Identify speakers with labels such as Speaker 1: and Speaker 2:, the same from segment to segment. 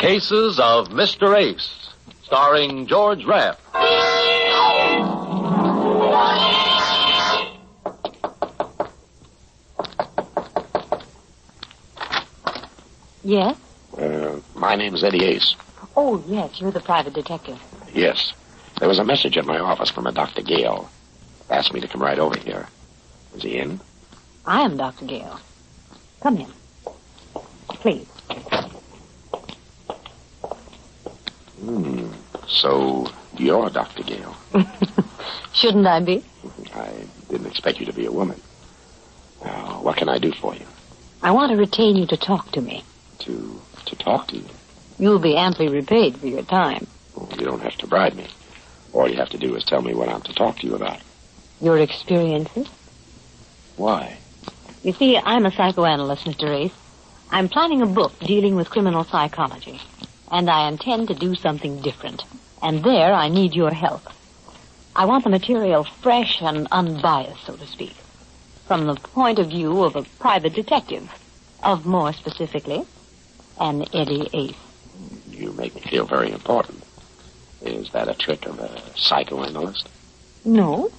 Speaker 1: Cases of Mr. Ace, starring George Rapp.
Speaker 2: Yes?
Speaker 3: My name's Eddie Ace.
Speaker 2: Oh, yes, you're the private detective.
Speaker 3: Yes. There was a message at my office from a Dr. Gale. Asked me to come right over here. Is he in?
Speaker 2: I am Dr. Gale. Come in. Please.
Speaker 3: So, you're Dr. Gale.
Speaker 2: Shouldn't I be?
Speaker 3: I didn't expect you to be a woman. Now, what can I do for you?
Speaker 2: I want to retain you to talk to me.
Speaker 3: To talk to you?
Speaker 2: You'll be amply repaid for your time.
Speaker 3: Well, you don't have to bribe me. All you have to do is tell me what I'm to talk to you about.
Speaker 2: Your experiences?
Speaker 3: Why?
Speaker 2: You see, I'm a psychoanalyst, Mr. Ace. I'm planning a book dealing with criminal psychology. And I intend to do something different. And there I need your help. I want the material fresh and unbiased, so to speak. From the point of view of a private detective. Of more specifically, an Eddie Ace.
Speaker 3: You make me feel very important. Is that a trick of a psychoanalyst?
Speaker 2: No.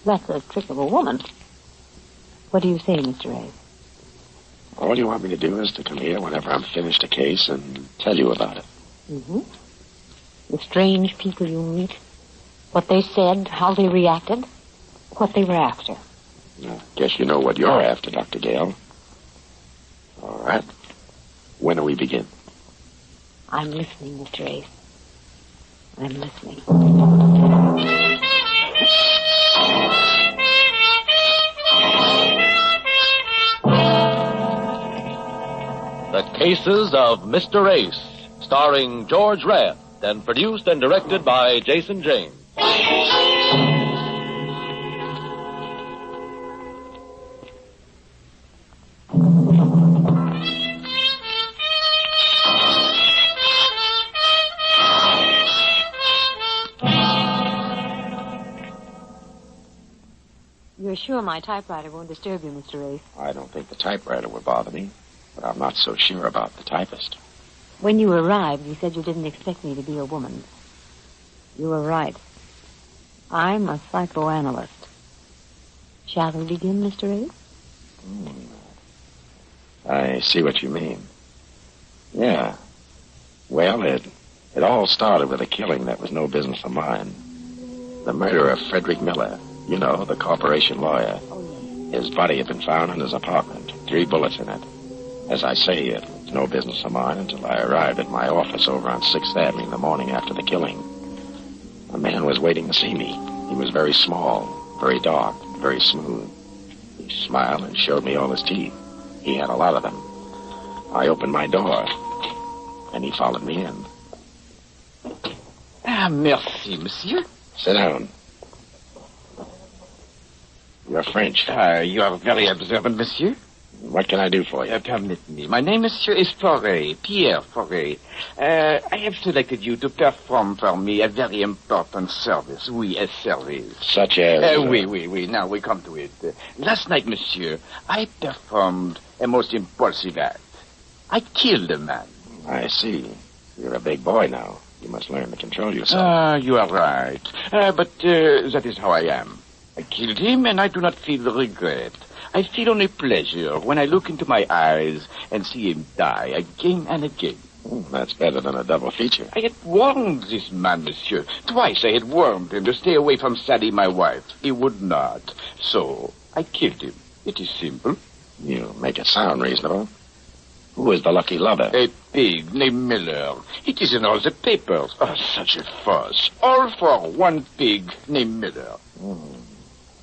Speaker 2: That's a trick of a woman. What do you say, Mr. Ace?
Speaker 3: All you want me to do is to come here whenever I'm finished a case and tell you about it.
Speaker 2: Mm-hmm. The strange people you meet, what they said, how they reacted, what they were after.
Speaker 3: I guess you know what you're after, Dr. Gale. All right. When do we begin?
Speaker 2: I'm listening, Mr. Ace. I'm listening.
Speaker 1: The Cases of Mr. Ace, starring George Rapp, and produced and directed by Jason James.
Speaker 2: You're sure my typewriter won't disturb you, Mr. Ace?
Speaker 3: I don't think the typewriter would bother me, but I'm not so sure about the typist.
Speaker 2: When you arrived, you said you didn't expect me to be a woman. You were right. I'm a psychoanalyst. Shall we begin, Mr. Ace?
Speaker 3: I see what you mean. Yeah. Well, it all started with a killing that was no business of mine. The murder of Frederick Miller. You know, the corporation lawyer. His body had been found in his apartment. 3 bullets in it. As I say, it was no business of mine until I arrived at my office over on 6th Avenue in the morning after the killing. A man was waiting to see me. He was very small, very dark, very smooth. He smiled and showed me all his teeth. He had a lot of them. I opened my door, and he followed me in.
Speaker 4: Ah, merci, monsieur.
Speaker 3: Sit down. You're French.
Speaker 4: You are very observant, monsieur.
Speaker 3: What can I do for you?
Speaker 4: Permit me. My name, monsieur, is Fauré, Pierre Fauré. I have selected you to perform for me a very important service. Oui, a service.
Speaker 3: Such as...
Speaker 4: Oui. Now we come to it. Last night, monsieur, I performed a most impulsive act. I killed a man.
Speaker 3: I see. You're a big boy now. You must learn to control yourself.
Speaker 4: You are right. But that is how I am. I killed him, and I do not feel regret. I feel only pleasure when I look into my eyes and see him die again and again.
Speaker 3: That's better than a double feature.
Speaker 4: I had warned this man, monsieur. Twice I had warned him to stay away from Sally, my wife. He would not. So I killed him. It is simple.
Speaker 3: You make it sound reasonable. Who is the lucky lover?
Speaker 4: A pig named Miller. It is in all the papers. Oh, such a fuss. All for one pig named Miller.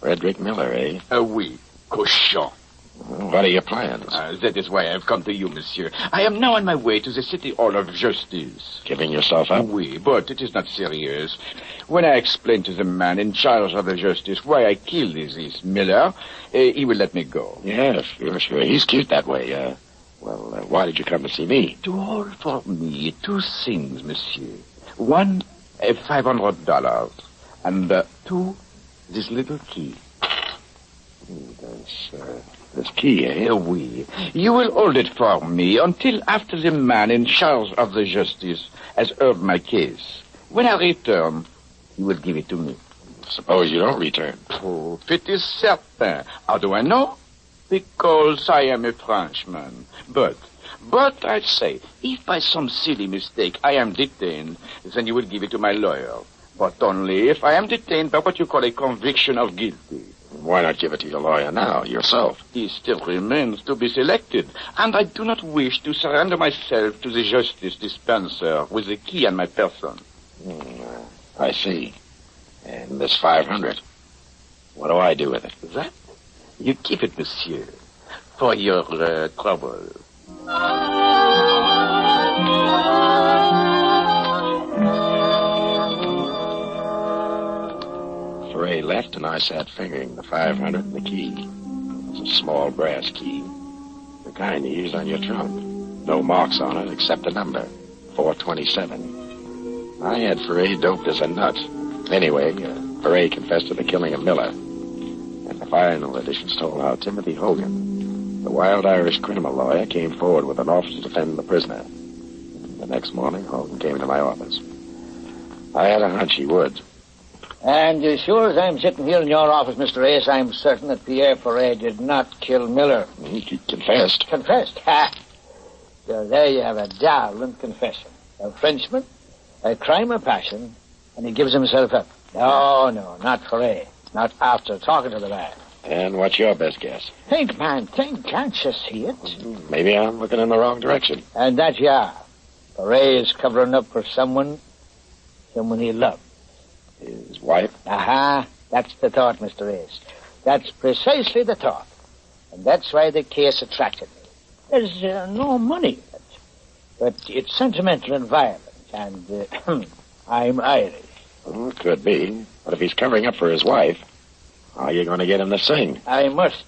Speaker 3: Frederick Miller, eh?
Speaker 4: Oui. Cochon.
Speaker 3: Well, what are your plans?
Speaker 4: That is why I have come to you, monsieur. I am now on my way to the City Hall of Justice.
Speaker 3: Giving yourself up?
Speaker 4: Oui, but it is not serious. When I explain to the man in charge of the justice why I killed this Miller, he will let me go.
Speaker 3: Yes, sure. He's cute that way. Why did you come to see me?
Speaker 4: To hold for me 2 things, monsieur. One, $500. And 2, this little key.
Speaker 3: This key, eh?
Speaker 4: Oui. You will hold it for me until after the man in charge of the justice has heard my case. When I return, you will give it to me.
Speaker 3: Suppose you don't return.
Speaker 4: Oh, it is certain. How do I know? Because I am a Frenchman. But I say, if by some silly mistake I am detained, then you will give it to my lawyer. But only if I am detained by what you call a conviction of guilty.
Speaker 3: Why not give it to your lawyer now, yourself?
Speaker 4: He still remains to be selected, and I do not wish to surrender myself to the justice dispenser with the key on my person.
Speaker 3: I see. And this 500, what do I do with it?
Speaker 4: That? You keep it, monsieur, for your trouble.
Speaker 3: Ray left, and I sat fingering the 500 and the key. It was a small brass key, the kind you use on your trunk. No marks on it except a number, 427. I had Foray doped as a nut. Anyway, Foray confessed to the killing of Miller. And the final editions told how Timothy Hogan, the wild Irish criminal lawyer, came forward with an offer to defend the prisoner. The next morning, Hogan came into my office. I had a hunch he would.
Speaker 5: And as sure as I'm sitting here in your office, Mr. Ace, I'm certain that Pierre Foray did not kill Miller.
Speaker 3: He confessed.
Speaker 5: Confessed? Ha! So there you have a darling confession. A Frenchman, a crime of passion, and he gives himself up. No, not Foray. Not after talking to the man.
Speaker 3: And what's your best guess?
Speaker 5: Think, man, think. Can't you see it?
Speaker 3: Maybe I'm looking in the wrong direction.
Speaker 5: And that you are. Foray is covering up for someone he loved.
Speaker 3: His wife?
Speaker 5: Aha, that's the thought, Mr. Ace. That's precisely the thought. And that's why the case attracted me. There's no money in it. But it's sentimental and violent, and I'm Irish.
Speaker 3: Well, it could be. But if he's covering up for his wife, how are you going to get him to sing?
Speaker 5: I must.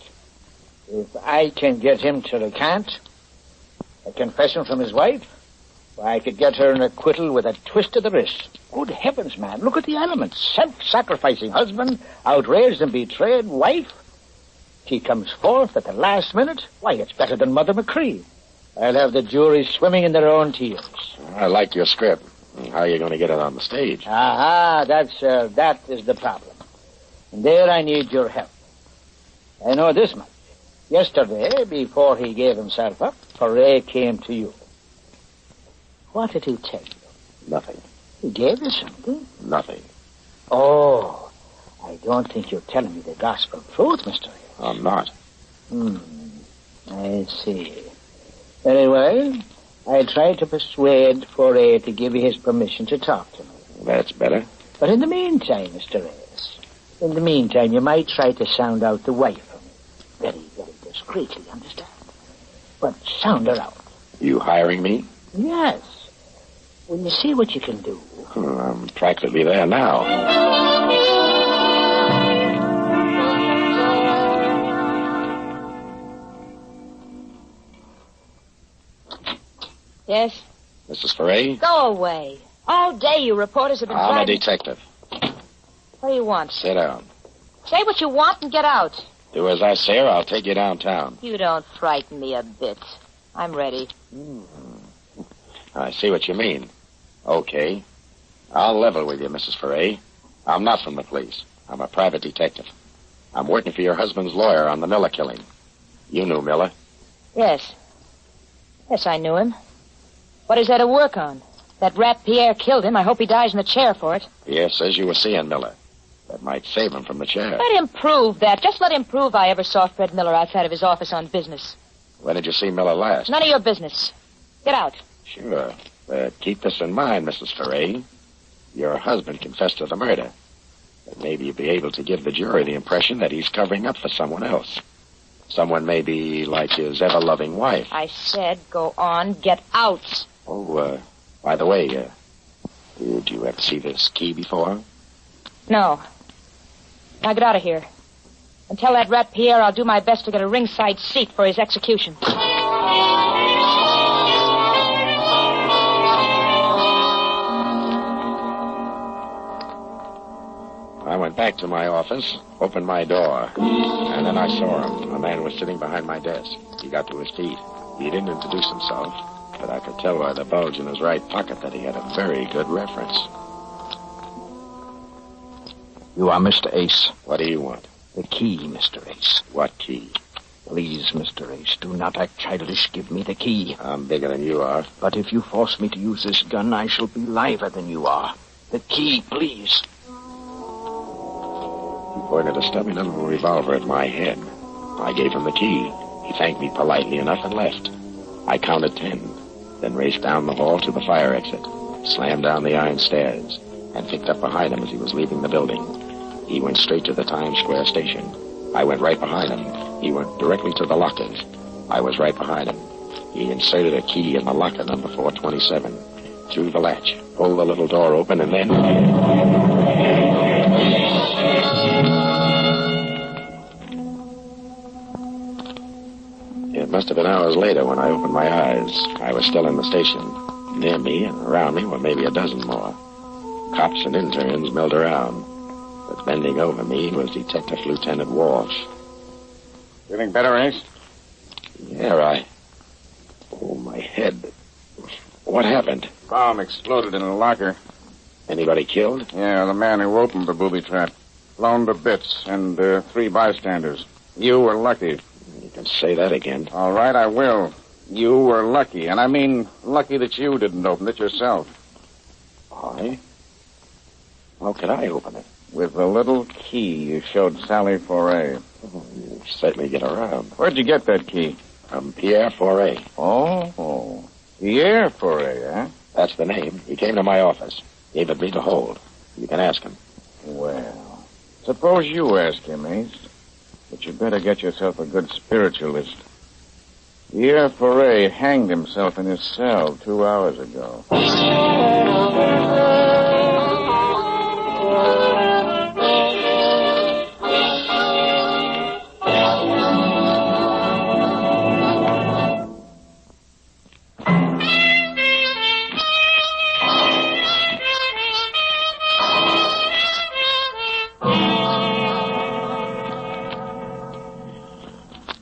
Speaker 5: If I can get him to recant a confession from his wife, I could get her an acquittal with a twist of the wrist. Good heavens, man, look at the elements. Self-sacrificing husband, outraged and betrayed wife. She comes forth at the last minute. Why, it's better than Mother McCree. I'll have the jury swimming in their own tears.
Speaker 3: I like your script. How are you going to get it on the stage?
Speaker 5: Aha, that is the problem. And there I need your help. I know this much. Yesterday, before he gave himself up, Foray came to you. What did he tell you?
Speaker 3: Nothing.
Speaker 5: He gave you something?
Speaker 3: Nothing.
Speaker 5: Oh, I don't think you're telling me the gospel truth, Mr. Hill.
Speaker 3: I'm not.
Speaker 5: I see. Very well. I tried to persuade Foray to give you his permission to talk to me.
Speaker 3: That's better.
Speaker 5: But in the meantime, Mr. Ace, in the meantime, you might try to sound out the wife for me. Very, very discreetly, understand? But sound her out.
Speaker 3: You hiring me?
Speaker 5: Yes. Will you see what you can do?
Speaker 3: I'm practically there now.
Speaker 2: Yes?
Speaker 3: Mrs. Foray?
Speaker 2: Go away. All day you reporters have been
Speaker 3: I'm a
Speaker 2: trying to...
Speaker 3: detective.
Speaker 2: What do you want?
Speaker 3: Sit down.
Speaker 2: Say what you want and get out.
Speaker 3: Do as I say or I'll take you downtown.
Speaker 2: You don't frighten me a bit. I'm ready.
Speaker 3: I see what you mean. Okay. I'll level with you, Mrs. Foray. I'm not from the police. I'm a private detective. I'm working for your husband's lawyer on the Miller killing. You knew Miller.
Speaker 2: Yes. Yes, I knew him. What is there to work on? That rat Pierre killed him. I hope he dies in the chair for it.
Speaker 3: Pierre says you were seeing Miller. That might save him from the chair.
Speaker 2: Let him prove that. Just let him prove I ever saw Fred Miller outside of his office on business.
Speaker 3: When did you see Miller last?
Speaker 2: None of your business. Get out.
Speaker 3: Sure. But keep this in mind, Mrs. Foray. Your husband confessed to the murder. But maybe you'll be able to give the jury the impression that he's covering up for someone else. Someone maybe like his ever-loving wife.
Speaker 2: I said go on. Get out.
Speaker 3: Oh, by the way, did you ever see this key before?
Speaker 2: No. Now get out of here. And tell that rat Pierre I'll do my best to get a ringside seat for his execution.
Speaker 3: I went went back to my office, opened my door, and then I saw him. A man was sitting behind my desk. He got to his feet. He didn't introduce himself, but I could tell by the bulge in his right pocket that he had a very good reference.
Speaker 5: You are Mr. Ace.
Speaker 3: What do you want?
Speaker 5: The key, Mr. Ace.
Speaker 3: What key?
Speaker 5: Please, Mr. Ace, do not act childish. Give me the key.
Speaker 3: I'm bigger than you are.
Speaker 5: But if you force me to use this gun, I shall be liver than you are. The key, please.
Speaker 3: He pointed a stubby little revolver at my head. I gave him the key. He thanked me politely enough and left. I counted 10, then raced down the hall to the fire exit, slammed down the iron stairs, and picked up behind him as he was leaving the building. He went straight to the Times Square station. I went right behind him. He went directly to the lockers. I was right behind him. He inserted a key in the locker number 427, threw the latch, pulled the little door open, and then... It must have been hours later when I opened my eyes. I was still in the station. Near me and around me were maybe a dozen more. Cops and interns milled around. But bending over me was Detective Lieutenant Walsh.
Speaker 4: Feeling better, Ace?
Speaker 3: Yeah, Oh, my head. What happened?
Speaker 4: Bomb exploded in a locker.
Speaker 3: Anybody killed?
Speaker 4: Yeah, the man who opened the booby trap. Blown to bits, and 3 bystanders. You were lucky.
Speaker 3: You can say that again.
Speaker 4: All right, I will. You were lucky, and I mean lucky that you didn't open it yourself.
Speaker 3: I? How could I open it?
Speaker 4: With the little key you showed Sally Foray.
Speaker 3: Oh, you certainly get around.
Speaker 4: Where'd you get that key?
Speaker 3: From Pierre Foray.
Speaker 4: Oh, Pierre Foray, eh?
Speaker 3: That's the name. He came to my office. Gave it me to hold. You can ask him.
Speaker 4: Well, suppose you ask him, Ace. But you better get yourself a good spiritualist. Pierre Foray hanged himself in his cell 2 hours ago.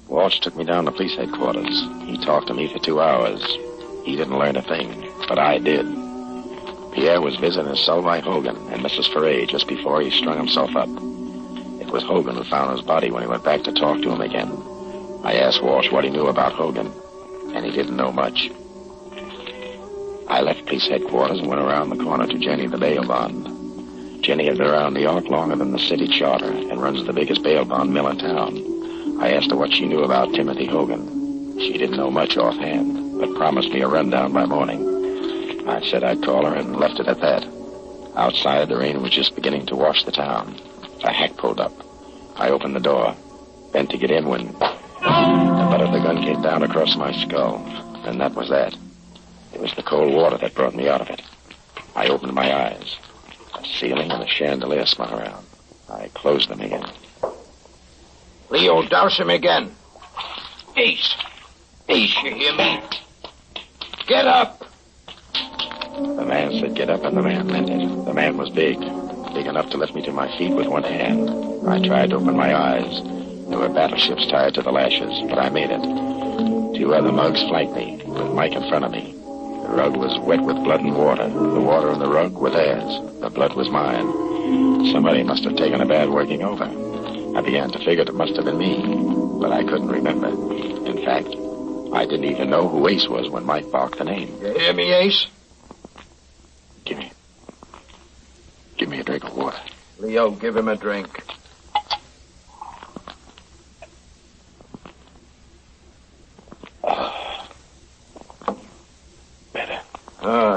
Speaker 3: Walsh took me down to police headquarters. He talked to me for 2 hours. He didn't learn a thing, but I did. Pierre was visiting his cell by Hogan and Mrs. Foray just before he strung himself up. It was Hogan who found his body when he went back to talk to him again. I asked Walsh what he knew about Hogan, and he didn't know much. I left police headquarters and went around the corner to Jenny, the bail bond. Jenny had been around New York longer than the city charter and runs the biggest bail bond mill in town. I asked her what she knew about Timothy Hogan. She didn't know much offhand, but promised me a rundown by morning. I said I'd call her and left it at that. Outside, the rain was just beginning to wash the town. A hack pulled up. I opened the door, bent to get in when the butt of the gun came down across my skull. And that was that. It was the cold water that brought me out of it. I opened my eyes. The ceiling and the chandelier spun around. I closed them again.
Speaker 5: Leo, douse him again. Ace. Ace, you hear me? Get up.
Speaker 3: The man said get up, and the man meant it. The man was big enough to lift me to my feet with one hand. I tried to open my eyes. There were battleships tied to the lashes, but I made it. 2 other mugs flanked me, with Mike in front of me. The rug was wet with blood and water. The water and the rug were theirs. The blood was mine. Somebody must have taken a bad working over. I began to figure it must have been me, but I couldn't remember. In fact, I didn't even know who Ace was when Mike barked the name.
Speaker 5: You hear me, Ace?
Speaker 3: Give me a drink of water.
Speaker 5: Leo, give him a drink.
Speaker 3: Better.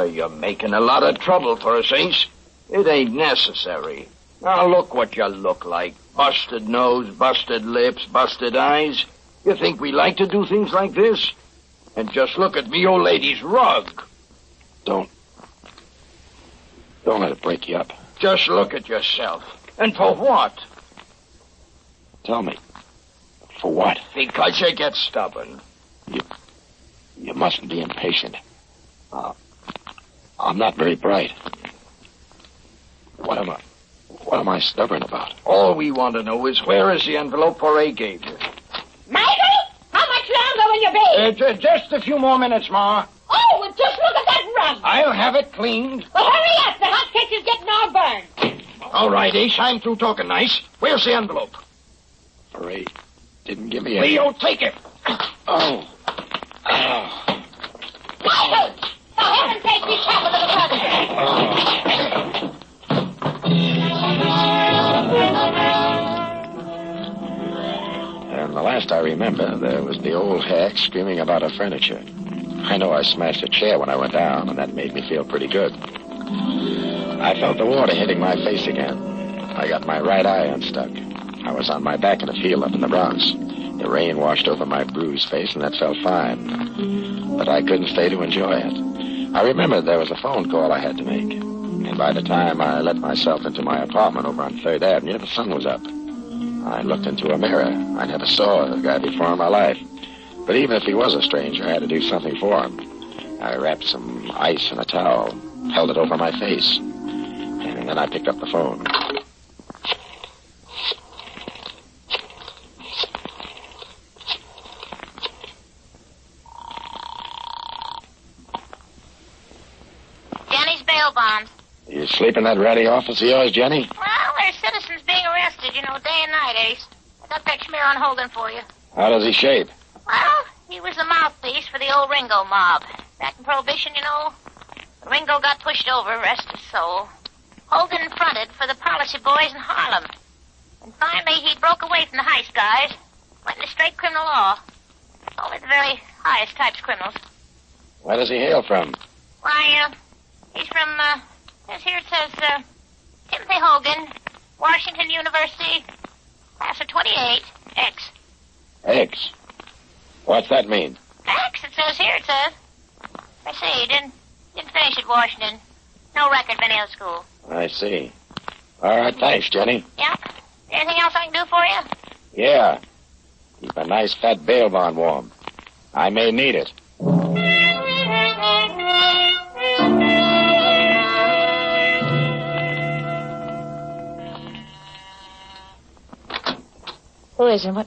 Speaker 5: You're making a lot of trouble for us, Ace. It ain't necessary. Now look what you look like. Busted nose, busted lips, busted eyes. You think we like to do things like this? And just look at me old lady's rug.
Speaker 3: Don't let it break you up.
Speaker 5: Just look at yourself. And for what?
Speaker 3: Tell me. For what?
Speaker 5: Because you get stubborn.
Speaker 3: You mustn't be impatient. I'm not very bright. What What am I stubborn about?
Speaker 5: All we want to know is where is the envelope Poirier gave you?
Speaker 6: Michael, how much longer will you be?
Speaker 5: Just a few more minutes, Ma.
Speaker 6: Oh, well, just look at that rug.
Speaker 5: I'll have it cleaned.
Speaker 6: Well, hurry up. The hot kitchen's getting all burned.
Speaker 5: All right, Ace, I'm through talking nice. Where's the envelope?
Speaker 3: Ray didn't give me any.
Speaker 5: Leo, take it.
Speaker 3: Oh.
Speaker 6: Michael, for heaven's sake, be careful of the closet.
Speaker 3: And the last I remember, there was the old hack screaming about her furniture. I know I smashed a chair when I went down, and that made me feel pretty good. I felt the water hitting my face again. I got my right eye unstuck. I was on my back in a field up in the Bronx. The rain washed over my bruised face, and that felt fine. But I couldn't stay to enjoy it. I remembered there was a phone call I had to make. And by the time I let myself into my apartment over on 3rd Avenue, the sun was up. I looked into a mirror. I never saw a guy before in my life. But even if he was a stranger, I had to do something for him. I wrapped some ice in a towel, held it over my face, and then I picked up the phone.
Speaker 7: Jenny's bail bonds.
Speaker 3: You sleep in that ratty office of yours, Jenny?
Speaker 7: Well, there's citizens being arrested, day and night, Ace. I got that schmear on Hogan for you.
Speaker 3: How does he shape?
Speaker 7: Well, he was the mouthpiece for the old Ringo mob. Back in Prohibition, Ringo got pushed over, rest his soul. Hogan fronted for the policy boys in Harlem. And finally, he broke away from the heist guys, went into straight criminal law. Only the very highest types of criminals.
Speaker 3: Where does he hail from?
Speaker 7: Why, he's from, here it says, Timothy Hogan, Washington University, class of 28, X.
Speaker 3: X? What's that mean?
Speaker 7: X, it says here, it says. I say, he didn't finish at Washington. No record of any other school.
Speaker 3: I see. All right, thanks, Jenny.
Speaker 7: Yeah? Anything else I can do for you?
Speaker 3: Yeah. Keep a nice fat bail bond warm. I may need it.
Speaker 2: Who is it? What?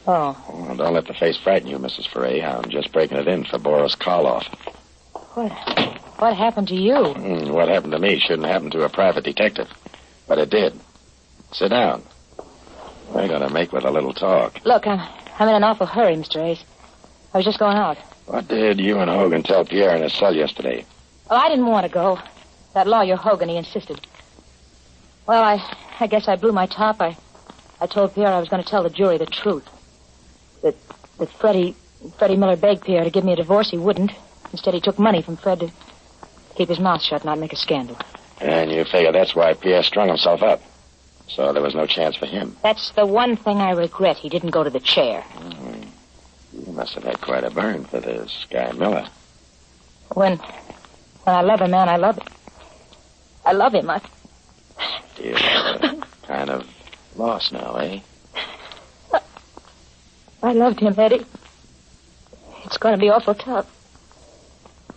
Speaker 2: Oh.
Speaker 3: Well, don't let the face frighten you, Mrs. Foray. I'm just breaking it in for Boris Karloff.
Speaker 2: What happened to you?
Speaker 3: What happened to me shouldn't happen to a private detective. But it did. Sit down. We're going to make with a little talk.
Speaker 2: Look, I'm in an awful hurry, Mr. Ace. I was just going out.
Speaker 3: What did you and Hogan tell Pierre in his cell yesterday?
Speaker 2: Well, I didn't want to go. That lawyer Hogan, he insisted. Well, I guess I blew my top. I told Pierre I was going to tell the jury the truth. That Freddie Miller begged Pierre to give me a divorce. He wouldn't. Instead, he took money from Fred to keep his mouth shut and not make a scandal.
Speaker 3: And you figure that's why Pierre strung himself up. So there was no chance for him.
Speaker 2: That's the one thing I regret. He didn't go to the chair.
Speaker 3: You must have had quite a burn for this guy Miller.
Speaker 2: When I love a man, I love him. I love him.
Speaker 3: You're kind of lost now, eh?
Speaker 2: I loved him, Eddie. It's going to be awful tough.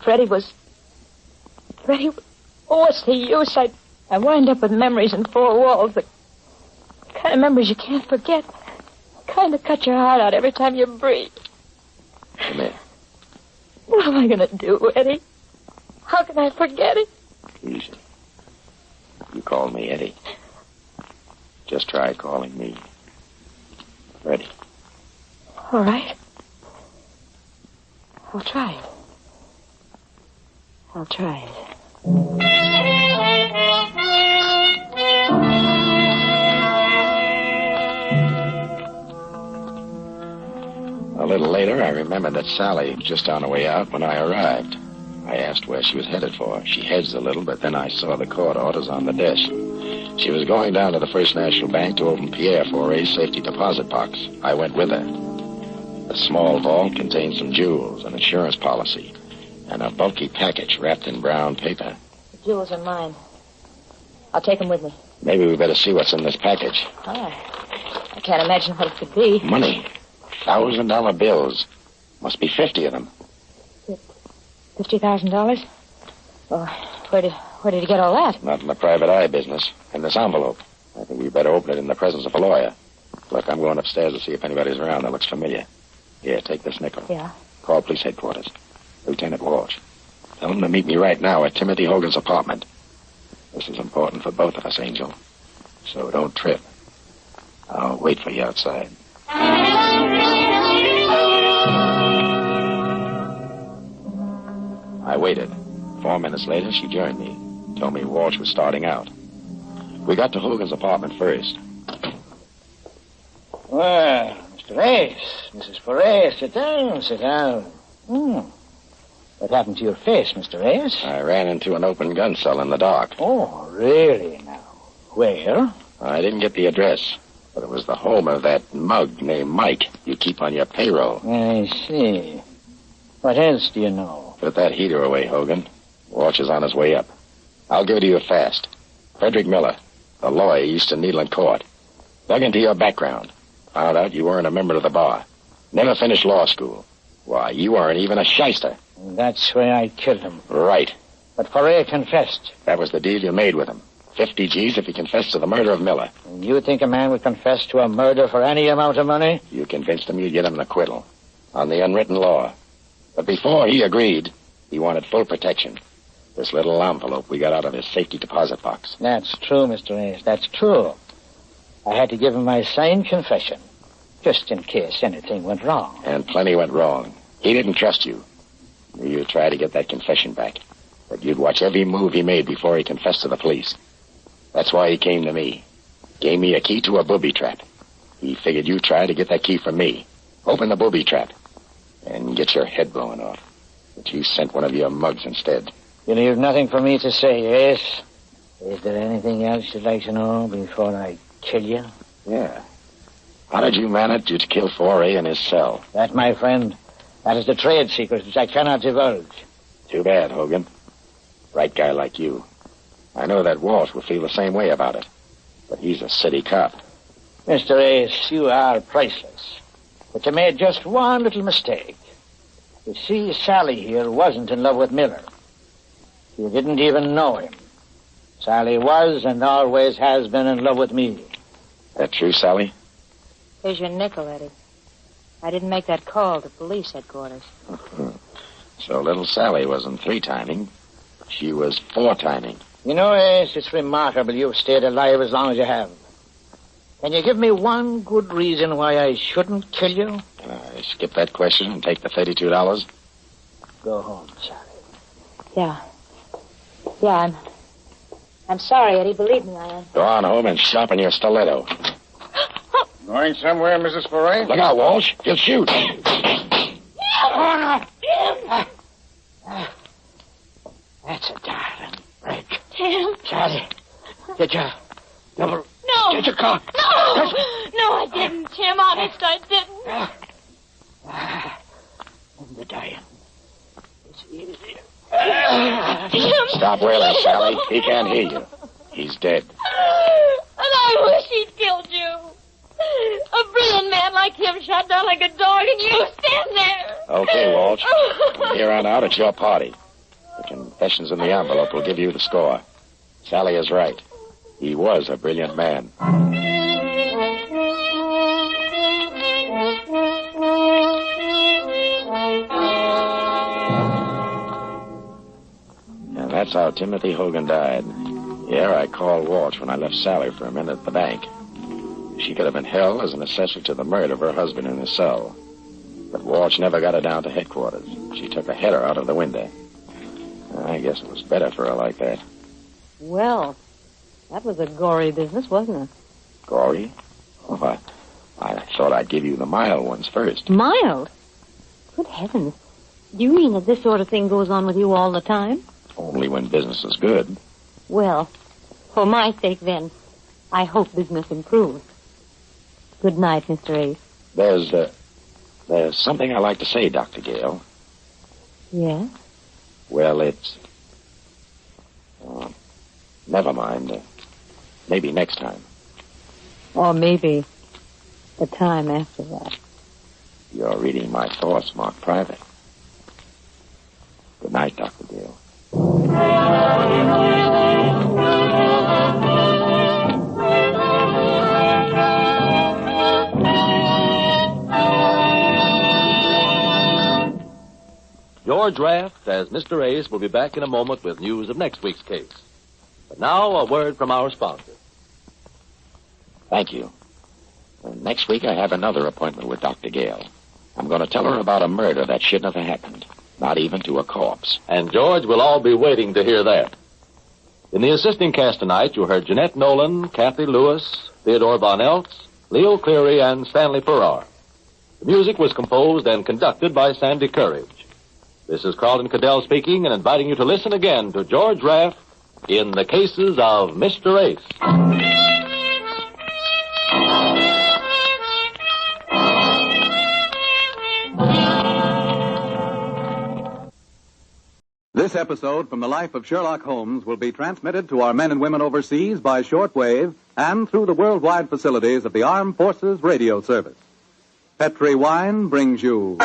Speaker 2: Freddie was... Oh, what's the use? I wind up with memories in four walls. The kind of memories you can't forget. Kind of cut your heart out every time you breathe.
Speaker 3: Come here.
Speaker 2: What am I going to do, Eddie? How can I forget it?
Speaker 3: Easy. You call me Eddie. Just try calling me Freddie.
Speaker 2: All right. I'll try it. I'll try it.
Speaker 3: A little later, I remembered that Sally was just on her way out when I arrived. I asked where she was headed for. She hedged a little, but then I saw the court orders on the desk. She was going down to the First National Bank to open Pierre Foray's safety deposit box. I went with her. The small vault contained some jewels, an insurance policy, and a bulky package wrapped in brown paper.
Speaker 2: The jewels are mine. I'll take them with me.
Speaker 3: Maybe we better see what's in this package.
Speaker 2: I can't imagine what it could be.
Speaker 3: Money. $1,000 bills. Must be 50 of them.
Speaker 2: $50,000? Well, where Where did you get all that?
Speaker 3: Not in the private eye business. In this envelope. I think we better open it in the presence of a lawyer. Look, I'm going upstairs to see if anybody's around that looks familiar. Here, take this nickel.
Speaker 2: Yeah.
Speaker 3: Call police headquarters. Lieutenant Walsh. Tell them to meet me right now at Timothy Hogan's apartment. This is important for both of us, Angel. So don't trip. I'll wait for you outside. I waited. 4 minutes later, she joined me. Told me Walsh was starting out. We got to Hogan's apartment first.
Speaker 5: Well, Mr. Ace, Mrs. Foray, sit down, sit down. What happened to your face, Mr. Ace?
Speaker 3: I ran into an open gun cell in the dark.
Speaker 5: Oh, really now? Where?
Speaker 3: I didn't get the address, but it was the home of that mug named Mike you keep on your payroll.
Speaker 5: I see. What else do you know?
Speaker 3: Put that heater away, Hogan. Walsh is on his way up. I'll give it to you fast. Frederick Miller, the lawyer used to Needland Court. Dug into your background. Found out you weren't a member of the bar. Never finished law school. Why, you weren't even a shyster.
Speaker 5: That's why I killed him.
Speaker 3: Right.
Speaker 5: But Foray confessed.
Speaker 3: That was the deal you made with him. 50 G's if he confessed to the murder of Miller.
Speaker 5: And you think a man would confess to a murder for any amount of money?
Speaker 3: You convinced him you'd get him an acquittal. On the unwritten law. But before he agreed, he wanted full protection. This little envelope we got out of his safety deposit box.
Speaker 5: That's true, Mr. Ace. That's true. I had to give him my signed confession, just in case anything went wrong.
Speaker 3: And plenty went wrong. He didn't trust you. You'd try to get that confession back. But you'd watch every move he made before he confessed to the police. That's why he came to me. Gave me a key to a booby trap. He figured you'd try to get that key from me. Open the booby trap. And get your head blown off. But you sent one of your mugs instead.
Speaker 5: You leave nothing for me to say, Ace. Is there anything else you'd like to know before I kill you?
Speaker 3: Yeah. How did you manage to kill Foray in his cell?
Speaker 5: That, my friend, that is the trade secret which I cannot divulge.
Speaker 3: Too bad, Hogan. Right guy like you. I know that Walsh will feel the same way about it. But he's a city cop.
Speaker 5: Mr. Ace, you are priceless. But you made just one little mistake. You see, Sally here wasn't in love with Miller. You didn't even know him. Sally was and always has been in love with me.
Speaker 3: That true, Sally?
Speaker 2: Here's your nickel, Eddie. I didn't make that call to police headquarters.
Speaker 3: So little Sally wasn't 3-timing. She was 4-timing.
Speaker 5: You know, Ace, it's remarkable you've stayed alive as long as you have. Can you give me one good reason why I shouldn't kill you?
Speaker 3: Can I skip that question and take the $32?
Speaker 5: Go home, Sally.
Speaker 2: Yeah, I'm sorry, Eddie. Believe me, I am.
Speaker 3: Go on home and sharpen your stiletto.
Speaker 4: Going somewhere, Mrs. Foray?
Speaker 3: Look out, Walsh. He'll shoot.
Speaker 5: Oh, no. That's a darling break.
Speaker 6: Tim.
Speaker 5: Sally, did you double...
Speaker 6: No.
Speaker 5: Did you cock?
Speaker 6: No. No, I didn't, Tim. Honest, I didn't.
Speaker 5: I'm the dying. It's easy.
Speaker 6: Tim.
Speaker 3: Stop wailing, Sally. He can't hear you. He's dead.
Speaker 6: And I wish he'd killed you. A brilliant man like him shot down like a dog, and you stand there.
Speaker 3: Okay, Walsh. From here on out, it's your party. The confessions in the envelope will give you the score. Sally is right. He was a brilliant man. And that's how Timothy Hogan died. Yeah, I called Walsh when I left Sally for a minute at the bank. She could have been held as an accessory to the murder of her husband in his cell. But Walsh never got her down to headquarters. She took a header out of the window. I guess it was better for her like that.
Speaker 2: Well, that was a gory business, wasn't it?
Speaker 3: Gory? Oh, I thought I'd give you the mild ones first.
Speaker 2: Mild? Good heavens. Do you mean that this sort of thing goes on with you all the time?
Speaker 3: Only when business is good.
Speaker 2: Well, for my sake, then, I hope business improves. Good night, Mr. Ace.
Speaker 3: There's something I'd like to say, Dr. Gale.
Speaker 2: Yes?
Speaker 3: Well, it's... never mind. Maybe next time.
Speaker 2: Or maybe the time after that.
Speaker 3: You're reading my thoughts marked private. Good night, Dr. Gale.
Speaker 1: George Raft, as Mr. Ace, will be back in a moment with news of next week's case. But now, a word from our sponsor.
Speaker 3: Thank you. Next week, I have another appointment with Dr. Gale. I'm going to tell her about a murder that shouldn't have happened, not even to a corpse.
Speaker 1: And, George, we'll all be waiting to hear that. In the assisting cast tonight, you heard Jeanette Nolan, Kathy Lewis, Theodore Von Eltz, Leo Cleary, and Stanley Farrar. The music was composed and conducted by Sandy Courage. This is Carlton Cadell speaking and inviting you to listen again to George Raft in The Cases of Mr. Ace.
Speaker 8: This episode from the life of Sherlock Holmes will be transmitted to our men and women overseas by shortwave and through the worldwide facilities of the Armed Forces Radio Service. Petri Wine brings you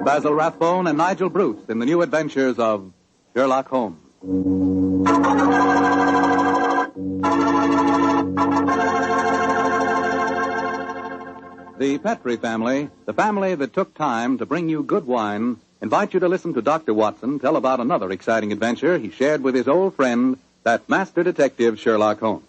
Speaker 8: Basil Rathbone and Nigel Bruce in the new adventures of Sherlock Holmes. The Petri family, the family that took time to bring you good wine, invite you to listen to Dr. Watson tell about another exciting adventure he shared with his old friend, that master detective Sherlock Holmes.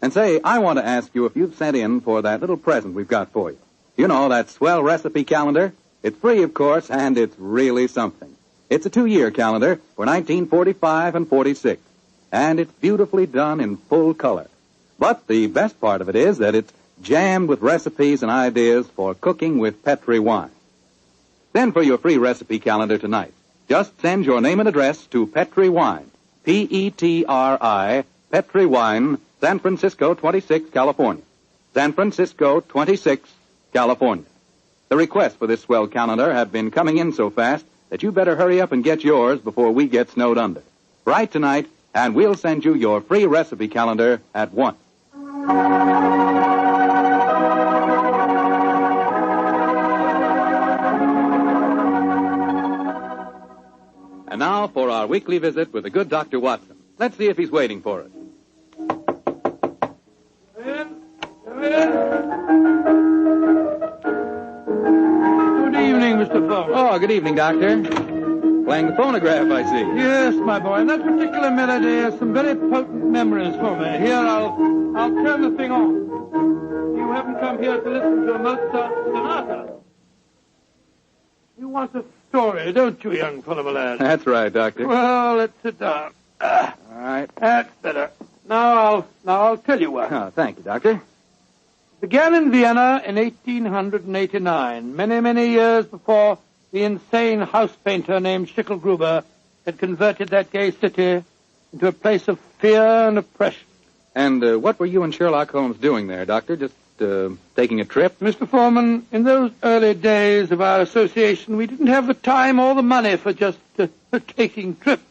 Speaker 8: And say, I want to ask you if you've sent in for that little present we've got for you. You know, that swell recipe calendar? It's free, of course, and it's really something. It's a 2-year calendar for 1945 and 46, and it's beautifully done in full color. But the best part of it is that it's jammed with recipes and ideas for cooking with Petri wine. Then for your free recipe calendar tonight, just send your name and address to Petri Wine, P-E-T-R-I, Petri Wine, San Francisco 26, California. San Francisco 26, California. The requests for this swell calendar have been coming in so fast that you better hurry up and get yours before we get snowed under. Write tonight, and we'll send you your free recipe calendar at once. And now for our weekly visit with the good Dr. Watson. Let's see if he's waiting for us.
Speaker 9: Come in. Good evening, Mr. Fox.
Speaker 8: Oh, good evening, Doctor. Playing the phonograph, I see.
Speaker 9: Yes, my boy. And that particular melody has some very potent memories for me. Here, I'll turn the thing on. You haven't come here to listen to a Mozart sonata. You want a story, don't you, young fellow, my lad?
Speaker 8: That's right, Doctor.
Speaker 9: Well, let's sit down.
Speaker 8: All right.
Speaker 9: That's better. Now I'll tell you what.
Speaker 8: Oh, thank you, Doctor.
Speaker 9: It began in Vienna in 1889, many, many years before the insane house painter named Schicklgruber had converted that gay city into a place of fear and oppression.
Speaker 8: And what were you and Sherlock Holmes doing there, Doctor? Just taking a trip?
Speaker 9: Mr. Foreman, in those early days of our association, we didn't have the time or the money for just taking trips.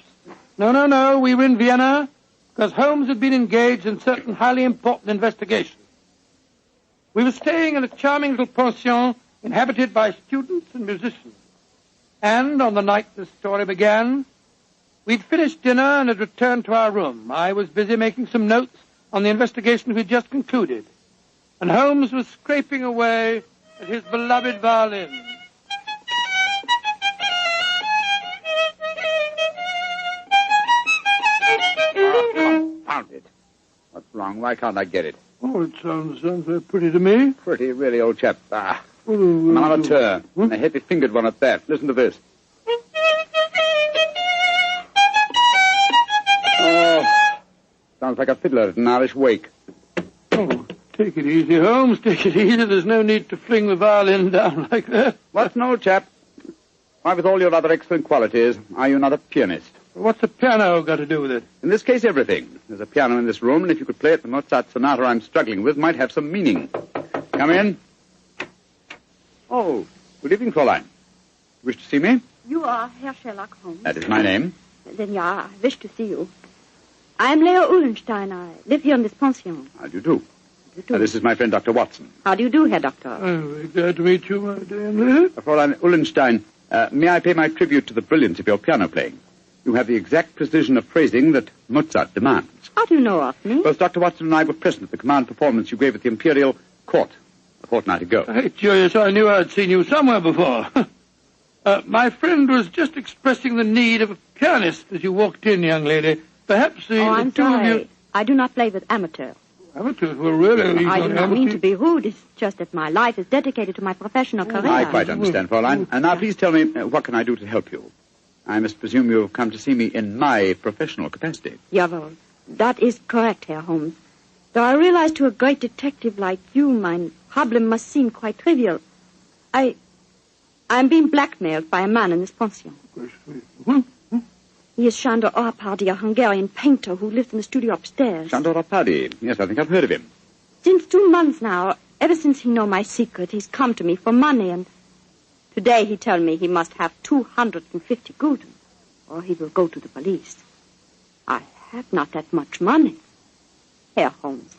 Speaker 9: No. We were in Vienna because Holmes had been engaged in certain highly important investigations. We were staying in a charming little pension inhabited by students and musicians. And on the night this story began, we'd finished dinner and had returned to our room. I was busy making some notes on the investigation we'd just concluded. And Holmes was scraping away at his beloved violin.
Speaker 4: Confound it. What's wrong? Why can't I get it?
Speaker 9: Oh, it sounds very pretty to me.
Speaker 4: Pretty, really, old chap. An amateur. A heavy-fingered one at that. Listen to this. Oh, sounds like a fiddler at an Irish wake.
Speaker 9: Oh, take it easy, Holmes. Take it easy. There's no need to fling the violin down like that.
Speaker 4: What's an old chap? Why, with all your other excellent qualities, are you not a pianist?
Speaker 9: What's a piano got to do with it?
Speaker 4: In this case, everything. There's a piano in this room, and if you could play it, the Mozart sonata I'm struggling with might have some meaning. Come in. Oh, good evening, Fräulein. Wish to see me?
Speaker 10: You are Herr Sherlock Holmes.
Speaker 4: That is my name.
Speaker 10: Then, yeah, I wish to see you. I'm Leo Uhlenstein. I live here in this pension.
Speaker 4: How do you do? This is my friend, Dr. Watson.
Speaker 10: How do you do, Herr Doctor?
Speaker 9: I'm very glad to meet you, my dear Leo.
Speaker 4: Fräulein Uhlenstein, may I pay my tribute to the brilliance of your piano playing? You have the exact precision of phrasing that Mozart demands.
Speaker 10: How do you know of me?
Speaker 4: Both Dr. Watson and I were present at the command performance you gave at the Imperial Court a fortnight ago.
Speaker 9: Hey, curious, I knew I'd seen you somewhere before. My friend was just expressing the need of a pianist as you walked in, young lady. Perhaps the
Speaker 10: I'm
Speaker 9: two
Speaker 10: sorry.
Speaker 9: of you...
Speaker 10: I do not play with amateurs.
Speaker 9: Amateurs? Well, really?
Speaker 10: I do not mean to be rude. It's just that my life is dedicated to my professional career.
Speaker 11: I quite understand, Fräulein. And now please tell me, what can I do to help you? I must presume you've come to see me in my professional capacity.
Speaker 10: Jawohl. That is correct, Herr Holmes. Though I realize to a great detective like you, my problem must seem quite trivial. I'm being blackmailed by a man in this pension. He is Sándor Árpádi, a Hungarian painter who lives in the studio upstairs.
Speaker 11: Sándor Árpádi. Yes, I think I've heard of him.
Speaker 10: Since 2 months now, ever since he know my secret, he's come to me for money, and today he told me he must have 250 gulden, or he will go to the police. I have not that much money. Herr Holmes,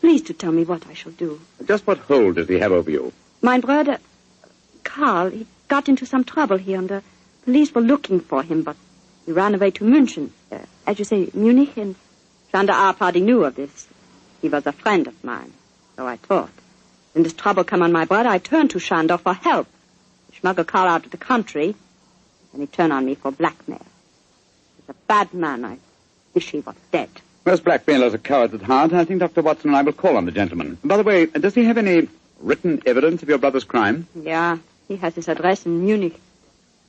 Speaker 10: please to tell me what I shall do.
Speaker 11: Just what hold does he have over you?
Speaker 10: My brother, Karl, he got into some trouble here, and the police were looking for him, but he ran away to München, as you say, Munich, and Sándor Árpádi knew of this. He was a friend of mine, so I thought. When this trouble came on my brother, I turned to Sándor for help. He smuggled Karl out of the country, and he turned on me for blackmail. He's a bad man. I wish he was dead.
Speaker 11: Most blackmailers are cowards at heart. I think Dr. Watson and I will call on the gentleman. By the way, does he have any written evidence of your brother's crime?
Speaker 10: Yeah, he has his address in Munich.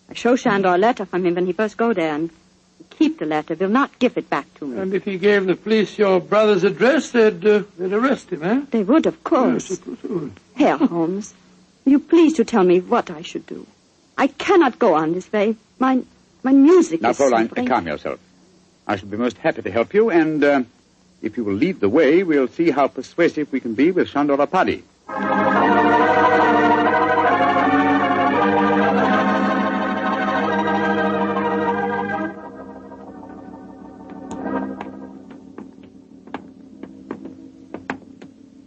Speaker 10: I show Sándor a letter from him when he first go there, and he keep the letter, will not give it back to me.
Speaker 9: And if he gave the police your brother's address, they'd arrest him, eh?
Speaker 10: They would, of course.
Speaker 9: Yes, of course they would.
Speaker 10: Herr Holmes, will you please to tell me what I should do? I cannot go on this way. My music
Speaker 11: now,
Speaker 10: is
Speaker 11: Fräulein,
Speaker 10: suffering.
Speaker 11: calm yourself. I shall be most happy to help you, and if you will lead the way, we'll see how persuasive we can be with Sándor Árpádi.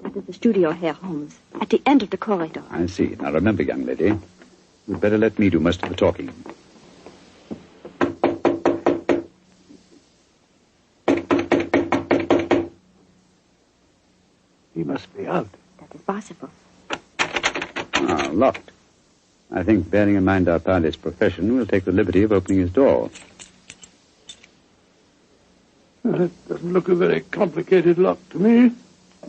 Speaker 10: That is the studio, Herr Holmes, at the end of the corridor.
Speaker 11: I see. Now, remember, young lady, you'd better let me do most of the talking.
Speaker 9: He must be out.
Speaker 10: That is possible.
Speaker 11: Ah, locked. I think, bearing in mind Árpádi's profession, we'll take the liberty of opening his door.
Speaker 9: Well, that doesn't look a very complicated lock to me.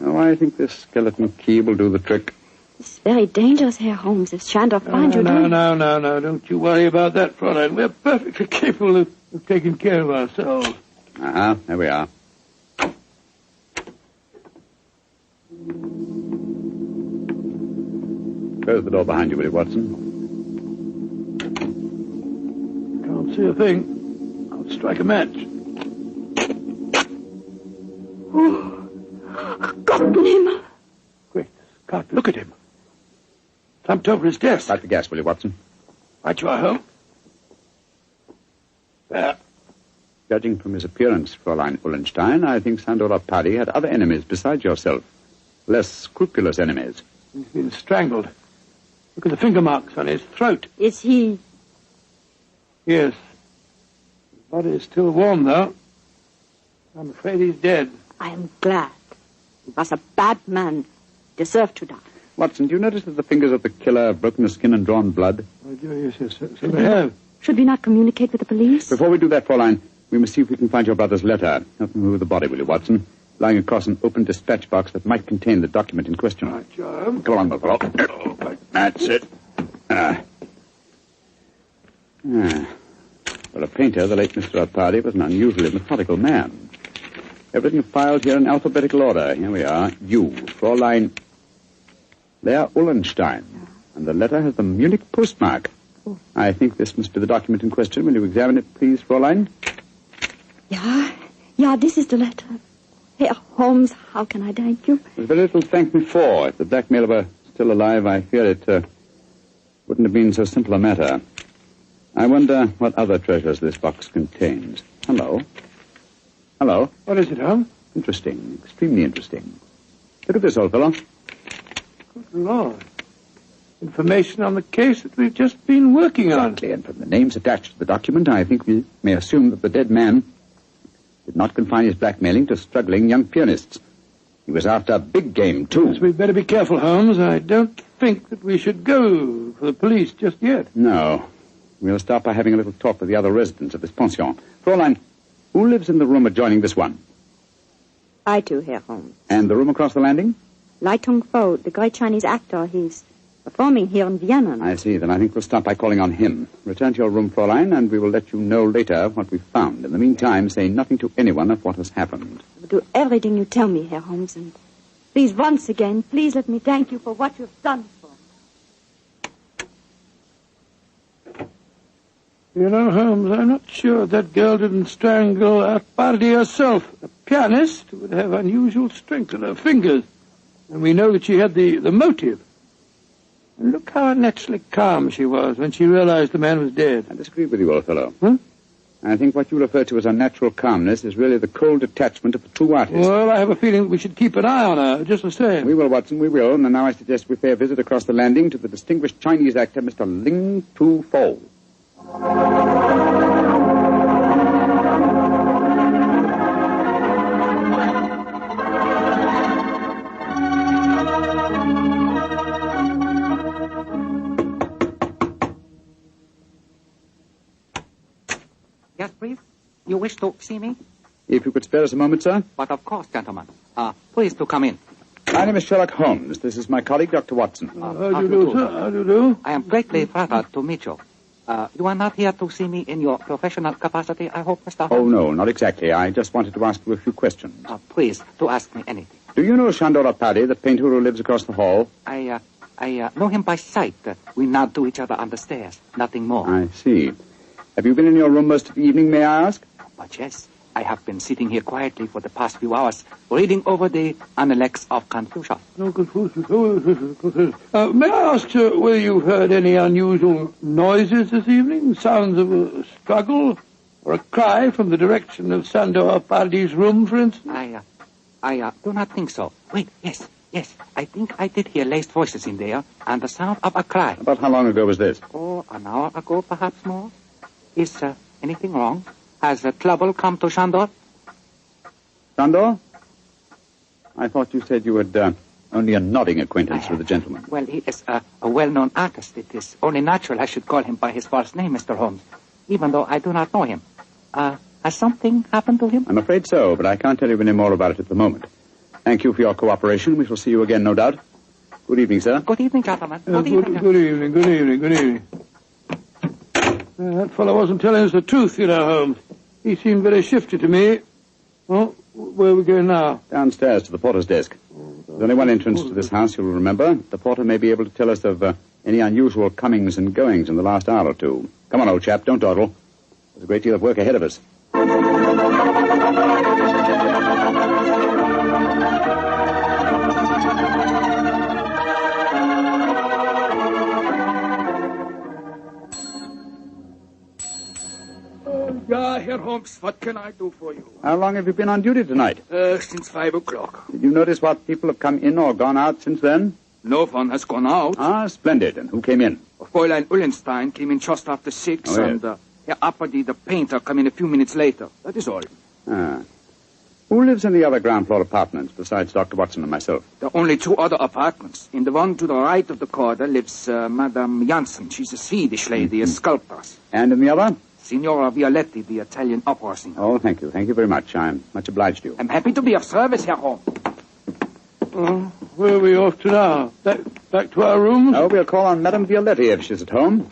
Speaker 11: Oh, I think this skeleton key will do the trick.
Speaker 10: It's very dangerous, Herr Holmes. If Sándor finds you...
Speaker 9: No. Don't you worry about that, Fräulein. We're perfectly capable of taking care of ourselves.
Speaker 11: There we are. Close the door behind you, will you, Watson?
Speaker 9: Can't see a thing. I'll strike a match.
Speaker 10: Oh, Gott nehme.
Speaker 9: Quick, Scott, look at him. Slumped over his desk.
Speaker 11: Light the gas, will you, Watson?
Speaker 9: Right you are, Holmes. There.
Speaker 11: Judging from his appearance, Fräulein Ullenstein, I think Sándor Árpádi had other enemies besides yourself. Less scrupulous enemies.
Speaker 9: He's been strangled. Look at the finger marks on his throat.
Speaker 10: Is he...
Speaker 9: Yes. His body is still warm, though. I'm afraid he's dead.
Speaker 10: I am glad. He was a bad man. Deserved to die.
Speaker 11: Watson, do you notice that the fingers of the killer have broken the skin and drawn blood?
Speaker 9: Oh, yes, so they have.
Speaker 10: Should we not communicate with the police?
Speaker 11: Before we do that, Fräulein, we must see if we can find your brother's letter. Help me move the body, will you, Watson? Lying across an open dispatch box that might contain the document in question.
Speaker 9: Right, John.
Speaker 11: Come on, my fellow. That's it. For a painter, the late Mr. Árpádi was an unusually methodical man. Everything filed here in alphabetical order. Here we are. You, Fräulein Lea Ullenstein. And the letter has the Munich postmark. I think this must be the document in question. Will you examine it, please, Fräulein?
Speaker 10: Yeah, this is the letter. Herr Holmes, how can I thank you?
Speaker 11: There's very little to thank me for. If the blackmailer were still alive, I fear it wouldn't have been so simple a matter. I wonder what other treasures this box contains. Hello?
Speaker 9: What is it, Holmes?
Speaker 11: Interesting. Extremely interesting. Look at this, old fellow.
Speaker 9: Good Lord. Information on the case that we've just been working on.
Speaker 11: Exactly, and from the names attached to the document, I think we may assume that the dead man did not confine his blackmailing to struggling young pianists. He was after big game, too.
Speaker 9: Yes, we'd better be careful, Holmes. I don't think that we should go for the police just yet.
Speaker 11: No. We'll start by having a little talk with the other residents of this pension. Fräulein, who lives in the room adjoining this one?
Speaker 10: I too, Herr Holmes.
Speaker 11: And the room across the landing?
Speaker 10: Lai Tong-fo, the great Chinese actor, he's performing here in Vienna.
Speaker 11: I see. Then I think we'll start by calling on him. Return to your room, Fräulein, and we will let you know later what we've found. In the meantime, say nothing to anyone of what has happened.
Speaker 10: I will do everything you tell me, Herr Holmes, and please, once again, please let me thank you for what you've done for me.
Speaker 9: You know, Holmes, I'm not sure that girl didn't strangle Pardy herself. A pianist would have unusual strength in her fingers. And we know that she had the motive. And look how unnaturally calm she was when she realized the man was dead.
Speaker 11: I disagree with you, old fellow.
Speaker 9: Huh?
Speaker 11: I think what you refer to as unnatural calmness is really the cold detachment of the true artist.
Speaker 9: Well, I have a feeling we should keep an eye on her, just the same.
Speaker 11: We will, Watson, we will. And now I suggest we pay a visit across the landing to the distinguished Chinese actor, Mr. Ling Tu-fo.
Speaker 12: Yes, please. You wish to see me?
Speaker 11: If you could spare us a moment, sir.
Speaker 12: But of course, gentlemen. Please to come in.
Speaker 11: My name is Sherlock Holmes. This is my colleague, Dr. Watson.
Speaker 9: How do you do, sir? How do you do?
Speaker 12: I am greatly flattered to meet you. You are not here to see me in your professional capacity, I hope, Mr. Holmes?
Speaker 11: Oh, no, not exactly. I just wanted to ask you a few questions.
Speaker 12: Please, to ask me anything.
Speaker 11: Do you know Chandora Paddy, the painter who lives across the hall?
Speaker 12: I know him by sight. We nod to each other on the stairs. Nothing more.
Speaker 11: I see. Have you been in your room most of the evening, may I ask?
Speaker 12: But yes, I have been sitting here quietly for the past few hours, reading over the Analects of Confucius.
Speaker 9: No, Confucius. May I ask, sir, whether you've heard any unusual noises this evening? Sounds of a struggle or a cry from the direction of Sandor Pardy's room, for instance?
Speaker 12: I do not think so. Wait, yes. I think I did hear laced voices in there and the sound of a cry.
Speaker 11: About how long ago was this?
Speaker 12: Oh, an hour ago, perhaps more. Is anything wrong? Has trouble come to Shandor?
Speaker 11: Shandor? I thought you said you had only a nodding acquaintance with the gentleman.
Speaker 12: Well, he is a well-known artist. It is only natural I should call him by his false name, Mr. Holmes, even though I do not know him. Has something happened to him?
Speaker 11: I'm afraid so, but I can't tell you any more about it at the moment. Thank you for your cooperation. We shall see you again, no doubt. Good evening, sir.
Speaker 12: Good evening, gentlemen.
Speaker 9: Good evening. That fellow wasn't telling us the truth, you know, Holmes. He seemed very shifty to me. Well, where are we going now?
Speaker 11: Downstairs to the porter's desk. There's only one entrance to this house, you'll remember. The porter may be able to tell us of any unusual comings and goings in the last hour or two. Come on, old chap, don't dawdle. There's a great deal of work ahead of us.
Speaker 13: Herr Holmes, what can I do for you?
Speaker 11: How long have you been on duty tonight?
Speaker 13: Since 5 o'clock.
Speaker 11: Did you notice what people have come in or gone out since then?
Speaker 13: No one has gone out.
Speaker 11: Ah, splendid. And who came in?
Speaker 13: Fräulein Ullenstein came in just after 6,
Speaker 11: yes.
Speaker 13: And Herr Apperdy, the painter, came in a few minutes later. That is all.
Speaker 11: Who lives in the other ground floor apartments besides Dr. Watson and myself?
Speaker 13: There are only 2 other apartments. In the one to the right of the corridor lives Madame Janssen. She's a Swedish lady, a sculptor.
Speaker 11: And in the other?
Speaker 13: Signora Violetti, the Italian opera singer.
Speaker 11: Oh, thank you. Thank you very much. I'm much obliged to you.
Speaker 13: I'm happy to be of service, Herr Holmes.
Speaker 9: Where are we off to now? Back to our rooms?
Speaker 11: Oh, we'll call on Madame Violetti if she's at home.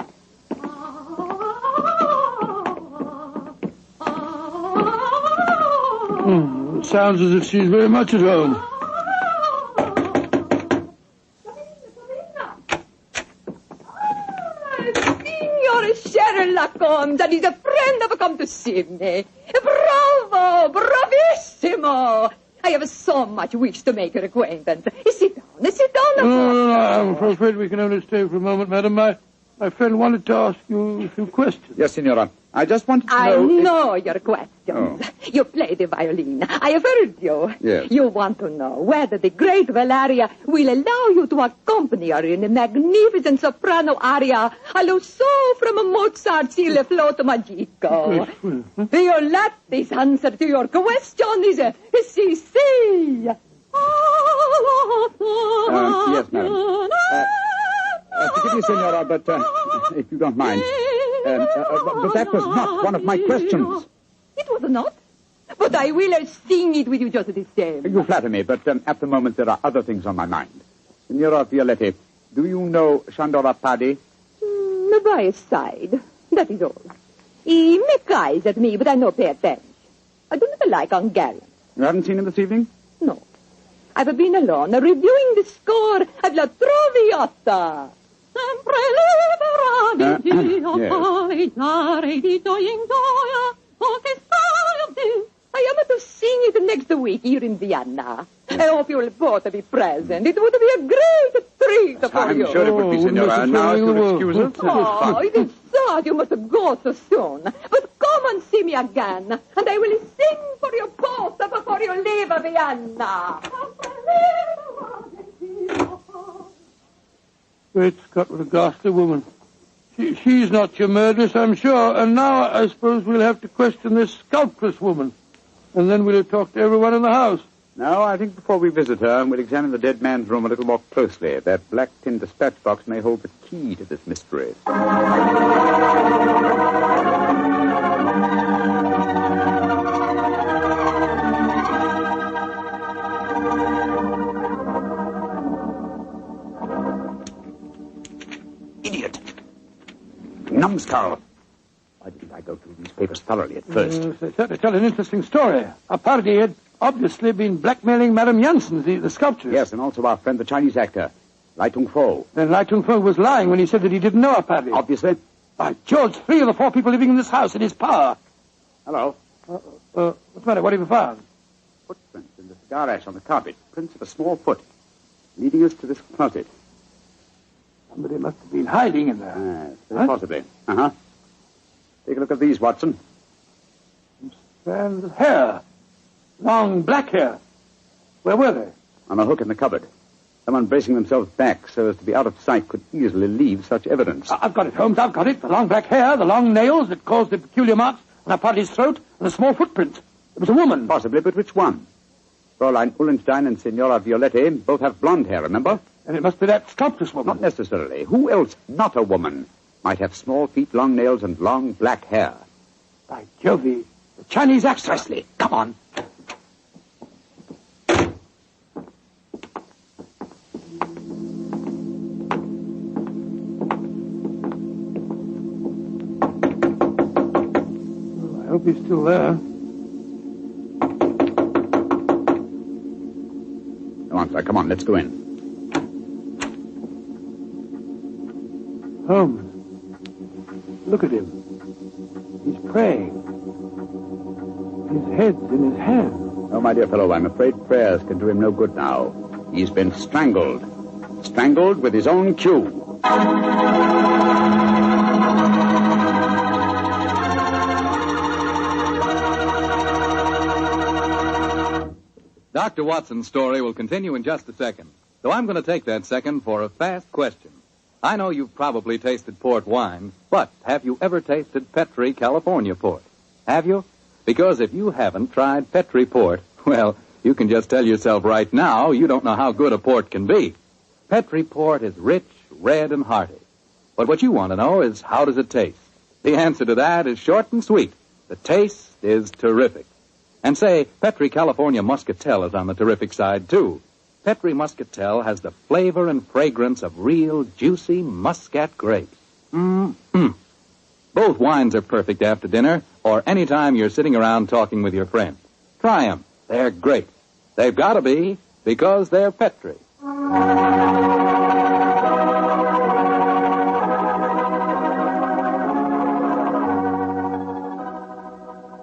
Speaker 9: It sounds as if she's very much at home.
Speaker 14: Sherlock Holmes, and he's a friend have come to see me. Bravo! Bravissimo! I have so much wish to make your acquaintance. Sit down.
Speaker 9: No, I'm afraid we can only stay for a moment, madam. My friend wanted to ask you a few questions.
Speaker 11: Yes, Signora. I just wanted to know...
Speaker 14: I know your questions. Oh. You play the violin. I have heard you.
Speaker 11: Yes.
Speaker 14: You want to know whether the great Valeria will allow you to accompany her in a magnificent soprano aria, allo so from Mozart's Il Flauto Magico. Violetti's answer to your question is si.
Speaker 11: Yes, madam. Forgive me, Signora, but if you don't mind, But that was not one of my questions.
Speaker 14: It was not. But I will sing it with you just the same.
Speaker 11: You flatter me, but at the moment there are other things on my mind. Signora Violetti, do you know Chandora Paddy?
Speaker 14: By his side. That is all. He makes eyes at me, but I no pay attention. I do not like Hungarian.
Speaker 11: You haven't seen him this evening?
Speaker 14: No. I've been alone, reviewing the score of La Traviata. I am to sing it next week here in Vienna. I hope you will both be present. It would be a great treat for you.
Speaker 11: I'm sure it would be, Signora. Now, if you'll excuse us.
Speaker 14: Oh, it is sad you must go so soon. But come and see me again, and I will sing for you both before you leave Vienna.
Speaker 9: Great Scott, what a ghastly woman. She's not your murderess, I'm sure. And now I suppose we'll have to question this sculptress woman. And then we'll talk to everyone in the house.
Speaker 11: No, I think before we visit her, we'll examine the dead man's room a little more closely. That black tin dispatch box may hold the key to this mystery. Idiot! Numbskull! Why didn't I go through these papers thoroughly at first?
Speaker 9: They certainly tell an interesting story. Our party had obviously been blackmailing Madame Janssen, the sculptress.
Speaker 11: Yes, and also our friend, the Chinese actor, Lai Tung-fo.
Speaker 9: Then Lai Tung-fo was lying when he said that he didn't know our party.
Speaker 11: Obviously.
Speaker 9: By George, 3 of the 4 people living in this house in his power.
Speaker 11: Hello.
Speaker 9: What's the matter? What have you found?
Speaker 11: Footprints in the cigar ash on the carpet. Prints of a small foot, leading us to this closet.
Speaker 9: Somebody must have been hiding in there.
Speaker 11: Yes, very possibly. Uh-huh. Take a look at these, Watson.
Speaker 9: Strands of hair. Long black hair. Where were they?
Speaker 11: On a hook in the cupboard. Someone bracing themselves back so as to be out of sight could easily leave such evidence.
Speaker 9: I've got it, Holmes, I've got it. The long black hair, the long nails that caused the peculiar marks on our party's throat, and the small footprint. It was a woman.
Speaker 11: Possibly, but which one? Fräulein Ullenstein and Signora Violetti both have blonde hair, remember?
Speaker 9: And it must be that sculptress woman.
Speaker 11: Not necessarily. Who else, not a woman, might have small feet, long nails, and long black hair?
Speaker 9: By Jove, the Chinese actress.
Speaker 11: Precisely. Come on.
Speaker 9: I hope he's still there.
Speaker 11: Come on, sir. Come on. Let's go in.
Speaker 9: Holmes, look at him. He's praying. His head's in his hand.
Speaker 11: Oh, my dear fellow, I'm afraid prayers can do him no good now. He's been strangled. Strangled with his own cue.
Speaker 8: Dr. Watson's story will continue in just a second. So I'm going to take that second for a fast question. I know you've probably tasted port wine, but have you ever tasted Petri California port? Have you? Because if you haven't tried Petri port, well, you can just tell yourself right now you don't know how good a port can be. Petri port is rich, red, and hearty. But what you want to know is, how does it taste? The answer to that is short and sweet. The taste is terrific. And say, Petri California Muscatel is on the terrific side, too. Petri Muscatel has the flavor and fragrance of real, juicy Muscat grapes. Both wines are perfect after dinner or any time you're sitting around talking with your friends. Try them. They're great. They've got to be, because they're Petri.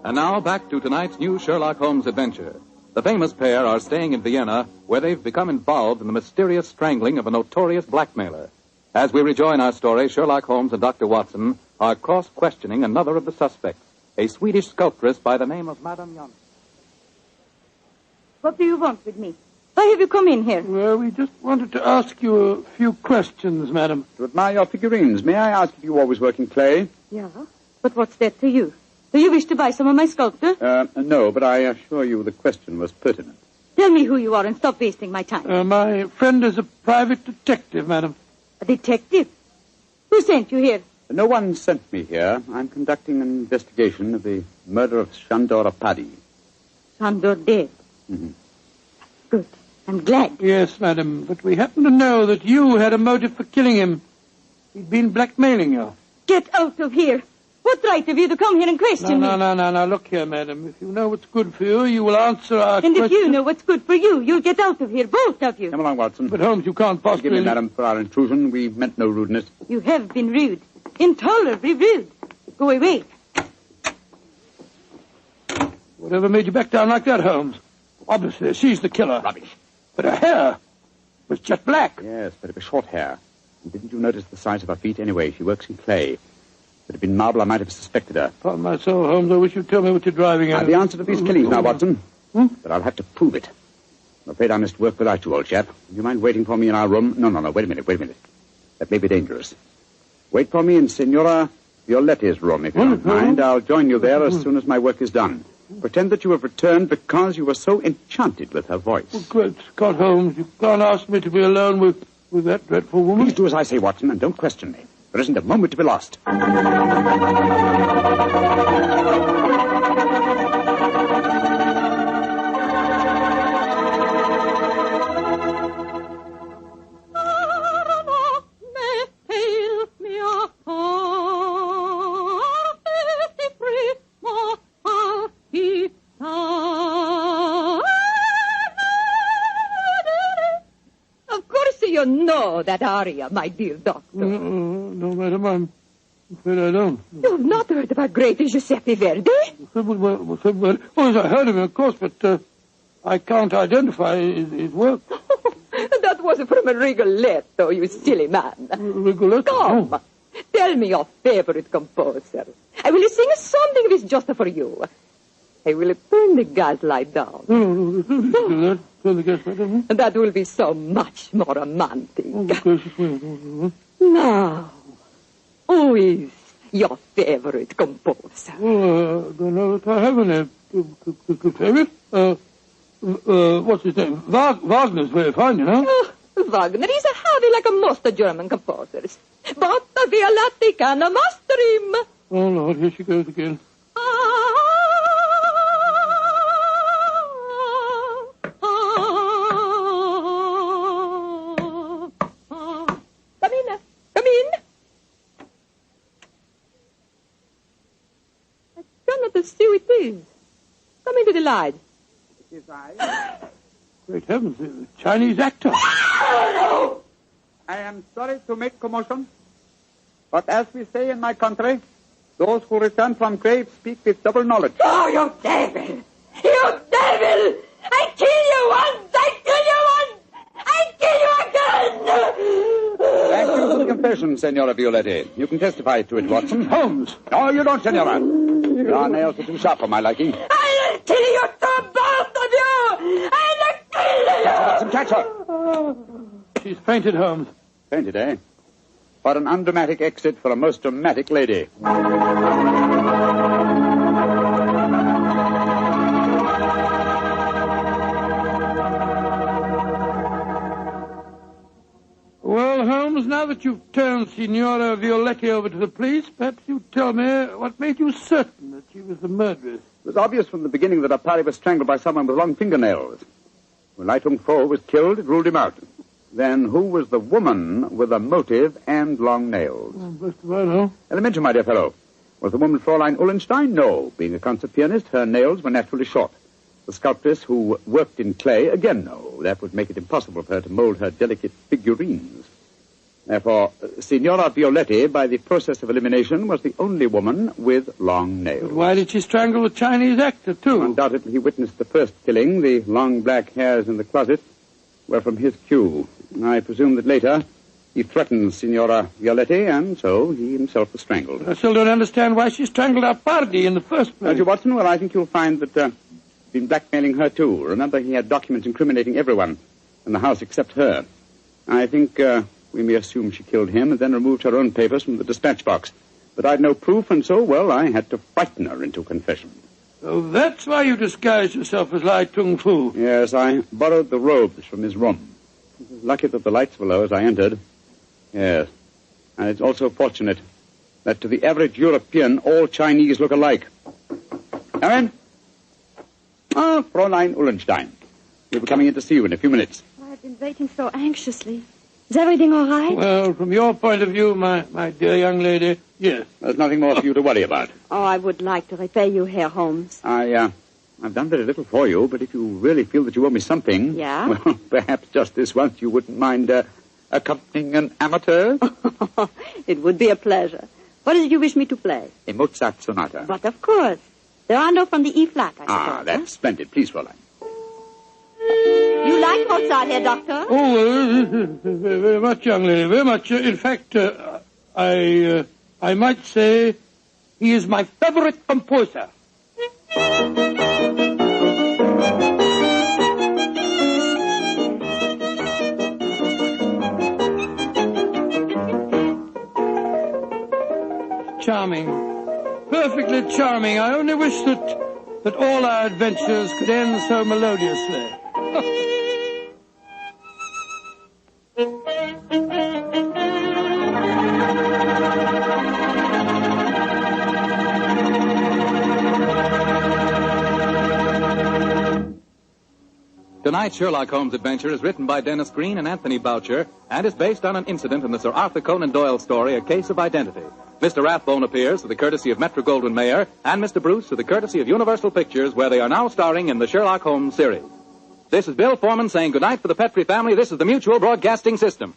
Speaker 8: And now, back to tonight's new Sherlock Holmes adventure. The famous pair are staying in Vienna, where they've become involved in the mysterious strangling of a notorious blackmailer. As we rejoin our story, Sherlock Holmes and Dr. Watson are cross-questioning another of the suspects, a Swedish sculptress by the name of Madame Janssen.
Speaker 10: What do you want with me? Why have you come in here?
Speaker 9: Well, we just wanted to ask you a few questions, madam.
Speaker 11: To admire your figurines, may I ask if you always work in clay?
Speaker 10: Yeah, but what's that to you? Do you wish to buy some of my sculpture?
Speaker 11: No, but I assure you the question was pertinent.
Speaker 10: Tell me who you are and stop wasting my time.
Speaker 9: My friend is a private detective, madam.
Speaker 10: A detective? Who sent you here?
Speaker 11: No one sent me here. I'm conducting an investigation of the murder of Chandu Paddy.
Speaker 14: Chandu dead?
Speaker 11: Mm-hmm.
Speaker 14: Good. I'm glad.
Speaker 9: Yes, madam, but we happen to know that you had a motive for killing him. He'd been blackmailing you.
Speaker 14: Get out of here. What right have you to come here and question me?
Speaker 9: No. Look here, madam. If you know what's good for you, you will answer our
Speaker 14: And
Speaker 9: question.
Speaker 14: if you know what's good for you, you'll get out of here, both of you.
Speaker 11: Come along, Watson.
Speaker 9: But, Holmes, you can't possibly...
Speaker 11: Forgive me, madam, for our intrusion. We meant no rudeness.
Speaker 14: You have been rude. Intolerably rude. Go away.
Speaker 9: Whatever made you back down like that, Holmes? Obviously, she's the killer.
Speaker 11: Rubbish.
Speaker 9: But her hair was jet black.
Speaker 11: Yes, but it was short hair. And didn't you notice the size of her feet? Anyway, she works in clay. If it had been marble, I might have suspected her.
Speaker 9: Upon my soul, Holmes, I wish you'd tell me what you're driving at.
Speaker 11: The answer to these killings now, Watson. But I'll have to prove it. I'm afraid I must work without you, old chap. Do you mind waiting for me in our room? No. Wait a minute. That may be dangerous. Wait for me in Signora Violetti's room, if you don't mind. I'll join you there as soon as my work is done. Pretend that you have returned because you were so enchanted with her voice.
Speaker 9: Oh, good Scott, Holmes, you can't ask me to be alone with that dreadful woman.
Speaker 11: Please do as I say, Watson, and don't question me. There isn't a moment to be lost.
Speaker 14: You know that aria, my dear doctor.
Speaker 9: No, madam, I'm afraid I don't.
Speaker 14: You've not heard about great Giuseppe Verdi?
Speaker 9: Well, I heard of him, of course, but I can't identify his work.
Speaker 14: That was from a Rigoletto, you silly man.
Speaker 9: Rigoletto?
Speaker 14: Come, tell me your favorite composer. I will sing something of his just for you. I will turn the gas light down.
Speaker 9: No. Turn the gas light down.
Speaker 14: That will be so much more romantic. Now, who is your favorite composer?
Speaker 9: I don't know if I have any favorite. What's his name? Wagner's very fine, you know.
Speaker 14: Wagner is a heavy like a most German composers. But Violatti can master him.
Speaker 9: Oh, Lord, here she goes again.
Speaker 14: Come in. I cannot see who it is. Come into the light.
Speaker 11: It is I.
Speaker 9: Great heavens, the Chinese actor.
Speaker 11: I am sorry to make commotion, but as we say in my country, those who return from grave speak with double knowledge.
Speaker 14: Oh, you devil! You devil! I kill you once! I kill you once! I kill you again!
Speaker 11: Thank you for the confession, Senora Violetti. You can testify to it, Watson.
Speaker 9: Holmes!
Speaker 11: No, you don't, Senora. Your nails are too sharp for my liking.
Speaker 14: I'll kill you two, both of you! I'll kill you!
Speaker 11: Watson, catch her.
Speaker 9: She's fainted, Holmes.
Speaker 11: Fainted, eh? What an undramatic exit for a most dramatic lady.
Speaker 9: Well, Holmes, now that you've turned Signora Violetti over to the police, perhaps you'd tell me what made you certain that she was the murderess.
Speaker 11: It was obvious from the beginning that Apari was strangled by someone with long fingernails. When Lai Tung Fo was killed, it ruled him out. Then who was the woman with a motive and long nails?
Speaker 9: Best of all, huh?
Speaker 11: Elementary, my dear fellow. Was the woman Fräulein Ullenstein? No. Being a concert pianist, her nails were naturally short. The sculptress who worked in clay? Again, no. That would make it impossible for her to mold her delicate figurines. Therefore, Signora Violetti, by the process of elimination, was the only woman with long nails.
Speaker 9: But why did she strangle the Chinese actor, too?
Speaker 11: Undoubtedly, he witnessed the first killing. The long black hairs in the closet were from his cue. I presume that later he threatened Signora Violetti, and so he himself was strangled.
Speaker 9: I still don't understand why she strangled Apardi in the first place.
Speaker 11: Don't you, Watson? Well, I think you'll find that he's been blackmailing her, too. Remember, he had documents incriminating everyone in the house except her. I think we may assume she killed him and then removed her own papers from the dispatch box. But I'd no proof, and so, well, I had to frighten her into confession.
Speaker 9: So that's why you disguised yourself as Lai Tung Fu.
Speaker 11: Yes, I borrowed the robes from his room. It was lucky that the lights were low as I entered. Yes. And it's also fortunate that to the average European, all Chinese look alike. Come in. Ah, Fräulein Ullenstein. We'll be coming in to see you in a few minutes.
Speaker 10: Oh, I've been waiting so anxiously. Is everything all right?
Speaker 9: Well, from your point of view, my dear young lady, yes.
Speaker 11: There's nothing more for you to worry about.
Speaker 10: Oh, I would like to repay you, Herr Holmes.
Speaker 11: I've done very little for you, but if you really feel that you owe me something...
Speaker 10: Yeah?
Speaker 11: Well, perhaps just this once you wouldn't mind accompanying an amateur?
Speaker 10: It would be a pleasure. What is it you wish me to play?
Speaker 11: A Mozart sonata.
Speaker 10: But of course. The rondo from the E-flat, I suppose.
Speaker 11: Ah, that's splendid. Please, Fräulein.
Speaker 10: You like Mozart, Herr Doctor?
Speaker 9: Oh, very much, young lady, very much. In fact, I might say he is my favorite composer. Charming. Perfectly charming. I only wish that all our adventures could end so melodiously.
Speaker 8: Tonight's Sherlock Holmes adventure is written by Dennis Green and Anthony Boucher and is based on an incident in the Sir Arthur Conan Doyle story, A Case of Identity. Mr. Rathbone appears through the courtesy of Metro-Goldwyn-Mayer and Mr. Bruce through the courtesy of Universal Pictures, where they are now starring in the Sherlock Holmes series. This is Bill Foreman saying goodnight for the Petrie family. This is the Mutual Broadcasting System.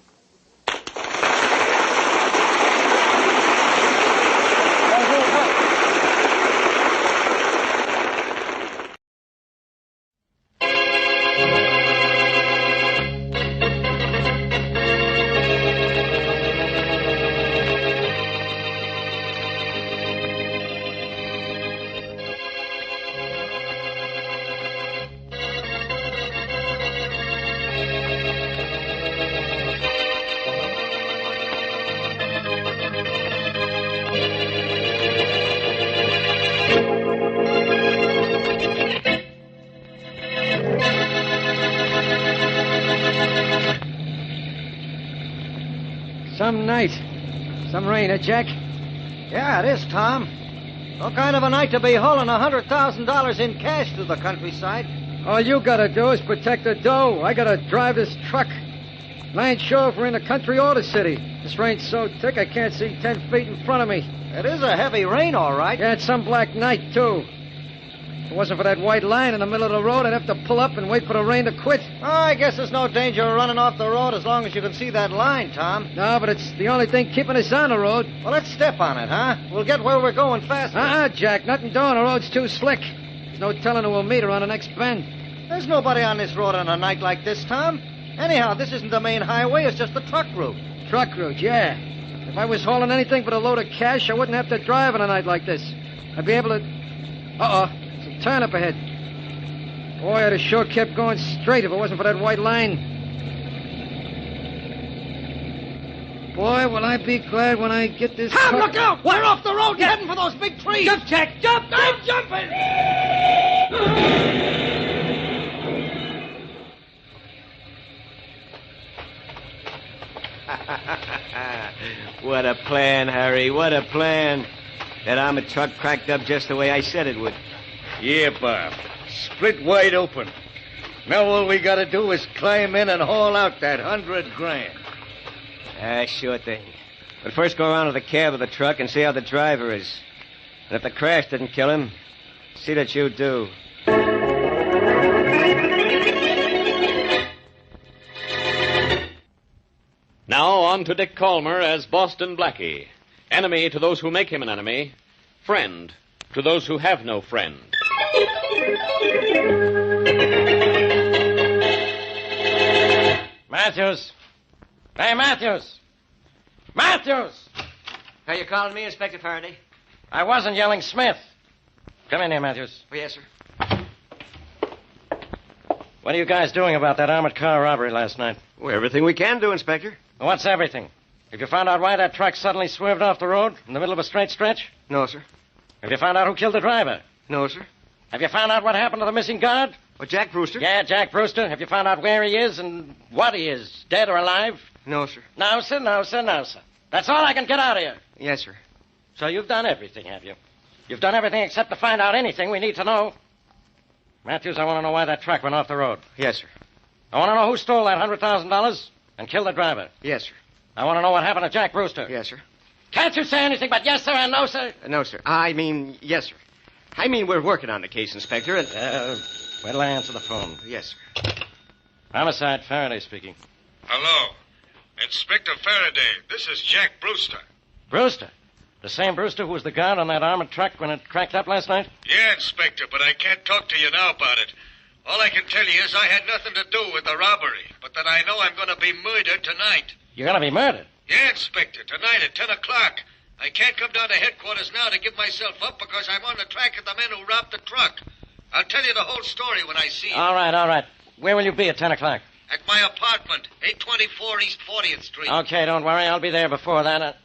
Speaker 15: Some night. Some rain, Jack?
Speaker 16: Yeah, it is, Tom. What kind of a night to be hauling $100,000 in cash through the countryside?
Speaker 15: All you gotta do is protect the dough. I gotta drive this truck. And I ain't sure if we're in the country or the city. This rain's so thick I can't see 10 feet in front of me.
Speaker 16: It is a heavy rain, all right.
Speaker 15: Yeah, it's some black night, too. If it wasn't for that white line in the middle of the road, I'd have to pull up and wait for the rain to quit.
Speaker 16: Oh, I guess there's no danger of running off the road as long as you can see that line, Tom.
Speaker 15: No, but it's the only thing keeping us on the road.
Speaker 16: Well, let's step on it, huh? We'll get where we're going faster.
Speaker 15: Jack. Nothing doing. The road's too slick. There's no telling who we'll meet around the next bend.
Speaker 16: There's nobody on this road on a night like this, Tom. Anyhow, this isn't the main highway. It's just the truck route.
Speaker 15: Truck route, yeah. If I was hauling anything but a load of cash, I wouldn't have to drive on a night like this. I'd be able to... It's a turn up ahead. Boy, I'd have sure kept going straight if it wasn't for that white line. Boy, will I be glad when I get this...
Speaker 16: Tom, look out! We're off the road. You're heading for those big trees.
Speaker 15: Jump, Jack! Jump!
Speaker 16: I'm jumping!
Speaker 17: What a plan, Harry. What a plan. That armored truck cracked up just the way I said it would.
Speaker 16: Yeah, Bob. Split wide open. Now all we gotta do is climb in and haul out that $100,000.
Speaker 17: Sure thing. But first go around to the cab of the truck and see how the driver is. And if the crash didn't kill him, see that you do.
Speaker 18: Now on to Dick Calmer as Boston Blackie. Enemy to those who make him an enemy. Friend to those who have no friend.
Speaker 16: Matthews. Hey, Matthews. Matthews!
Speaker 17: Are you calling me, Inspector Faraday?
Speaker 16: I wasn't yelling Smith. Come in here, Matthews.
Speaker 17: Oh, yes, sir.
Speaker 16: What are you guys doing about that armored car robbery last night?
Speaker 17: Well, everything we can do, Inspector.
Speaker 16: What's everything? Have you found out why that truck suddenly swerved off the road in the middle of a straight stretch?
Speaker 17: No, sir.
Speaker 16: Have you found out who killed the driver?
Speaker 17: No, sir.
Speaker 16: Have you found out what happened to the missing guard?
Speaker 17: Well, Jack Brewster.
Speaker 16: Yeah, Jack Brewster. Have you found out where he is and what he is, dead or alive?
Speaker 17: No, sir.
Speaker 16: No, sir. That's all I can get out of you.
Speaker 17: Yes, sir.
Speaker 19: So you've done everything, have you? You've done everything except to find out anything we need to know. Matthews, I want to know why that truck went off the road.
Speaker 17: Yes, sir.
Speaker 19: I want to know who stole that $100,000 and killed the driver.
Speaker 17: Yes, sir.
Speaker 19: I want to know what happened to Jack Brewster.
Speaker 17: Yes, sir.
Speaker 19: Can't you say anything but yes, sir, and no, sir?
Speaker 17: No, sir. I mean, yes, sir. I mean, we're working on the case, Inspector, and...
Speaker 19: wait till I answer the phone.
Speaker 17: Yes, sir.
Speaker 19: Homicide, Faraday speaking.
Speaker 20: Hello. Inspector Faraday, this is Jack Brewster.
Speaker 19: Brewster? The same Brewster who was the guard on that armored truck when it cracked up last night?
Speaker 20: Yeah, Inspector, but I can't talk to you now about it. All I can tell you is I had nothing to do with the robbery, but that I know I'm going to be murdered tonight.
Speaker 19: You're going to be murdered?
Speaker 20: Yeah, Inspector, tonight at 10 o'clock. I can't come down to headquarters now to give myself up because I'm on the track of the men who robbed the truck. I'll tell you the whole story when I see you.
Speaker 19: All right. Where will you be at 10 o'clock?
Speaker 20: At my apartment, 824 East 40th Street.
Speaker 19: Okay, don't worry. I'll be there before that.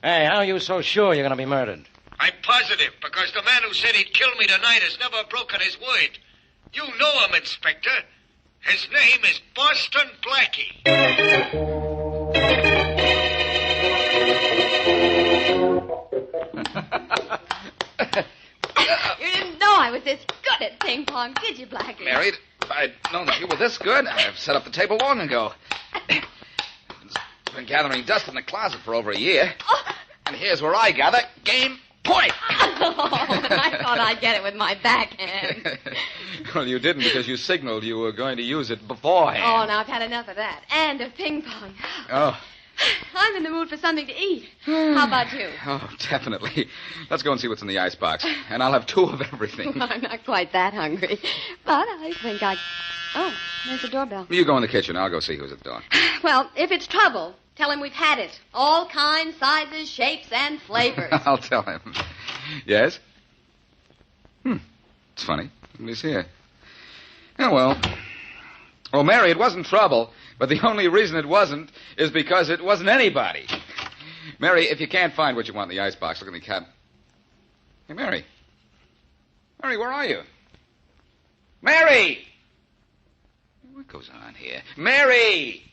Speaker 19: Hey, how are you so sure you're going to be murdered?
Speaker 20: I'm positive, because the man who said he'd kill me tonight has never broken his word. You know him, Inspector. His name is Boston Blackie.
Speaker 21: You didn't know I was this good at ping pong, did you, Blackie?
Speaker 22: Married? If I'd known that you were this good, I'd have set up the table long ago. It's been gathering dust in the closet for over a year.
Speaker 21: Oh.
Speaker 22: And here's where I gather game point.
Speaker 21: Oh, I thought I'd get it with my backhand.
Speaker 22: Well, you didn't because you signaled you were going to use it beforehand.
Speaker 21: Oh, now I've had enough of that. And of ping pong.
Speaker 22: Oh.
Speaker 21: I'm in the mood for something to eat. How about you?
Speaker 22: Oh, definitely. Let's go and see what's in the icebox. And I'll have 2 of everything.
Speaker 21: Well, I'm not quite that hungry. But I think I... Oh, there's the doorbell.
Speaker 22: You go in the kitchen. I'll go see who's at the door.
Speaker 21: Well, if it's trouble, tell him we've had it. All kinds, sizes, shapes, and flavors.
Speaker 22: I'll tell him. Yes? It's funny. He's here. Oh, well. Oh, Mary, it wasn't trouble. But the only reason it wasn't is because it wasn't anybody. Mary, if you can't find what you want in the icebox, look in the cabinet. Hey, Mary. Mary, where are you? Mary! What goes on here? Mary!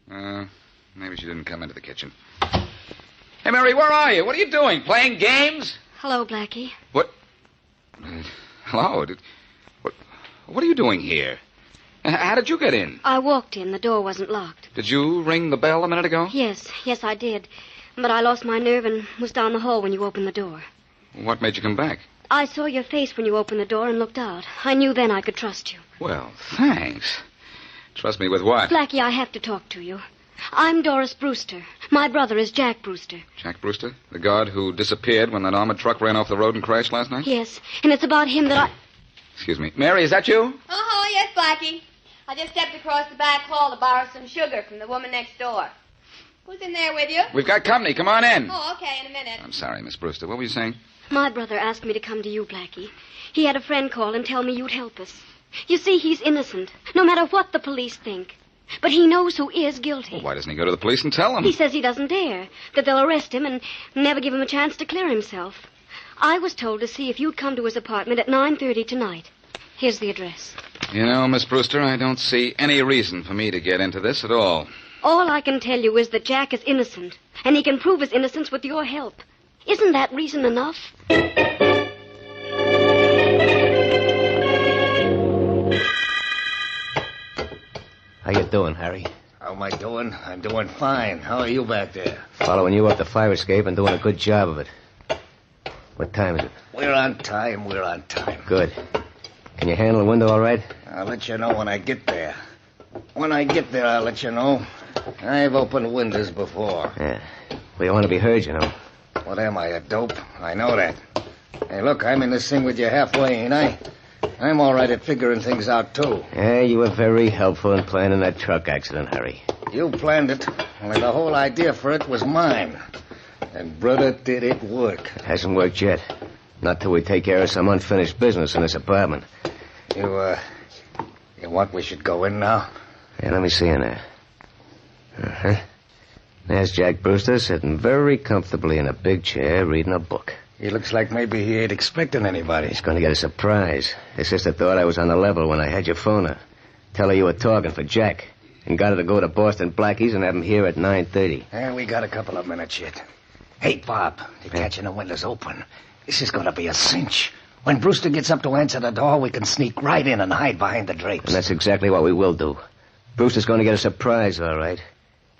Speaker 22: Maybe she didn't come into the kitchen. Hey, Mary, where are you? What are you doing? Playing games?
Speaker 10: Hello, Blackie.
Speaker 22: What? Hello? What are you doing here? How did you get in?
Speaker 10: I walked in. The door wasn't locked.
Speaker 22: Did you ring the bell a minute ago?
Speaker 10: Yes, I did. But I lost my nerve and was down the hall when you opened the door.
Speaker 22: What made you come back?
Speaker 10: I saw your face when you opened the door and looked out. I knew then I could trust you.
Speaker 22: Well, thanks. Trust me with what?
Speaker 10: Blackie, I have to talk to you. I'm Doris Brewster. My brother is Jack Brewster.
Speaker 22: Jack Brewster? The guard who disappeared when that armored truck ran off the road and crashed last night?
Speaker 10: Yes, and it's about him that I...
Speaker 22: Excuse me. Mary, is that you?
Speaker 21: Oh, yes, Blackie. I just stepped across the back hall to borrow some sugar from the woman next door. Who's in there with you?
Speaker 22: We've got company. Come on in.
Speaker 21: Oh, okay, in a minute.
Speaker 22: I'm sorry, Miss Brewster. What were you saying?
Speaker 10: My brother asked me to come to you, Blackie. He had a friend call and tell me you'd help us. You see, he's innocent, no matter what the police think. But he knows who is guilty.
Speaker 22: Well, why doesn't he go to the police and tell them?
Speaker 10: He says he doesn't dare, that they'll arrest him and never give him a chance to clear himself. I was told to see if you'd come to his apartment at 9:30 tonight. Here's the address.
Speaker 22: You know, Miss Brewster, I don't see any reason for me to get into this at all.
Speaker 10: All I can tell you is that Jack is innocent, and he can prove his innocence with your help. Isn't that reason enough?
Speaker 17: How you doing, Harry?
Speaker 5: How am I doing? I'm doing fine. How are you back there?
Speaker 17: Following you up the fire escape and doing a good job of it. What time is it?
Speaker 5: We're on time.
Speaker 17: Good. Can you handle the window all right?
Speaker 5: I'll let you know when I get there. When I get there, I'll let you know. I've opened windows before.
Speaker 17: Yeah. We don't want to be heard, you know.
Speaker 5: What am I, a dope? I know that. Hey, look, I'm in this thing with you halfway, ain't I? I'm all right at figuring things out, too.
Speaker 17: Yeah, you were very helpful in planning that truck accident, Harry.
Speaker 5: You planned it. Only the whole idea for it was mine. And, brother, did it work.
Speaker 17: It hasn't worked yet. Not till we take care of some unfinished business in this apartment.
Speaker 5: You want we should go in now?
Speaker 17: Yeah, let me see in there. Uh-huh. There's Jack Brewster sitting very comfortably in a big chair reading a book.
Speaker 5: He looks like maybe he ain't expecting anybody.
Speaker 17: He's going to get a surprise. His sister thought I was on the level when I had your phone her. Tell her you were talking for Jack. And got her to go to Boston Blackie's and have him here at 9:30.
Speaker 5: And we got a couple of minutes yet.
Speaker 6: Hey, Bob, they're catching the windows open. This is going to be a cinch. When Brewster gets up to answer the door, we can sneak right in and hide behind the drapes.
Speaker 17: And that's exactly what we will do. Brewster's going to get a surprise, all right.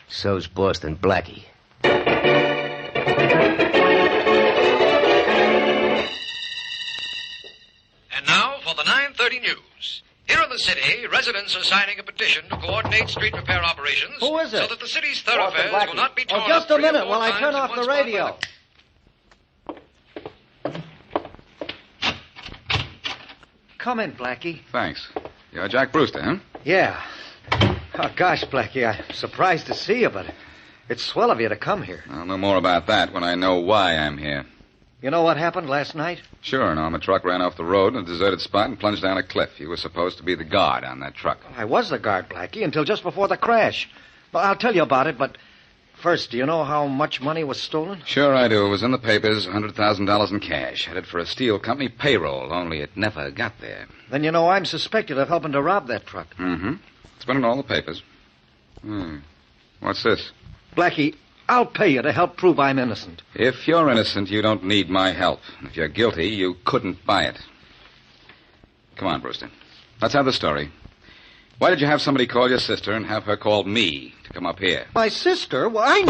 Speaker 17: So's Boston Blackie.
Speaker 7: And now for the 9:30 news. Here in the city, residents are signing a petition to coordinate street repair operations.
Speaker 16: Who is it?
Speaker 7: So that the city's thoroughfares will not be torn
Speaker 16: Oh, just
Speaker 7: up
Speaker 16: a
Speaker 7: 3 or
Speaker 16: minute
Speaker 7: 4
Speaker 16: while I
Speaker 7: times
Speaker 16: turn
Speaker 7: in
Speaker 16: off
Speaker 7: one
Speaker 16: the
Speaker 7: spot by
Speaker 16: radio. Come in, Blackie.
Speaker 22: Thanks. You're Jack Brewster, huh?
Speaker 16: Yeah. Oh, gosh, Blackie, I'm surprised to see you, but it's swell of you to come here.
Speaker 22: I'll know more about that when I know why I'm here.
Speaker 16: You know what happened last night?
Speaker 22: Sure, an armored truck ran off the road in a deserted spot and plunged down a cliff. You were supposed to be the guard on that truck.
Speaker 16: I was the guard, Blackie, until just before the crash. Well, I'll tell you about it, but first, do you know how much money was stolen?
Speaker 22: Sure I do. It was in the papers, $100,000 in cash, headed for a steel company payroll, only it never got there.
Speaker 16: Then you know I'm suspected of helping to rob that truck.
Speaker 22: Mm-hmm. It's been in all the papers. What's this?
Speaker 16: Blackie, I'll pay you to help prove I'm innocent.
Speaker 22: If you're innocent, you don't need my help. If you're guilty, you couldn't buy it. Come on, Brewster. Let's have the story. Why did you have somebody call your sister and have her call me to come up here?
Speaker 16: My sister? Well, I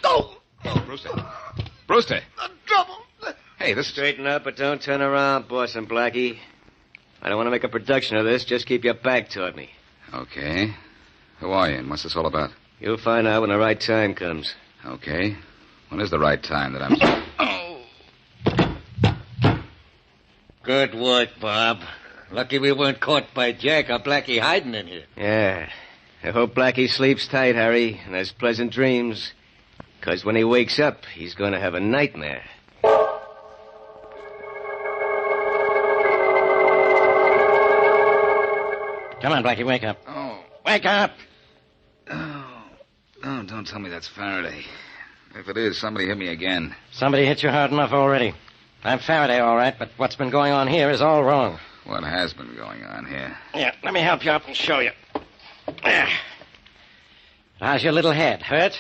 Speaker 16: know.
Speaker 22: Oh, Brewster. Brewster.
Speaker 16: Trouble.
Speaker 22: Hey, this...
Speaker 17: Straighten up, but don't turn around, Boston Blackie. I don't want to make a production of this. Just keep your back toward me.
Speaker 22: Okay. Who are you and what's this all about?
Speaker 17: You'll find out when the right time comes.
Speaker 22: Okay. When is the right time that I'm...
Speaker 6: Good work, Bob. Lucky we weren't caught by Jack or Blackie hiding in here.
Speaker 17: Yeah. I hope Blackie sleeps tight, Harry, and has pleasant dreams. Because when he wakes up, he's going to have a nightmare.
Speaker 19: Come on, Blackie, wake up.
Speaker 22: Oh.
Speaker 19: Wake up!
Speaker 22: Oh, don't tell me that's Faraday. If it is, somebody hit me again.
Speaker 19: Somebody hit you hard enough already. I'm Faraday, all right, but what's been going on here is all wrong.
Speaker 22: What has been going on here?
Speaker 19: Yeah, let me help you up and show you. There. How's your little head? Hurt?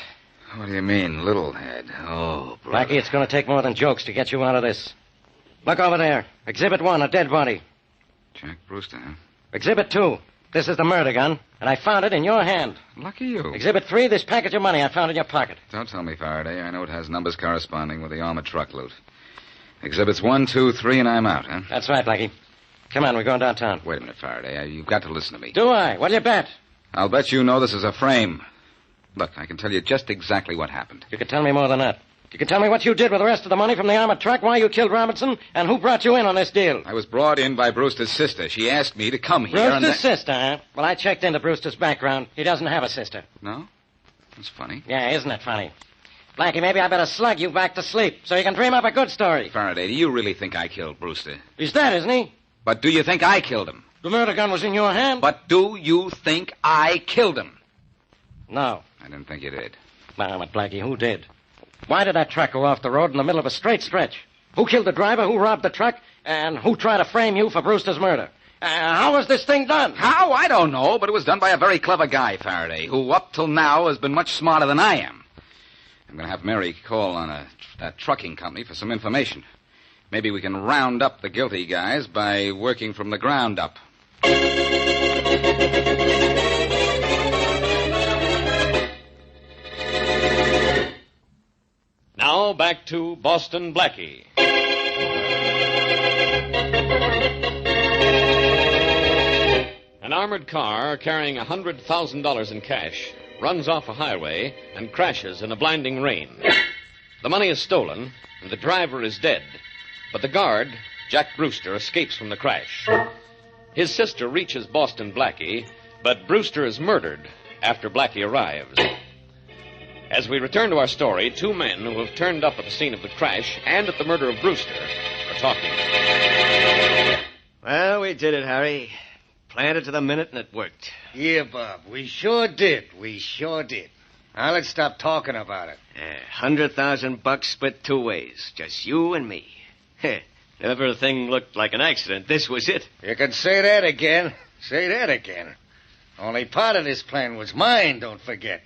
Speaker 22: What do you mean, little head? Oh, brother.
Speaker 19: Blackie, it's going to take more than jokes to get you out of this. Look over there. Exhibit 1, a dead body.
Speaker 22: Jack Brewster, huh?
Speaker 19: Exhibit 2, this is the murder gun, and I found it in your hand.
Speaker 22: Lucky you.
Speaker 19: Exhibit 3, this package of money I found in your pocket.
Speaker 22: Don't tell me, Faraday. I know it has numbers corresponding with the armored truck loot. Exhibits 1, 2, 3, and I'm out, huh?
Speaker 19: That's right, Blackie. Come on, we're going downtown.
Speaker 22: Wait a minute, Faraday. You've got to listen to me.
Speaker 19: Do I? What'll you bet?
Speaker 22: I'll bet you know this is a frame. Look, I can tell you just exactly what happened.
Speaker 19: You can tell me more than that. You can tell me what you did with the rest of the money from the armored truck, why you killed Robinson, and who brought you in on this deal.
Speaker 22: I was brought in by Brewster's sister. She asked me to come here.
Speaker 19: Brewster's sister, huh? Well, I checked into Brewster's background. He doesn't have a sister.
Speaker 22: No? That's funny.
Speaker 19: Yeah, isn't it funny? Blackie, maybe I better slug you back to sleep so you can dream up a good story.
Speaker 22: Faraday, do you really think I killed Brewster?
Speaker 19: He's dead, isn't he?
Speaker 22: But do you think I killed him?
Speaker 19: The murder gun was in your hand?
Speaker 22: But do you think I killed him?
Speaker 19: No.
Speaker 22: I didn't think you did.
Speaker 19: Well, but Blackie, who did? Why did that truck go off the road in the middle of a straight stretch? Who killed the driver? Who robbed the truck? And who tried to frame you for Brewster's murder? How was this thing done?
Speaker 22: How? I don't know, but it was done by a very clever guy, Faraday, who up till now has been much smarter than I am. I'm going to have Mary call on that trucking company for some information. Maybe we can round up the guilty guys by working from the ground up.
Speaker 18: Now back to Boston Blackie. An armored car carrying $100,000 in cash runs off a highway and crashes in a blinding rain. The money is stolen, and the driver is dead. But the guard, Jack Brewster, escapes from the crash. His sister reaches Boston Blackie, but Brewster is murdered after Blackie arrives. As we return to our story, two men who have turned up at the scene of the crash and at the murder of Brewster are talking.
Speaker 17: Well, we did it, Harry. Planned it to the minute, and it worked.
Speaker 6: Yeah, Bob, we sure did. We sure did. Now, let's stop talking about it.
Speaker 17: $100,000 split 2 ways. Just you and me. If everything looked like an accident, this was it.
Speaker 6: You can say that again. Say that again. Only part of this plan was mine, don't forget.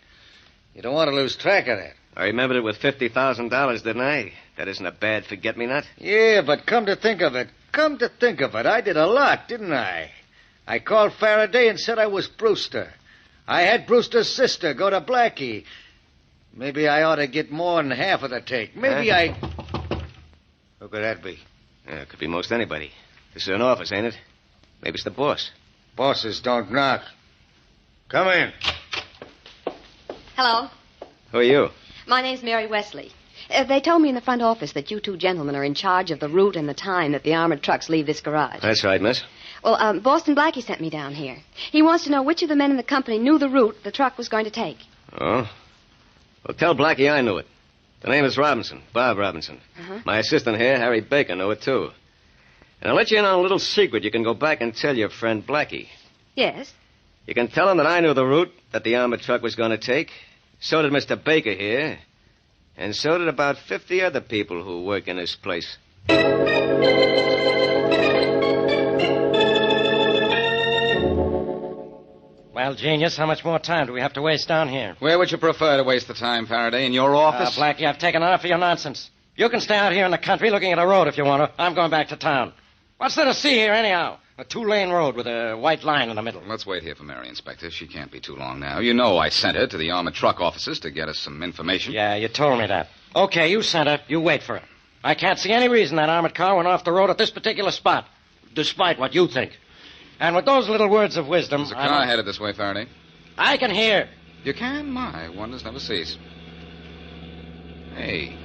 Speaker 6: You don't want to lose track of that.
Speaker 17: I remembered it with $50,000, didn't I? That isn't a bad forget-me-not.
Speaker 16: Yeah, but come to think of it, I did a lot, didn't I? I called Faraday and said I was Brewster. I had Brewster's sister go to Blackie. Maybe I ought to get more than half of the take. Maybe I... Who could that be?
Speaker 17: Yeah, it could be most anybody. This is an office, ain't it? Maybe it's the boss.
Speaker 16: Bosses don't knock. Come in.
Speaker 2: Hello.
Speaker 17: Who are you?
Speaker 2: My name's Mary Wesley. They told me in the front office that you two gentlemen are in charge of the route and the time that the armored trucks leave this garage.
Speaker 17: That's right, miss.
Speaker 2: Well, Boston Blackie sent me down here. He wants to know which of the men in the company knew the route the truck was going to take.
Speaker 17: Oh? Well, tell Blackie I knew it. The name is Robinson, Bob Robinson.
Speaker 2: Uh-huh.
Speaker 17: My assistant here, Harry Baker, knew it, too. And I'll let you in on a little secret you can go back and tell your friend Blackie.
Speaker 2: Yes?
Speaker 17: You can tell him that I knew the route that the armored truck was going to take. So did Mr. Baker here. And so did about 50 other people who work in this place.
Speaker 19: Well, genius, how much more time do we have to waste down here?
Speaker 22: Where would you prefer to waste the time, Faraday? In your office?
Speaker 19: Blackie, I've taken enough of your nonsense. You can stay out here in the country looking at a road if you want to. I'm going back to town. What's there to see here, anyhow? A 2-lane road with a white line in the middle.
Speaker 22: Let's wait here for Mary, Inspector. She can't be too long now. You know I sent her to the armored truck offices to get us some information.
Speaker 19: Yeah, you told me that. Okay, you sent her. You wait for her. I can't see any reason that armored car went off the road at this particular spot, despite what you think. And with those little words of wisdom...
Speaker 22: There's a car headed this way, Faraday.
Speaker 19: I can hear.
Speaker 22: You can? My, wonders never cease. Hey,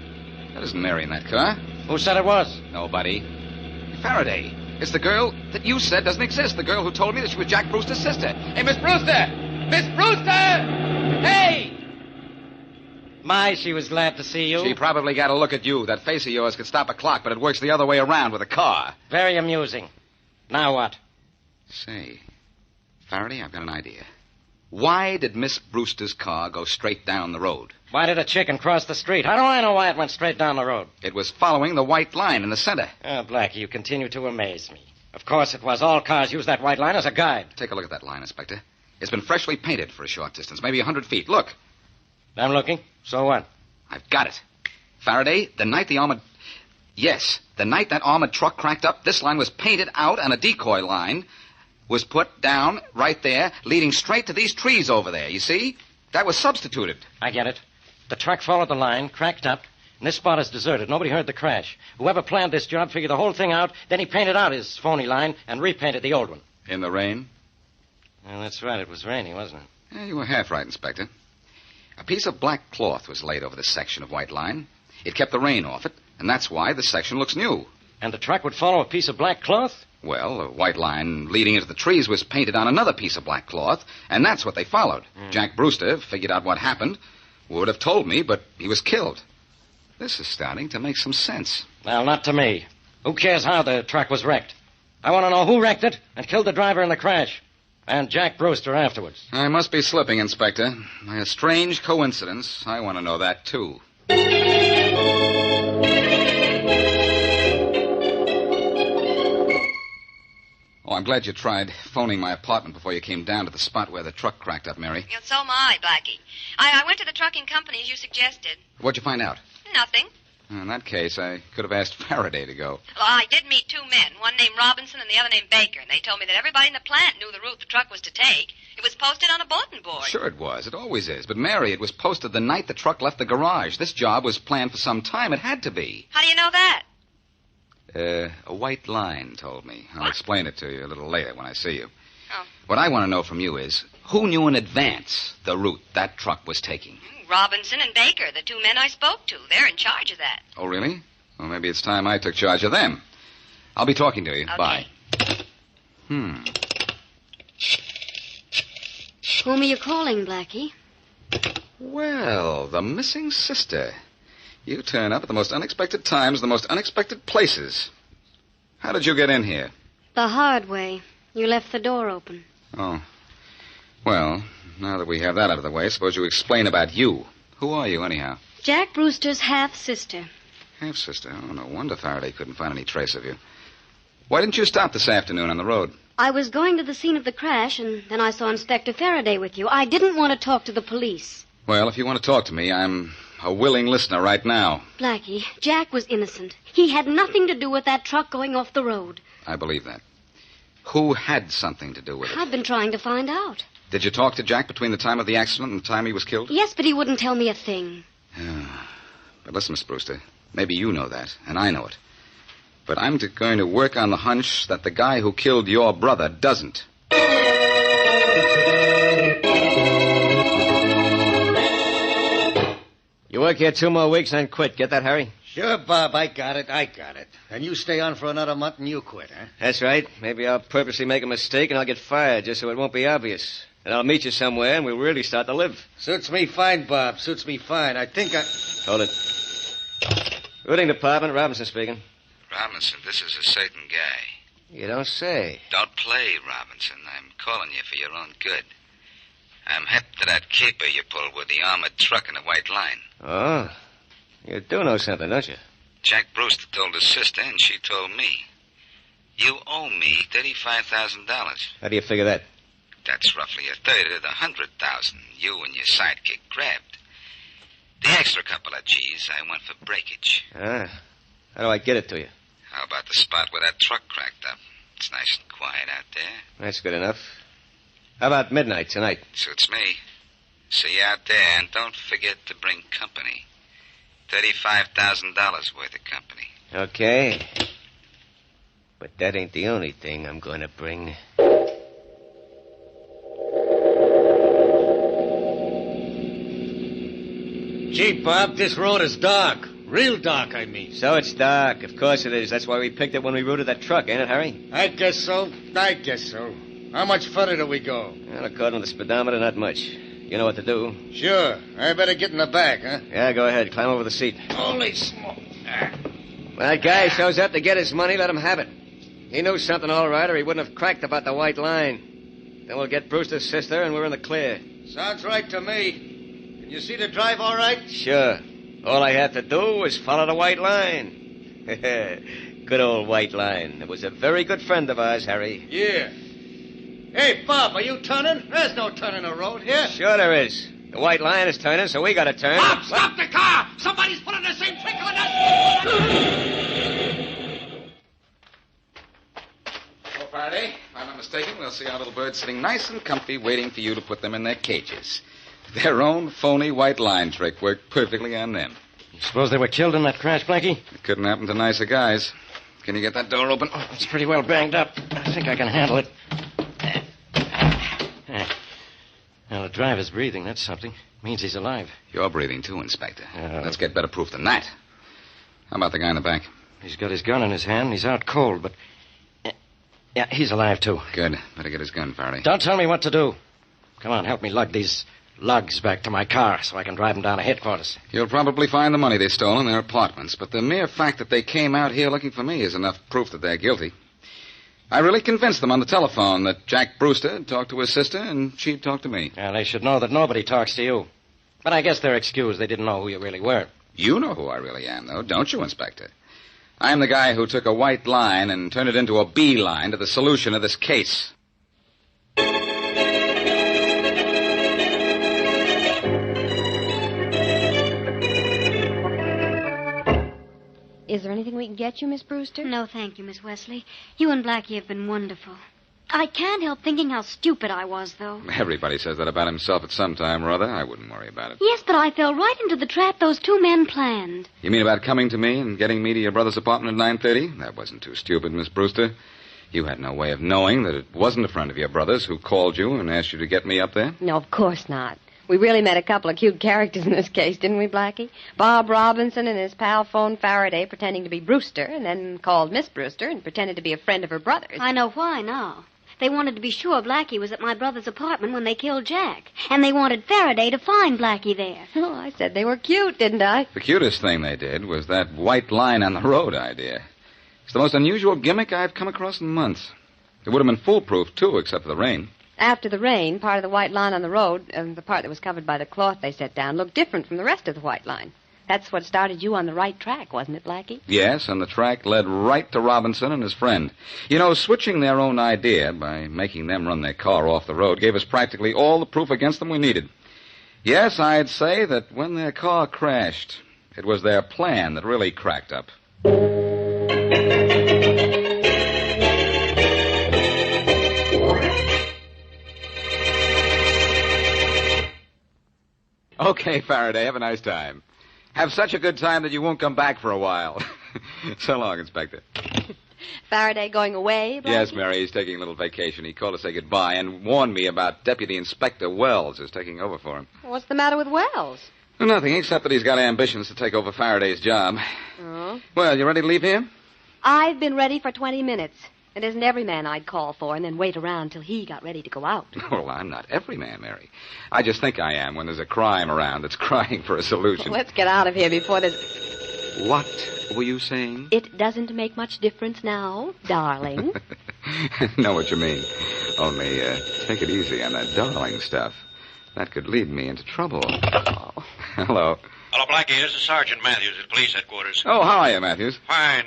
Speaker 22: that isn't Mary in that car.
Speaker 19: Who said it was?
Speaker 22: Nobody. Faraday. It's the girl that you said doesn't exist. The girl who told me that she was Jack Brewster's sister. Hey, Miss Brewster! Miss Brewster! Hey!
Speaker 19: My, she was glad to see you.
Speaker 22: She probably got a look at you. That face of yours could stop a clock, but it works the other way around with a car.
Speaker 19: Very amusing. Now what?
Speaker 22: Say, Faraday, I've got an idea. Why did Miss Brewster's car go straight down the road?
Speaker 19: Why did a chicken cross the street? How do I know why it went straight down the road?
Speaker 22: It was following the white line in the center.
Speaker 19: Oh, Blackie, you continue to amaze me. Of course it was. All cars use that white line as a guide.
Speaker 22: Take a look at that line, Inspector. It's been freshly painted for a short distance, maybe 100 feet. Look.
Speaker 19: I'm looking. So what?
Speaker 22: I've got it. Faraday, the night the armored... Yes, the night that armored truck cracked up, this line was painted out and a decoy line was put down right there, leading straight to these trees over there, you see? That was substituted.
Speaker 19: I get it. The truck followed the line, cracked up, and this spot is deserted. Nobody heard the crash. Whoever planned this job figured the whole thing out, then he painted out his phony line and repainted the old one.
Speaker 22: In the rain?
Speaker 19: Well, that's right. It was raining, wasn't it?
Speaker 22: Yeah, you were half right, Inspector. A piece of black cloth was laid over this section of white line. It kept the rain off it, and that's why this section looks new.
Speaker 19: And the truck would follow a piece of black cloth?
Speaker 22: Well, the white line leading into the trees was painted on another piece of black cloth, and that's what they followed. Jack Brewster figured out what happened, would have told me, but he was killed. This is starting to make some sense.
Speaker 19: Well, not to me. Who cares how the truck was wrecked? I want to know who wrecked it and killed the driver in the crash. And Jack Brewster afterwards.
Speaker 22: I must be slipping, Inspector. By a strange coincidence, I want to know that, too. Oh, I'm glad you tried phoning my apartment before you came down to the spot where the truck cracked up, Mary.
Speaker 2: Yeah, so am I, Blackie. I went to the trucking company as you suggested.
Speaker 22: What'd you find out?
Speaker 2: Nothing.
Speaker 22: In that case, I could have asked Faraday to go.
Speaker 2: Well, I did meet 2 men, one named Robinson and the other named Baker, and they told me that everybody in the plant knew the route the truck was to take. It was posted on a bulletin board.
Speaker 22: Sure it was. It always is. But, Mary, it was posted the night the truck left the garage. This job was planned for some time. It had to be.
Speaker 2: How do you know that?
Speaker 22: A white line told me. I'll explain it to you a little later when I see you.
Speaker 2: Oh.
Speaker 22: What I want to know from you is, who knew in advance the route that truck was taking?
Speaker 2: Robinson and Baker, the 2 men I spoke to. They're in charge of that.
Speaker 22: Oh, really? Well, maybe it's time I took charge of them. I'll be talking to you.
Speaker 2: Okay.
Speaker 22: Bye.
Speaker 21: Whom are you calling, Blackie?
Speaker 22: Well, the missing sister. You turn up at the most unexpected times, the most unexpected places. How did you get in here?
Speaker 21: The hard way. You left the door open.
Speaker 22: Oh. Well, now that we have that out of the way, suppose you explain about you. Who are you, anyhow?
Speaker 21: Jack Brewster's half-sister.
Speaker 22: Half-sister? Oh, no wonder Faraday couldn't find any trace of you. Why didn't you stop this afternoon on the road?
Speaker 21: I was going to the scene of the crash, and then I saw Inspector Faraday with you. I didn't want to talk to the police.
Speaker 22: Well, if you want to talk to me, I'm a willing listener right now.
Speaker 1: Blackie, Jack was innocent. He had nothing to do with that truck going off the road.
Speaker 22: I believe that. Who had something to do with it?
Speaker 1: I've been trying to find out.
Speaker 22: Did you talk to Jack between the time of the accident and the time he was killed?
Speaker 1: Yes, but he wouldn't tell me a thing.
Speaker 22: But listen, Miss Brewster, maybe you know that, and I know it. But I'm going to work on the hunch that the guy who killed your brother doesn't.
Speaker 17: You work here 2 more weeks and quit. Get that, Harry?
Speaker 16: Sure, Bob, I got it. And you stay on for another month and you quit, huh?
Speaker 17: That's right. Maybe I'll purposely make a mistake and I'll get fired just so it won't be obvious. And I'll meet you somewhere and we'll really start to live.
Speaker 16: Suits me fine, Bob. Suits me fine. I think I...
Speaker 17: Hold it. Routing Department, Robinson speaking.
Speaker 4: Robinson, this is a certain guy.
Speaker 17: You don't say.
Speaker 4: Don't play, Robinson. I'm calling you for your own good. I'm hip to that caper you pulled with the armored truck and the white line.
Speaker 17: Oh, you do know something, don't you?
Speaker 4: Jack Brewster told his sister, and she told me. You owe me $35,000.
Speaker 17: How do you figure that?
Speaker 4: That's roughly a third of the $100,000 you and your sidekick grabbed. The extra couple of G's I want for breakage.
Speaker 17: Ah, how do I get it to you?
Speaker 4: How about the spot where that truck cracked up? It's nice and quiet out there.
Speaker 17: That's good enough. How about midnight tonight?
Speaker 4: Suits me. See you out there, and don't forget to bring company. $35,000 worth of company.
Speaker 17: Okay. But that ain't the only thing I'm going to bring.
Speaker 16: Gee, Bob, this road is dark. Real dark, I mean.
Speaker 17: So it's dark. Of course it is. That's why we picked it when we routed that truck, ain't it, Harry?
Speaker 16: I guess so. How much further do we go?
Speaker 17: Well, according to the speedometer, not much. You know what to do.
Speaker 16: Sure. I better get in the back, huh?
Speaker 17: Yeah, go ahead. Climb over the seat.
Speaker 16: Holy smoke.
Speaker 17: When that guy shows up to get his money, let him have it. He knew something all right, or he wouldn't have cracked about the white line. Then we'll get Brewster's sister, and we're in the clear.
Speaker 16: Sounds right to me. Can you see the drive all right?
Speaker 17: Sure. All I have to do is follow the white line. Good old white line. It was a very good friend of ours, Harry.
Speaker 16: Yeah. Hey, Bob, are you turning? There's no turning the road here.
Speaker 17: Sure there is. The white line is turning, so we gotta turn.
Speaker 13: Bob, stop the car! Somebody's pulling the same trick on us!
Speaker 22: Oh, Faraday, if I'm not mistaken, we'll see our little birds sitting nice and comfy waiting for you to put them in their cages. Their own phony white line trick worked perfectly on them.
Speaker 19: You suppose they were killed in that crash, Blackie?
Speaker 22: It couldn't happen to nicer guys. Can you get that door open?
Speaker 19: Oh, it's pretty well banged up. I think I can handle it. Well, the driver's breathing. That's something. Means he's alive.
Speaker 22: You're breathing too, Inspector. Let's get better proof than that. How about the guy in the back?
Speaker 19: He's got his gun in his hand. He's out cold, but... Yeah, he's alive, too.
Speaker 22: Good. Better get his gun, Faraday.
Speaker 19: Don't tell me what to do. Come on, help me lug these lugs back to my car so I can drive them down to headquarters.
Speaker 22: You'll probably find the money they stole in their apartments, but the mere fact that they came out here looking for me is enough proof that they're guilty. I really convinced them on the telephone that Jack Brewster had talked to his sister and she'd talked to me.
Speaker 19: Yeah, they should know that nobody talks to you. But I guess they're excused. They didn't know who you really were.
Speaker 22: You know who I really am, though, don't you, Inspector? I'm the guy who took a white line and turned it into a B line to the solution of this case.
Speaker 1: Is there anything we can get you, Miss Brewster? No, thank you, Miss Wesley. You and Blackie have been wonderful. I can't help thinking how stupid I was, though.
Speaker 22: Everybody says that about himself at some time or other. I wouldn't worry about it.
Speaker 1: Yes, but I fell right into the trap those two men planned.
Speaker 22: You mean about coming to me and getting me to your brother's apartment at 9:30? That wasn't too stupid, Miss Brewster. You had no way of knowing that it wasn't a friend of your brother's who called you and asked you to get me up there?
Speaker 3: No, of course not. We really met a couple of cute characters in this case, didn't we, Blackie? Bob Robinson and his pal phoned Faraday pretending to be Brewster, and then called Miss Brewster and pretended to be a friend of her brother's.
Speaker 1: I know why now. They wanted to be sure Blackie was at my brother's apartment when they killed Jack. And they wanted Faraday to find Blackie there.
Speaker 3: Oh, I said they were cute, didn't I?
Speaker 22: The cutest thing they did was that white line on the road idea. It's the most unusual gimmick I've come across in months. It would have been foolproof, too, except for the rain.
Speaker 3: After the rain, part of the white line on the road, the part that was covered by the cloth they set down, looked different from the rest of the white line. That's what started you on the right track, wasn't it, Blackie?
Speaker 22: Yes, and the track led right to Robinson and his friend. You know, switching their own idea by making them run their car off the road gave us practically all the proof against them we needed. Yes, I'd say that when their car crashed, it was their plan that really cracked up. Okay, Faraday, have a nice time. Have such a good time that you won't come back for a while. So long, Inspector.
Speaker 3: Faraday going away, Blackie?
Speaker 22: Yes, Mary, he's taking a little vacation. He called to say goodbye and warned me about Deputy Inspector Wells is taking over for him.
Speaker 3: What's the matter with Wells?
Speaker 22: Nothing, except that he's got ambitions to take over Faraday's job.
Speaker 3: Oh?
Speaker 22: Well, you ready to leave here?
Speaker 3: I've been ready for 20 minutes. It isn't every man I'd call for and then wait around till he got ready to go out.
Speaker 22: Well, I'm not every man, Mary. I just think I am when there's a crime around that's crying for a solution.
Speaker 3: Let's get out of here before there's...
Speaker 22: What were you saying?
Speaker 3: It doesn't make much difference now, darling.
Speaker 22: Know what you mean. Only, take it easy on that darling stuff. That could lead me into trouble. Oh. Hello.
Speaker 12: Hello, Blackie. This is Sergeant Matthews at police headquarters.
Speaker 22: Oh, how are you, Matthews?
Speaker 12: Fine.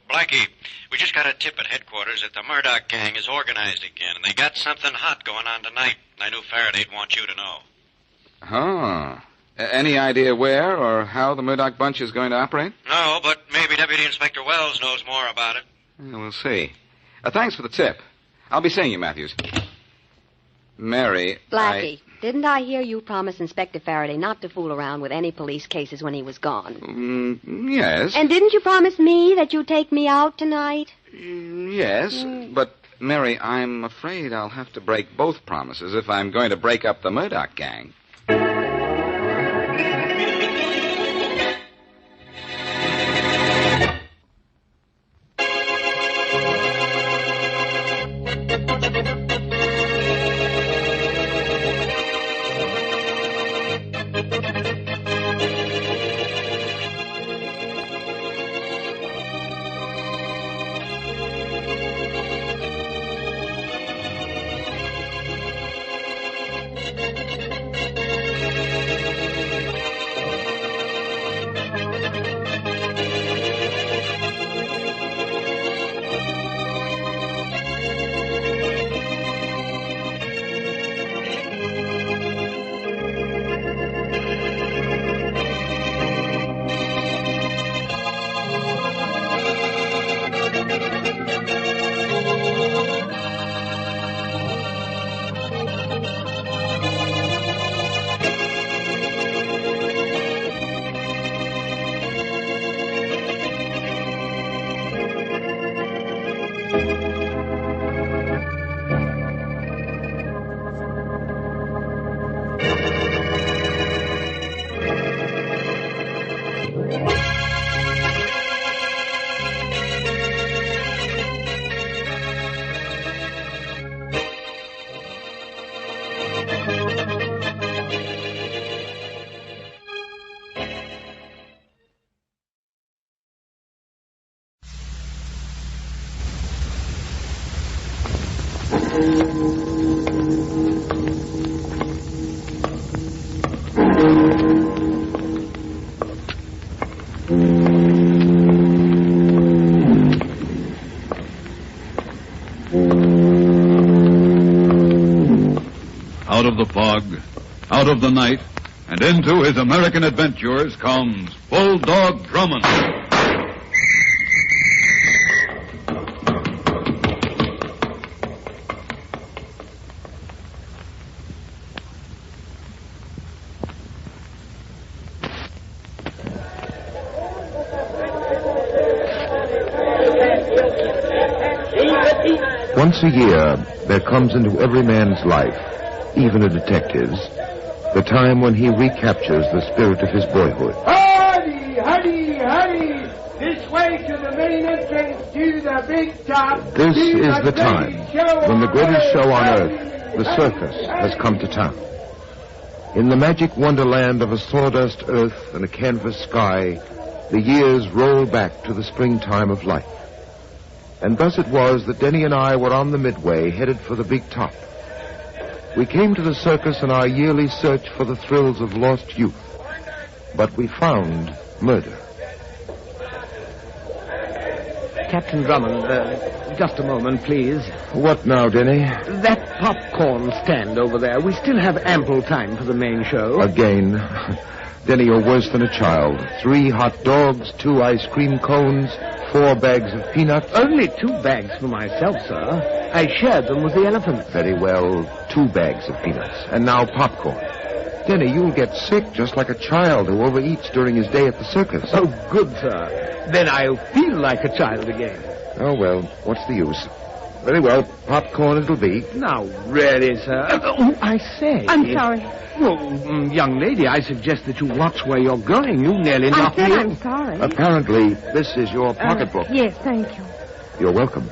Speaker 12: Blackie, we just got a tip at headquarters that the Murdock gang is organized again, and they got something hot going on tonight. I knew Faraday'd want you to know.
Speaker 22: Huh. Any idea where or how the Murdock bunch is going to operate?
Speaker 12: No, but maybe Deputy Inspector Wells knows more about it.
Speaker 22: Yeah, we'll see. Thanks for the tip. I'll be seeing you, Matthews. Mary,
Speaker 3: Blackie, didn't I hear you promise Inspector Faraday not to fool around with any police cases when he was gone?
Speaker 22: Yes.
Speaker 3: And didn't you promise me that you'd take me out tonight?
Speaker 22: Yes, but, Mary, I'm afraid I'll have to break both promises if I'm going to break up the Murdock gang.
Speaker 14: Out of the fog, out of the night, and into his American adventures comes Bulldog Drummond.
Speaker 23: Once a year, there comes into every man's life, even a detective's, the time when he recaptures the spirit of his boyhood.
Speaker 9: Hurry, hurry, hurry! This way to the main entrance to the big top.
Speaker 23: This is the time when the greatest show on earth, the circus, has come to town. In the magic wonderland of a sawdust earth and a canvas sky, the years roll back to the springtime of life. And thus it was that Denny and I were on the midway, headed for the big top. We came to the circus in our yearly search for the thrills of lost youth. But we found murder.
Speaker 13: Captain Drummond, just a moment, please.
Speaker 23: What now, Denny?
Speaker 13: That popcorn stand over there. We still have ample time for the main show.
Speaker 23: Again. Denny, you're worse than a child. 3 hot dogs, 2 ice cream cones, 4 bags of peanuts.
Speaker 13: Only 2 bags for myself, sir. I shared them with the elephants.
Speaker 23: Very well, 2 bags of peanuts. And now popcorn. Denny, you'll get sick just like a child who overeats during his day at the circus.
Speaker 13: Oh, good, sir. Then I'll feel like a child again.
Speaker 23: Oh, well, what's the use? Very well, popcorn it'll be.
Speaker 13: Now, really, sir. I say.
Speaker 10: I'm sorry.
Speaker 13: Well, young lady, I suggest that you watch where you're going. You nearly knocked me in.
Speaker 10: I'm sorry.
Speaker 23: Apparently, this is your pocketbook.
Speaker 10: Yes, thank you.
Speaker 23: You're welcome.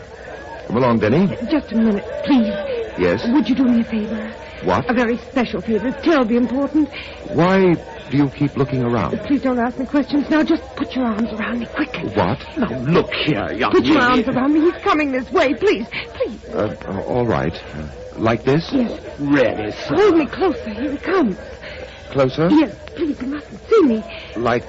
Speaker 23: Come along, Denny.
Speaker 10: Just a minute, please.
Speaker 23: Yes?
Speaker 10: Would you do me a favor?
Speaker 23: What?
Speaker 10: A very special favor. It's terribly important.
Speaker 23: Why do you keep looking around?
Speaker 10: Please don't ask me questions now. Just put your arms around me quickly.
Speaker 23: What?
Speaker 13: Now, look here, young
Speaker 10: Put
Speaker 13: lady.
Speaker 10: your arms around me. He's coming this way. Please, please.
Speaker 23: All right. Like this?
Speaker 10: Yes.
Speaker 13: Really, sir.
Speaker 10: Hold me closer. Here he comes.
Speaker 23: Closer?
Speaker 10: Yes, please. You mustn't see me.
Speaker 23: Like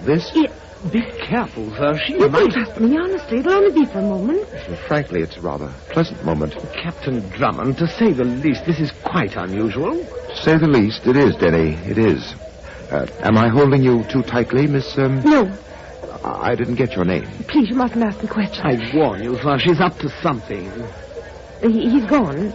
Speaker 23: this?
Speaker 10: Yes.
Speaker 13: Be careful, sir. She
Speaker 10: You
Speaker 13: might...
Speaker 10: can trust me, honestly. It'll only be for a moment.
Speaker 23: Frankly, it's a rather pleasant moment.
Speaker 13: Captain Drummond, to say the least, this is quite unusual.
Speaker 23: To say the least, it is, Denny. It is. Am I holding you too tightly, Miss...
Speaker 10: No.
Speaker 23: I didn't get your name.
Speaker 10: Please, you mustn't ask me questions.
Speaker 13: I warn you, sir. She's up to something.
Speaker 10: He's gone.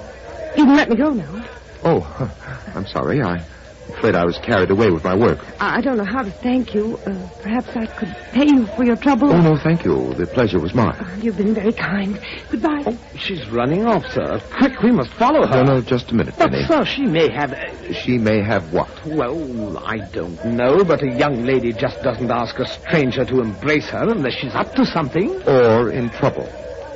Speaker 10: You can let me go now.
Speaker 23: Oh, I'm sorry. I'm afraid I was carried away with my work.
Speaker 10: I don't know how to thank you. Perhaps I could pay you for your trouble.
Speaker 23: Oh, no, thank you. The pleasure was mine.
Speaker 10: You've been very kind. Goodbye.
Speaker 13: Oh, she's running off, sir. Quick, we must follow her.
Speaker 23: No, just a minute,
Speaker 13: But,
Speaker 23: Denny.
Speaker 13: sir, she may have...
Speaker 23: She may have what?
Speaker 13: Well, I don't know, but a young lady just doesn't ask a stranger to embrace her unless she's up to something.
Speaker 23: Or in trouble,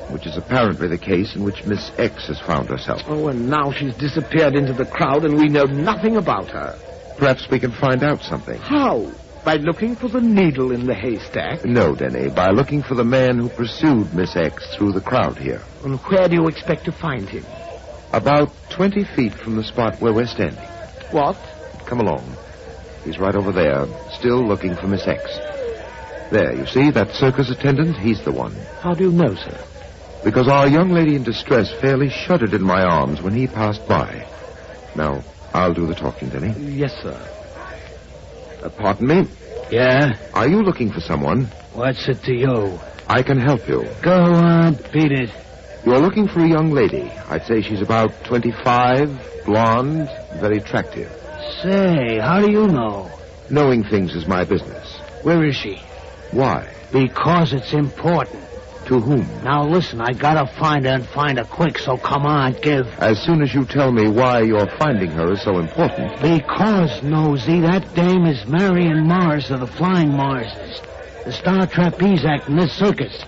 Speaker 23: which is apparently the case in which Miss X has found herself.
Speaker 13: Oh, and now she's disappeared into the crowd and we know nothing about her.
Speaker 23: Perhaps we can find out something.
Speaker 13: How? By looking for the needle in the haystack?
Speaker 23: No, Denny, by looking for the man who pursued Miss X through the crowd here.
Speaker 13: And where do you expect to find him?
Speaker 23: About 20 feet from the spot where we're standing.
Speaker 13: What?
Speaker 23: Come along. He's right over there, still looking for Miss X. There, you see, that circus attendant? He's the one.
Speaker 13: How do you know, sir?
Speaker 23: Because our young lady in distress fairly shuddered in my arms when he passed by. Now, I'll do the talking, Denny.
Speaker 13: Yes, sir.
Speaker 23: Pardon me?
Speaker 13: Yeah?
Speaker 23: Are you looking for someone?
Speaker 13: What's it to you?
Speaker 23: I can help you.
Speaker 13: Go on, beat it.
Speaker 23: You're looking for a young lady. I'd say she's about 25, blonde, very attractive.
Speaker 13: Say, how do you know?
Speaker 23: Knowing things is my business.
Speaker 13: Where is she?
Speaker 23: Why?
Speaker 13: Because it's important.
Speaker 23: To whom?
Speaker 13: Now listen, I gotta find her and find her quick, so come on, give.
Speaker 23: As soon as you tell me why you're finding her is so important.
Speaker 13: Because, Nosy, that dame is Marion Morris of the Flying Morrises, the star trapeze act in this circus.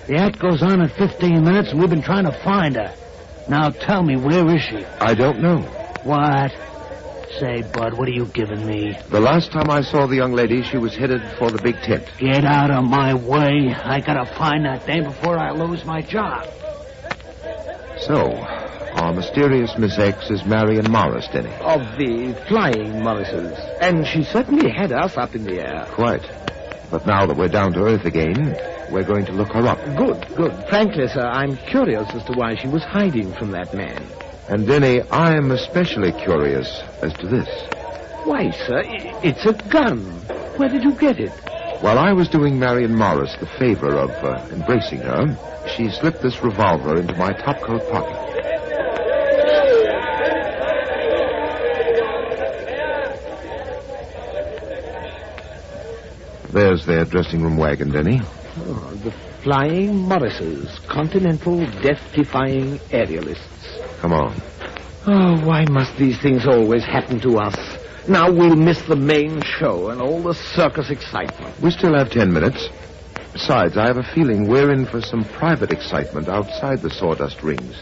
Speaker 13: The act goes on in 15 minutes, and we've been trying to find her. Now tell me, where is she?
Speaker 23: I don't know.
Speaker 13: What? Say, Bud, what are you giving me?
Speaker 23: The last time I saw the young lady, she was headed for the big tent.
Speaker 13: Get out of my way. I gotta find that dame before I lose my job.
Speaker 23: So, our mysterious Miss X is Marion Morris, Denny.
Speaker 13: Of the Flying Morrises. And she certainly had us up in the air.
Speaker 23: Quite. But now that we're down to earth again, we're going to look her up.
Speaker 13: Good. Frankly, sir, I'm curious as to why she was hiding from that man.
Speaker 23: And, Denny, I am especially curious as to this.
Speaker 13: Why, sir, it's a gun. Where did you get it?
Speaker 23: While I was doing Marion Morris the favor of embracing her, she slipped this revolver into my topcoat pocket. There's their dressing room wagon, Denny.
Speaker 13: Oh, the Flying Morrises, continental death-defying aerialists.
Speaker 23: Come on.
Speaker 13: Oh, why must these things always happen to us? Now we'll miss the main show and all the circus excitement.
Speaker 23: We still have 10 minutes. Besides, I have a feeling we're in for some private excitement outside the sawdust rings.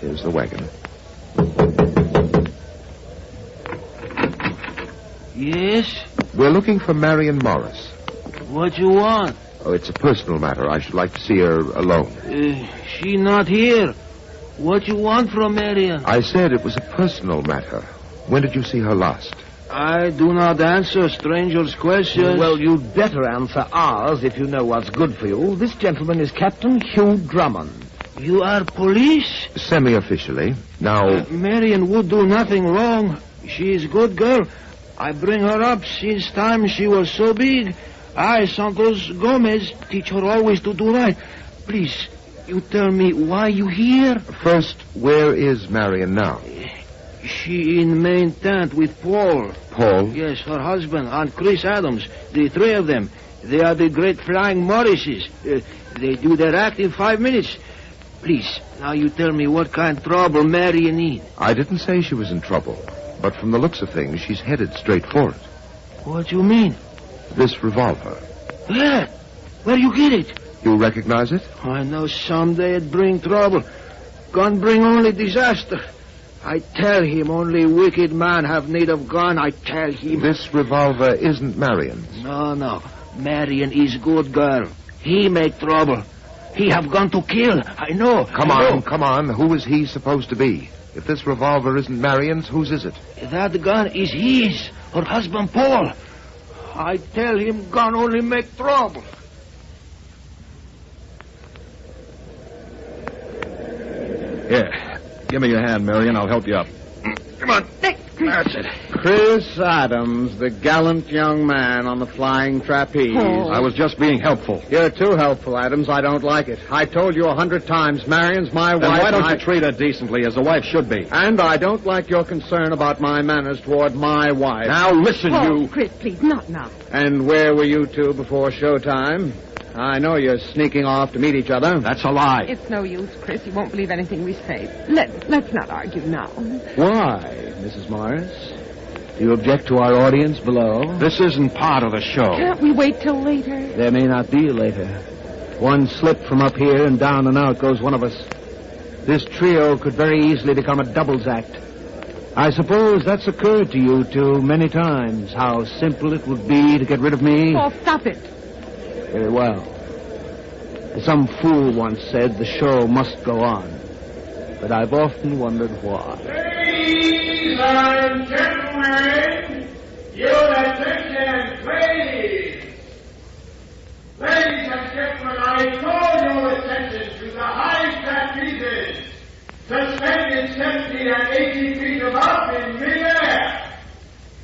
Speaker 23: Here's the wagon.
Speaker 8: Yes?
Speaker 23: We're looking for Marion Morris.
Speaker 8: What you want?
Speaker 23: Oh, it's a personal matter. I should like to see her alone.
Speaker 8: She not here. What you want from Marion?
Speaker 23: I said it was a personal matter. When did you see her last?
Speaker 8: I do not answer strangers' questions.
Speaker 6: Well, you'd better answer ours if you know what's good for you. This gentleman is Captain Hugh Drummond.
Speaker 8: You are police?
Speaker 23: Semi-officially. Now...
Speaker 8: Marion would do nothing wrong. She is a good girl. I bring her up since time she was so big. I, Santos Gomez, teach her always to do right. Please, you tell me why you here?
Speaker 23: First, where is Marion now?
Speaker 8: She in main tent with Paul.
Speaker 23: Paul?
Speaker 8: Yes, her husband and Chris Adams. The three of them. They are the great flying Morrises. They do their act in 5 minutes. Please, now you tell me what kind of trouble Marion in.
Speaker 23: I didn't say she was in trouble, but from the looks of things, she's headed straight for it.
Speaker 8: What do you mean?
Speaker 23: This revolver.
Speaker 8: Yeah. Where you get it?
Speaker 23: You recognize it?
Speaker 8: I know someday it bring trouble. Gun bring only disaster. I tell him only wicked man have need of gun. I tell him.
Speaker 23: This revolver isn't Marion's.
Speaker 8: No. Marion is good girl. He make trouble. He have gone to kill. I know.
Speaker 23: Come on. Who is he supposed to be? If this revolver isn't Marion's, whose is it?
Speaker 8: That gun is his. Her husband, Paul. I tell him gun only make trouble.
Speaker 11: Here. Give me your hand, Marion. I'll help you up. Come on. That's it.
Speaker 15: Chris Adams, the gallant young man on the flying trapeze.
Speaker 11: Oh. I was just being helpful.
Speaker 15: You're too helpful, Adams. I don't like it. I told you 100 times, Marion's my wife.
Speaker 11: Then why don't you treat her decently, as a wife should be?
Speaker 15: And I don't like your concern about my manners toward my wife.
Speaker 11: Now listen, you...
Speaker 20: Chris, please, not now.
Speaker 15: And where were you two before showtime? I know you're sneaking off to meet each other.
Speaker 11: That's a lie.
Speaker 20: It's no use, Chris. You won't believe anything we say. Let's not argue now.
Speaker 15: Why, Mrs. Morris? Do you object to our audience below?
Speaker 11: This isn't part of the show.
Speaker 20: Can't we wait till later?
Speaker 15: There may not be later. One slip from up here and down and out goes one of us. This trio could very easily become a doubles act. I suppose that's occurred to you two many times, how simple it would be to get rid of me.
Speaker 20: Oh, stop it.
Speaker 15: Very well. Some fool once said the show must go on. But I've often wondered why.
Speaker 24: Ladies and gentlemen, your attention, please. Ladies and gentlemen, I call your attention to the high trapezes, suspended 70 and 80 feet above in midair.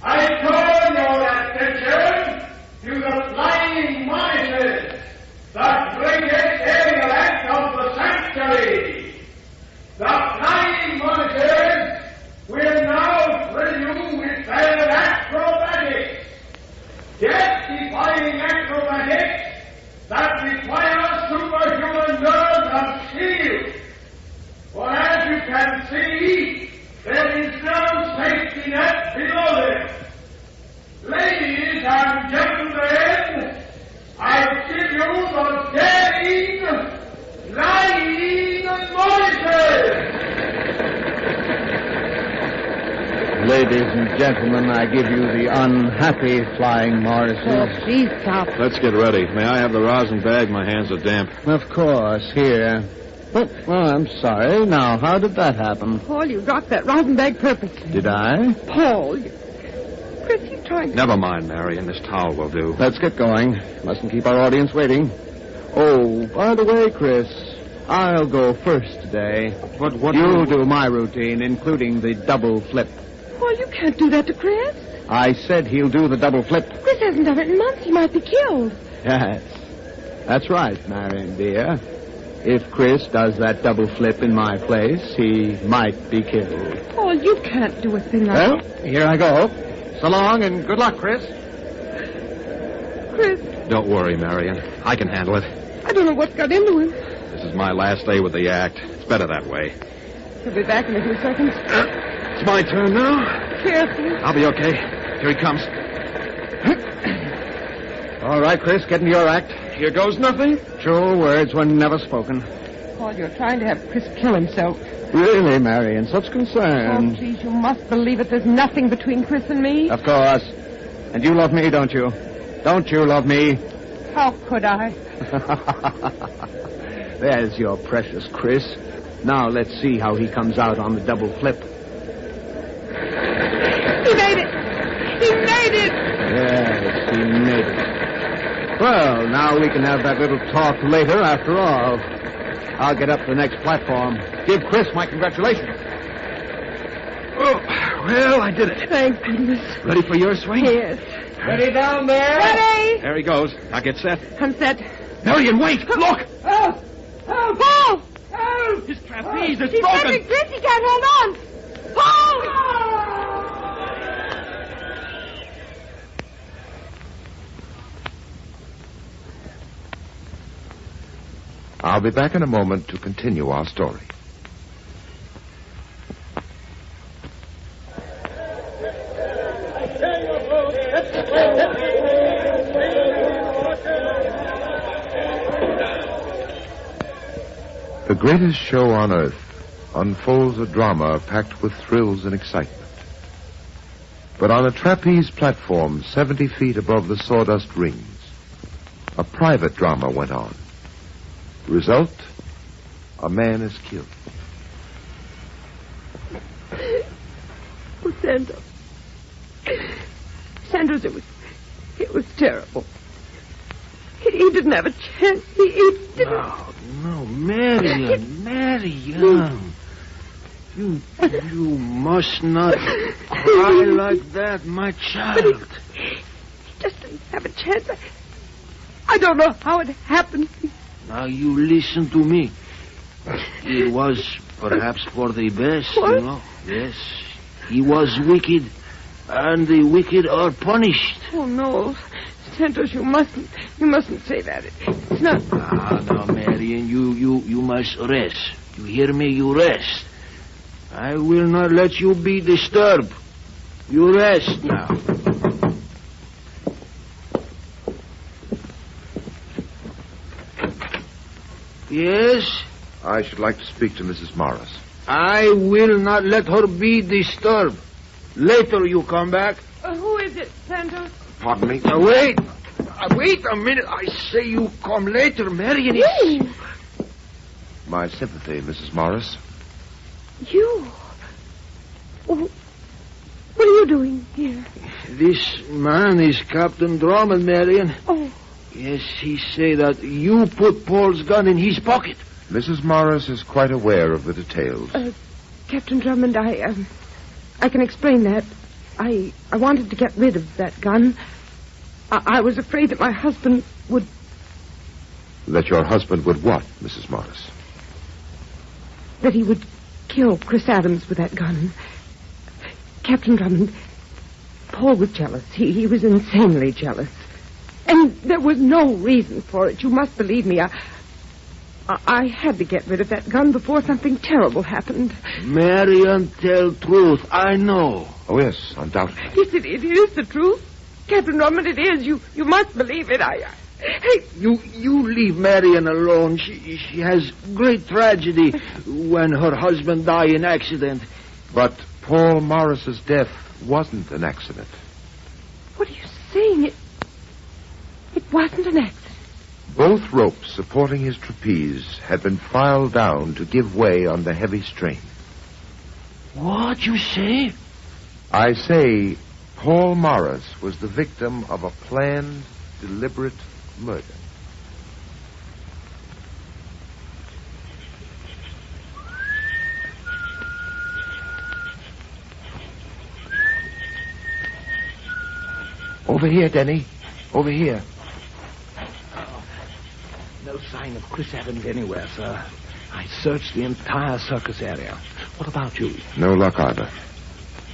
Speaker 24: I call your attention to the flying monitors, the greatest aerial act of the century. The flying monitors will now thrill you with their acrobatics. Death-defying acrobatics that require superhuman nerves and skill. For as you can see, there is no safety net below them. Ladies and gentlemen, I give you the daring, flying monitors.
Speaker 15: Ladies and gentlemen, I give you the unhappy flying Morrises.
Speaker 20: Oh, please stop.
Speaker 11: Let's get ready. May I have the rosin bag? My hands are damp.
Speaker 15: Of course, here. Well, I'm sorry. Now, how did that happen?
Speaker 20: Paul, you dropped that rosin bag purposely.
Speaker 15: Did I?
Speaker 20: Paul, Chris, you trying to...
Speaker 11: Never mind, Marion. This towel will do.
Speaker 15: Let's get going. Mustn't keep our audience waiting. Oh, by the way, Chris, I'll go first today.
Speaker 11: But what...
Speaker 15: You'll do my routine, including the double flip.
Speaker 20: Paul, you can't do that to Chris.
Speaker 15: I said he'll do the double flip.
Speaker 20: Chris hasn't done it in months. He might be killed.
Speaker 15: Yes. That's right, Marion, dear. If Chris does that double flip in my place, he might be killed.
Speaker 20: Paul, you can't do a thing like
Speaker 15: Well,
Speaker 20: that.
Speaker 15: here I go. So long and good luck, Chris.
Speaker 20: Chris,
Speaker 11: Don't worry, Marion. I can handle it.
Speaker 20: I don't know what's got into him.
Speaker 11: This is my last day with the act. It's better that way.
Speaker 20: He'll be back in a few seconds.
Speaker 11: It's my turn now.
Speaker 20: Careful.
Speaker 11: I'll be okay. Here he comes.
Speaker 15: All right, Chris, get into your act.
Speaker 11: Here goes nothing.
Speaker 15: True words were never spoken.
Speaker 20: Paul, you're trying to have Chris kill himself.
Speaker 15: Really, Marion, such concern.
Speaker 20: Oh, please, you must believe it. There's nothing between Chris and me.
Speaker 15: Of course. And you love me, don't you? Don't you love me?
Speaker 20: How could I?
Speaker 15: There's your precious Chris. Now let's see how he comes out on the double flip.
Speaker 20: He made it. He made it!
Speaker 15: Yes, he made it. Well, now we can have that little talk later after all. I'll get up to the next platform. Give Chris my congratulations.
Speaker 11: Oh, well, I did it.
Speaker 20: Thank goodness.
Speaker 11: Ready for your swing?
Speaker 20: Yes.
Speaker 11: Ready down there?
Speaker 20: Ready!
Speaker 11: There he goes. Now get set.
Speaker 20: I'm set.
Speaker 11: Marion, wait! Look!
Speaker 20: Oh! Oh, Paul!
Speaker 11: Oh! His trapeze is
Speaker 20: He's
Speaker 11: broken!
Speaker 20: getting Chris. He can't hold on. Paul!
Speaker 23: I'll be back in a moment to continue our story. The greatest show on earth unfolds a drama packed with thrills and excitement. But on a trapeze platform 70 feet above the sawdust rings, a private drama went on. Result, a man is killed.
Speaker 20: Oh, Santos. Santos, it was terrible. He didn't have a chance. He didn't.
Speaker 8: No, Marion. You must not cry like that, my child.
Speaker 20: He just didn't have a chance. I don't know how it happened.
Speaker 8: Now you listen to me. It was perhaps for the best,
Speaker 20: What?
Speaker 8: you know. Yes, he was wicked, and the wicked are punished.
Speaker 20: Oh, no. Santos, you mustn't say that. It's not...
Speaker 8: Now, Marion, you must rest. You hear me? You rest. I will not let you be disturbed. You rest now. Yes?
Speaker 23: I should like to speak to Mrs. Morris.
Speaker 8: I will not let her be disturbed. Later you come back.
Speaker 20: Who is it, Santos?
Speaker 23: Pardon me?
Speaker 8: Now, wait. Wait a minute. I say you come later, Marion. It's...
Speaker 23: My sympathy, Mrs. Morris.
Speaker 20: You? What are you doing here?
Speaker 8: This man is Captain Drummond, Marion.
Speaker 20: Oh.
Speaker 8: Yes, he say that you put Paul's gun in his pocket.
Speaker 23: Mrs. Morris is quite aware of the details.
Speaker 20: Captain Drummond, I can explain that. I wanted to get rid of that gun. I was afraid that my husband would...
Speaker 23: That your husband would what, Mrs. Morris?
Speaker 20: That he would kill Chris Adams with that gun. Captain Drummond, Paul was jealous. He was insanely jealous. And there was no reason for it. You must believe me. I had to get rid of that gun before something terrible happened.
Speaker 8: Marion, tell truth. I know.
Speaker 23: Oh, yes, undoubtedly.
Speaker 20: Yes, it is the truth. Captain Drummond, it is. You must believe it.
Speaker 8: Hey, you leave Marion alone. She has great tragedy when her husband died in accident.
Speaker 23: But Paul Morris's death wasn't an accident.
Speaker 20: What are you saying? It wasn't an accident.
Speaker 23: Both ropes supporting his trapeze had been filed down to give way under heavy strain.
Speaker 8: What you say?
Speaker 23: I say Paul Morris was the victim of a planned, deliberate murder.
Speaker 8: Over here, Denny. Over here.
Speaker 13: No sign of Chris Adams anywhere, sir. I searched the entire circus area. What about you?
Speaker 23: No luck either.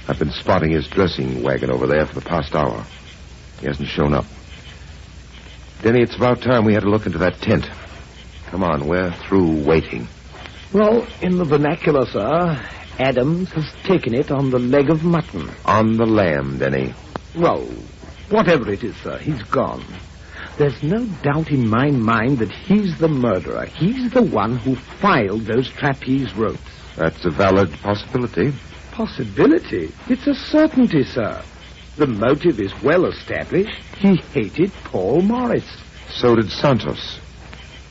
Speaker 23: I've been spotting his dressing wagon over there for the past hour. He hasn't shown up. Denny, it's about time we had a look into that tent. Come on, we're through waiting.
Speaker 13: Well, in the vernacular, sir, Adams has taken it on the leg of mutton.
Speaker 23: On the lamb, Denny.
Speaker 13: Well, whatever it is, sir, he's gone. There's no doubt in my mind that he's the murderer. He's the one who filed those trapeze ropes.
Speaker 23: That's a valid possibility.
Speaker 13: Possibility? It's a certainty, sir. The motive is well established. He hated Paul Morris.
Speaker 23: So did Santos.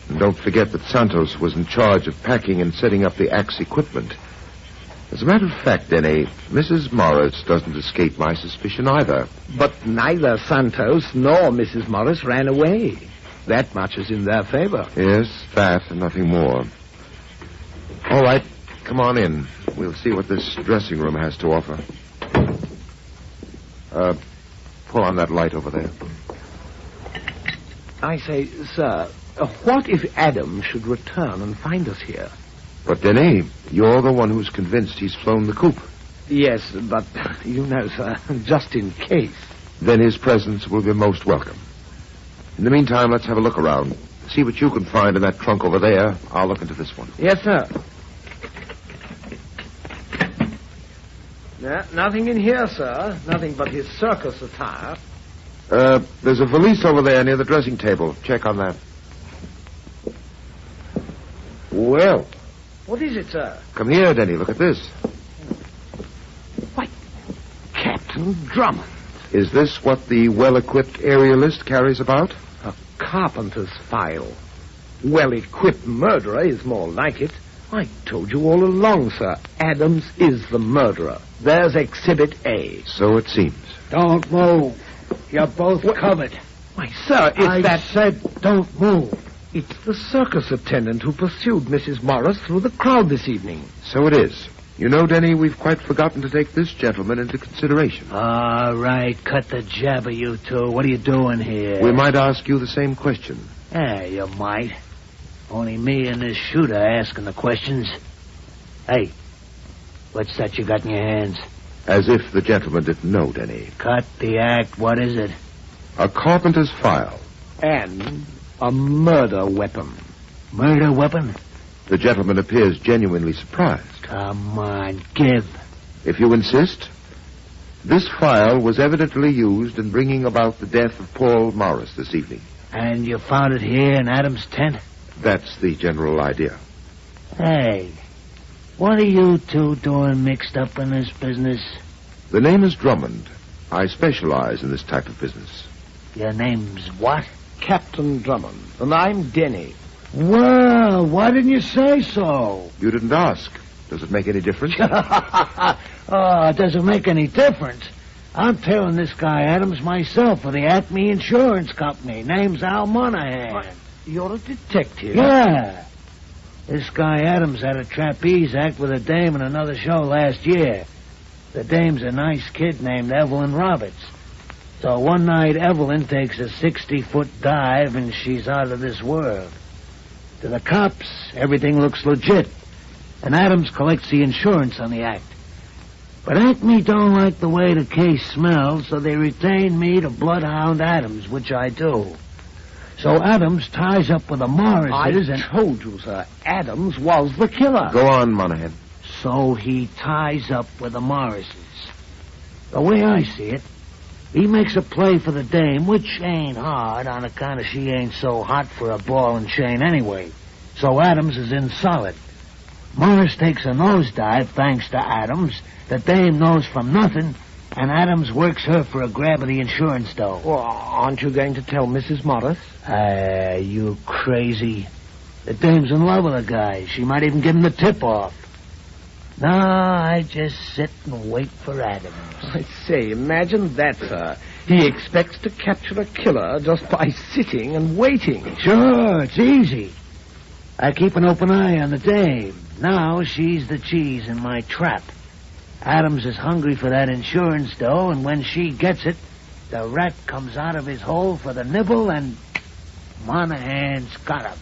Speaker 23: And don't forget that Santos was in charge of packing and setting up the axe equipment. As a matter of fact, Denny, Mrs. Morris doesn't escape my suspicion either.
Speaker 15: But neither Santos nor Mrs. Morris ran away. That much is in their favor.
Speaker 23: Yes, that and nothing more. All right, come on in. We'll see what this dressing room has to offer. Pull on that light over there.
Speaker 15: I say, sir, what if Adam should return and find us here?
Speaker 23: But, Denny, you're the one who's convinced he's flown the coop.
Speaker 15: Yes, but, you know, sir, just in case.
Speaker 23: Then his presence will be most welcome. In the meantime, let's have a look around. See what you can find in that trunk over there. I'll look into this one.
Speaker 15: Yes, sir. Nothing in here, sir. Nothing but his circus attire.
Speaker 23: There's a valise over there near the dressing table. Check on that. Well.
Speaker 15: What is it, sir?
Speaker 23: Come here, Denny. Look at this.
Speaker 15: Why, Captain Drummond.
Speaker 23: Is this what the well-equipped aerialist carries about?
Speaker 15: A carpenter's file. Well-equipped murderer is more like it. I told you all along, sir. Adams is the murderer. There's Exhibit A.
Speaker 23: So it seems.
Speaker 13: Don't move. You're both covered.
Speaker 15: Why, sir,
Speaker 13: I said don't move.
Speaker 15: It's the circus attendant who pursued Mrs. Morris through the crowd this evening.
Speaker 23: So it is. You know, Denny, we've quite forgotten to take this gentleman into consideration.
Speaker 13: All right, cut the jabber, you two. What are you doing here?
Speaker 23: We might ask you the same question.
Speaker 13: Yeah, you might. Only me and this shooter asking the questions. Hey, what's that you got in your hands?
Speaker 23: As if the gentleman didn't know, Denny.
Speaker 13: Cut the act. What is it?
Speaker 23: A carpenter's file.
Speaker 15: And a murder weapon.
Speaker 13: Murder weapon?
Speaker 23: The gentleman appears genuinely surprised.
Speaker 13: Come on, give.
Speaker 23: If you insist. This file was evidently used in bringing about the death of Paul Morris this evening.
Speaker 13: And you found it here in Adam's tent?
Speaker 23: That's the general idea.
Speaker 13: Hey, what are you two doing mixed up in this business?
Speaker 23: The name is Drummond. I specialize in this type of business.
Speaker 13: Your name's what?
Speaker 15: Captain Drummond. And I'm Denny.
Speaker 13: Well, why didn't you say so?
Speaker 23: You didn't ask. Does it make any difference?
Speaker 13: Oh, it doesn't make any difference. I'm tailing this guy Adams myself for the Acme Insurance Company. Name's Al Monahan.
Speaker 15: What? You're a detective?
Speaker 13: Yeah. This guy Adams had a trapeze act with a dame in another show last year. The dame's a nice kid named Evelyn Roberts. So one night Evelyn takes a 60-foot dive and she's out of this world. To the cops, everything looks legit. And Adams collects the insurance on the act. But Acme don't like the way the case smells, so they retain me to bloodhound Adams, which I do. So Adams ties up with the Morrises
Speaker 15: I told you, sir. Adams was the killer.
Speaker 23: Go on, Monahan.
Speaker 13: So he ties up with the Morrises. The way I see it, he makes a play for the dame, which ain't hard on account of she ain't so hot for a ball and chain anyway. So Adams is in solid. Morris takes a nosedive thanks to Adams. The dame knows from nothing, and Adams works her for a grab of the insurance dough.
Speaker 15: Well, aren't you going to tell Mrs. Morris?
Speaker 13: You crazy. The dame's in love with the guy. She might even give him the tip-off. No, I just sit and wait for Adams.
Speaker 15: I say, imagine that, sir. He expects to capture a killer just by sitting and waiting.
Speaker 13: Sure, it's easy. I keep an open eye on the dame. Now she's the cheese in my trap. Adams is hungry for that insurance dough, and when she gets it, the rat comes out of his hole for the nibble, and Monahan's got him.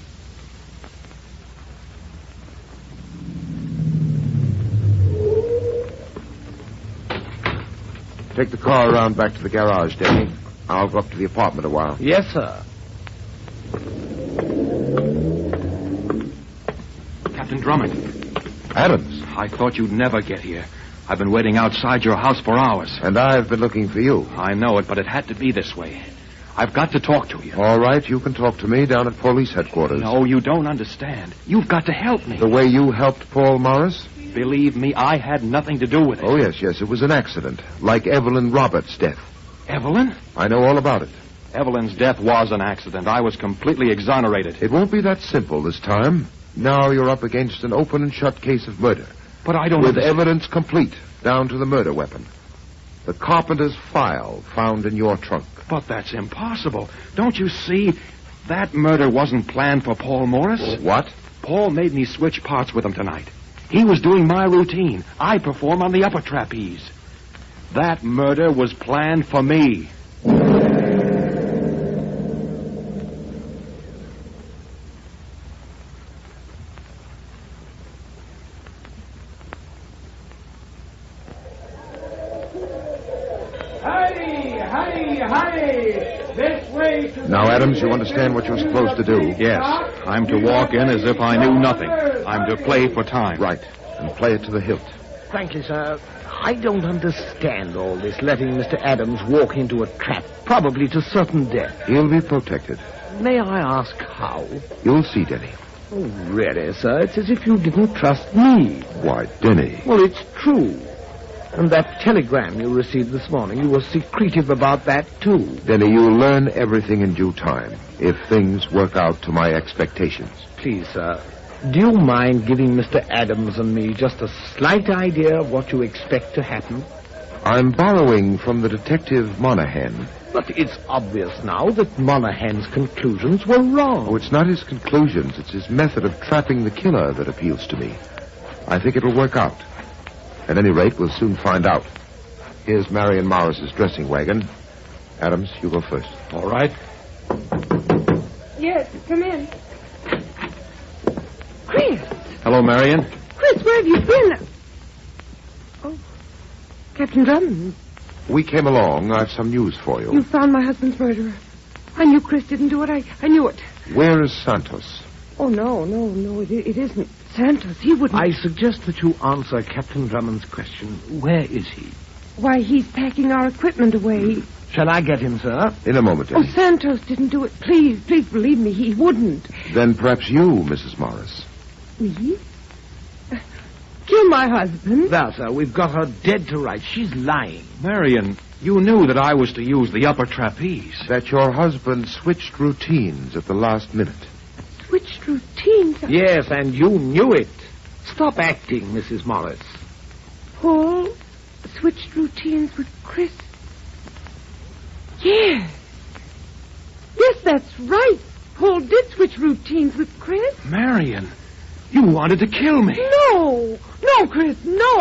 Speaker 23: Take the car around back to the garage, Denny. I'll go up to the apartment a while.
Speaker 15: Yes, sir.
Speaker 11: Captain Drummond.
Speaker 23: Adams.
Speaker 11: I thought you'd never get here. I've been waiting outside your house for hours.
Speaker 23: And I've been looking for you.
Speaker 11: I know it, but it had to be this way. I've got to talk to you.
Speaker 23: All right, you can talk to me down at police headquarters.
Speaker 11: No, you don't understand. You've got to help me.
Speaker 23: The way you helped Paul Morris?
Speaker 11: Believe me, I had nothing to do with it.
Speaker 23: Oh, yes, it was an accident. Like Evelyn Roberts' death.
Speaker 11: Evelyn?
Speaker 23: I know all about it.
Speaker 11: Evelyn's death was an accident. I was completely exonerated.
Speaker 23: It won't be that simple this time. Now you're up against an open and shut case of murder.
Speaker 8: But I don't
Speaker 23: With
Speaker 8: understand.
Speaker 23: evidence complete, down to the murder weapon. The carpenter's file found in your trunk.
Speaker 8: But that's impossible. Don't you see? That murder wasn't planned for Paul Morris.
Speaker 23: What?
Speaker 8: Paul made me switch parts with him tonight. He was doing my routine. I perform on the upper trapeze. That murder was planned for me.
Speaker 23: Now, Adams, you understand what you're supposed to do.
Speaker 8: Yes, I'm to walk in as if I knew nothing. I'm to play for time.
Speaker 23: Right, and play it to the hilt.
Speaker 13: Frankly, sir, I don't understand all this, letting Mr. Adams walk into a trap, probably to certain death.
Speaker 23: He'll be protected.
Speaker 13: May I ask how?
Speaker 23: You'll see, Denny.
Speaker 13: Oh, really, sir? It's as if you didn't trust me.
Speaker 23: Why, Denny.
Speaker 13: Well, it's true. And that telegram you received this morning, you were secretive about that, too.
Speaker 23: Denny, you'll learn everything in due time, if things work out to my expectations.
Speaker 13: Please, sir, do you mind giving Mr. Adams and me just a slight idea of what you expect to happen?
Speaker 23: I'm borrowing from the detective Monahan.
Speaker 13: But it's obvious now that Monahan's conclusions were wrong.
Speaker 23: Oh, it's not his conclusions. It's his method of trapping the killer that appeals to me. I think it'll work out. At any rate, we'll soon find out. Here's Marion Morris's dressing wagon. Adams, you go first.
Speaker 8: All right.
Speaker 20: Yes, come in. Chris!
Speaker 8: Hello, Marion.
Speaker 20: Chris, where have you been? Oh, Captain Drummond.
Speaker 23: We came along. I've some news for you.
Speaker 20: You found my husband's murderer. I knew Chris didn't do it. I knew it.
Speaker 23: Where is Santos?
Speaker 20: Oh, no, it isn't Santos. He wouldn't...
Speaker 13: I suggest that you answer Captain Drummond's question. Where is he?
Speaker 20: Why, he's packing our equipment away.
Speaker 13: Shall I get him, sir?
Speaker 23: In a moment,
Speaker 20: Oh,
Speaker 23: Denny.
Speaker 20: Santos didn't do it. Please believe me, he wouldn't.
Speaker 23: Then perhaps you, Mrs. Morris.
Speaker 20: Me? Kill my husband?
Speaker 13: There, sir, we've got her dead to rights. She's lying.
Speaker 8: Marion, you knew that I was to use the upper trapeze.
Speaker 23: That your husband switched routines at the last minute.
Speaker 20: Switched routines?
Speaker 13: Yes, and you knew it. Stop acting, Mrs. Morris.
Speaker 20: Paul switched routines with Chris? Yes. Yes, that's right. Paul did switch routines with Chris.
Speaker 8: Marion, you wanted to kill me.
Speaker 20: No, Chris, no,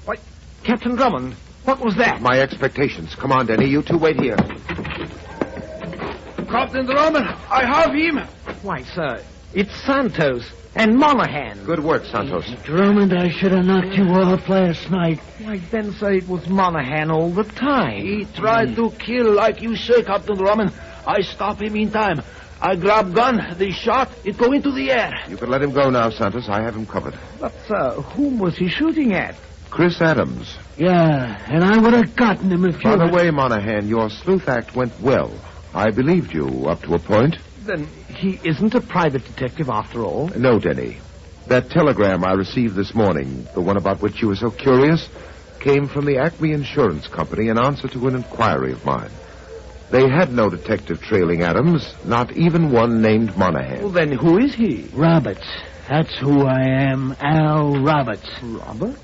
Speaker 13: Why, Captain Drummond, what was that?
Speaker 23: My expectations. Come on, Denny. You two wait here.
Speaker 8: Captain Drummond, I have him.
Speaker 13: Why, sir, it's Santos and Monahan.
Speaker 23: Good work, Santos.
Speaker 13: Drummond, I should have knocked you off last night. Why, then, sir, it was Monahan all the time.
Speaker 8: He tried to kill like you say, Captain Drummond. I stop him in time. I grab gun, the shot, it go into the air.
Speaker 23: You can let him go now, Santos. I have him covered.
Speaker 13: But, sir, whom was he shooting at?
Speaker 23: Chris Adams.
Speaker 13: Yeah, and I would have gotten him if you...
Speaker 23: By the way, Monahan, your sleuth act went well. I believed you up to a point.
Speaker 13: Then he isn't a private detective after all?
Speaker 23: No, Denny. That telegram I received this morning, the one about which you were so curious, came from the Acme Insurance Company in answer to an inquiry of mine. They had no detective trailing Adams, not even one named Monahan.
Speaker 13: Well, then who is he?
Speaker 2: Roberts. That's who I am, Al Roberts.
Speaker 13: Roberts?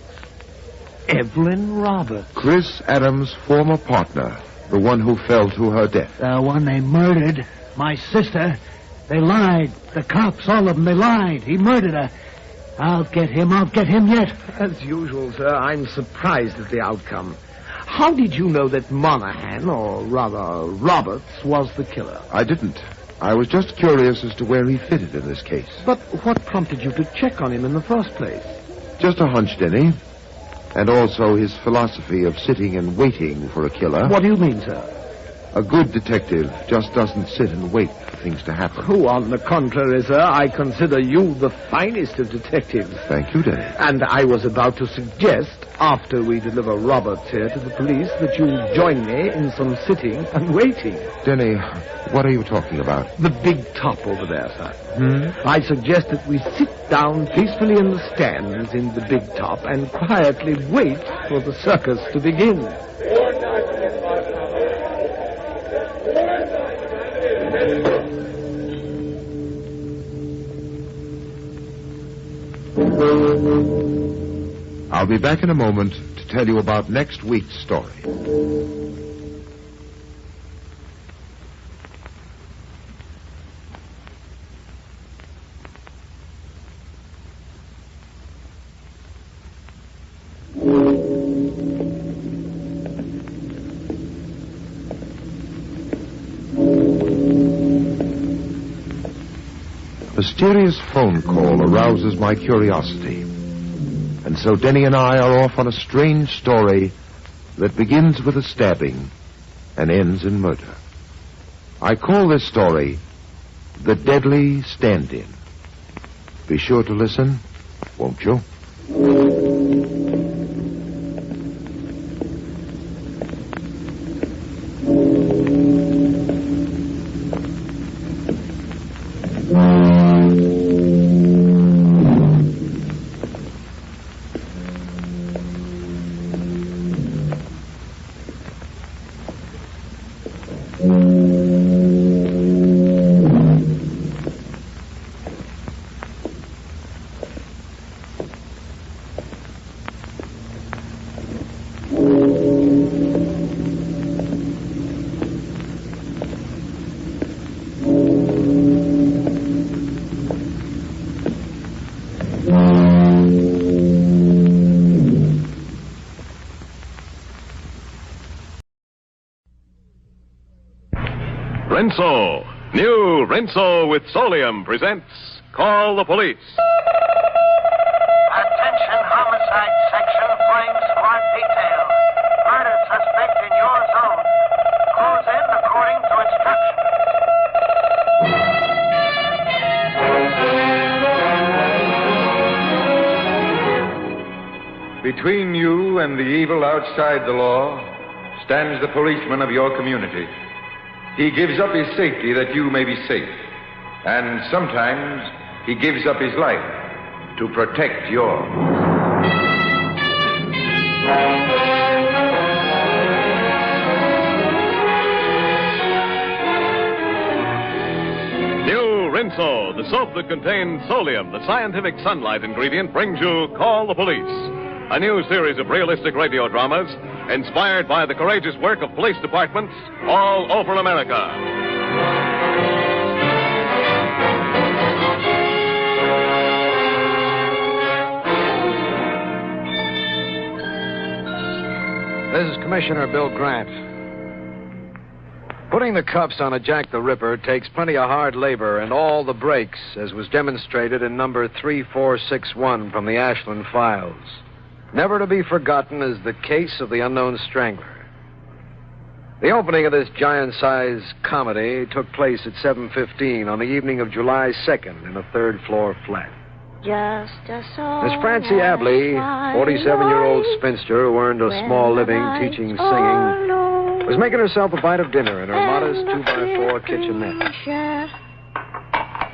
Speaker 13: Evelyn Roberts.
Speaker 23: Chris Adams' former partner, the one who fell to her death.
Speaker 2: The one they murdered, my sister. They lied. The cops, all of them, they lied. He murdered her. I'll get him yet.
Speaker 13: As usual, sir, I'm surprised at the outcome. How did you know that Monahan, or rather Roberts, was the killer?
Speaker 23: I didn't. I was just curious as to where he fitted in this case.
Speaker 13: But what prompted you to check on him in the first place?
Speaker 23: Just a hunch, Denny. And also his philosophy of sitting and waiting for a killer.
Speaker 13: What do you mean, sir?
Speaker 23: A good detective just doesn't sit and wait for things to happen.
Speaker 13: Oh, on the contrary, sir, I consider you the finest of detectives.
Speaker 23: Thank you, Denny.
Speaker 13: And I was about to suggest, after we deliver Roberts here to the police, that you join me in some sitting and waiting.
Speaker 23: Denny, what are you talking about?
Speaker 13: The big top over there, sir. I suggest that we sit down peacefully in the stands in the big top and quietly wait for the circus to begin.
Speaker 23: I'll be back in a moment to tell you about next week's story. A mysterious phone call arouses my curiosity. And so Denny and I are off on a strange story that begins with a stabbing and ends in murder. I call this story The Deadly Stand-In. Be sure to listen, won't you?
Speaker 5: Rinso, new Rinso with Solium presents Call the Police.
Speaker 7: Attention homicide section, flying squad detail. Murder suspect in your zone. Close in according to instructions.
Speaker 18: Between you and the evil outside the law stands the policeman of your community. He gives up his safety that you may be safe. And sometimes he gives up his life to protect yours.
Speaker 5: New Rinso, the soap that contains Solium, the scientific sunlight ingredient, brings you Call the Police, a new series of realistic radio dramas inspired by the courageous work of police departments all over America.
Speaker 15: This is Commissioner Bill Grant. Putting the cuffs on a Jack the Ripper takes plenty of hard labor and all the breaks, as was demonstrated in number 3461 from the Ashland files. Never to be forgotten is the case of the unknown strangler. The opening of this giant-sized comedy took place at 7:15 on the evening of July 2nd in a third-floor flat.
Speaker 21: Just a song.
Speaker 15: Miss Francie Abley, 47-year-old spinster who earned a small living teaching singing, was making herself a bite of dinner in her modest 2x4 kitchenette.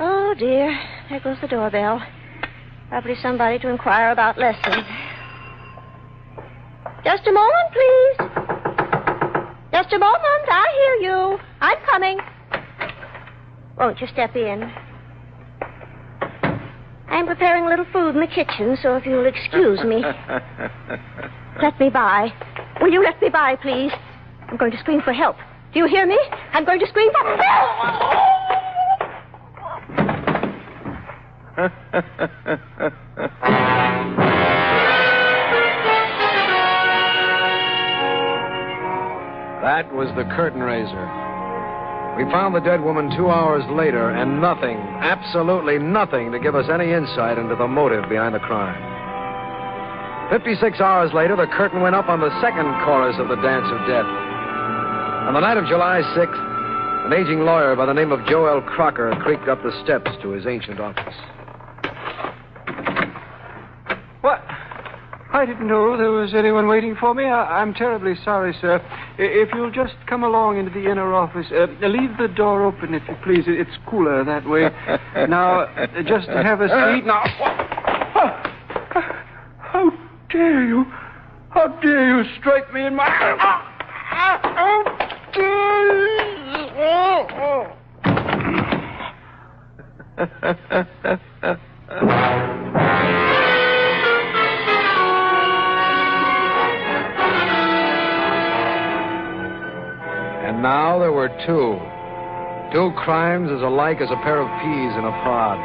Speaker 21: Oh, dear. There goes the doorbell. Probably somebody to inquire about lessons. Just a moment, please. Just a moment. I hear you. I'm coming. Won't you step in? I'm preparing a little food in the kitchen, so if you'll excuse me. Let me by. Will you let me by, please? I'm going to scream for help. Do you hear me? I'm going to scream for help!
Speaker 15: That was the curtain raiser. We found the dead woman 2 hours later, and nothing, absolutely nothing, to give us any insight into the motive behind the crime. 56 hours later, the curtain went up on the second chorus of the Dance of Death. On the night of July 6th, an aging lawyer by the name of Joel Crocker creaked up the steps to his ancient office.
Speaker 9: What? I didn't know there was anyone waiting for me. I'm terribly sorry, sir. If you'll just come along into the inner office, leave the door open, if you please. It's cooler that way. Now, just have a seat. Now, how dare you? How dare you strike me in my... How dare you?
Speaker 15: And now there were two. Two crimes as alike as a pair of peas in a pod.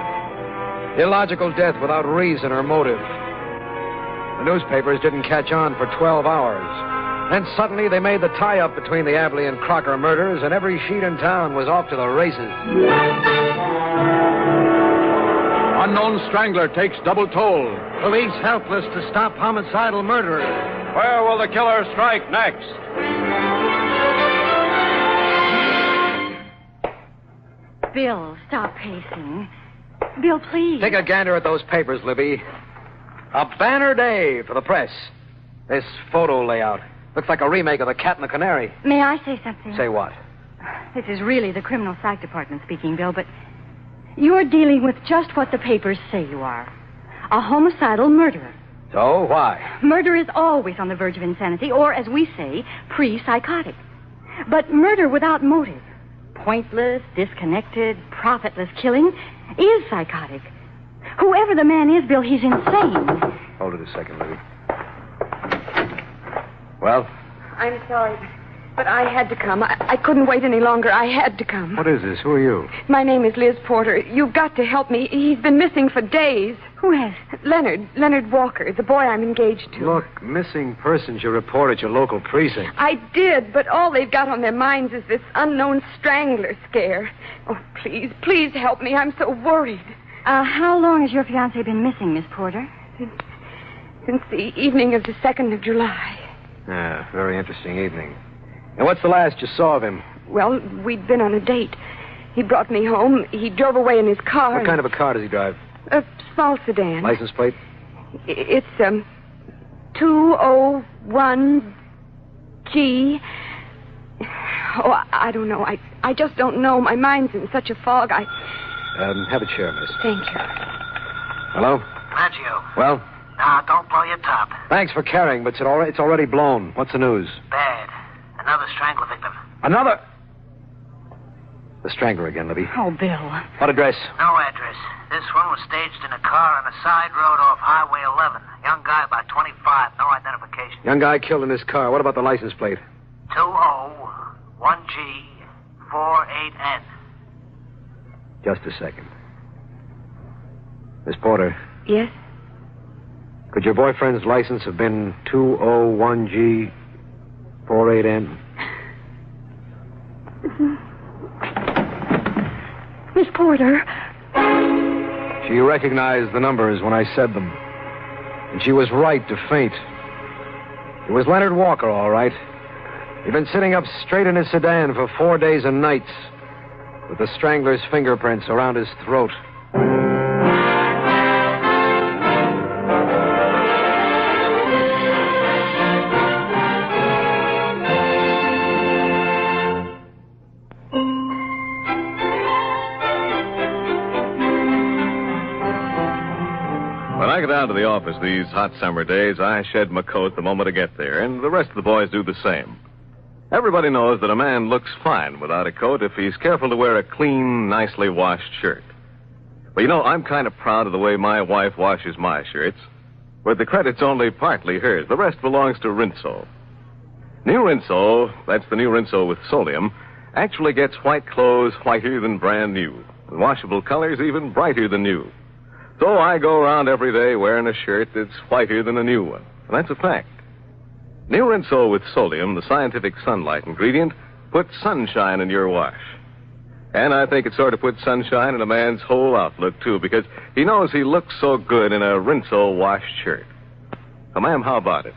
Speaker 15: Illogical death without reason or motive. The newspapers didn't catch on for 12 hours. Then suddenly they made the tie-up between the Abley and Crocker murders, and every sheet in town was off to the races.
Speaker 2: Unknown strangler takes double toll. Police helpless to stop homicidal murderer.
Speaker 5: Where will the killer strike next?
Speaker 21: Bill, stop pacing. Bill, please.
Speaker 15: Take a gander at those papers, Libby. A banner day for the press. This photo layout looks like a remake of The Cat and the Canary.
Speaker 21: May I say something?
Speaker 15: Say what?
Speaker 21: This is really the criminal psych department speaking, Bill, but you're dealing with just what the papers say you are. A homicidal murderer.
Speaker 15: So, why?
Speaker 21: Murder is always on the verge of insanity, or, as we say, pre-psychotic. But murder without motive, pointless, disconnected, profitless killing, is psychotic. Whoever the man is, Bill, he's insane.
Speaker 15: Hold it a second, Libby. Well?
Speaker 20: I'm sorry, but I had to come. I couldn't wait any longer. I had to come.
Speaker 15: What is this? Who are you?
Speaker 20: My name is Liz Porter. You've got to help me. He's been missing for days.
Speaker 21: Who has?
Speaker 20: Leonard Walker, the boy I'm engaged to.
Speaker 15: Look, missing persons you report at your local precinct.
Speaker 20: I did, but all they've got on their minds is this unknown strangler scare. Oh, please help me. I'm so worried.
Speaker 21: How long has your fiancé been missing, Miss Porter?
Speaker 20: Since the evening of the 2nd of July.
Speaker 15: Ah, very interesting evening. And what's the last you saw of him?
Speaker 20: Well, we'd been on a date. He brought me home. He drove away in his car.
Speaker 15: What kind of a car does he drive?
Speaker 20: A small sedan.
Speaker 15: License plate?
Speaker 20: It's, 201G. Oh, I don't know. I just don't know. My mind's in such a fog.
Speaker 15: Have a chair, miss.
Speaker 20: Thank you.
Speaker 15: Hello?
Speaker 7: Reggio.
Speaker 15: Well?
Speaker 7: Now, don't blow your top.
Speaker 15: Thanks for carrying, but it's already blown. What's the news?
Speaker 7: Bad. Another strangler victim.
Speaker 15: Another? The strangler again, Libby.
Speaker 21: Oh, Bill.
Speaker 15: What address?
Speaker 7: No address. This one was staged in a car on a side road off Highway 11. Young guy about 25. No identification.
Speaker 15: Young guy killed in his car. What about the license plate?
Speaker 7: 201G48N.
Speaker 15: Just a second. Miss Porter.
Speaker 20: Yes?
Speaker 15: Could your boyfriend's license have been 201G48N?
Speaker 21: Miss Porter.
Speaker 15: She recognized the numbers when I said them. And she was right to faint. It was Leonard Walker, all right. He'd been sitting up straight in his sedan for 4 days and nights, with the strangler's fingerprints around his throat.
Speaker 5: When I get down to the office these hot summer days, I shed my coat the moment I get there, and the rest of the boys do the same. Everybody knows that a man looks fine without a coat if he's careful to wear a clean, nicely washed shirt. Well, you know, I'm kind of proud of the way my wife washes my shirts, but the credit's only partly hers. The rest belongs to Rinso. New Rinso, that's the new Rinso with Solium, actually gets white clothes whiter than brand new, and washable colors even brighter than new. So I go around every day wearing a shirt that's whiter than a new one. And that's a fact. New Rinso with Solium, the scientific sunlight ingredient, puts sunshine in your wash. And I think it sort of puts sunshine in a man's whole outlook, too, because he knows he looks so good in a Rinso washed shirt. So, ma'am, how about it?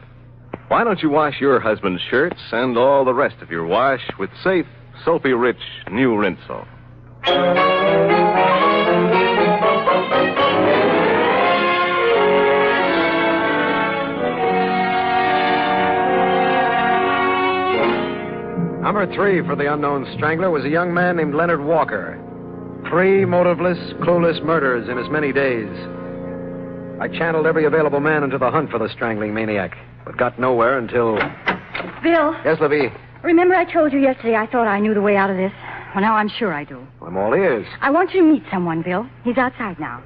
Speaker 5: Why don't you wash your husband's shirts and all the rest of your wash with safe, soapy-rich New Rinso?
Speaker 15: Number 3 for the unknown strangler was a young man named Leonard Walker. 3 motiveless, clueless murders in as many days. I channeled every available man into the hunt for the strangling maniac, but got nowhere until...
Speaker 21: Bill.
Speaker 15: Yes, Libby?
Speaker 21: Remember I told you yesterday I thought I knew the way out of this? Well, now I'm sure I do.
Speaker 15: I'm all ears.
Speaker 21: I want you to meet someone, Bill. He's outside now.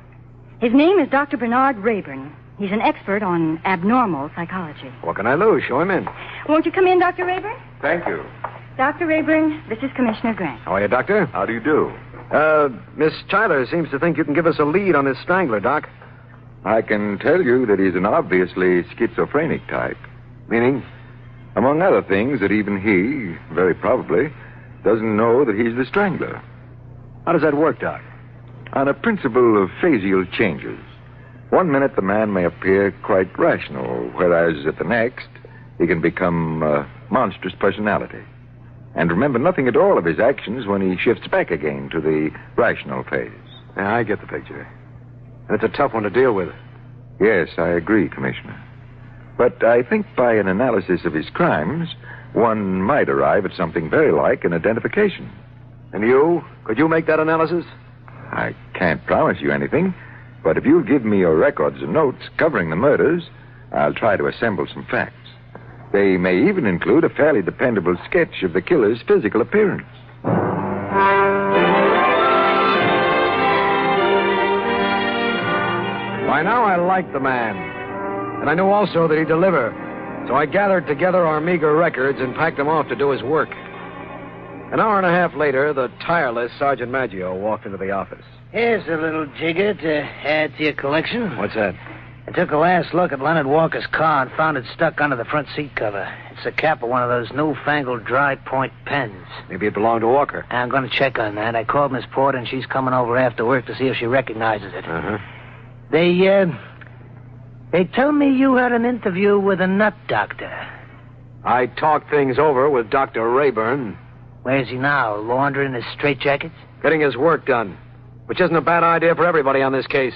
Speaker 21: His name is Dr. Bernard Rayburn. He's an expert on abnormal psychology.
Speaker 15: What can I lose? Show him in.
Speaker 21: Won't you come in, Dr. Rayburn?
Speaker 18: Thank you.
Speaker 21: Dr. Rayburn, this is Commissioner Grant.
Speaker 15: How are you, Doctor?
Speaker 4: How do you do?
Speaker 15: Miss Tyler seems to think you can give us a lead on this strangler, Doc.
Speaker 18: I can tell you that he's an obviously schizophrenic type.
Speaker 15: Meaning?
Speaker 18: Among other things, that even he, very probably, doesn't know that he's the strangler.
Speaker 15: How does that work, Doc?
Speaker 18: On a principle of phasial changes. One minute the man may appear quite rational, whereas at the next he can become a monstrous personality. And remember nothing at all of his actions when he shifts back again to the rational phase.
Speaker 15: Yeah, I get the picture. And it's a tough one to deal with.
Speaker 18: Yes, I agree, Commissioner. But I think by an analysis of his crimes, one might arrive at something very like an identification.
Speaker 15: And you? Could you make that analysis?
Speaker 18: I can't promise you anything, but if you'll give me your records and notes covering the murders, I'll try to assemble some facts. They may even include a fairly dependable sketch of the killer's physical appearance.
Speaker 15: By now I liked the man. And I knew also that he'd deliver. So I gathered together our meager records and packed them off to do his work. An hour and a half later, the tireless Sergeant Maggio walked into the office.
Speaker 2: Here's a little jigger to add to your collection.
Speaker 15: What's that?
Speaker 2: I took a last look at Leonard Walker's car and found it stuck under the front seat cover. It's the cap of one of those newfangled dry-point pens.
Speaker 15: Maybe it belonged to Walker.
Speaker 2: I'm going to check on that. I called Miss Porter, and she's coming over after work to see if she recognizes it.
Speaker 15: Uh-huh.
Speaker 2: They tell me you had an interview with a nut doctor.
Speaker 15: I talked things over with Dr. Rayburn.
Speaker 2: Where's he now, laundering his straitjackets?
Speaker 15: Getting his work done, which isn't a bad idea for everybody on this case.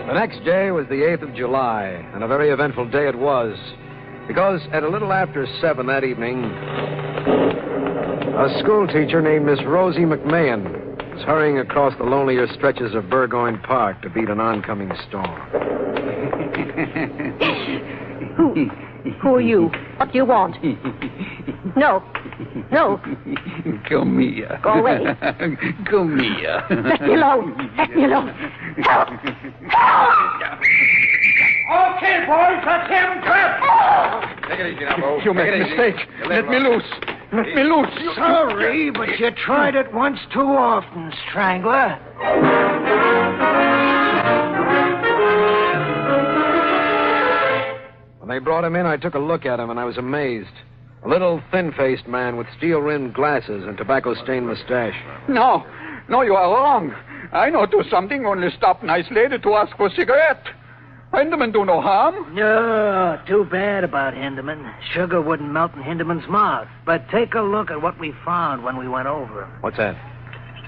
Speaker 15: The next day was the 8th of July, and a very eventful day it was. Because at a little after 7 that evening, a schoolteacher named Miss Rosie McMahon was hurrying across the lonelier stretches of Burgoyne Park to beat an oncoming storm.
Speaker 10: Who are you? What do you want? No. No.
Speaker 4: Come here.
Speaker 10: Go away.
Speaker 4: Come here.
Speaker 10: Let me alone. Let me alone. Help! Help!
Speaker 24: Okay, boys, that's him, Trap.
Speaker 18: Take it easy now, Bo.
Speaker 8: You made a mistake. Let me loose. Let me loose.
Speaker 2: Sorry, but you tried it once too often, Strangler.
Speaker 15: When they brought him in, I took a look at him, and I was amazed. A little thin-faced man with steel-rimmed glasses and tobacco-stained mustache.
Speaker 9: No, you are wrong. I not do something, only stop nice lady to ask for cigarette. Hinderman do no harm.
Speaker 2: No, too bad about Hinderman. Sugar wouldn't melt in Hinderman's mouth. But take a look at what we found when we went over him.
Speaker 15: What's that?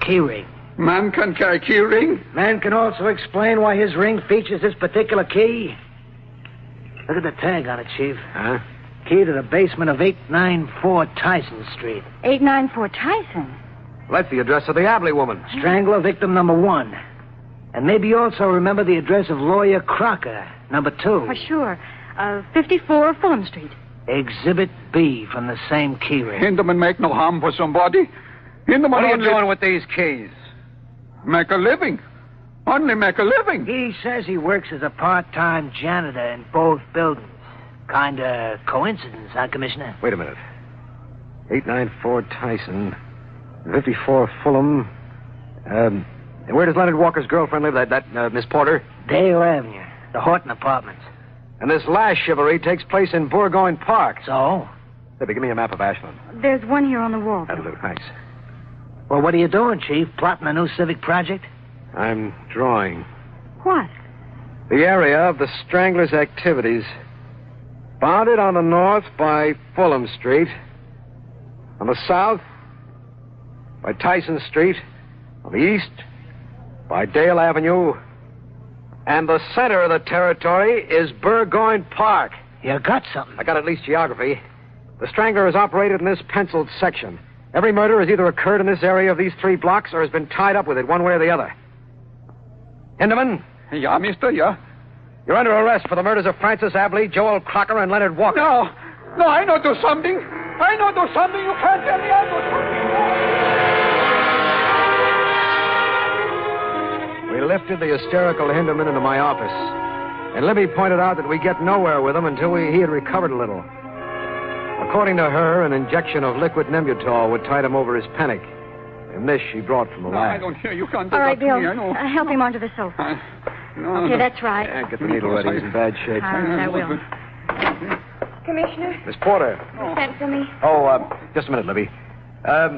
Speaker 2: Key ring.
Speaker 9: Man can carry key ring?
Speaker 2: Man can also explain why his ring features this particular key. Look at the tag on it, Chief.
Speaker 15: Huh?
Speaker 2: Key to the basement of 894 Tyson Street.
Speaker 21: 894 Tyson?
Speaker 15: Well, that's the address of the Abley woman.
Speaker 2: Strangler victim number 1. And maybe you also remember the address of Lawyer Crocker, number 2.
Speaker 21: Oh, sure. 54 Fulham Street.
Speaker 2: Exhibit B from the same key ring.
Speaker 9: Hinderman make no harm for somebody. Hinderman
Speaker 15: What are you
Speaker 9: only
Speaker 15: doing with these keys?
Speaker 9: make a living. Only make a living.
Speaker 2: He says he works as a part-time janitor in both buildings. Kinda coincidence, huh, Commissioner?
Speaker 15: Wait a minute. 894 Tyson, 54 Fulham. Where does Leonard Walker's girlfriend live? That Miss Porter?
Speaker 2: Dale Avenue, the Horton Apartments.
Speaker 15: And this last chivalry takes place in Burgoyne Park.
Speaker 2: So?
Speaker 15: Debbie, give me a map of Ashland.
Speaker 21: There's one here on the wall.
Speaker 15: That'll do, thanks.
Speaker 2: Well, what are you doing, Chief? Plotting a new civic project?
Speaker 15: I'm drawing.
Speaker 21: What?
Speaker 15: The area of the Strangler's activities. Bounded on the north by Fulham Street. On the south by Tyson Street. On the east by Dale Avenue. And the center of the territory is Burgoyne Park.
Speaker 2: You got something.
Speaker 15: I got at least geography. The Strangler has operated in this penciled section. Every murder has either occurred in this area of these 3 blocks or has been tied up with it one way or the other. Hinderman?
Speaker 9: Yeah, mister, yeah.
Speaker 15: You're under arrest for the murders of Francis Abley, Joel Crocker, and Leonard Walker.
Speaker 9: No, I not do something. I not do something. You can't tell me I do something.
Speaker 15: We lifted the hysterical Hinderman into my office. And Libby pointed out that we get nowhere with him until he had recovered a little. According to her, an injection of liquid Nembutal would tide him over his panic. And this she brought from the lab.
Speaker 4: I don't hear. You can't do
Speaker 21: All right,
Speaker 4: that
Speaker 21: Bill.
Speaker 4: to me. I know.
Speaker 21: Help him onto the sofa. Okay, that's right.
Speaker 15: Yeah, get the needle ready. He's in bad shape.
Speaker 21: All right, I will. Commissioner,
Speaker 15: Miss Porter.
Speaker 21: you sent for me?
Speaker 15: Oh, just a minute, Libby.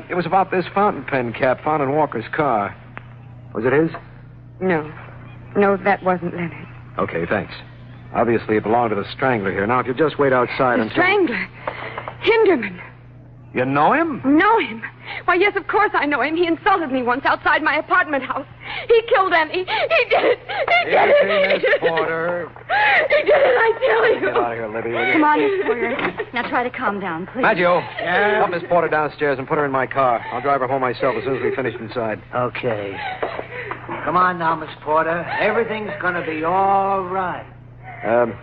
Speaker 15: It was about this fountain pen cap found in Walker's car. Was it his?
Speaker 20: No. No, that wasn't Leonard.
Speaker 15: Okay, thanks. Obviously, it belonged to the Strangler here. Now, if you'll just wait outside
Speaker 20: The
Speaker 15: until...
Speaker 20: Strangler. Hinderman.
Speaker 15: You know him?
Speaker 20: Know him? Why, yes, of course I know him. He insulted me once outside my apartment house. He killed Emmy. He did it. He did it.
Speaker 15: Easy, Miss Porter.
Speaker 20: He did it, I tell you.
Speaker 15: Get out of here, Libby, will you?
Speaker 21: Come on, Miss Porter. Now try to calm down, please.
Speaker 15: Maggio, help Miss Porter downstairs and put her in my car. I'll drive her home myself as soon as we finish inside.
Speaker 2: Okay. Come on now, Miss Porter. Everything's going to be all right.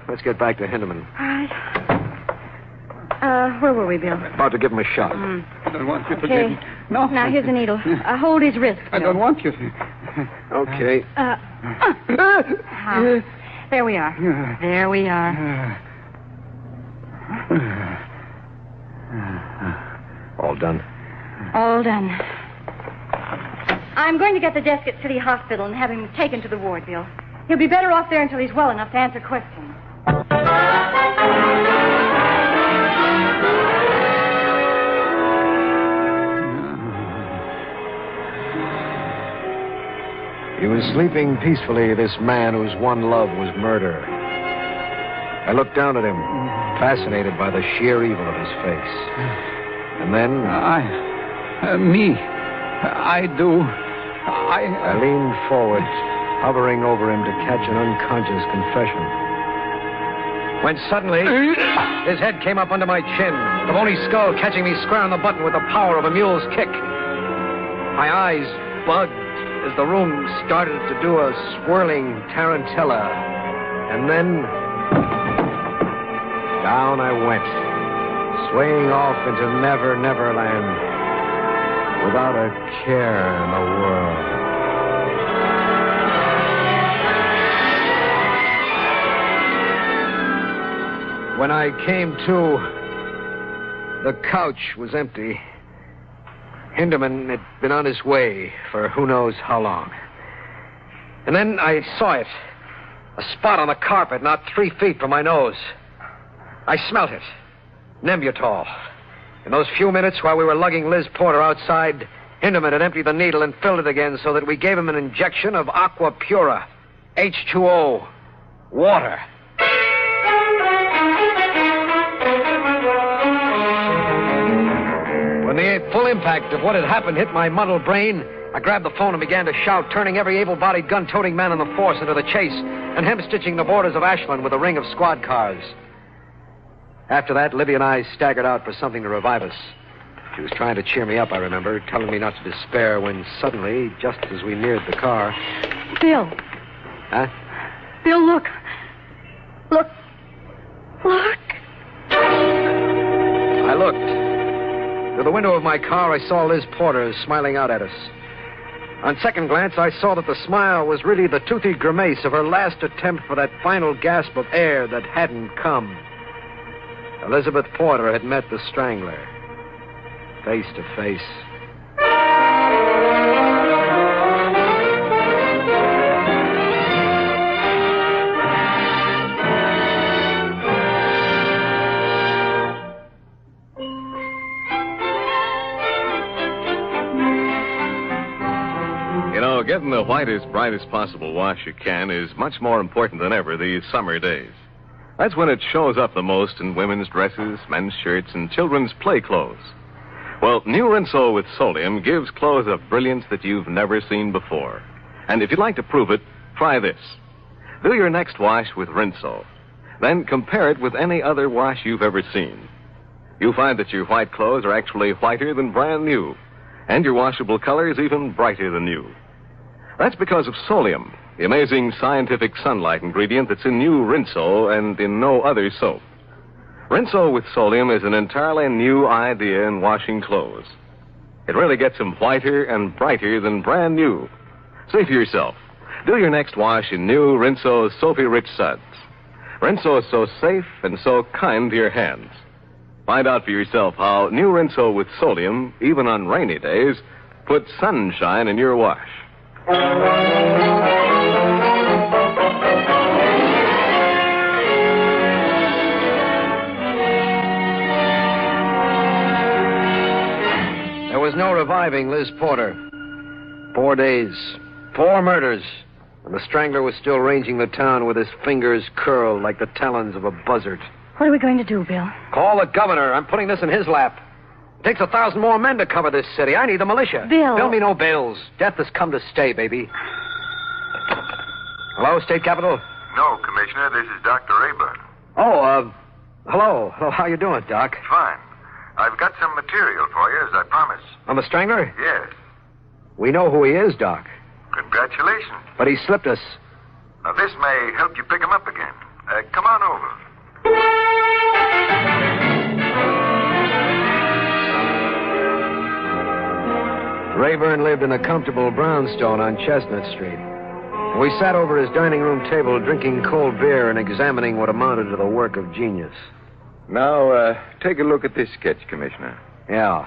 Speaker 15: Let's get back to Hinderman.
Speaker 21: All right. Where were we, Bill?
Speaker 15: About to give him a shot.
Speaker 4: I don't want you to
Speaker 21: Okay.
Speaker 4: get... No.
Speaker 21: Now, here's a needle. Hold his wrist,
Speaker 4: I
Speaker 21: Bill.
Speaker 4: don't want you to...
Speaker 15: Okay.
Speaker 21: There we are. There we are.
Speaker 15: All done.
Speaker 21: All done. I'm going to get the desk at City Hospital and have him taken to the ward, Bill. He'll be better off there until he's well enough to answer questions.
Speaker 15: He was sleeping peacefully, this man whose one love was murder. I looked down at him, fascinated by the sheer evil of his face. And then...
Speaker 4: I
Speaker 15: leaned forward, hovering over him to catch an unconscious confession. When suddenly, his head came up under my chin, the bony skull catching me square on the button with the power of a mule's kick. My eyes bugged as the room started to do a swirling tarantella. And then... down I went, swaying off into Never Never Land, without a care in the world. When I came to, the couch was empty. Hinderman had been on his way for who knows how long. And then I saw it. A spot on the carpet not 3 feet from my nose. I smelt it. Nembutal. In those few minutes while we were lugging Liz Porter outside, Hinderman had emptied the needle and filled it again so that we gave him an injection of aqua pura, H2O, water. When the full impact of what had happened hit my muddled brain, I grabbed the phone and began to shout, turning every able-bodied gun-toting man in the force into the chase and hem-stitching the borders of Ashland with a ring of squad cars. After that, Libby and I staggered out for something to revive us. She was trying to cheer me up, I remember, telling me not to despair when suddenly, just as we neared the car...
Speaker 21: Bill.
Speaker 15: Huh?
Speaker 21: Bill, look. Look. Look.
Speaker 15: I looked. Through the window of my car, I saw Liz Porter smiling out at us. On second glance, I saw that the smile was really the toothy grimace of her last attempt for that final gasp of air that hadn't come. Elizabeth Porter had met the Strangler, face to face.
Speaker 5: You know, getting the whitest, brightest possible wash you can is much more important than ever these summer days. That's when it shows up the most in women's dresses, men's shirts, and children's play clothes. Well, new Rinso with Solium gives clothes a brilliance that you've never seen before. And if you'd like to prove it, try this. Do your next wash with Rinso. Then compare it with any other wash you've ever seen. You'll find that your white clothes are actually whiter than brand new. And your washable color is even brighter than new. That's because of Solium, the amazing scientific sunlight ingredient that's in new Rinso and in no other soap. Rinso with Solium is an entirely new idea in washing clothes. It really gets them whiter and brighter than brand new. See for yourself. Do your next wash in new Rinso's Soapy Rich Suds. Rinso is so safe and so kind to your hands. Find out for yourself how new Rinso with sodium, even on rainy days, puts sunshine in your wash.
Speaker 1: There was no reviving Liz Porter. 4 days, 4 murders, and the Strangler was still ranging the town with his fingers curled like the talons of a buzzard.
Speaker 21: What are we going to do, Bill?
Speaker 1: Call the governor. I'm putting this in his lap. It takes 1,000 more men to cover this city. I need the militia.
Speaker 21: Bill.
Speaker 1: Bill me no bills. Death has come to stay, baby. Hello, State Capitol?
Speaker 18: No, Commissioner, this is Dr. Rayburn.
Speaker 1: Oh, hello. Hello, how you doing, Doc?
Speaker 18: Fine. I've got some material for you, as I promised.
Speaker 1: On the Strangler?
Speaker 18: Yes.
Speaker 1: We know who he is, Doc.
Speaker 18: Congratulations.
Speaker 1: But he slipped us.
Speaker 18: Now, this may help you pick him up again. Come on over.
Speaker 1: Rayburn lived in a comfortable brownstone on Chestnut Street. We sat over his dining room table drinking cold beer and examining what amounted to the work of genius.
Speaker 18: Now, take a look at this sketch, Commissioner.
Speaker 1: Yeah.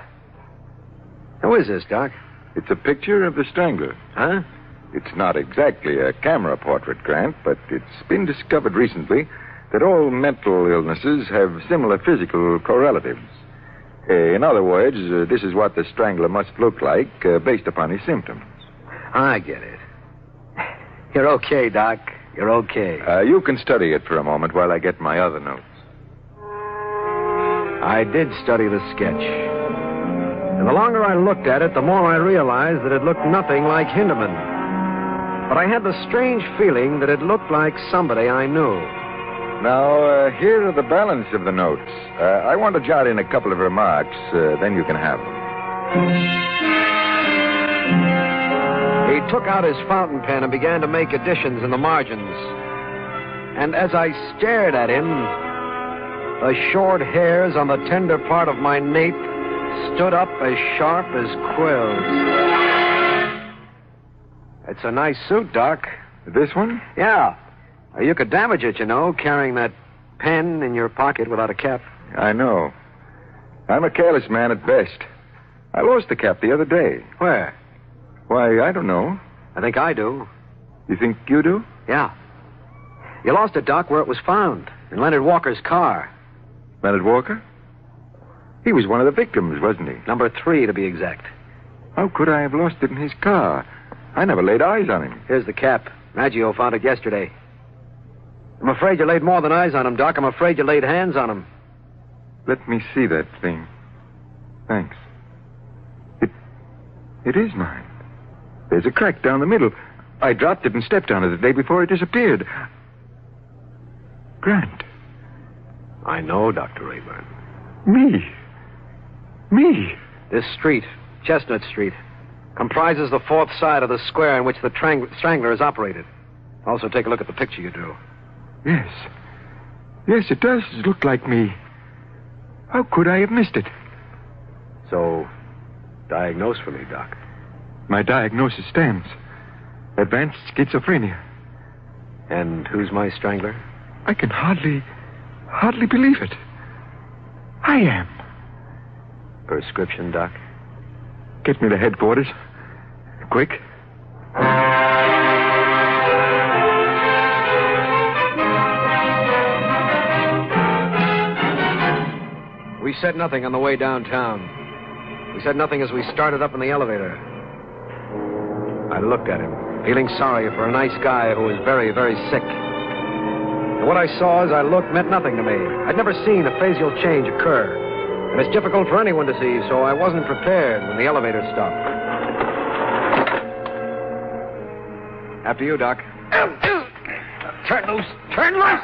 Speaker 1: Who is this, Doc?
Speaker 18: It's a picture of the Strangler.
Speaker 1: Huh?
Speaker 18: It's not exactly a camera portrait, Grant, but it's been discovered recently that all mental illnesses have similar physical correlatives. In other words, this is what the Strangler must look like based upon his symptoms.
Speaker 1: I get it. You're okay, Doc. You're okay.
Speaker 18: You can study it for a moment while I get my other notes.
Speaker 1: I did study the sketch. And the longer I looked at it, the more I realized that it looked nothing like Hinderman. But I had the strange feeling that it looked like somebody I knew.
Speaker 18: Now, here are the balance of the notes. I want to jot in a couple of remarks, then you can have them.
Speaker 1: He took out his fountain pen and began to make additions in the margins. And as I stared at him, the short hairs on the tender part of my nape stood up as sharp as quills. It's a nice suit, Doc.
Speaker 18: This one?
Speaker 1: Yeah. You could damage it, you know, carrying that pen in your pocket without a cap.
Speaker 18: I know. I'm a careless man at best. I lost the cap the other day.
Speaker 1: Where?
Speaker 18: Why, I don't know.
Speaker 1: I think I do.
Speaker 18: You think you do?
Speaker 1: Yeah. You lost it, Doc, where it was found, in Leonard Walker's car.
Speaker 18: Leonard Walker? He was one of the victims, wasn't he?
Speaker 1: Number 3, to be exact.
Speaker 18: How could I have lost it in his car? I never laid eyes on him.
Speaker 1: Here's the cap. Maggio found it yesterday. I'm afraid you laid more than eyes on him, Doc. I'm afraid you laid hands on him.
Speaker 18: Let me see that thing. Thanks. It is mine. There's a crack down the middle. I dropped it and stepped on it the day before it disappeared. Grant.
Speaker 1: I know, Dr. Rayburn.
Speaker 18: Me.
Speaker 1: This street, Chestnut Street, comprises the 4th side of the square in which the Strangler is operated. Also, take a look at the picture you drew.
Speaker 18: Yes. Yes, it does look like me. How could I have missed it?
Speaker 1: So, diagnose for me, Doc.
Speaker 18: My diagnosis stands. Advanced schizophrenia.
Speaker 1: And who's my Strangler?
Speaker 18: I can hardly believe it. I am.
Speaker 1: Prescription, Doc?
Speaker 18: Get me to headquarters. Quick.
Speaker 1: We said nothing on the way downtown. We said nothing as we started up in the elevator. I looked at him, feeling sorry for a nice guy who was very, very sick. And what I saw as I looked meant nothing to me. I'd never seen a facial change occur. And it's difficult for anyone to see, so I wasn't prepared when the elevator stopped. After you, Doc.
Speaker 6: Turn loose! Turn loose!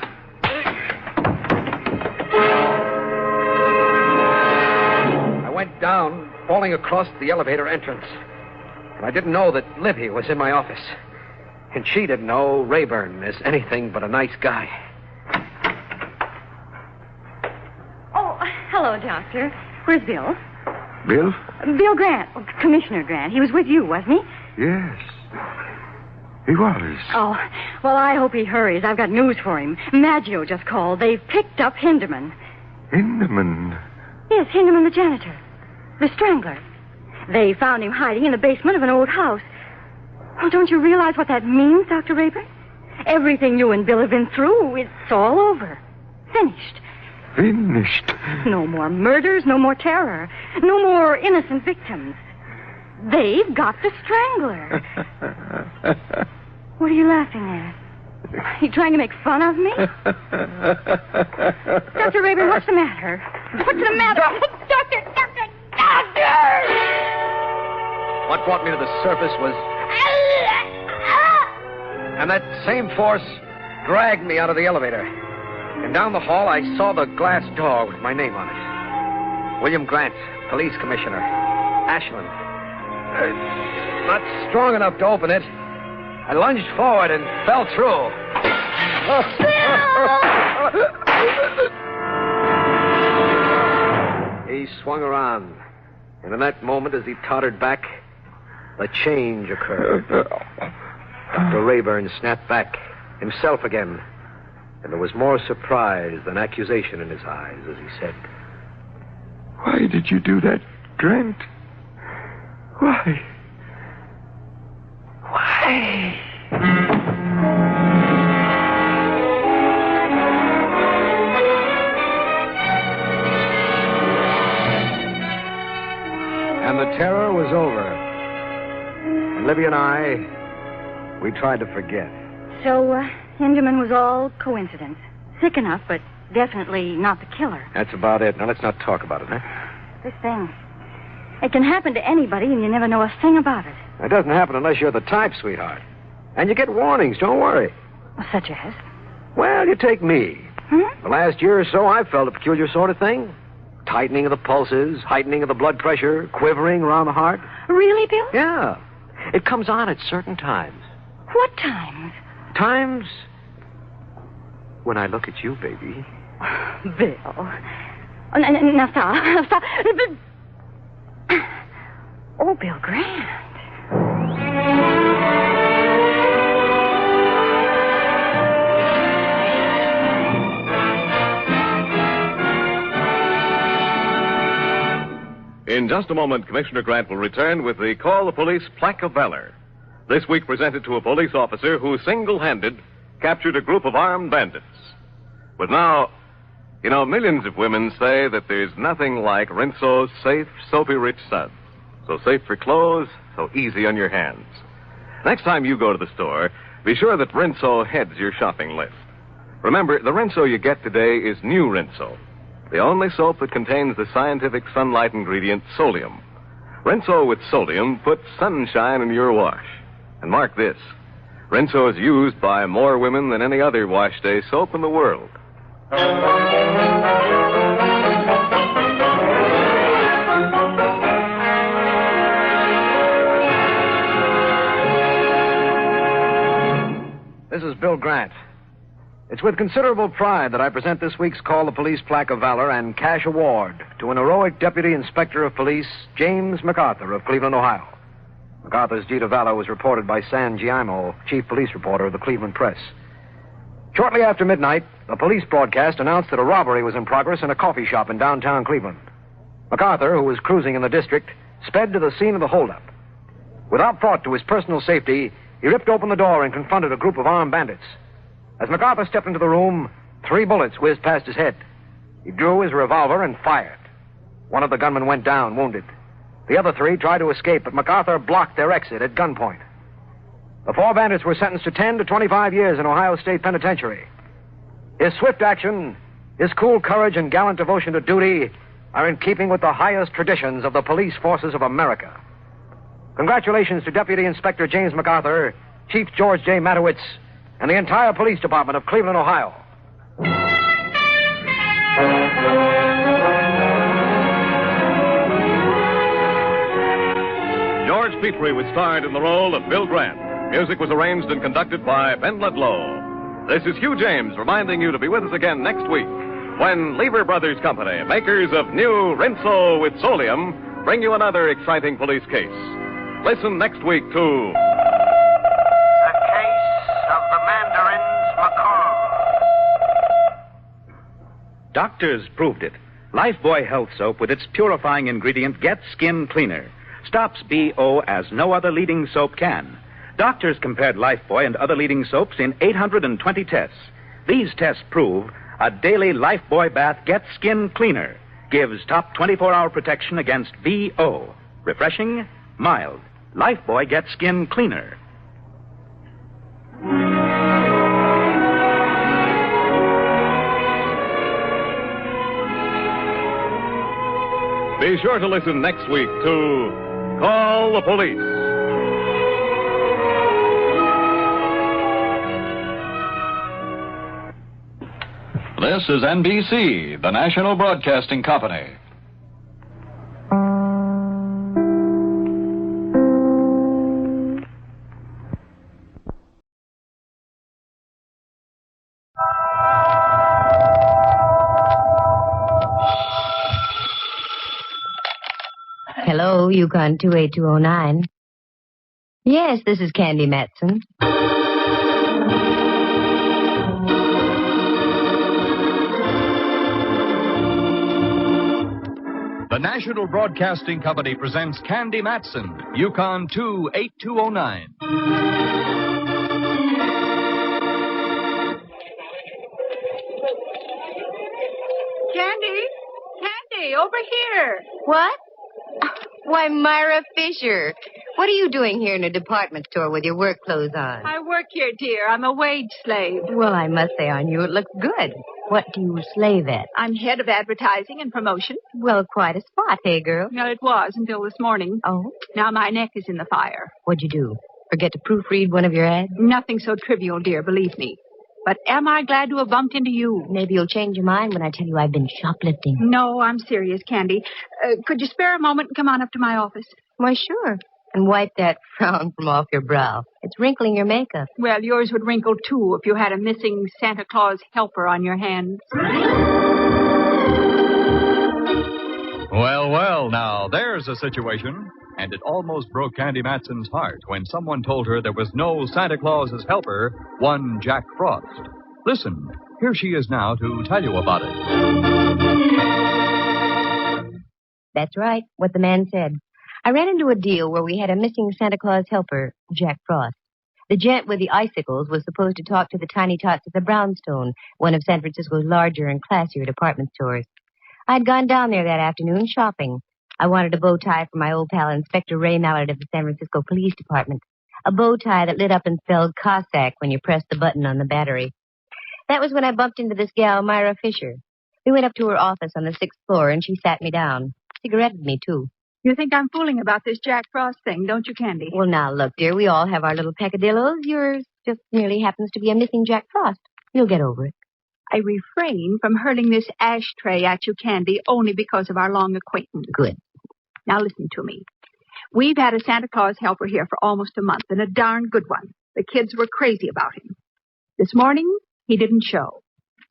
Speaker 1: I went down, falling across the elevator entrance. And I didn't know that Libby was in my office. And she didn't know Rayburn is anything but a nice guy.
Speaker 21: Oh, hello, Doctor. Where's Bill?
Speaker 18: Bill?
Speaker 21: Bill Grant. Oh, Commissioner Grant. He was with you, wasn't he?
Speaker 18: Yes. He was.
Speaker 21: Oh, well, I hope he hurries. I've got news for him. Maggio just called. They've picked up Hinderman.
Speaker 18: Hinderman?
Speaker 21: Yes, Hinderman the janitor. The strangler. They found him hiding in the basement of an old house. Well, don't you realize what that means, Dr. Rayburn? Everything you and Bill have been through, it's all over. Finished.
Speaker 18: Finished?
Speaker 21: No more murders, no more terror, no more innocent victims. They've got the strangler. What are you laughing at? Are you trying to make fun of me? Dr. Rayburn, what's the matter? What's the matter? Doctor!
Speaker 1: What brought me to the surface was... And that same force dragged me out of the elevator. And down the hall, I saw the glass door with my name on it. William Grant, police commissioner. Ashland. Not strong enough to open it. I lunged forward and fell through. He swung around. And in that moment, as he tottered back, a change occurred. Dr. Rayburn snapped back, himself again. And there was more surprise than accusation in his eyes as he said,
Speaker 18: Why did you do that, Grant? Why?
Speaker 1: Why? And the terror was over. And Libby and I, we tried to forget.
Speaker 21: So, Hinderman was all coincidence. Sick enough, but definitely not the killer.
Speaker 1: That's about it. Now, let's not talk about it, huh?
Speaker 21: This thing. It can happen to anybody, and you never know a thing about it.
Speaker 1: It doesn't happen unless you're the type, sweetheart. And you get warnings, don't worry.
Speaker 21: Such as?
Speaker 1: Well, you take me.
Speaker 21: Hmm?
Speaker 1: The last year or so, I've felt a peculiar sort of thing. Tightening of the pulses, heightening of the blood pressure, quivering around the heart.
Speaker 21: Really, Bill?
Speaker 1: Yeah. It comes on at certain times.
Speaker 21: What times?
Speaker 1: Times when I look at you, baby.
Speaker 21: Bill. Now stop. Oh, Bill Grant.
Speaker 5: In just a moment, Commissioner Grant will return with the Call the Police Plaque of Valor. This week presented to a police officer who single-handed captured a group of armed bandits. But now, you know, millions of women say that there's nothing like Rinso's safe, soapy-rich suds. So safe for clothes, so easy on your hands. Next time you go to the store, be sure that Rinso heads your shopping list. Remember, the Rinso you get today is new Rinso, the only soap that contains the scientific sunlight ingredient solium. Rinso with solium puts sunshine in your wash. And mark this, Rinso is used by more women than any other wash day soap in the world.
Speaker 1: This is Bill Grant. It's with considerable pride that I present this week's Call the Police Plaque of Valor and Cash Award to an heroic Deputy Inspector of Police, James MacArthur of Cleveland, Ohio. MacArthur's deed of valor was reported by San Giaimo, chief police reporter of the Cleveland Press. Shortly after midnight, the police broadcast announced that a robbery was in progress in a coffee shop in downtown Cleveland. MacArthur, who was cruising in the district, sped to the scene of the holdup. Without thought to his personal safety, he ripped open the door and confronted a group of armed bandits. As MacArthur stepped into the room, 3 bullets whizzed past his head. He drew his revolver and fired. One of the gunmen went down, wounded. The other 3 tried to escape, but MacArthur blocked their exit at gunpoint. The 4 bandits were sentenced to 10 to 25 years in Ohio State Penitentiary. His swift action, his cool courage and gallant devotion to duty are in keeping with the highest traditions of the police forces of America. Congratulations to Deputy Inspector James MacArthur, Chief George J. Matowitz, and the entire police department of Cleveland, Ohio.
Speaker 5: George Petrie was starred in the role of Bill Grant. Music was arranged and conducted by Ben Ludlow. This is Hugh James reminding you to be with us again next week when Lever Brothers Company, makers of new Rinso with Solium, bring you another exciting police case. Listen next week to...
Speaker 7: The case
Speaker 12: Doctors proved it. Lifebuoy Health Soap with its purifying ingredient gets skin cleaner. Stops BO as no other leading soap can. Doctors compared Lifebuoy and other leading soaps in 820 tests. These tests prove a daily Lifebuoy bath gets skin cleaner. Gives top 24-hour protection against BO. Refreshing, mild. Lifebuoy gets skin cleaner.
Speaker 5: Be sure to listen next week to Call the Police.
Speaker 14: This is NBC, the National Broadcasting Company.
Speaker 3: Hello, Yukon 28209. Yes, this is Candy Matson.
Speaker 16: The National Broadcasting Company presents Candy Matson, Yukon 28209.
Speaker 17: Candy, over here.
Speaker 3: What? Why, Myra Fisher. What are you doing here in a department store with your work clothes on?
Speaker 17: I work here, dear. I'm a wage slave.
Speaker 3: Well, I must say on you it looks good. What do you slave at?
Speaker 17: I'm head of advertising and promotion.
Speaker 3: Well, quite a spot, hey, girl?
Speaker 17: Well, it was until this morning.
Speaker 3: Oh?
Speaker 17: Now my neck is in the fire.
Speaker 3: What'd you do? Forget to proofread one of your ads?
Speaker 17: Nothing so trivial, dear, believe me. But am I glad to have bumped into you?
Speaker 3: Maybe you'll change your mind when I tell you I've been shoplifting.
Speaker 17: No, I'm serious, Candy. Could you spare a moment and come on up to my office?
Speaker 3: Why, sure. And wipe that frown from off your brow. It's wrinkling your makeup.
Speaker 17: Well, yours would wrinkle, too, if you had a missing Santa Claus helper on your hands.
Speaker 16: Well, now, there's a situation. And it almost broke Candy Matson's heart when someone told her there was no Santa Claus's helper, one Jack Frost. Listen, here she is now to tell you about it.
Speaker 3: That's right, what the man said. I ran into a deal where we had a missing Santa Claus helper, Jack Frost. The gent with the icicles was supposed to talk to the tiny tots at the Brownstone, one of San Francisco's larger and classier department stores. I'd gone down there that afternoon shopping. I wanted a bow tie for my old pal, Inspector Ray Mallard of the San Francisco Police Department. A bow tie that lit up and spelled Cossack when you pressed the button on the battery. That was when I bumped into this gal, Myra Fisher. We went up to her office on the 6th floor, and she sat me down. Cigaretted me, too.
Speaker 17: You think I'm fooling about this Jack Frost thing, don't you, Candy?
Speaker 3: Well, now, look, dear, we all have our little peccadillos. Yours just merely happens to be a missing Jack Frost. You'll get over it.
Speaker 17: I refrain from hurling this ashtray at you, Candy, only because of our long acquaintance.
Speaker 3: Good.
Speaker 17: Now listen to me. We've had a Santa Claus helper here for almost a month, and a darn good one. The kids were crazy about him. This morning, he didn't show.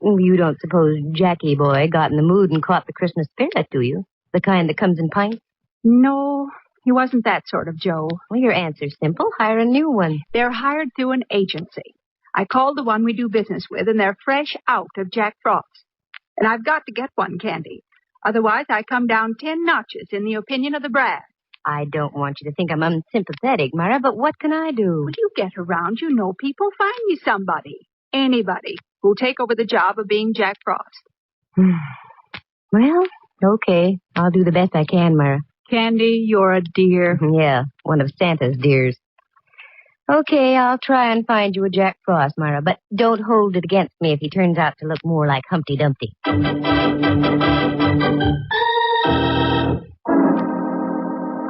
Speaker 3: You don't suppose Jackie boy got in the mood and caught the Christmas spirit, do you? The kind that comes in pints?
Speaker 17: No, he wasn't that sort of Joe.
Speaker 3: Well, your answer's simple. Hire a new one.
Speaker 17: They're hired through an agency. I called the one we do business with, and they're fresh out of Jack Frost. And I've got to get one, Candy. Otherwise, I come down 10 notches in the opinion of the brass.
Speaker 3: I don't want you to think I'm unsympathetic, Myra, but what can I do?
Speaker 17: Well, you get around, you know people. Find me somebody, anybody, who'll take over the job of being Jack Frost.
Speaker 3: Well, okay. I'll do the best I can, Myra.
Speaker 17: Candy, you're a dear.
Speaker 3: Yeah, one of Santa's dears. Okay, I'll try and find you a Jack Frost, Myra, but don't hold it against me if he turns out to look more like Humpty Dumpty.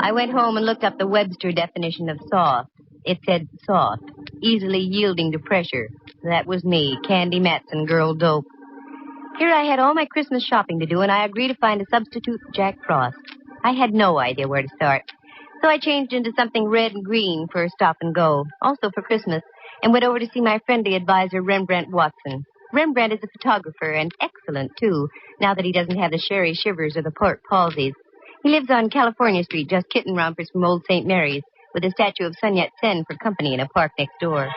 Speaker 3: I went home and looked up the Webster definition of soft. It said soft, easily yielding to pressure. That was me, Candy Matson, girl dope. Here I had all my Christmas shopping to do, and I agreed to find a substitute for Jack Frost. I had no idea where to start. So I changed into something red and green for a stop and go, also for Christmas, and went over to see my friendly advisor, Rembrandt Watson. Rembrandt is a photographer, and excellent, too, now that he doesn't have the sherry shivers or the port palsies. He lives on California Street, just kitten rompers from Old St. Mary's, with a statue of Sun Yat-sen for company in a park next door.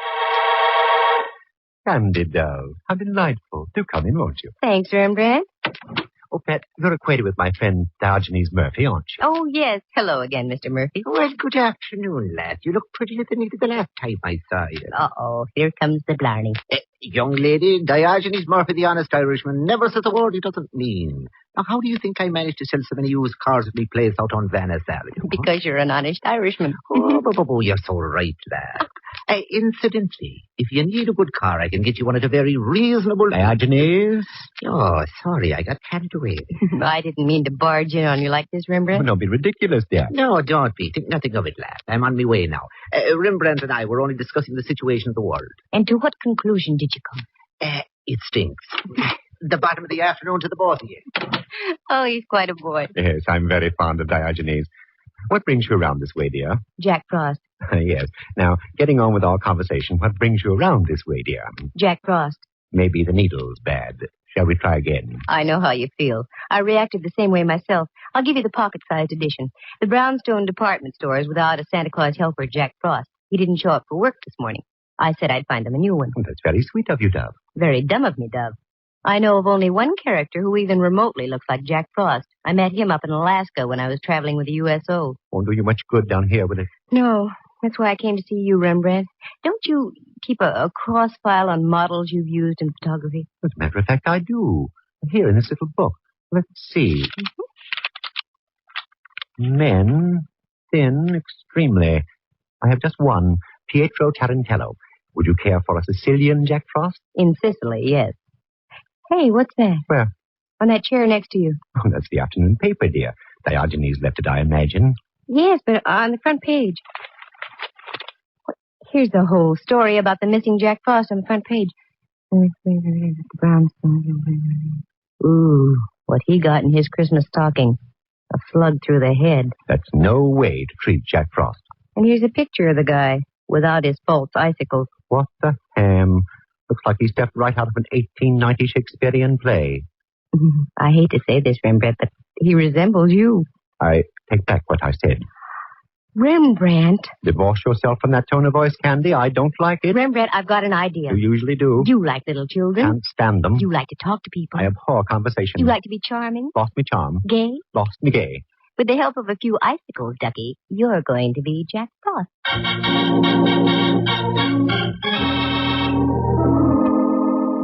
Speaker 11: Candy, doll. How delightful. Do come in, won't you?
Speaker 3: Thanks, Rembrandt.
Speaker 11: Oh, Pat, you're acquainted with my friend Diogenes Murphy, aren't you?
Speaker 3: Oh, yes. Hello again, Mr. Murphy.
Speaker 11: Well, good afternoon, lad. You look prettier than you did the last time I saw you.
Speaker 3: Uh-oh, here comes the blarney.
Speaker 11: Young lady, Diogenes Murphy, the honest Irishman, never says a word he doesn't mean. Now, how do you think I managed to sell so many used cars at my place out on Viennes Avenue?
Speaker 3: Because you're an honest Irishman.
Speaker 11: You're so right, lad. Incidentally, if you need a good car, I can get you one at a very reasonable... Diogenes? Oh, sorry, I got carried away.
Speaker 3: I didn't mean to barge in on you like this, Rembrandt.
Speaker 11: Don't be ridiculous, dear. No, don't be. Think nothing of it, lad. I'm on my way now. Rembrandt and I were only discussing the situation of the world.
Speaker 3: And to what conclusion did you come?
Speaker 11: It stinks. The bottom of the afternoon to the both of you.
Speaker 3: Oh, he's quite a boy.
Speaker 11: Yes, I'm very fond of Diogenes. What brings you around this way, dear?
Speaker 3: Jack Frost.
Speaker 11: Yes. Now, getting on with our conversation, what brings you around this way, dear?
Speaker 3: Jack Frost.
Speaker 11: Maybe the needle's bad. Shall we try again?
Speaker 3: I know how you feel. I reacted the same way myself. I'll give you the pocket-sized edition. The brownstone department store is without a Santa Claus helper, Jack Frost. He didn't show up for work this morning. I said I'd find him a new one.
Speaker 11: Oh, that's very sweet of you, Dove.
Speaker 3: Very dumb of me, Dove. I know of only one character who even remotely looks like Jack Frost. I met him up in Alaska when I was traveling with the USO.
Speaker 11: Won't do you much good down here, will it?
Speaker 3: No, that's why I came to see you, Rembrandt. Don't you keep a cross file on models you've used in photography?
Speaker 11: As a matter of fact, I do. Here in this little book. Let's see. Men, thin, extremely. I have just one, Pietro Tarantello. Would you care for a Sicilian Jack Frost?
Speaker 3: In Sicily, yes. Hey, what's that?
Speaker 11: Where?
Speaker 3: On that chair next to you.
Speaker 11: Oh, that's the afternoon paper, dear. Diogenes left it, I imagine.
Speaker 3: Yes, but on the front page. Here's the whole story about the missing Jack Frost on the front page. Ooh, what he got in his Christmas stocking. A slug through the head.
Speaker 11: That's no way to treat Jack Frost.
Speaker 3: And here's a picture of the guy without his false icicles.
Speaker 11: What the ham? Looks like he stepped right out of an 1890 Shakespearean play.
Speaker 3: I hate to say this, Rembrandt, but he resembles you.
Speaker 11: I take back what I said.
Speaker 3: Rembrandt.
Speaker 11: Divorce yourself from that tone of voice, Candy. I don't like it.
Speaker 3: Rembrandt, I've got an idea.
Speaker 11: You usually do.
Speaker 3: You like little children.
Speaker 11: Can't stand them.
Speaker 3: You like to talk to people.
Speaker 11: I abhor conversation.
Speaker 3: You like to be charming.
Speaker 11: Lost me charm.
Speaker 3: Gay.
Speaker 11: Lost me gay.
Speaker 3: With the help of a few icicles, Ducky, you're going to be Jack Frost.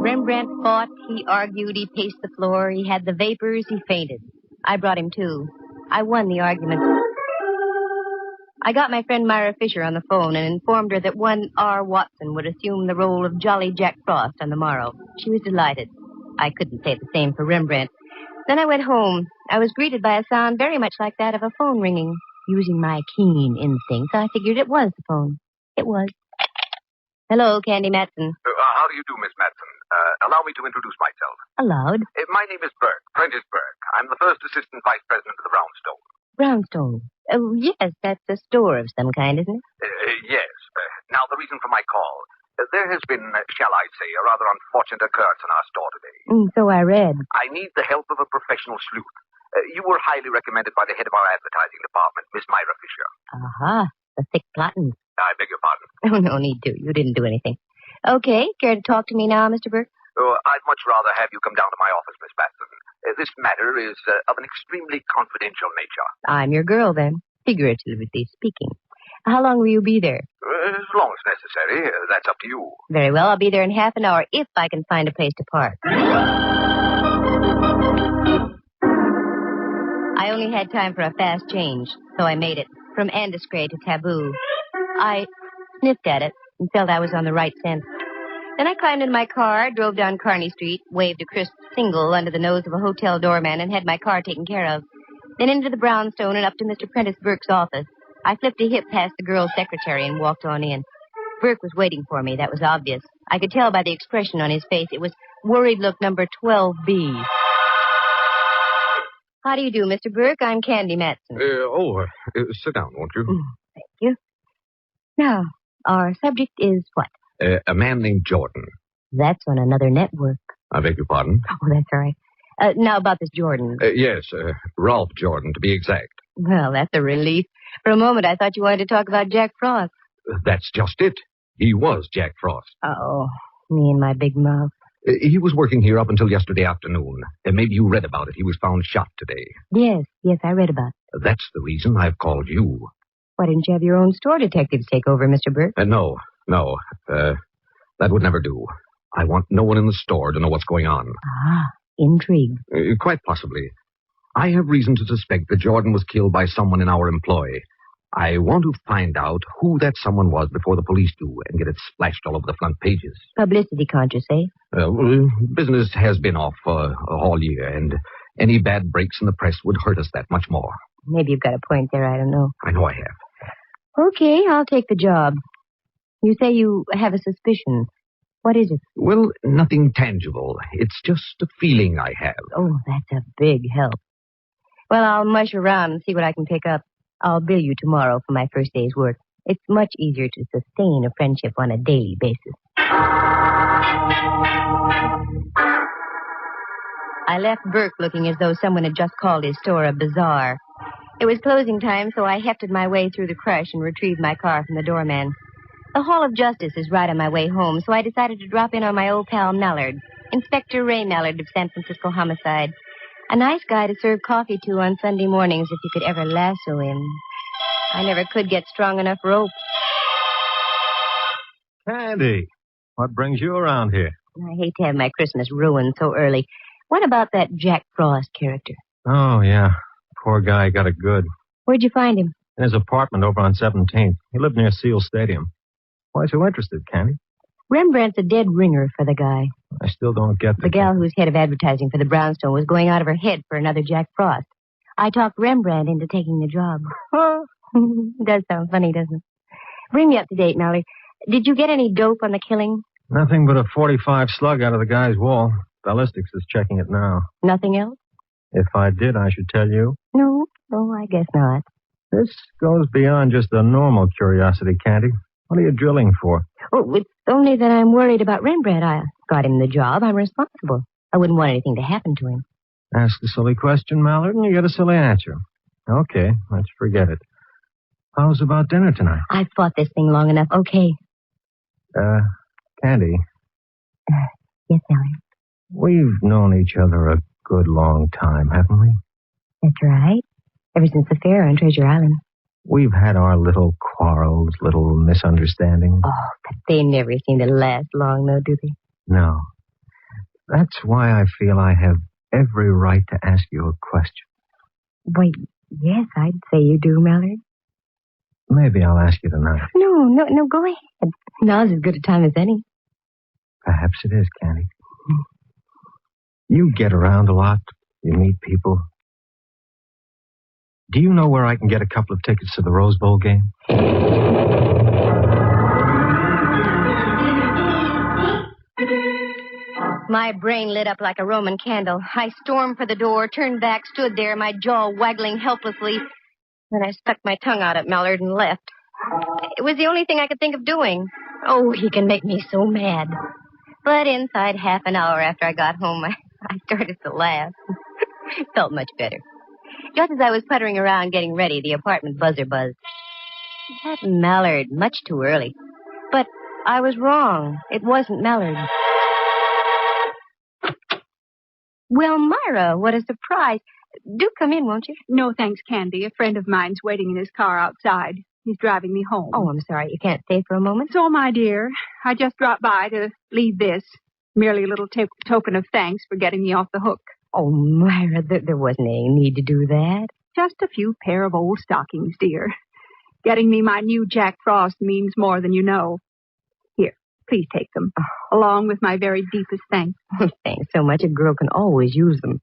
Speaker 3: Rembrandt fought, he argued, he paced the floor, he had the vapors, he fainted. I brought him to. I won the argument. I got my friend Myra Fisher on the phone and informed her that one R. Watson would assume the role of Jolly Jack Frost on the morrow. She was delighted. I couldn't say the same for Rembrandt. Then I went home. I was greeted by a sound very much like that of a phone ringing. Using my keen instincts, I figured it was the phone. It was. Hello, Candy Matson.
Speaker 12: How do you do, Miss Matson? Allow me to introduce myself.
Speaker 3: Allowed.
Speaker 12: My name is Burke, Prentice Burke. I'm the first assistant vice president of the Brownstone.
Speaker 3: Brownstone. Oh, yes, that's a store of some kind, isn't it?
Speaker 12: Yes. Now, the reason for my call. There has been, shall I say, a rather unfortunate occurrence in our store today.
Speaker 3: So I read.
Speaker 12: I need the help of a professional sleuth. You were highly recommended by the head of our advertising department, Miss Myra Fisher.
Speaker 3: Aha, the thick plotting.
Speaker 12: I beg your pardon.
Speaker 3: Oh, no need to. You didn't do anything. Okay, care to talk to me now, Mr. Burke?
Speaker 12: I'd much rather have you come down to my office, Miss Matson. This matter is of an extremely confidential nature.
Speaker 3: I'm your girl, then, figuratively speaking. How long will you be there?
Speaker 12: As long as necessary. That's up to you.
Speaker 3: Very well, I'll be there in half an hour if I can find a place to park. I only had time for a fast change, so I made it from Andescray to Taboo. I sniffed at it and felt I was on the right scent. Then I climbed into my car, drove down Kearney Street, waved a crisp single under the nose of a hotel doorman, and had my car taken care of. Then into the brownstone and up to Mr. Prentice Burke's office. I flipped a hip past the girl's secretary and walked on in. Burke was waiting for me. That was obvious. I could tell by the expression on his face. It was worried look number 12B. How do you do, Mr. Burke? I'm Candy Matson.
Speaker 11: Sit down, won't you?
Speaker 3: Thank you. Now, our subject is what?
Speaker 11: A man named Jordan.
Speaker 3: That's on another network.
Speaker 11: I beg your pardon?
Speaker 3: Oh, that's all right. Now about this Jordan.
Speaker 11: Yes, Ralph Jordan, to be exact.
Speaker 3: Well, that's a relief. For a moment, I thought you wanted to talk about Jack Frost.
Speaker 11: That's just it. He was Jack Frost.
Speaker 3: Uh-oh. Me and my big mouth.
Speaker 11: He was working here up until yesterday afternoon. Maybe you read about it. He was found shot today.
Speaker 3: Yes, I read about it.
Speaker 11: That's the reason I've called you.
Speaker 3: Why didn't you have your own store detectives take over, Mr. Burke?
Speaker 11: No. That would never do. I want no one in the store to know what's going on.
Speaker 3: Intrigue.
Speaker 11: Quite possibly. I have reason to suspect that Jordan was killed by someone in our employ. I want to find out who that someone was before the police do and get it splashed all over the front pages.
Speaker 3: Publicity conscious, eh?
Speaker 11: Business has been off all year, and any bad breaks in the press would hurt us that much more.
Speaker 3: Maybe you've got a point there, I don't know.
Speaker 11: I know I have.
Speaker 3: Okay, I'll take the job. You say you have a suspicion. What is it?
Speaker 11: Well, nothing tangible. It's just a feeling I have.
Speaker 3: Oh, that's a big help. Well, I'll mush around and see what I can pick up. I'll bill you tomorrow for my first day's work. It's much easier to sustain a friendship on a daily basis. I left Burke looking as though someone had just called his store a bazaar. It was closing time, so I hefted my way through the crush and retrieved my car from the doorman. The Hall of Justice is right on my way home, so I decided to drop in on my old pal Mallard, Inspector Ray Mallard of San Francisco Homicide. A nice guy to serve coffee to on Sunday mornings if you could ever lasso him. I never could get strong enough rope.
Speaker 13: Candy, what brings you around here?
Speaker 3: I hate to have my Christmas ruined so early. What about that Jack Frost character?
Speaker 13: Oh, yeah. Poor guy got it good.
Speaker 3: Where'd you find him?
Speaker 13: In his apartment over on 17th. He lived near Seal Stadium. Why so interested, Candy?
Speaker 3: Rembrandt's a dead ringer for the guy.
Speaker 13: I still don't get
Speaker 3: the gal who's head of advertising for the Brownstone was going out of her head for another Jack Frost. I talked Rembrandt into taking the job. Does sound funny, doesn't it? Bring me up to date, Mallard. Did you get any dope on the killing?
Speaker 13: Nothing but a .45 slug out of the guy's wall. Ballistics is checking it now.
Speaker 3: Nothing else?
Speaker 13: If I did, I should tell you.
Speaker 3: No, I guess not.
Speaker 13: This goes beyond just a normal curiosity, Candy. What are you drilling for?
Speaker 3: Oh, it's only that I'm worried about Rembrandt. I got him the job. I'm responsible. I wouldn't want anything to happen to him.
Speaker 13: Ask a silly question, Mallard, and you get a silly answer. Okay, let's forget it. How's about dinner tonight?
Speaker 3: I've fought this thing long enough. Okay.
Speaker 13: Candy.
Speaker 3: Yes, Mallard.
Speaker 13: We've known each other a good long time, haven't we?
Speaker 3: That's right. Ever since the fair on Treasure Island.
Speaker 13: We've had our little quarrels, little misunderstandings.
Speaker 3: Oh, but they never seem to last long, though, do they?
Speaker 13: No. That's why I feel I have every right to ask you a question.
Speaker 3: Wait, yes, I'd say you do, Mallard.
Speaker 13: Maybe I'll ask you tonight.
Speaker 3: No, go ahead. Now's as good a time as any.
Speaker 13: Perhaps it is, Candy. You get around a lot. You meet people. Do you know where I can get a couple of tickets to the Rose Bowl game?
Speaker 3: My brain lit up like a Roman candle. I stormed for the door, turned back, stood there, my jaw waggling helplessly. Then I stuck my tongue out at Mallard and left. It was the only thing I could think of doing. Oh, he can make me so mad. But inside half an hour after I got home, I started to laugh. Felt much better. Just as I was puttering around getting ready, the apartment buzzer buzzed. That Mallard, much too early. But I was wrong. It wasn't Mallard. Well, Myra, what a surprise. Do come in, won't you?
Speaker 17: No, thanks, Candy. A friend of mine's waiting in his car outside. He's driving me home.
Speaker 3: Oh, I'm sorry. You can't stay for a moment?
Speaker 17: So, my dear, I just dropped by to leave this. Merely a little token of thanks for getting me off the hook.
Speaker 3: Oh, Myra, there wasn't any need to do that.
Speaker 17: Just a few pair of old stockings, dear. Getting me my new Jack Frost means more than you know. Here, please take them, along with my very deepest thanks.
Speaker 3: Thanks so much. A girl can always use them.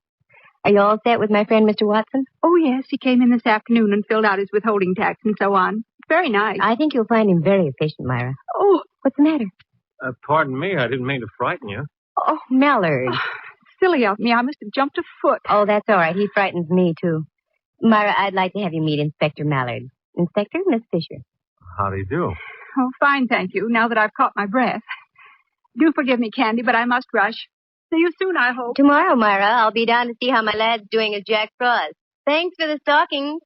Speaker 3: Are you all set with my friend, Mr. Watson?
Speaker 17: Oh, yes. He came in this afternoon and filled out his withholding tax and so on. Very nice.
Speaker 3: I think you'll find him very efficient, Myra.
Speaker 17: Oh,
Speaker 3: what's the matter?
Speaker 13: Pardon me. I didn't mean to frighten you.
Speaker 3: Oh, Mallard.
Speaker 17: Silly of me. I must have jumped a foot.
Speaker 3: Oh, that's all right. He frightens me, too. Myra, I'd like to have you meet Inspector Mallard. Inspector, Miss Fisher.
Speaker 13: How do you do?
Speaker 17: Oh, fine, thank you, now that I've caught my breath. Do forgive me, Candy, but I must rush. See you soon, I hope.
Speaker 3: Tomorrow, Myra, I'll be down to see how my lad's doing as Jack Frost. Thanks for the stockings.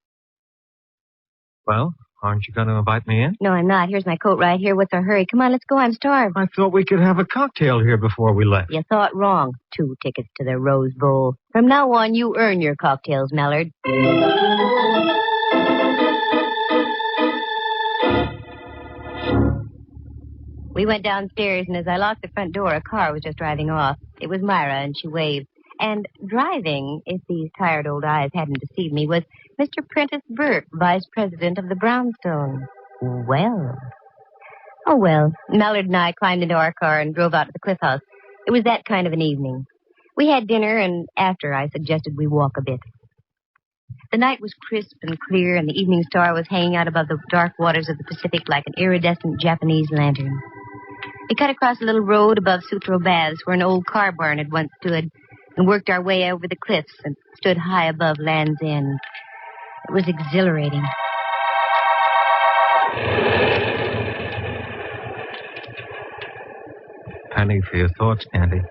Speaker 13: Well, Aren't you going to invite me in?
Speaker 3: No, I'm not. Here's my coat right here. What's our hurry? Come on, let's go. I'm starved.
Speaker 13: I thought we could have a cocktail here before we left.
Speaker 3: You thought wrong. 2 tickets to the Rose Bowl. From now on, you earn your cocktails, Mallard. We went downstairs, and as I locked the front door, a car was just driving off. It was Myra, and she waved. And driving, if these tired old eyes hadn't deceived me, was Mr. Prentice Burke, vice president of the Brownstone. Well. Oh, well. Mallard and I climbed into our car and drove out to the Cliff House. It was that kind of an evening. We had dinner, and after I suggested we walk a bit. The night was crisp and clear, and the evening star was hanging out above the dark waters of the Pacific like an iridescent Japanese lantern. We cut across a little road above Sutro Baths, where an old car barn had once stood, and worked our way over the cliffs and stood high above Land's End. It was exhilarating.
Speaker 13: Penny for your thoughts, Candy.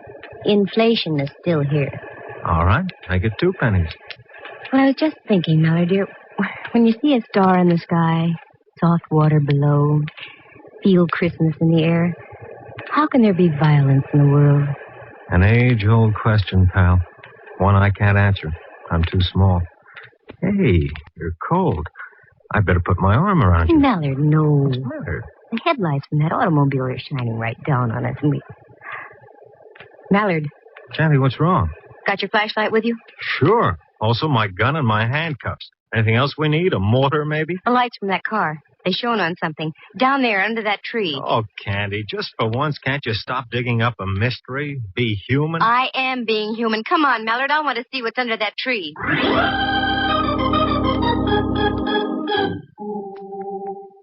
Speaker 3: Inflation is still here.
Speaker 13: All right, take it 2 pennies.
Speaker 3: Well, I was just thinking, Mallard, dear, when you see a star in the sky, soft water below, feel Christmas in the air, how can there be violence in the world?
Speaker 13: An age-old question, pal. One I can't answer. I'm too small. Hey, you're cold. I better put my arm around you.
Speaker 3: Mallard, no.
Speaker 13: What's the matter?
Speaker 3: The headlights from that automobile are shining right down on us, and we... Mallard.
Speaker 13: Candy, what's wrong?
Speaker 3: Got your flashlight with you?
Speaker 13: Sure. Also my gun and my handcuffs. Anything else we need? A mortar, maybe?
Speaker 3: The lights from that car. They shone on something. Down there, under that tree.
Speaker 13: Oh, Candy, just for once, can't you stop digging up a mystery? Be human?
Speaker 3: I am being human. Come on, Mallard. I want to see what's under that tree.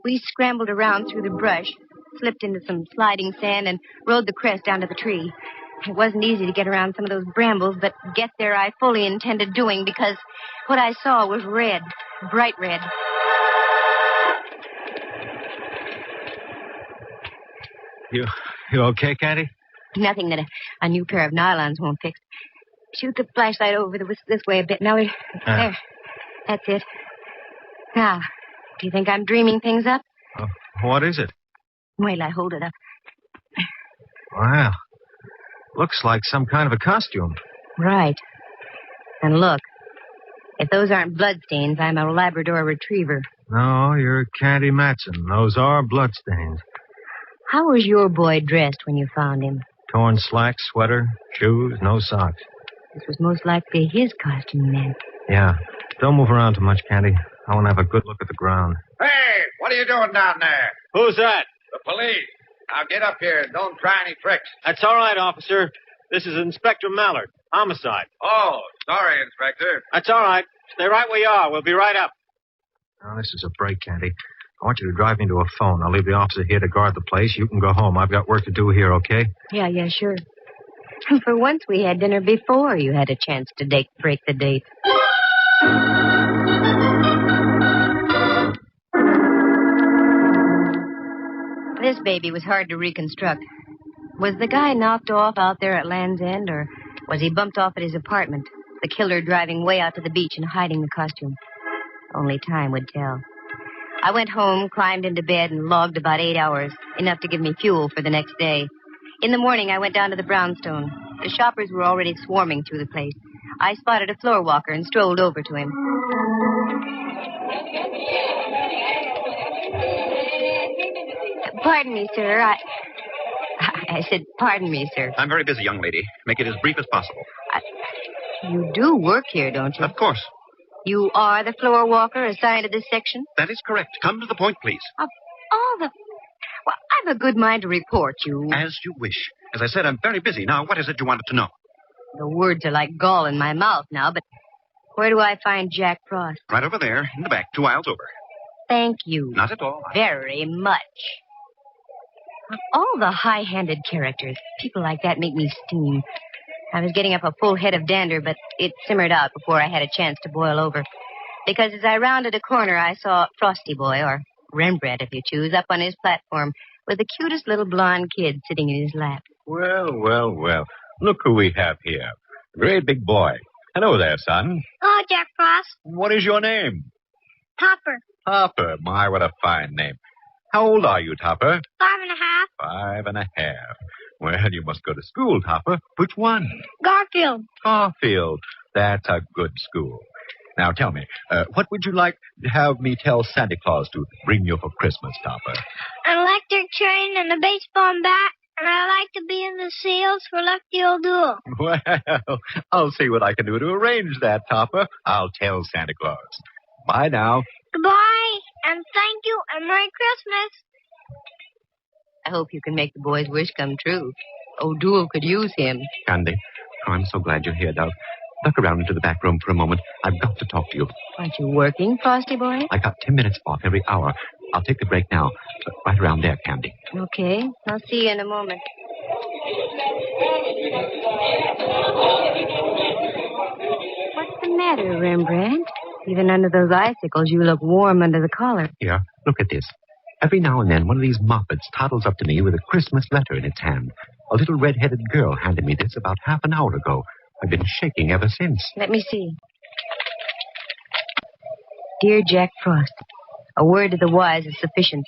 Speaker 3: We scrambled around through the brush, slipped into some sliding sand, and rode the crest down to the tree. It wasn't easy to get around some of those brambles, but get there I fully intended doing because what I saw was red, bright red.
Speaker 13: You okay, Candy?
Speaker 3: Nothing that a new pair of nylons won't fix. Shoot the flashlight over this way a bit, Mallard. There. That's it. Now, do you think I'm dreaming things up?
Speaker 13: What is it?
Speaker 3: Wait till I hold it up.
Speaker 13: Wow. Looks like some kind of a costume.
Speaker 3: Right. And look, if those aren't bloodstains, I'm a Labrador retriever.
Speaker 13: No, you're Candy Matson. Those are bloodstains.
Speaker 3: How was your boy dressed when you found him?
Speaker 13: Torn slacks, sweater, shoes, no socks.
Speaker 3: This was most likely his costume, then.
Speaker 13: Yeah. Don't move around too much, Candy. I want to have a good look at the ground.
Speaker 10: Hey, what are you doing down there?
Speaker 19: Who's that?
Speaker 10: The police. Now get up here and don't try any tricks.
Speaker 19: That's all right, officer. This is Inspector Mallard. Homicide.
Speaker 10: Oh, sorry, Inspector.
Speaker 19: That's all right. Stay right where you are. We'll be right up.
Speaker 13: Now, this is a break, Candy. I want you to drive me to a phone. I'll leave the officer here to guard the place. You can go home. I've got work to do here, okay?
Speaker 3: Yeah, sure. For once, we had dinner before you had a chance to break the date. This baby was hard to reconstruct. Was the guy knocked off out there at Land's End, or was he bumped off at his apartment? The killer driving way out to the beach and hiding the costume. Only time would tell. I went home, climbed into bed, and logged about 8 hours, enough to give me fuel for the next day. In the morning, I went down to the brownstone. The shoppers were already swarming through the place. I spotted a floor walker and strolled over to him. Pardon me, sir. I said, pardon me, sir.
Speaker 12: I'm very busy, young lady. Make it as brief as possible.
Speaker 3: You do work here, don't you?
Speaker 12: Of course.
Speaker 3: You are the floor walker assigned to this section?
Speaker 12: That is correct. Come to the point, please.
Speaker 3: Well, I've a good mind to report you.
Speaker 12: As you wish. As I said, I'm very busy. Now, what is it you wanted to know?
Speaker 3: The words are like gall in my mouth now, but where do I find Jack Frost?
Speaker 12: Right over there, in the back, 2 aisles over.
Speaker 3: Thank you.
Speaker 12: Not at all.
Speaker 3: Very much. Of all the high-handed characters, people like that make me steam. I was getting up a full head of dander, but it simmered out before I had a chance to boil over. Because as I rounded a corner, I saw Frosty Boy, or Rembrandt, if you choose, up on his platform with the cutest little blonde kid sitting in his lap.
Speaker 22: Well. Look who we have here. A great big boy. Hello there, son.
Speaker 23: Oh, Jack Frost.
Speaker 22: What is your name?
Speaker 23: Topper.
Speaker 22: Topper. My, what a fine name. How old are you, Topper?
Speaker 8: 5.5.
Speaker 22: 5.5. Well, you must go to school, Topper. Which one?
Speaker 8: Garfield.
Speaker 22: Garfield. That's a good school. Now, tell me, what would you like to have me tell Santa Claus to bring you for Christmas, Topper?
Speaker 8: An electric train and a baseball bat, and I like to be in the seals for Lefty Old Duel.
Speaker 22: Well, I'll see what I can do to arrange that, Topper. I'll tell Santa Claus. Bye now.
Speaker 8: Goodbye, and thank you, and Merry Christmas.
Speaker 3: I hope you can make the boy's wish come true. O'Doul could use him.
Speaker 11: Candy, I'm so glad you're here, Dove. Duck around into the back room for a moment. I've got to talk to you.
Speaker 3: Aren't you working, Frosty boy?
Speaker 11: I got 10 minutes off every hour. I'll take the break now. Right around there, Candy.
Speaker 3: Okay. I'll see you in a moment. What's the matter, Rembrandt? Even under those icicles, you look warm under the collar.
Speaker 11: Here, look at this. Every now and then, one of these moppets toddles up to me with a Christmas letter in its hand. A little red-headed girl handed me this about half an hour ago. I've been shaking ever since.
Speaker 3: Let me see. Dear Jack Frost, a word to the wise is sufficient.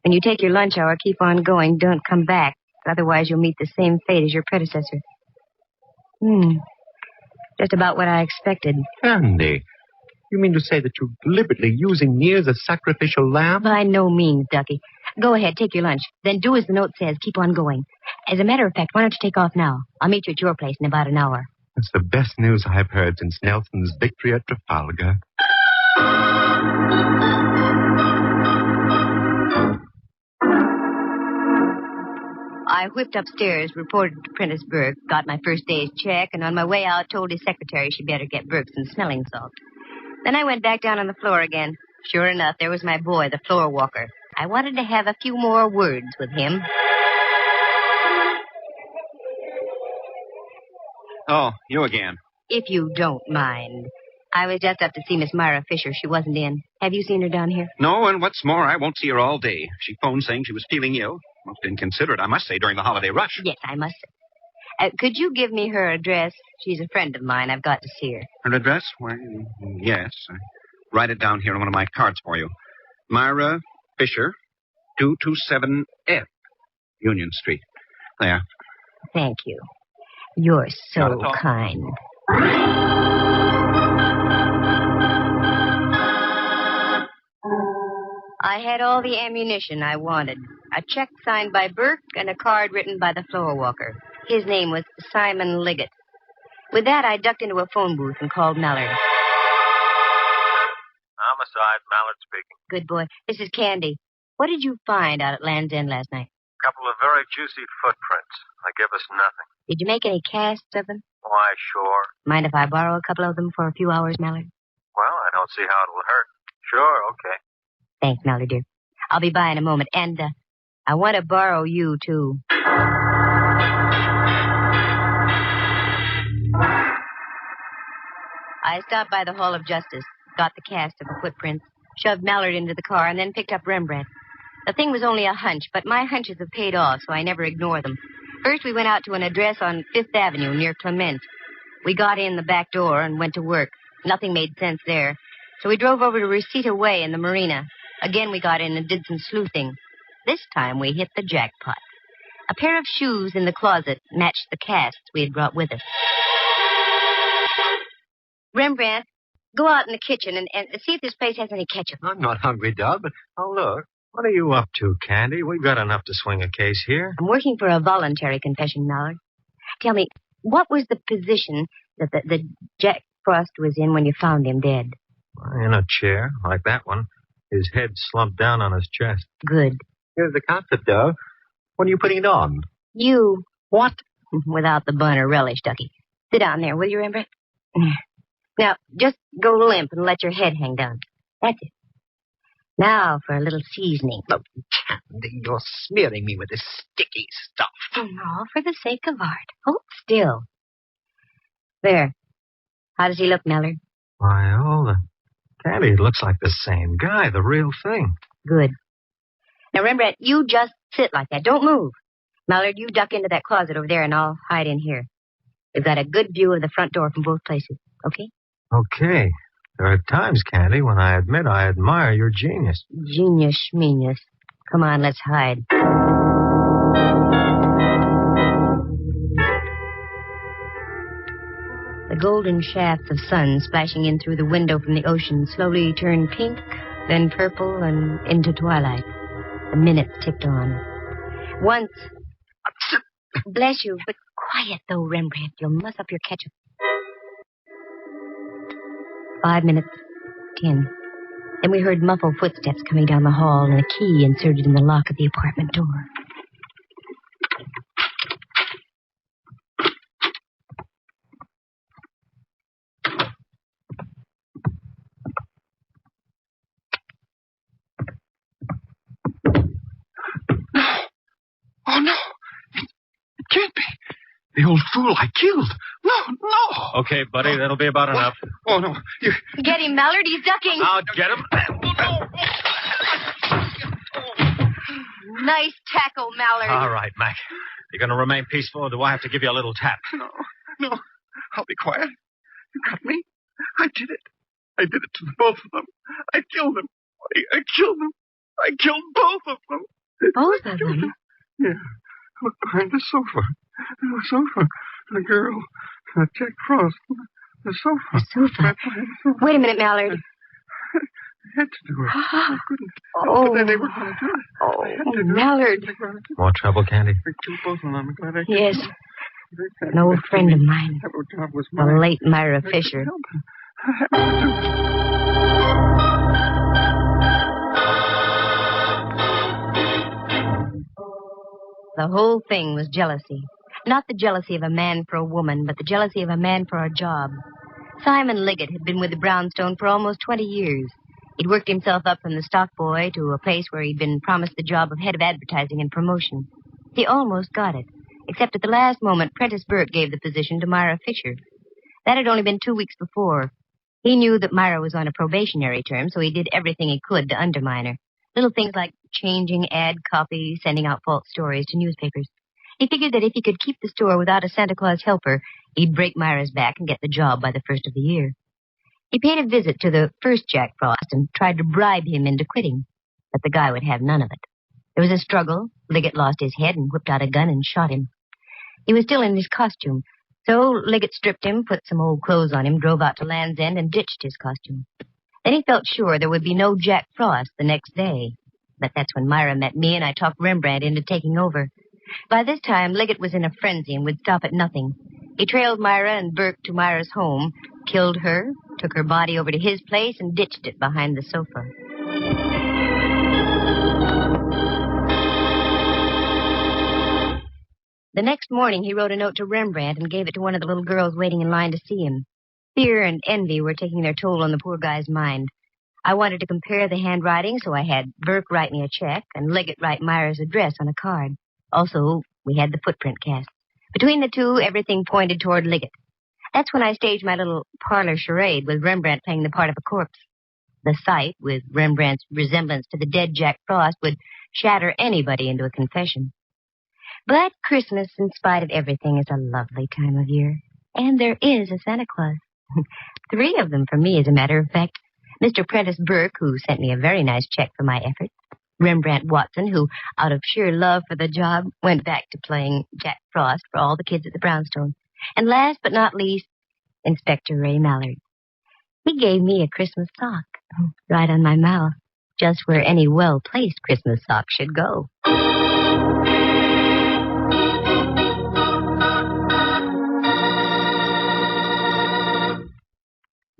Speaker 3: When you take your lunch hour, keep on going. Don't come back. Otherwise, you'll meet the same fate as your predecessor. Just about what I expected.
Speaker 11: Candy, you mean to say that you're deliberately using me as a sacrificial lamb?
Speaker 3: By no means, Ducky. Go ahead, take your lunch. Then do as the note says. Keep on going. As a matter of fact, why don't you take off now? I'll meet you at your place in about an hour.
Speaker 11: That's the best news I've heard since Nelson's victory at Trafalgar.
Speaker 3: I whipped upstairs, reported to Prentice Burke, got my first day's check, and on my way out told his secretary she'd better get Burke some smelling salts. Then I went back down on the floor again. Sure enough, there was my boy, the floor walker. I wanted to have a few more words with him.
Speaker 12: Oh, you again.
Speaker 3: If you don't mind. I was just up to see Miss Myra Fisher. She wasn't in. Have you seen her down here?
Speaker 12: No, and what's more, I won't see her all day. She phoned saying she was feeling ill. Most inconsiderate, I must say, during the holiday rush.
Speaker 3: Yes, I must say. Could you give me her address? She's a friend of mine. I've got to see her.
Speaker 12: Her address? Well, yes. Write it down here on one of my cards for you. Myra Fisher, 227F, Union Street. There.
Speaker 3: Thank you. You're so kind. I had all the ammunition I wanted. A check signed by Burke and a card written by the floor walker. His name was Simon Liggett. With that, I ducked into a phone booth and called Mallard.
Speaker 9: Homicide, Mallard speaking.
Speaker 3: Good boy. This is Candy. What did you find out at Land's End last night?
Speaker 9: A couple of very juicy footprints. They give us nothing.
Speaker 3: Did you make any casts of them?
Speaker 9: Why, sure.
Speaker 3: Mind if I borrow a couple of them for a few hours, Mallard?
Speaker 9: Well, I don't see how it will hurt. Sure, okay.
Speaker 3: Thanks, Mallard, dear. I'll be by in a moment. And, I want to borrow you, too. I stopped by the Hall of Justice, got the cast of the footprints, shoved Mallard into the car, and then picked up Rembrandt. The thing was only a hunch, but my hunches have paid off, so I never ignore them. First, we went out to an address on 5th Avenue near Clement. We got in the back door and went to work. Nothing made sense there. So we drove over to Reseda Way in the marina. Again, we got in and did some sleuthing. This time, we hit the jackpot. A pair of shoes in the closet matched the casts we had brought with us. Rembrandt, go out in the kitchen and see if this place has any ketchup.
Speaker 13: I'm not hungry, Dub, but I'll look. What are you up to, Candy? We've got enough to swing a case here.
Speaker 3: I'm working for a voluntary confession, Mallard. Tell me, what was the position that the Jack Frost was in when you found him dead?
Speaker 13: In a chair, like that one. His head slumped down on his chest.
Speaker 3: Good.
Speaker 11: Here's the concert, Dove. When are you putting it on?
Speaker 3: You.
Speaker 11: What?
Speaker 3: Without the bun or relish, Ducky. Sit down there, will you, Rembrandt? Now, just go limp and let your head hang down. That's it. Now for a little seasoning.
Speaker 11: Oh, Candy, you're smearing me with this sticky stuff.
Speaker 3: Oh, no, for the sake of art. Hold still. There. How does he look, Mallard?
Speaker 13: Why, Candy, it looks like the same guy, the real thing.
Speaker 3: Good. Now, Rembrandt, you just sit like that. Don't move. Mallard, you duck into that closet over there, and I'll hide in here. We've got a good view of the front door from both places, okay?
Speaker 13: Okay. There are times, Candy, when I admit I admire your genius.
Speaker 3: Genius, schmenius. Come on, let's hide. The golden shafts of sun splashing in through the window from the ocean slowly turned pink, then purple, and into twilight. The minutes ticked on. Once... Bless you, but quiet, though, Rembrandt. You'll muss up your ketchup. 5 minutes. 10. Then we heard muffled footsteps coming down the hall and a key inserted in the lock of the apartment door.
Speaker 4: Oh, no. It can't be. The old fool I killed. No.
Speaker 13: Okay, buddy, that'll be about enough.
Speaker 4: Oh, no. You...
Speaker 3: Get him, Mallard. He's ducking.
Speaker 13: I'll get him.
Speaker 3: Nice tackle, Mallard.
Speaker 13: All right, Mac. You're going to remain peaceful, or do I have to give you a little tap?
Speaker 4: No. I'll be quiet. You got me. I did it. I did it to the both of them. I killed them. I killed them. I killed both of them.
Speaker 3: Both of them?
Speaker 4: Yeah. Look behind the sofa. The sofa. The girl. Jack Frost. The sofa.
Speaker 3: The sofa?
Speaker 4: Right behind the sofa.
Speaker 3: Wait a minute, Mallard.
Speaker 4: I had to do it. I couldn't. But then they were going to do it.
Speaker 3: Oh, Mallard.
Speaker 13: More trouble, Candy?
Speaker 4: I killed both of them. I'm glad I did.
Speaker 3: Yes. An old friend of mine. The late Myra Fisher. The whole thing was jealousy. Not the jealousy of a man for a woman, but the jealousy of a man for a job. Simon Liggett had been with the Brownstone for almost 20 years. He'd worked himself up from the stock boy to a place where he'd been promised the job of head of advertising and promotion. He almost got it, except at the last moment, Prentice Burke gave the position to Myra Fisher. That had only been 2 weeks before. He knew that Myra was on a probationary term, so he did everything he could to undermine her. Little things like changing ad copy, sending out false stories to newspapers. He figured that if he could keep the store without a Santa Claus helper, he'd break Myra's back and get the job by the first of the year. He paid a visit to the first Jack Frost and tried to bribe him into quitting, but the guy would have none of it. There was a struggle. Liggett lost his head and whipped out a gun and shot him. He was still in his costume, so Liggett stripped him, put some old clothes on him, drove out to Land's End, and ditched his costume. Then he felt sure there would be no Jack Frost the next day. But that's when Myra met me, and I talked Rembrandt into taking over. By this time, Liggett was in a frenzy and would stop at nothing. He trailed Myra and Burke to Myra's home, killed her, took her body over to his place, and ditched it behind the sofa. The next morning, he wrote a note to Rembrandt and gave it to one of the little girls waiting in line to see him. Fear and envy were taking their toll on the poor guy's mind. I wanted to compare the handwriting, so I had Burke write me a check and Liggett write Myra's address on a card. Also, we had the footprint cast. Between the two, everything pointed toward Liggett. That's when I staged my little parlor charade with Rembrandt playing the part of a corpse. The sight, with Rembrandt's resemblance to the dead Jack Frost, would shatter anybody into a confession. But Christmas, in spite of everything, is a lovely time of year. And there is a Santa Claus. 3 of them for me, as a matter of fact. Mr. Prentice Burke, who sent me a very nice check for my efforts. Rembrandt Watson, who, out of sheer love for the job, went back to playing Jack Frost for all the kids at the Brownstone. And last but not least, Inspector Ray Mallard. He gave me a Christmas sock, right on my mouth, just where any well-placed Christmas sock should go.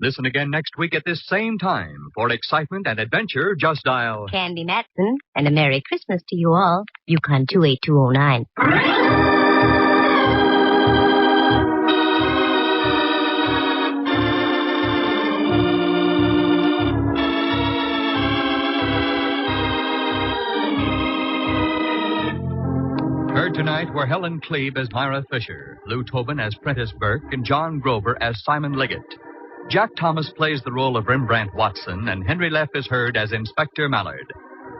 Speaker 16: Listen again next week at this same time. For excitement and adventure, just dial
Speaker 3: Candy Matson, and a Merry Christmas to you all. Yukon 28209.
Speaker 16: Heard tonight were Helen Klebe as Myra Fisher, Lou Tobin as Prentice Burke, and John Grover as Simon Liggett. Jack Thomas plays the role of Rembrandt Watson, and Henry Leff is heard as Inspector Mallard.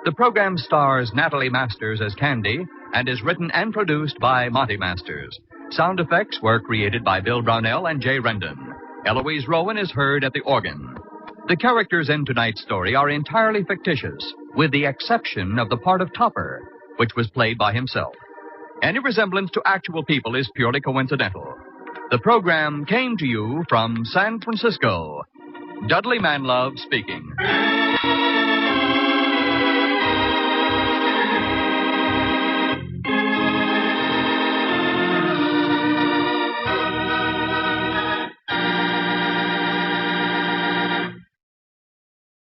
Speaker 16: The program stars Natalie Masters as Candy and is written and produced by Monty Masters. Sound effects were created by Bill Brownell and Jay Rendon. Eloise Rowan is heard at the organ. The characters in tonight's story are entirely fictitious, with the exception of the part of Topper, which was played by himself. Any resemblance to actual people is purely coincidental. The program came to you from San Francisco. Dudley Manlove speaking.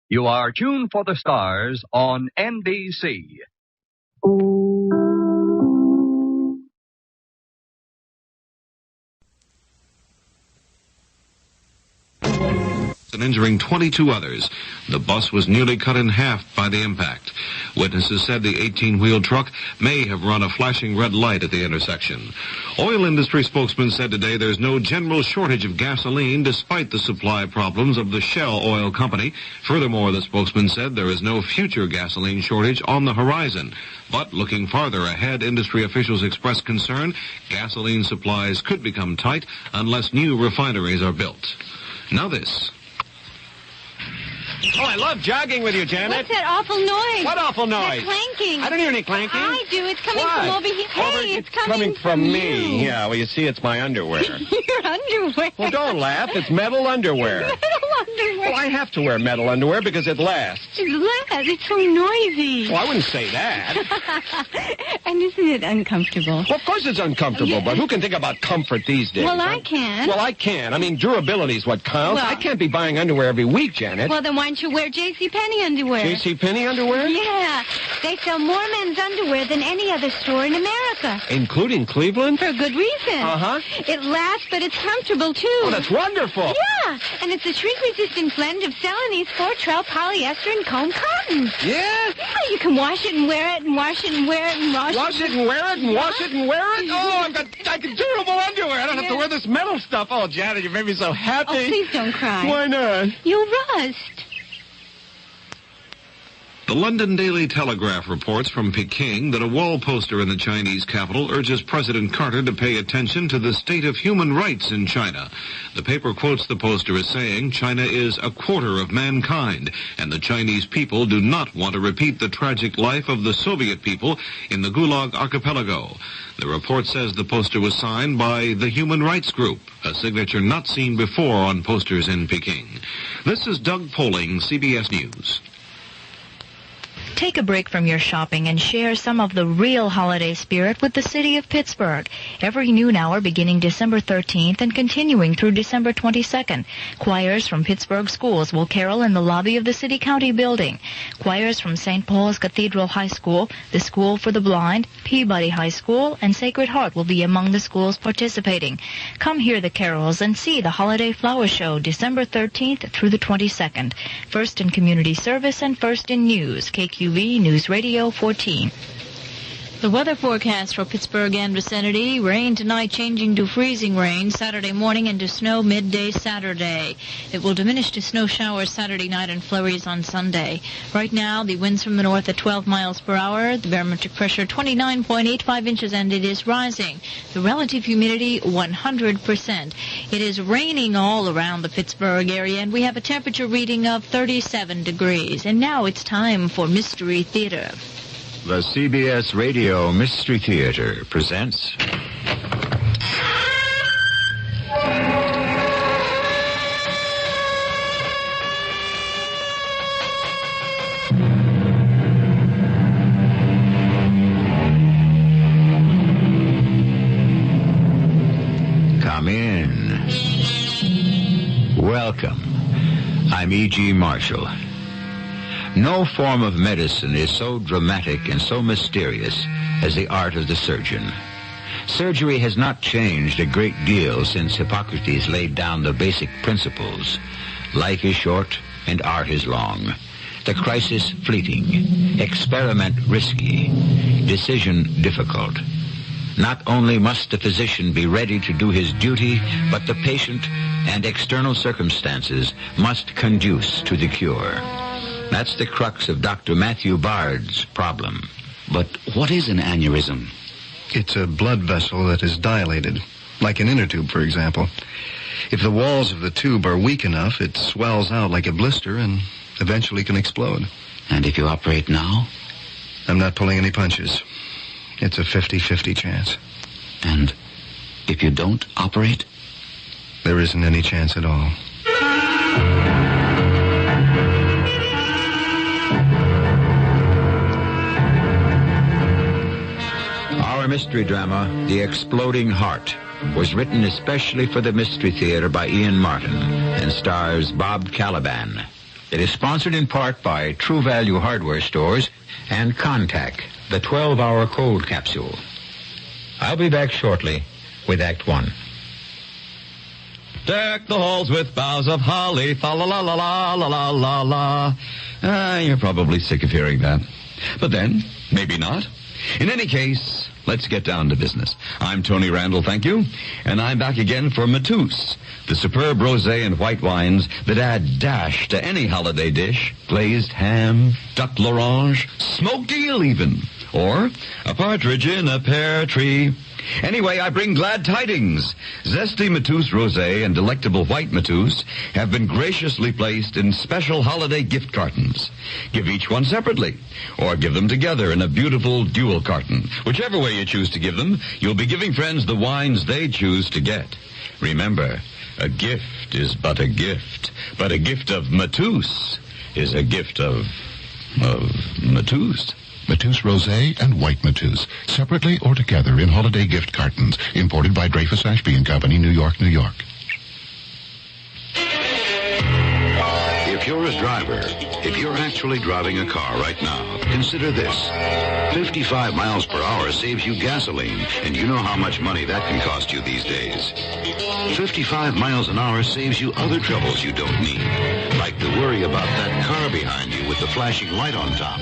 Speaker 16: You are tuned for the stars on NBC.
Speaker 2: And injuring 22 others. The bus was nearly cut in half by the impact. Witnesses said the 18-wheel truck may have run a flashing red light at the intersection. Oil industry spokesman said today there's no general shortage of gasoline despite the supply problems of the Shell Oil Company. Furthermore, the spokesman said there is no future gasoline shortage on the horizon. But looking farther ahead, industry officials expressed concern gasoline supplies could become tight unless new refineries are built. Now this.
Speaker 20: Oh, I love jogging with you, Janet.
Speaker 21: What's that awful noise?
Speaker 20: What awful noise?
Speaker 21: That clanking.
Speaker 20: I don't hear any clanking.
Speaker 21: I do. It's coming from over here. Hey, it's
Speaker 20: coming from me.
Speaker 21: you.
Speaker 20: Yeah, well, you see, it's my underwear.
Speaker 21: Your underwear.
Speaker 20: Well, don't laugh. It's metal underwear.
Speaker 21: Metal underwear.
Speaker 20: Well, I have to wear metal underwear because it lasts.
Speaker 21: It lasts. It's so noisy.
Speaker 20: Well, I wouldn't say that.
Speaker 21: And isn't it uncomfortable?
Speaker 20: Well, of course it's uncomfortable, but who can think about comfort these days?
Speaker 21: Well, I can.
Speaker 20: Well, I can. I mean, durability is what counts.
Speaker 21: Well,
Speaker 20: I can't be buying underwear every week, Janet.
Speaker 21: Well, then why don't you wear JCPenney underwear?
Speaker 20: JCPenney underwear?
Speaker 21: Yeah. They sell more men's underwear than any other store in America.
Speaker 20: Including Cleveland?
Speaker 21: For good reason.
Speaker 20: Uh-huh.
Speaker 21: It lasts, but it's comfortable, too.
Speaker 20: Oh, that's wonderful.
Speaker 21: Yeah. And it's a shrink-resistant blend of Celanese, Fortrel, polyester, and comb cotton.
Speaker 20: Yeah?
Speaker 21: Yeah, you can wash it and wear it and wash it and wear it and
Speaker 20: wash it and wear it and wash it and wear it? Oh, I got durable underwear. I don't have to wear this metal stuff. Oh, Janet, you made me so happy.
Speaker 21: Oh, please don't cry.
Speaker 20: Why not?
Speaker 21: You'll rust.
Speaker 2: The London Daily Telegraph reports from Peking that a wall poster in the Chinese capital urges President Carter to pay attention to the state of human rights in China. The paper quotes the poster as saying China is a quarter of mankind, and the Chinese people do not want to repeat the tragic life of the Soviet people in the Gulag archipelago. The report says the poster was signed by the Human Rights Group, a signature not seen before on posters in Peking. This is Doug Poling, CBS News.
Speaker 23: Take a break from your shopping and share some of the real holiday spirit with the city of Pittsburgh. Every noon hour beginning December 13th and continuing through December 22nd. Choirs from Pittsburgh schools will carol in the lobby of the City County building. Choirs from St. Paul's Cathedral High School, the School for the Blind, Peabody High School, and Sacred Heart will be among the schools participating. Come hear the carols and see the Holiday Flower Show December 13th through the 22nd. First in community service and first in news. KQV News Radio 14.
Speaker 24: The weather forecast for Pittsburgh and vicinity: rain tonight changing to freezing rain Saturday morning and to snow midday Saturday. It will diminish to snow showers Saturday night and flurries on Sunday. Right now, the winds from the north at 12 miles per hour, the barometric pressure 29.85 inches, and it is rising. The relative humidity 100%. It is raining all around the Pittsburgh area, and we have a temperature reading of 37 degrees. And now it's time for Mystery Theater.
Speaker 25: The CBS Radio Mystery Theater presents... Come in. Welcome. I'm E.G. Marshall. No form of medicine is so dramatic and so mysterious as the art of the surgeon. Surgery has not changed a great deal since Hippocrates laid down the basic principles. Life is short and art is long. The crisis fleeting. Experiment risky. Decision difficult. Not only must the physician be ready to do his duty, but the patient and external circumstances must conduce to the cure. That's the crux of Dr. Matthew Bard's problem.
Speaker 26: But what is an aneurysm?
Speaker 27: It's a blood vessel that is dilated, like an inner tube, for example.
Speaker 1: If the walls of the tube are weak enough, it swells out like a blister and eventually can explode.
Speaker 6: And if you operate now?
Speaker 1: I'm not pulling any punches. It's a 50-50 chance.
Speaker 6: And if you don't operate?
Speaker 1: There isn't any chance at all.
Speaker 25: Our mystery drama, The Exploding Heart, was written especially for the Mystery Theater by Ian Martin and stars Bob Caliban. It is sponsored in part by True Value Hardware Stores and Contact, the 12-hour cold capsule. I'll be back shortly with Act One.
Speaker 20: Deck the halls with boughs of holly, fa la la la la la la la la. You're probably sick of hearing that. But then, maybe not. In any case, let's get down to business. I'm Tony Randall, thank you. And I'm back again for Matous, the superb rosé and white wines that add dash to any holiday dish. Glazed ham, duck l'orange, smoked eel even. Or a partridge in a pear tree. Anyway, I bring glad tidings. Zesty Matous Rosé and delectable white Matous have been graciously placed in special holiday gift cartons. Give each one separately, or give them together in a beautiful dual carton. Whichever way you choose to give them, you'll be giving friends the wines they choose to get. Remember, a gift is but a gift of Matous is a gift of Matous.
Speaker 7: Matous Rosé and White Matous, separately or together in holiday gift cartons, imported by Dreyfus Ashby and Company, New York, New York.
Speaker 15: If you're a driver, if you're actually driving a car right now, consider this. 55 miles per hour saves you gasoline, and you know how much money that can cost you these days. 55 miles an hour saves you other troubles you don't need, like the worry about that car behind you with the flashing light on top.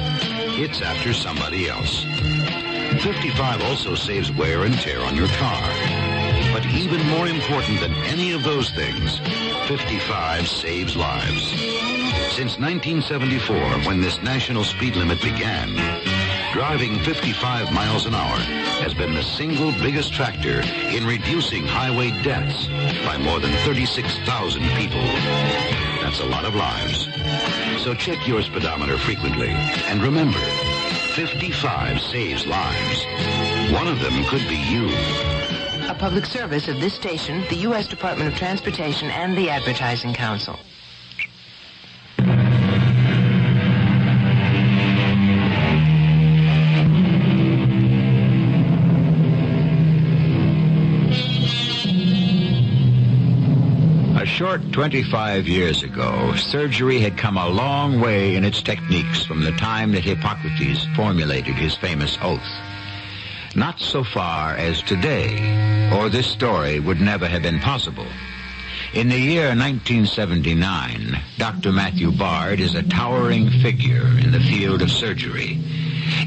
Speaker 15: It's after somebody else. 55 also saves wear and tear on your car. But even more important than any of those things, 55 saves lives. Since 1974, when this national speed limit began, driving 55 miles an hour has been the single biggest factor in reducing highway deaths by more than 36,000 people. That's a lot of lives. So check your speedometer frequently. And remember, 55 saves lives. One of them could be you.
Speaker 18: A public service of this station, the U.S. Department of Transportation, and the Advertising Council.
Speaker 25: A short 25 years ago, surgery had come a long way in its techniques from the time that Hippocrates formulated his famous oath. Not so far as today, or this story would never have been possible. In the year 1979, Dr. Matthew Bard is a towering figure in the field of surgery.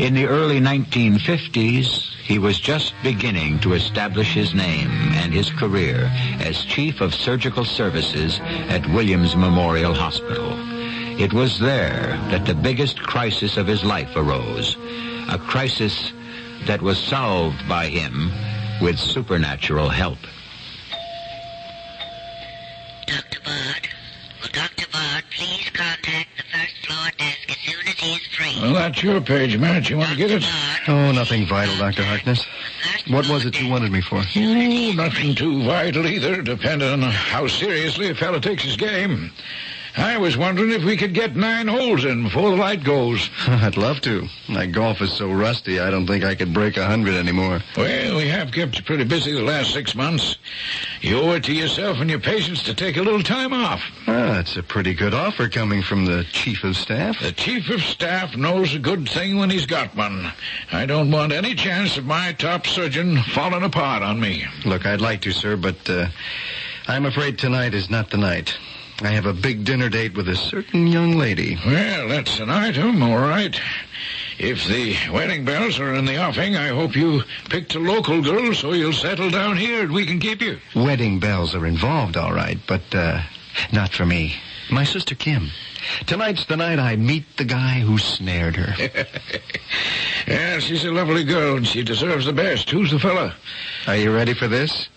Speaker 25: In the early 1950s, he was just beginning to establish his name and his career as Chief of Surgical Services at Williams Memorial Hospital. It was there that the biggest crisis of his life arose, a crisis that was solved by him with supernatural help.
Speaker 18: Dr. Bard, will Dr. Bard please contact the first floor desk as soon as he is free?
Speaker 26: Well, that's your page, Matt. You want to get it?
Speaker 1: Oh, nothing vital, Dr. Harkness. What was it you wanted me for?
Speaker 26: Oh, nothing too vital either, depending on how seriously a fellow takes his game. I was wondering if we could get 9 holes in before the light goes.
Speaker 1: I'd love to. My golf is so rusty, I don't think I could break 100 anymore.
Speaker 26: Well, we have kept you pretty busy the last 6 months. You owe it to yourself and your patients to take a little time off.
Speaker 1: That's a pretty good offer coming from the Chief of Staff.
Speaker 26: The Chief of Staff knows a good thing when he's got one. I don't want any chance of my top surgeon falling apart on me.
Speaker 1: Look, I'd like to, sir, but I'm afraid tonight is not the night. I have a big dinner date with a certain young lady.
Speaker 26: Well, that's an item, all right. If the wedding bells are in the offing, I hope you picked a local girl so you'll settle down here and we can keep you.
Speaker 1: Wedding bells are involved, all right, but not for me. My sister Kim. Tonight's the night I meet the guy who snared her.
Speaker 26: Yeah, she's a lovely girl and she deserves the best. Who's the fella?
Speaker 1: Are you ready for this?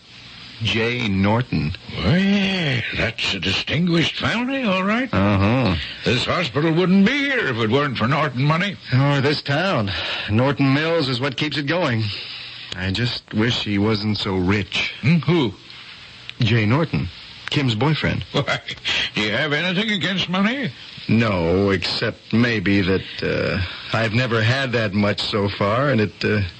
Speaker 1: J. Norton.
Speaker 26: Well, that's a distinguished family, all right.
Speaker 1: Uh-huh.
Speaker 26: This hospital wouldn't be here if it weren't for Norton money.
Speaker 1: Or this town. Norton Mills is what keeps it going. I just wish he wasn't so rich.
Speaker 26: Who?
Speaker 1: J. Norton. Kim's boyfriend.
Speaker 26: Why, do you have anything against money?
Speaker 1: No, except maybe that I've never had that much so far, and it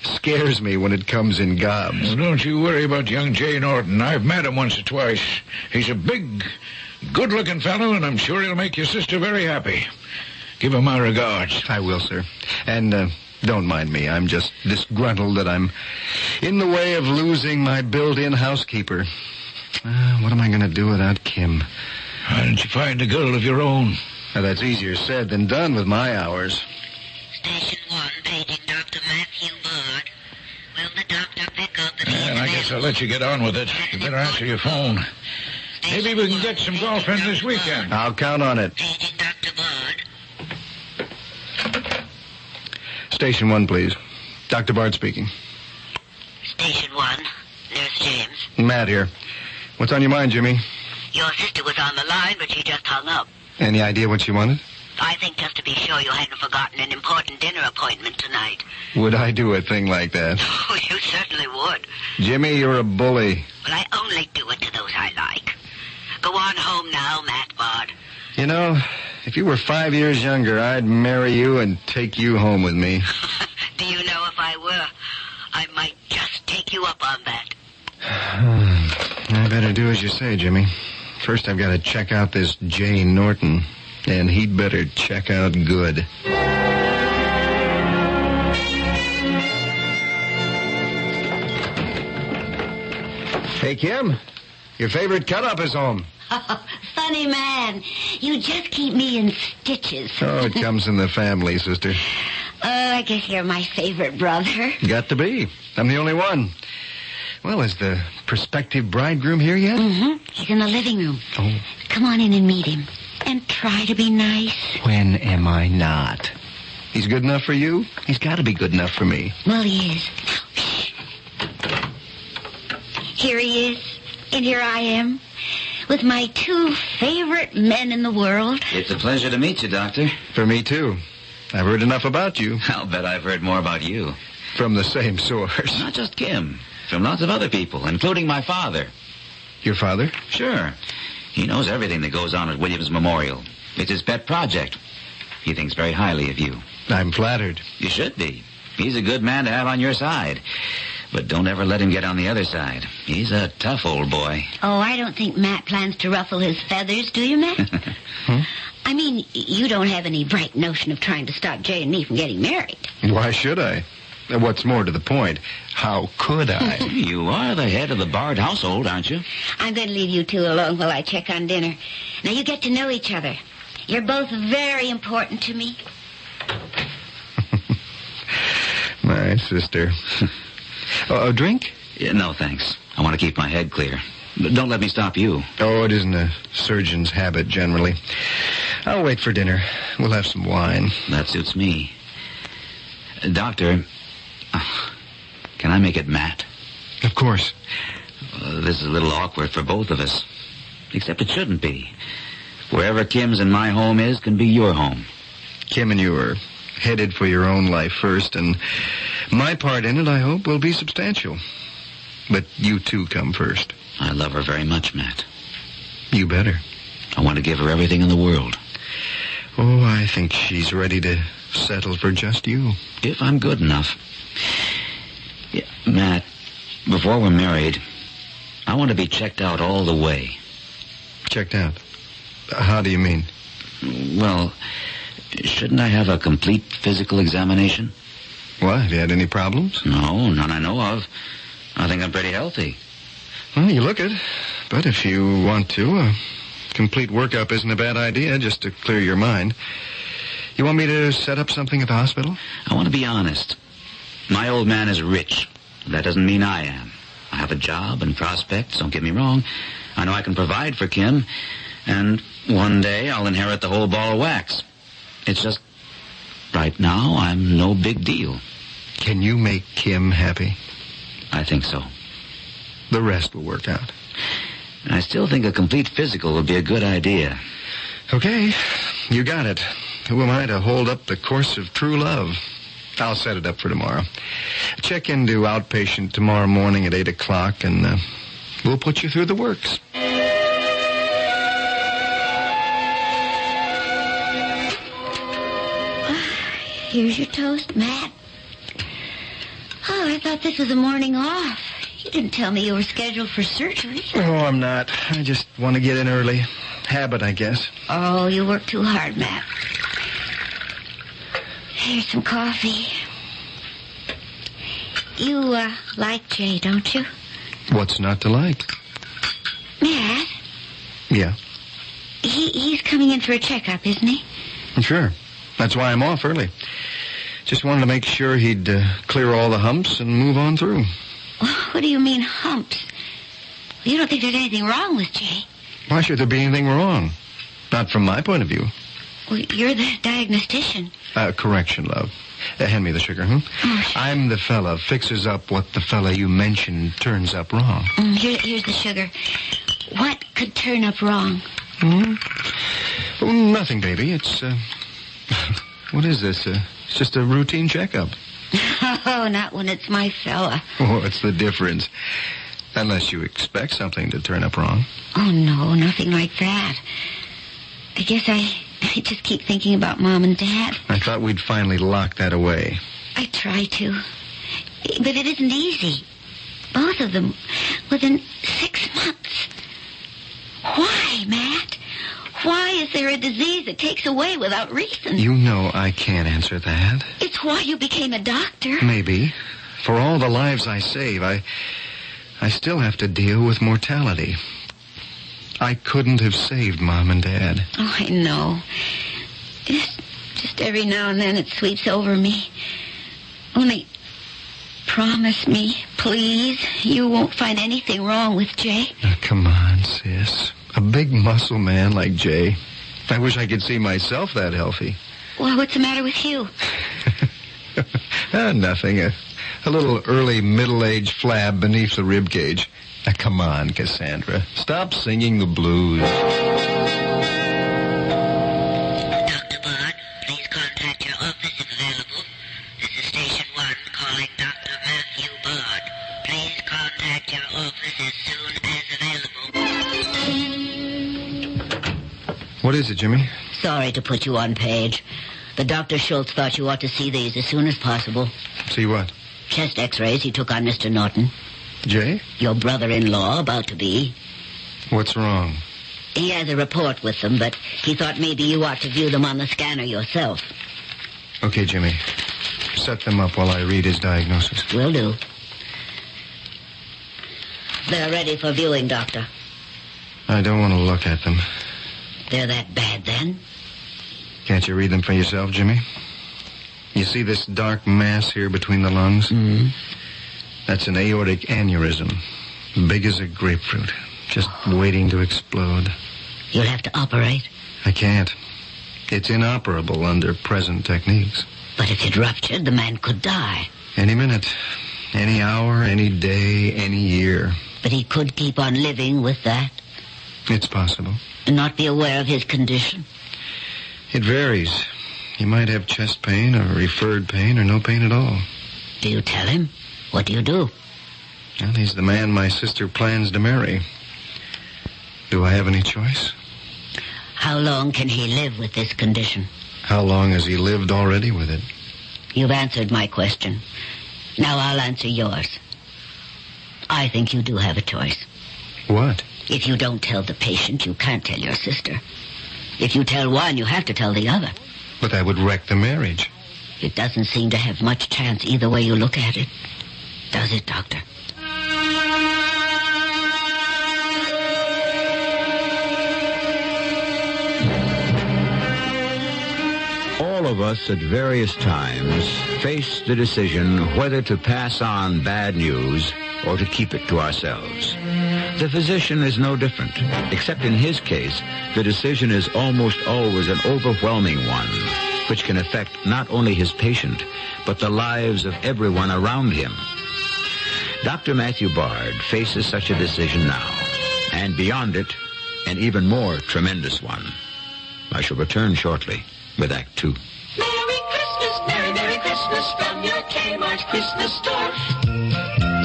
Speaker 1: scares me when it comes in gobs.
Speaker 26: Well, don't you worry about young J. Norton. I've met him once or twice. He's a big, good-looking fellow, and I'm sure he'll make your sister very happy. Give him my regards.
Speaker 1: I will, sir. And don't mind me. I'm just disgruntled that I'm in the way of losing my built-in housekeeper. What am I going to do without Kim?
Speaker 26: Why don't you find a girl of your own?
Speaker 1: Now, that's easier said than done with my hours.
Speaker 18: Station 1, paging Dr. Matthew Bard. Will the doctor pick up the...
Speaker 26: Well, I guess I'll let you get on with it. You better answer your phone. Maybe we can get some golf in this weekend.
Speaker 1: I'll count on it.
Speaker 18: Paging Dr. Bard.
Speaker 1: Station 1, please. Dr. Bard speaking.
Speaker 18: Station 1, Nurse James.
Speaker 1: Matt here. What's on your mind, Jimmy?
Speaker 18: Your sister was on the line, but she just hung up.
Speaker 1: Any idea what she wanted?
Speaker 18: I think just to be sure you hadn't forgotten an important dinner appointment tonight.
Speaker 1: Would I do a thing like that?
Speaker 18: Oh, you certainly would.
Speaker 1: Jimmy, you're a bully.
Speaker 18: Well, I only do it to those I like. Go on home now, Matt Bard.
Speaker 1: You know, if you were 5 years younger, I'd marry you and take you home with me.
Speaker 18: Do you know if I were, I might just take you up on that.
Speaker 1: I better do as you say, Jimmy. First, I've got to check out this J. Norton, and he'd better check out good. Hey, Kim, your favorite cut-up is home.
Speaker 18: Oh, funny man. You just keep me in stitches.
Speaker 1: Oh, it comes in the family, sister.
Speaker 18: Oh, I guess you're my favorite brother.
Speaker 1: Got to be. I'm the only one. Well, is the prospective bridegroom here yet?
Speaker 18: Mm-hmm. He's in the living room.
Speaker 1: Oh.
Speaker 18: Come on in and meet him. And try to be nice.
Speaker 1: When am I not? He's good enough for you? He's got to be good enough for me.
Speaker 18: Well, he is. Here he is. And here I am. With my two favorite men in the world.
Speaker 6: It's a pleasure to meet you, Doctor.
Speaker 1: For me, too. I've heard enough about you.
Speaker 6: I'll bet I've heard more about you.
Speaker 1: From the same source.
Speaker 6: Not just Kim. From lots of other people, including my father.
Speaker 1: Your father?
Speaker 6: Sure. He knows everything that goes on at Williams Memorial. It's his pet project. He thinks very highly of you.
Speaker 1: I'm flattered.
Speaker 6: You should be. He's a good man to have on your side. But don't ever let him get on the other side. He's a tough old boy.
Speaker 18: Oh, I don't think Matt plans to ruffle his feathers, do you, Matt?
Speaker 1: Huh?
Speaker 18: I mean, you don't have any bright notion of trying to stop Jay and me from getting married.
Speaker 1: Why should I? What's more to the point, how could I?
Speaker 6: You are the head of the Bard household, aren't you?
Speaker 18: I'm going to leave you two alone while I check on dinner. Now, you get to know each other. You're both very important to me.
Speaker 1: My sister. A drink?
Speaker 6: Yeah, no, thanks. I want to keep my head clear. Don't let me stop you.
Speaker 1: Oh, it isn't a surgeon's habit, generally. I'll wait for dinner. We'll have some wine.
Speaker 6: That suits me. Doctor, can I make it Matt?
Speaker 1: Of course.
Speaker 6: This is a little awkward for both of us. Except it shouldn't be. Wherever Kim's and my home is can be your home.
Speaker 1: Kim and you are headed for your own life first, and my part in it, I hope, will be substantial. But you two come first.
Speaker 6: I love her very much, Matt.
Speaker 1: You better.
Speaker 6: I want to give her everything in the world.
Speaker 1: Oh, I think she's ready to settle for just you.
Speaker 6: If I'm good enough. Yeah, Matt, before we're married, I want to be checked out all the way.
Speaker 1: Checked out? How do you mean?
Speaker 6: Well, shouldn't I have a complete physical examination?
Speaker 1: What? Have you had any problems?
Speaker 6: No, none I know of. I think I'm pretty healthy.
Speaker 1: Well, you look it. But if you want to, a complete workup isn't a bad idea, just to clear your mind. You want me to set up something at the hospital?
Speaker 6: I want to be honest. My old man is rich. That doesn't mean I am. I have a job and prospects, don't get me wrong. I know I can provide for Kim, and one day I'll inherit the whole ball of wax. It's just, right now, I'm no big deal.
Speaker 1: Can you make Kim happy?
Speaker 6: I think so.
Speaker 1: The rest will work out.
Speaker 6: I still think a complete physical would be a good idea.
Speaker 1: Okay, you got it. Who am I to hold up the course of true love? I'll set it up for tomorrow. Check into outpatient tomorrow morning at 8 o'clock, and we'll put you through the works.
Speaker 18: Here's your toast, Matt. Oh, I thought this was a morning off. You didn't tell me you were scheduled for surgery.
Speaker 1: Oh, I'm not. I just want to get in early. Habit, I guess.
Speaker 18: Oh, you work too hard, Matt. Here's some coffee. You, like Jay, don't you?
Speaker 1: What's not to like?
Speaker 18: Matt?
Speaker 1: Yeah.
Speaker 18: He's coming in for a checkup, isn't he?
Speaker 1: Sure. That's why I'm off early. Just wanted to make sure he'd clear all the humps and move on through.
Speaker 18: What do you mean, humps? You don't think there's anything wrong with Jay?
Speaker 1: Why should there be anything wrong? Not from my point of view.
Speaker 18: Well, you're the diagnostician.
Speaker 1: Correction, love. Hand me the sugar,
Speaker 18: Oh, sure.
Speaker 1: I'm the fella fixes up what the fella you mentioned turns up wrong.
Speaker 18: Here's the sugar. What could turn up wrong?
Speaker 1: Oh, nothing, baby. It's, what is this? It's just a routine checkup.
Speaker 18: Oh, not when it's my fella.
Speaker 1: What's the difference? Unless you expect something to turn up wrong.
Speaker 18: Oh, no, nothing like that. I guess I just keep thinking about Mom and Dad.
Speaker 1: I thought we'd finally lock that away.
Speaker 18: I try to. But it isn't easy. Both of them within 6 months. Why, Matt? Why is there a disease that takes away without reason?
Speaker 1: You know I can't answer that.
Speaker 18: It's why you became a doctor.
Speaker 1: Maybe. For all the lives I save, I still have to deal with mortality. I couldn't have saved Mom and Dad.
Speaker 18: Oh, I know. Just every now and then it sweeps over me. Only promise me, please, you won't find anything wrong with Jay.
Speaker 1: Now, come on, sis. A big muscle man like Jay. I wish I could see myself that healthy.
Speaker 18: Well, what's the matter with you?
Speaker 1: Nothing. A little early middle-aged flab beneath the rib cage. Now, come on, Cassandra. Stop singing the blues.
Speaker 18: Dr. Bard, please contact your office if available. This is Station 1 calling Dr. Matthew Bard. Please contact your office as soon as available.
Speaker 1: What is it, Jimmy?
Speaker 18: Sorry to put you on page. But Dr. Schultz thought you ought to see these as soon as possible.
Speaker 1: See what?
Speaker 18: Chest x-rays he took on Mr. Norton.
Speaker 1: Jay?
Speaker 18: Your brother-in-law, about to be.
Speaker 1: What's wrong?
Speaker 18: He has a report with them, but he thought maybe you ought to view them on the scanner yourself.
Speaker 1: Okay, Jimmy. Set them up while I read his diagnosis.
Speaker 18: Will do. They're ready for viewing, Doctor.
Speaker 1: I don't want to look at them.
Speaker 18: They're that bad, then?
Speaker 1: Can't you read them for yourself, Jimmy? You see this dark mass here between the lungs?
Speaker 18: Mm-hmm.
Speaker 1: That's an aortic aneurysm. Big as a grapefruit. Just waiting to explode.
Speaker 18: You'll have to operate.
Speaker 1: I can't. It's inoperable under present techniques.
Speaker 18: But if it ruptured, the man could die.
Speaker 1: Any minute. Any hour, any day, any year.
Speaker 18: But he could keep on living with that?
Speaker 1: It's possible.
Speaker 18: And not be aware of his condition?
Speaker 1: It varies. He might have chest pain or referred pain or no pain at all.
Speaker 18: Do you tell him? What do you do?
Speaker 1: Well, he's the man my sister plans to marry. Do I have any choice?
Speaker 18: How long can he live with this condition?
Speaker 1: How long has he lived already with it?
Speaker 18: You've answered my question. Now I'll answer yours. I think you do have a choice.
Speaker 1: What?
Speaker 18: If you don't tell the patient, you can't tell your sister. If you tell one, you have to tell the other.
Speaker 1: But that would wreck the marriage.
Speaker 18: It doesn't seem to have much chance either way you look at it. Does it, Doctor?
Speaker 25: All of us at various times face the decision whether to pass on bad news or to keep it to ourselves. The physician is no different, except in his case, the decision is almost always an overwhelming one, which can affect not only his patient, but the lives of everyone around him. Dr. Matthew Bard faces such a decision now, and beyond it, an even more tremendous one. I shall return shortly with Act 2.
Speaker 5: Merry Christmas, Merry, Merry Christmas from your Kmart Christmas store.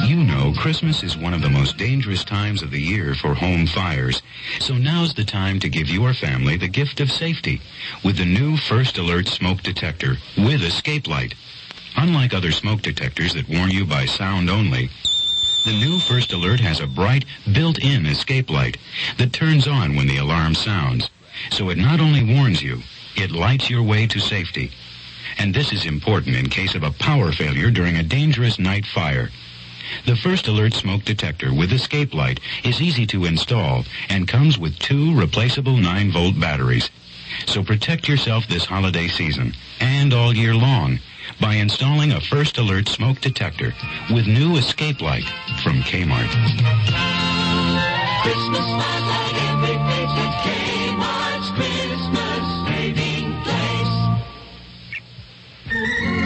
Speaker 10: You know, Christmas is one of the most dangerous times of the year for home fires. So now's the time to give your family the gift of safety with the new First Alert smoke detector with escape light. Unlike other smoke detectors that warn you by sound only, the new First Alert has a bright, built-in escape light that turns on when the alarm sounds. So it not only warns you, it lights your way to safety. And this is important in case of a power failure during a dangerous night fire. The First Alert smoke detector with escape light is easy to install and comes with 2 replaceable 9-volt batteries. So protect yourself this holiday season and all year long by installing a First Alert smoke detector with new escape light from Kmart.
Speaker 5: Christmas smiles like every place at Kmart's Christmas saving place.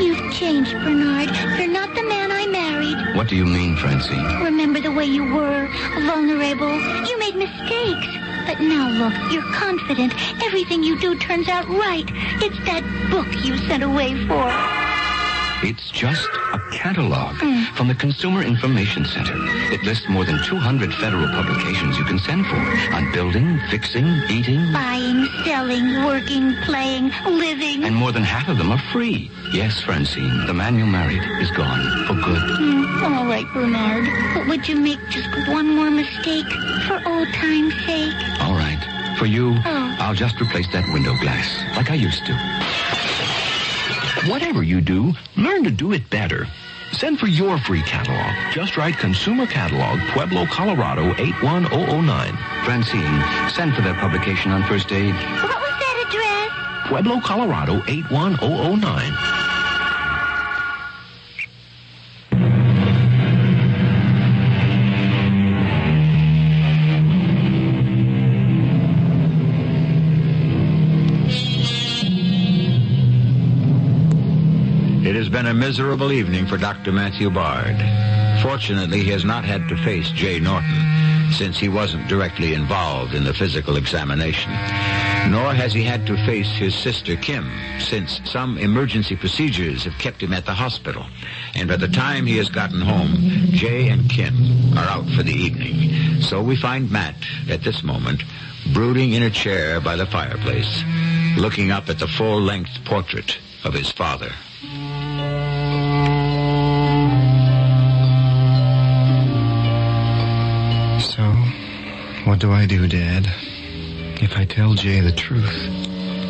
Speaker 18: You've changed, Bernard. You're not the man I married.
Speaker 1: What do you mean, Francine?
Speaker 18: Remember the way you were, vulnerable. You made mistakes. But now look, you're confident. Everything you do turns out right. It's that book you sent away for.
Speaker 11: It's just a catalog from the Consumer Information Center. It lists more than 200 federal publications you can send for on building, fixing, eating.
Speaker 18: Buying, selling, working, playing, living.
Speaker 11: And more than half of them are free. Yes, Francine, the man you married is gone for good.
Speaker 18: All right, Bernard. But would you make just one more mistake for old time's sake?
Speaker 11: All right. For you, I'll just replace that window glass like I used to.
Speaker 14: Whatever you do, learn to do it better. Send for your free catalog. Just write Consumer Catalog, Pueblo, Colorado, 81009.
Speaker 11: Francine, send for that publication on first aid.
Speaker 18: What was that address?
Speaker 14: Pueblo, Colorado, 81009.
Speaker 25: It has been a miserable evening for Dr. Matthew Bard. Fortunately, he has not had to face Jay Norton, since he wasn't directly involved in the physical examination. Nor has he had to face his sister Kim, since some emergency procedures have kept him at the hospital. And by the time he has gotten home, Jay and Kim are out for the evening. So we find Matt, at this moment, brooding in a chair by the fireplace, looking up at the full-length portrait of his father.
Speaker 1: So, what do I do, Dad? If I tell Jay the truth,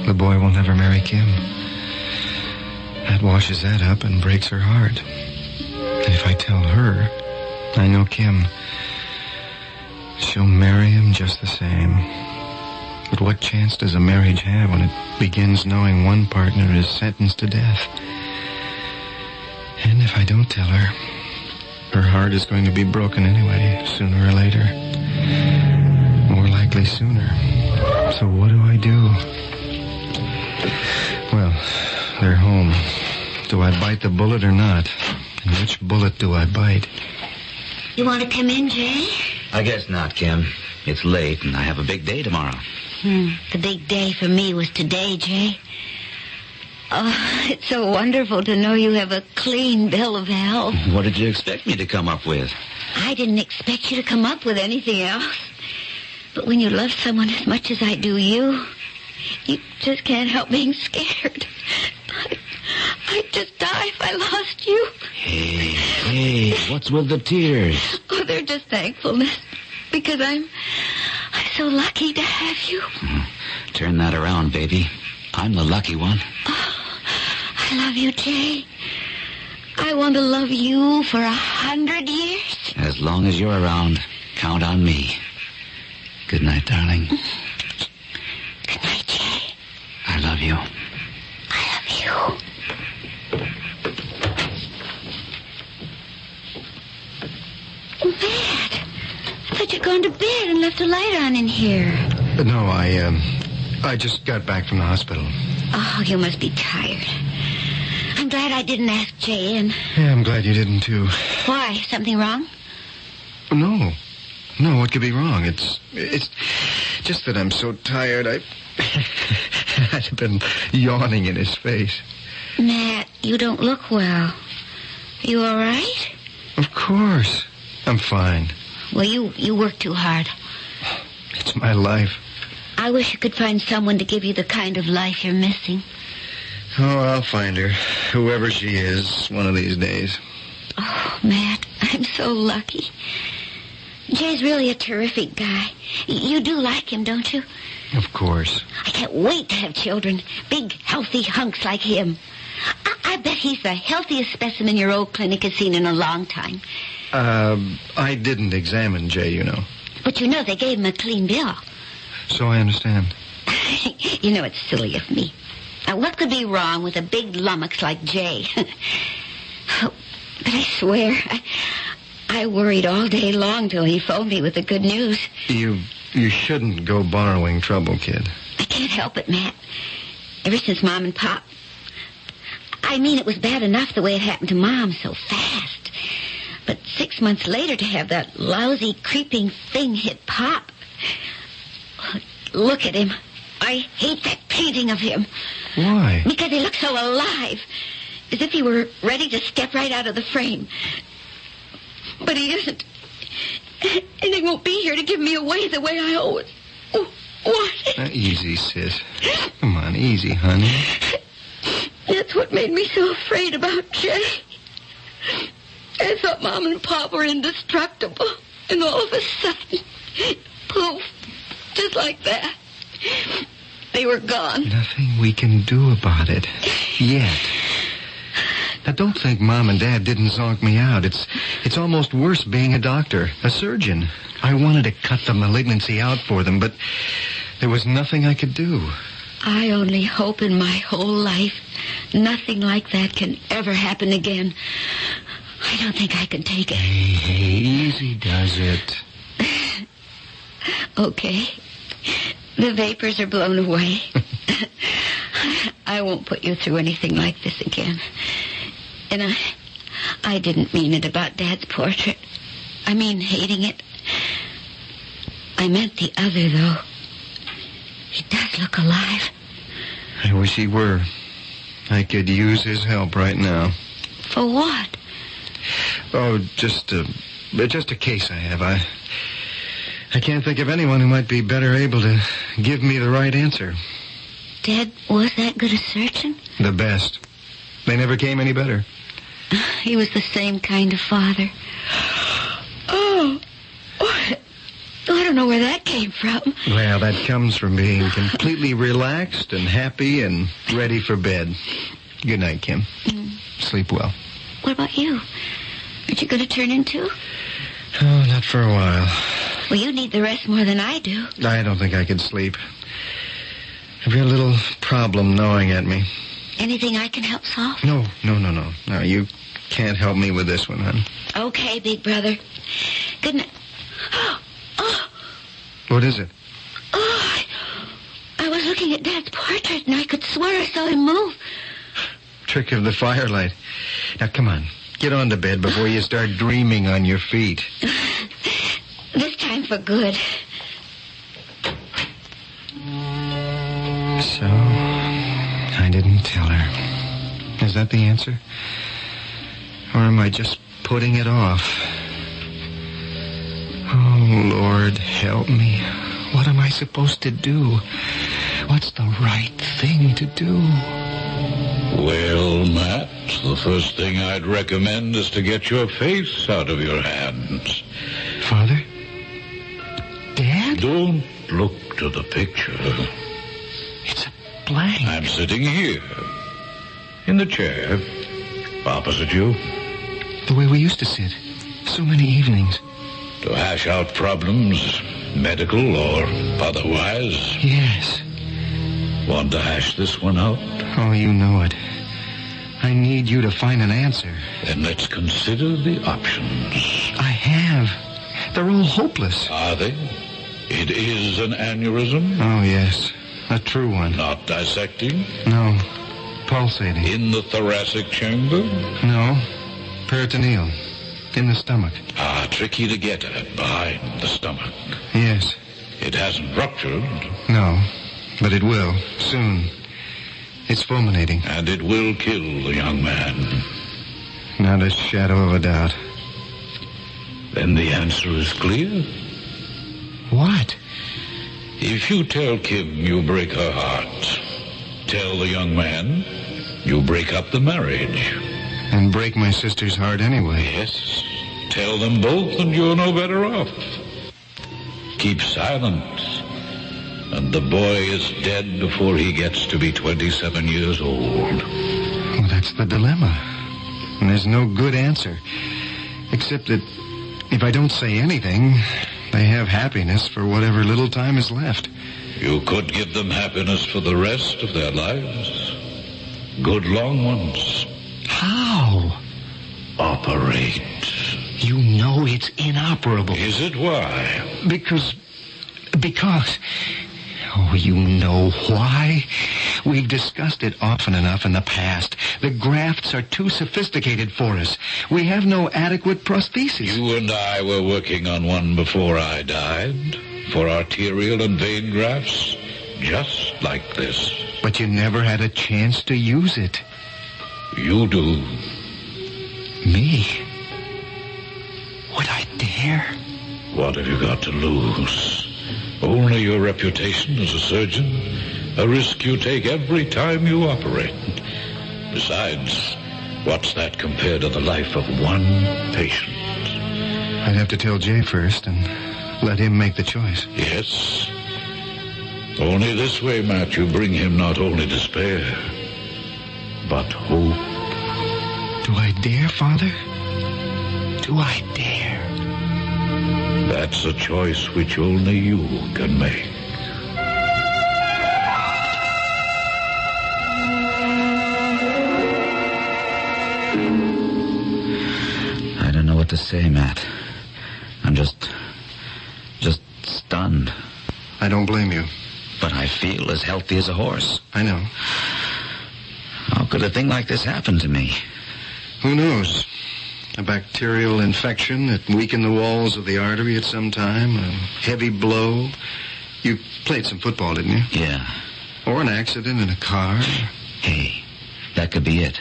Speaker 1: the boy will never marry Kim. That washes that up and breaks her heart. And if I tell her, I know Kim. She'll marry him just the same. But what chance does a marriage have when it begins knowing one partner is sentenced to death? And if I don't tell her, her heart is going to be broken anyway, sooner or later. More likely sooner. So what do I do? Well, they're home. Do I bite the bullet or not? And which bullet do I bite?
Speaker 18: You want to come in, Jay?
Speaker 6: I guess not, Kim. It's late, and I have a big day tomorrow.
Speaker 18: The big day for me was today, Jay. Oh, it's so wonderful to know you have a clean bill of health.
Speaker 6: What did you expect me to come up with?
Speaker 18: I didn't expect you to come up with anything else. But when you love someone as much as I do you just can't help being scared. I'd just die if I lost you.
Speaker 6: Hey, what's with the tears?
Speaker 18: Oh, they're just thankfulness. Because I'm so lucky to have you.
Speaker 6: Turn that around, baby. I'm the lucky one.
Speaker 18: Oh, I love you, Jay. I want to love you for 100 years.
Speaker 6: As long as you're around, count on me. Good night, darling.
Speaker 18: Good night, Jay.
Speaker 6: I love you.
Speaker 18: I love you. Matt, I thought you'd gone to bed and left a light on in here.
Speaker 1: No, I just got back from the hospital.
Speaker 18: Oh, you must be tired. I'm glad glad I didn't ask Jay in.
Speaker 1: Yeah, I'm glad you didn't, too.
Speaker 18: Why? Something wrong?
Speaker 1: No. No, what could be wrong? It's just that I'm so tired. I'd have been yawning in his face.
Speaker 18: Matt, you don't look well. You all right?
Speaker 1: Of course. I'm fine.
Speaker 18: Well, you work too hard.
Speaker 1: It's my life.
Speaker 18: I wish you could find someone to give you the kind of life you're missing.
Speaker 1: Oh, I'll find her. Whoever she is, one of these days.
Speaker 18: Oh, Matt, I'm so lucky. Jay's really a terrific guy. You do like him, don't you?
Speaker 1: Of course.
Speaker 18: I can't wait to have children. Big, healthy hunks like him. I bet he's the healthiest specimen your old clinic has seen in a long time.
Speaker 1: I didn't examine Jay, you know.
Speaker 18: But you know they gave him a clean bill.
Speaker 1: So I understand.
Speaker 18: You know it's silly of me. Now, what could be wrong with a big lummox like Jay? But I swear, I worried all day long till he phoned me with the good news.
Speaker 1: You shouldn't go borrowing trouble, kid.
Speaker 18: I can't help it, Matt. Ever since Mom and Pop... I mean, it was bad enough the way it happened to Mom so fast. But 6 months later to have that lousy, creeping thing hit Pop... Look at him. I hate that painting of him.
Speaker 1: Why?
Speaker 18: Because he looks so alive. As if he were ready to step right out of the frame. But he isn't. And he won't be here to give me away the way I always wanted.
Speaker 1: Easy, sis. Come on, easy, honey.
Speaker 18: That's what made me so afraid about Jay. I thought Mom and Pop were indestructible. And all of a sudden, poof, just like that, they were gone.
Speaker 1: Nothing we can do about it. Yet. Now, don't think Mom and Dad didn't zonk me out. It's almost worse being a doctor, a surgeon. I wanted to cut the malignancy out for them, but there was nothing I could do.
Speaker 18: I only hope in my whole life nothing like that can ever happen again. I don't think I can take it.
Speaker 1: Hey, easy does it.
Speaker 18: Okay. The vapors are blown away. I won't put you through anything like this again. And I didn't mean it about Dad's portrait. I mean hating it. I meant the other, though. He does look alive.
Speaker 1: I wish he were. I could use his help right now.
Speaker 18: For what?
Speaker 1: Oh, just a case I have. I can't think of anyone who might be better able to give me the right answer.
Speaker 18: Dad was that good a surgeon?
Speaker 1: The best. They never came any better.
Speaker 18: He was the same kind of father. Oh, I don't know where that came from.
Speaker 1: Well, that comes from being completely relaxed and happy and ready for bed. Good night, Kim. Sleep well.
Speaker 18: What about you? Aren't you going to turn in too?
Speaker 1: Oh, not for a while.
Speaker 18: Well, you need the rest more than I do.
Speaker 1: I don't think I could sleep. I've got a little problem gnawing at me.
Speaker 18: Anything I can help solve?
Speaker 1: No. No, you can't help me with this one, hon.
Speaker 18: Okay, big brother. Good night. Oh.
Speaker 1: What is it?
Speaker 18: Oh, I was looking at Dad's portrait, and I could swear I saw him move.
Speaker 1: Trick of the firelight. Now, come on. Get on to bed before you start dreaming on your feet.
Speaker 18: This time for good.
Speaker 1: So, I didn't tell her. Is that the answer? Or am I just putting it off? Oh, Lord, help me. What am I supposed to do? What's the right thing to do?
Speaker 26: Well, Matt, the first thing I'd recommend is to get your face out of your hands.
Speaker 1: Father? Dad?
Speaker 26: Don't look to the picture.
Speaker 1: It's a blank.
Speaker 26: I'm sitting here, in the chair, opposite you.
Speaker 1: The way we used to sit, so many evenings.
Speaker 26: To hash out problems, medical or otherwise.
Speaker 1: Yes.
Speaker 26: Want to hash this one out?
Speaker 1: Oh, you know it. I need you to find an answer.
Speaker 26: Then let's consider the options.
Speaker 1: I have. They're all hopeless.
Speaker 26: Are they? It is an aneurysm?
Speaker 1: Oh, yes. A true one.
Speaker 26: Not dissecting?
Speaker 1: No. Pulsating.
Speaker 26: In the thoracic chamber?
Speaker 1: No. Peritoneal. In the stomach.
Speaker 26: Ah, tricky to get at, behind the stomach.
Speaker 1: Yes.
Speaker 26: It hasn't ruptured.
Speaker 1: No, but it will, soon. It's fulminating.
Speaker 26: And it will kill the young man.
Speaker 1: Not a shadow of a doubt.
Speaker 26: Then the answer is clear.
Speaker 1: What?
Speaker 26: If you tell Kim you break her heart, tell the young man you break up the marriage.
Speaker 1: And break my sister's heart anyway.
Speaker 26: Yes. Tell them both and you're no better off. Keep silent. And the boy is dead before he gets to be 27 years old.
Speaker 1: Well, that's the dilemma. And there's no good answer. Except that if I don't say anything, they have happiness for whatever little time is left.
Speaker 26: You could give them happiness for the rest of their lives. Good long ones.
Speaker 1: How?
Speaker 26: Operate.
Speaker 1: You know it's inoperable.
Speaker 26: Is it why?
Speaker 1: Because... Oh, you know why? We've discussed it often enough in the past. The grafts are too sophisticated for us. We have no adequate prosthesis.
Speaker 26: You and I were working on one before I died. For arterial and vein grafts. Just like this.
Speaker 1: But you never had a chance to use it.
Speaker 26: You do.
Speaker 1: Me? Would I dare?
Speaker 26: What have you got to lose? Only your reputation as a surgeon, a risk you take every time you operate. Besides, what's that compared to the life of one patient?
Speaker 1: I'd have to tell Jay first and let him make the choice.
Speaker 26: Yes. Only this way, Matt, you bring him not only despair, but hope.
Speaker 1: Do I dare, Father? Do I dare?
Speaker 26: That's a choice which only you can make.
Speaker 6: I don't know what to say, Matt. I'm just stunned.
Speaker 1: I don't blame you.
Speaker 6: But I feel as healthy as a horse.
Speaker 1: I know.
Speaker 6: How could a thing like this happen to me?
Speaker 1: Who knows? A bacterial infection that weakened the walls of the artery at some time, a heavy blow. You played some football, didn't you?
Speaker 6: Yeah.
Speaker 1: Or an accident in a car.
Speaker 6: Hey, that could be it.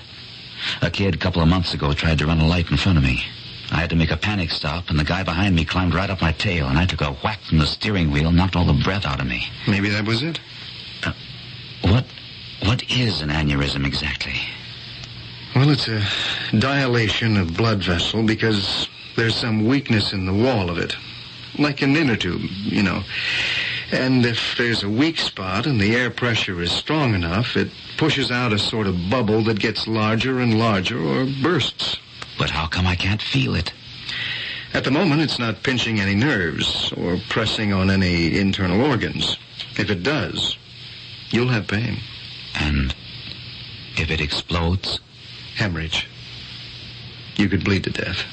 Speaker 6: A kid a couple of months ago tried to run a light in front of me. I had to make a panic stop, and the guy behind me climbed right up my tail, and I took a whack from the steering wheel and knocked all the breath out of me.
Speaker 1: Maybe that was it.
Speaker 6: What is an aneurysm exactly?
Speaker 1: Well, it's a dilation of blood vessel because there's some weakness in the wall of it. Like an inner tube, you know. And if there's a weak spot and the air pressure is strong enough, it pushes out a sort of bubble that gets larger and larger or bursts.
Speaker 6: But how come I can't feel it?
Speaker 1: At the moment, it's not pinching any nerves or pressing on any internal organs. If it does, you'll have pain.
Speaker 6: And if it explodes?
Speaker 1: Hemorrhage. You could bleed to death.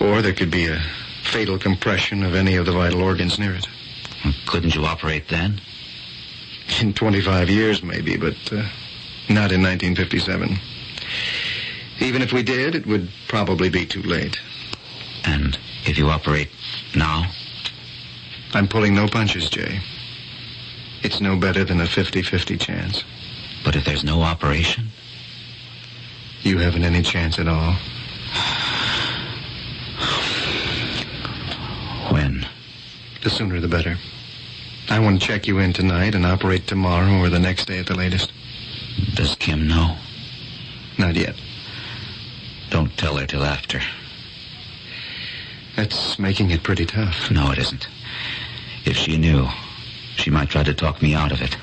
Speaker 1: Or there could be a fatal compression of any of the vital organs near it.
Speaker 6: Couldn't you operate then?
Speaker 1: In 25 years, maybe, but not in 1957. Even if we did, it would probably be too late.
Speaker 6: And if you operate now?
Speaker 1: I'm pulling no punches, Jay. It's no better than a 50-50 chance.
Speaker 6: But if there's no operation?
Speaker 1: You haven't any chance at all.
Speaker 6: When?
Speaker 1: The sooner the better. I want to check you in tonight and operate tomorrow or the next day at the latest.
Speaker 6: Does Kim know?
Speaker 1: Not yet.
Speaker 6: Don't tell her till after.
Speaker 1: That's making it pretty tough.
Speaker 6: No, it isn't. If she knew, she might try to talk me out of it.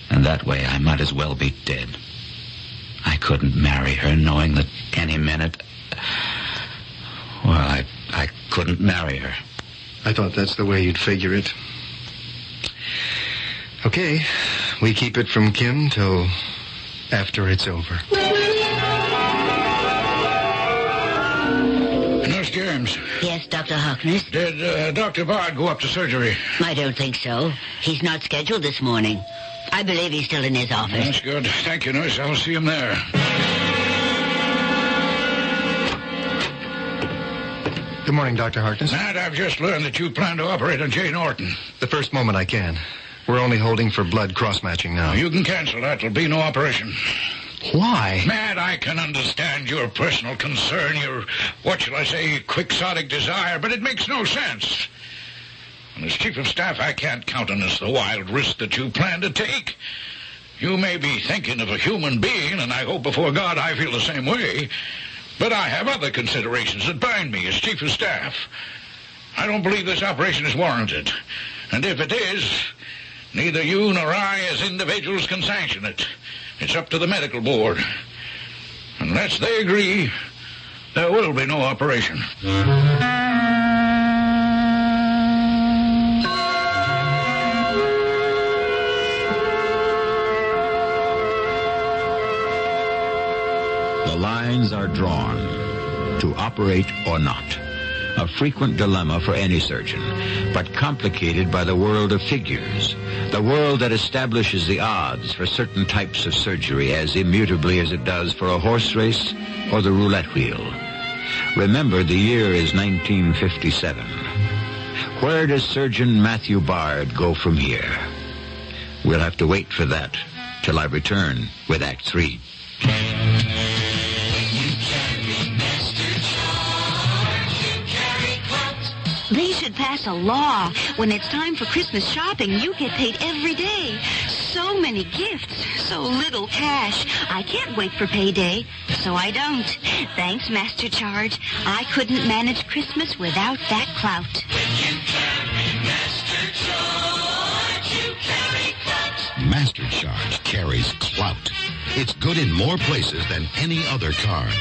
Speaker 6: And that way I might as well be dead. I couldn't marry her knowing that any minute... Well, I couldn't marry her.
Speaker 1: I thought that's the way you'd figure it. Okay, we keep it from Kim till after it's over.
Speaker 26: Nurse Germs.
Speaker 18: Yes, Dr. Harkness?
Speaker 26: Did Dr. Bard go up to surgery?
Speaker 18: I don't think so. He's not scheduled this morning. I believe he's still in his office.
Speaker 26: That's good. Thank you, nurse. I'll see him there.
Speaker 1: Good morning, Dr. Harkness.
Speaker 26: Matt, I've just learned that you plan to operate on Jane Orton.
Speaker 1: The first moment I can. We're only holding for blood cross-matching now.
Speaker 26: You can cancel that. There'll be no operation.
Speaker 1: Why?
Speaker 26: Matt, I can understand your personal concern, your, what shall I say, quixotic desire, but it makes no sense. And as Chief of Staff, I can't countenance the wild risk that you plan to take. You may be thinking of a human being, and I hope before God I feel the same way, but I have other considerations that bind me as Chief of Staff. I don't believe this operation is warranted, and if it is, neither you nor I as individuals can sanction it. It's up to the medical board. Unless they agree, there will be no operation.
Speaker 25: The lines are drawn to operate or not. A frequent dilemma for any surgeon, but complicated by the world of figures, the world that establishes the odds for certain types of surgery as immutably as it does for a horse race or the roulette wheel. Remember, the year is 1957. Where does Surgeon Matthew Bard go from here? We'll have to wait for that till I return with Act 3.
Speaker 18: They should pass a law. When it's time for Christmas shopping, you get paid every day. So many gifts, so little cash. I can't wait for payday, so I don't. Thanks, Master Charge. I couldn't manage Christmas without that clout.
Speaker 5: When you carry Master Charge, you carry clout.
Speaker 7: Master Charge carries clout. It's good in more places than any other card.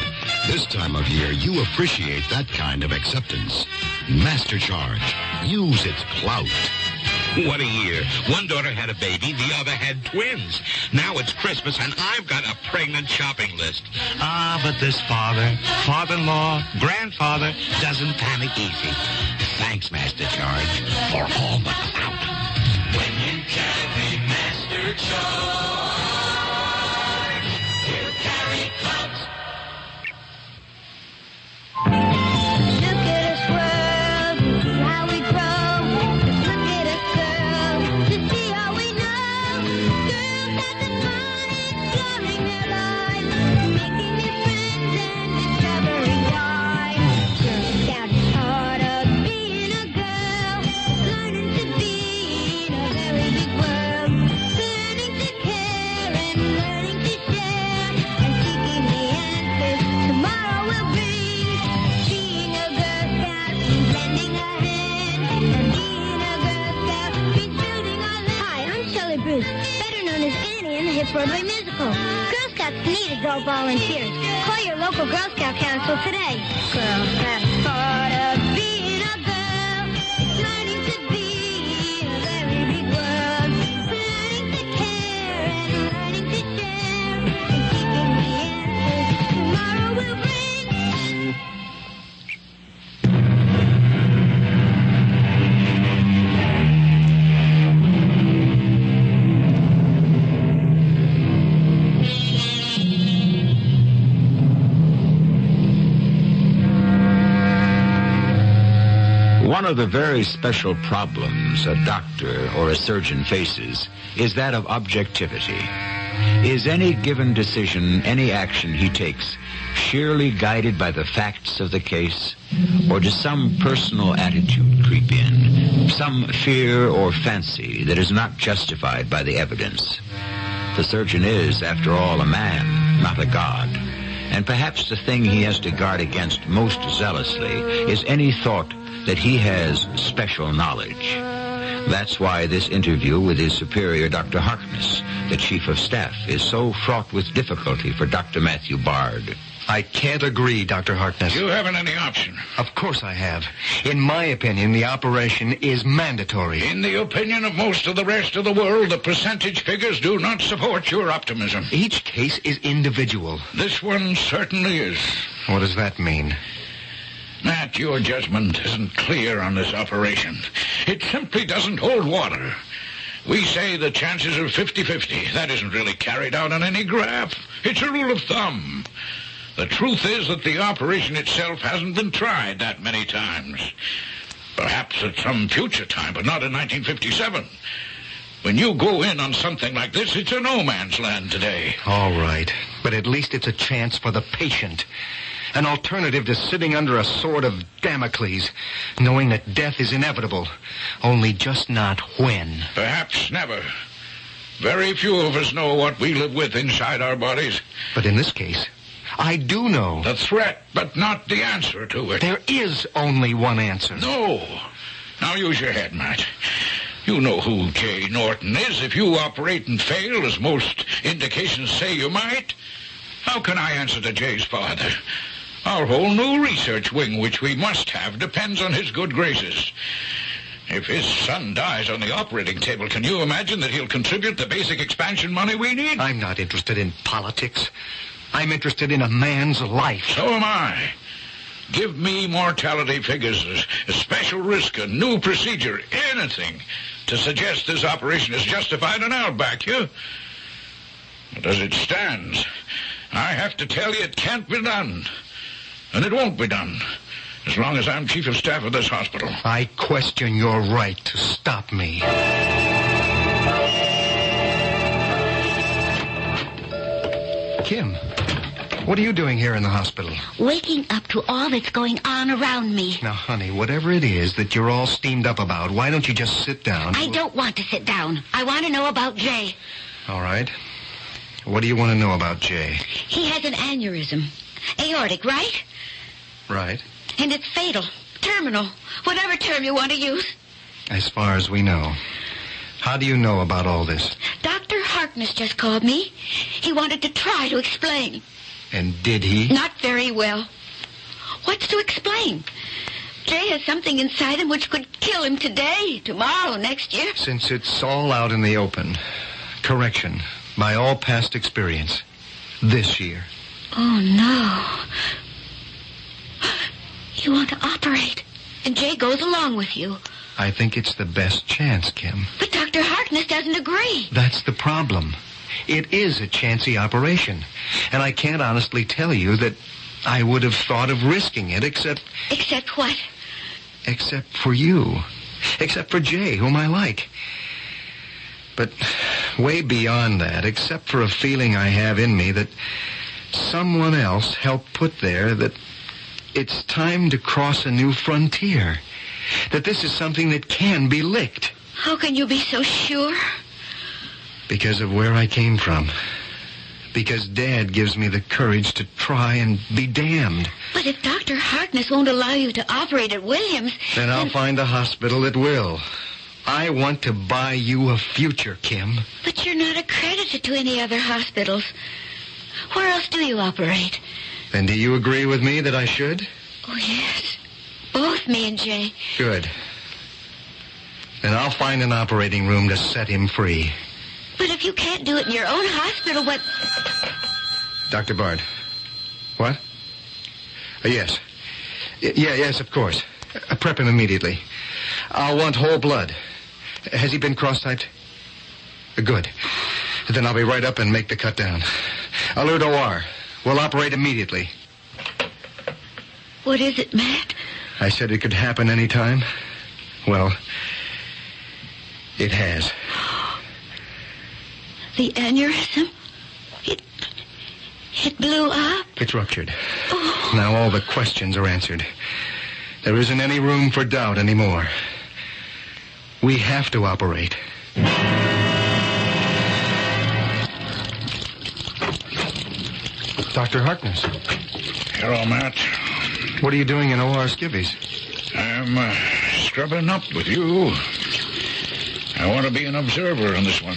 Speaker 7: This time of year, you appreciate that kind of acceptance. Master Charge. Use its clout.
Speaker 8: What a year. One daughter had a baby, the other had twins. Now it's Christmas, and I've got a pregnant shopping list. But this father-in-law, grandfather, doesn't panic easy. Thanks, Master Charge, for all the clout.
Speaker 5: When you carry Master Charge, you carry clout.
Speaker 9: Broadway musical. Girl Scouts need adult volunteers. Call your local Girl Scout council today. Girl, that's part of being a girl. Learning to be in a very big world. Learning to care and learning to share. And seeking the answers tomorrow will bring.
Speaker 25: One of the very special problems a doctor or a surgeon faces is that of objectivity. Is any given decision, any action he takes, sheerly guided by the facts of the case? Or does some personal attitude creep in? Some fear or fancy that is not justified by the evidence? The surgeon is, after all, a man, not a god. And perhaps the thing he has to guard against most zealously is any thought that he has special knowledge. That's why this interview with his superior, Dr. Harkness, the Chief of Staff, is so fraught with difficulty for Dr. Matthew Bard.
Speaker 1: I can't agree, Dr. Harkness.
Speaker 26: You haven't any option.
Speaker 1: Of course I have. In my opinion, the operation is mandatory.
Speaker 26: In the opinion of most of the rest of the world, the percentage figures do not support your optimism.
Speaker 1: Each case is individual.
Speaker 26: This one certainly is.
Speaker 1: What does that mean?
Speaker 26: Matt, your judgment isn't clear on this operation. It simply doesn't hold water. We say the chances are 50-50. That isn't really carried out on any graph. It's a rule of thumb. The truth is that the operation itself hasn't been tried that many times. Perhaps at some future time, but not in 1957. When you go in on something like this, it's a no man's land today.
Speaker 1: All right, but at least it's a chance for the patient. An alternative to sitting under a sword of Damocles, knowing that death is inevitable, only just not when.
Speaker 26: Perhaps never. Very few of us know what we live with inside our bodies.
Speaker 1: But in this case, I do know.
Speaker 26: The threat, but not the answer to it.
Speaker 1: There is only one answer.
Speaker 26: No. Now use your head, Matt. You know who Jay Norton is. If you operate and fail, as most indications say you might, how can I answer to Jay's father? Our whole new research wing, which we must have, depends on his good graces. If his son dies on the operating table, can you imagine that he'll contribute the basic expansion money we need?
Speaker 1: I'm not interested in politics. I'm interested in a man's life.
Speaker 26: So am I. Give me mortality figures, a special risk, a new procedure, anything to suggest this operation is justified, and I'll back you. But as it stands, I have to tell you it can't be done. And it won't be done as long as I'm chief of staff of this hospital.
Speaker 1: I question your right to stop me. Kim, what are you doing here in the hospital?
Speaker 18: Waking up to all that's going on around me.
Speaker 1: Now, honey, whatever it is that you're all steamed up about, why don't you just sit down?
Speaker 18: I don't want to sit down. I want to know about Jay.
Speaker 1: All right. What do you want to know about Jay?
Speaker 18: He has an aneurysm. Aortic, right?
Speaker 1: Right.
Speaker 18: And it's fatal. Terminal. Whatever term you want to use.
Speaker 1: As far as we know. How do you know about all this?
Speaker 18: Dr. Harkness just called me. He wanted to try to explain.
Speaker 1: And did he?
Speaker 18: Not very well. What's to explain? Jay has something inside him which could kill him today, tomorrow, next year.
Speaker 1: Since it's all out in the open, correction, by all past experience, this year.
Speaker 18: Oh, no. You want to operate, and Jay goes along with you.
Speaker 1: I think it's the best chance, Kim.
Speaker 18: But Dr. Harkness doesn't agree.
Speaker 1: That's the problem. It is a chancy operation, and I can't honestly tell you that I would have thought of risking it except...
Speaker 18: Except what?
Speaker 1: Except for you. Except for Jay, whom I like. But way beyond that, except for a feeling I have in me that someone else helped put there that it's time to cross a new frontier. That this is something that can be licked.
Speaker 18: How can you be so sure?
Speaker 1: Because of where I came from. Because Dad gives me the courage to try and be damned.
Speaker 18: But if Dr. Harkness won't allow you to operate at Williams...
Speaker 1: Then I'll find a hospital that will. I want to buy you a future, Kim.
Speaker 18: But you're not accredited to any other hospitals. Where else do you operate?
Speaker 1: Then do you agree with me that I should?
Speaker 18: Oh, yes. Both me and Jay.
Speaker 1: Good. Then I'll find an operating room to set him free.
Speaker 18: But if you can't do it in your own hospital, what...
Speaker 1: Dr. Bard. What? Yes. Yes, of course. Prep him immediately. I'll want whole blood. Has he been cross-typed? Good. Then I'll be right up and make the cut down. Alert OR. We'll operate immediately.
Speaker 18: What is it, Matt?
Speaker 1: I said it could happen any time. Well, it has.
Speaker 18: The aneurysm? It blew up?
Speaker 1: It's ruptured.
Speaker 18: Oh.
Speaker 1: Now all the questions are answered. There isn't any room for doubt anymore. We have to operate. Dr. Harkness.
Speaker 26: Hello, Matt.
Speaker 1: What are you doing in OR Skivvies?
Speaker 26: I'm scrubbing up with you. I want to be an observer on this one.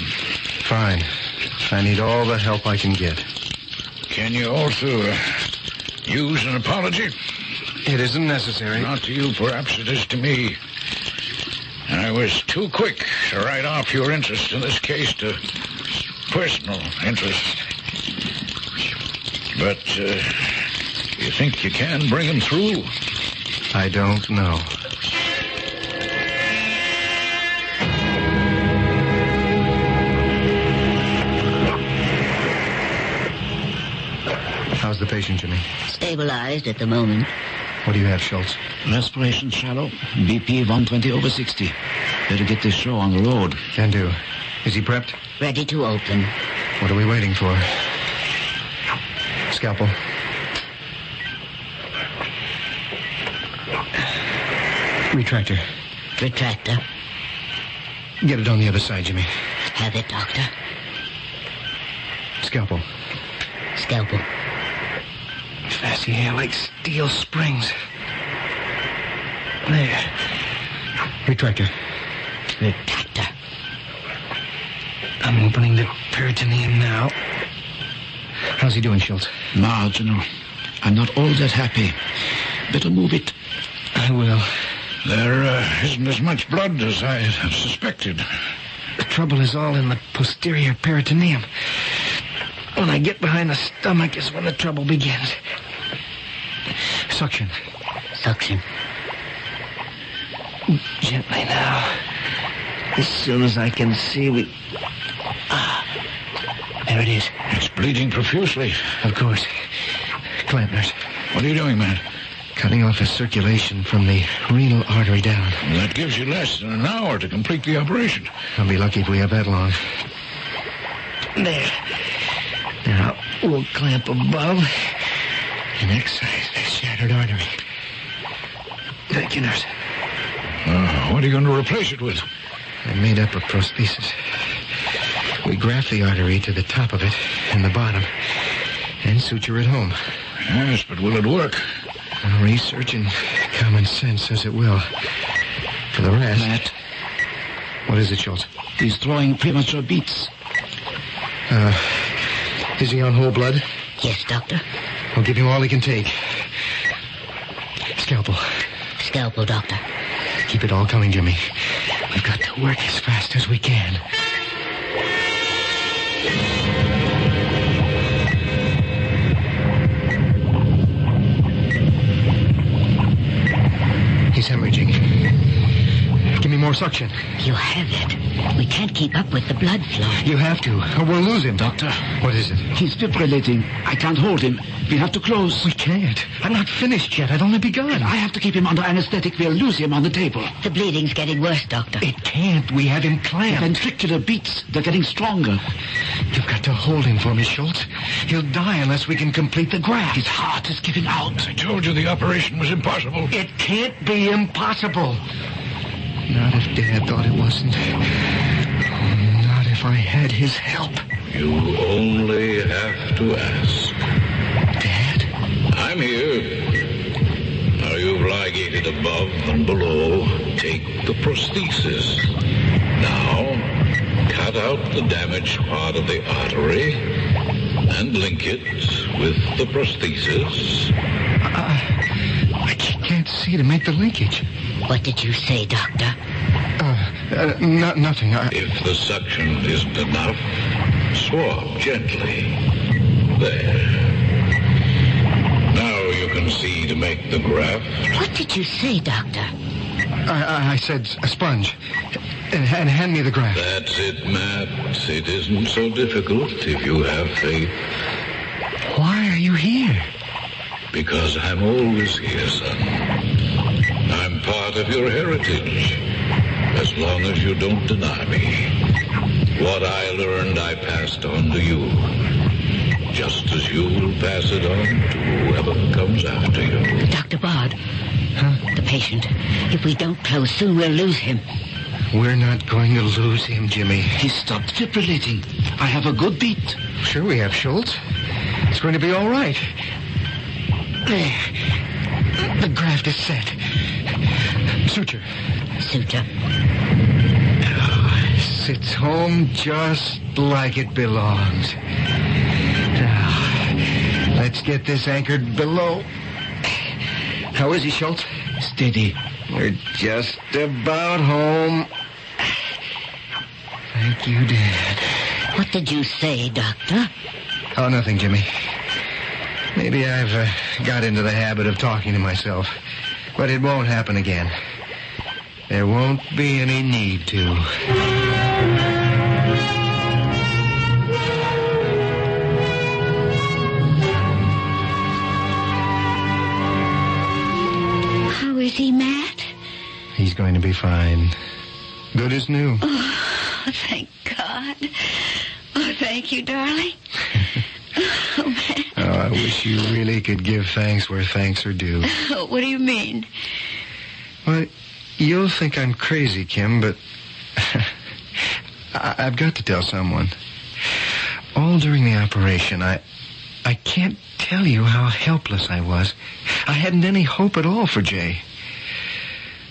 Speaker 1: Fine. I need all the help I can get.
Speaker 26: Can you also use an apology?
Speaker 1: It isn't necessary.
Speaker 26: Not to you, perhaps it is to me. I was too quick to write off your interest in this case to personal interest. But you think you can bring him through?
Speaker 1: I don't know. the patient, Jimmy?
Speaker 4: Stabilized at the moment.
Speaker 1: What do you have, Schultz?
Speaker 6: Respiration shallow. BP 120/60. Better get this show on the road.
Speaker 1: Can do. Is he prepped?
Speaker 4: Ready to open.
Speaker 1: What are we waiting for? Scalpel. Retractor.
Speaker 4: Retractor.
Speaker 1: Get it on the other side, Jimmy.
Speaker 4: Have it, Doctor.
Speaker 1: Scalpel.
Speaker 4: Scalpel.
Speaker 1: Fasten here like steel springs. There. Retractor.
Speaker 4: Retractor.
Speaker 1: I'm opening the peritoneum now. How's he doing, Schultz?
Speaker 6: Marginal. I'm not all that happy. Better move it.
Speaker 1: I will.
Speaker 26: There isn't as much blood as I had suspected.
Speaker 1: The trouble is all in the posterior peritoneum. When I get behind the stomach is when the trouble begins. Suction.
Speaker 4: Suction.
Speaker 1: Gently now. As soon as I can see, we... there it is.
Speaker 26: It's bleeding profusely.
Speaker 1: Of course. Clamp, nurse.
Speaker 26: What are you doing, man?
Speaker 1: Cutting off the circulation from the renal artery down.
Speaker 26: Well, that gives you less than an hour to complete the operation.
Speaker 1: I'll be lucky if we have that long. There. Now, we'll clamp above and excise the shattered artery. Thank you, nurse.
Speaker 26: What are you going to replace it with?
Speaker 1: I made up a prosthesis. We graft the artery to the top of it and the bottom and suture it home.
Speaker 26: Yes, but will it work?
Speaker 1: Research and common sense says it will. For the rest...
Speaker 6: Matt.
Speaker 1: What is it, Schultz?
Speaker 6: He's throwing premature beats.
Speaker 1: Is he on whole blood?
Speaker 4: Yes, Doctor.
Speaker 1: I'll give him all he can take. Scalpel.
Speaker 4: Scalpel, Doctor.
Speaker 1: Keep it all coming, Jimmy. We've got to work as fast as we can. He's hemorrhaging. Give me more suction.
Speaker 4: You have it. We can't keep up with the blood flow.
Speaker 1: You have to, or we'll lose him.
Speaker 6: Doctor.
Speaker 1: What is it?
Speaker 6: He's fibrillating. I can't hold him. We have to close.
Speaker 1: We can't. I'm not finished yet. I've only begun.
Speaker 6: I have to keep him under anesthetic. We'll lose him on the table.
Speaker 4: The bleeding's getting worse, Doctor.
Speaker 1: It can't. We have him clamped.
Speaker 6: The ventricular beats. They're getting stronger.
Speaker 1: You've got to hold him for me, Schultz. He'll die unless we can complete the graft.
Speaker 6: His heart is giving out.
Speaker 26: I told you the operation was impossible.
Speaker 1: It can't be impossible. Not if Dad thought it wasn't. Not if I had his help.
Speaker 26: You only have to ask.
Speaker 1: Dad?
Speaker 26: I'm here. Now you've ligated above and below. Take the prosthesis. Now, cut out the damaged part of the artery and link it with the prosthesis.
Speaker 1: I can't see to make the linkage.
Speaker 4: What did you say, Doctor?
Speaker 1: Nothing.
Speaker 26: If the suction isn't enough, swab gently. There. Now you can see to make the graft.
Speaker 4: What did you say, Doctor?
Speaker 1: I said a sponge. And hand me the graft.
Speaker 26: That's it, Matt. It isn't so difficult if you have faith.
Speaker 1: Why are you here?
Speaker 26: Because I'm always here, son. I'm part of your heritage. As long as you don't deny me. What I learned, I passed on to you. Just as you will pass it on to whoever comes after you.
Speaker 4: Dr. Bard. Huh? The patient. If we don't close soon, we'll lose him.
Speaker 1: We're not going to lose him, Jimmy.
Speaker 6: He stopped fibrillating. I have a good beat.
Speaker 1: Sure we have, Schultz. It's going to be all right. There. The graft is set. Suture.
Speaker 4: Suture.
Speaker 1: Sits home just like it belongs. Now, let's get this anchored below. How is he, Schultz?
Speaker 6: Steady.
Speaker 1: We're just about home. Thank you, Dad.
Speaker 4: What did you say, Doctor?
Speaker 1: Oh, nothing, Jimmy. Maybe I've got into the habit of talking to myself. But it won't happen again. There won't be any need to.
Speaker 18: is he, Matt?
Speaker 1: He's going to be fine. Good as new.
Speaker 18: Oh, thank God. Oh, thank you, darling. Oh, Matt.
Speaker 1: Oh, I wish you really could give thanks where thanks are due.
Speaker 18: What do you mean?
Speaker 1: Well, you'll think I'm crazy, Kim, but I've got to tell someone. All during the operation, I can't tell you how helpless I was. I hadn't any hope at all for Jay.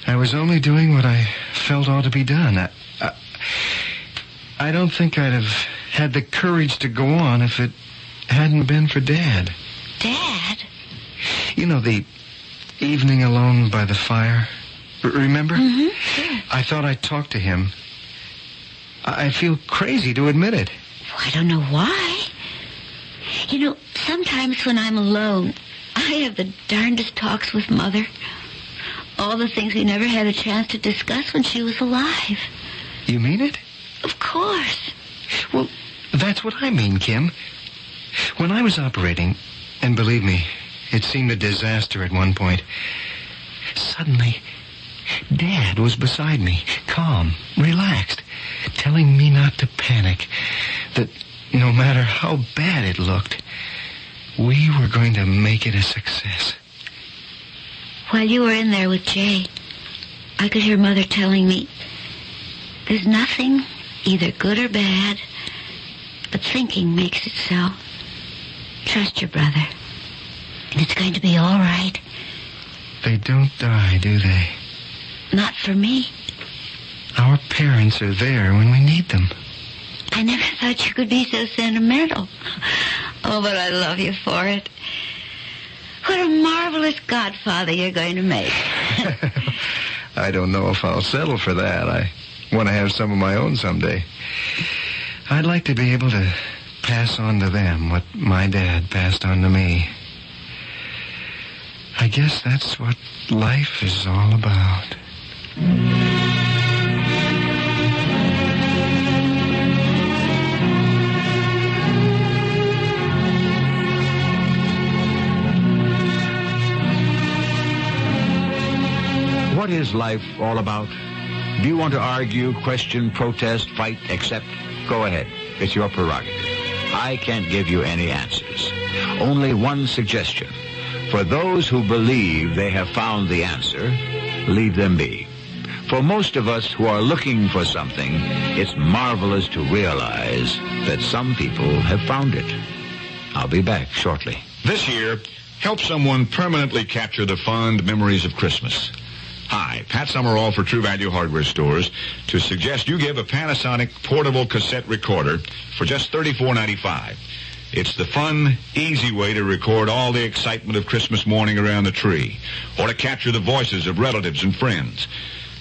Speaker 1: I was only doing what I felt ought to be done. I don't think I'd have had the courage to go on if it hadn't been for Dad.
Speaker 18: Dad?
Speaker 1: You know, the evening alone by the fire. Remember?
Speaker 18: Mm-hmm. Sure.
Speaker 1: I thought I'd talk to him. I feel crazy to admit it.
Speaker 18: Well, I don't know why. You know, sometimes when I'm alone, I have the darndest talks with Mother. All the things we never had a chance to discuss when she was alive.
Speaker 1: You mean it?
Speaker 18: Of course.
Speaker 1: Well, that's what I mean, Kim. When I was operating, and believe me, it seemed a disaster at one point, suddenly, Dad was beside me, calm, relaxed, telling me not to panic, that no matter how bad it looked, we were going to make it a success.
Speaker 18: While you were in there with Jay, I could hear Mother telling me, there's nothing, either good or bad, but thinking makes it so. Trust your brother, and it's going to be all right.
Speaker 1: They don't die, do they?
Speaker 18: Not for me.
Speaker 1: Our parents are there when we need them.
Speaker 18: I never thought you could be so sentimental. Oh, but I love you for it. What a marvelous godfather you're going to make.
Speaker 1: I don't know if I'll settle for that. I want to have some of my own someday. I'd like to be able to pass on to them what my dad passed on to me. I guess that's what life is all about.
Speaker 25: What is life all about? Do you want to argue, question, protest, fight, accept? Go ahead. It's your prerogative. I can't give you any answers. Only one suggestion. For those who believe they have found the answer, leave them be. For most of us who are looking for something, it's marvelous to realize that some people have found it. I'll be back shortly.
Speaker 3: This year, help someone permanently capture the fond memories of Christmas. Hi, Pat Summerall for True Value Hardware Stores to suggest you give a Panasonic portable cassette recorder for just $34.95. It's the fun, easy way to record all the excitement of Christmas morning around the tree, or to capture the voices of relatives and friends.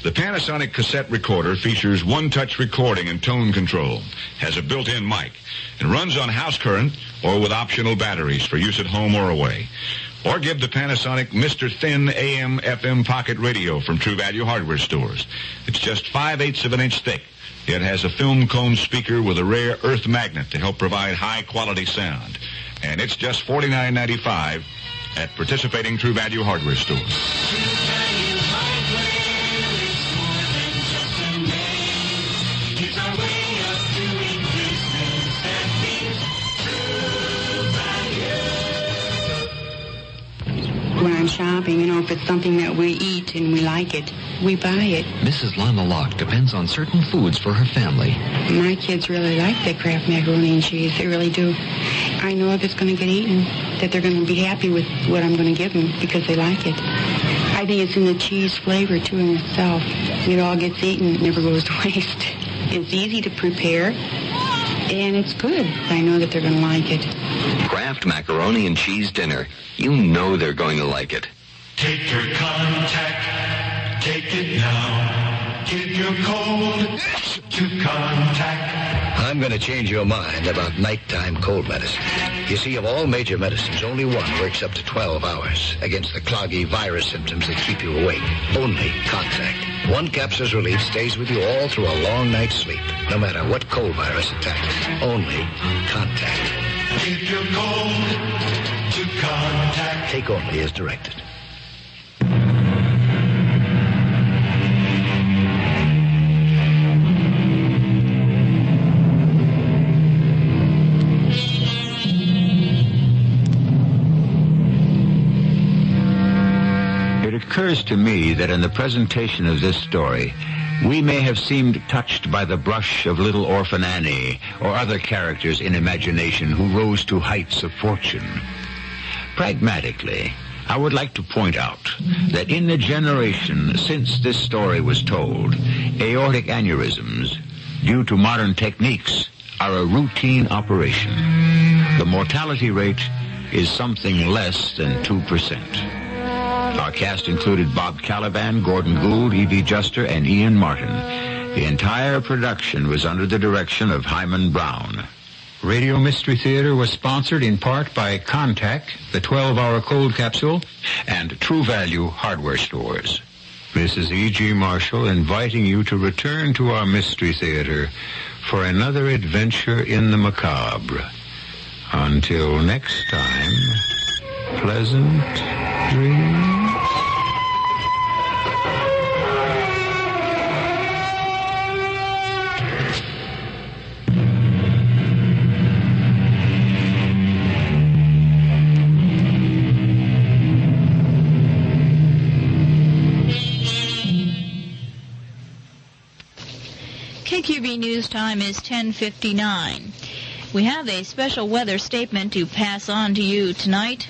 Speaker 3: The Panasonic cassette recorder features one-touch recording and tone control, has a built-in mic, and runs on house current or with optional batteries for use at home or away. Or give the Panasonic Mr. Thin AM/FM pocket radio from True Value Hardware Stores. It's just 5/8 of an inch thick. It has a film cone speaker with a rare earth magnet to help provide high-quality sound. And it's just $49.95 at participating True Value Hardware Stores.
Speaker 12: When I'm shopping, if it's something that we eat and we like it, we buy it.
Speaker 13: Mrs. Lana Locke depends on certain foods for her family.
Speaker 12: My kids really like that Kraft macaroni and cheese. They really do. I know if it's going to get eaten, that they're going to be happy with what I'm going to give them because they like it. I think it's in the cheese flavor, too, in itself. It all gets eaten. It never goes to waste. It's easy to prepare, and it's good. I know that they're going to like it.
Speaker 13: Kraft macaroni and cheese dinner. You know they're going to like it.
Speaker 5: Take your contact, take it now. Give your cold to contact.
Speaker 17: I'm going to change your mind about nighttime cold medicine. You see, of all major medicines, only one works up to 12 hours against the cloggy virus symptoms that keep you awake. Only Contact. One capsule's relief stays with you all through a long night's sleep, no matter what cold virus attacks. Only Contact.
Speaker 5: Give your cold to contact.
Speaker 17: Take only as directed.
Speaker 25: occurs to me that in the presentation of this story, we may have seemed touched by the brush of little Orphan Annie or other characters in imagination who rose to heights of fortune. Pragmatically, I would like to point out that in the generation since this story was told, aortic aneurysms, due to modern techniques, are a routine operation. The mortality rate is something less than 2%. Our cast included Bob Caliban, Gordon Gould, E.B. Juster, and Ian Martin. The entire production was under the direction of Hyman Brown.
Speaker 2: Radio Mystery Theater was sponsored in part by Contact, the 12-hour cold capsule, and True Value hardware stores. This is E.G. Marshall inviting you to return to our Mystery Theater for another adventure in the macabre. Until next time, pleasant dreams.
Speaker 24: KQB News Time is 10:59. We have a special weather statement to pass on to you tonight.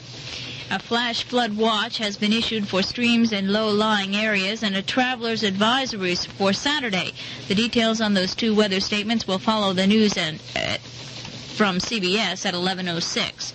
Speaker 24: A flash flood watch has been issued for streams in low-lying areas and a traveler's advisory for Saturday. The details on those two weather statements will follow the news from CBS at 11:06.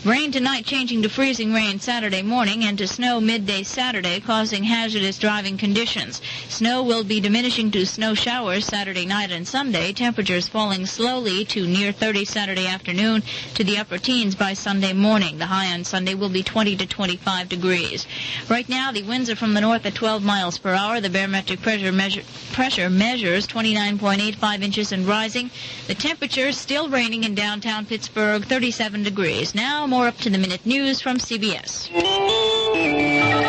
Speaker 24: Rain tonight changing to freezing rain Saturday morning and to snow midday Saturday, causing hazardous driving conditions. Snow will be diminishing to snow showers Saturday night and Sunday. Temperatures falling slowly to near 30 Saturday afternoon to the upper teens by Sunday morning. The high on Sunday will be 20 to 25 degrees. Right now, the winds are from the north at 12 miles per hour. The barometric pressure measures 29.85 inches and rising. The temperature still raining in downtown Pittsburgh, 37 degrees. Now, more up-to-the-minute news from CBS.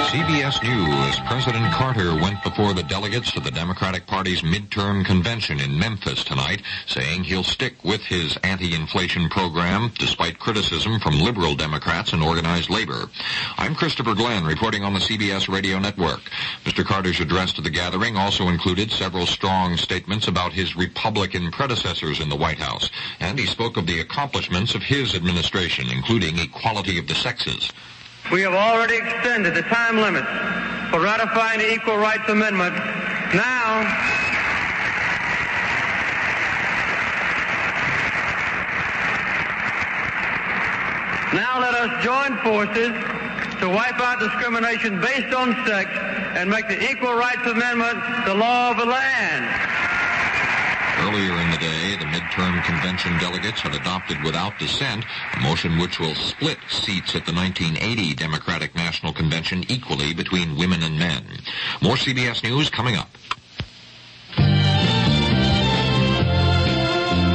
Speaker 16: CBS News. President Carter went before the delegates to the Democratic Party's midterm convention in Memphis tonight, saying he'll stick with his anti-inflation program despite criticism from liberal Democrats and organized labor. I'm Christopher Glenn, reporting on the CBS radio network. Mr. Carter's address to the gathering also included several strong statements about his Republican predecessors in the White House, and he spoke of the accomplishments of his administration, including equality of the sexes.
Speaker 19: We have already extended the time limit for ratifying the Equal Rights Amendment. Now let us join forces to wipe out discrimination based on sex and make the Equal Rights Amendment the law of the land.
Speaker 16: Earlier in the day, the midterm convention delegates had adopted without dissent a motion which will split seats at the 1980 Democratic National Convention equally between women and men. More CBS News coming up.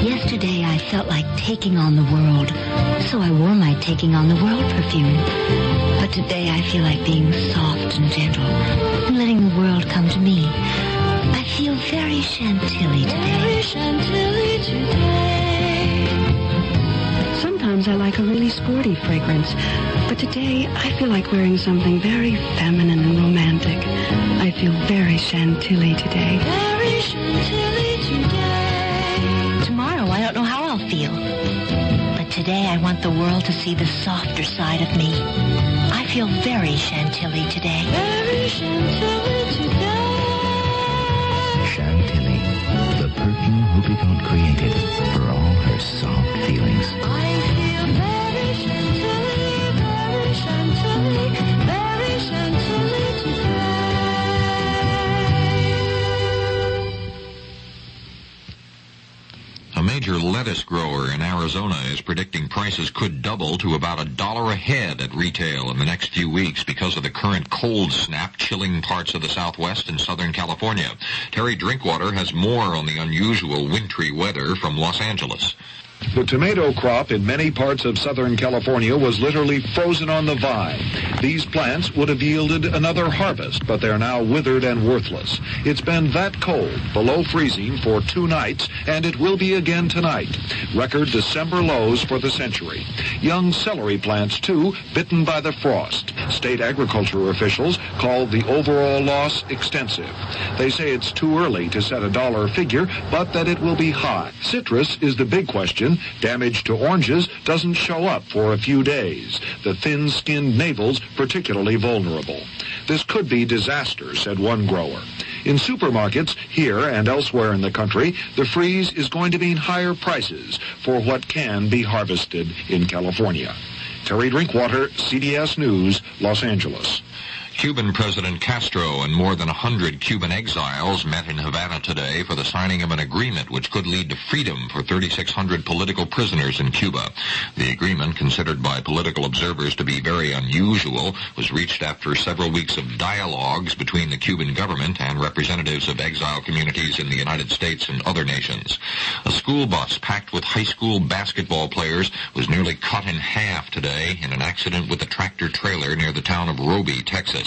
Speaker 4: Yesterday I felt like taking on the world, so I wore my Taking on the World perfume. But today I feel like being soft and gentle and letting the world come to me. I feel very Chantilly today. Very Chantilly today.
Speaker 12: Sometimes I like a really sporty fragrance, but today I feel like wearing something very feminine and romantic. I feel very Chantilly today.
Speaker 4: Very Chantilly today. Tomorrow I don't know how I'll feel. But today I want the world to see the softer side of me. I feel very Chantilly today. Very Chantilly today.
Speaker 21: Chantilly, the perfume Rubicon created for all her soft feelings.
Speaker 4: I feel very Chantilly, very Chantilly today.
Speaker 16: A major lettuce grower in Arizona is predicting prices could double to about $1 a head at retail in the next few weeks because of the current cold snap chilling parts of the Southwest and Southern California. Terry Drinkwater has more on the unusual wintry weather from Los Angeles.
Speaker 10: The tomato crop in many parts of Southern California was literally frozen on the vine. These plants would have yielded another harvest, but they're now withered and worthless. It's been that cold, below freezing, for 2 nights, and it will be again tonight. Record December lows for the century. Young celery plants, too, bitten by the frost. State agriculture officials call the overall loss extensive. They say it's too early to set a dollar figure, but that it will be high. Citrus is the big question. Damage to oranges doesn't show up for a few days. The thin-skinned navels particularly vulnerable. This could be disaster, said one grower. In supermarkets here and elsewhere in the country, the freeze is going to mean higher prices for what can be harvested in California. Terry Drinkwater, CBS News, Los Angeles.
Speaker 16: Cuban President Castro and more than 100 Cuban exiles met in Havana today for the signing of an agreement which could lead to freedom for 3,600 political prisoners in Cuba. The agreement, considered by political observers to be very unusual, was reached after several weeks of dialogues between the Cuban government and representatives of exile communities in the United States and other nations. A school bus packed with high school basketball players was nearly cut in half today in an accident with a tractor-trailer near the town of Roby, Texas.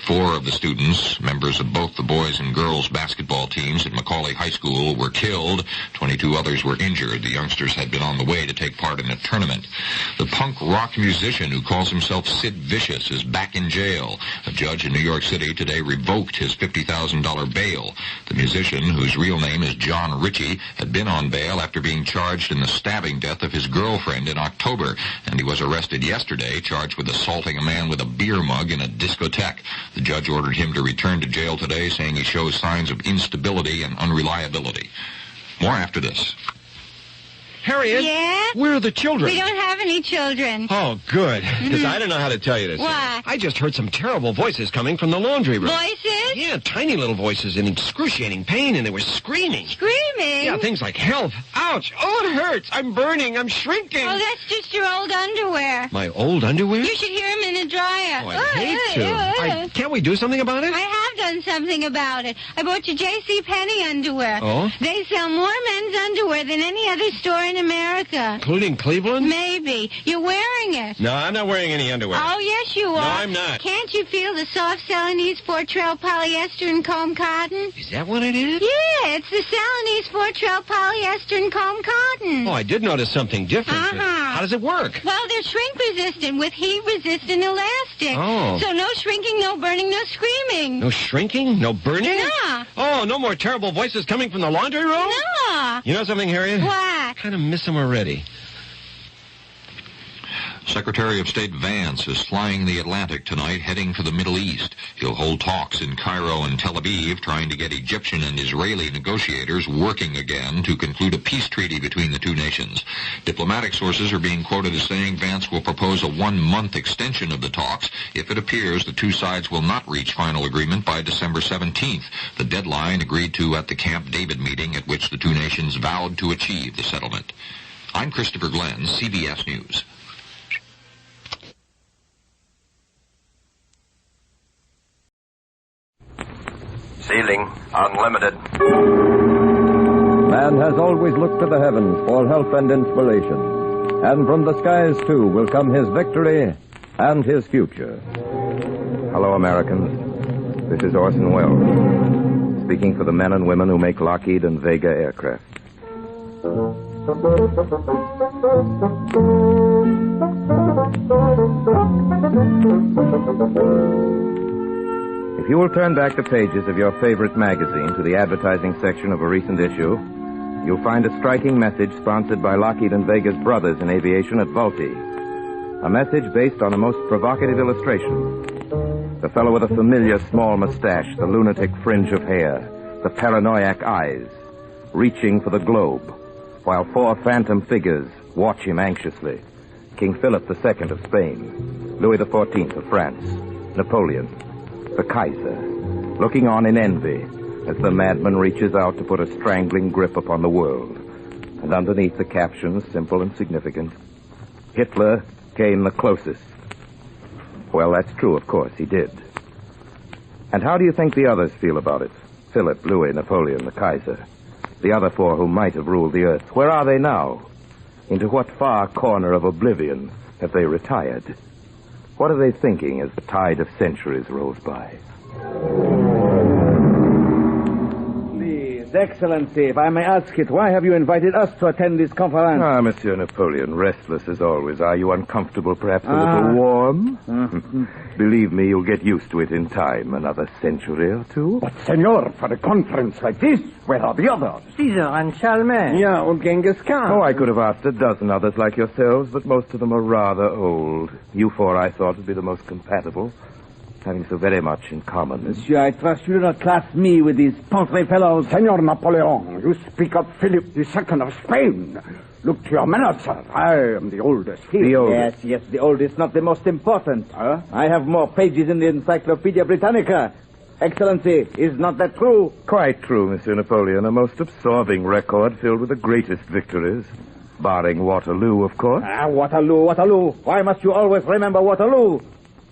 Speaker 16: 4 of the students, members of both the boys and girls basketball teams at Macaulay High School, were killed. 22 others were injured. The youngsters had been on the way to take part in a tournament. The punk rock musician who calls himself Sid Vicious is back in jail. A judge in New York City today revoked his $50,000 bail. The musician, whose real name is John Ritchie, had been on bail after being charged in the stabbing death of his girlfriend in October, and he was arrested yesterday, charged with assaulting a man with a beer mug in a discotheque. The judge ordered him to return to jail today, saying he shows signs of instability and unreliability. More after this.
Speaker 11: Harriet?
Speaker 9: Yeah?
Speaker 11: Where are the children?
Speaker 9: We don't have any children.
Speaker 11: Oh, good. Because I don't know how to tell you this.
Speaker 9: Why?
Speaker 11: I just heard some terrible voices coming from the laundry room.
Speaker 9: Voices?
Speaker 11: Yeah, tiny little voices in excruciating pain, and they were screaming.
Speaker 9: Screaming?
Speaker 11: Yeah, things like, help, ouch, oh, it hurts, I'm burning, I'm shrinking.
Speaker 9: Oh, that's just your old underwear.
Speaker 11: My old underwear?
Speaker 9: You should hear them in the dryer.
Speaker 11: Oh, I'd hate to. Can't we do something about it?
Speaker 9: I have done something about it. I bought you J.C. Penney underwear.
Speaker 11: Oh?
Speaker 9: They sell more men's underwear than any other store in America.
Speaker 11: Including Cleveland?
Speaker 9: Maybe. You're wearing it.
Speaker 11: No, I'm not wearing any underwear.
Speaker 9: Oh, yes, you are.
Speaker 11: No, I'm not.
Speaker 9: Can't you feel the soft Celanese 4-trail polyester and comb cotton?
Speaker 11: Is that what it is?
Speaker 9: Yeah, it's the Celanese 4-trail polyester and comb cotton.
Speaker 11: Oh, I did notice something different. How does it work?
Speaker 9: Well, they're shrink-resistant with heat-resistant elastic.
Speaker 11: Oh.
Speaker 9: So no shrinking, no burning, no screaming.
Speaker 11: No shrinking? No burning?
Speaker 9: No.
Speaker 11: Oh, no more terrible voices coming from the laundry room?
Speaker 9: No.
Speaker 11: You know something, Harriet?
Speaker 9: What?
Speaker 11: I kind of miss them already.
Speaker 16: Secretary of State Vance is flying the Atlantic tonight, heading for the Middle East. He'll hold talks in Cairo and Tel Aviv, trying to get Egyptian and Israeli negotiators working again to conclude a peace treaty between the two nations. Diplomatic sources are being quoted as saying Vance will propose a 1-month extension of the talks if it appears the two sides will not reach final agreement by December 17th, the deadline agreed to at the Camp David meeting at which the two nations vowed to achieve the settlement. I'm Christopher Glenn, CBS News.
Speaker 15: Ceiling unlimited.
Speaker 20: Man has always looked to the heavens for help and inspiration. And from the skies, too, will come his victory and his future. Hello, Americans. This is Orson Welles, speaking for the men and women who make Lockheed and Vega aircraft. If you will turn back the pages of your favorite magazine to the advertising section of a recent issue, you'll find a striking message sponsored by Lockheed and Vega's brothers in aviation at Vultee. A message based on a most provocative illustration. The fellow with a familiar small mustache, the lunatic fringe of hair, the paranoiac eyes, reaching for the globe, while 4 phantom figures watch him anxiously. King Philip II of Spain, Louis XIV of France, Napoleon, the Kaiser, looking on in envy as the madman reaches out to put a strangling grip upon the world. And underneath the caption, simple and significant, Hitler came the closest. Well, that's true, of course, he did. And how do you think the others feel about it? Philip, Louis, Napoleon, the Kaiser. The other 4 who might have ruled the earth. Where are they now? Into what far corner of oblivion have they retired? What are they thinking as the tide of centuries rolls by?
Speaker 7: Please, Excellency, if I may ask it, why have you invited us to attend this conference?
Speaker 20: Ah, Monsieur Napoleon, restless as always. Are you uncomfortable, perhaps a little warm? Believe me, you'll get used to it in time. Another century or two.
Speaker 8: But, Senor, for a conference like this, where are the others?
Speaker 14: Caesar and Charlemagne.
Speaker 8: Yeah, and Genghis Khan.
Speaker 20: Oh, I could have asked a dozen others like yourselves, but most of them are rather old. You four, I thought, would be the most compatible, having so very much in common.
Speaker 7: Monsieur, I trust you do not class me with these paltry fellows.
Speaker 8: Senor Napoleon, you speak of Philip II of Spain. Look to your manners, sir. I am the oldest here.
Speaker 20: The oldest?
Speaker 7: Yes, the oldest, not the most important. I have more pages in the Encyclopedia Britannica. Excellency, is not that true?
Speaker 20: Quite true, Monsieur Napoleon. A most absorbing record filled with the greatest victories. Barring Waterloo, of course.
Speaker 7: Waterloo. Why must you always remember Waterloo?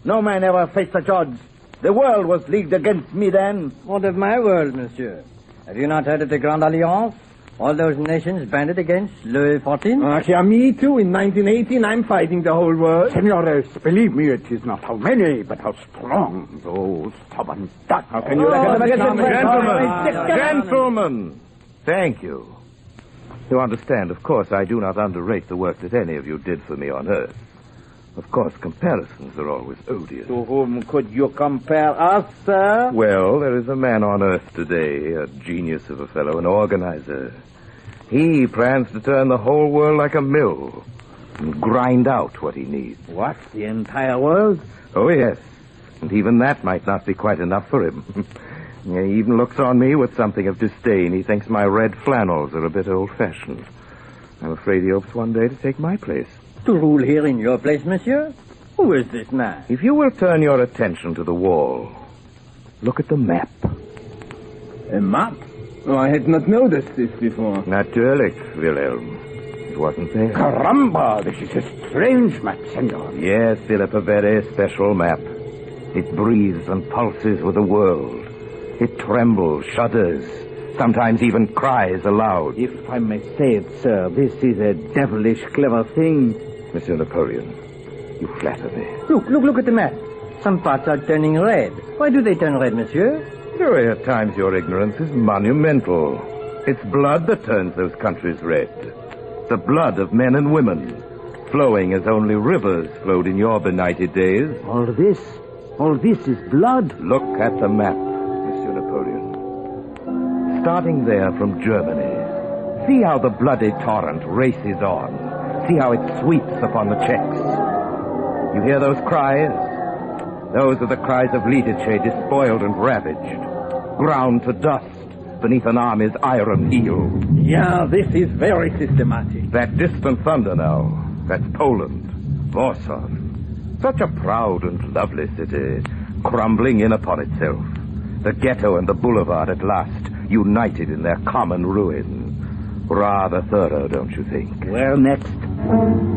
Speaker 7: No man ever faced a judge. The world was leagued against me then.
Speaker 14: What of my world, monsieur? Have you not heard of the Grande Alliance? All those nations banded against Louis XIV?
Speaker 8: Yeah, me too. In 1918, I'm fighting the whole world. Senores, believe me, it is not how many, but how strong those stubborn ducks.
Speaker 20: How can you reckon them against Gentlemen! Thank you. You understand, of course, I do not underrate the work that any of you did for me on Earth. Of course, comparisons are always odious.
Speaker 7: To whom could you compare us, sir?
Speaker 20: Well, there is a man on Earth today, a genius of a fellow, an organizer. He plans to turn the whole world like a mill and grind out what he needs.
Speaker 7: What, the entire world?
Speaker 20: Oh, yes. And even that might not be quite enough for him. He even looks on me with something of disdain. He thinks my red flannels are a bit old-fashioned. I'm afraid he hopes one day to take my place.
Speaker 14: To rule here in your place, monsieur? Who is this man?
Speaker 20: If you will turn your attention to the wall, look at the map.
Speaker 8: A map? Oh, I had not noticed this before.
Speaker 20: Natürlich, Wilhelm. It wasn't there.
Speaker 8: Caramba, this is a strange map, senor.
Speaker 20: Yes, Philip, a very special map. It breathes and pulses with the world. It trembles, shudders, sometimes even cries aloud.
Speaker 7: If I may say it, sir, this is a devilish clever thing.
Speaker 20: Monsieur Napoleon, you flatter me.
Speaker 14: Look at the map. Some parts are turning red. Why do they turn red, monsieur?
Speaker 20: Surely at times your ignorance is monumental. It's blood that turns those countries red. The blood of men and women, flowing as only rivers flowed in your benighted days.
Speaker 7: All this is blood.
Speaker 20: Look at the map, Monsieur Napoleon. Starting there from Germany, see how the bloody torrent races on. See how it sweeps upon the Czechs. You hear those cries? Those are the cries of Lidice, despoiled and ravaged, ground to dust beneath an army's iron heel.
Speaker 7: Yeah, this is very systematic.
Speaker 20: That distant thunder now, that's Poland, Warsaw. Such a proud and lovely city, crumbling in upon itself. The ghetto and the boulevard at last, united in their common ruin. Rather thorough, don't you think?
Speaker 7: Where next?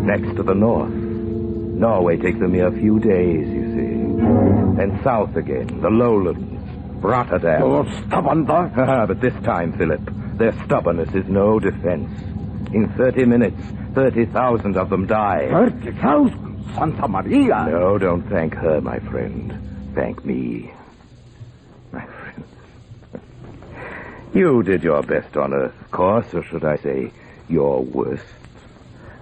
Speaker 20: Next to the north. Norway takes a mere few days, you see. Then south again, the lowlands, Rotterdam.
Speaker 8: Oh, stubborn dog.
Speaker 20: But this time, Philip, their stubbornness is no defense. In 30 minutes, 30,000 of them die.
Speaker 8: 30,000? Santa Maria.
Speaker 20: No, don't thank her, my friend. Thank me. My friend. You did your best on Earth, of course, or should I say, your worst.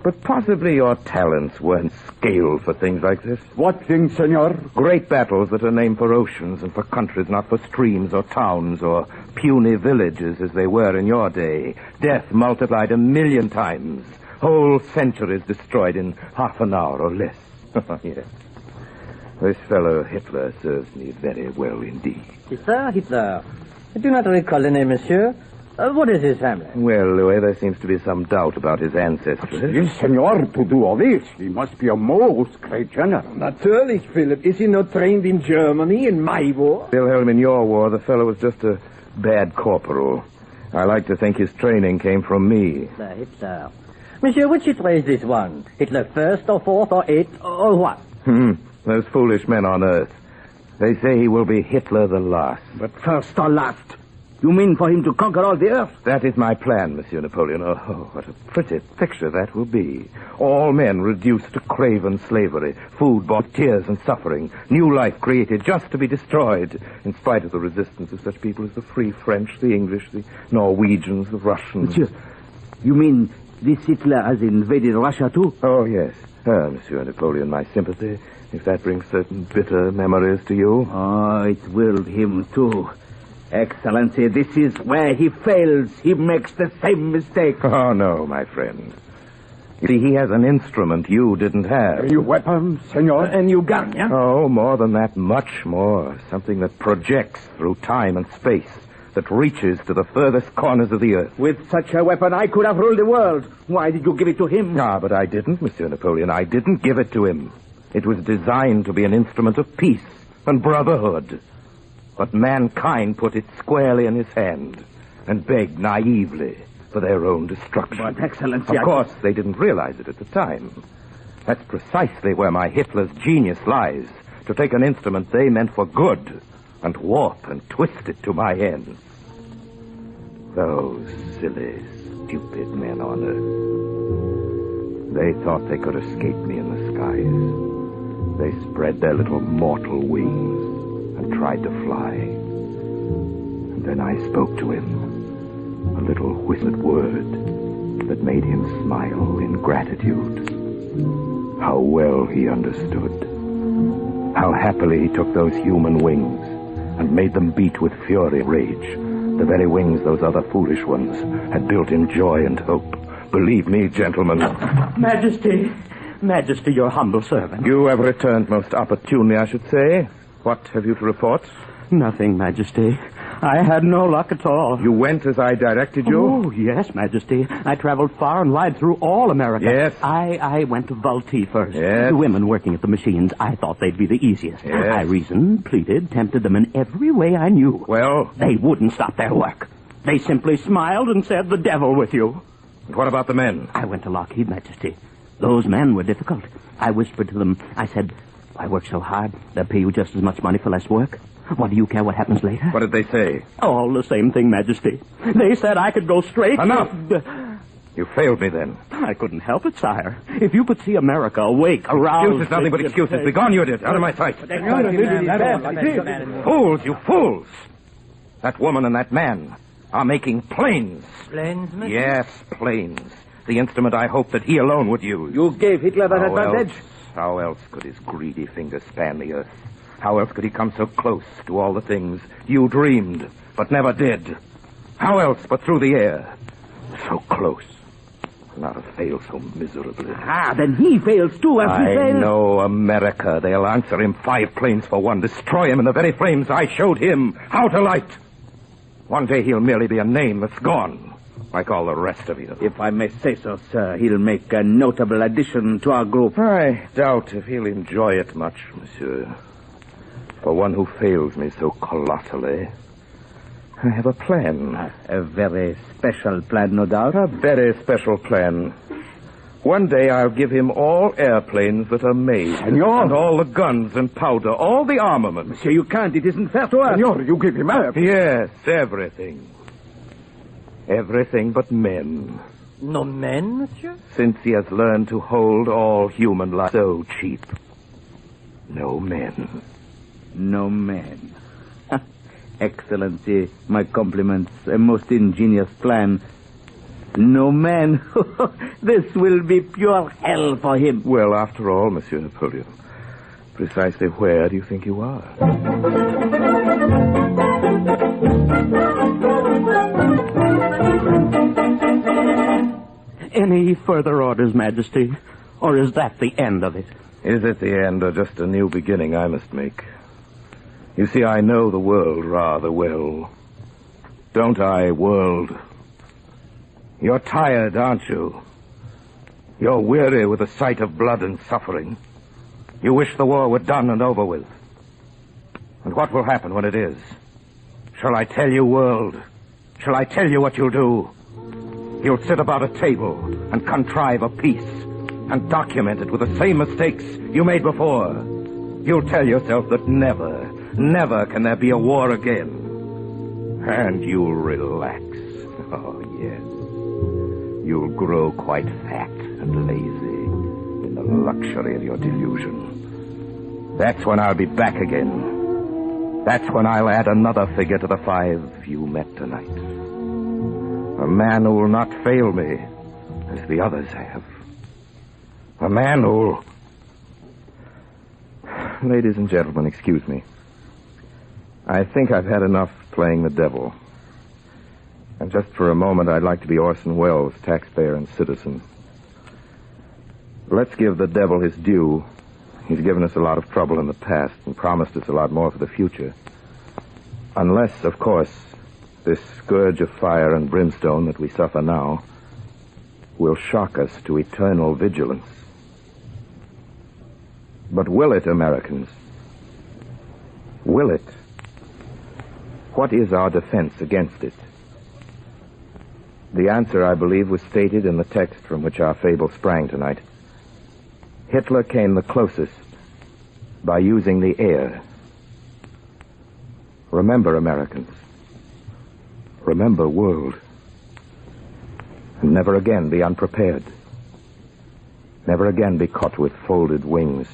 Speaker 20: But possibly your talents weren't scaled for things like this.
Speaker 8: What things, senor?
Speaker 20: Great battles that are named for oceans and for countries, not for streams or towns or puny villages as they were in your day. Death multiplied 1,000,000 times. Whole centuries destroyed in half an hour or less. Yes. This fellow Hitler serves me very well indeed.
Speaker 14: Hitler. I do not recall the name, monsieur. What is his family?
Speaker 20: Well, Louis, there seems to be some doubt about his ancestry.
Speaker 8: Yes, senor, to do all this, he must be a most great general.
Speaker 11: Natürlich, Philip. Is he not trained in Germany in my war?
Speaker 20: Wilhelm, in your war, the fellow was just a bad corporal. I like to think his training came from me.
Speaker 14: Hitler. Monsieur, which Hitler is this one? Hitler first or fourth or eighth or what?
Speaker 20: Those foolish men on Earth. They say he will be Hitler the last.
Speaker 8: But first or last,
Speaker 7: You mean for him to conquer all the earth?
Speaker 20: That is my plan, Monsieur Napoleon. Oh, what a pretty picture that will be. All men reduced to craven slavery, food bought tears and suffering, new life created just to be destroyed, in spite of the resistance of such people as the Free French, the English, the Norwegians, the Russians.
Speaker 7: Monsieur, you mean this Hitler has invaded Russia too?
Speaker 20: Oh, yes. Monsieur Napoleon, my sympathy, if that brings certain bitter memories to you.
Speaker 7: Oh, it will him too. Excellency, this is where he fails. He makes the same mistake.
Speaker 20: Oh, no, my friend. You see, he has an instrument you didn't have.
Speaker 8: A new weapon, senor?
Speaker 7: A new gun, yeah?
Speaker 20: Oh, more than that, much more. Something that projects through time and space, that reaches to the furthest corners of the earth.
Speaker 7: With such a weapon, I could have ruled the world. Why did you give it to him?
Speaker 20: Ah, but I didn't, Monsieur Napoleon. I didn't give it to him. It was designed to be an instrument of peace and brotherhood. But mankind put it squarely in his hand and begged naively for their own destruction.
Speaker 7: But, Excellency...
Speaker 20: Of course, they didn't realize it at the time. That's precisely where my Hitler's genius lies, to take an instrument they meant for good and warp and twist it to my ends. Those silly, stupid men on Earth. They thought they could escape me in the skies. They spread their little mortal wings and tried to fly. And then I spoke to him, a little whispered word that made him smile in gratitude. How well he understood. How happily he took those human wings and made them beat with fury and rage, the very wings those other foolish ones had built in joy and hope. Believe me, gentlemen.
Speaker 7: Majesty, your humble servant.
Speaker 20: You have returned most opportunely, I should say. What have you to report?
Speaker 7: Nothing, Majesty. I had no luck at all.
Speaker 20: You went as I directed you?
Speaker 7: Oh, yes, Majesty. I traveled far and wide through all America.
Speaker 20: Yes.
Speaker 7: I went to Vultee first.
Speaker 20: Yes.
Speaker 7: The women working at the machines, I thought they'd be the easiest.
Speaker 20: Yes.
Speaker 7: I reasoned, pleaded, tempted them in every way I knew.
Speaker 20: Well?
Speaker 7: They wouldn't stop their work. They simply smiled and said, "The devil with you."
Speaker 20: And what about the men?
Speaker 7: I went to Lockheed, Majesty. Those men were difficult. I whispered to them. I said, "I work so hard, they'll pay you just as much money for less work. What do you care what happens later?"
Speaker 20: What did they say?
Speaker 7: All the same thing, Majesty. They said I could go straight...
Speaker 20: Enough! You failed me then.
Speaker 7: I couldn't help it, sire. If you could see America awake, aroused...
Speaker 20: Excuses, nothing but excuses. Begone, you idiot. Out of my sight. Fools, you fools! That woman and that man are making planes.
Speaker 14: Planes, Mr.?
Speaker 20: Yes, planes. The instrument I hoped that he alone would use.
Speaker 7: You gave Hitler that advantage?
Speaker 20: How else could his greedy fingers span the earth? How else could he come so close to all the things you dreamed, but never did? How else but through the air? So close. Not to fail so miserably.
Speaker 7: Ah, then he fails too, as he fails.
Speaker 20: I know America. They'll answer him 5 planes for 1. Destroy him in the very flames I showed him how to light. One day he'll merely be a name that's gone, like all the rest of you.
Speaker 7: If I may say so, sir, he'll make a notable addition to our group.
Speaker 20: I doubt if he'll enjoy it much, monsieur. For one who fails me so colossally, I have a plan.
Speaker 7: A very special plan, no doubt.
Speaker 20: A very special plan. One day I'll give him all airplanes that are made.
Speaker 8: Senor!
Speaker 20: And all the guns and powder, all the armament.
Speaker 7: Monsieur, you can't. It isn't fair to us.
Speaker 8: Senor, you give him up.
Speaker 20: Yes, everything. Everything but men.
Speaker 14: No men, monsieur?
Speaker 20: Since he has learned to hold all human life so cheap. No men.
Speaker 7: No men. Excellency, my compliments. A most ingenious plan. No man. This will be pure hell for him.
Speaker 20: Well, after all, Monsieur Napoleon, precisely where do you think you are?
Speaker 7: Any further orders, Majesty? Or is that the end of it?
Speaker 20: Is it the end or just a new beginning I must make? You see, I know the world rather well. Don't I, world? You're tired, aren't you? You're weary with the sight of blood and suffering. You wish the war were done and over with. And what will happen when it is? Shall I tell you, world? Shall I tell you what you'll do? You'll sit about a table and contrive a peace and document it with the same mistakes you made before. You'll tell yourself that never can there be a war again. And you'll relax. Oh, yes. You'll grow quite fat and lazy in the luxury of your delusion. That's when I'll be back again. That's when I'll add another figure to the 5 you met tonight. A man who will not fail me as the others have. A man who'll... Ladies and gentlemen, excuse me. I think I've had enough playing the devil. And just for a moment, I'd like to be Orson Welles, taxpayer and citizen. Let's give the devil his due. He's given us a lot of trouble in the past and promised us a lot more for the future. Unless, of course, this scourge of fire and brimstone that we suffer now will shock us to eternal vigilance. But will it, Americans? Will it? What is our defense against it? The answer, I believe, was stated in the text from which our fable sprang tonight. Hitler came the closest by using the air. Remember, Americans. Remember, world. And never again be unprepared. Never again be caught with folded wings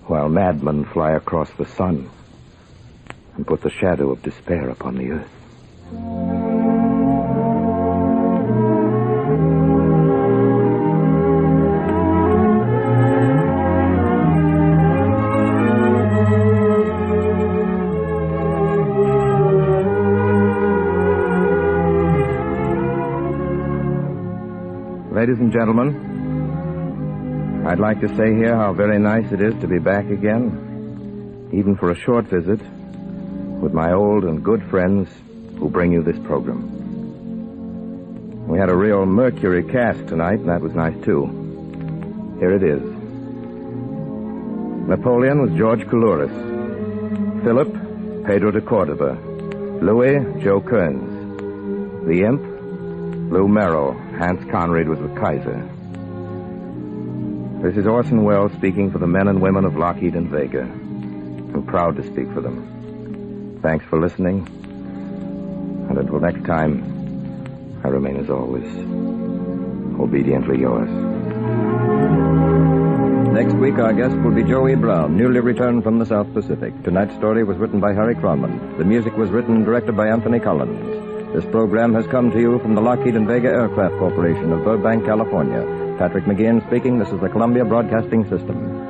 Speaker 20: while madmen fly across the sun and put the shadow of despair upon the earth. Ladies and gentlemen, I'd like to say here how very nice it is to be back again, even for a short visit, with my old and good friends who bring you this program. We had a real Mercury cast tonight, and that was nice, too. Here it is. Napoleon was George Coulouris. Philip, Pedro de Cordova. Louis, Joe Kearns. The Imp, Lou Merrill. Hans Conried was the Kaiser. This is Orson Welles speaking for the men and women of Lockheed and Vega. I'm proud to speak for them. Thanks for listening. And until next time, I remain as always, obediently yours.
Speaker 1: Next week, our guest will be Joey Brown, newly returned from the South Pacific. Tonight's story was written by Harry Cronman. The music was written and directed by Anthony Collins. This program has come to you from the Lockheed and Vega Aircraft Corporation of Burbank, California. Patrick McGeehan speaking. This is the Columbia Broadcasting System.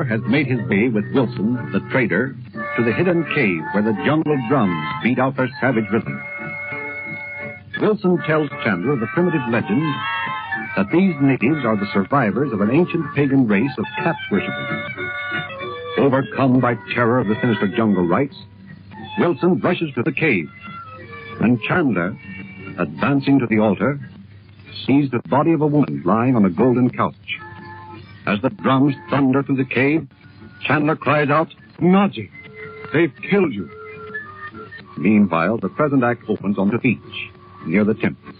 Speaker 6: Has made his way with Wilson, the trader, to the hidden cave where the jungle drums beat out their savage rhythm. Wilson tells Chandler the primitive legend that these natives are the survivors of an ancient pagan race of cat worshippers. Overcome by terror of the sinister jungle rites, Wilson rushes to the cave. And Chandler, advancing to the altar, sees the body of a woman lying on a golden couch. As the drums thunder through the cave, Chandler cries out, "NADJI, they've killed you." Meanwhile, the present act opens on the beach, near the temple.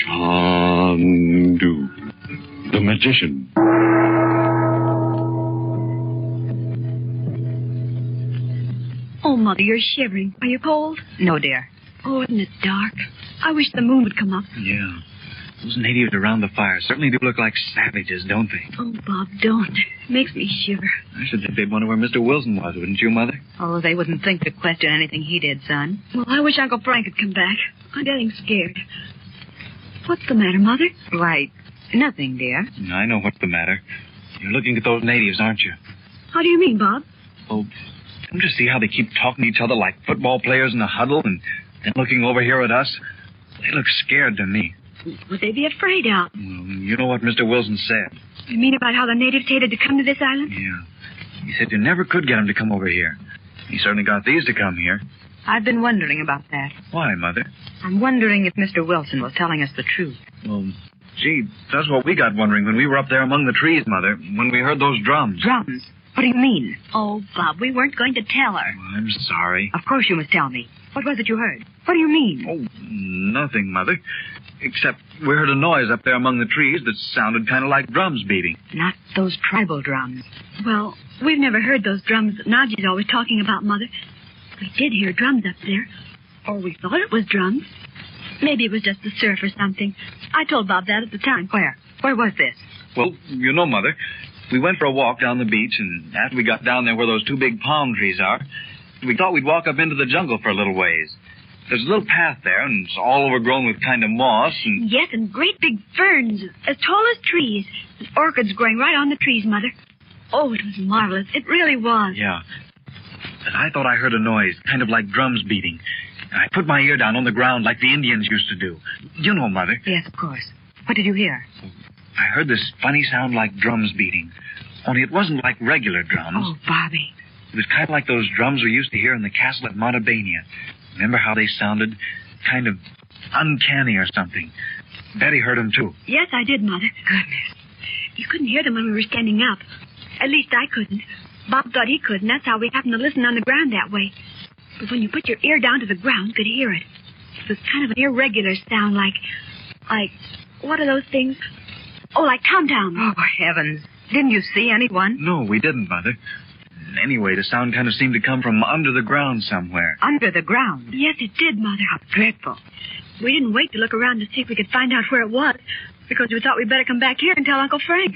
Speaker 3: Chandu, the magician.
Speaker 13: Oh, Mother, you're shivering. Are you cold?
Speaker 18: No, dear.
Speaker 13: Oh, isn't it dark? I wish the moon would come up.
Speaker 22: Yeah. Those natives around the fire certainly do look like savages, don't they?
Speaker 13: Oh, Bob, don't. It makes me shiver.
Speaker 22: I should think they'd wonder where Mr. Wilson was, wouldn't you, Mother?
Speaker 18: Oh, they wouldn't think to question anything he did, son.
Speaker 13: Well, I wish Uncle Frank had come back. I'm getting scared. What's the matter, Mother?
Speaker 18: Why, nothing, dear.
Speaker 22: I know what's the matter. You're looking at those natives, aren't you?
Speaker 13: How do you mean, Bob?
Speaker 22: Oh, don't you see how they keep talking to each other like football players in a huddle and then looking over here at us? They look scared to me.
Speaker 13: Would they be afraid out?
Speaker 22: Well, you know what Mr. Wilson said.
Speaker 13: You mean about how the natives hated to come to this island?
Speaker 22: Yeah. He said you never could get them to come over here. He certainly got these to come here.
Speaker 18: I've been wondering about that.
Speaker 22: Why, Mother?
Speaker 18: I'm wondering if Mr. Wilson was telling us the truth.
Speaker 22: Well, gee, that's what we got wondering when we were up there among the trees, Mother, when we heard those drums.
Speaker 18: Drums? What do you mean?
Speaker 13: Oh, Bob, we weren't going to tell her.
Speaker 22: Well, I'm sorry.
Speaker 18: Of course you must tell me. What was it you heard? What do you mean?
Speaker 22: Oh, nothing, Mother. Except we heard a noise up there among the trees that sounded kind of like drums beating.
Speaker 18: Not those tribal drums.
Speaker 13: Well, we've never heard those drums that NADJI's always talking about, Mother. We did hear drums up there. Or we thought it was drums. Maybe it was just the surf or something. I told Bob that at the time.
Speaker 18: Where? Where was this?
Speaker 22: Well, you know, Mother, we went for a walk down the beach, and after we got down there where those two big palm trees are, we thought we'd walk up into the jungle for a little ways. There's a little path there, and it's all overgrown with kind of moss and...
Speaker 13: Yes, and great big ferns, as tall as trees. And orchids growing right on the trees, Mother. Oh, it was marvelous. It really was.
Speaker 22: Yeah. But I thought I heard a noise, kind of like drums beating. And I put my ear down on the ground like the Indians used to do. You know, Mother.
Speaker 18: Yes, of course. What did you hear?
Speaker 22: I heard this funny sound like drums beating. Only it wasn't like regular drums.
Speaker 18: Oh, Bobby.
Speaker 22: It was kind of like those drums we used to hear in the castle at Montebania. Remember how they sounded? Kind of uncanny or something. Betty heard them, too.
Speaker 13: Yes, I did, Mother.
Speaker 18: Goodness.
Speaker 13: You couldn't hear them when we were standing up. At least I couldn't. Bob thought he could, and that's how we happened to listen on the ground that way. But when you put your ear down to the ground, you could hear it. It was kind of an irregular sound, like, what are those things? Oh, like tom-toms.
Speaker 18: Oh, heavens. Didn't you see anyone?
Speaker 22: No, we didn't, Mother. Anyway, the sound kind of seemed to come from under the ground somewhere.
Speaker 18: Under the ground?
Speaker 13: Yes, it did, Mother.
Speaker 18: How dreadful.
Speaker 13: We didn't wait to look around to see if we could find out where it was, because we thought we'd better come back here and tell Uncle Frank.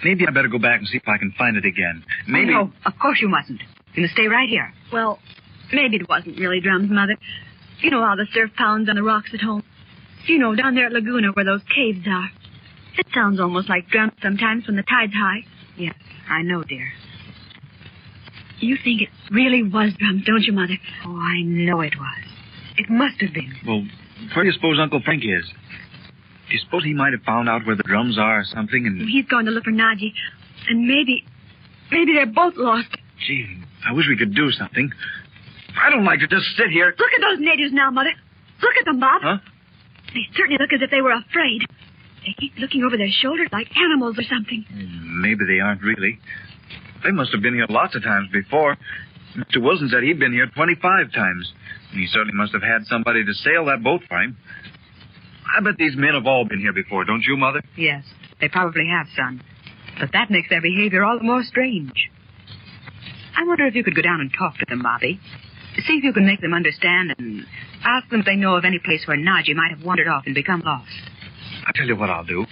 Speaker 22: Maybe I better go back and see if I can find it again. Maybe...
Speaker 18: Oh, no, of course you mustn't. You must stay right here.
Speaker 13: Well, maybe it wasn't really drums, Mother. You know how the surf pounds on the rocks at home. You know, down there at Laguna where those caves are. It sounds almost like drums sometimes when the tide's high.
Speaker 18: Yes, I know, dear.
Speaker 13: You think it really was drums, don't you, Mother?
Speaker 18: Oh, I know it was. It must have been.
Speaker 22: Well, where do you suppose Uncle Frank is? Do you suppose he might have found out where the drums are or something and...
Speaker 13: He's going to look for NADJI. And maybe they're both lost.
Speaker 22: Gee, I wish we could do something. I don't like to just sit here.
Speaker 13: Look at those natives now, Mother. Look at them, Bob.
Speaker 22: Huh?
Speaker 13: They certainly look as if they were afraid. They keep looking over their shoulders like animals or something.
Speaker 22: Maybe they aren't really. They must have been here lots of times before. Mr. Wilson said he'd been here 25 times. And he certainly must have had somebody to sail that boat for him. I bet these men have all been here before, don't you, Mother?
Speaker 18: Yes, they probably have, son. But that makes their behavior all the more strange. I wonder if you could go down and talk to them, Bobby. See if you can make them understand and ask them if they know of any place where NADJI might have wandered off and become lost.
Speaker 22: I'll tell you what I'll do.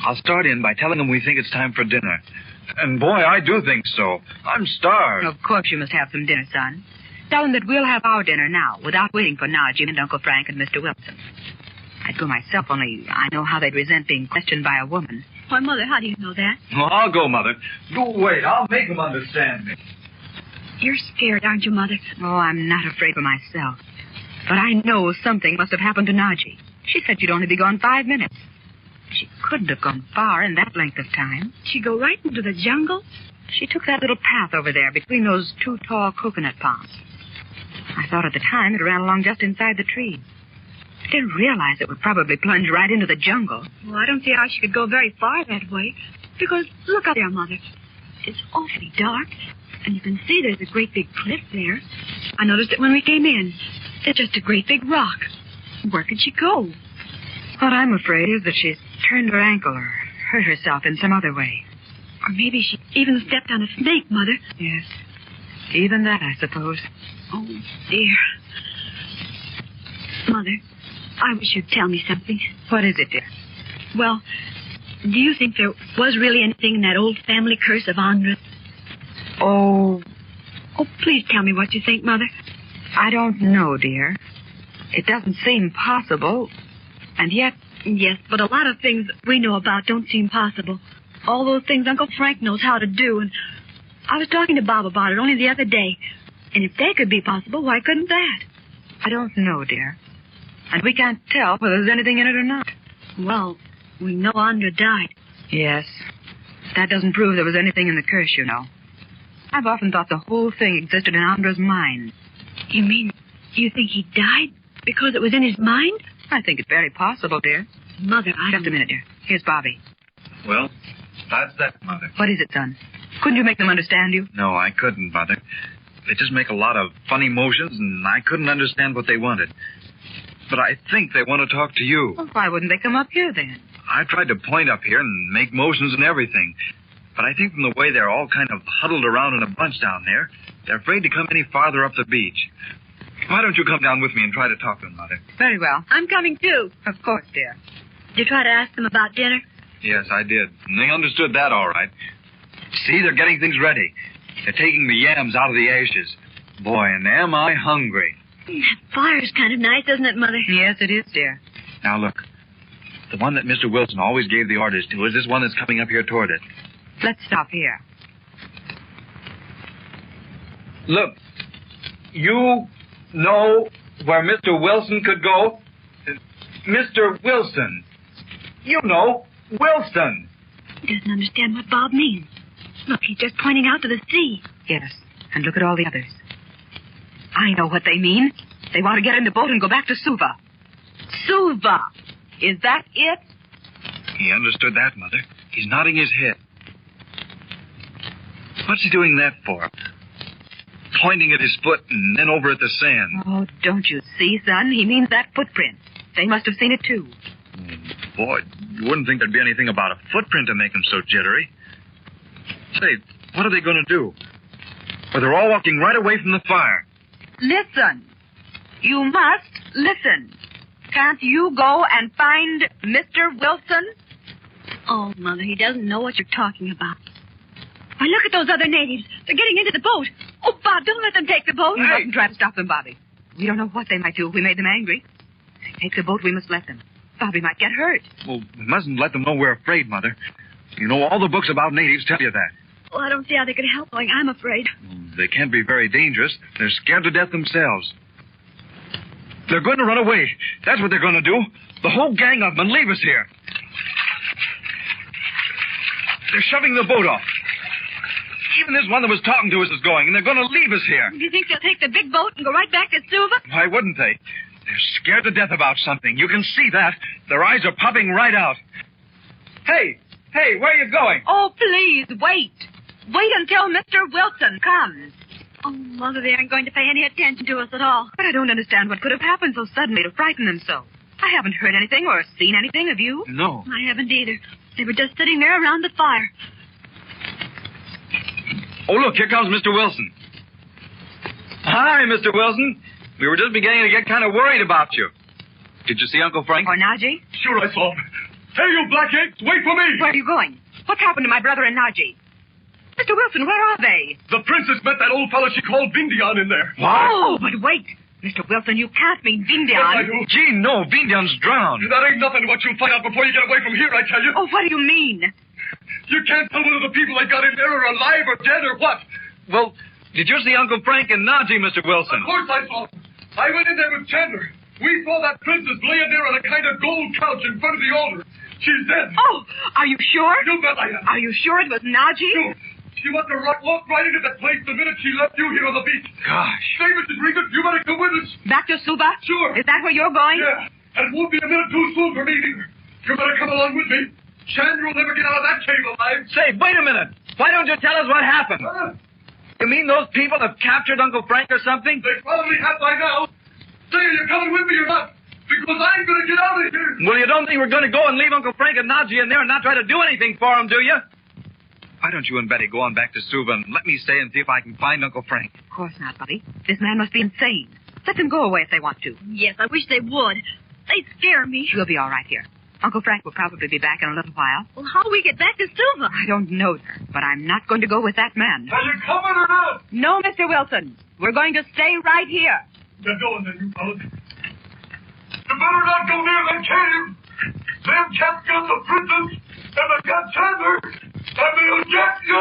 Speaker 22: I'll start in by telling them we think it's time for dinner. And, boy, I do think so. I'm starved.
Speaker 18: Of course you must have some dinner, son. Tell them that we'll have our dinner now, without waiting for NADJI and Uncle Frank and Mr. Wilson. I'd go myself, only I know how they'd resent being questioned by a woman.
Speaker 13: Why, Mother, how do you know that?
Speaker 22: Well, I'll go, Mother. You wait. I'll make them understand me.
Speaker 13: You're scared, aren't you, Mother?
Speaker 18: Oh, I'm not afraid for myself. But I know something must have happened to NADJI. She said she'd only be gone 5 minutes. She couldn't have gone far in that length of time.
Speaker 13: She'd go right into the jungle?
Speaker 18: She took that little path over there between those 2 tall coconut palms. I thought at the time it ran along just inside the tree. I didn't realize it would probably plunge right into the jungle.
Speaker 13: Well, I don't see how she could go very far that way. Because, look up there, Mother. It's awfully dark. And you can see there's a great big cliff there. I noticed it when we came in. It's just a great big rock. Where could she go?
Speaker 18: What I'm afraid is that she's turned her ankle or hurt herself in some other way.
Speaker 13: Or maybe she even stepped on a snake, Mother.
Speaker 18: Yes. Even that, I suppose.
Speaker 13: Oh, dear. Mother, I wish you'd tell me something.
Speaker 18: What is it, dear?
Speaker 13: Well, do you think there was really anything in that old family curse of Andra's?
Speaker 18: Oh,
Speaker 13: please tell me what you think, Mother.
Speaker 18: I don't know, dear. It doesn't seem possible. And yet...
Speaker 13: Yes, but a lot of things we know about don't seem possible. All those things Uncle Frank knows how to do. And I was talking to Bob about it only the other day. And if they could be possible, why couldn't that?
Speaker 18: I don't know, dear. And we can't tell whether there's anything in it or not.
Speaker 13: Well, we know Andra died.
Speaker 18: Yes. That doesn't prove there was anything in the curse, you know. I've often thought the whole thing existed in Andra's mind.
Speaker 13: You mean you think he died because it was in his mind?
Speaker 18: I think it's very possible, dear.
Speaker 13: Mother,
Speaker 18: Just a minute, dear. Here's Bobby.
Speaker 22: Well, that's that, Mother.
Speaker 18: What is it, son? Couldn't you make them understand you?
Speaker 22: No, I couldn't, Mother. They just make a lot of funny motions, and I couldn't understand what they wanted. But I think they want to talk to you.
Speaker 18: Well, why wouldn't they come up here, then?
Speaker 22: I tried to point up here and make motions and everything. But I think from the way they're all kind of huddled around in a bunch down there, they're afraid to come any farther up the beach. Why don't you come down with me and try to talk to them, Mother?
Speaker 18: Very well.
Speaker 13: I'm coming, too.
Speaker 18: Of course, dear.
Speaker 13: Did you try to ask them about dinner?
Speaker 22: Yes, I did. And they understood that all right. See, they're getting things ready. They're taking the yams out of the ashes. Boy, and am I hungry.
Speaker 13: That fire's kind of nice, isn't it, Mother?
Speaker 18: Yes, it is, dear.
Speaker 22: Now, look. The one that Mr. Wilson always gave the orders to is this one that's coming up here toward it.
Speaker 18: Let's stop here.
Speaker 22: Look, you know where Mr. Wilson could go? Mr. Wilson. You know, Wilson.
Speaker 13: He doesn't understand what Bob means. Look, he's just pointing out to the sea.
Speaker 18: Yes, and look at all the others. I know what they mean. They want to get in the boat and go back to Suva. Suva! Is that it?
Speaker 22: He understood that, Mother. He's nodding his head. What's he doing that for? Pointing at his foot and then over at the sand.
Speaker 18: Oh, don't you see, son? He means that footprint. They must have seen it, too.
Speaker 22: Boy, you wouldn't think there'd be anything about a footprint to make him so jittery. Say, what are they going to do? Well, they're all walking right away from the fire.
Speaker 18: Listen. You must listen. Can't you go and find Mr. Wilson?
Speaker 13: Oh, Mother, he doesn't know what you're talking about. Why, look at those other natives. They're getting into the boat. Oh, Bob, don't let them take the boat.
Speaker 18: We mustn't try to stop them, Bobby. We don't know what they might do if we made them angry. If they take the boat, we must let them. Bobby might get hurt.
Speaker 22: Well, we mustn't let them know we're afraid, Mother. You know, all the books about natives tell you that.
Speaker 13: Well, I don't see how they could help going. I'm afraid.
Speaker 22: They can't be very dangerous. They're scared to death themselves. They're going to run away. That's what they're going to do. The whole gang of them and leave us here. They're shoving the boat off. Even this one that was talking to us is going, and they're going to leave us here.
Speaker 13: Do you think they'll take the big boat and go right back to Suva?
Speaker 22: Why wouldn't they? They're scared to death about something. You can see that. Their eyes are popping right out. Hey, where are you going?
Speaker 18: Oh, please, wait. Wait until Mr. Wilson comes.
Speaker 13: Oh, Mother, they aren't going to pay any attention to us at all.
Speaker 18: But I don't understand what could have happened so suddenly to frighten them so. I haven't heard anything or seen anything, have you?
Speaker 22: No.
Speaker 13: I haven't either. They were just sitting there around the fire.
Speaker 22: Oh, look, here comes Mr. Wilson. Hi, Mr. Wilson. We were just beginning to get kind of worried about you. Did you see Uncle Frank?
Speaker 18: Or NADJI?
Speaker 2: Sure, I saw him. Hey, you blackie, wait for me!
Speaker 18: Where are you going? What's happened to my brother and NADJI? Mr. Wilson, where are they?
Speaker 2: The princess met that old fellow she called VINDION in there.
Speaker 22: What?
Speaker 18: Oh, but wait. Mr. Wilson, you can't mean VINDION.
Speaker 2: Yes, I do.
Speaker 22: Gee, no, VINDION's drowned.
Speaker 2: That ain't nothing to what you'll find out before you get away from here, I tell you.
Speaker 18: Oh, what do you mean?
Speaker 2: You can't tell whether the people they got in there are alive or dead or what.
Speaker 22: Well, did you see Uncle Frank and NADJI, Mr. Wilson?
Speaker 2: Of course I saw them. I went in there with Chandler. We saw that princess laying there on a kind of gold couch in front of the altar. She's dead.
Speaker 18: Oh, are you sure?
Speaker 2: You bet I am.
Speaker 18: Are you sure it was NADJI?
Speaker 2: Sure. She must have walked right into that place the minute she left you here on the beach.
Speaker 22: Gosh.
Speaker 2: Say, Mrs. Regan, you better come with us.
Speaker 18: Back to Suva?
Speaker 2: Sure.
Speaker 18: Is that where you're going?
Speaker 2: Yeah. And it won't be a minute too soon for me either. You better come along with me. Chandu will never get out of that cave alive.
Speaker 22: Say, wait a minute. Why don't you tell us what happened? You mean those people have captured Uncle Frank or something?
Speaker 2: They probably have by now. Say, are you coming with me or not? Because I'm going to get out of here.
Speaker 22: Well, you don't think we're going to go and leave Uncle Frank and NADJI in there and not try to do anything for him, do you? Why don't you and Betty go on back to Suva and let me stay and see if I can find Uncle Frank?
Speaker 18: Of course not, Buddy. This man must be insane. Let them go away if they want to.
Speaker 13: Yes, I wish they would. They scare me.
Speaker 18: You'll be all right here. Uncle Frank will probably be back in a little while.
Speaker 13: Well, how do we get back to Suva?
Speaker 18: I don't know, sir, but I'm not going to go with that man.
Speaker 2: Are you coming or not?
Speaker 18: No, Mr. Wilson. We're going to stay right here.
Speaker 2: You're going then, you fellas. You better not go near that cave. Them chaps got the princess, and they got Chandler, and they'll get you.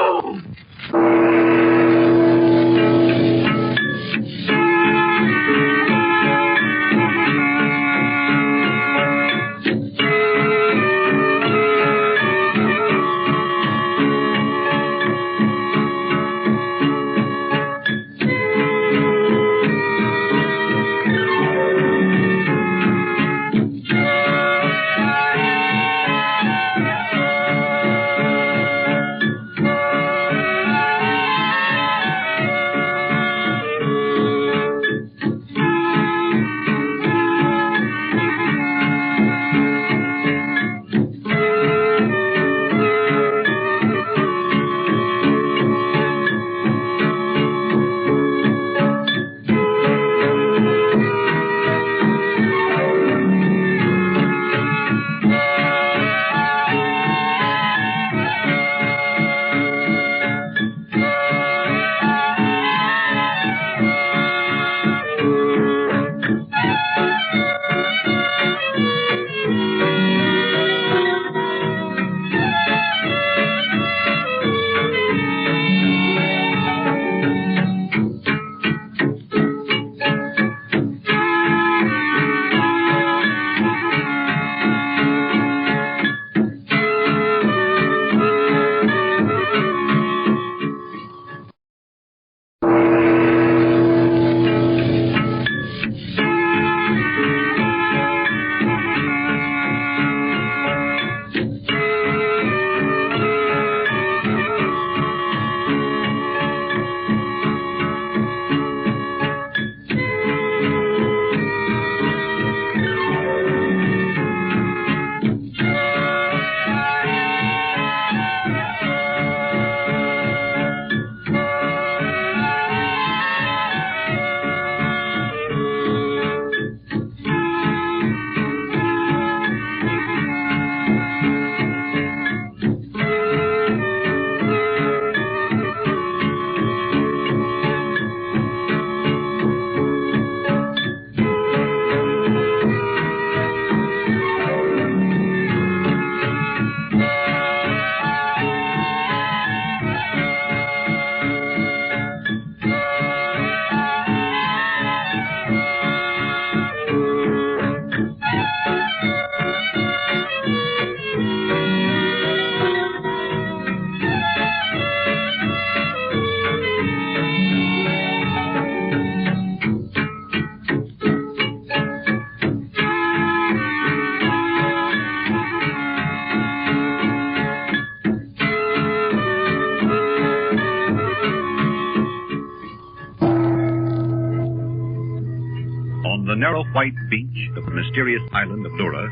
Speaker 6: narrow white beach of the mysterious island of Lura,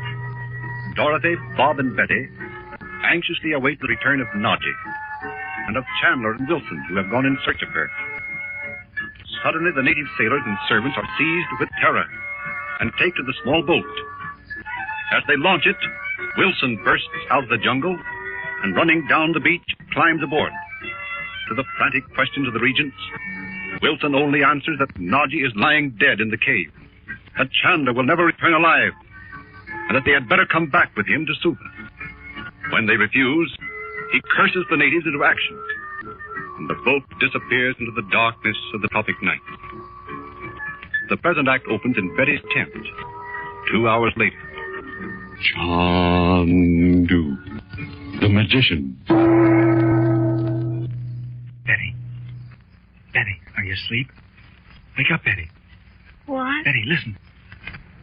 Speaker 6: Dorothy, Bob, and Betty anxiously await the return of NADJI and of Chandler and Wilson, who have gone in search of her. Suddenly, the native sailors and servants are seized with terror and take to the small boat. As they launch it, Wilson bursts out of the jungle and, running down the beach, climbs aboard. To the frantic questions of the regents, Wilson only answers that NADJI is lying dead in the cave, that Chandler will never return alive, and that they had better come back with him to Suva. When they refuse, he curses the natives into action, and the boat disappears into the darkness of the tropic night. The present act opens in Betty's tent 2 hours later.
Speaker 3: Chandu, the magician.
Speaker 22: asleep. Wake up, Betty.
Speaker 13: What?
Speaker 22: Betty, listen.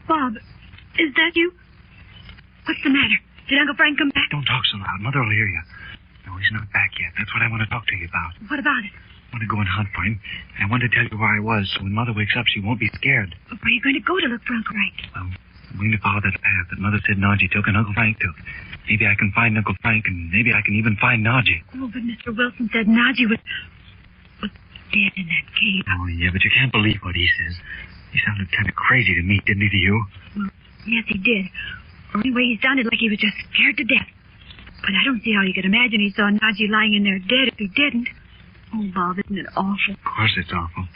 Speaker 13: Bob, is that you? What's the matter? Did Uncle Frank come back?
Speaker 22: Don't talk so loud. Mother will hear you. No, he's not back yet. That's what I want to talk to you about.
Speaker 13: What about it?
Speaker 22: I want to go and hunt for him, and I want to tell you where I was, so when Mother wakes up, she won't be scared.
Speaker 13: Where are you going to go to look for Uncle Frank?
Speaker 22: Well, I'm going to follow that path that Mother said NADJI took and Uncle Frank took. Maybe I can find Uncle Frank, and maybe I can even find NADJI.
Speaker 13: Oh, but Mr. Wilson said NADJI was dead in that cave.
Speaker 22: Oh, yeah, but you can't believe what he says. He sounded kind of crazy to me, didn't he, to you?
Speaker 13: Well, yes, he did. Or anyway, he sounded like he was just scared to death. But I don't see how you could imagine he saw NADJI lying in there dead if he didn't. Oh, Bob, isn't it awful?
Speaker 22: Of course it's awful.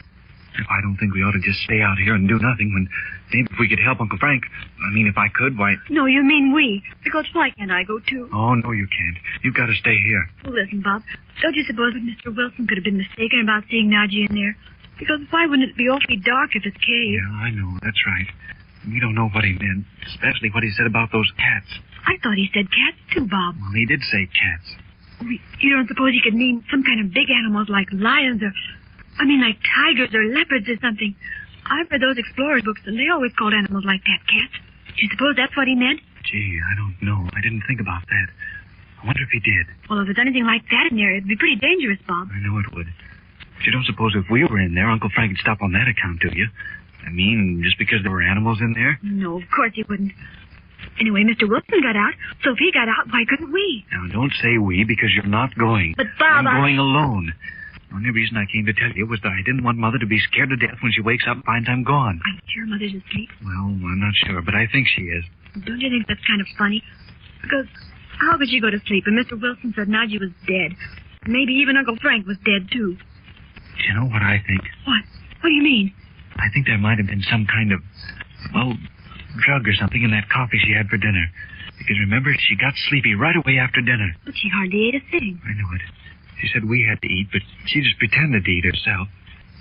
Speaker 22: If I don't think we ought to just stay out here and do nothing when maybe if we could help Uncle Frank. I mean, if I could, why...
Speaker 13: No, you mean we. Because why can't I go, too?
Speaker 22: Oh, no, you can't. You've got to stay here.
Speaker 13: Well, listen, Bob. Don't you suppose that Mr. Wilson could have been mistaken about seeing NADJI in there? Because why wouldn't it be awfully dark if it's cave?
Speaker 22: Yeah, I know. That's right. We don't know what he meant, especially what he said about those cats.
Speaker 13: I thought he said cats, too, Bob.
Speaker 22: Well, he did say cats.
Speaker 13: You don't suppose he could mean some kind of big animals like lions or... I mean, like tigers or leopards or something. I've read those explorers books, and they always called animals like that cats. Do you suppose that's what he meant?
Speaker 22: Gee, I don't know. I didn't think about that. I wonder if he did.
Speaker 13: Well, if there's anything like that in there, it'd be pretty dangerous, Bob.
Speaker 22: I know it would. But you don't suppose if we were in there, Uncle Frank would stop on that account, do you? I mean, just because there were animals in there?
Speaker 13: No, of course he wouldn't. Anyway, Mr. Wilson got out, so if he got out, why couldn't we?
Speaker 22: Now, don't say we, because you're not going.
Speaker 13: But, Bob,
Speaker 22: I'm going alone. The only reason I came to tell you was that I didn't want Mother to be scared to death when she wakes up and finds I'm gone.
Speaker 13: I'm sure Mother's asleep.
Speaker 22: Well, I'm not sure, but I think she is.
Speaker 13: Don't you think that's kind of funny? Because how could she go to sleep? And Mr. Wilson said NADJI was dead. Maybe even Uncle Frank was dead, too.
Speaker 22: Do you know what I think?
Speaker 13: What? What do you mean?
Speaker 22: I think there might have been some kind of, well, drug or something in that coffee she had for dinner. Because remember, she got sleepy right away after dinner.
Speaker 13: But she hardly ate a thing.
Speaker 22: I know it. She said we had to eat, but she just pretended to eat herself.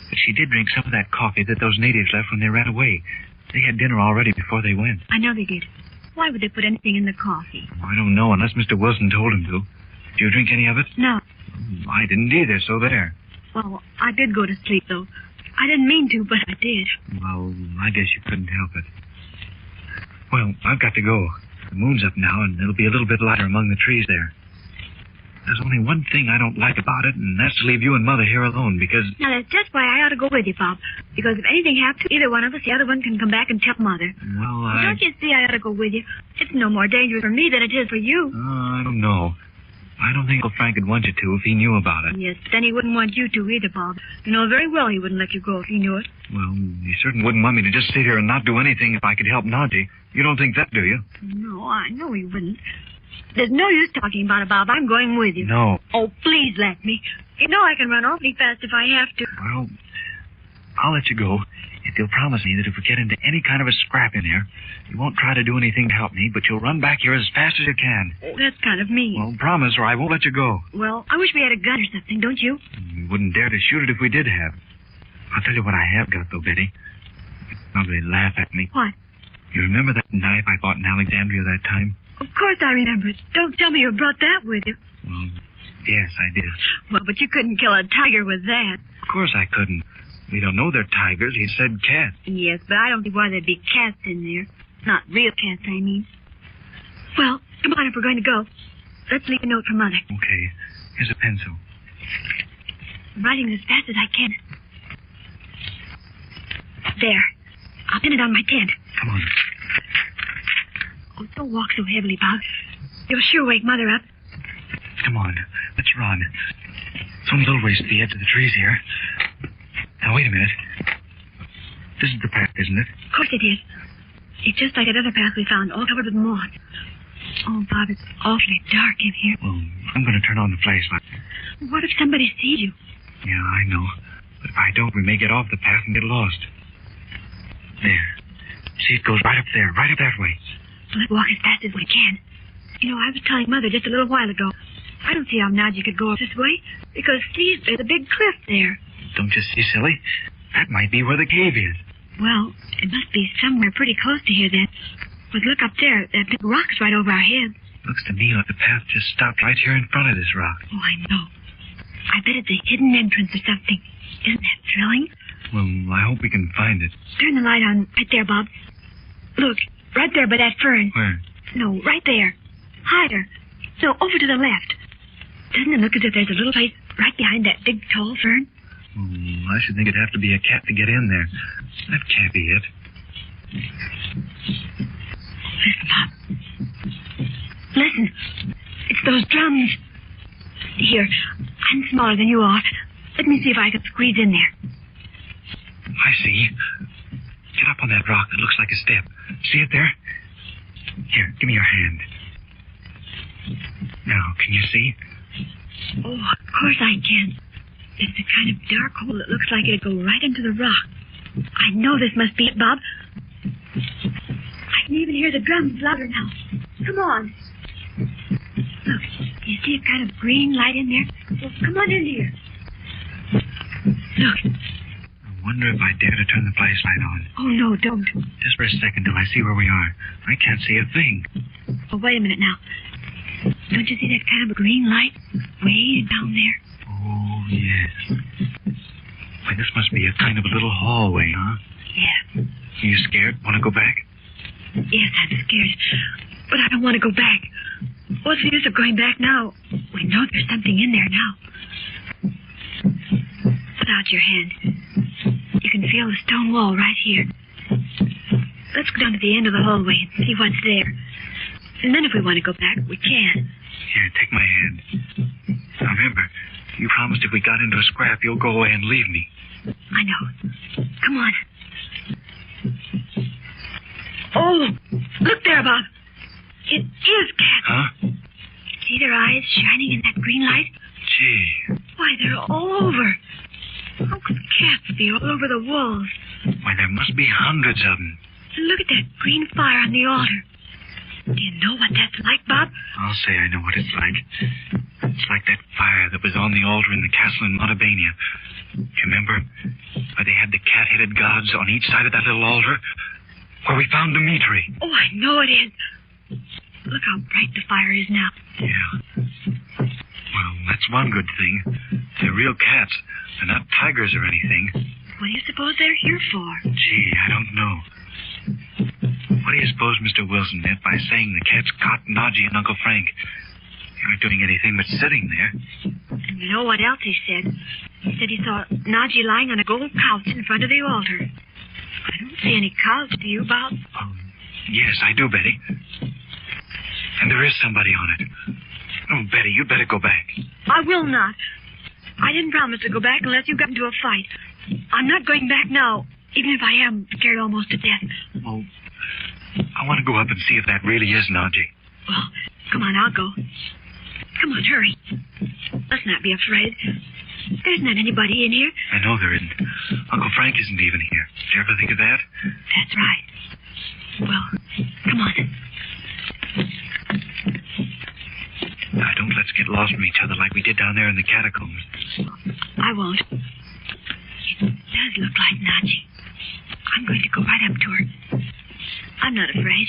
Speaker 22: But she did drink some of that coffee that those natives left when they ran away. They had dinner already before they went.
Speaker 13: I know they did. Why would they put anything in the coffee?
Speaker 22: I don't know, unless Mr. Wilson told him to. Do you drink any of it?
Speaker 13: No.
Speaker 22: I didn't either, so there.
Speaker 13: Well, I did go to sleep, though. I didn't mean to, but I did.
Speaker 22: Well, I guess you couldn't help it. Well, I've got to go. The moon's up now, and it'll be a little bit lighter among the trees there. There's only one thing I don't like about it, and that's to leave you and Mother here alone, because...
Speaker 13: Now, that's just why I ought to go with you, Bob. Because if anything happens to either one of us, the other one can come back and tell Mother.
Speaker 22: Well,
Speaker 13: Don't you see I ought to go with you? It's no more dangerous for me than it is for you.
Speaker 22: I don't know. I don't think Uncle Frank would want you to if he knew about it.
Speaker 13: Yes, but then he wouldn't want you to either, Bob. You know very well he wouldn't let you go if he knew it.
Speaker 22: Well, he certainly wouldn't want me to just sit here and not do anything if I could help NADJI. You don't think that, do you?
Speaker 13: No, I know he wouldn't. There's no use talking about it, Bob. I'm going with you.
Speaker 22: No.
Speaker 13: Oh, please let me. You know I can run awfully fast if I have to.
Speaker 22: Well, I'll let you go if you'll promise me that if we get into any kind of a scrap in here, you won't try to do anything to help me, but you'll run back here as fast as you can.
Speaker 13: That's kind of mean.
Speaker 22: Well, promise, or I won't let you go.
Speaker 13: Well, I wish we had a gun or something, don't you?
Speaker 22: We wouldn't dare to shoot it if we did have. I'll tell you what I have got, though, Betty. You'll probably laugh at me.
Speaker 13: What?
Speaker 22: You remember that knife I bought in Alexandria that time?
Speaker 13: Of course I remember it. Don't tell me you brought that with you.
Speaker 22: Well, yes, I did.
Speaker 13: Well, but you couldn't kill a tiger with that.
Speaker 22: Of course I couldn't. We don't know they're tigers. He said cats.
Speaker 13: Yes, but I don't see why there'd be cats in there. Not real cats, I mean. Well, come on if we're going to go. Let's leave a note for Mother.
Speaker 22: Okay. Here's a pencil.
Speaker 13: I'm writing as fast as I can. There. I'll pin it on my tent.
Speaker 22: Come on.
Speaker 13: Oh, don't walk so heavily, Bob. You'll sure wake Mother up.
Speaker 22: Come on. Let's run. It's only a little ways to the edge of the trees here. Now, wait a minute. This is the path, isn't it?
Speaker 13: Of course it is. It's just like that other path we found, all covered with moss. Oh, Bob, it's awfully dark in here.
Speaker 22: Well, I'm going to turn on the flashlight.
Speaker 13: What if somebody sees you?
Speaker 22: Yeah, I know. But if I don't, we may get off the path and get lost. There. See, it goes right up there, right up that way.
Speaker 13: Well, let's walk as fast as we can. You know, I was telling Mother just a little while ago. I don't see how NADJI could go this way, because, see, there's a big cliff there.
Speaker 22: Don't you see, silly? That might be where the cave is.
Speaker 13: Well, it must be somewhere pretty close to here, then. But look up there. That big rock's right over our heads.
Speaker 22: Looks to me like the path just stopped right here in front of this rock.
Speaker 13: Oh, I know. I bet it's a hidden entrance or something. Isn't that thrilling?
Speaker 22: Well, I hope we can find it.
Speaker 13: Turn the light on right there, Bob. Look, right there by that fern.
Speaker 22: Where?
Speaker 13: No, right there. Higher. No, over to the left. Doesn't it look as if there's a little place right behind that big, tall fern?
Speaker 22: I should think it'd have to be a cat to get in there. That can't be it.
Speaker 13: Listen, Bob. Listen. It's those drums. Here, I'm smaller than you are. Let me see if I can squeeze in there.
Speaker 22: I see. Get up on that rock that looks like a step. See it there? Here, give me your hand. Now, can you see?
Speaker 13: Oh, of course I can. It's a kind of dark hole that looks like it'd go right into the rock. I know this must be it, Bob. I can even hear the drums louder now. Come on. Look, you see a kind of green light in there? Well, come on in here. Look.
Speaker 22: I wonder if I dare to turn the flashlight on.
Speaker 13: Oh, no, don't.
Speaker 22: Just for a second till I see where we are. I can't see a thing.
Speaker 13: Oh, wait a minute now. Don't you see that kind of a green light way down there?
Speaker 22: Oh, yes. Why, this must be a kind of a little hallway, huh?
Speaker 13: Yeah.
Speaker 22: Are you scared? Want to go back?
Speaker 13: Yes, I'm scared. But I don't want to go back. What's the use of going back now? We know there's something in there now. Put out your hand. You can feel the stone wall right here. Let's go down to the end of the hallway and see what's there. And then if we want to go back, we can.
Speaker 22: Here, take my hand. Now remember, you promised if we got into a scrap, you'll go away and leave me.
Speaker 13: I know. Come on. Oh, look there, Bob. It is cats.
Speaker 22: Huh?
Speaker 13: See their eyes shining in that green light?
Speaker 22: Gee.
Speaker 13: Why, they're all over. How could cats be all over the walls?
Speaker 22: Why, there must be hundreds of them.
Speaker 13: Look at that green fire on the altar. Do you know what that's like, Bob?
Speaker 22: I'll say I know what it's like. It's like that fire that was on the altar in the castle in Montabania. Remember? Where they had the cat-headed gods on each side of that little altar? Where we found Dimitri.
Speaker 13: Oh, I know it is. Look how bright the fire is now.
Speaker 22: Yeah. Well, that's one good thing. They're real cats. They're not tigers or anything.
Speaker 13: What do you suppose they're here for?
Speaker 22: Gee, I don't know. What do you suppose Mr. Wilson meant by saying the cats caught NADJI and Uncle Frank? They aren't doing anything but sitting there.
Speaker 13: And you know what else he said? He said he saw NADJI lying on a gold couch in front of the altar. I don't see any couch, do you, Bob?
Speaker 22: Yes, I do, Betty. And there is somebody on it. Oh, Betty, you'd better go back.
Speaker 13: I will not. I didn't promise to go back unless you got into a fight. I'm not going back now, even if I am scared almost to death.
Speaker 22: Well, I want to go up and see if that really is NADJI.
Speaker 13: Well, come on, I'll go. Come on, hurry. Let's not be afraid. There's not anybody in here.
Speaker 22: I know there isn't. Uncle Frank isn't even here. Did you ever think of that?
Speaker 13: That's right. Well, come on.
Speaker 22: Now, don't let's get lost from each other like we did down there in the catacombs.
Speaker 13: I won't. It does look like NADJI. I'm going to go right up to her. I'm not afraid.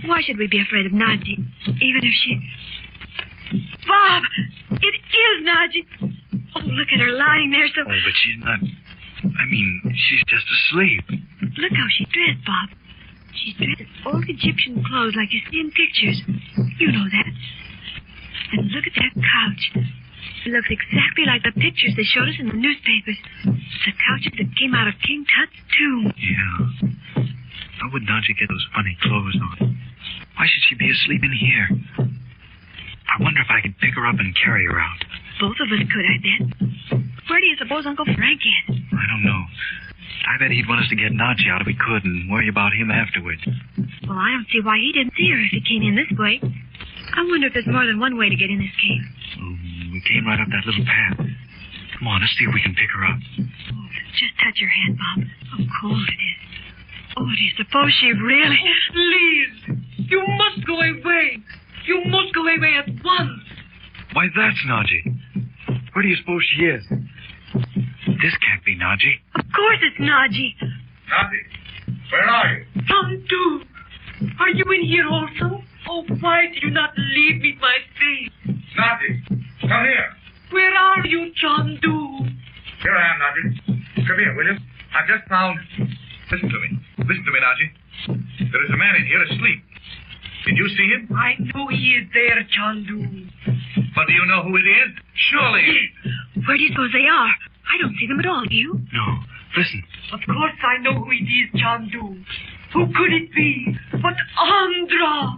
Speaker 13: Why should we be afraid of NADJI, even if she... Bob! It is NADJI! Oh, look at her lying there so...
Speaker 22: Oh, but she's not... I mean, she's just asleep.
Speaker 13: Look how she's dressed, Bob. She's dressed in old Egyptian clothes like you see in pictures. You know that. And look at that couch. It looks exactly like the pictures they showed us in the newspapers. The couches that came out of King Tut's tomb.
Speaker 22: Yeah. How would NADJI get those funny clothes on? Why should she be asleep in here? I wonder if I could pick her up and carry her out.
Speaker 13: Both of us could, I bet. Where do you suppose Uncle Frank is?
Speaker 22: I don't know. I bet he'd want us to get NADJI out if we could and worry about him afterwards.
Speaker 13: Well, I don't see why he didn't see her if he came in this way. I wonder if there's more than one way to get in this cave.
Speaker 22: We came right up that little path. Come on, let's see if we can pick her up.
Speaker 13: Oh, just touch her hand, Bob. How cold it is. Oh, do you suppose she really...
Speaker 11: Oh, please! You must go away! You must go away at once!
Speaker 22: Why, that's NADJI. Where do you suppose she is? This can't be NADJI.
Speaker 13: Of course it's NADJI.
Speaker 2: NADJI, where are you?
Speaker 11: Chandu! Are you in here also? Oh, why did you not leave me my face?
Speaker 2: NADJI, come here.
Speaker 11: Where are you, Chandu?
Speaker 22: Here I am, Nadji. Come here, will you? I've just found... Listen to me. Listen to me, Nadji. There is a man in here asleep. Did you see him?
Speaker 11: I know he is there, Chandu.
Speaker 22: But do you know who it is? Surely.
Speaker 13: Where do you suppose they are? I don't see them at all, do you?
Speaker 22: No. Listen.
Speaker 11: Of course I know who it is, Chandu. Who could it be but Andra?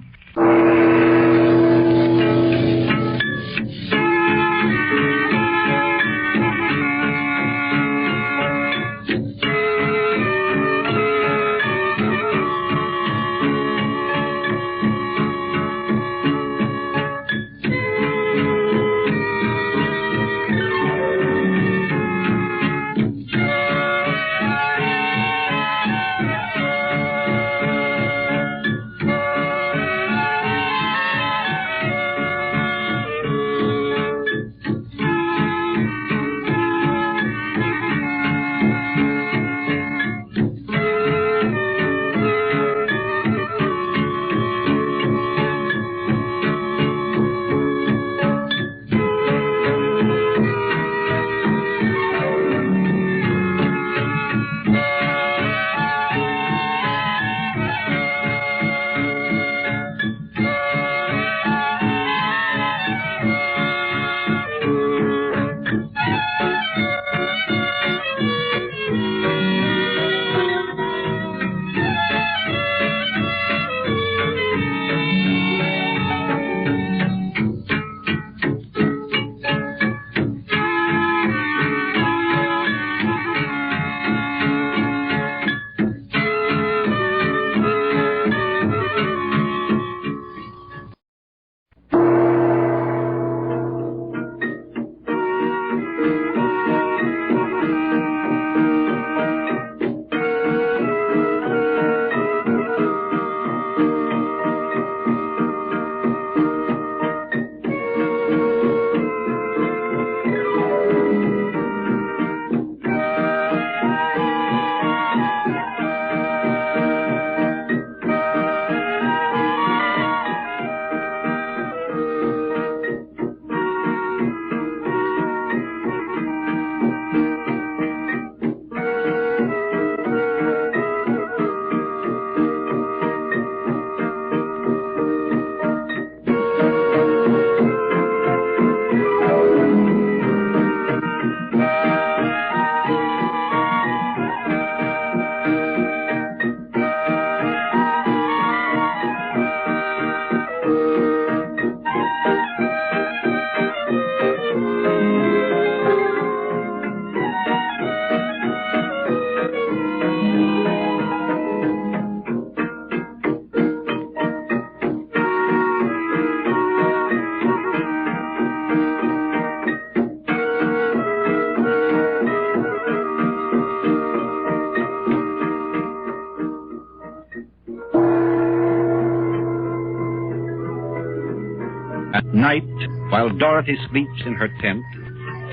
Speaker 6: At night, while Dorothy sleeps in her tent,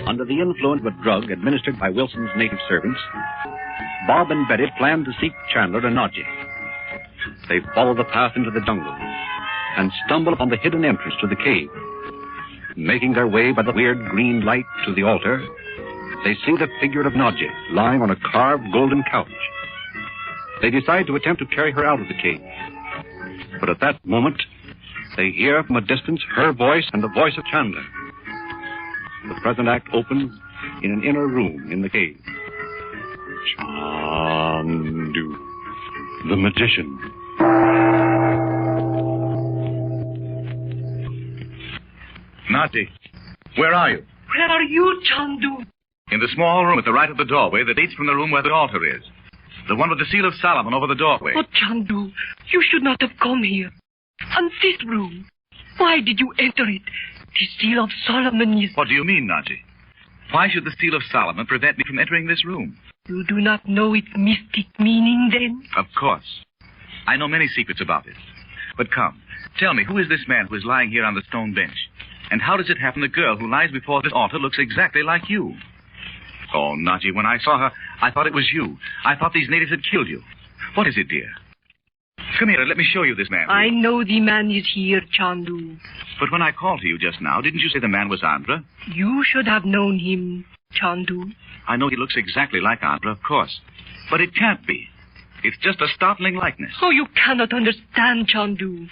Speaker 6: under the influence of a drug administered by Wilson's native servants, Bob and Betty plan to seek Chandler and NADJI. They follow the path into the jungle and stumble upon the hidden entrance to the cave. Making their way by the weird green light to the altar, they see the figure of NADJI lying on a carved golden couch. They decide to attempt to carry her out of the cave. But at that moment, they hear from a distance her voice and the voice of Chandler. The present act opens in an inner room in the cave.
Speaker 3: Chandu, the magician.
Speaker 22: NADJI, where are you?
Speaker 11: Where are you, Chandu?
Speaker 22: In the small room at the right of the doorway that leads from the room where the altar is. The one with the seal of Solomon over the doorway.
Speaker 11: Oh, Chandu, you should not have come here. And this room, why did you enter it? The seal of Solomon is...
Speaker 22: What do you mean, NADJI? Why should the seal of Solomon prevent me from entering this room?
Speaker 11: You do not know its mystic meaning, then?
Speaker 22: Of course. I know many secrets about it. But come, tell me, who is this man who is lying here on the stone bench? And how does it happen the girl who lies before this altar looks exactly like you? Oh, NADJI, when I saw her, I thought it was you. I thought these natives had killed you. What is it, dear? Come here and let me show you this man.
Speaker 11: I know the man is here, Chandu.
Speaker 22: But when I called to you just now, didn't you say the man was Andra?
Speaker 11: You should have known him, Chandu.
Speaker 22: I know he looks exactly like Andra, of course. But it can't be. It's just a startling likeness.
Speaker 11: Oh, you cannot understand, Chandu.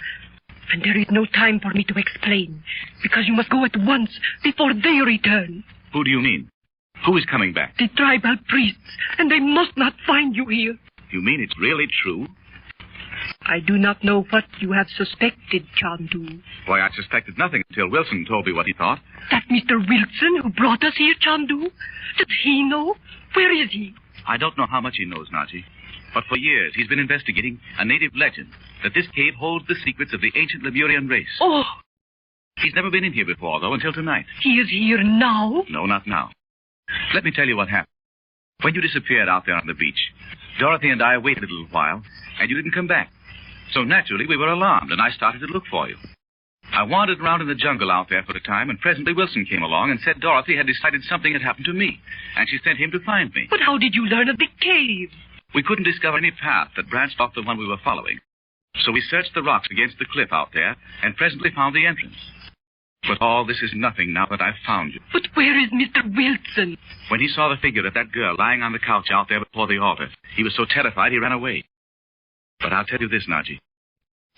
Speaker 11: And there is no time for me to explain, because you must go at once before they return.
Speaker 22: Who do you mean? Who is coming back?
Speaker 11: The tribal priests, and they must not find you here.
Speaker 22: You mean it's really true?
Speaker 11: I do not know what you have suspected, Chandu.
Speaker 22: Why, I suspected nothing until Wilson told me what he thought.
Speaker 11: That Mr. Wilson who brought us here, Chandu? Does he know? Where is he?
Speaker 22: I don't know how much he knows, Nadji. But for years, he's been investigating a native legend that this cave holds the secrets of the ancient Lemurian race.
Speaker 11: Oh!
Speaker 22: He's never been in here before, though, until tonight.
Speaker 11: He is here now?
Speaker 22: No, not now. Let me tell you what happened. When you disappeared out there on the beach, Dorothy and I waited a little while, and you didn't come back. So naturally, we were alarmed, and I started to look for you. I wandered around in the jungle out there for a time, and presently Wilson came along and said Dorothy had decided something had happened to me, and she sent him to find me.
Speaker 11: But how did you learn of the cave?
Speaker 22: We couldn't discover any path that branched off the one we were following. So we searched the rocks against the cliff out there, and presently found the entrance. But all this is nothing now that I've found you.
Speaker 11: But where is Mr. Wilson?
Speaker 22: When he saw the figure of that girl lying on the couch out there before the altar, he was so terrified he ran away. But I'll tell you this, Nadji.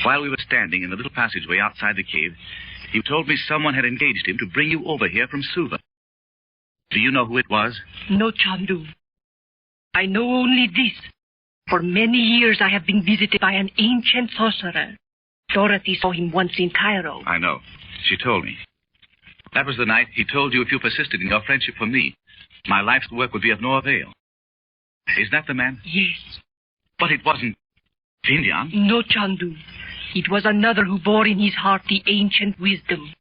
Speaker 22: While we were standing in the little passageway outside the cave, he told me someone had engaged him to bring you over here from Suva. Do you know who it was?
Speaker 11: No, Chandu. I know only this. For many years I have been visited by an ancient sorcerer. Dorothy saw him once in Cairo.
Speaker 22: I know. She told me. That was the night he told you if you persisted in your friendship for me, my life's work would be of no avail. Is that the man?
Speaker 11: Yes.
Speaker 22: But it wasn't VINDION?
Speaker 11: No, Chandu. It was another who bore in his heart the ancient wisdom.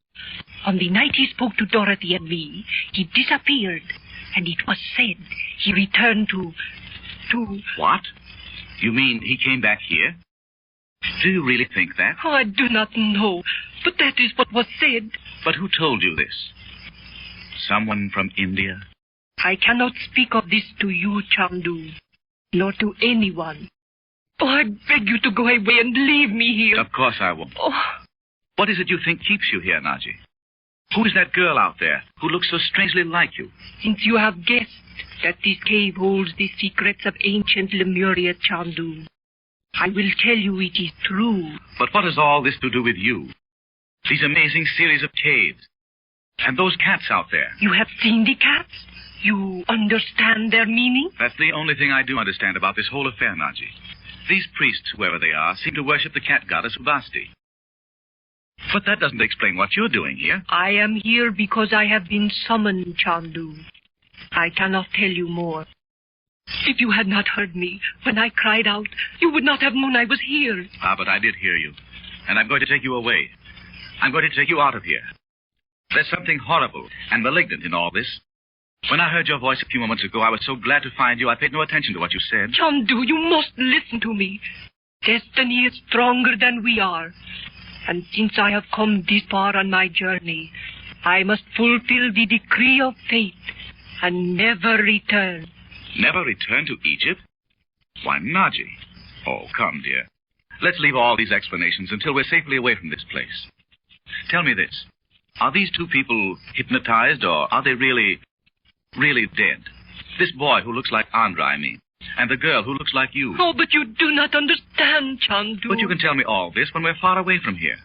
Speaker 11: On the night he spoke to Dorothy and me, he disappeared, and it was said he returned to...
Speaker 22: What? You mean he came back here? Do you really think that?
Speaker 11: Oh, I do not know, but that is what was said.
Speaker 22: But who told you this? Someone from India?
Speaker 11: I cannot speak of this to you, Chandu, nor to anyone. Oh, I beg you to go away and leave me here.
Speaker 22: Of course I won't.
Speaker 11: Oh.
Speaker 22: What is it you think keeps you here, Nadji? Who is that girl out there who looks so strangely like you?
Speaker 11: Since you have guessed that this cave holds the secrets of ancient Lemuria, Chandu, I will tell you it is true.
Speaker 22: But what has all this to do with you? These amazing series of caves. And those cats out there.
Speaker 11: You have seen the cats? You understand their meaning?
Speaker 22: That's the only thing I do understand about this whole affair, Nadji. These priests, whoever they are, seem to worship the cat goddess Ubasti. But that doesn't explain what you're doing here.
Speaker 11: I am here because I have been summoned, Chandu. I cannot tell you more. If you had not heard me when I cried out, you would not have known I was here.
Speaker 22: Ah, but I did hear you. And I'm going to take you away. I'm going to take you out of here. There's something horrible and malignant in all this. When I heard your voice a few moments ago, I was so glad to find you, I paid no attention to what you said.
Speaker 11: Chandu, you must listen to me. Destiny is stronger than we are. And since I have come this far on my journey, I must fulfill the decree of fate and never return.
Speaker 22: Never return to Egypt? Why, Nadji. Oh, come, dear. Let's leave all these explanations until we're safely away from this place. Tell me this. Are these two people hypnotized, or are they really dead? This boy who looks like Andra, I mean, and the girl who looks like you.
Speaker 11: Oh, but you do not understand, Chandu.
Speaker 22: But you can tell me all this when we're far away from here.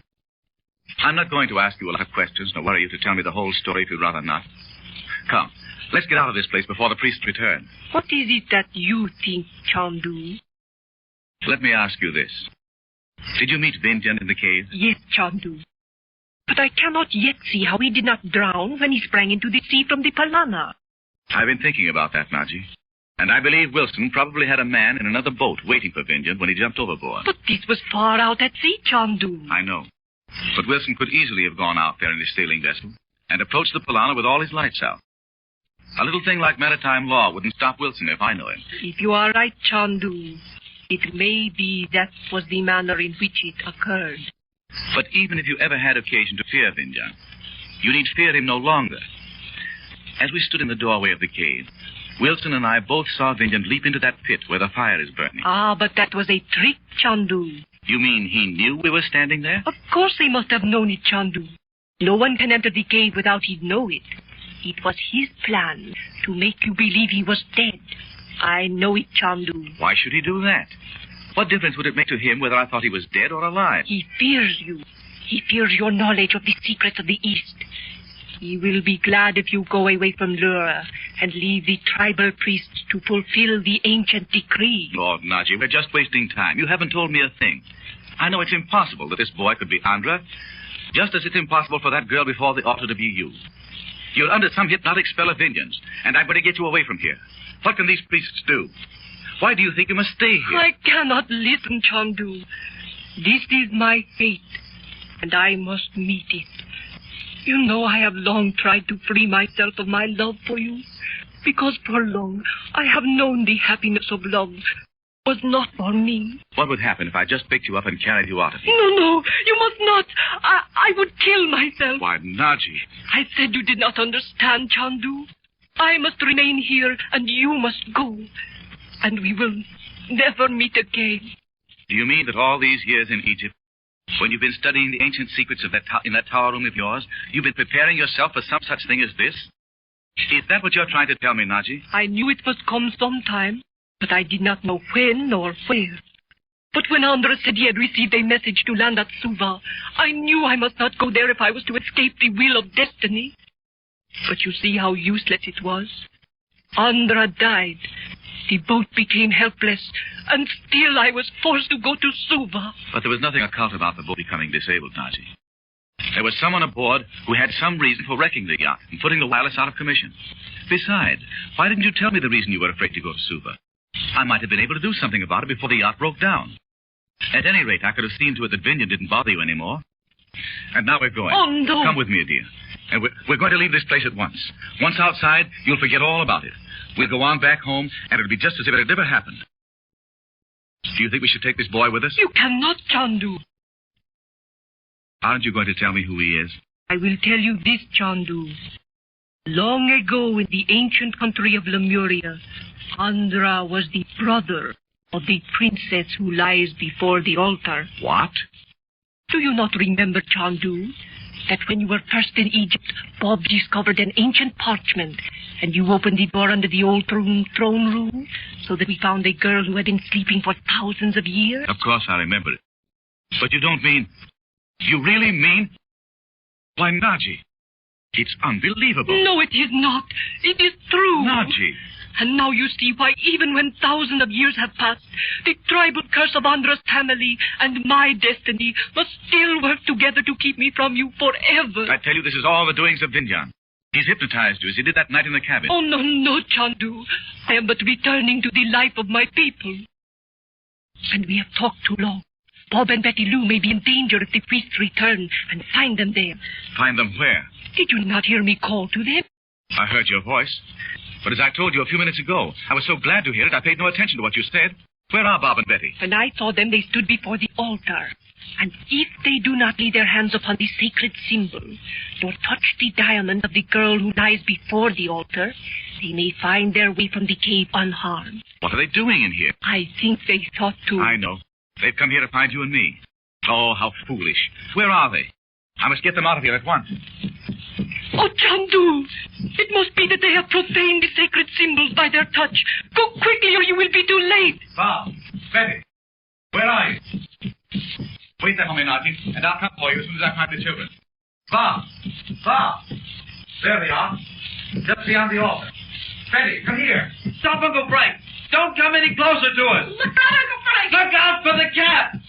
Speaker 22: I'm not going to ask you a lot of questions, nor worry you to tell me the whole story if you'd rather not. Come, let's get out of this place before the priests return.
Speaker 11: What is it that you think, Chandu?
Speaker 22: Let me ask you this. Did you meet VINDION in the cave?
Speaker 11: Yes, Chandu. But I cannot yet see how he did not drown when he sprang into the sea from the Palana.
Speaker 22: I've been thinking about that, Nadji. And I believe Wilson probably had a man in another boat waiting for VINDION when he jumped overboard.
Speaker 11: But this was far out at sea, Chandu.
Speaker 22: I know. But Wilson could easily have gone out there in his sailing vessel and approached the Palana with all his lights out. A little thing like maritime law wouldn't stop Wilson if I know him.
Speaker 11: If you are right, Chandu, it may be that was the manner in which it occurred.
Speaker 22: But even if you ever had occasion to fear VINDION, you need fear him no longer. As we stood in the doorway of the cave, Wilson and I both saw VINDION leap into that pit where the fire is burning.
Speaker 11: Ah, but that was a trick, Chandu.
Speaker 5: You mean he knew we were standing there?
Speaker 11: Of course they must have known it, Chandu. No one can enter the cave without he'd know it. It was his plan to make you believe he was dead. I know it, Chandu.
Speaker 5: Why should he do that? What difference would it make to him whether I thought he was dead or alive?
Speaker 11: He fears you. He fears your knowledge of the secrets of the East. He will be glad if you go away from Lura and leave the tribal priests to fulfill the ancient decree.
Speaker 5: Lord NADJI, we're just wasting time. You haven't told me a thing. I know it's impossible that this boy could be Andra, just as it's impossible for that girl before the altar to be you. You're under some hypnotic spell of vengeance, and I'm going to get you away from here. What can these priests do? Why do you think you must stay here?
Speaker 11: I cannot listen, Chandu. This is my fate, and I must meet it. You know I have long tried to free myself of my love for you, because for long I have known the happiness of love was not for me.
Speaker 5: What would happen if I just picked you up and carried you out of here?
Speaker 11: No, you must not. I would kill myself.
Speaker 5: Why, NADJI.
Speaker 11: I said you did not understand, Chandu. I must remain here, and you must go. And we will never meet again.
Speaker 5: Do you mean that all these years in Egypt, when you've been studying the ancient secrets of in that tower room of yours, you've been preparing yourself for some such thing as this? Is that what you're trying to tell me, NADJI?
Speaker 11: I knew it must come sometime, but I did not know when or where. But when Andra said he had received a message to land at Suva, I knew I must not go there if I was to escape the will of destiny. But you see how useless it was. Andra died. The boat became helpless, and still I was forced to go to Suva.
Speaker 5: But there was nothing occult about the boat becoming disabled, NADJI. There was someone aboard who had some reason for wrecking the yacht and putting the wireless out of commission. Besides, why didn't you tell me the reason you were afraid to go to Suva? I might have been able to do something about it before the yacht broke down. At any rate, I could have seen to it that VINDION didn't bother you anymore. And now we're going.
Speaker 11: Oh, no.
Speaker 5: Come with me, dear. And we're going to leave this place at once. Once outside, you'll forget all about it. We'll go on back home, and it'll be just as if it had never happened. Do you think we should take this boy with us?
Speaker 11: You cannot, Chandu.
Speaker 5: Aren't you going to tell me who he is?
Speaker 11: I will tell you this, Chandu. Long ago in the ancient country of Lemuria, Andra was the brother of the princess who lies before the altar.
Speaker 5: What?
Speaker 11: Do you not remember, Chandu, that when you were first in Egypt, Bob discovered an ancient parchment, and you opened the door under the old throne room, so that we found a girl who had been sleeping for thousands of years?
Speaker 5: Of course I remember it. But you don't mean... You really mean... Why, NADJI, it's unbelievable.
Speaker 11: No, it is not. It is true.
Speaker 5: NADJI.
Speaker 11: And now you see why, even when thousands of years have passed, the tribal curse of Andra's family and my destiny must still work together to keep me from you forever.
Speaker 5: I tell you, this is all the doings of VINDION. He's hypnotized you, as he did that night in the cabin.
Speaker 11: Oh, no, Chandu. I am but returning to the life of my people. And we have talked too long. Bob and Betty Lou may be in danger if the priests return and find them there.
Speaker 5: Find them where?
Speaker 11: Did you not hear me call to them?
Speaker 5: I heard your voice. But as I told you a few minutes ago, I was so glad to hear it, I paid no attention to what you said. Where are Bob and Betty?
Speaker 11: When I saw them, they stood before the altar. And if they do not lay their hands upon the sacred symbol, nor touch the diamond of the girl who lies before the altar, they may find their way from the cave unharmed.
Speaker 5: What are they doing in here?
Speaker 11: I think they thought to...
Speaker 5: I know. They've come here to find you and me. Oh, how foolish. Where are they? I must get them out of here at once.
Speaker 11: Oh, Chandu! It must be that they have profaned the sacred symbols by their touch. Go quickly or you will be too late.
Speaker 5: Bob, Betty, where are you? Wait there for me, NADJI, and I'll come for you as soon as I find the children. Bob! There they are, just beyond the altar. Betty, come here.
Speaker 19: Stop, Uncle Frank. Don't come any closer to us.
Speaker 11: Look out, Uncle Frank!
Speaker 19: Look out for the cat!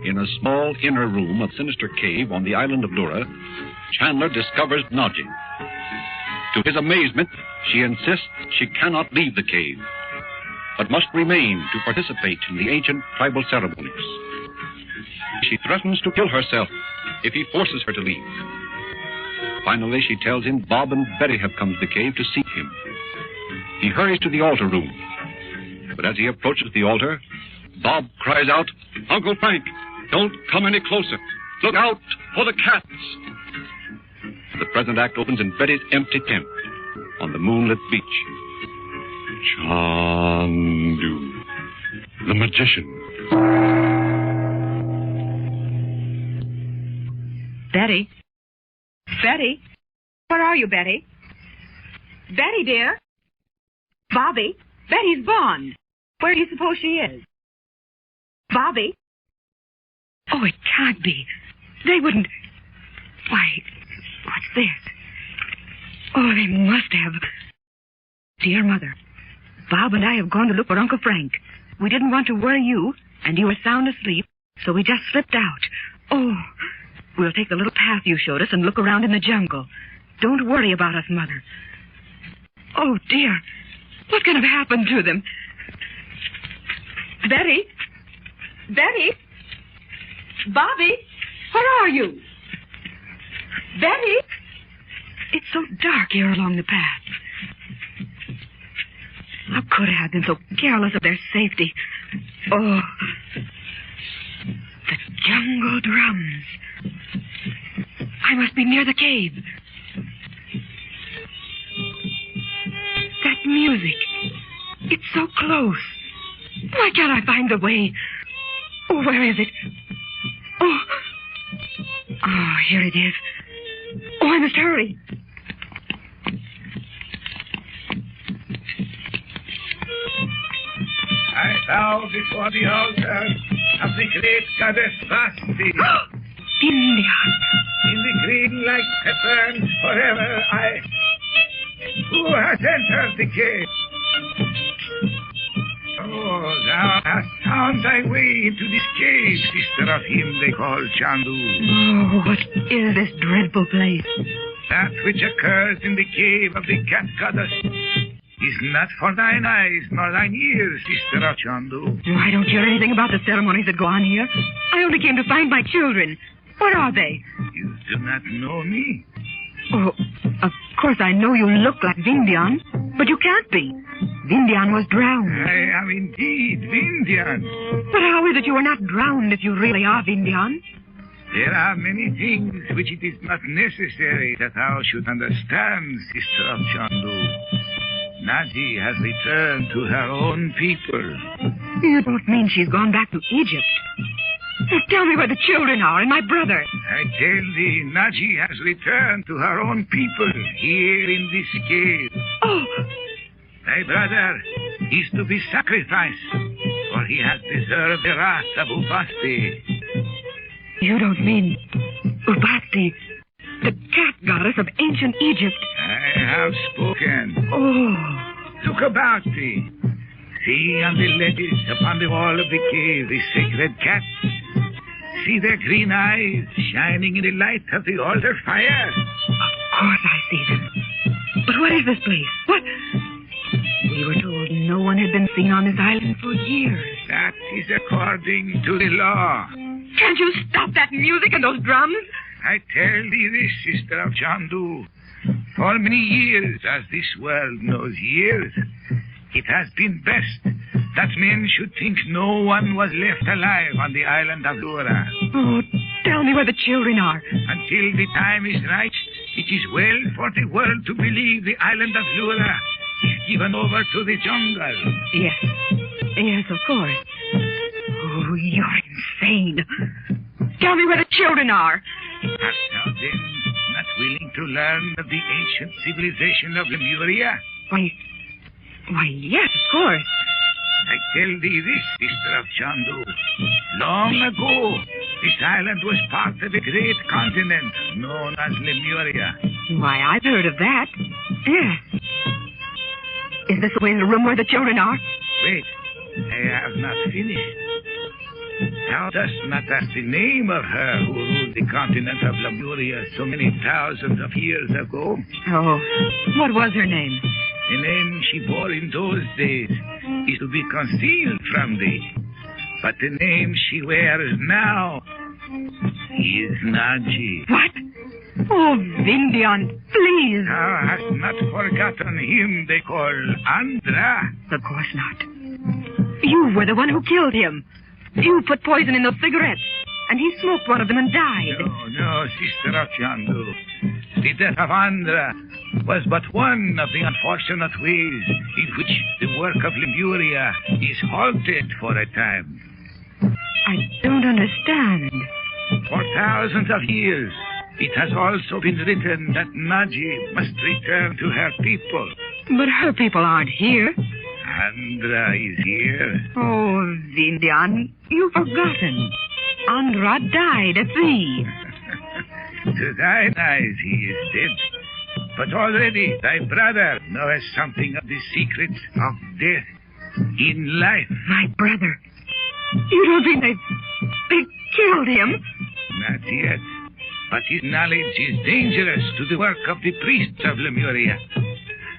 Speaker 6: In a small inner room of sinister cave on the island of Lura, Chandler discovers NADJI. To his amazement, she insists she cannot leave the cave, but must remain to participate in the ancient tribal ceremonies. She threatens to kill herself if he forces her to leave. Finally, she tells him Bob and Betty have come to the cave to seek him. He hurries to the altar room, but as he approaches the altar, Bob cries out, "Uncle Frank, don't come any closer. Look out for the cats." The present act opens in Betty's empty tent on the moonlit beach.
Speaker 3: Chandu, the magician.
Speaker 18: Betty? Betty? Where are you, Betty? Betty, dear? Bobby? Betty's gone. Where do you suppose she is? Bobby? Oh, it can't be. They wouldn't... Why, what's this? Oh, they must have... Dear Mother, Bob and I have gone to look for Uncle Frank. We didn't want to worry you, and you were sound asleep, so we just slipped out. Oh, we'll take the little path you showed us and look around in the jungle. Don't worry about us, Mother. Oh, dear. What can have happened to them? Betty? Betty? Bobby? Where are you? Betty? It's so dark here along the path. How could I have been so careless of their safety? Oh, the jungle drums. I must be near the cave. That music. It's so close. Why can't I find the way? Oh, where is it? Oh, here it is. Oh, I must hurry.
Speaker 2: I bow before the altar of the great goddess Vasti.
Speaker 18: Vindion.
Speaker 2: In the green light that burns forever, Who has entered the cave? Oh, thou hast found thy way into this cave, sister of him they call Chandu.
Speaker 18: Oh, what is this dreadful place?
Speaker 2: That which occurs in the cave of the cat goddess is not for thine eyes nor thine ears, sister of Chandu.
Speaker 18: I don't hear anything about the ceremonies that go on here. I only came to find my children. Where are they?
Speaker 2: You do not know me?
Speaker 18: Oh, of course I know you look like Vindion, but you can't be. Vindion was drowned.
Speaker 2: I am indeed Vindion.
Speaker 18: But how is it you are not drowned if you really are Vindion?
Speaker 2: There are many things which it is not necessary that thou should understand, sister of Chandu. NADJI has returned to her own people.
Speaker 18: You don't mean she's gone back to Egypt? Tell me where the children are and my brother.
Speaker 2: I tell thee, NADJI has returned to her own people here in this cave.
Speaker 18: Oh!
Speaker 2: Thy brother is to be sacrificed, for he has deserved the wrath of Upasti.
Speaker 18: You don't mean Upasti, the cat goddess of ancient Egypt?
Speaker 2: I have spoken.
Speaker 18: Oh.
Speaker 2: Look about thee. See on the ledges upon the wall of the cave the sacred cats. See their green eyes shining in the light of the altar fire.
Speaker 18: Of course I see them. But what is this place? What? We were told no one had been seen on this island for years.
Speaker 2: That is according to the law.
Speaker 18: Can't you stop that music and those drums?
Speaker 2: I tell thee this, sister of Chandu. For many years, as this world knows years, it has been best that men should think no one was left alive on the island of Lura.
Speaker 18: Oh, tell me where the children are.
Speaker 2: Until the time is right, it is well for the world to believe the island of Lura is given over to the jungle.
Speaker 18: Yes. Yes, of course. Oh, you're insane. Tell me where the children are.
Speaker 2: Art thou then not willing to learn of the ancient civilization of Lemuria?
Speaker 18: Why, yes, of course.
Speaker 2: I tell thee this, sister of Chandu. Long ago, this island was part of a great continent known as Lemuria.
Speaker 18: Why, I've heard of that. Yes. Is this the way in the room where the children are?
Speaker 2: Wait, I have not finished. Thou dost not ask the name of her who ruled the continent of Lemuria so many thousands of years ago.
Speaker 18: Oh, what was her name?
Speaker 2: The name she bore in those days is to be concealed from thee. But the name she wears now is NADJI.
Speaker 18: What? Oh, Vindion, please.
Speaker 2: Thou hast not forgotten him they call Andra.
Speaker 18: Of course not. You were the one who killed him. You put poison in those cigarettes, and he smoked one of them and died.
Speaker 2: No, Sister of Chandu. The death of Andra was but one of the unfortunate ways in which the work of Lemuria is halted for a time.
Speaker 18: I don't understand.
Speaker 2: For thousands of years, it has also been written that NADJI must return to her people.
Speaker 18: But her people aren't here.
Speaker 2: Andra is here.
Speaker 18: Oh, Vindion, you've forgotten. Andra died at sea.
Speaker 2: To thine eyes he is dead. But already thy brother knows something of the secrets of death in life.
Speaker 18: My brother? You don't mean they killed him?
Speaker 2: Not yet. But his knowledge is dangerous to the work of the priests of Lemuria.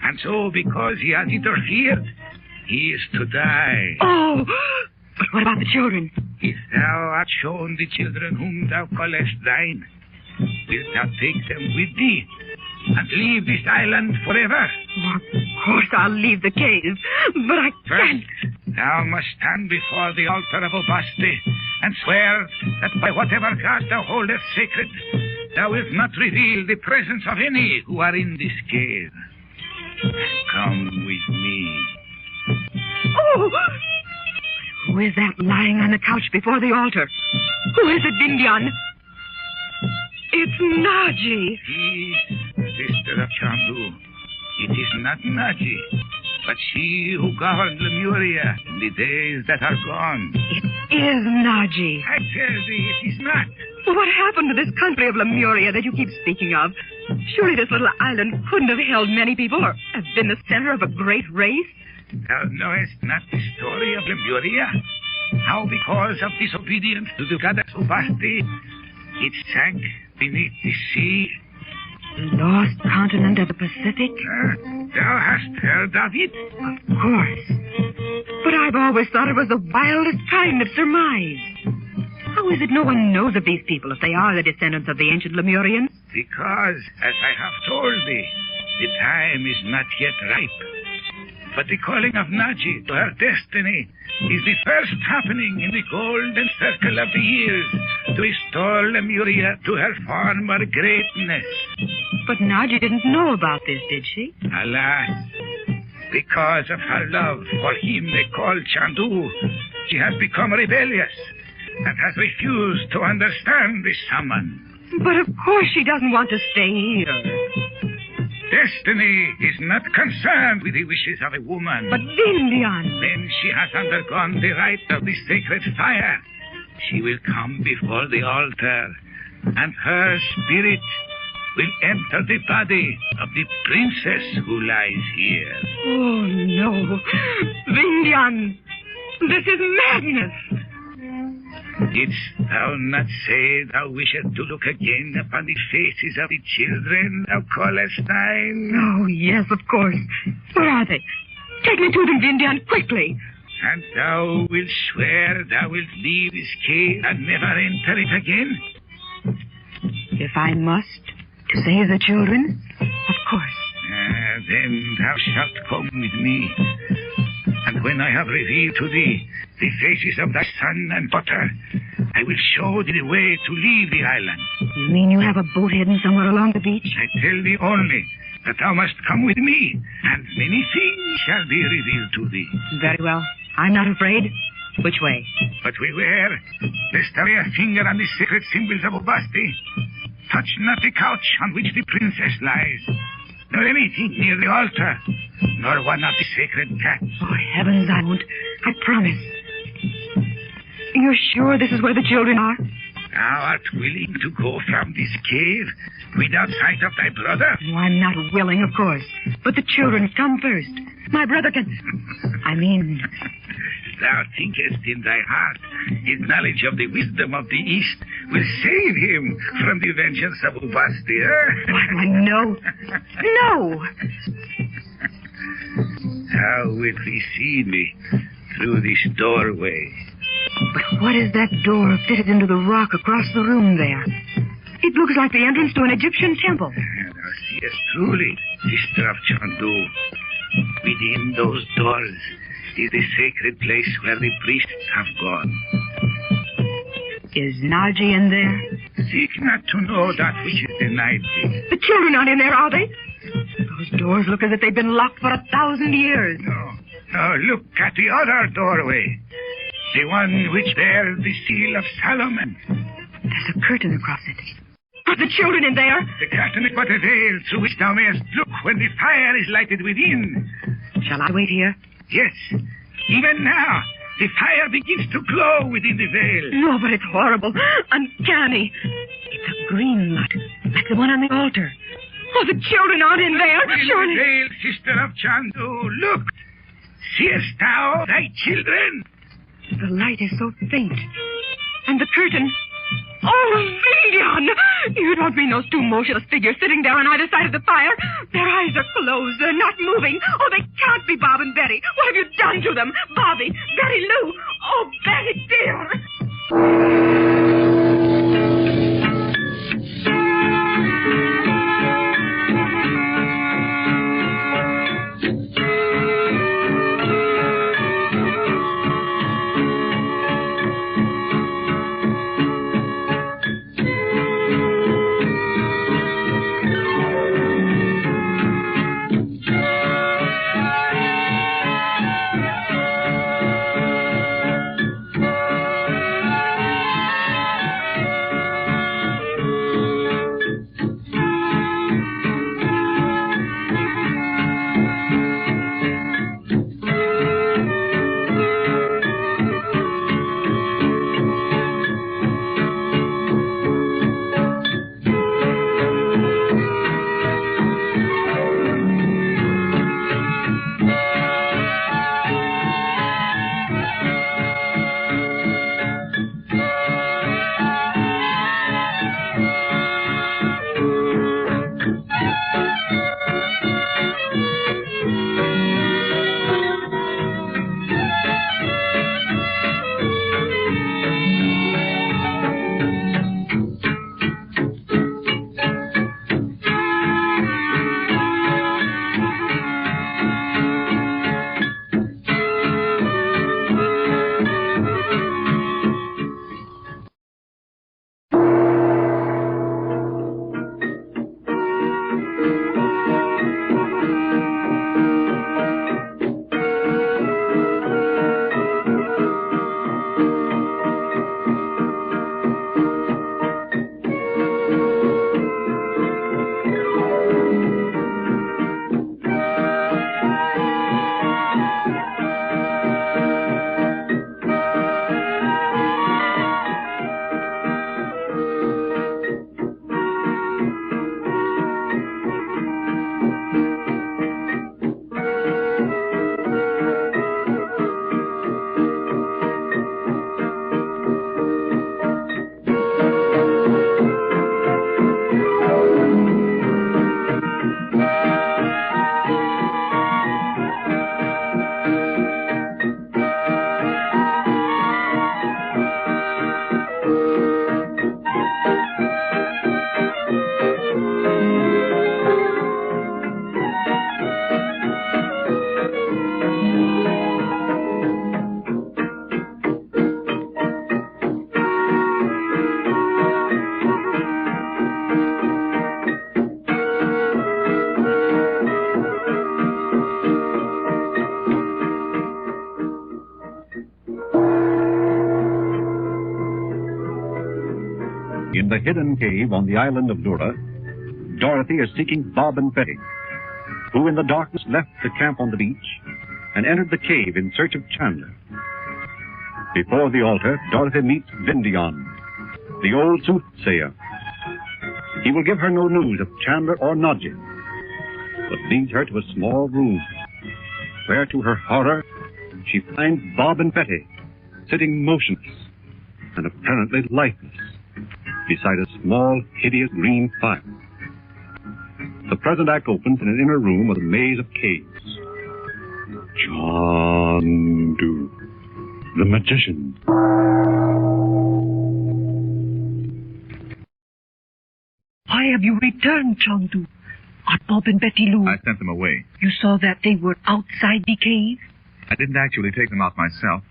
Speaker 2: And so, because he has interfered, he is to die.
Speaker 18: Oh, but what about the children?
Speaker 2: If thou art shown the children whom thou callest thine, wilt thou take them with thee and leave this island forever?
Speaker 18: Well, of course I'll leave the cave, but I can't.
Speaker 2: First, thou must stand before the altar of Obaste and swear that by whatever god thou holdest sacred, thou wilt not reveal the presence of any who are in this cave. Come with me.
Speaker 18: Oh! Who is that lying on the couch before the altar? Who is it, Vindion? It's NADJI.
Speaker 2: He, sister of Chandu. It is not NADJI, but she who governed Lemuria in the days that are gone.
Speaker 18: It is NADJI.
Speaker 2: I tell thee, it is not.
Speaker 18: What happened to this country of Lemuria that you keep speaking of? Surely this little island couldn't have held many people or have been the center of a great race?
Speaker 2: Thou knowest not the story of Lemuria? How because of disobedience to the goddess Ubaste, it sank beneath the sea?
Speaker 18: The lost continent of the Pacific?
Speaker 2: Thou hast heard of it?
Speaker 18: Of course. But I've always thought it was the wildest kind of surmise. How is it no one knows of these people if they are the descendants of the ancient Lemurians?
Speaker 2: Because, as I have told thee, the time is not yet ripe. But the calling of NADJI to her destiny is the first happening in the golden circle of the years to restore Lemuria to her former greatness.
Speaker 18: But NADJI didn't know about this, did she?
Speaker 2: Alas, because of her love for him they call Chandu, she has become rebellious and has refused to understand the summon.
Speaker 18: But of course she doesn't want to stay here.
Speaker 2: Destiny is not concerned with the wishes of a woman.
Speaker 18: But Vindion...
Speaker 2: When she has undergone the rite of the sacred fire, she will come before the altar, and her spirit will enter the body of the princess who lies here.
Speaker 18: Oh, no. Vindion, this is madness.
Speaker 2: Didst thou not say thou wishest to look again upon the faces of the children thou callest thine?
Speaker 18: Oh, yes, of course. Where are they? Take me to them, Vindion, quickly.
Speaker 2: And thou wilt swear thou wilt leave this cave and never enter it again?
Speaker 18: If I must, to save the children, of course.
Speaker 2: Then thou shalt come with me. And when I have revealed to thee the faces of thy son and daughter, I will show thee the way to leave the island.
Speaker 18: You mean you have a boat hidden somewhere along the beach?
Speaker 2: I tell thee only that thou must come with me, and many things shall be revealed to thee.
Speaker 18: Very well. I'm not afraid. Which way?
Speaker 2: But beware, lest thou lay a finger on the sacred symbols of Obaste. Touch not the couch on which the princess lies, nor anything near the altar, nor one of the sacred cats.
Speaker 18: Oh, heavens, I won't. I promise. You're sure this is where the children are?
Speaker 2: Thou art willing to go from this cave without sight of thy brother?
Speaker 18: Oh, I'm not willing, of course. But the children come first. My brother can... I mean...
Speaker 2: Thou thinkest in thy heart
Speaker 12: His knowledge of the wisdom of the East will save him from the vengeance of Ubasti,
Speaker 18: No. No!
Speaker 12: Thou wilt precede me through this doorway.
Speaker 18: But what is that door fitted into the rock across the room there? It looks like the entrance to an Egyptian temple.
Speaker 12: Thou seest truly, sister of Chandu. Within those doors is the sacred place where the priests have gone.
Speaker 18: Is NADJI in there?
Speaker 12: Seek not to know that which is denied thee.
Speaker 18: The children aren't in there, are they? Those doors look as if they've been locked for 1,000 years.
Speaker 12: No, look at the other doorway. The one which bears the seal of Solomon.
Speaker 18: There's a curtain across it. Are the children in there?
Speaker 12: The curtain is but a veil through which thou mayest look when the fire is lighted within.
Speaker 18: Shall I wait here?
Speaker 12: Yes. Even now, the fire begins to glow within the veil.
Speaker 18: No, but it's horrible. Uncanny. It's a green light, like the one on the altar. Oh, the children aren't in there.
Speaker 12: Surely. The veil, sister of Chandu, look. Seest thou thy children?
Speaker 18: The light is so faint. And the curtain... Oh, VINDION! You don't mean those two motionless figures sitting there on either side of the fire? Their eyes are closed. They're not moving. Oh, they can't be Bob and Betty. What have you done to them? Bobby, Betty Lou. Oh, Betty, dear.
Speaker 6: In the hidden cave on the island of Lura, Dorothy is seeking Bob and Betty, who in the darkness left the camp on the beach and entered the cave in search of Chandler. Before the altar, Dorothy meets VINDION, the old soothsayer. He will give her no news of Chandler or NADJI, but leads her to a small room, where to her horror, she finds Bob and Betty sitting motionless and apparently lifeless, beside a small, hideous green fire. The present act opens in an inner room with a maze of caves.
Speaker 3: Chandu, the magician.
Speaker 11: Why have you returned, Chandu? Are Bob and Betty Lou?
Speaker 5: I sent them away.
Speaker 11: You saw that they were outside the cave?
Speaker 5: I didn't actually take them out myself,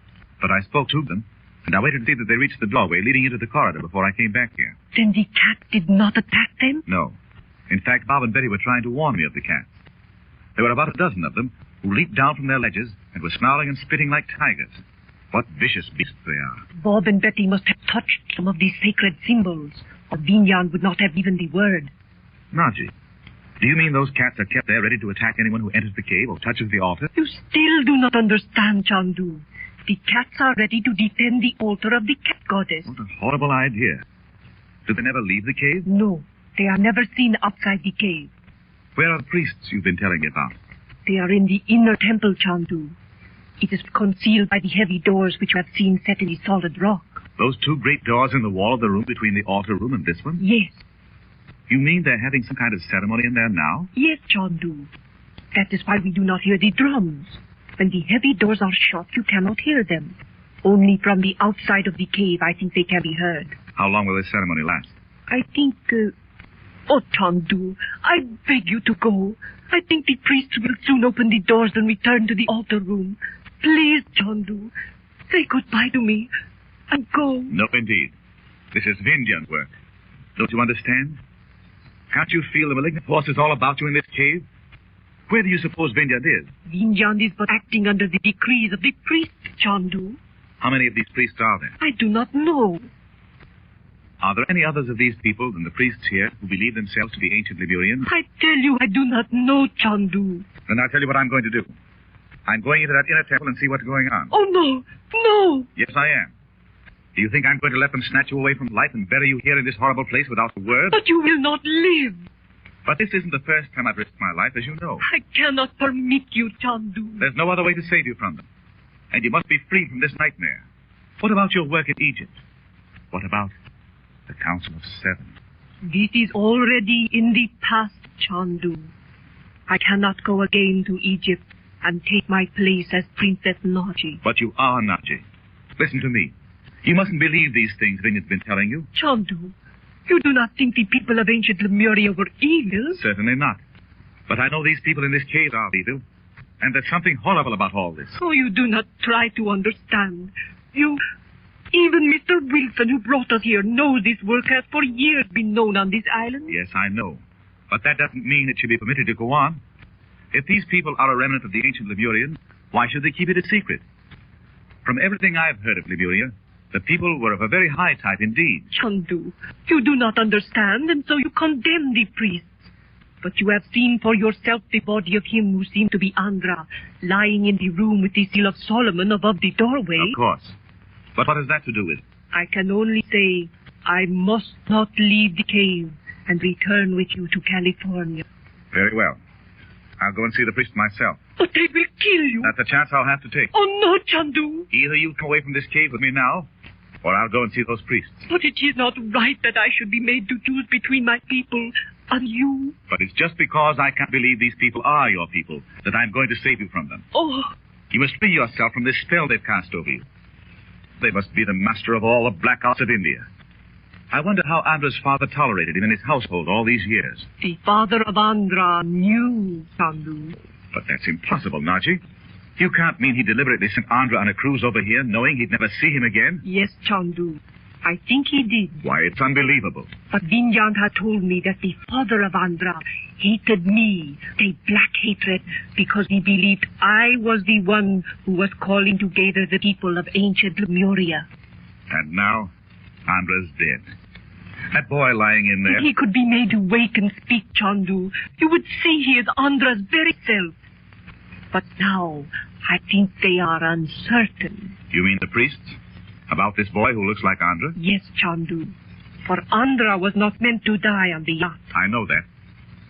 Speaker 5: but I spoke to them, and I waited to see that they reached the doorway leading into the corridor before I came back here.
Speaker 11: Then the cat did not attack them?
Speaker 5: No. In fact, Bob and Betty were trying to warn me of the cats. There were about a dozen of them who leaped down from their ledges and were snarling and spitting like tigers. What vicious beasts they are.
Speaker 11: Bob and Betty must have touched some of these sacred symbols, or VINDION would not have even the word.
Speaker 5: NADJI, do you mean those cats are kept there ready to attack anyone who enters the cave or touches the altar?
Speaker 11: You still do not understand, Chandu. The cats are ready to defend the altar of the cat goddess.
Speaker 5: What a horrible idea. Do they never leave the cave?
Speaker 11: No, they are never seen outside the cave.
Speaker 5: Where are the priests you've been telling me about?
Speaker 11: They are in the inner temple, Chandu. It is concealed by the heavy doors which you have seen set in the solid rock.
Speaker 5: Those two great doors in the wall of the room between the altar room and this one?
Speaker 11: Yes.
Speaker 5: You mean they're having some kind of ceremony in there now?
Speaker 11: Yes, Chandu. That is why we do not hear the drums. When the heavy doors are shut, you cannot hear them. Only from the outside of the cave, I think they can be heard.
Speaker 5: How long will this ceremony last?
Speaker 11: I think, Oh, Chandu, I beg you to go. I think the priests will soon open the doors and return to the altar room. Please, Chandu, say goodbye to me and go.
Speaker 5: No, indeed. This is VINDION's work. Don't you understand? Can't you feel the malignant forces all about you in this cave? Where do you suppose VINDION is?
Speaker 11: VINDION is but acting under the decrees of the priests, Chandu.
Speaker 5: How many of these priests are there?
Speaker 11: I do not know.
Speaker 5: Are there any others of these people than the priests here who believe themselves to be ancient Lemurians?
Speaker 11: I tell you, I do not know, Chandu.
Speaker 5: Then I'll tell you what I'm going to do. I'm going into that inner temple and see what's going on.
Speaker 11: Oh, no, no.
Speaker 5: Yes, I am. Do you think I'm going to let them snatch you away from life and bury you here in this horrible place without a word?
Speaker 11: But you will not live.
Speaker 5: But this isn't the first time I've risked my life, as you know.
Speaker 11: I cannot permit you, Chandu.
Speaker 5: There's no other way to save you from them. And you must be freed from this nightmare. What about your work in Egypt? What about the Council of Seven?
Speaker 11: This is already in the past, Chandu. I cannot go again to Egypt and take my place as Princess NADJI.
Speaker 5: But you are NADJI. Listen to me. You mustn't believe these things Vinyard's been telling you.
Speaker 11: Chandu, you do not think the people of ancient Lemuria were evil?
Speaker 5: Certainly not. But I know these people in this cave are evil. And there's something horrible about all this.
Speaker 11: Oh, you do not try to understand. Even Mr. Wilson, who brought us here, knows this work has for years been known on this island.
Speaker 5: Yes, I know. But that doesn't mean it should be permitted to go on. If these people are a remnant of the ancient Lemurians, why should they keep it a secret? From everything I've heard of Lemuria, the people were of a very high type indeed.
Speaker 11: Chandu, you do not understand, and so you condemn the priests. But you have seen for yourself the body of him who seemed to be Andra, lying in the room with the seal of Solomon above the doorway.
Speaker 5: Of course. But what has that to do with it?
Speaker 11: I can only say I must not leave the cave and return with you to California.
Speaker 5: Very well. I'll go and see the priest myself.
Speaker 11: But they will kill you.
Speaker 5: That's a chance I'll have to take.
Speaker 11: Oh, no, Chandu.
Speaker 5: Either you come away from this cave with me now, or I'll go and see those priests.
Speaker 11: But it is not right that I should be made to choose between my people and you.
Speaker 5: But it's just because I can't believe these people are your people that I'm going to save you from them.
Speaker 11: Oh.
Speaker 5: You must free yourself from this spell they've cast over you. They must be the master of all the black arts of India. I wonder how Andra's father tolerated him in his household all these years.
Speaker 11: The father of Andra knew, Chandu.
Speaker 5: But that's impossible, NADJI. You can't mean he deliberately sent Andra on a cruise over here knowing he'd never see him again?
Speaker 11: Yes, Chandu. I think he did.
Speaker 5: Why, it's unbelievable.
Speaker 11: But Vinyan had told me that the father of Andra hated me, a black hatred, because he believed I was the one who was calling together the people of ancient Lemuria.
Speaker 5: And now, Andra's dead. That boy lying in there...
Speaker 11: If he could be made to wake and speak, Chandu, you would see he is Andra's very self. But now, I think they are uncertain.
Speaker 5: You mean the priests? About this boy who looks like Andra?
Speaker 11: Yes, Chandu. For Andra was not meant to die on the yacht.
Speaker 5: I know that.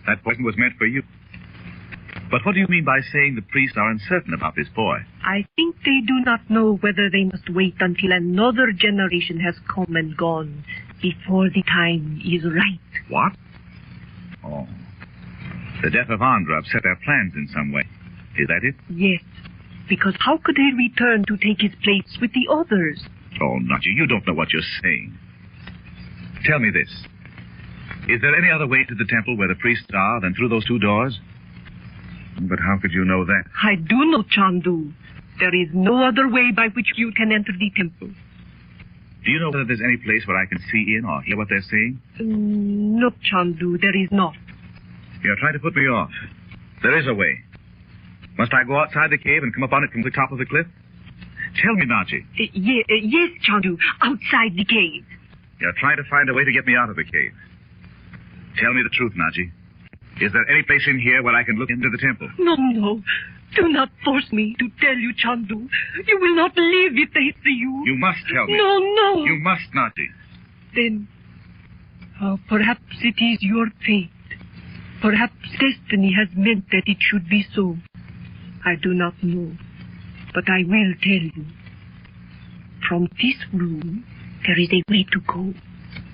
Speaker 5: That poison was meant for you. But what do you mean by saying the priests are uncertain about this boy?
Speaker 11: I think they do not know whether they must wait until another generation has come and gone before the time is right.
Speaker 5: What? Oh. The death of Andra upset their plans in some way. Is that it?
Speaker 11: Yes, because how could they return to take his place with the others?
Speaker 5: Oh, NADJI, you don't know what you're saying. Tell me this. Is there any other way to the temple where the priests are than through those two doors? But how could you know that?
Speaker 11: I do know, Chandu. There is no other way by which you can enter the temple.
Speaker 5: Do you know whether there's any place where I can see in or hear what they're saying?
Speaker 11: No, Chandu, there is not.
Speaker 5: You're trying to put me off. There is a way. Must I go outside the cave and come up on it from the top of the cliff? Tell me, NADJI.
Speaker 11: Yes, Chandu, outside the cave.
Speaker 5: You're trying to find a way to get me out of the cave. Tell me the truth, NADJI. Is there any place in here where I can look into the temple?
Speaker 11: No. Do not force me to tell you, Chandu. You will not live if they see you.
Speaker 5: You must tell me.
Speaker 11: No.
Speaker 5: You must, NADJI.
Speaker 11: Then, perhaps it is your fate. Perhaps destiny has meant that it should be so. I do not know. But I will tell you. From this room, there is a way to go.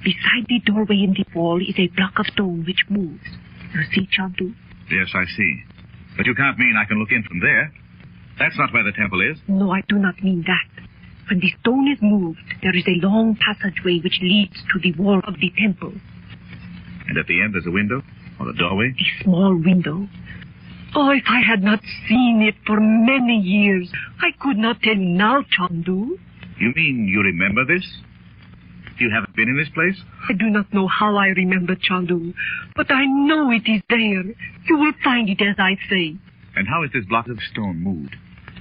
Speaker 11: Beside the doorway in the wall is a block of stone which moves. You see, Chandu?
Speaker 5: Yes, I see. But you can't mean I can look in from there. That's not where the temple is.
Speaker 11: No, I do not mean that. When the stone is moved, there is a long passageway which leads to the wall of the temple.
Speaker 5: And at the end there's a window? Or a doorway?
Speaker 11: A small window. Oh, if I had not seen it for many years, I could not tell now, Chandu.
Speaker 5: You mean you remember this? You haven't been in this place?
Speaker 11: I do not know how I remember, Chandu, but I know it is there. You will find it as I say.
Speaker 5: And how is this block of stone moved?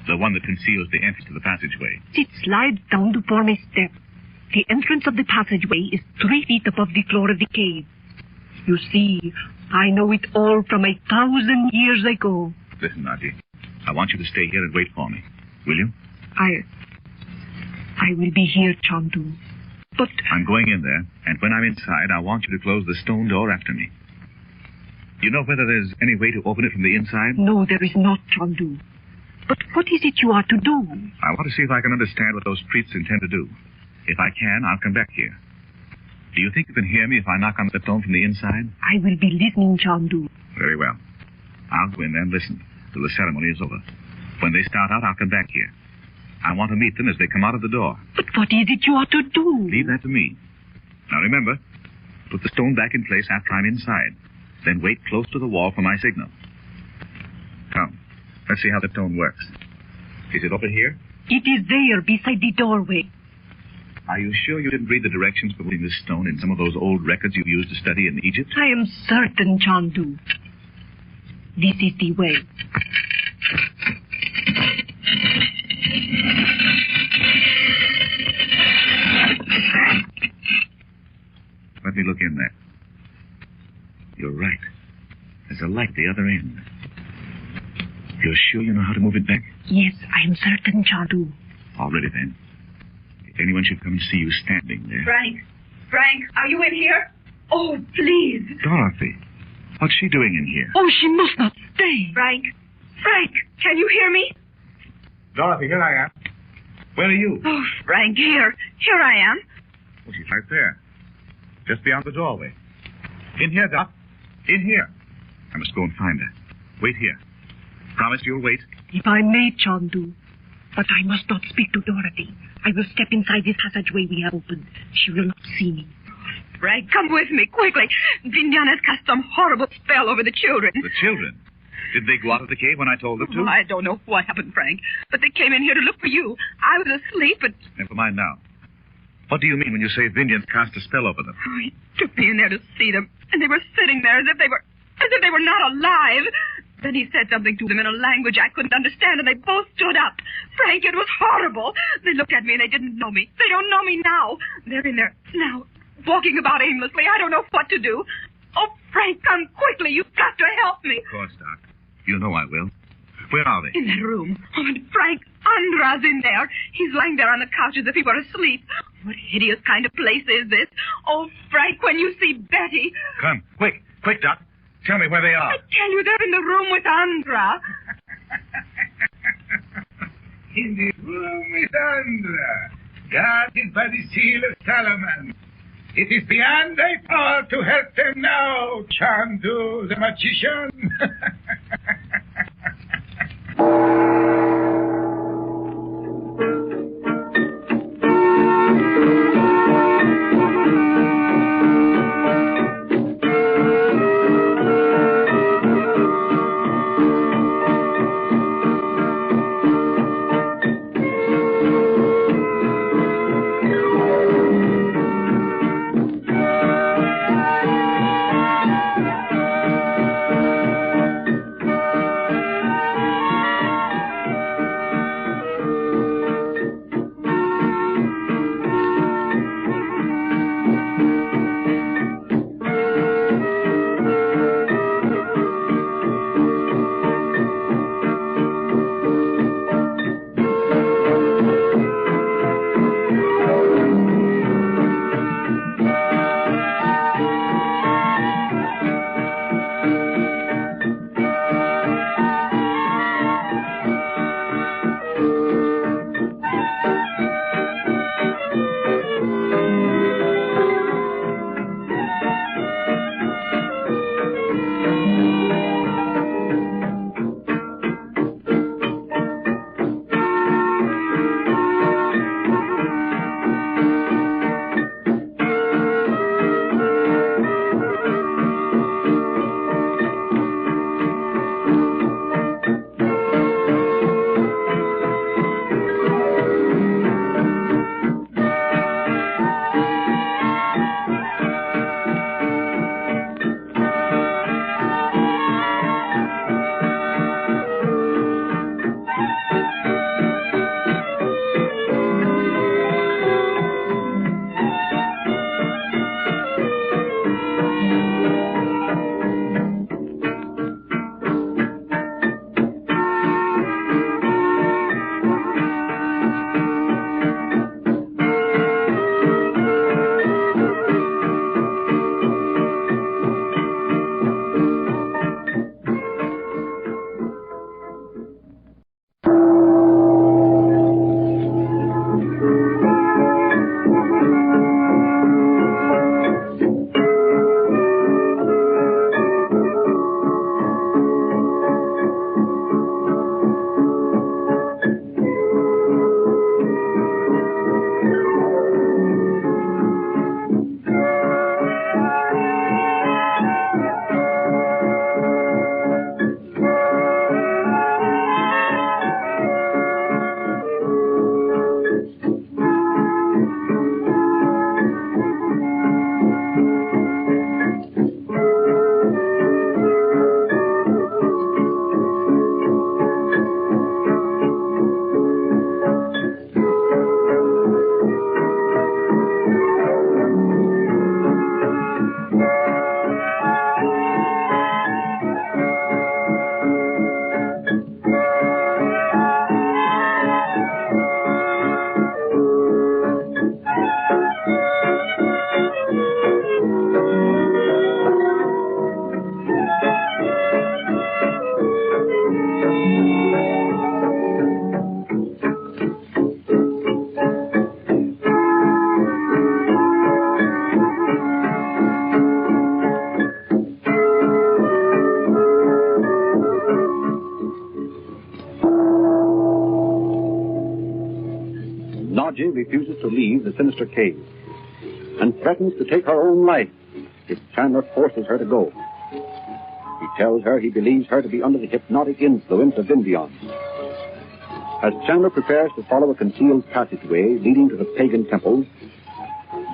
Speaker 5: The one that conceals the entrance to the passageway.
Speaker 11: It slides down to form a step. The entrance of the passageway is 3 feet above the floor of the cave. You see, I know it all from 1,000 years ago.
Speaker 5: Listen, NADJI, I want you to stay here and wait for me. Will you?
Speaker 11: I will be here, Chandu. But
Speaker 5: I'm going in there, and when I'm inside, I want you to close the stone door after me. Do you know whether there's any way to open it from the inside?
Speaker 11: No, there is not, Chandu. But what is it you are to do?
Speaker 5: I want to see if I can understand what those priests intend to do. If I can, I'll come back here. Do you think you can hear me if I knock on the stone from the inside?
Speaker 11: I will be listening, Chandu.
Speaker 5: Very well. I'll go in there and listen till the ceremony is over. When they start out, I'll come back here. I want to meet them as they come out of the door.
Speaker 11: But what is it you are to do?
Speaker 5: Leave that to me. Now remember, put the stone back in place after I'm inside. Then wait close to the wall for my signal. Come, let's see how the stone works. Is it over here?
Speaker 11: It is there, beside the doorway.
Speaker 5: Are you sure you didn't read the directions for putting this stone in some of those old records you used to study in Egypt?
Speaker 11: I am certain, Chandu. This is the way.
Speaker 5: Let me look in there. You're right. There's a light at the other end. You're sure you know how to move it back?
Speaker 11: Yes, I am certain, Chandu.
Speaker 5: All ready, then. If anyone should come and see you standing there...
Speaker 13: Frank, are you in here? Oh, please.
Speaker 5: Dorothy, what's she doing in here?
Speaker 11: Oh, she must not stay.
Speaker 13: Frank, can you hear me?
Speaker 5: Dorothy, here I am. Where are you?
Speaker 13: Oh, Frank, here I am.
Speaker 5: Well, she's right there. Just beyond the doorway. In here, Doc. In here. I must go and find her. Wait here. Promise you'll wait.
Speaker 11: If I may, Chandu. But I must not speak to Dorothy. I will step inside this passageway we have opened. She will not see me.
Speaker 13: Frank, come with me, quickly. VINDION has cast some horrible spell over the children.
Speaker 5: The children? Did they go out of the cave when I told them to?
Speaker 13: I don't know what happened, Frank, but they came in here to look for you. I was asleep, but...
Speaker 5: Never mind now. What do you mean when you say VINDION cast a spell over them?
Speaker 13: Oh, he took me in there to see them, and they were sitting there as if they were not alive. Then he said something to them in a language I couldn't understand, and they both stood up. Frank, it was horrible. They looked at me, and they didn't know me. They don't know me now. They're in there now, walking about aimlessly. I don't know what to do. Oh, Frank, come quickly. You've got to help me.
Speaker 5: Of course, Doc. You know I will. Where are they?
Speaker 13: In that room. Oh, and Frank, Andra's in there. He's lying there on the couch as if he were asleep. What hideous kind of place is this? Oh, Frank, when you see Betty...
Speaker 5: Come, quick, Doc.
Speaker 22: Tell me where they are.
Speaker 11: I tell you, they're in the room with Andra.
Speaker 12: In the room with Andra, guarded by the seal of Salaman. It is beyond thy power to help them now, Chandu, the magician.
Speaker 6: NADJI refuses to leave the sinister cave and threatens to take her own life if Chandler forces her to go. He tells her he believes her to be under the hypnotic influence of VINDION. As Chandler prepares to follow a concealed passageway leading to the pagan temple,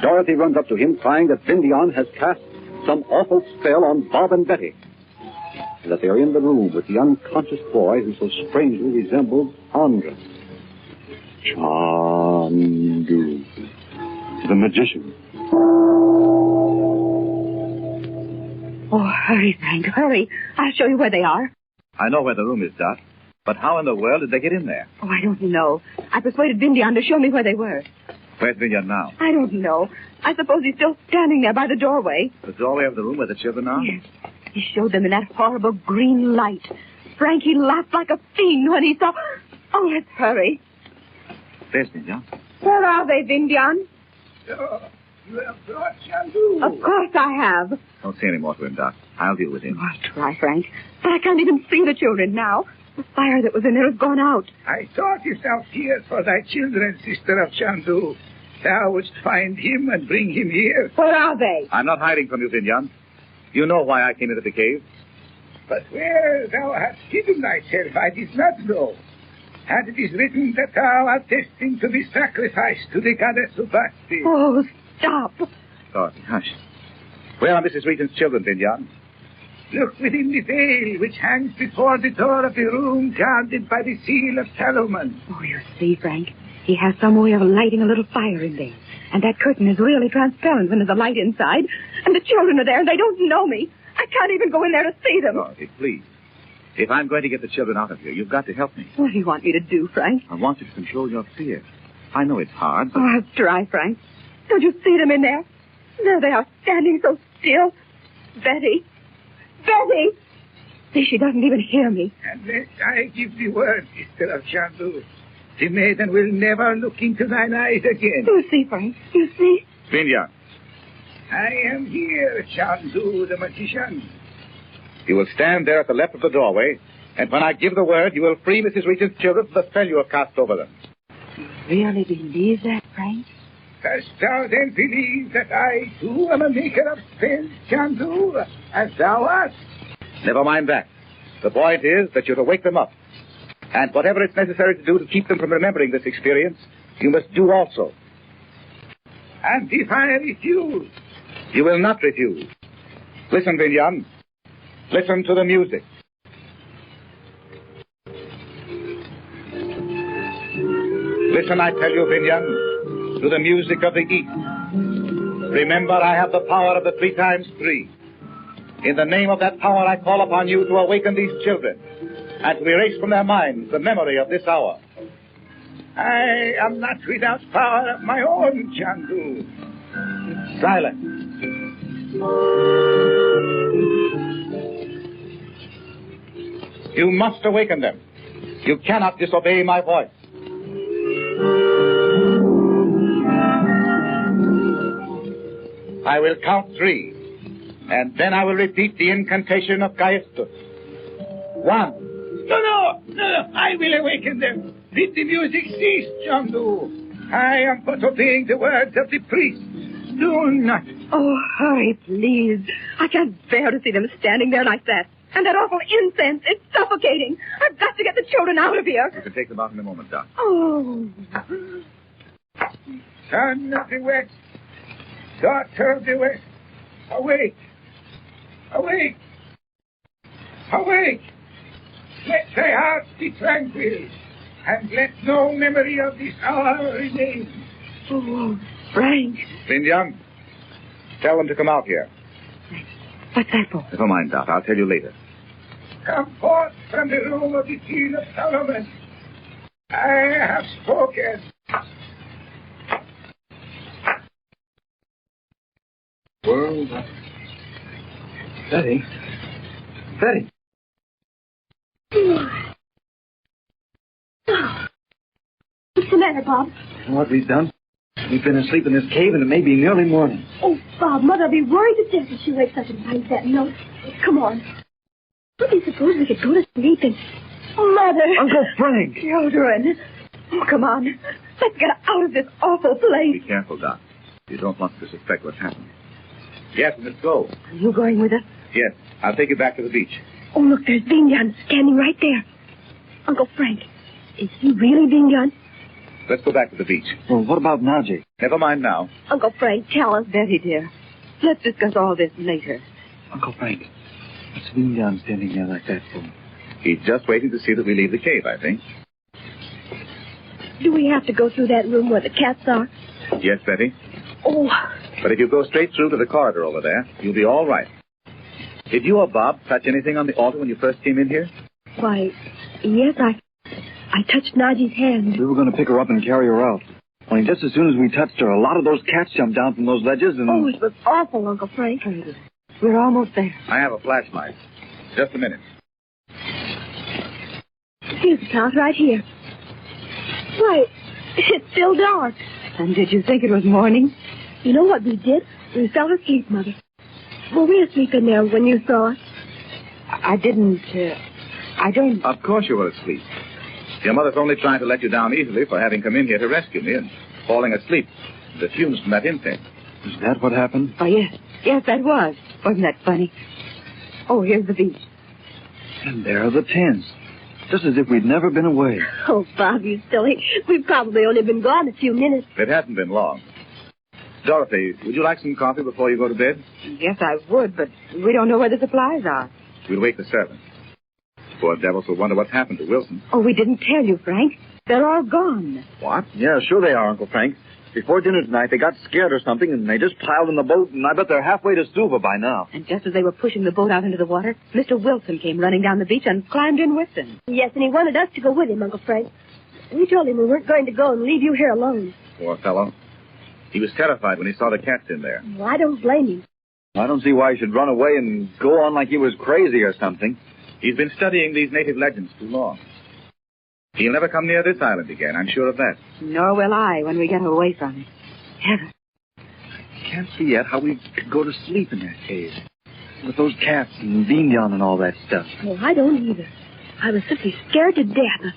Speaker 6: Dorothy runs up to him crying that VINDION has cast some awful spell on Bob and Betty, and that they are in the room with the unconscious boy who so strangely resembles Andra. Chandu, the magician.
Speaker 18: Oh, hurry, Frank, hurry. I'll show you where they are.
Speaker 22: I know where the room is, Dot. But how in the world did they get in there?
Speaker 18: Oh, I don't know. I persuaded VINDION to show me where they were.
Speaker 22: Where's VINDION now?
Speaker 18: I don't know. I suppose he's still standing there by the doorway.
Speaker 22: The doorway of the room where the children are?
Speaker 18: Yes.
Speaker 13: He showed them in that horrible green light. Frankie laughed like a fiend when he saw... Oh, let's hurry.
Speaker 22: There's Vindion.
Speaker 13: Where are they, Vindion?
Speaker 12: You have brought Chandu.
Speaker 13: Of course I have.
Speaker 22: Don't say any more to him, Doc. I'll deal with him.
Speaker 13: I'll try, Frank. But I can't even see the children now. The fire that was in there has gone out.
Speaker 12: I thought if thou feared for thy children, sister of Chandu, thou wouldst find him and bring him here.
Speaker 13: Where are they?
Speaker 22: I'm not hiding from you, Vindion. You know why I came into the cave.
Speaker 12: But where thou hast hidden thyself, I did not know. And it is written that thou art destined to be sacrificed to the goddess of Bhakti.
Speaker 13: Oh, stop.
Speaker 22: Dorothy, hush. Where are Mrs. Regent's children, Vindion?
Speaker 12: Look within the veil which hangs before the door of the room guarded by the seal of Solomon.
Speaker 13: Oh, you see, Frank, he has some way of lighting a little fire in there. And that curtain is really transparent when there's a light inside. And the children are there and they don't know me. I can't even go in there to see them.
Speaker 22: Dorothy, please. If I'm going to get the children out of here, you've got to help me.
Speaker 13: What do you want me to do, Frank?
Speaker 22: I want you to control your fear. I know it's hard, but...
Speaker 13: Oh, I'll try, Frank. Don't you see them in there? There they are, standing so still. Betty. Betty! See, she doesn't even hear me.
Speaker 12: Unless I give the word, sister of Chandu, the maiden will never look into thine eyes again.
Speaker 13: You see, Frank? You see?
Speaker 22: Vindion.
Speaker 12: I am here, Chandu, the magician.
Speaker 22: You will stand there at the left of the doorway, and when I give the word, you will free Mrs. Regent's children from the spell you have cast over them.
Speaker 13: You really believe that, Frank?
Speaker 12: Dost thou then believe that I, too, am a maker of spells, Chandu, as thou art?
Speaker 22: Never mind that. The point is that you're to wake them up. And whatever it's necessary to do to keep them from remembering this experience, you must do also.
Speaker 12: And if I refuse?
Speaker 22: You will not refuse. Listen, Vindion. Listen to the music. Listen, I tell you, Vindion, to the music of the East. Remember, I have the power of the 3 times 3. In the name of that power, I call upon you to awaken these children and to erase from their minds the memory of this hour.
Speaker 12: I am not without power of my own, Chandu.
Speaker 22: Silence. You must awaken them. You cannot disobey my voice. I will count 3, and then I will repeat the incantation of Caestus. 1.
Speaker 12: No, I will awaken them. Bid the music cease, Chandu. I am but obeying the words of the priest. Do not.
Speaker 13: Oh, hurry, please. I can't bear to see them standing there like that. And that awful incense, it's suffocating. I've got to get the children out of here.
Speaker 22: You can take them out in a moment, Doc.
Speaker 13: Oh.
Speaker 12: Son of the West, daughter of the West, awake. Awake. Awake. Let thy heart be tranquil, and let no memory of this hour remain.
Speaker 13: Oh, Frank.
Speaker 22: Vindion, tell them to come out here.
Speaker 13: What's that for?
Speaker 22: Never mind, Doc. I'll tell you later.
Speaker 12: Come forth from the room of the seal of Solomon. I have spoken.
Speaker 22: World. Betty. Betty.
Speaker 13: What's the matter, Bob?
Speaker 22: What we've done? We've been asleep in this cave, and it may be nearly morning.
Speaker 13: Oh, Bob, Mother'll be worried to death if she wakes up and finds that note. Come on. What do you suppose we could go to sleep and... Oh, Mother.
Speaker 22: Uncle Frank.
Speaker 13: Children. Oh, come on. Let's get out of this awful place.
Speaker 22: Be careful, Doc. You don't want to suspect what's happened. Yes, let's go.
Speaker 13: Are you going with us?
Speaker 22: Yes, I'll take you back to the beach.
Speaker 13: Oh, look, there's Vindion standing right there. Uncle Frank, is he really Vindion?
Speaker 22: Let's go back to the beach. Well, what about NADJI? Never mind now.
Speaker 13: Uncle Frank, tell us. Betty, dear. Let's discuss all this later.
Speaker 22: Uncle Frank, what's Vindion standing there like that for? He's just waiting to see that we leave the cave, I think.
Speaker 13: Do we have to go through that room where the cats are?
Speaker 22: Yes, Betty.
Speaker 13: Oh.
Speaker 22: But if you go straight through to the corridor over there, you'll be all right. Did you or Bob touch anything on the altar when you first came in here?
Speaker 13: Why, yes, I touched NADJI's hand.
Speaker 22: We were going to pick her up and carry her out. Only just as soon as we touched her, a lot of those cats jumped down from those ledges and...
Speaker 13: Oh, it was awful, Uncle Frank.
Speaker 18: We're almost there.
Speaker 22: I have a flashlight. Just a minute.
Speaker 13: Here's the house right here. Why, it's still dark.
Speaker 18: And did you think it was morning?
Speaker 13: You know what we did? We fell asleep, Mother. Were we asleep in there when you saw us?
Speaker 18: I didn't, I don't...
Speaker 22: Of course you were asleep. Your mother's only trying to let you down easily for having come in here to rescue me and falling asleep. The fumes from that insect. Is that what happened?
Speaker 18: Oh, yes. Yes, that was. Wasn't that funny? Oh, here's the beach.
Speaker 22: And there are the tents. Just as if we'd never been away.
Speaker 13: Oh, Bob, you silly. We've probably only been gone a few minutes.
Speaker 22: It hasn't been long. Dorothy, would you like some coffee before you go to bed?
Speaker 18: Yes, I would, but we don't know where the supplies are.
Speaker 22: We'll wake the servants. Poor devils will wonder what's happened to Wilson.
Speaker 18: Oh, we didn't tell you, Frank. They're all gone.
Speaker 22: What? Yeah, sure they are, Uncle Frank. Before dinner tonight, they got scared or something, and they just piled in the boat, and I bet they're halfway to Suva by now.
Speaker 18: And just as they were pushing the boat out into the water, Mr. Wilson came running down the beach and climbed in with them.
Speaker 13: Yes, and he wanted us to go with him, Uncle Frank. We told him we weren't going to go and leave you here alone.
Speaker 22: Poor fellow. He was terrified when he saw the cats in there.
Speaker 13: Well, I don't blame him.
Speaker 22: I don't see why he should run away and go on like he was crazy or something. He's been studying these native legends too long. He'll never come near this island again, I'm sure of that.
Speaker 18: Nor will I when we get away from it. Ever.
Speaker 22: I can't see yet how we could go to sleep in that cave. With those cats and VINDION and all that stuff.
Speaker 13: Well, I don't either. I was simply scared to death.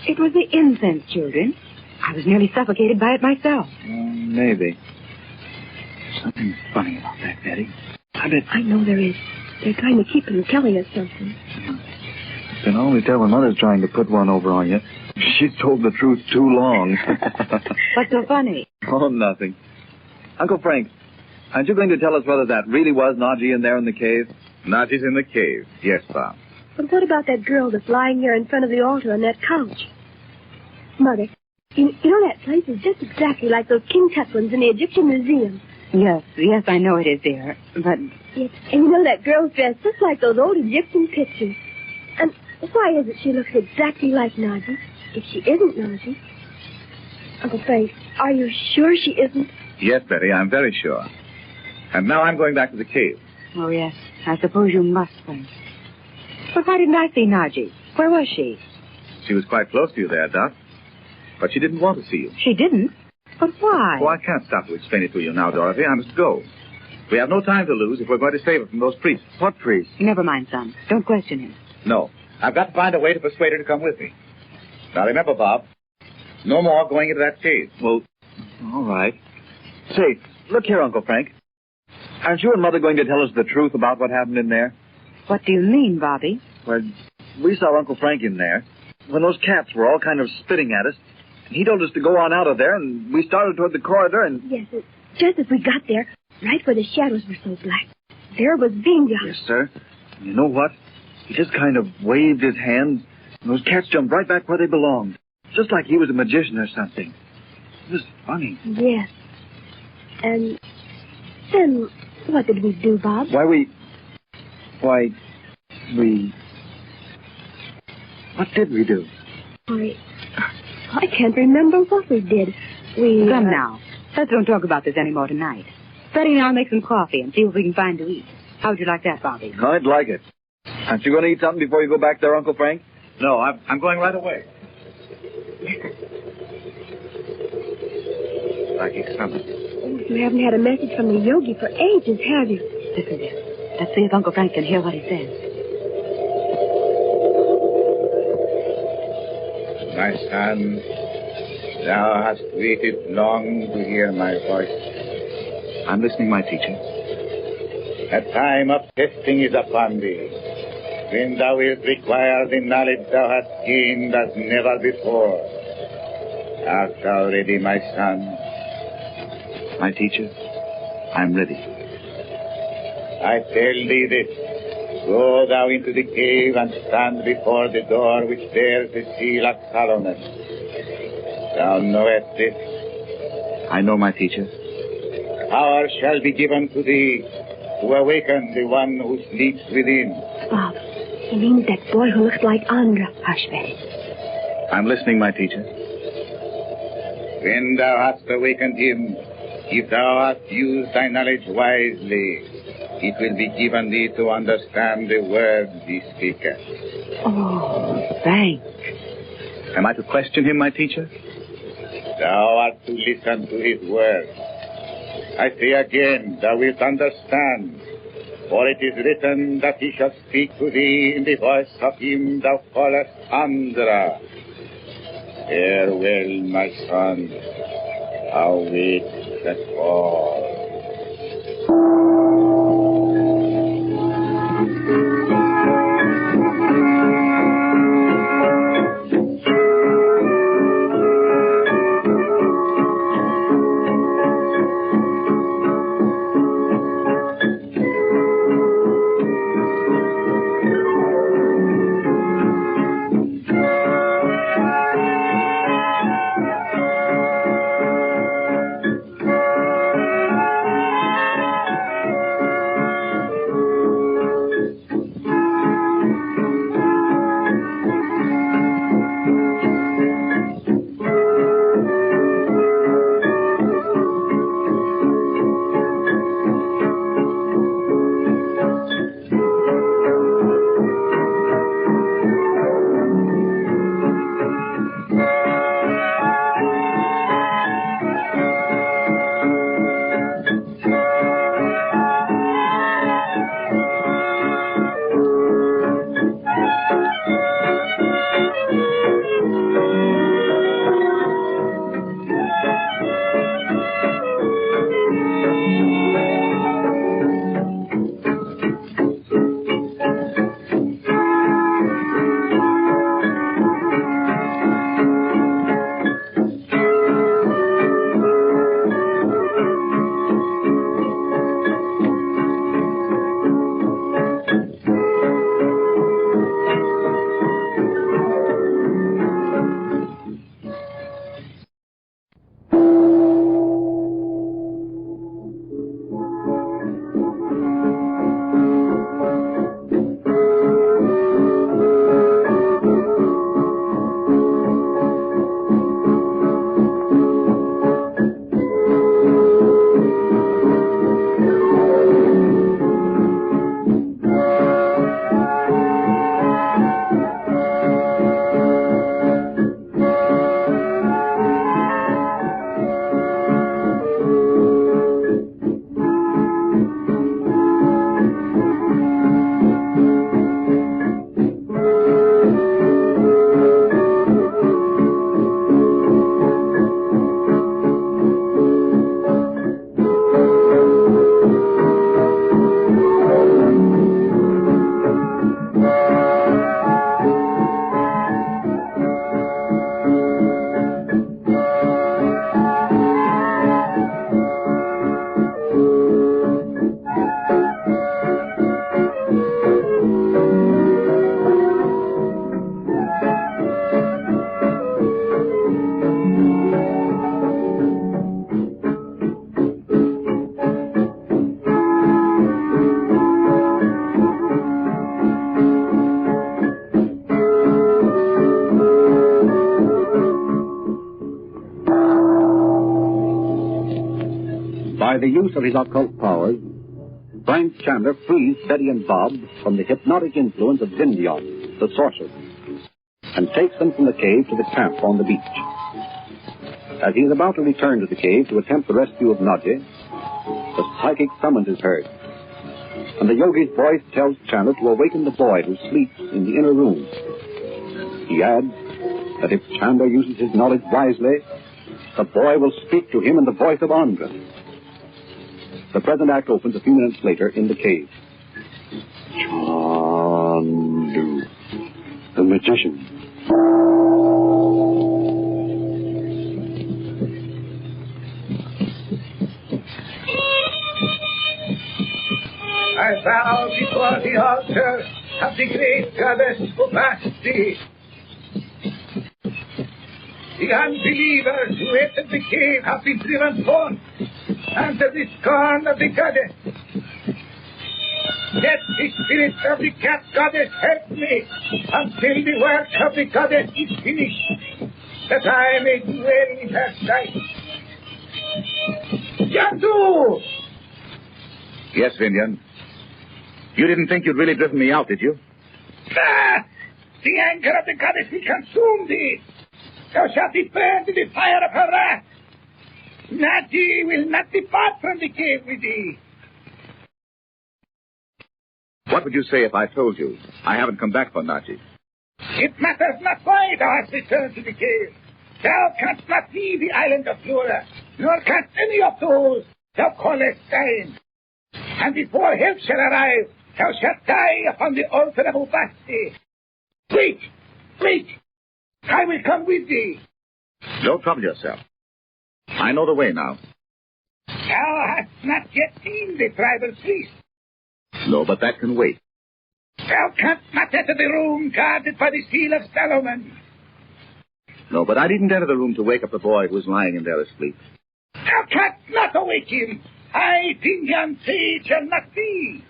Speaker 18: It was the incense, children. I was nearly suffocated by it myself.
Speaker 22: Maybe. There's something funny about that, Betty.
Speaker 13: I know there is. They're trying to keep him from telling us something.
Speaker 22: Can only tell when Mother's trying to put one over on you. She's told the truth too long.
Speaker 18: What's so funny?
Speaker 22: Oh, nothing. Uncle Frank, aren't you going to tell us whether that really was NADJI in there in the cave? NADJI's in the cave. Yes, Bob.
Speaker 13: But what about that girl that's lying here in front of the altar on that couch? Mother, you know that place is just exactly like those king tut ones in the Egyptian Museum.
Speaker 18: Yes, I know it is there, but...
Speaker 13: Yes, and you know that girl's dressed just like those old Egyptian pictures. And why is it she looks exactly like NADJI if she isn't NADJI? Uncle Frank, are you sure she isn't?
Speaker 22: Yes, Betty, I'm very sure. And now I'm going back to the cave.
Speaker 18: Oh, yes, I suppose you must, Frank. But why didn't I see NADJI? Where was she?
Speaker 22: She was quite close to you there, Doc. But she didn't want to see you.
Speaker 18: She didn't? But why?
Speaker 22: Oh, I can't stop to explain it to you now, Dorothy. I must go. We have no time to lose if we're going to save her from those priests. What priests?
Speaker 18: Never mind, son. Don't question him.
Speaker 22: No. I've got to find a way to persuade her to come with me. Now, remember, Bob, no more going into that cave. Well, all right. Say, look here, Uncle Frank. Aren't you and Mother going to tell us the truth about what happened in there?
Speaker 18: What do you mean, Bobby?
Speaker 22: Well, we saw Uncle Frank in there when those cats were all kind of spitting at us. He told us to go on out of there, and we started toward the corridor, and...
Speaker 13: Yes, just as we got there, right where the shadows were so black, there was VINDION.
Speaker 22: Yes, sir. You know what? He just kind of waved his hands, and those cats jumped right back where they belonged. Just like he was a magician or something. It was funny.
Speaker 13: Yes. And then what did we do, Bob?
Speaker 22: What did we do?
Speaker 13: I can't remember what we did.
Speaker 18: Come now. Let's don't talk about this anymore tonight. Betty and I'll make some coffee and see what we can find to eat. How would you like that, Bobby?
Speaker 22: I'd like it. Aren't you going to eat something before you go back there, Uncle Frank? No, I'm going right away. Blackie's coming.
Speaker 13: You haven't had a message from the yogi for ages, have you?
Speaker 18: Listen, dear. Let's see if Uncle Frank can hear what he says.
Speaker 22: My son, thou hast waited long to hear my voice. I'm listening, my teacher. A time of testing is upon thee, when thou wilt require the knowledge thou hast gained as never before. Art thou ready, my son? My teacher, I'm ready. I tell thee this. Go thou into the cave and stand before the door which bears the seal of Solomon. Thou knowest this? I know, my teacher. Power shall be given to thee to awaken the one who sleeps within.
Speaker 13: Bob, he means that boy who looks like Andra. Hush, Betty.
Speaker 22: I'm listening, my teacher. When thou hast awakened him, if thou hast used thy knowledge wisely,
Speaker 12: it will be given thee to understand the words he speaketh.
Speaker 18: Oh, thanks.
Speaker 22: Am I to question him, my teacher?
Speaker 12: Thou art to listen to his words. I say again, thou wilt understand. For it is written that he shall speak to thee in the voice of him thou callest Andra. Farewell, my son. Await the call.
Speaker 6: By the use of his occult powers, Frank Chandler frees Betty and Bob from the hypnotic influence of VINDION, the sorcerer, and takes them from the cave to the camp on the beach. As he is about to return to the cave to attempt the rescue of NADJI, the psychic summons is heard, and the yogi's voice tells Chandler to awaken the boy who sleeps in the inner room. He adds that if Chandler uses his knowledge wisely, the boy will speak to him in the voice of Andra. The present act opens a few minutes later in the cave.
Speaker 3: Chandu, the magician.
Speaker 12: I bow before the altar of the great goddess Opacity. The unbelievers who entered the cave have been driven forth under the scorn of the goddess. Let the spirit of the cat goddess help me until the work of the goddess is finished, that I may dwell in her sight. Chandu!
Speaker 22: Yes, VINDION.
Speaker 17: You didn't think you'd really driven me out, did you?
Speaker 12: Ah! The anger of the goddess will consume thee. Thou shalt be burned in the fire of her wrath. NADJI will not depart from the cave with thee.
Speaker 17: What would you say if I told you I haven't come back for NADJI?
Speaker 12: It matters not why thou hast returned to the cave. Thou canst not leave the island of Flora, nor canst any of those thou callest thine. And before help shall arrive, thou shalt die upon the altar of Ubasti. Wait! Wait! I will come with thee.
Speaker 17: Don't trouble yourself. I know the way now.
Speaker 12: Thou hast not yet seen the tribal priest.
Speaker 17: No, but that can wait.
Speaker 12: Thou canst not enter the room guarded by the seal of Solomon.
Speaker 17: No, but I didn't enter the room to wake up the boy who was lying in there asleep.
Speaker 12: Thou canst not awake him. I, VINDION, say it shall not be.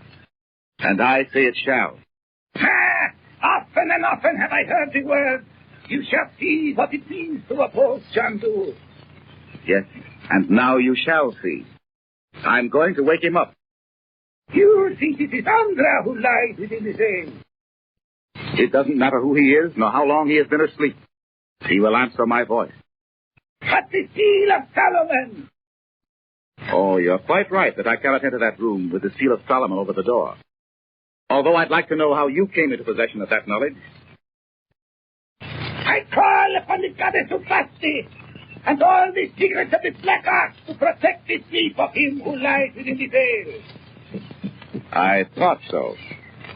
Speaker 17: And I say it shall.
Speaker 12: Ah! Often and often have I heard the word, you shall see what it means to oppose Chandu.
Speaker 17: Yes, and now you shall see. I'm going to wake him up.
Speaker 12: You think it is Andra who lies within the veil.
Speaker 17: It doesn't matter who he is, nor how long he has been asleep. He will answer my voice.
Speaker 12: But the seal of Solomon.
Speaker 17: Oh, you're quite right that I cannot enter that room with the seal of Solomon over the door. Although I'd like to know how you came into possession of that knowledge.
Speaker 12: I call upon the goddess Ubasti and all the secrets of the Black Arts to protect the sleep of him who lies within the veil.
Speaker 17: I thought so.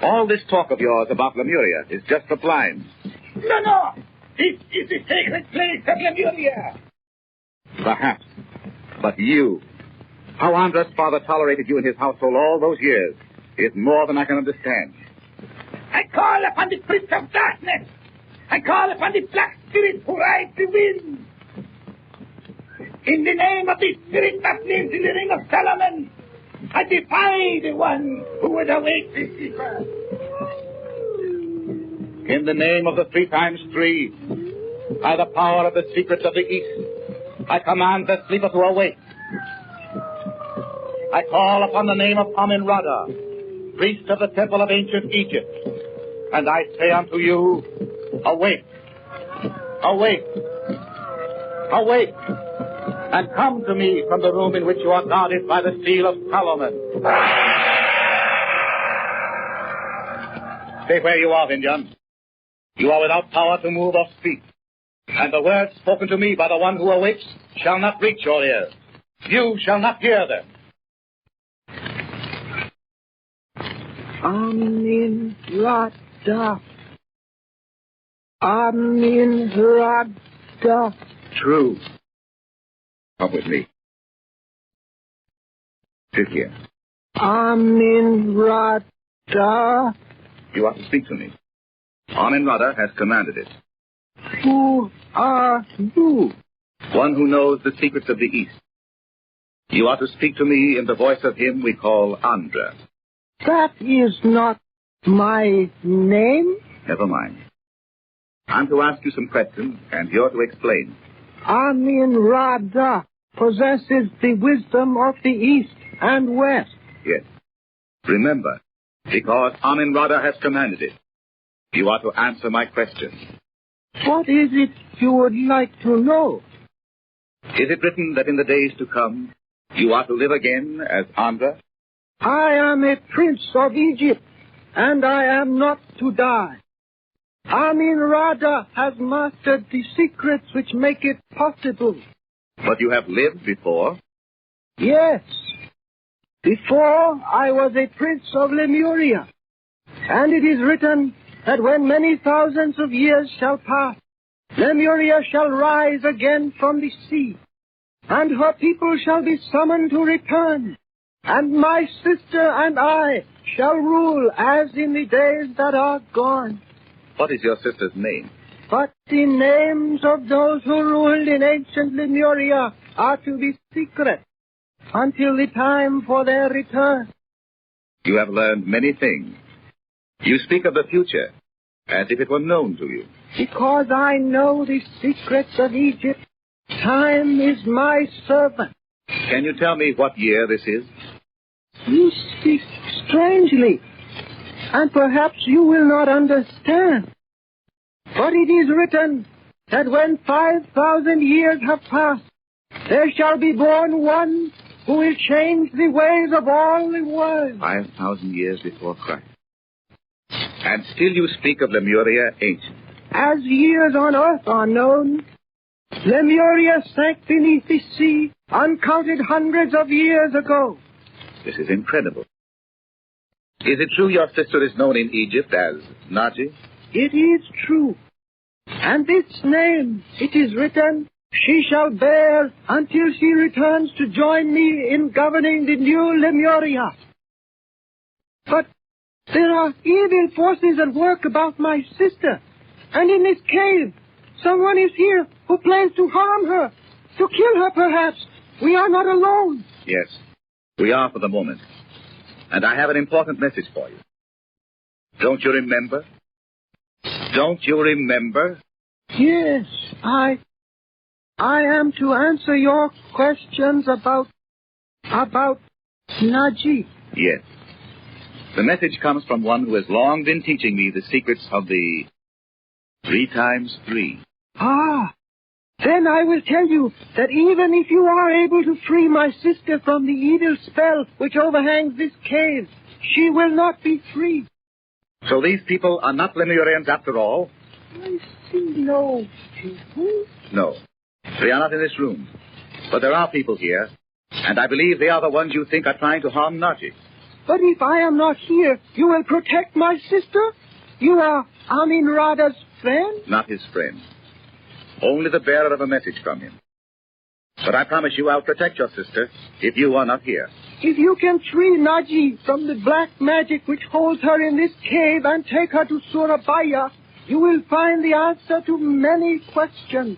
Speaker 17: All this talk of yours about Lemuria is just a blind.
Speaker 12: No. This is the sacred place of Lemuria.
Speaker 17: Perhaps. But you, how Andra's father tolerated you in his household all those years, is more than I can understand.
Speaker 12: I call upon the Prince of Darkness. I call upon the Black Spirit who rides the wind. In the name of the Spirit that lives in the Ring of Solomon, I defy the one who would awake the sleeper.
Speaker 17: In the name of the 3 times 3, by the power of the secrets of the East, I command the sleeper to awake. I call upon the name of Amen-Ra, priest of the temple of ancient Egypt, and I say unto you, awake, awake, awake, and come to me from the room in which you are guarded by the seal of Solomon. Stay where you are, VINDION. You are without power to move or speak, and the words spoken to me by the one who awakes shall not reach your ears. You shall not hear them.
Speaker 12: Amen-Ra. Amen-Ra.
Speaker 17: True. Come with me. Sit here.
Speaker 12: Amen-Ra.
Speaker 17: You are to speak to me. Amen-Ra has commanded it.
Speaker 12: Who are you?
Speaker 17: One who knows the secrets of the East. You are to speak to me in the voice of him we call Andra.
Speaker 12: That is not my name.
Speaker 17: Never mind. I'm to ask you some questions, and you're to explain.
Speaker 12: Amen-Ra possesses the wisdom of the East and West.
Speaker 17: Yes. Remember, because Amen-Ra has commanded it, you are to answer my questions.
Speaker 12: What is it you would like to know?
Speaker 17: Is it written that in the days to come, you are to live again as Andra?
Speaker 12: I am a prince of Egypt, and I am not to die. Amen-Ra has mastered the secrets which make it possible.
Speaker 17: But you have lived before?
Speaker 12: Yes. Before, I was a prince of Lemuria. And it is written that when many thousands of years shall pass, Lemuria shall rise again from the sea, and her people shall be summoned to return, and my sister and I shall rule as in the days that are gone.
Speaker 17: What is your sister's name?
Speaker 12: But the names of those who ruled in ancient Lemuria are to be secret until the time for their return.
Speaker 17: You have learned many things. You speak of the future as if it were known to you.
Speaker 12: Because I know the secrets of Egypt, time is my servant.
Speaker 17: Can you tell me what year this is?
Speaker 12: You speak strangely.
Speaker 4: and perhaps you will not understand. But it is written that when 5,000 years have passed, there shall be born one who will change the ways of all the world.
Speaker 17: 5,000 years before Christ. And still you speak of Lemuria ancient.
Speaker 4: As years on earth are known, Lemuria sank beneath the sea uncounted hundreds of years ago.
Speaker 17: This is incredible. Is it true your sister is known in Egypt as NADJI?
Speaker 4: It is true. And this name, it is written, she shall bear until she returns to join me in governing the new Lemuria. But there are evil forces at work about my sister. And in this cave, someone is here who plans to harm her, to kill her perhaps. We are not alone.
Speaker 17: Yes, we are for the moment. And I have an important message for you. Don't you remember? Don't you remember?
Speaker 4: Yes, I am to answer your questions about NADJI.
Speaker 17: Yes. The message comes from one who has long been teaching me the secrets of the 3 times 3.
Speaker 4: Ah, then I will tell you that even if you are able to free my sister from the evil spell which overhangs this cave, she will not be free.
Speaker 17: So these people are not Lemurians after all?
Speaker 4: I see no people.
Speaker 17: No. They are not in this room. But there are people here, and I believe they are the ones you think are trying to harm NADJI.
Speaker 4: But if I am not here, you will protect my sister? You are Amin Rada's friend?
Speaker 17: Not his friend. Only the bearer of a message from him. But I promise you I'll protect your sister if you are not here.
Speaker 4: If you can free NADJI from the black magic which holds her in this cave and take her to Surabaya, you will find the answer to many questions.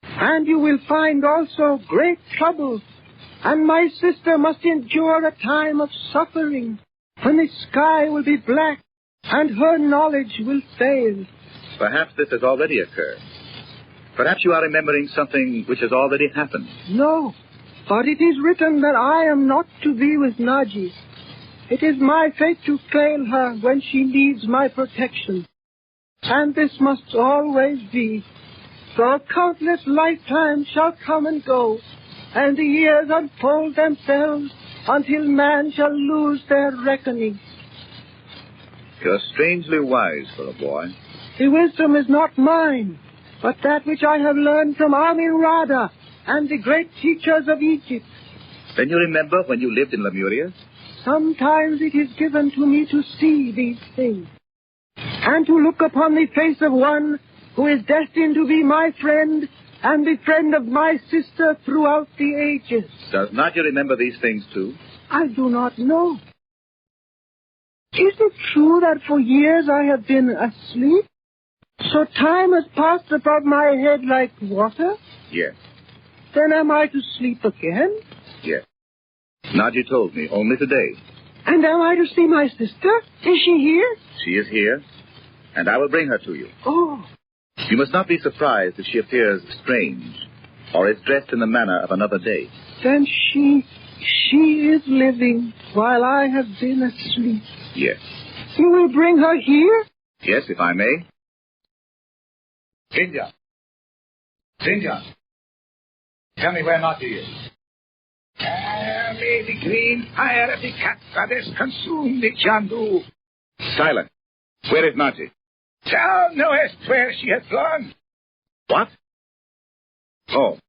Speaker 4: And you will find also great trouble. And my sister must endure a time of suffering when the sky will be black and her knowledge will fail.
Speaker 17: Perhaps this has already occurred. Perhaps you are remembering something which has already happened.
Speaker 4: No, but it is written that I am not to be with NADJI. It is my fate to fail her when she needs my protection. And this must always be. For countless lifetimes shall come and go, and the years unfold themselves until man shall lose their reckoning.
Speaker 17: You're strangely wise for a boy.
Speaker 4: The wisdom is not mine, but that which I have learned from Amin Rada and the great teachers of Egypt.
Speaker 17: Then you remember when you lived in Lemuria?
Speaker 4: Sometimes it is given to me to see these things, and to look upon the face of one who is destined to be my friend and the friend of my sister throughout the ages.
Speaker 17: Does NADJI remember these things too?
Speaker 4: I do not know. Is it true that for years I have been asleep? So time has passed above my head like water?
Speaker 17: Yes.
Speaker 4: Then am I to sleep again?
Speaker 17: Yes. NADJI told me only today.
Speaker 4: And am I to see my sister? Is she here?
Speaker 17: She is here, and I will bring her to you.
Speaker 4: Oh.
Speaker 17: You must not be surprised if she appears strange or is dressed in the manner of another day.
Speaker 4: Then she is living while I have been asleep.
Speaker 17: Yes.
Speaker 4: You will bring her here?
Speaker 17: Yes, if I may. Vindion. Tell me where NADJI is.
Speaker 12: May the green fire of the cat goddess consume the Chandu.
Speaker 17: Silence. Where is NADJI?
Speaker 12: Thou knowest where she has gone.
Speaker 17: What? Oh.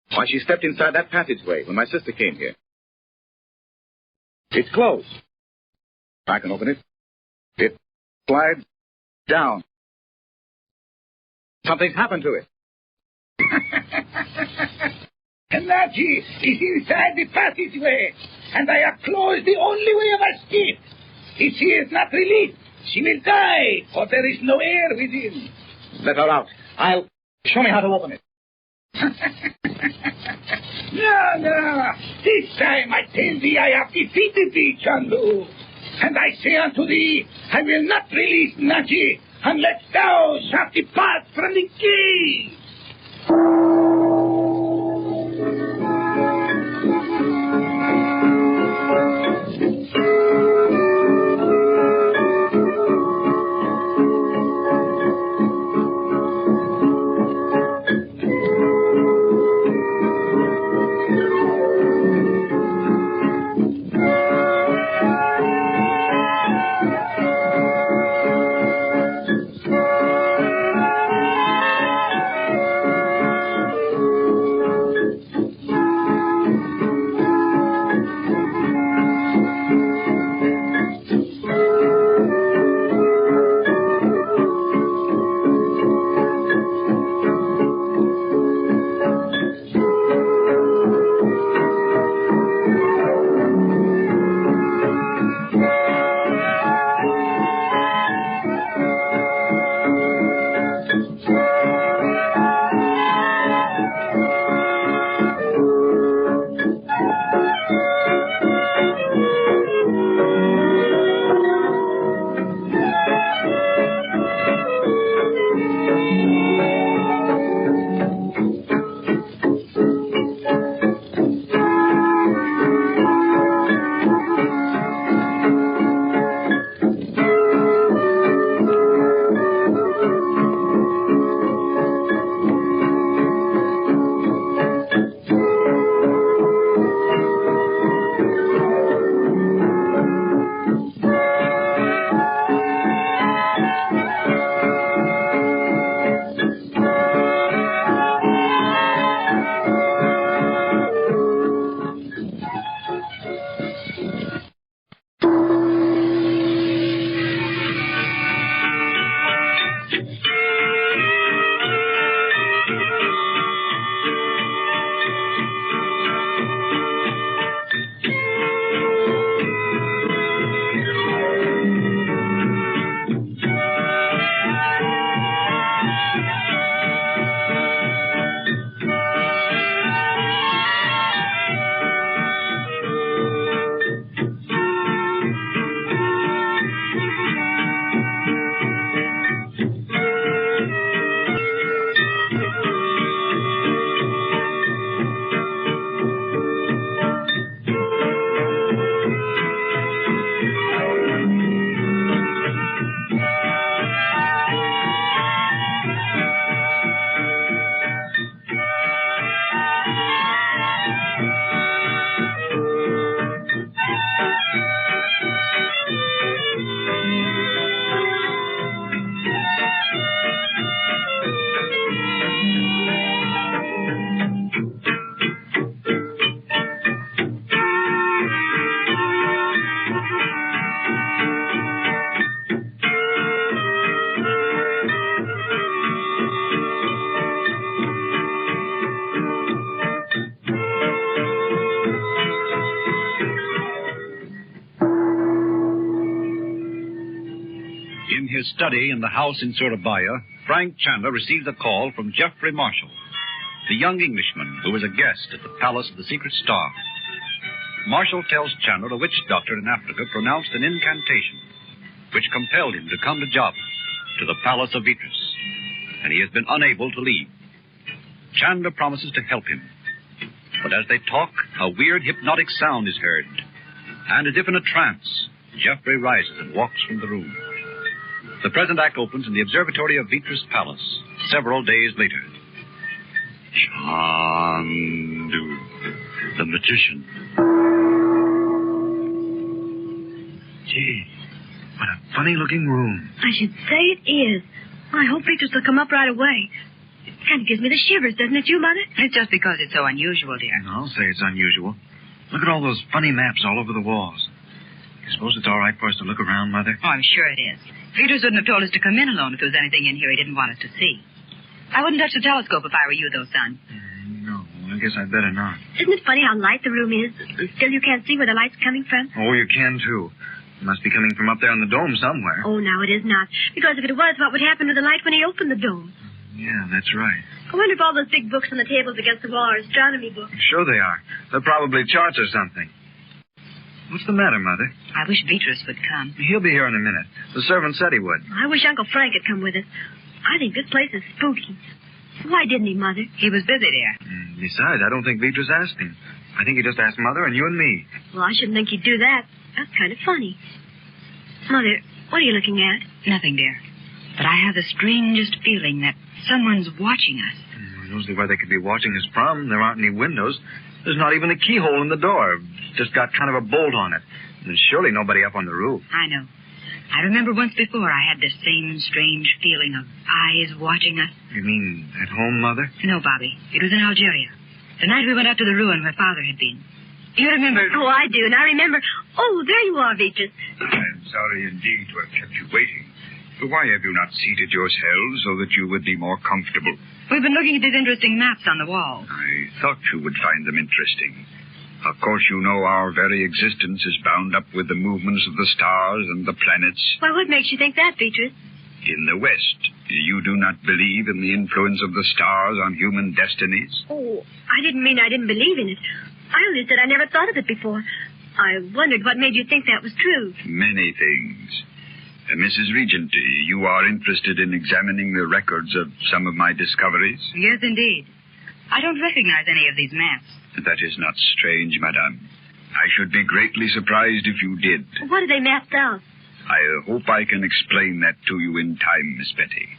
Speaker 17: Why, she stepped inside that passageway when my sister came here. It's closed. I can open it. It slides down. Something's happened to it.
Speaker 12: NADJI is inside the passageway, and I have closed the only way of escape. If she is not released, she will die, for there is no air within.
Speaker 17: Let her out. Show me how to open it.
Speaker 12: No. This time I tell thee I have defeated thee, Chandu. And I say unto thee, I will not release NADJI unless thou shalt depart from the cave.
Speaker 6: In his study in the house in Surabaya, Frank Chandler receives a call from Geoffrey Marshall, the young Englishman who was a guest at the Palace of the Secret Star. Marshall tells Chandler a witch doctor in Africa pronounced an incantation which compelled him to come to Java, to the Palace of Vitras, and he has been unable to leave. Chandler promises to help him, but as they talk, a weird hypnotic sound is heard, and as if in a trance, Geoffrey rises and walks from the room. The present act opens in the observatory of Vitras Palace, several days later. Chandu, the magician.
Speaker 22: Gee, what a funny-looking room.
Speaker 13: I should say it is. I hope Vitras will come up right away. It kind of gives me the shivers, doesn't it, you, Mother?
Speaker 18: It's just because it's so unusual, dear.
Speaker 22: I'll say it's unusual. Look at all those funny maps all over the walls. You suppose it's all right for us to look around, Mother?
Speaker 18: Oh, I'm sure it is. Vitras wouldn't have told us to come in alone if there was anything in here he didn't want us to see. I wouldn't touch the telescope if I were you, though, son.
Speaker 22: No, I guess I'd better not.
Speaker 13: Isn't it funny how light the room is? Still you can't see where the light's coming from?
Speaker 22: Oh, you can, too. It must be coming from up there in the dome somewhere.
Speaker 13: Oh, no, it is not. Because if it was, what would happen to the light when he opened the dome?
Speaker 22: Yeah, that's right.
Speaker 13: I wonder if all those big books on the tables against the wall are astronomy books.
Speaker 22: Sure they are. They're probably charts or something. What's the matter, Mother?
Speaker 18: I wish Vitras would come.
Speaker 22: He'll be here in a minute. The servant said he would.
Speaker 13: I wish Uncle Frank had come with us. I think this place is spooky. Why didn't he, Mother?
Speaker 18: He was busy there.
Speaker 22: Besides, I don't think Vitras asked him. I think he just asked Mother and you and me.
Speaker 13: Well, I shouldn't think he'd do that. That's kind of funny. Mother, what are you looking at?
Speaker 18: Nothing, dear. But I have the strangest feeling that someone's watching us.
Speaker 22: I don't see why they could be watching us from. There aren't any windows. There's not even a keyhole in the door. Just got kind of a bolt on it. And there's surely nobody up on the roof.
Speaker 18: I know. I remember once before I had this same strange feeling of eyes watching us.
Speaker 22: You mean at home, Mother?
Speaker 18: No, Bobby. It was in Algeria. The night we went out to the ruin where Father had been. You remember?
Speaker 13: Oh, I do, and I remember. Oh, there you are, Vitras.
Speaker 12: I'm sorry indeed to have kept you waiting. But why have you not seated yourselves so that you would be more comfortable?
Speaker 18: We've been looking at these interesting maps on the wall.
Speaker 12: I thought you would find them interesting. Of course, you know our very existence is bound up with the movements of the stars and the planets.
Speaker 13: Why, what makes you think that, Vitras?
Speaker 12: In the West, you do not believe in the influence of the stars on human destinies?
Speaker 13: Oh, I didn't mean I didn't believe in it. I only said I never thought of it before. I wondered what made you think that was true.
Speaker 12: Many things. Mrs. Regent, you are interested in examining the records of some of my discoveries?
Speaker 18: Yes, indeed. I don't recognize any of these maps.
Speaker 12: That is not strange, madame. I should be greatly surprised if you did.
Speaker 13: What are they mapped out?
Speaker 12: I hope I can explain that to you in time, Miss Betty.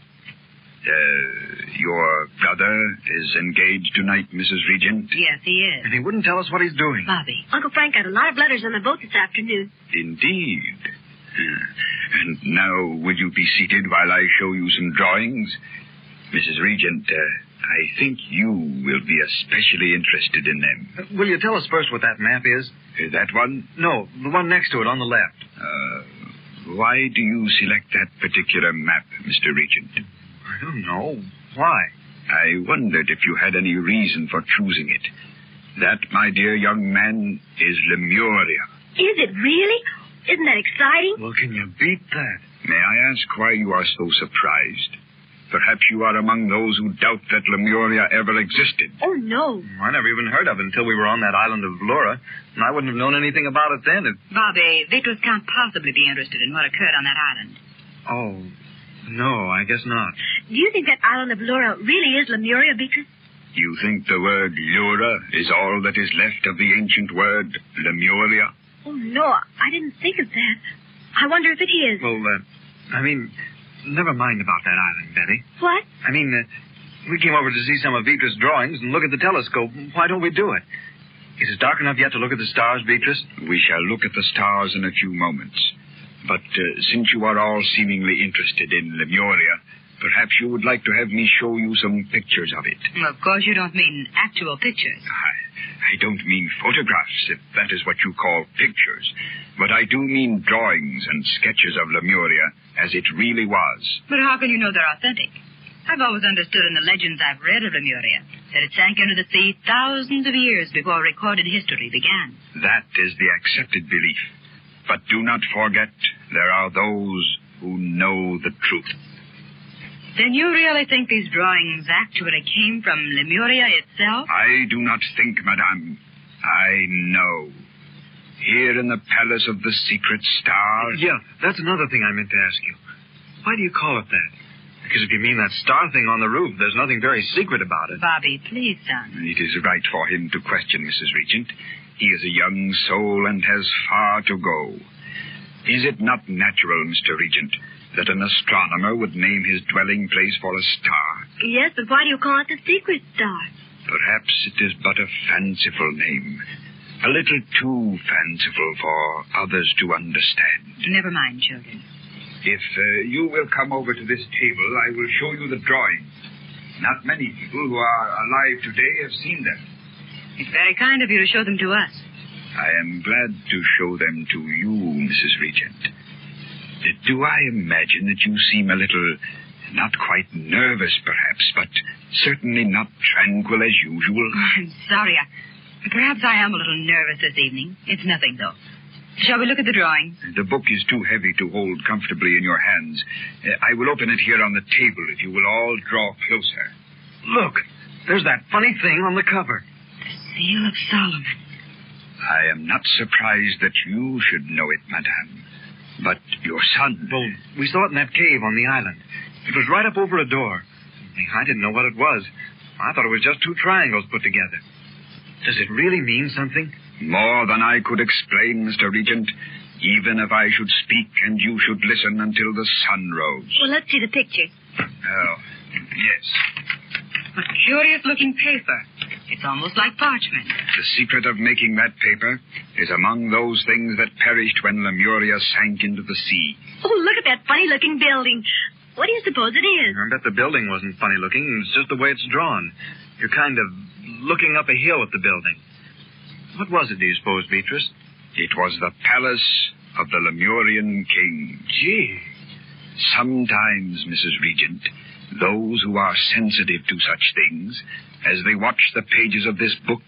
Speaker 12: Your brother is engaged tonight, Mrs. Regent?
Speaker 18: Yes, he is.
Speaker 22: And he wouldn't tell us what he's doing.
Speaker 18: Bobby.
Speaker 13: Uncle Frank got a lot of letters on the boat this afternoon.
Speaker 12: Indeed. And now, will you be seated while I show you some drawings? Mrs. Regent, I think you will be especially interested in them.
Speaker 22: Will you tell us first what that map is?
Speaker 12: That one?
Speaker 22: No, the one next to it on the left.
Speaker 12: Why do you select that particular map, Mr. Regent?
Speaker 22: I don't know. Why?
Speaker 12: I wondered if you had any reason for choosing it. That, my dear young man, is Lemuria.
Speaker 13: Is it really? Isn't that exciting?
Speaker 22: Well, can you beat that?
Speaker 12: May I ask why you are so surprised? Perhaps you are among those who doubt that Lemuria ever existed.
Speaker 13: Oh, no.
Speaker 22: I never even heard of it until we were on that island of Vlora, and I wouldn't have known anything about it then.
Speaker 18: Bobby, Vitras can't possibly be interested in what occurred on that island.
Speaker 22: Oh, no, I guess not.
Speaker 13: Do you think that island of Vlora really is Lemuria, Vitras?
Speaker 12: You think the word Lura is all that is left of the ancient word Lemuria?
Speaker 13: Oh, no, I didn't think of that. I wonder if it is.
Speaker 22: Well, never mind about that island, Betty.
Speaker 13: What?
Speaker 22: We came over to see some of Vitras' drawings and look at the telescope. Why don't we do it? Is it dark enough yet to look at the stars, Vitras?
Speaker 12: We shall look at the stars in a few moments. But since you are all seemingly interested in Lemuria, perhaps you would like to have me show you some pictures of it.
Speaker 18: Well, of course you don't mean actual pictures.
Speaker 12: I don't mean photographs, if that is what you call pictures. But I do mean drawings and sketches of Lemuria as it really was.
Speaker 18: But how can you know they're authentic? I've always understood in the legends I've read of Lemuria that it sank into the sea thousands of years before recorded history began.
Speaker 12: That is the accepted belief. But do not forget, there are those who know the truth.
Speaker 18: Then you really think these drawings actually came from Lemuria itself?
Speaker 12: I do not think, madame. I know. Here in the Palace of the Secret Star...
Speaker 22: Yeah, that's another thing I meant to ask you. Why do you call it that? Because if you mean that star thing on the roof, there's nothing very secret about it.
Speaker 18: Bobby, please, son.
Speaker 12: It is right for him to question, Mrs. Regent. He is a young soul and has far to go. Is it not natural, Mr. Regent, that an astronomer would name his dwelling place for a star?
Speaker 13: Yes, but why do you call it the Secret Star?
Speaker 12: Perhaps it is but a fanciful name. A little too fanciful for others to understand.
Speaker 18: Never mind, children.
Speaker 12: If you will come over to this table, I will show you the drawings. Not many people who are alive today have seen them.
Speaker 18: It's very kind of you to show them to us.
Speaker 12: I am glad to show them to you, Mrs. Regent. Do I imagine that you seem a little, not quite nervous, perhaps, but certainly not tranquil as usual?
Speaker 18: I'm sorry. Perhaps I am a little nervous this evening. It's nothing, though. Shall we look at the drawings?
Speaker 12: The book is too heavy to hold comfortably in your hands. I will open it here on the table if you will all draw closer.
Speaker 22: Look, there's that funny thing on the cover.
Speaker 18: The Seal of Solomon.
Speaker 12: I am not surprised that you should know it, madame. But your son...
Speaker 22: Well, we saw it in that cave on the island. It was right up over a door. I didn't know what it was. I thought it was just two triangles put together. Does it really mean something?
Speaker 12: More than I could explain, Mr. Regent, even if I should speak and you should listen until the sun rose.
Speaker 13: Well, let's see the picture.
Speaker 12: Oh, yes.
Speaker 18: A curious-looking paper. It's almost like parchment.
Speaker 12: The secret of making that paper is among those things that perished when Lemuria sank into the sea.
Speaker 13: Oh, look at that funny-looking building. What do you suppose it is?
Speaker 22: I bet the building wasn't funny-looking. It's just the way it's drawn. You're kind of looking up a hill at the building. What was it, do you suppose, Beatrice?
Speaker 12: It was the palace of the Lemurian king.
Speaker 22: Gee.
Speaker 12: Sometimes, Mrs. Regent, those who are sensitive to such things, as they watch the pages of this book,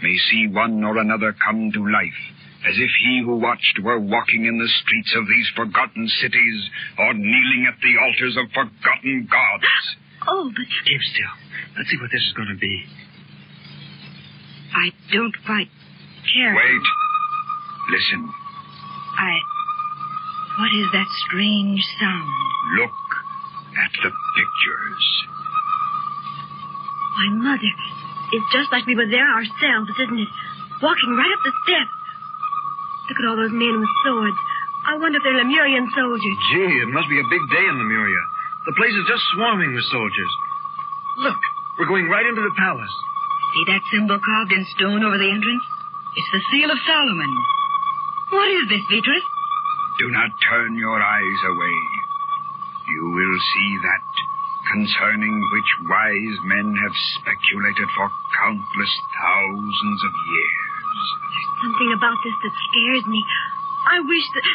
Speaker 12: may see one or another come to life, as if he who watched were walking in the streets of these forgotten cities or kneeling at the altars of forgotten gods.
Speaker 13: Oh, but...
Speaker 22: Keep still. Let's see what this is going to be.
Speaker 13: I don't quite care.
Speaker 12: Wait. Listen.
Speaker 18: What is that strange sound?
Speaker 12: Look at the pictures.
Speaker 13: Why, Mother, it's just like we were there ourselves, isn't it? Walking right up the steps. Look at all those men with swords. I wonder if they're Lemurian soldiers.
Speaker 22: Gee, it must be a big day in Lemuria. The place is just swarming with soldiers. Look, we're going right into the palace.
Speaker 18: See that symbol carved in stone over the entrance? It's the Seal of Solomon. What is this, Beatrice?
Speaker 12: Do not turn your eyes away. You will see that concerning which wise men have speculated for countless thousands of years.
Speaker 13: There's something about this that scares me. I wish that...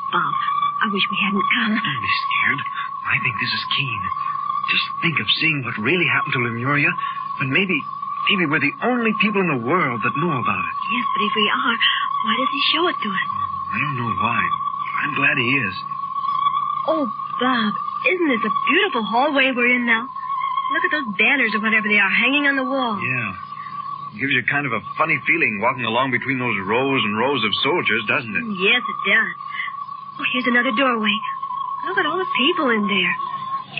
Speaker 13: Bob, I wish we hadn't come.
Speaker 22: Don't be scared. I think this is keen. Just think of seeing what really happened to Lemuria, when maybe we're the only people in the world that know about it.
Speaker 13: Yes, but if we are, why does he show it to us?
Speaker 22: I don't know why. I'm glad he is.
Speaker 13: Oh, Bob, isn't this a beautiful hallway we're in now? Look at those banners or whatever they are hanging on the wall.
Speaker 22: Yeah. It gives you kind of a funny feeling walking along between those rows and rows of soldiers, doesn't it?
Speaker 13: Yes, it does. Oh, here's another doorway. Look at all the people in there.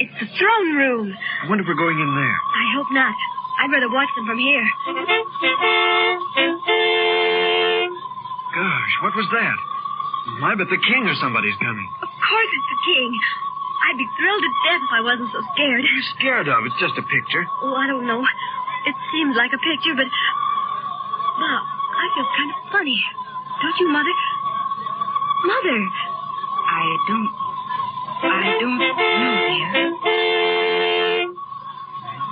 Speaker 13: It's the throne room.
Speaker 22: I wonder if we're going in there.
Speaker 13: I hope not. I'd rather watch them from here.
Speaker 22: Gosh, what was that? I bet the king or somebody's coming.
Speaker 13: Of course it's the king. I'd be thrilled to death if I wasn't so scared.
Speaker 22: What are you scared of? It's just a picture.
Speaker 13: Oh, I don't know. It seems like a picture, but... Bob, I feel kind of funny. Don't you, Mother? Mother!
Speaker 18: I don't know, dear.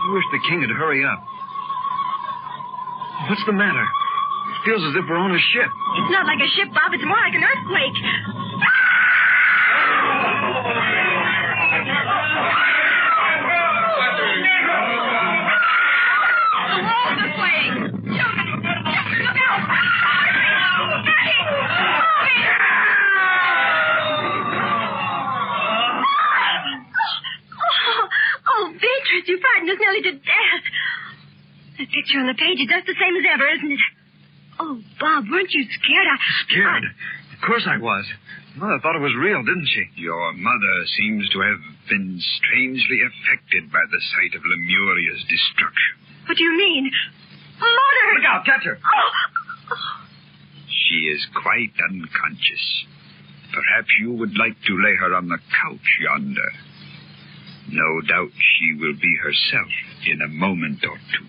Speaker 22: I wish the king would hurry up. What's the matter? It feels as if we're on a ship.
Speaker 13: It's not like a ship, Bob. It's more like an earthquake.
Speaker 9: All this way! Children, look out!
Speaker 13: lost. You frightened us nearly to death. That picture on the page is just the same as ever, isn't it? Oh, Bob, weren't you scared?
Speaker 22: Scared? Of course I was. Mother thought it was real, didn't she?
Speaker 12: Your mother seems to have been strangely affected by the sight of Lemuria's destruction.
Speaker 13: What do you mean? Mother!
Speaker 22: Look out, catch her!
Speaker 13: Oh.
Speaker 12: She is quite unconscious. Perhaps you would like to lay her on the couch yonder. No doubt she will be herself in a moment or two.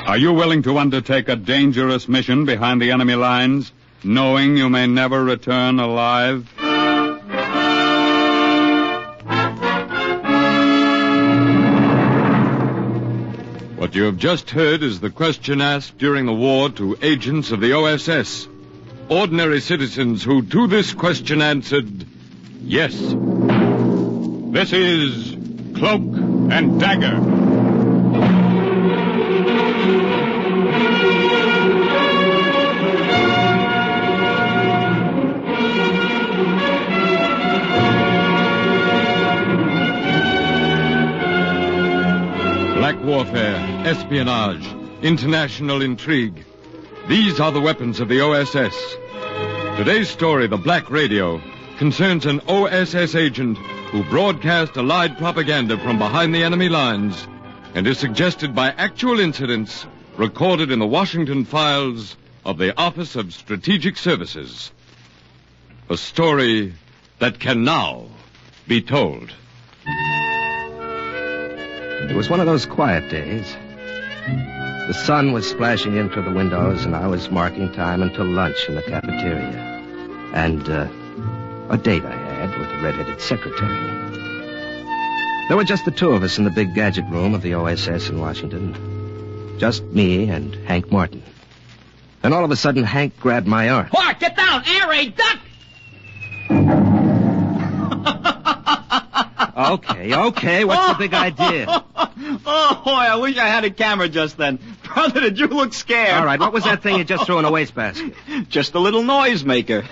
Speaker 10: Are you willing to undertake a dangerous mission behind the enemy lines, knowing you may never return alive? What you have just heard is the question asked during the war to agents of the OSS. Ordinary citizens who to this question answered, yes. This is Cloak and Dagger. Black warfare, espionage, international intrigue. These are the weapons of the OSS. Today's story, The Black Radio, concerns an OSS agent who broadcast allied propaganda from behind the enemy lines and is suggested by actual incidents recorded in the Washington files of the Office of Strategic Services. A story that can now be told.
Speaker 21: It was one of those quiet days. The sun was splashing in through the windows, and I was marking time until lunch in the cafeteria. And a date I had with a red-headed secretary. There were just the two of us in the big gadget room of the OSS in Washington. Just me and Hank Martin. Then all of a sudden, Hank grabbed my arm.
Speaker 23: Clark, get down! Air raid, duck!
Speaker 21: Okay, what's the big idea?
Speaker 23: Oh, boy, I wish I had a camera just then. Brother, did you look scared?
Speaker 21: All right, what was that thing you just threw in a wastebasket?
Speaker 23: Just a little noisemaker.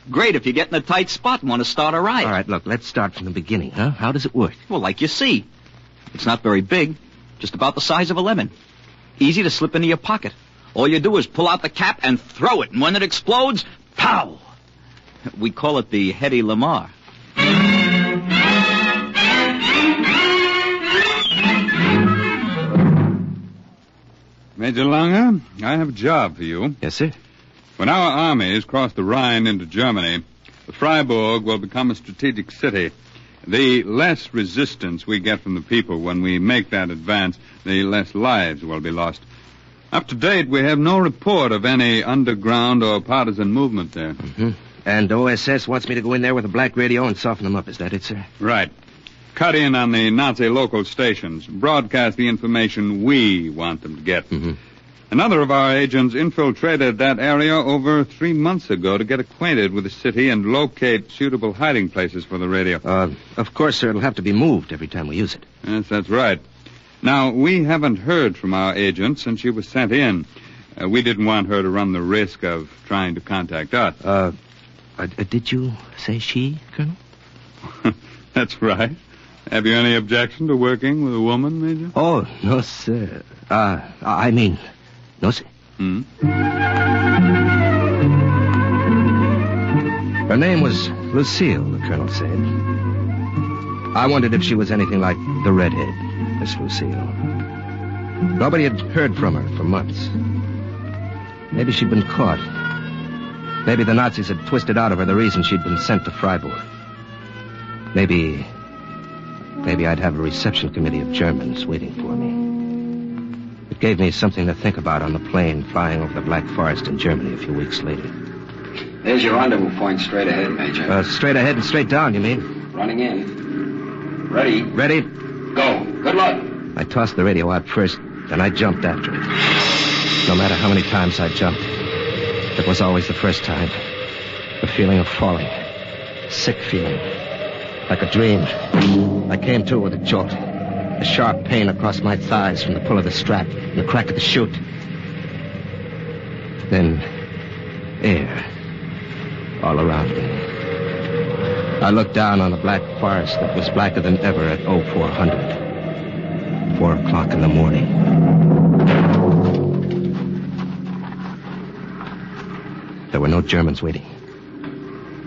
Speaker 23: Great if you get in a tight spot and want to start a riot.
Speaker 21: All right, look, let's start from the beginning, huh? How does it work?
Speaker 23: Well, like you see. It's not very big, just about the size of a lemon. Easy to slip into your pocket. All you do is pull out the cap and throw it, and when it explodes, pow! We call it the Hedy Lamarr.
Speaker 10: Major Lange, I have a job for you.
Speaker 21: Yes, sir.
Speaker 10: When our armies cross the Rhine into Germany, the Freiburg will become a strategic city. The less resistance we get from the people when we make that advance, the less lives will be lost. Up to date, we have no report of any underground or partisan movement there.
Speaker 21: Mm-hmm. And OSS wants me to go in there with a black radio and soften them up. Is that it, sir?
Speaker 10: Right. Cut in on the Nazi local stations. Broadcast the information we want them to get.
Speaker 21: Mm-hmm.
Speaker 10: Another of our agents infiltrated that area over 3 months ago to get acquainted with the city and locate suitable hiding places for the radio.
Speaker 21: Of course, sir. It'll have to be moved every time we use it.
Speaker 10: Yes, that's right. Now, we haven't heard from our agent since she was sent in. We didn't want her to run the risk of trying to contact us.
Speaker 21: Did you say she, Colonel?
Speaker 10: That's right. Have you any objection to working with a woman, Major?
Speaker 21: Oh, no, sir. I mean, no, sir. Her name was Lucille, the Colonel said. I wondered if she was anything like the redhead, Miss Lucille. Nobody had heard from her for months. Maybe she'd been caught. Maybe the Nazis had twisted out of her the reason she'd been sent to Freiburg. Maybe I'd have a reception committee of Germans waiting for me. It gave me something to think about on the plane flying over the Black Forest in Germany a few weeks later.
Speaker 8: There's your rendezvous point straight ahead, Major.
Speaker 21: Straight ahead and straight down, you mean?
Speaker 8: Running in. Ready?
Speaker 21: Ready?
Speaker 8: Go. Good luck.
Speaker 21: I tossed the radio out first, then I jumped after it. No matter how many times I jumped, it was always the first time. The feeling of falling. Sick feeling. Like a dream. I came to with a jolt. A sharp pain across my thighs from the pull of the strap and the crack of the chute. Then, air all around me. I looked down on the black forest that was blacker than ever at 0400. 4 o'clock in the morning. There were no Germans waiting.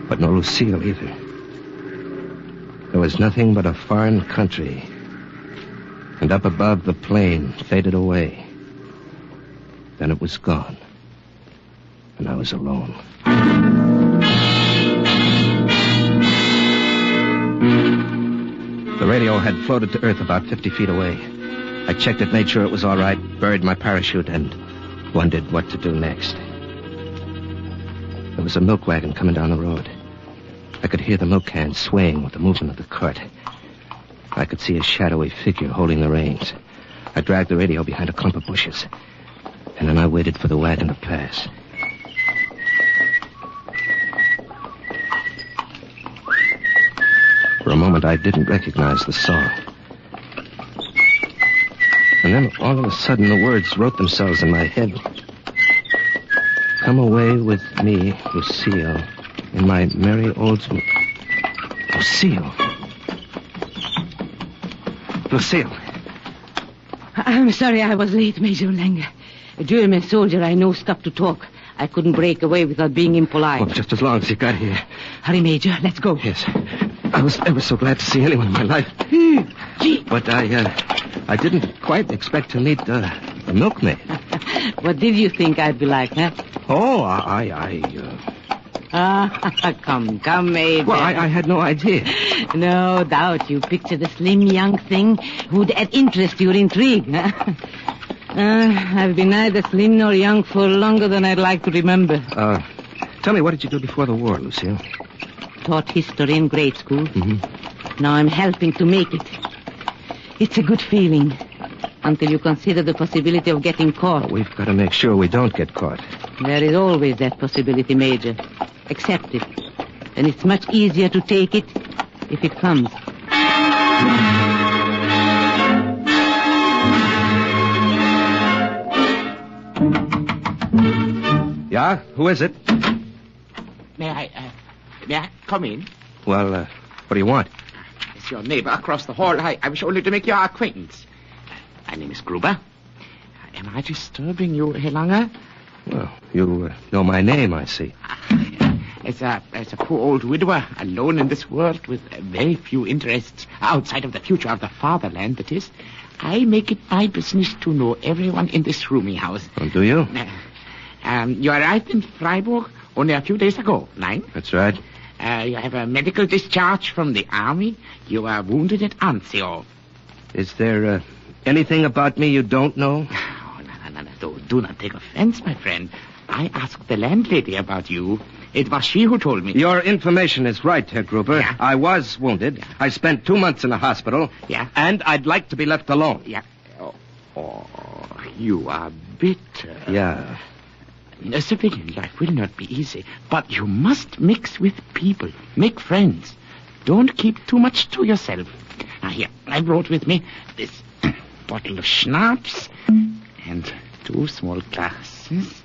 Speaker 21: But no Lucille either. There was nothing but a foreign country. And up above, the plane faded away. Then it was gone. And I was alone. The radio had floated to Earth about 50 feet away. I checked it, made sure it was all right, buried my parachute, and wondered what to do next. There was a milk wagon coming down the road. I could hear the milk can swaying with the movement of the cart. I could see a shadowy figure holding the reins. I dragged the radio behind a clump of bushes. And then I waited for the wagon to pass. For a moment, I didn't recognize the song. And then, all of a sudden, the words wrote themselves in my head. Come away with me, Lucille, in my merry old... Lucille. Lucille.
Speaker 15: I'm sorry I was late, Major Lange. A German soldier I know stopped to talk. I couldn't break away without being impolite.
Speaker 21: Oh, just as long as you got here.
Speaker 15: Hurry, Major. Let's go.
Speaker 21: Yes. I was ever so glad to see anyone in my life. But I didn't quite expect to meet the milkmaid.
Speaker 15: What did you think I'd be like, huh?
Speaker 21: Oh,
Speaker 15: Come, Major.
Speaker 21: Well, I had no idea.
Speaker 15: No doubt you pictured a slim young thing who'd add interest to your intrigue, huh? I've been neither slim nor young for longer than I'd like to remember.
Speaker 21: Tell me, what did you do before the war, Lucille?
Speaker 15: Taught history in grade school.
Speaker 21: Mm-hmm.
Speaker 15: Now I'm helping to make it. It's a good feeling. Until you consider the possibility of getting caught.
Speaker 21: Well, we've got to make sure we don't get caught.
Speaker 15: There is always that possibility, Major. Accept it. And it's much easier to take it if it comes.
Speaker 21: Yeah? Who is it?
Speaker 16: May I come in?
Speaker 21: Well, what do you want?
Speaker 16: It's your neighbor across the hall. I wish only to make your acquaintance. My name is Gruber. Am I disturbing you, Herr Lange?
Speaker 21: Well, you know my name, I see.
Speaker 16: As a poor old widower, alone in this world with very few interests outside of the future of the fatherland, that is, I make it my business to know everyone in this rooming house.
Speaker 21: Oh, do you?
Speaker 16: You arrived in Freiburg only a few days ago, nein?
Speaker 21: That's right.
Speaker 16: You have a medical discharge from the army. You are wounded at Anzio.
Speaker 21: Is there anything about me you don't know?
Speaker 16: Oh, no. Do not take offense, my friend. I asked the landlady about you. It was she who told me.
Speaker 21: Your information is right, Herr Gruber.
Speaker 16: Yeah.
Speaker 21: I was wounded. Yeah. I spent 2 months in a hospital.
Speaker 16: Yeah.
Speaker 21: And I'd like to be left alone.
Speaker 16: Yeah. Oh, you are bitter.
Speaker 21: Yeah.
Speaker 16: A civilian life will not be easy, but you must mix with people, make friends. Don't keep too much to yourself. Now, here, I brought with me this bottle of schnapps and 2 small glasses.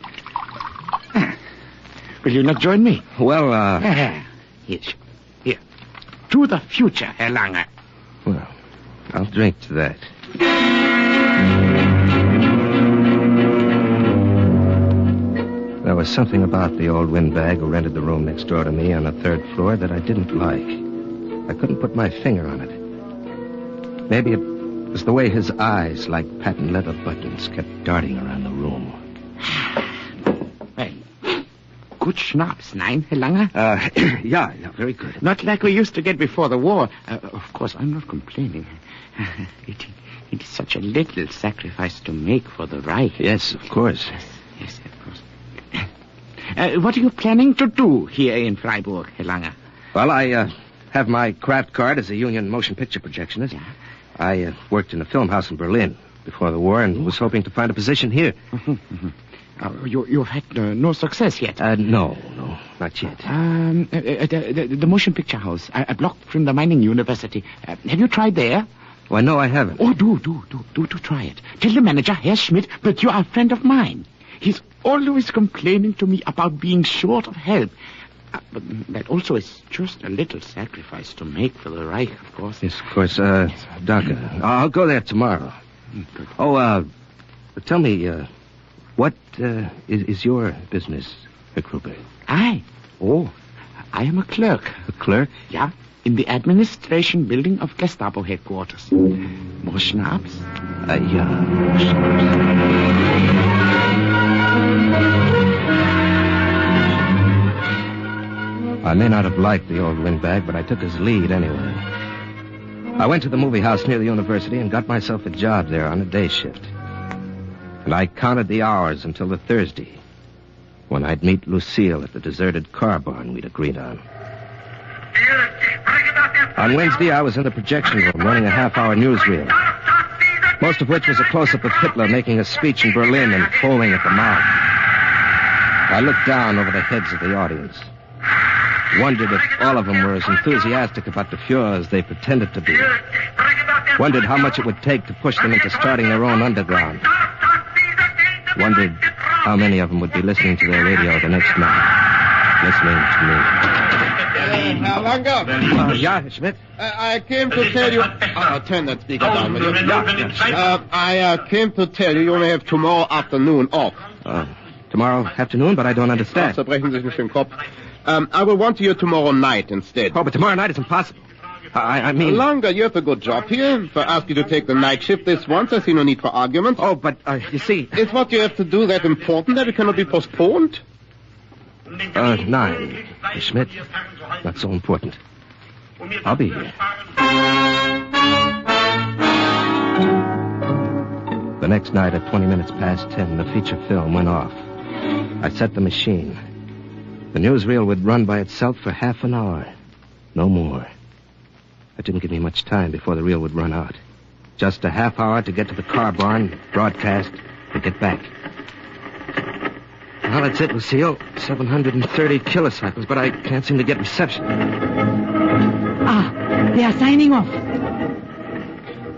Speaker 16: Will you not join me?
Speaker 21: Well,
Speaker 16: Here. To the future, Herr Lange.
Speaker 21: Well, I'll drink to that. There was something about the old windbag who rented the room next door to me on the 3rd floor that I didn't like. I couldn't put my finger on it. Maybe it was the way his eyes, like patent leather buttons, kept darting around the room.
Speaker 16: Well, good schnapps, nein, Herr Lange?
Speaker 21: Yeah, very good.
Speaker 16: Not like we used to get before the war. Of course, I'm not complaining. It is such a little sacrifice to make for the Reich.
Speaker 21: Yes, of course.
Speaker 16: Yes, of course. What are you planning to do here in Freiburg, Herr Lange?
Speaker 21: Well, I have my craft card as a union motion picture projectionist. Yeah. I worked in a film house in Berlin before the war and was hoping to find a position here.
Speaker 16: You've had no success yet?
Speaker 21: No, not yet.
Speaker 16: The motion picture house, a block from the mining university. Have you tried there?
Speaker 21: Why, no, I haven't.
Speaker 16: Oh, do try it. Tell the manager, Herr Schmidt, that you are a friend of mine. He's always complaining to me about being short of help. But that also is just a little sacrifice to make for the Reich, of course.
Speaker 21: Yes, of course. Doctor, I'll go there tomorrow.
Speaker 16: Good.
Speaker 21: Oh, tell me, what is your business, Herr Gruber?
Speaker 16: I am a clerk.
Speaker 21: A clerk?
Speaker 16: Yeah, in the administration building of Gestapo headquarters. More schnapps?
Speaker 21: Yeah, schnapps. I may not have liked the old windbag, but I took his lead anyway. I went to the movie house near the university and got myself a job there on a day shift. And I counted the hours until the Thursday, when I'd meet Lucille at the deserted car barn we'd agreed on. On Wednesday, I was in the projection room running a half-hour newsreel, most of which was a close-up of Hitler making a speech in Berlin and foaming at the mouth. I looked down over the heads of the audience, wondered if all of them were as enthusiastic about the Fuhrer as they pretended to be. Wondered how much it would take to push them into starting their own underground. Wondered how many of them would be listening to their radio the next night, listening to me.
Speaker 7: Herr Langer?
Speaker 21: Yeah, Schmidt?
Speaker 7: I came to tell you... turn that speaker down, will you? I came to tell you you only have tomorrow afternoon off.
Speaker 21: Tomorrow afternoon, but I don't understand.
Speaker 7: Zerbrechen Sie sich nicht den Kopf. I will want you tomorrow night instead.
Speaker 21: Oh, but tomorrow night is impossible. I mean...
Speaker 7: Langer, you have a good job here. If I ask you to take the night shift this once, I see no need for argument.
Speaker 21: Oh, but, you see...
Speaker 7: Is what you have to do that important that it cannot be postponed?
Speaker 21: 9, Schmidt. Not so important. I'll be here. The next night at 20 minutes past 10, the feature film went off. I set the machine. The newsreel would run by itself for half an hour. No more. That didn't give me much time before the reel would run out. Just a half hour to get to the car barn, broadcast, and get back. Well, that's it, Lucille. 730 kilocycles, but I can't seem to get reception.
Speaker 15: They are signing off.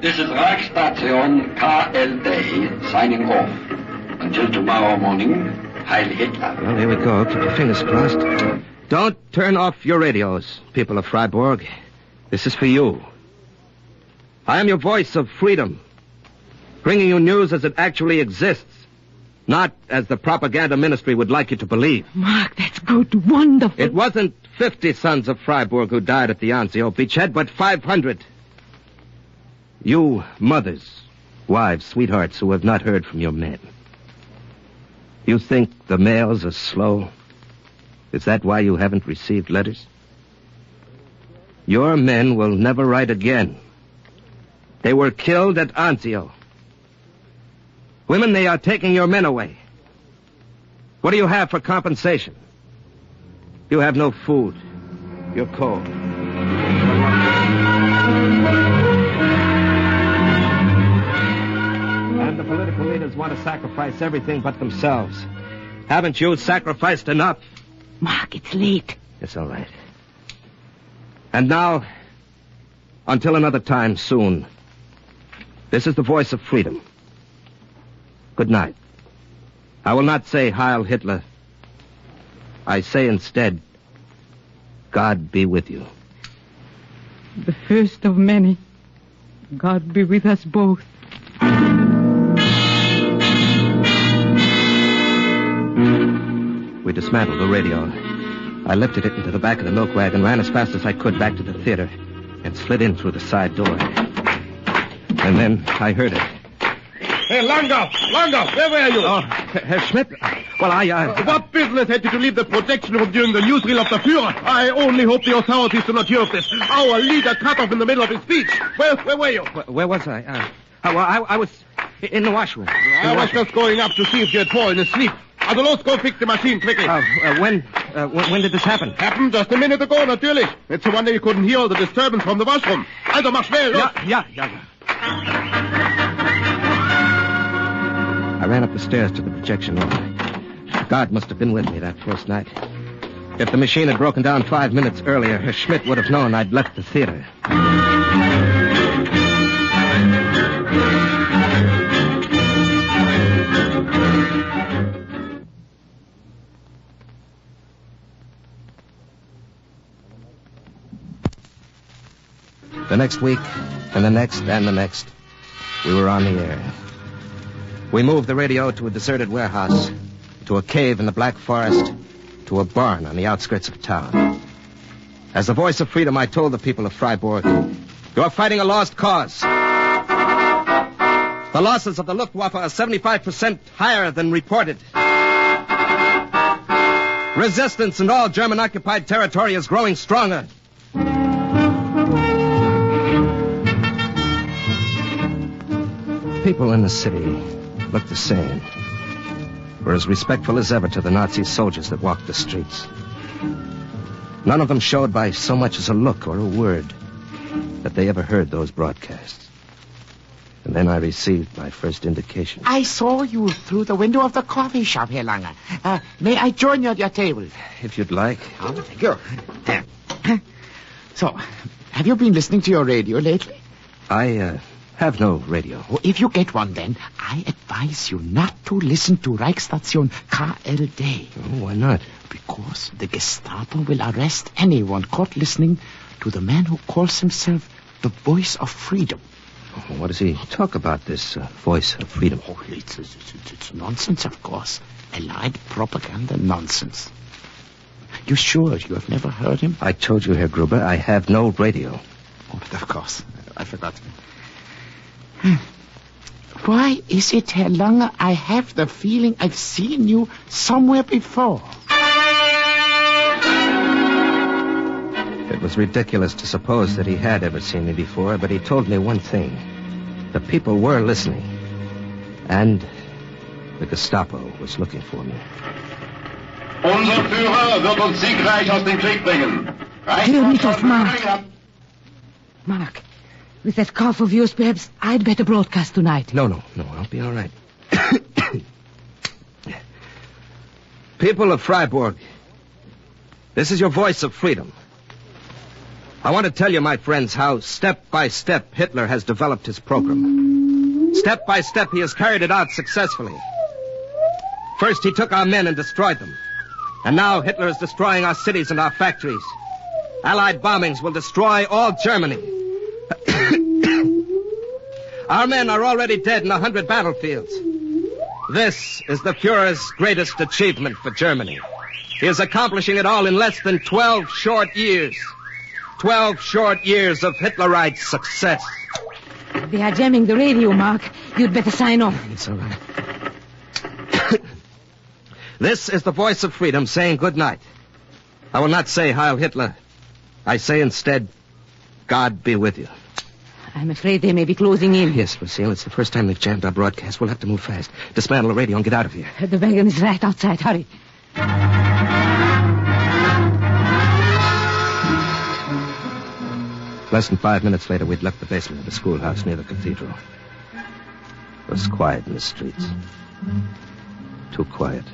Speaker 8: This is Reichsstation KLD signing off. Until tomorrow morning, Heil Hitler.
Speaker 21: Well, here we go. Keep your fingers crossed. Don't turn off your radios, people of Freiburg. This is for you. I am your voice of freedom, bringing you news as it actually exists, not as the propaganda ministry would like you to believe.
Speaker 15: Mark, that's good. Wonderful.
Speaker 21: It wasn't 50 sons of Freiburg who died at the Anzio beachhead, but 500. You mothers Wives, sweethearts who have not heard from your men. You think the mails are slow? Is that why you haven't received letters? Your men will never write again. They were killed at Anzio. Women, they are taking your men away. What do you have for compensation? You have no food. You're cold. And the political leaders want to sacrifice everything but themselves. Haven't you sacrificed enough?
Speaker 15: Mark, it's late.
Speaker 21: It's all right. And now, until another time soon, this is the voice of freedom. Good night. I will not say Heil Hitler. I say instead, God be with you.
Speaker 15: The first of many. God be with us both.
Speaker 21: We dismantled the radio. I lifted it into the back of the milk wagon, ran as fast as I could back to the theater, and slid in through the side door. And then I heard it.
Speaker 7: Hey, Langer, where were you?
Speaker 21: Oh, Herr Schmidt. Well,
Speaker 7: What business had you to leave the projection room during the newsreel of the Führer? I only hope the authorities do not hear of this. Our leader cut off in the middle of his speech. Where were you?
Speaker 21: Where was I? I was in the washroom.
Speaker 7: I was just going up to see if you had fallen asleep. Also, los, go fix the machine quickly.
Speaker 21: When did this happen?
Speaker 7: Happened just a minute ago, natürlich. It's a wonder you couldn't hear all the disturbance from the washroom. Also, mach schnell, los.
Speaker 21: Yeah. I ran up the stairs to the projection room. God must have been with me that first night. If the machine had broken down 5 minutes earlier, Herr Schmidt would have known I'd left the theater. The next week, and the next, and the next, we were on the air. We moved the radio to a deserted warehouse, to a cave in the Black Forest, to a barn on the outskirts of town. As the voice of freedom, I told the people of Freiburg, you are fighting a lost cause. The losses of the Luftwaffe are 75% higher than reported. Resistance in all German-occupied territory is growing stronger. People in the city looked the same. Were as respectful as ever to the Nazi soldiers that walked the streets. None of them showed by so much as a look or a word that they ever heard those broadcasts. And then I received my first indication.
Speaker 16: I saw you through the window of the coffee shop, Herr Langer. May I join you at your table?
Speaker 21: If you'd like.
Speaker 16: Oh, thank you. So, have you been listening to your radio lately?
Speaker 21: I have no radio.
Speaker 16: Oh, if you get one, then, I advise you not to listen to Reichsstation KLD.
Speaker 21: Oh, why not?
Speaker 16: Because the Gestapo will arrest anyone caught listening to the man who calls himself the Voice of Freedom.
Speaker 21: Oh, what does he talk about, this Voice of Freedom?
Speaker 16: Oh, it's nonsense, of course. Allied propaganda nonsense. You sure you have never heard him?
Speaker 21: I told you, Herr Gruber, I have no radio.
Speaker 16: Oh, but of course. I forgot. Why is it, Herr Langer, I have the feeling I've seen you somewhere before?
Speaker 21: It was ridiculous to suppose that he had ever seen me before, but he told me one thing. The people were listening. And the Gestapo was looking for me.
Speaker 2: Unser Führer wird uns siegreich aus dem Krieg bringen.
Speaker 15: Hör mich auf, Mark. Mark, with that cough of yours, perhaps I'd better broadcast tonight.
Speaker 21: No, I'll be all right. People of Freiburg, this is your voice of freedom. I want to tell you, my friends, how step by step Hitler has developed his program. Step by step he has carried it out successfully. First he took our men and destroyed them. And now Hitler is destroying our cities and our factories. Allied bombings will destroy all Germany. Our men are already dead in 100 battlefields. This is the Fuhrer's greatest achievement for Germany. He is accomplishing it all in less than 12 short years. 12 short years of Hitlerite success.
Speaker 15: They are jamming the radio, Mark. You'd better sign off.
Speaker 21: It's all right. This is the voice of freedom saying good night. I will not say Heil Hitler. I say instead, God be with you.
Speaker 15: I'm afraid they may be closing in.
Speaker 21: Yes, Lucille, it's the first time they've jammed our broadcast. We'll have to move fast. Dismantle the radio and get out of here.
Speaker 15: The wagon is right outside. Hurry.
Speaker 21: Less than 5 minutes later, we'd left the basement of the schoolhouse near the cathedral. It was quiet in the streets. Too quiet.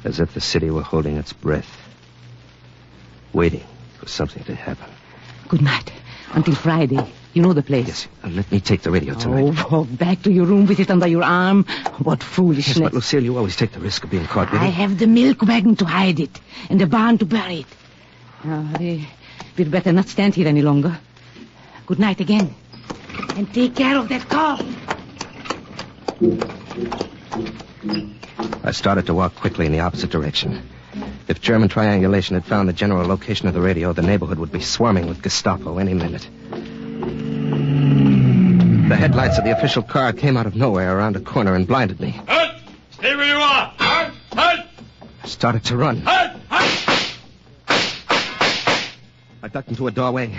Speaker 21: As if the city were holding its breath. Waiting for something to happen.
Speaker 15: Good night. Until Friday. You know the place.
Speaker 21: Yes. Let me take the radio tonight.
Speaker 15: Oh, back to your room with it under your arm. What foolishness.
Speaker 21: Yes, but Lucille, you always take the risk of being caught with it.
Speaker 15: I have the milk wagon to hide it. And the barn to bury it. We'd better not stand here any longer. Good night again. And take care of that car.
Speaker 21: I started to walk quickly in the opposite direction. If German triangulation had found the general location of the radio, the neighborhood would be swarming with Gestapo any minute. The headlights of the official car came out of nowhere around a corner and blinded me.
Speaker 2: Halt! Stay where you are! Halt! Halt!
Speaker 21: I started to run.
Speaker 2: Halt! Halt!
Speaker 21: I ducked into a doorway,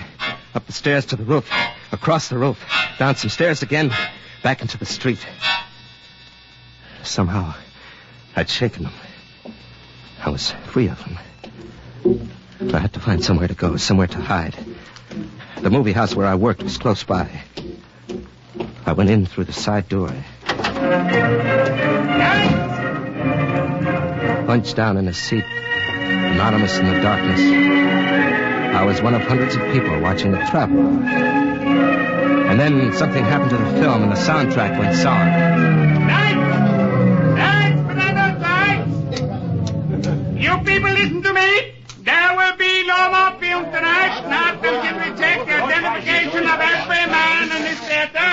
Speaker 21: up the stairs to the roof, across the roof, down some stairs again, back into the street. Somehow, I'd shaken them. I was free of them. I had to find somewhere to go, somewhere to hide. The movie house where I worked was close by. I went in through the side door. Hunched down in a seat, anonymous in the darkness. I was one of hundreds of people watching the TRAMP. And then something happened to the film and the soundtrack went sour.
Speaker 12: You people listen to me. There will be no more films tonight. Not until we check the identification of every man in this theater.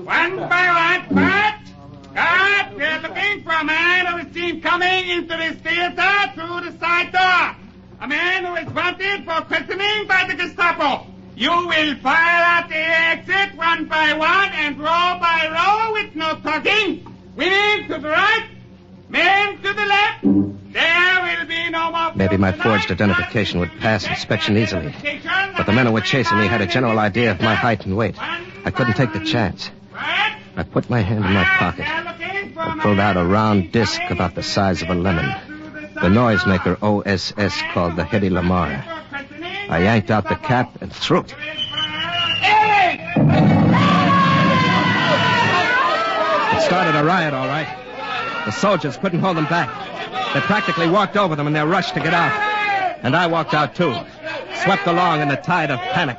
Speaker 12: One by one. But we're looking for a man who is seen coming into this theater through the side door. A man who is wanted for questioning by the Gestapo. You will file out the exit one by one and row by row with no talking. Women to the right, men to the left. There will be no more...
Speaker 21: Maybe my forged identification would pass inspection easily. But the men who were chasing me had a general idea of my height and weight. I couldn't take the chance. I put my hand in my pocket and pulled out a round disc about the size of a lemon. The noisemaker OSS called the Hedy Lamar. I yanked out the cap and threw it. It started a riot, all right. The soldiers couldn't hold them back. They practically walked over them in their rush to get out. And I walked out, too, swept along in the tide of panic.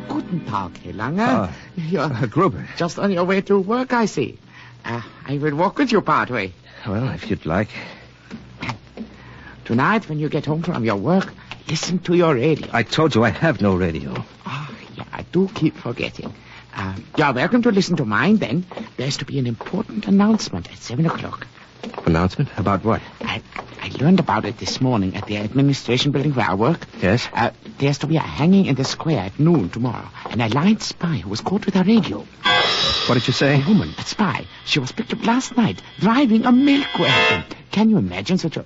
Speaker 16: Guten Tag, Herr Lange. You're
Speaker 21: Gruber.
Speaker 16: Just on your way to work, I see. I will walk with you part way.
Speaker 21: Well, if you'd like.
Speaker 16: Tonight, when you get home from your work, listen to your radio.
Speaker 21: I told you I have no radio.
Speaker 16: Oh, yeah, I do keep forgetting. You're welcome to listen to mine, then. There's to be an important announcement at 7 o'clock.
Speaker 21: Announcement? About what?
Speaker 16: I learned about it this morning at the administration building where I work.
Speaker 21: Yes?
Speaker 16: There's to be a hanging in the square at noon tomorrow. An allied spy who was caught with a radio.
Speaker 21: What did you say?
Speaker 16: A woman, a spy. She was picked up last night, driving a milk wagon. Can you imagine such a...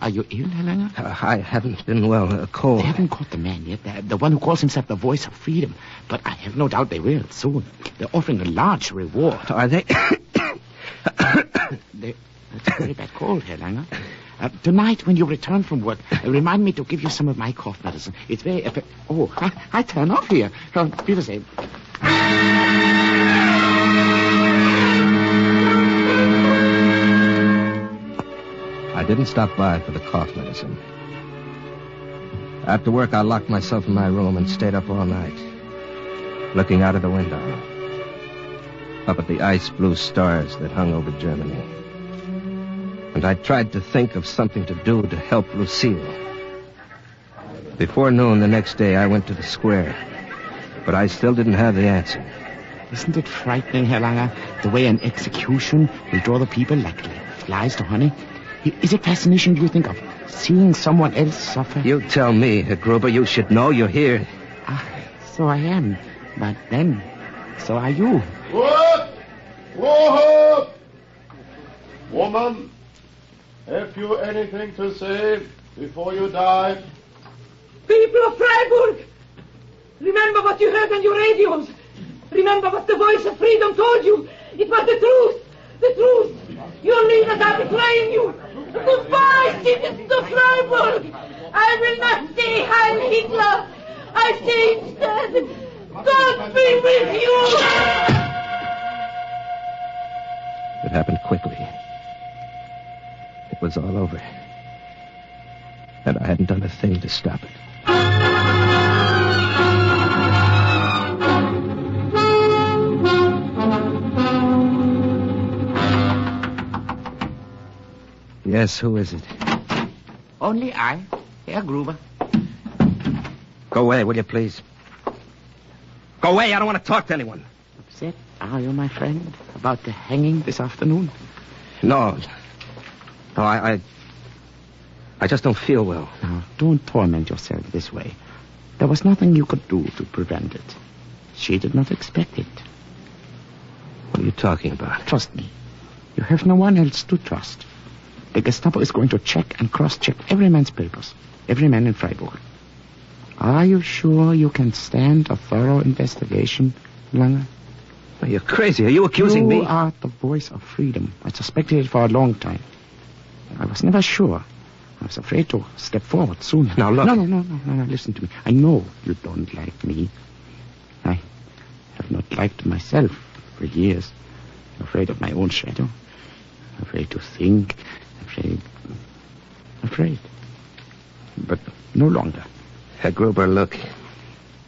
Speaker 16: are you ill, Helena?
Speaker 21: I haven't been well. Cold.
Speaker 16: They haven't caught the man yet. The one who calls himself the voice of freedom. But I have no doubt they will soon. They're offering a large reward.
Speaker 21: Are they?
Speaker 16: That's a very bad cold, Helena. Tonight, when you return from work, remind me to give you some of my cough medicine. It's very... I turn off here. People say...
Speaker 21: I didn't stop by for the cough medicine. After work, I locked myself in my room and stayed up all night, looking out of the window, up at the ice-blue stars that hung over Germany. And I tried to think of something to do to help Lucille. Before noon the next day, I went to the square, but I still didn't have the answer.
Speaker 16: Isn't it frightening, Herr Langer, the way an execution will draw the people like flies to honey? Is it fascination, do you think, of seeing someone else suffer?
Speaker 21: You tell me, Herr Gruber. You should know you're here.
Speaker 16: So I am. But then, so are you.
Speaker 7: What? Whoa! Woman, have you anything to say before you die?
Speaker 1: People of Freiburg, remember what you heard on your radios. Remember what the voice of freedom told you. It was the truth. The truth. Your leaders are betraying you. Goodbye, citizens of Freiburg. I will not say Heil Hitler. I say instead, God be with you.
Speaker 21: It happened quickly. It was all over. And I hadn't done a thing to stop it. Yes, who is it?
Speaker 16: Only I, Herr Gruber.
Speaker 21: Go away, will you, please? Go away, I don't want to talk to anyone.
Speaker 16: Upset, are you, my friend, about the hanging this afternoon?
Speaker 21: No, I just don't feel well.
Speaker 16: Now, don't torment yourself this way. There was nothing you could do to prevent it. She did not expect it.
Speaker 21: What are you talking about?
Speaker 16: Trust me. You have no one else to trust. The Gestapo is going to check and cross-check every man's papers. Every man in Freiburg. Are you sure you can stand a thorough investigation, Langer?
Speaker 21: You're crazy. Are you accusing me?
Speaker 16: You are the voice of freedom. I suspected it for a long time. I was never sure. I was afraid to step forward soon.
Speaker 21: Now, look.
Speaker 16: No, listen to me. I know you don't like me. I have not liked myself for years. I'm afraid of my own shadow. Afraid to think. Afraid. But no longer.
Speaker 21: Herr Gruber, look.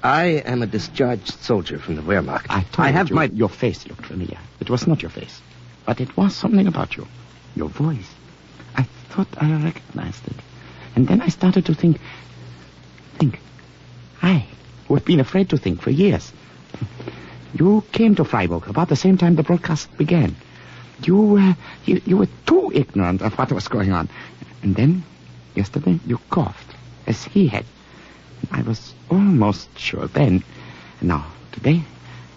Speaker 21: I am a discharged soldier from the Wehrmacht.
Speaker 16: I have your face looked familiar. It was not your face. But it was something about you. Your voice. I thought I recognized it. And then I started to think. I, who have been afraid to think for years. You came to Freiburg about the same time the broadcast began. You were too ignorant of what was going on. And then, yesterday, you coughed, as he had. I was almost sure then. Now, today,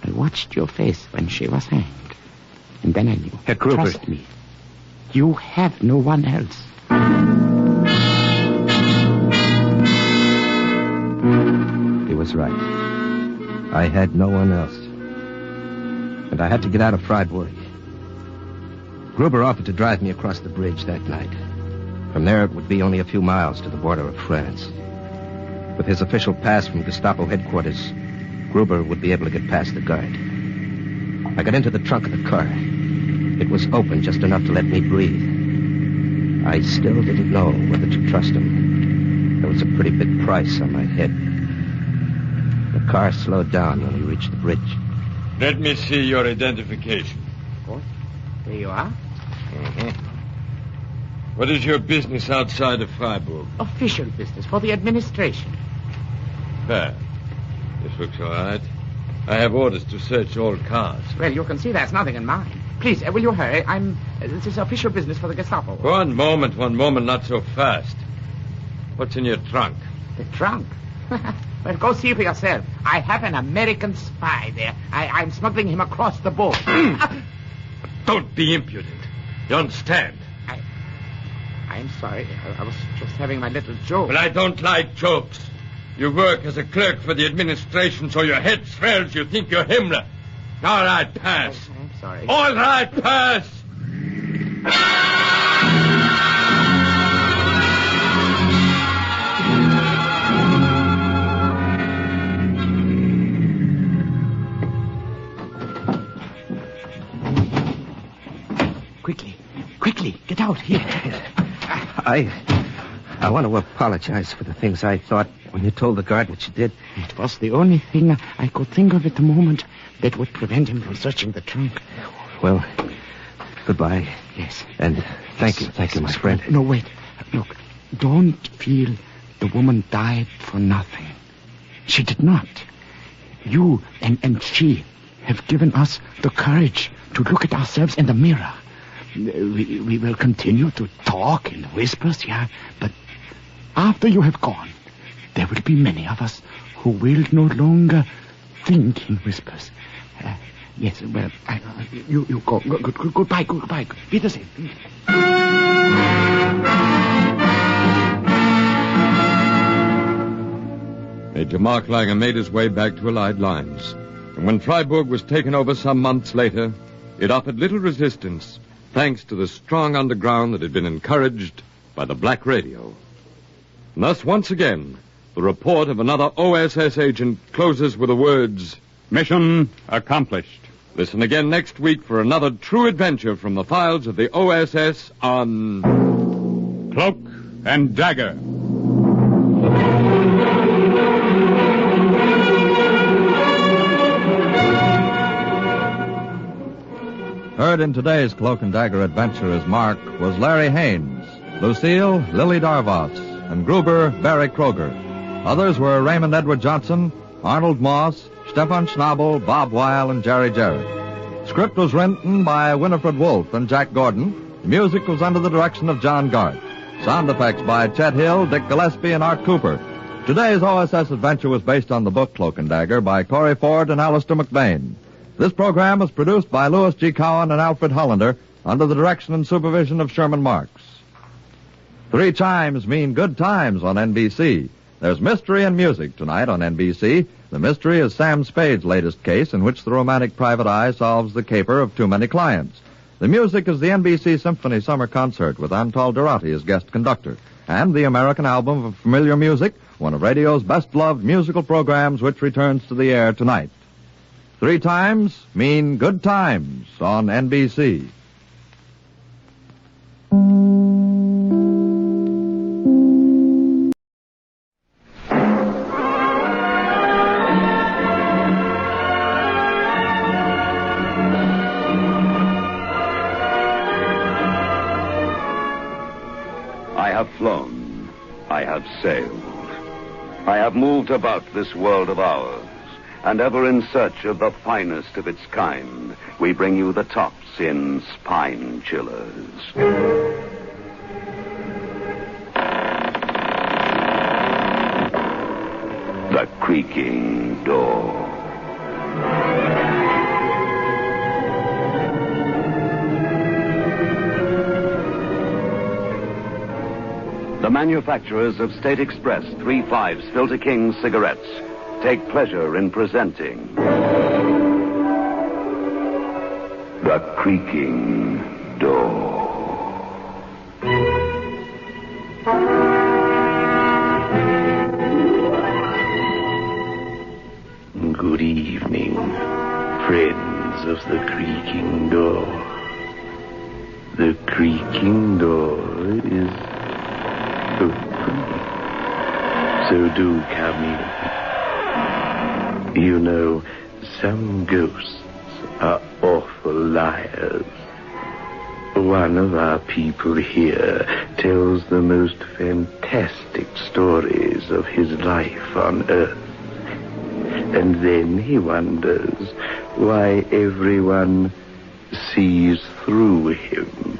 Speaker 16: I watched your face when she was hanged. And then I knew.
Speaker 21: Herr Gruber.
Speaker 16: Trust me. You have no one else.
Speaker 21: He was right. I had no one else. And I had to get out of Freiburg. Gruber offered to drive me across the bridge that night. From there, it would be only a few miles to the border of France. With his official pass from Gestapo headquarters, Gruber would be able to get past the guard. I got into the trunk of the car. It was open just enough to let me breathe. I still didn't know whether to trust him. There was a pretty big price on my head. The car slowed down when we reached the bridge.
Speaker 10: Let me see your identification.
Speaker 16: Oh, there you are.
Speaker 10: What is your business outside of Freiburg?
Speaker 16: Official business for the administration.
Speaker 10: Fair. This looks all right. I have orders to search all cars.
Speaker 16: Well, you can see there's nothing in mine. Please, will you hurry? This is official business for the Gestapo.
Speaker 10: One moment, not so fast. What's in your trunk?
Speaker 16: The trunk? Well, go see for yourself. I have an American spy there. I'm smuggling him across the border.
Speaker 10: Don't be impudent. You understand?
Speaker 16: I'm sorry. I was just having my little joke.
Speaker 10: Well, I don't like jokes. You work as a clerk for the administration, so your head swells. You think you're Himmler. All right, pass.
Speaker 16: I'm sorry.
Speaker 10: All right, pass.
Speaker 16: Quickly, get out here.
Speaker 21: I want to apologize for the things I thought when you told the guard what you did.
Speaker 16: It was the only thing I could think of at the moment that would prevent him from searching the trunk.
Speaker 21: Well, goodbye.
Speaker 16: Yes.
Speaker 21: And thank you, my friend.
Speaker 16: No, wait. Look, don't feel the woman died for nothing. She did not. You and she, have given us the courage to look at ourselves in the mirror. We will continue to talk in whispers, yeah, but after you have gone, there will be many of us who will no longer think in whispers. Yes, well, you go. Goodbye. Wiedersehen.
Speaker 10: Major Marklanger made his way back to Allied lines. And when Freiburg was taken over some months later, it offered little resistance, thanks to the strong underground that had been encouraged by the Black Radio. And thus, once again, the report of another OSS agent closes with the words,
Speaker 14: "Mission accomplished."
Speaker 10: Listen again next week for another true adventure from the files of the OSS on
Speaker 14: Cloak and Dagger.
Speaker 19: Heard in today's Cloak and Dagger adventure as Mark was Larry Haynes, Lucille, Lily Darvas, and Gruber, Barry Kroger. Others were Raymond Edward Johnson, Arnold Moss, Stefan Schnabel, Bob Weil, and Jerry Jarrett. Script was written by Winifred Wolfe and Jack Gordon. The music was under the direction of John Garth. Sound effects by Chet Hill, Dick Gillespie, and Art Cooper. Today's OSS adventure was based on the book Cloak and Dagger by Corey Ford and Alistair McBain. This program was produced by Louis G. Cowan and Alfred Hollander under the direction and supervision of Sherman Marks. 3 chimes mean good times on NBC. There's mystery and music tonight on NBC. The mystery is Sam Spade's latest case in which the romantic private eye solves the caper of too many clients. The music is the NBC Symphony Summer Concert with Antal Durati as guest conductor, and the American Album of Familiar Music, one of radio's best-loved musical programs which returns to the air tonight. 3 times mean good times on NBC.
Speaker 20: I have flown. I have sailed. I have moved about this world of ours. And ever in search of the finest of its kind, we bring you the tops in spine chillers. The creaking door. The manufacturers of State Express 3.5s Filter King cigarettes take pleasure in presenting The Creaking Door.
Speaker 24: Good evening, friends of the Creaking Door. The Creaking Door is open, so do come in. You know, some ghosts are awful liars. One of our people here tells the most fantastic stories of his life on Earth. And then he wonders why everyone sees through him.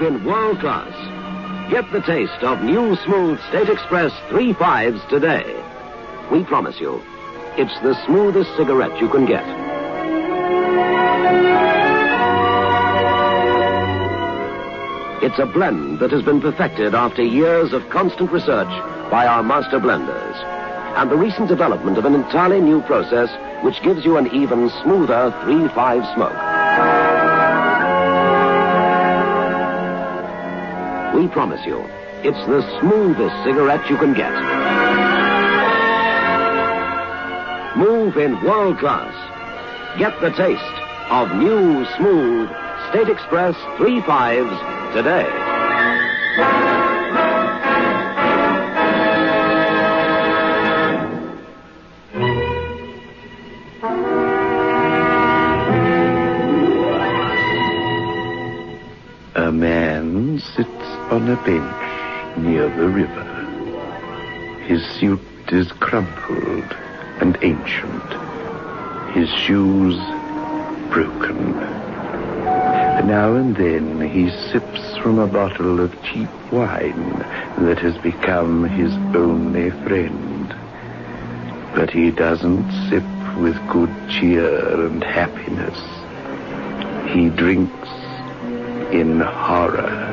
Speaker 25: In world class. Get the taste of new smooth State Express 3.5s today. We promise you, it's the smoothest cigarette you can get. It's a blend that has been perfected after years of constant research by our master blenders, and the recent development of an entirely new process which gives you an even smoother 3.5 smoke. We promise you, it's the smoothest cigarette you can get. Move in world class. Get the taste of new, smooth State Express 3.5s today.
Speaker 24: on a bench near the river. His suit is crumpled and ancient. His shoes broken. Now and then he sips from a bottle of cheap wine that has become his only friend. But he doesn't sip with good cheer and happiness. He drinks in horror.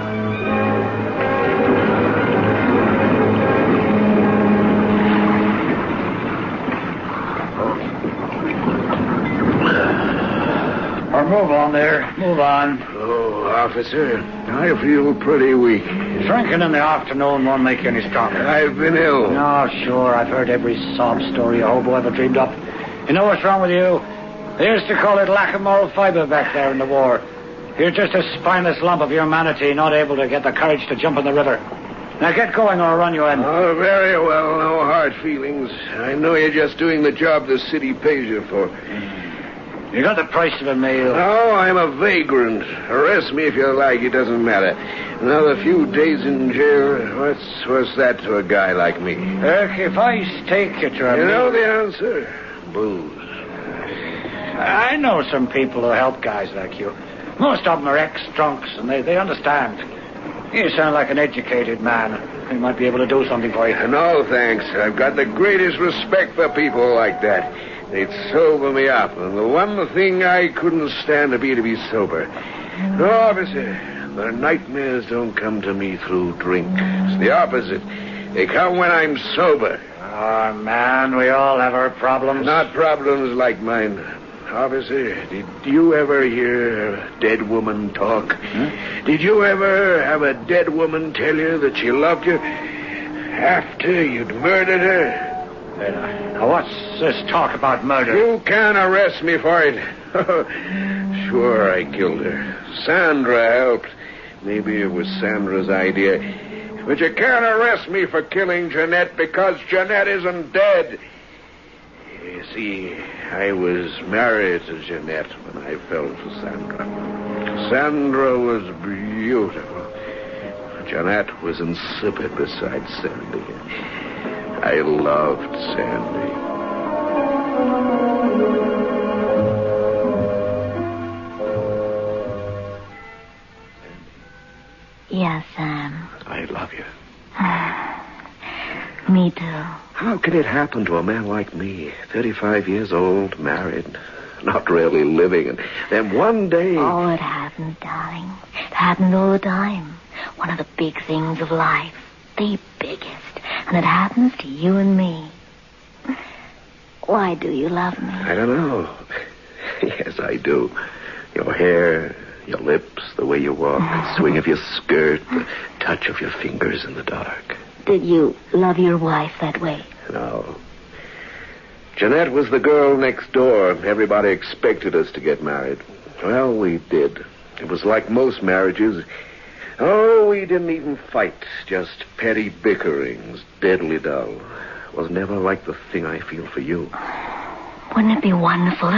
Speaker 3: Move on there. Move on.
Speaker 24: Oh, officer, I feel pretty weak.
Speaker 3: Drinking in the afternoon won't make you any stronger.
Speaker 24: I've been ill.
Speaker 3: No, sure. I've heard every sob story a hobo ever dreamed up. You know what's wrong with you? They used to call it lack of moral fiber back there in the war. You're just a spineless lump of humanity, not able to get the courage to jump in the river. Now get going or I'll run you in.
Speaker 24: Oh, very well. No hard feelings. I know you're just doing the job the city pays you for.
Speaker 3: You got the price of a meal.
Speaker 24: Oh, I'm a vagrant. Arrest me if you like. It doesn't matter. Another few days in jail. What's that to a guy like me?
Speaker 3: If I stake you, Charlie.
Speaker 24: You know the answer? Booze.
Speaker 3: I know some people who help guys like you. Most of them are ex-drunks, and they understand. You sound like an educated man. They might be able to do something for you.
Speaker 24: No, thanks. I've got the greatest respect for people like that. They'd sober me up, and the one thing I couldn't stand to be sober. No, officer, the nightmares don't come to me through drink. It's the opposite. They come when I'm sober.
Speaker 3: Oh, man, we all have our problems.
Speaker 24: Not problems like mine. Officer, did you ever hear a dead woman talk? Did you ever have a dead woman tell you that she loved you after you'd murdered her?
Speaker 3: Now, what's this talk about murder?
Speaker 24: You can't arrest me for it. Sure, I killed her. Sandra helped. Maybe it was Sandra's idea. But you can't arrest me for killing Jeanette because Jeanette isn't dead. You see, I was married to Jeanette when I fell for Sandra. Sandra was beautiful. Jeanette was insipid beside Sandy. I loved Sandy.
Speaker 4: Yes, Sam.
Speaker 24: I love you.
Speaker 4: Me too.
Speaker 24: How could it happen to a man like me, 35 years old, married, not really living, and then one day...
Speaker 4: Oh, it happens, darling. It happens all the time. One of the big things of life. The biggest. And it happens to you and me. Why do you love me?
Speaker 24: I don't know. Yes, I do. Your hair, your lips, the way you walk, the swing of your skirt, the touch of your fingers in the dark.
Speaker 4: Did you love your wife that way?
Speaker 24: No. Jeanette was the girl next door. Everybody expected us to get married. Well, we did. It was like most marriages. Oh, we didn't even fight. Just petty bickerings, deadly dull. It was never like the thing I feel for you.
Speaker 4: Wouldn't it be wonderful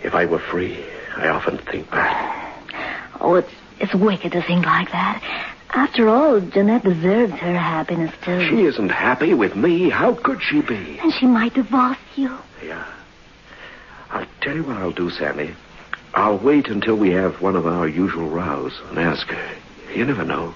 Speaker 24: if I were free? I often think that.
Speaker 4: Oh, it's wicked to think like that. After all, Jeanette deserves her happiness, too.
Speaker 24: She isn't happy with me. How could she be?
Speaker 4: And she might divorce you.
Speaker 24: Yeah. I'll tell you what I'll do, Sammy. I'll wait until we have one of our usual rows and ask her. You never know.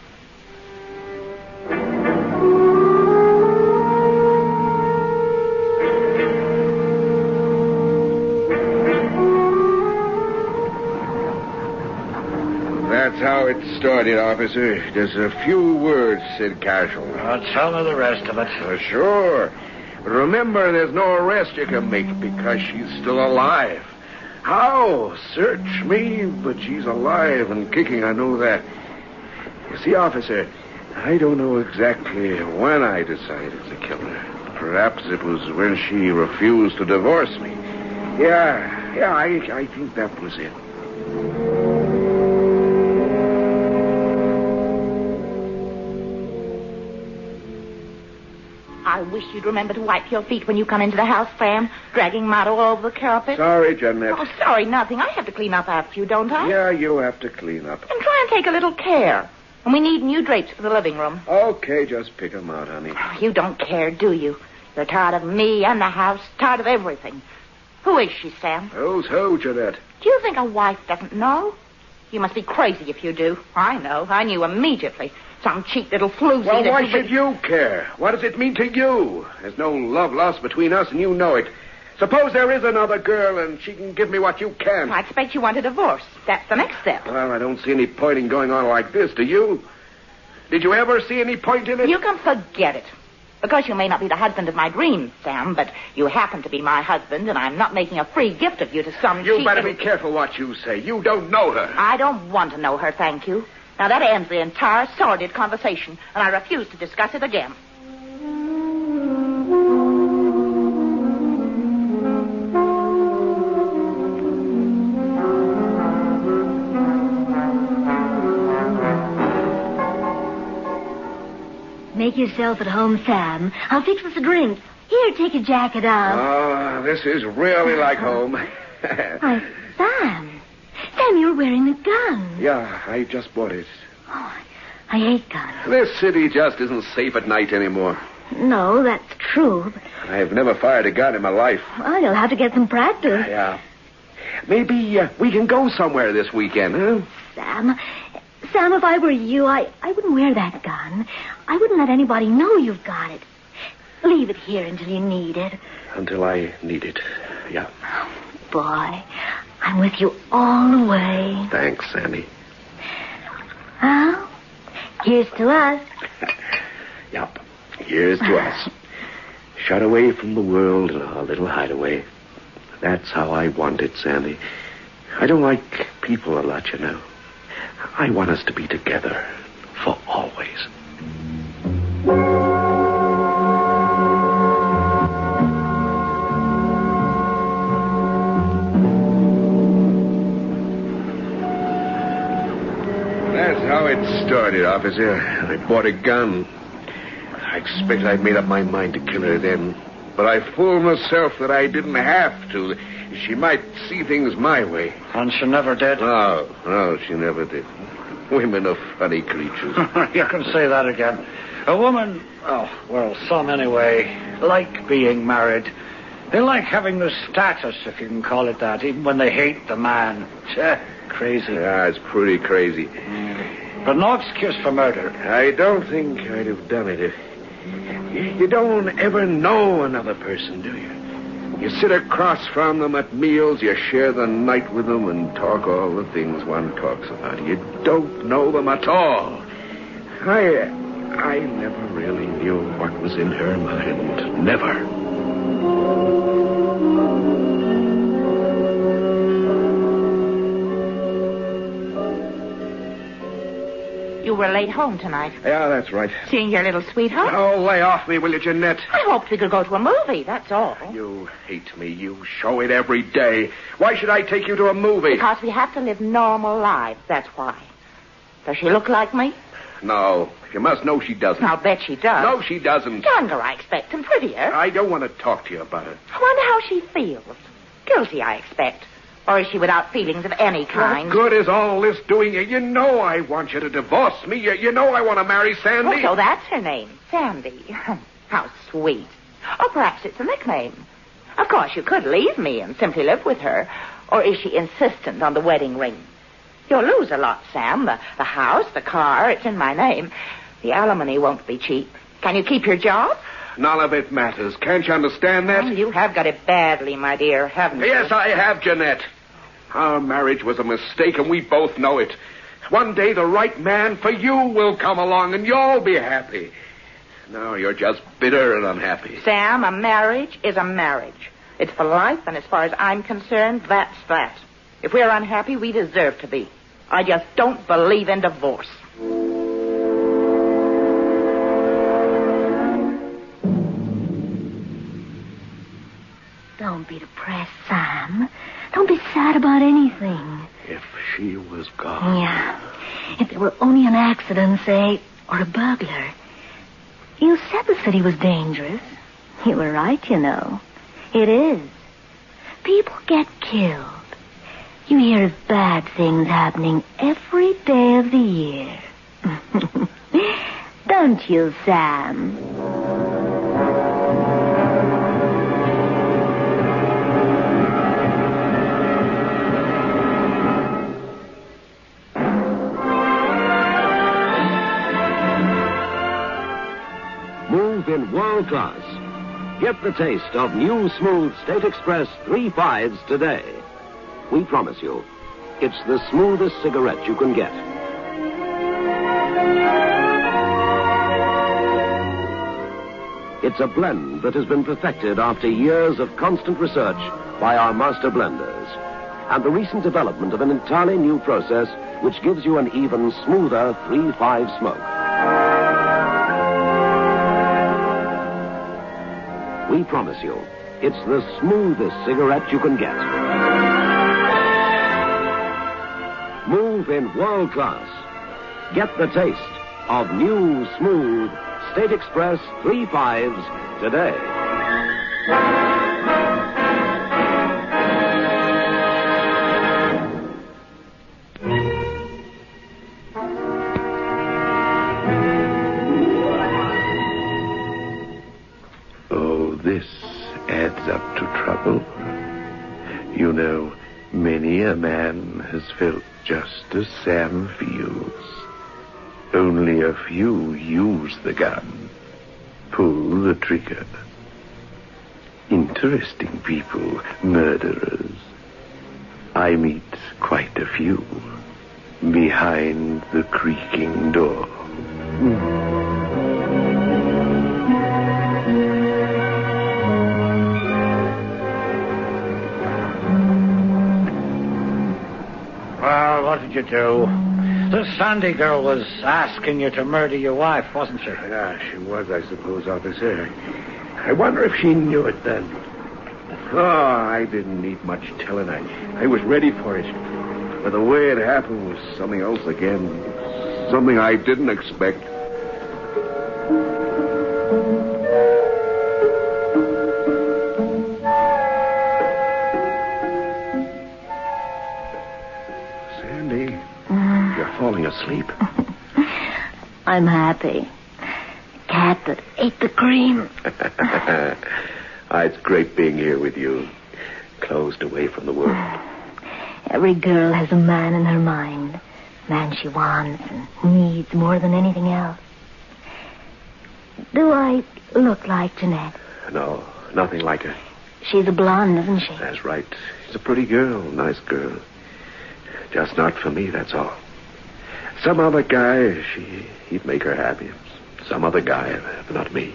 Speaker 24: That's how it started, officer. Just a few words said casually.
Speaker 3: Tell me the rest of it.
Speaker 24: Sure. But remember, there's no arrest you can make because she's still alive. How? Search me, but she's alive and kicking, I know that. You see, officer, I don't know exactly when I decided to kill her. Perhaps it was when she refused to divorce me. Yeah, I think that was it.
Speaker 5: I wish you'd remember to wipe your feet when you come into the house, Sam, dragging mud all over the carpet.
Speaker 24: Sorry, Jeanette.
Speaker 5: Oh, sorry, nothing. I have to clean up after you, don't I?
Speaker 24: Yeah, you have to clean up.
Speaker 5: And try and take a little care. And we need new drapes for the living room.
Speaker 24: Okay, just pick 'em out, honey.
Speaker 5: You don't care, do you? You're tired of me and the house, tired of everything. Who is she, Sam?
Speaker 24: Who's who, Jeanette?
Speaker 5: Do you think a wife doesn't know? You must be crazy if you do. I know. I knew immediately. Some cheap little floozy.
Speaker 24: Well, why should you care? What does it mean to you? There's no love lost between us, and you know it. Suppose there is another girl, and she can give me what you can.
Speaker 5: I expect you want a divorce. That's the next step.
Speaker 24: Well, I don't see any point in going on like this, do you? Did you ever see any point in it?
Speaker 5: You can forget it. Because you may not be the husband of my dreams, Sam, but you happen to be my husband, and I'm not making a free gift of you to some
Speaker 24: You
Speaker 5: cheap
Speaker 24: better
Speaker 5: little...
Speaker 24: be careful what you say. You don't know her.
Speaker 5: I don't want to know her, thank you. Now, that ends the entire sordid conversation, and I refuse to discuss it again.
Speaker 4: Make yourself at home, Sam. I'll fix us a drink. Here, take your jacket off.
Speaker 24: Oh, this is really like home.
Speaker 4: Why, Sam. Sam, you're wearing a gun.
Speaker 24: Yeah, I just bought it.
Speaker 4: Oh, I hate guns.
Speaker 24: This city just isn't safe at night anymore.
Speaker 4: No, that's true.
Speaker 24: I've never fired a gun in my life.
Speaker 4: Well, you'll have to get some practice.
Speaker 24: Yeah. Maybe we can go somewhere this weekend, huh?
Speaker 4: Sam, if I were you, I wouldn't wear that gun. I wouldn't let anybody know you've got it. Leave it here until you need it.
Speaker 24: Until I need it, yeah.
Speaker 4: Oh, boy, I'm with you all the way.
Speaker 24: Thanks, Sandy.
Speaker 4: Well, here's to us.
Speaker 24: Yep, here's to us. Shut away from the world in our little hideaway. That's how I want it, Sandy. I don't like people a lot, you know. I want us to be together for always. That's how it started, officer. I bought a gun. I expect I'd made up my mind to kill her then. But I fooled myself that I didn't have to. She might see things my way.
Speaker 3: And she never did?
Speaker 24: No, she never did. Women are funny creatures.
Speaker 3: You can say that again. A woman, some anyway, like being married. They like having the status, if you can call it that, even when they hate the man. Crazy.
Speaker 24: Yeah, it's pretty crazy.
Speaker 3: But no excuse for murder.
Speaker 24: I don't think I'd have done it if... You don't ever know another person, do you? You sit across from them at meals, you share the night with them and talk all the things one talks about. You don't know them at all. I never really knew what was in her mind. Never.
Speaker 5: You were late home tonight.
Speaker 24: Yeah, that's right.
Speaker 5: Seeing your little sweetheart?
Speaker 24: Oh, lay off me, will you, Jeanette?
Speaker 5: I hoped we could go to a movie, that's all.
Speaker 24: You hate me. You show it every day. Why should I take you to a movie?
Speaker 5: Because we have to live normal lives, that's why. Does she look like me?
Speaker 24: No. You must know she doesn't.
Speaker 5: I'll bet she does.
Speaker 24: No, she doesn't.
Speaker 5: Younger, I expect, and prettier.
Speaker 24: I don't want to talk to you about it.
Speaker 5: I wonder how she feels. Guilty, I expect. Or is she without feelings of any kind?
Speaker 24: What good is all this doing you? You know I want you to divorce me. You know I want to marry Sandy.
Speaker 5: Oh, so that's her name, Sandy. How sweet. Or perhaps it's a nickname. Of course, you could leave me and simply live with her. Or is she insistent on the wedding ring? You'll lose a lot, Sam. The house, the car, it's in my name. The alimony won't be cheap. Can you keep your job?
Speaker 24: None of it matters. Can't you understand that?
Speaker 5: Oh, you have got it badly, my dear, haven't you?
Speaker 24: Yes, I have, Jeanette. Our marriage was a mistake, and we both know it. One day the right man for you will come along, and you'll be happy. Now you're just bitter and unhappy.
Speaker 5: Sam, a marriage is a marriage. It's for life, and as far as I'm concerned, that's that. If we're unhappy, we deserve to be. I just don't believe in divorce.
Speaker 4: Don't be depressed, Sam. Don't be sad about anything.
Speaker 24: If she was gone.
Speaker 4: Yeah. If there were only an accident, say, or a burglar. You said the city was dangerous. You were right, you know. It is. People get killed. You hear of bad things happening every day of the year. Don't you, Sam?
Speaker 25: Move in world class. Get the taste of new smooth State Express 3 5s today. We promise you, it's the smoothest cigarette you can get. It's a blend that has been perfected after years of constant research by our master blenders. And the recent development of an entirely new process which gives you an even smoother 3-5 smoke. We promise you, it's the smoothest cigarette you can get. Move in world class. Get the taste of new, smooth State Express 3 5s today.
Speaker 24: This adds up to trouble. You know, many a man has felt just as Sam feels. Only a few use the gun, pull the trigger. Interesting people, murderers. I meet quite a few behind the creaking door.
Speaker 3: Well, what did you do? The Sandy girl was asking you to murder your wife, wasn't she?
Speaker 24: Yeah, she was, I suppose, officer. I wonder if she knew it then. Oh, I didn't need much telling. I was ready for it. But the way it happened was something else again. Something I didn't expect. Falling asleep.
Speaker 4: I'm happy. Cat that ate the cream.
Speaker 24: It's great being here with you. Closed away from the world.
Speaker 4: Every girl has a man in her mind. Man she wants and needs more than anything else. Do I look like Jeanette?
Speaker 24: No, nothing like her.
Speaker 4: She's a blonde, isn't she?
Speaker 24: That's right. She's a pretty girl, nice girl. Just not for me, that's all. Some other guy, he'd make her happy. Some other guy, but not me.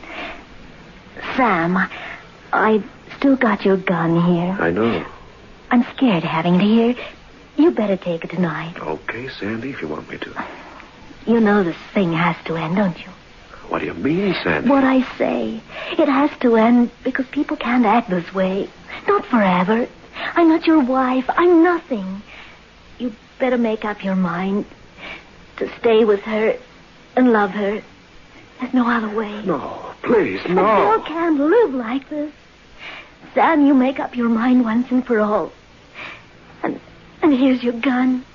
Speaker 4: Sam, I've still got your gun here.
Speaker 24: I know.
Speaker 4: I'm scared of having it here. You better take it tonight.
Speaker 24: Okay, Sandy, if you want me to.
Speaker 4: You know this thing has to end, don't you?
Speaker 24: What do you mean, Sandy?
Speaker 4: What I say. It has to end because people can't act this way. Not forever. I'm not your wife. I'm nothing. You better make up your mind to stay with her and love her. There's no other way.
Speaker 24: No, please, no.
Speaker 4: A girl can't live like this. Sam, you make up your mind once and for all. And here's your gun.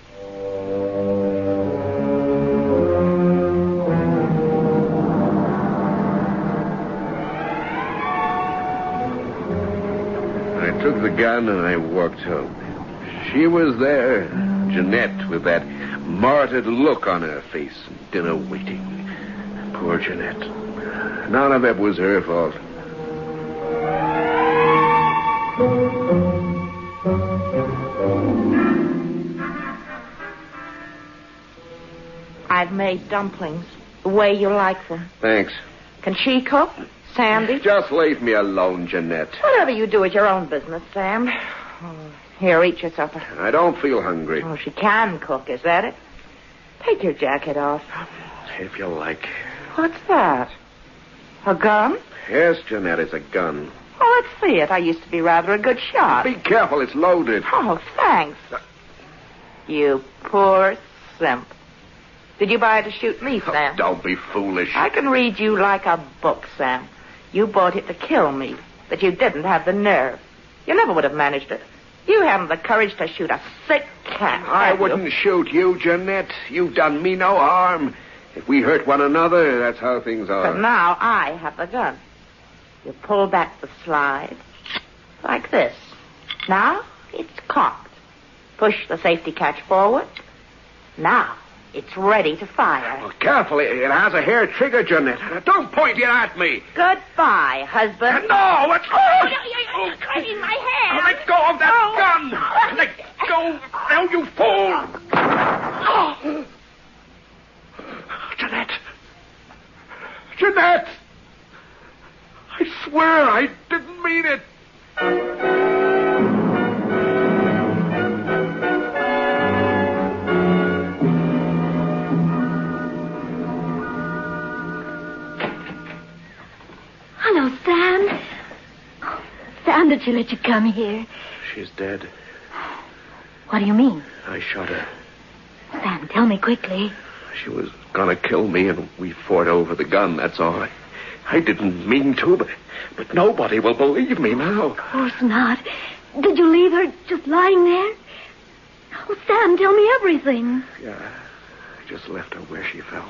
Speaker 24: I took the gun and I walked home. She was there, Jeanette, with that martyred look on her face, dinner waiting. Poor Jeanette. None of it was her fault.
Speaker 5: I've made dumplings the way you like them.
Speaker 24: Thanks.
Speaker 5: Can she cook, Sandy?
Speaker 24: Just leave me alone, Jeanette.
Speaker 5: Whatever you do is your own business, Sam. Oh, here, eat your supper.
Speaker 24: I don't feel hungry.
Speaker 5: Oh, she can cook, is that it? Take your jacket off.
Speaker 24: If you like.
Speaker 5: What's that? A gun?
Speaker 24: Yes, Jeanette, it's a gun.
Speaker 5: Oh, let's see it. I used to be rather a good shot.
Speaker 24: Be careful, it's loaded.
Speaker 5: Oh, thanks. You poor simp. Did you buy it to shoot me, Sam?
Speaker 24: Oh, don't be foolish.
Speaker 5: I can read you like a book, Sam. You bought it to kill me, but you didn't have the nerve. You never would have managed it. You haven't the courage to shoot a sick cat.
Speaker 24: I wouldn't shoot you, Jeanette. You've done me no harm. If we hurt one another, that's how things are.
Speaker 5: But now I have the gun. You pull back the slide, like this. Now it's cocked. Push the safety catch forward. Now it's ready to fire.
Speaker 24: Oh, carefully. It has a hair trigger, Jeanette. Don't point it at me.
Speaker 5: Goodbye, husband.
Speaker 24: No, it's...
Speaker 5: Oh, cutting my hand.
Speaker 24: Let go of that gun. Let go. Now, you fool. Oh. Jeanette. Jeanette. I swear I didn't mean it.
Speaker 4: Hello, Sam. Oh, Sam, did she let you come here?
Speaker 24: She's dead.
Speaker 4: What do you mean?
Speaker 24: I shot her.
Speaker 4: Sam, tell me quickly.
Speaker 24: She was gonna kill me, and we fought over the gun, that's all. I didn't mean to, but nobody will believe me now.
Speaker 4: Of course not. Did you leave her just lying there? Oh, Sam, tell me everything.
Speaker 24: Yeah, I just left her where she fell.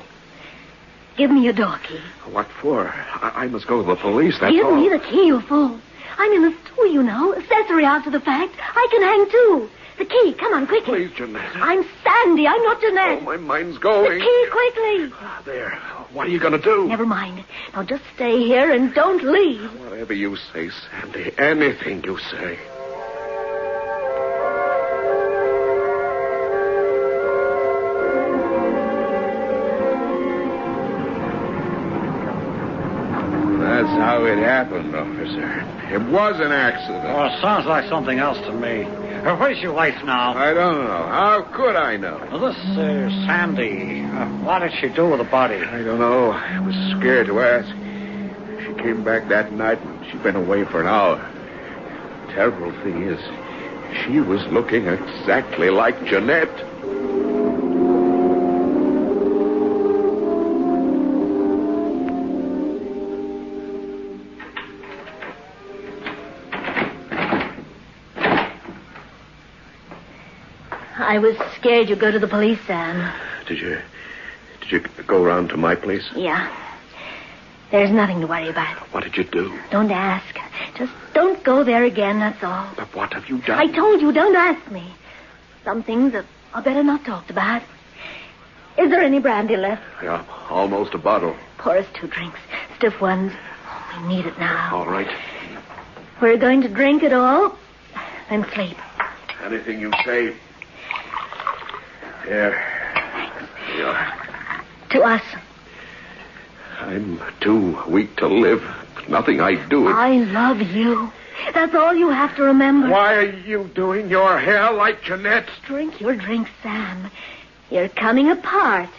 Speaker 4: Give me your door key.
Speaker 24: What for? I must go to the police, that's
Speaker 4: Give
Speaker 24: all.
Speaker 4: me the key, you fool. I'm in the stool, you know. Accessory after the fact. I can hang, too. The key. Come on, quickly.
Speaker 24: Please, Jeanette.
Speaker 4: I'm Sandy. I'm not Jeanette.
Speaker 24: Oh, my mind's going.
Speaker 4: The key, quickly.
Speaker 24: There. What are you going to do?
Speaker 4: Never mind. Now just stay here and don't leave.
Speaker 24: Whatever you say, Sandy. Anything you say. That's how it happened, officer. It was an accident.
Speaker 3: Oh, it sounds like something else to me. Where's your wife now?
Speaker 24: I don't know. How could I know?
Speaker 3: Well, this Sandy, what did she do with the body?
Speaker 24: I don't know. I was scared to ask. She came back that night, and she'd been away for an hour. The terrible thing is, she was looking exactly like Jeanette.
Speaker 4: I was scared you'd go to the police, Sam.
Speaker 24: Did you go around to my place?
Speaker 4: Yeah. There's nothing to worry about.
Speaker 24: What did you do?
Speaker 4: Don't ask. Just don't go there again, that's all.
Speaker 24: But what have you done?
Speaker 4: I told you, don't ask me. Some things are better not talked about. Is there any brandy left?
Speaker 24: Yeah, almost a bottle.
Speaker 4: Pour us 2 drinks. Stiff ones. We need it now.
Speaker 24: All right.
Speaker 4: We're going to drink it all, then sleep.
Speaker 24: Anything you say. Here. You are.
Speaker 4: To us.
Speaker 24: I'm too weak to live. Nothing I do.
Speaker 4: I love you. That's all you have to remember.
Speaker 24: Why are you doing your hair like Jeanette?
Speaker 4: Drink your drink, Sam. You're coming apart.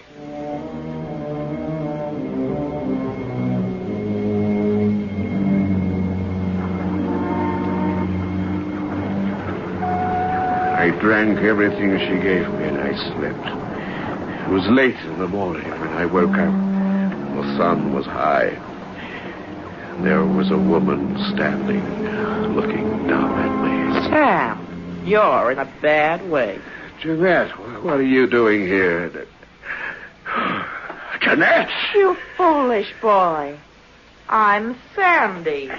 Speaker 24: I drank everything she gave me and I slept. It was late in the morning when I woke up. The sun was high. There was a woman standing, looking down at me.
Speaker 5: Sam, you're in a bad way.
Speaker 24: Jeanette, what are you doing here? Jeanette!
Speaker 5: You foolish boy. I'm Sandy.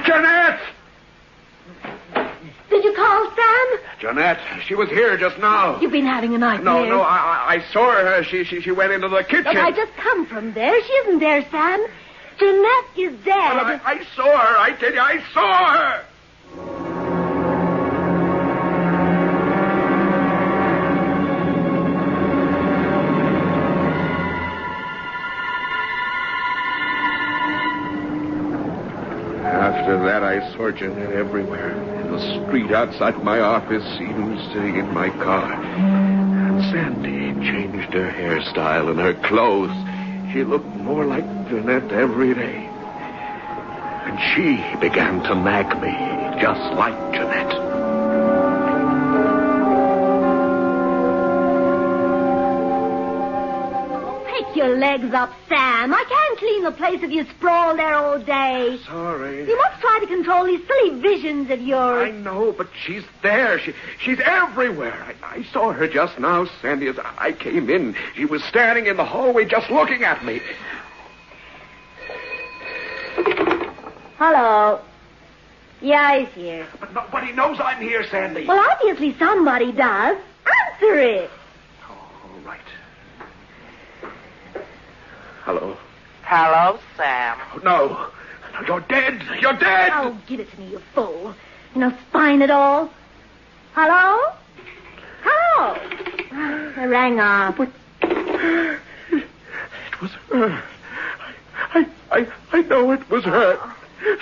Speaker 24: Jeanette!
Speaker 4: Did you call Sam?
Speaker 24: Jeanette, she was here just now.
Speaker 4: You've been having a nightmare.
Speaker 24: No, I saw her. She went into the kitchen.
Speaker 4: Look, I just come from there. She isn't there, Sam. Jeanette is dead.
Speaker 24: I saw her. I tell you, I saw her. After that, I saw Jeanette everywhere. In the street outside my office, even sitting in my car. And Sandy changed her hairstyle and her clothes. She looked more like Jeanette every day. And she began to nag me, just like Jeanette.
Speaker 4: your legs up, Sam. I can't clean the place if you sprawl there all day.
Speaker 24: Sorry.
Speaker 4: You must try to control these silly visions of yours.
Speaker 24: I know, but she's there. She's everywhere. I saw her just now, Sandy, as I came in. She was standing in the hallway just looking at me.
Speaker 4: Hello. Yeah, he's here.
Speaker 24: But nobody knows I'm here, Sandy.
Speaker 4: Well, obviously somebody does. Answer it.
Speaker 24: All right. Hello.
Speaker 5: Hello, Sam.
Speaker 24: No. You're dead. You're dead.
Speaker 4: Oh, give it to me, you fool. No spine at all. Hello? Hello? I rang off.
Speaker 24: It was her. I know it was her.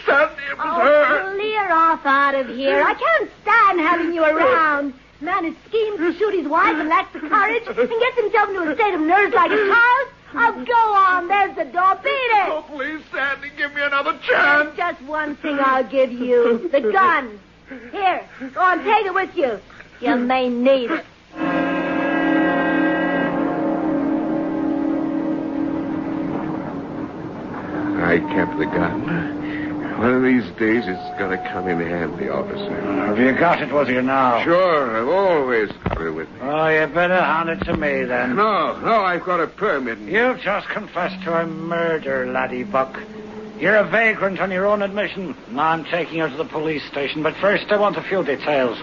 Speaker 24: Sandy, it was her.
Speaker 4: Clear off out of here. I can't stand having you around. Man who schemes to shoot his wife and lacks the courage and gets himself into a state of nerves like a child. Oh, go on. There's the door. Beat it.
Speaker 24: Oh, please, Sandy, give me another chance.
Speaker 4: There's just one thing I'll give you. The gun. Here, go on, take it with you. You may need it.
Speaker 24: I kept the gun. One of these days it's going to come in handy, officer.
Speaker 3: Have you got it with you now?
Speaker 24: Sure, I've always got it with me.
Speaker 3: Oh, you better hand it to me, then.
Speaker 24: No, I've got a permit.
Speaker 3: You've just confessed to a murder, laddie buck. You're a vagrant on your own admission. I'm taking you to the police station, but first I want a few details.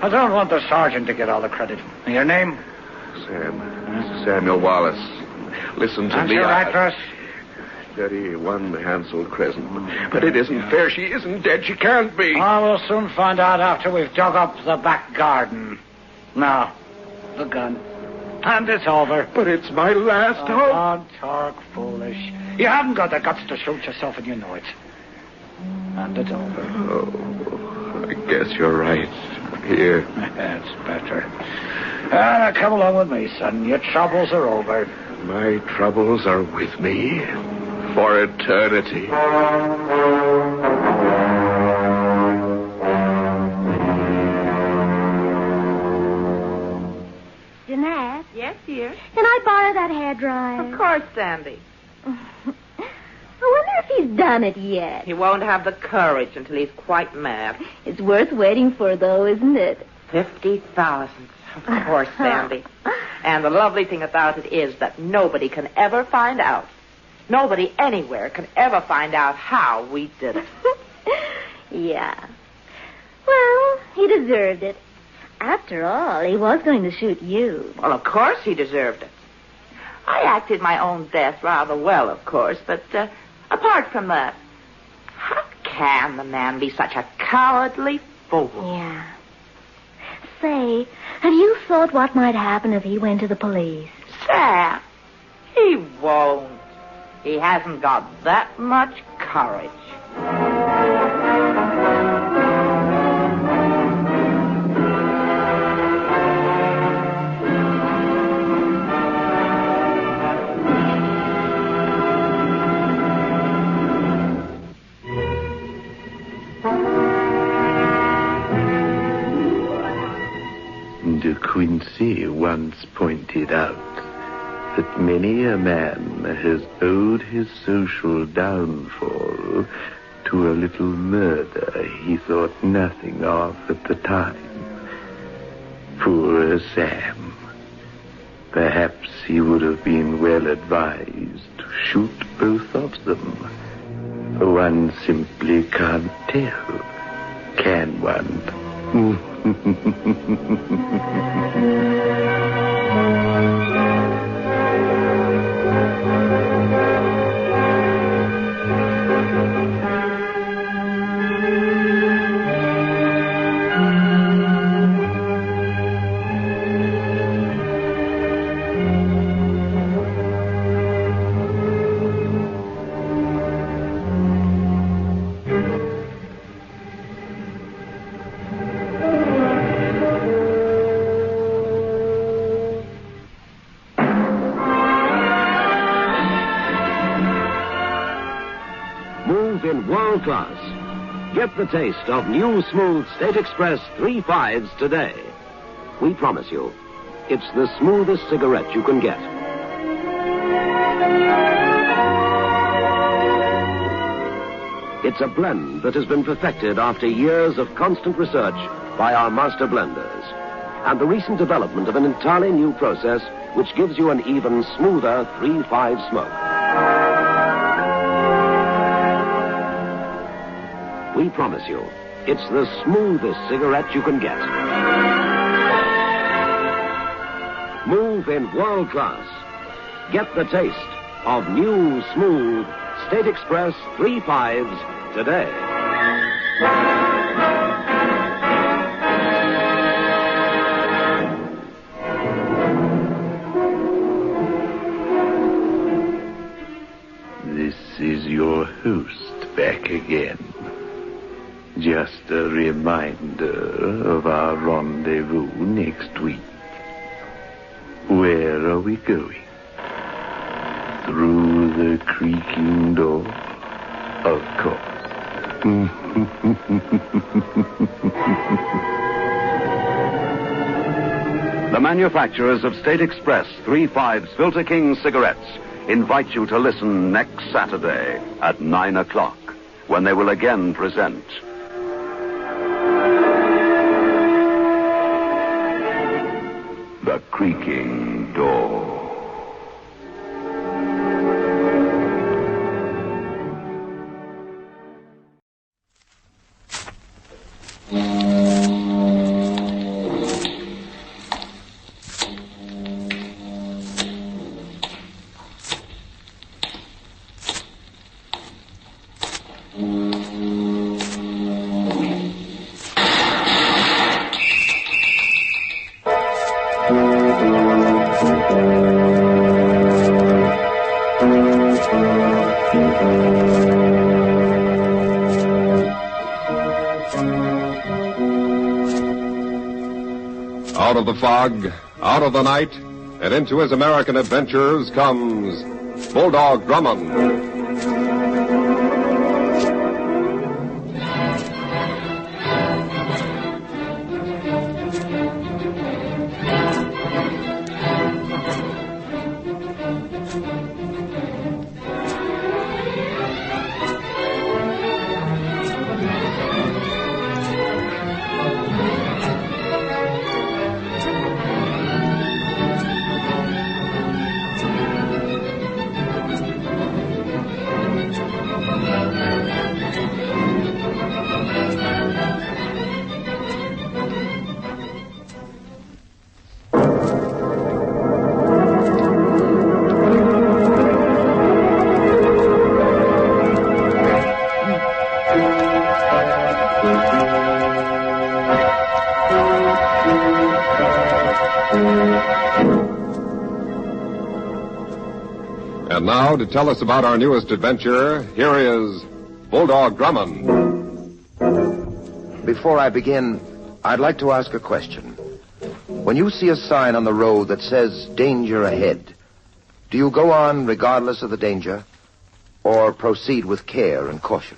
Speaker 3: I don't want the sergeant to get all the credit. And your name?
Speaker 24: Samuel Wallace. Listen to
Speaker 3: And
Speaker 24: me.
Speaker 3: your address?
Speaker 24: 31 Hansel Crescent. But it isn't fair. She isn't dead. She can't be.
Speaker 3: Oh, we'll soon find out after we've dug up the back garden. Now, the gun. And it's over.
Speaker 24: But it's my last hope.
Speaker 3: Don't talk foolish. You haven't got the guts to shoot yourself, and you know it. And it's over.
Speaker 24: Oh, I guess you're right. Here.
Speaker 3: That's better. Now, come along with me, son. Your troubles are over.
Speaker 24: My troubles are with me for eternity.
Speaker 4: Jeanette?
Speaker 5: Yes, dear?
Speaker 4: Can I borrow that hairdryer?
Speaker 5: Of course, Sandy.
Speaker 4: I wonder if he's done it yet.
Speaker 5: He won't have the courage until he's quite mad.
Speaker 4: It's worth waiting for, though, isn't it?
Speaker 5: 50,000. Of course, Sandy. And the lovely thing about it is that nobody can ever find out. Nobody anywhere can ever find out how we did it.
Speaker 4: Yeah. Well, he deserved it. After all, he was going to shoot you.
Speaker 5: Well, of course he deserved it. I acted my own death rather well, of course, but apart from that, how can the man be such a cowardly fool?
Speaker 4: Yeah. Say, have you thought what might happen if he went to the police?
Speaker 5: Sam, he won't. He hasn't got that much courage.
Speaker 24: De Quincey once pointed out that many a man has owed his social downfall to a little murder he thought nothing of at the time. Poor Sam. Perhaps he would have been well advised to shoot both of them. One simply can't tell, can one?
Speaker 25: In world class. Get the taste of new smooth State Express 3/5s today. We promise you, it's the smoothest cigarette you can get. It's a blend that has been perfected after years of constant research by our master blenders. And the recent development of an entirely new process which gives you an even smoother 3-5 smoke. We promise you, it's the smoothest cigarette you can get. Move in world class. Get the taste of new, smooth State Express 3-5s today.
Speaker 24: This is your host back again. Just a reminder of our rendezvous next week. Where are we going? Through the creaking door? Of course.
Speaker 25: The manufacturers of State Express 3-5s Filter King cigarettes invite you to listen next Saturday at 9 o'clock when they will again present The Creaking Door.
Speaker 6: Out of the fog, out of the night, and into his American adventures comes Bulldog Drummond. And now, to tell us about our newest adventure, here is Bulldog Drummond.
Speaker 9: Before I begin, I'd like to ask a question. When you see a sign on the road that says danger ahead, do you go on regardless of the danger, or proceed with care and caution?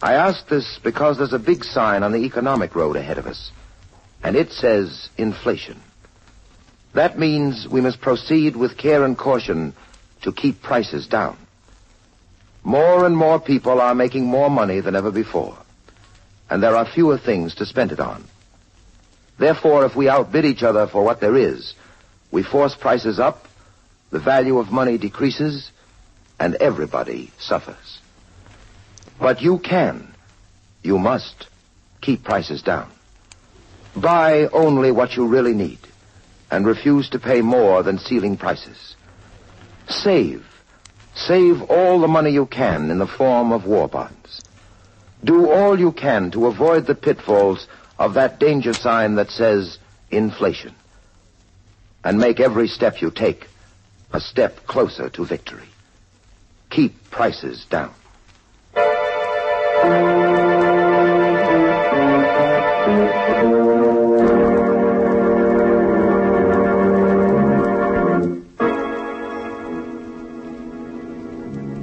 Speaker 9: I ask this because there's a big sign on the economic road ahead of us, and it says inflation. That means we must proceed with care and caution to keep prices down. More and more people are making more money than ever before, and there are fewer things to spend it on. Therefore, if we outbid each other for what there is, we force prices up, the value of money decreases, and everybody suffers. But you must keep prices down. Buy only what you really need, and refuse to pay more than ceiling prices. Save all the money you can in the form of war bonds. Do all you can to avoid the pitfalls of that danger sign that says inflation. And make every step you take a step closer to victory. Keep prices down.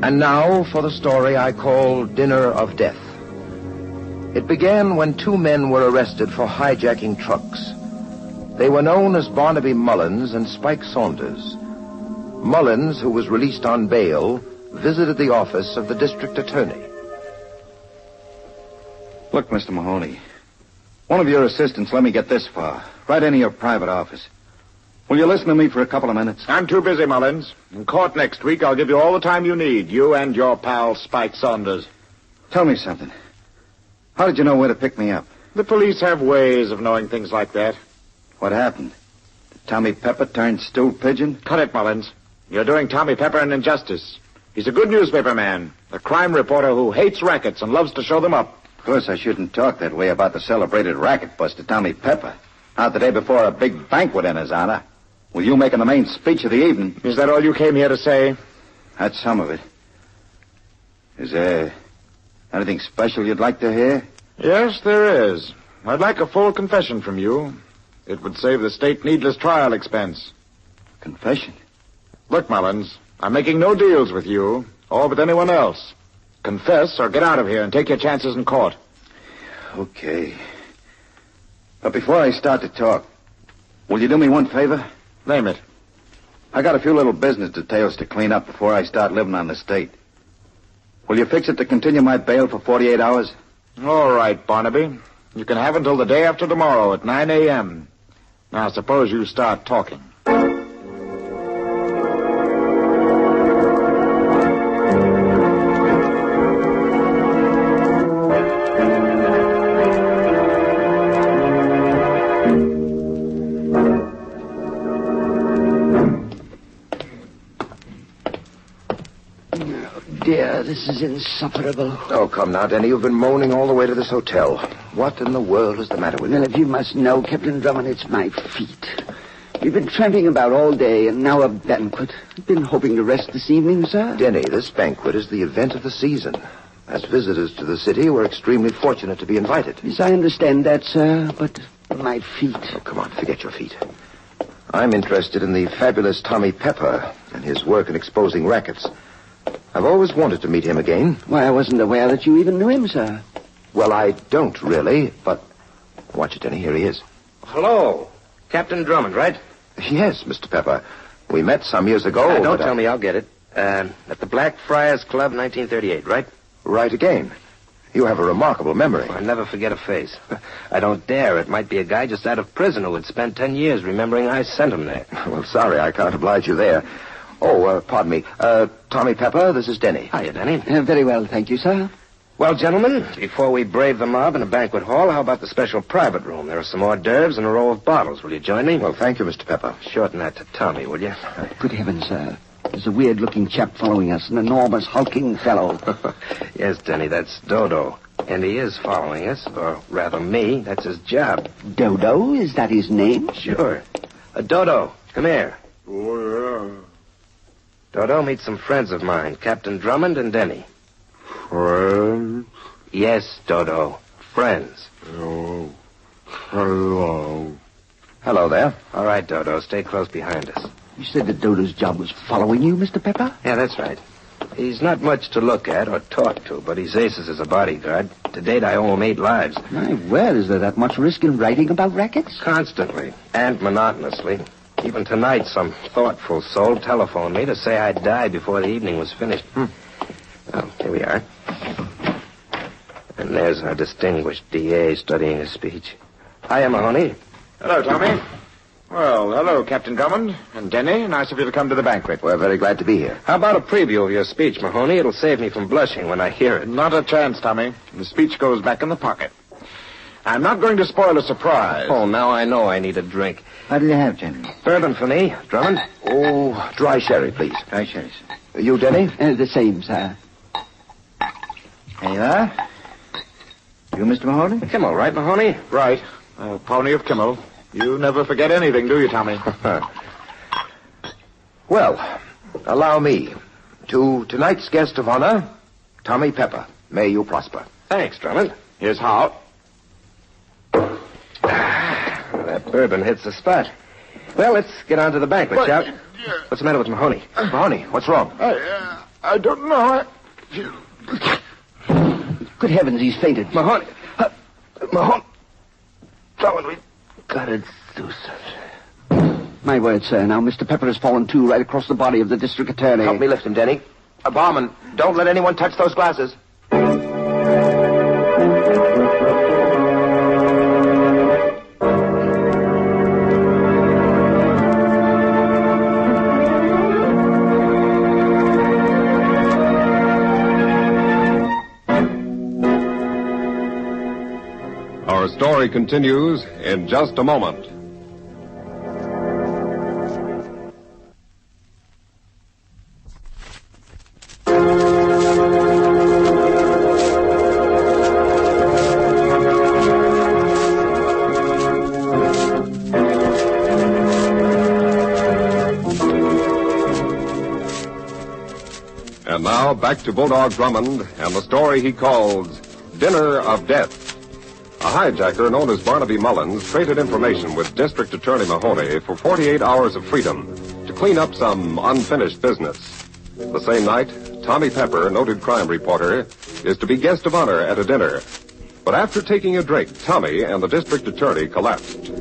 Speaker 9: And now for the story I call Dinner of Death. It began when two men were arrested for hijacking trucks. They were known as Barnaby Mullins and Spike Saunders. Mullins, who was released on bail, visited the office of the district attorney.
Speaker 11: Look, Mr. Mahoney, one of your assistants let me get this far, right into your private office. Will you listen to me for a couple of minutes?
Speaker 13: I'm too busy, Mullins. In court next week, I'll give you all the time you need, you and your pal Spike Saunders.
Speaker 11: Tell me something. How did you know where to pick me up?
Speaker 13: The police have ways of knowing things like that.
Speaker 11: What happened? Did Tommy Pepper turn stool pigeon?
Speaker 13: Cut it, Mullins. You're doing Tommy Pepper an injustice. He's a good newspaper man, a crime reporter who hates rackets and loves to show them up.
Speaker 11: Of course, I shouldn't talk that way about the celebrated racket buster, Tommy Pepper. Not the day before a big banquet in his honor. With you making the main speech of the evening.
Speaker 13: Is that all you came here to say?
Speaker 11: That's some of it. Is there anything special you'd like to hear?
Speaker 13: Yes, there is. I'd like a full confession from you. It would save the state needless trial expense.
Speaker 11: Confession?
Speaker 13: Look, Mullins, I'm making no deals with you or with anyone else. Confess or get out of here and take your chances in court.
Speaker 11: Okay. But before I start to talk, will you do me one favor?
Speaker 13: Name it.
Speaker 11: I got a few little business details to clean up before I start living on the state. Will you fix it to continue my bail for 48 hours?
Speaker 13: All right, Barnaby. You can have until the day after tomorrow at 9 a.m. Now, suppose you start talking.
Speaker 17: Dear, this is insufferable.
Speaker 9: Oh, come now, Denny. You've been moaning all the way to this hotel. What in the world is the matter with you?
Speaker 17: Well, if you must know, Captain Drummond, it's my feet. We've been tramping about all day, and now a banquet. I've been hoping to rest this evening, sir.
Speaker 9: Denny, this banquet is the event of the season. As visitors to the city, we're extremely fortunate to be invited.
Speaker 17: Yes, I understand that, sir, but my feet...
Speaker 9: Oh, come on, forget your feet. I'm interested in the fabulous Tommy Pepper and his work in exposing rackets. I've always wanted to meet him again.
Speaker 17: Why, I wasn't aware that you even knew him, sir.
Speaker 9: Well, I don't really, but... Watch it, Denny. Here he is.
Speaker 18: Hello. Captain Drummond, right?
Speaker 9: Yes, Mr. Pepper. We met some years ago.
Speaker 18: Don't tell me, I'll get it. At the Blackfriars Club, 1938, right?
Speaker 9: Right again. You have a remarkable memory.
Speaker 18: I never forget a face. I don't dare. It might be a guy just out of prison who had spent 10 years remembering I sent him there.
Speaker 9: Well, sorry, I can't oblige you there. Oh, pardon me. Tommy Pepper, this is Denny.
Speaker 18: Hiya, Denny.
Speaker 17: Very well, thank you, sir.
Speaker 18: Well, gentlemen, before we brave the mob in the banquet hall, how about the special private room? There are some hors d'oeuvres and a row of bottles. Will you join me?
Speaker 9: Well, thank you, Mr. Pepper.
Speaker 18: Shorten that to Tommy, will you?
Speaker 17: Good heavens, sir. There's a weird-looking chap following us, an enormous, hulking fellow.
Speaker 18: Yes, Denny, that's Dodo. And he is following us, or rather me. That's his job.
Speaker 17: Dodo? Is that his name?
Speaker 18: Sure. Dodo, come here.
Speaker 13: Oh, yeah.
Speaker 18: Dodo, meet some friends of mine, Captain Drummond and Denny.
Speaker 13: Friends?
Speaker 18: Yes, Dodo. Friends.
Speaker 13: Oh, hello.
Speaker 9: Hello there.
Speaker 18: All right, Dodo, stay close behind us.
Speaker 17: You said that Dodo's job was following you, Mr. Pepper?
Speaker 18: Yeah, that's right. He's not much to look at or talk to, but he's aces as a bodyguard. To date, I owe him 8 lives.
Speaker 17: My word, is there that much risk in writing about rackets?
Speaker 18: Constantly, and monotonously. Even tonight, some thoughtful soul telephoned me to say I'd die before the evening was finished. Well, here we are. And there's our distinguished DA studying his speech. Hiya, Mahoney.
Speaker 13: Hello, Tommy. Well, hello, Captain Drummond and Denny. Nice of you to come to the banquet.
Speaker 9: We're very glad to be here.
Speaker 18: How about a preview of your speech, Mahoney? It'll save me from blushing when I hear it.
Speaker 13: Not a chance, Tommy. The speech goes back in the pocket. I'm not going to spoil a surprise.
Speaker 18: Oh, now I know I need a drink.
Speaker 17: What do you have, Jenny?
Speaker 18: Bourbon for me, Drummond.
Speaker 9: Oh, dry sherry, please.
Speaker 17: Dry sherry, sir.
Speaker 9: You, Denny?
Speaker 17: The same, sir. There you are. You, Mr. Mahoney?
Speaker 18: Kimmel, right, Mahoney?
Speaker 13: Right. A pony of Kimmel. You never forget anything, do you, Tommy?
Speaker 9: Well, allow me. To tonight's guest of honor, Tommy Pepper. May you prosper.
Speaker 18: Thanks, Drummond.
Speaker 13: Here's how.
Speaker 18: That bourbon hits the spot. Well, let's get on to the banquet, shall we? What's the matter with Mahoney?
Speaker 9: Mahoney, what's wrong?
Speaker 13: I don't know.
Speaker 17: Good heavens, he's fainted.
Speaker 18: Mahoney. Mahoney. Drummond, we got it, Zeus.
Speaker 17: My word, sir. Now, Mr. Pepper has fallen too right across the body of the district attorney.
Speaker 9: Help me lift him, Denny. Barman, don't let anyone touch those glasses.
Speaker 6: Our story continues in just a moment. And now back to Bulldog Drummond and the story he calls Dinner of Death. A hijacker known as Barnaby Mullins traded information with District Attorney Mahoney for 48 hours of freedom to clean up some unfinished business. The same night, Tommy Pepper, noted crime reporter, is to be guest of honor at a dinner. But after taking a drink, Tommy and the District Attorney collapsed.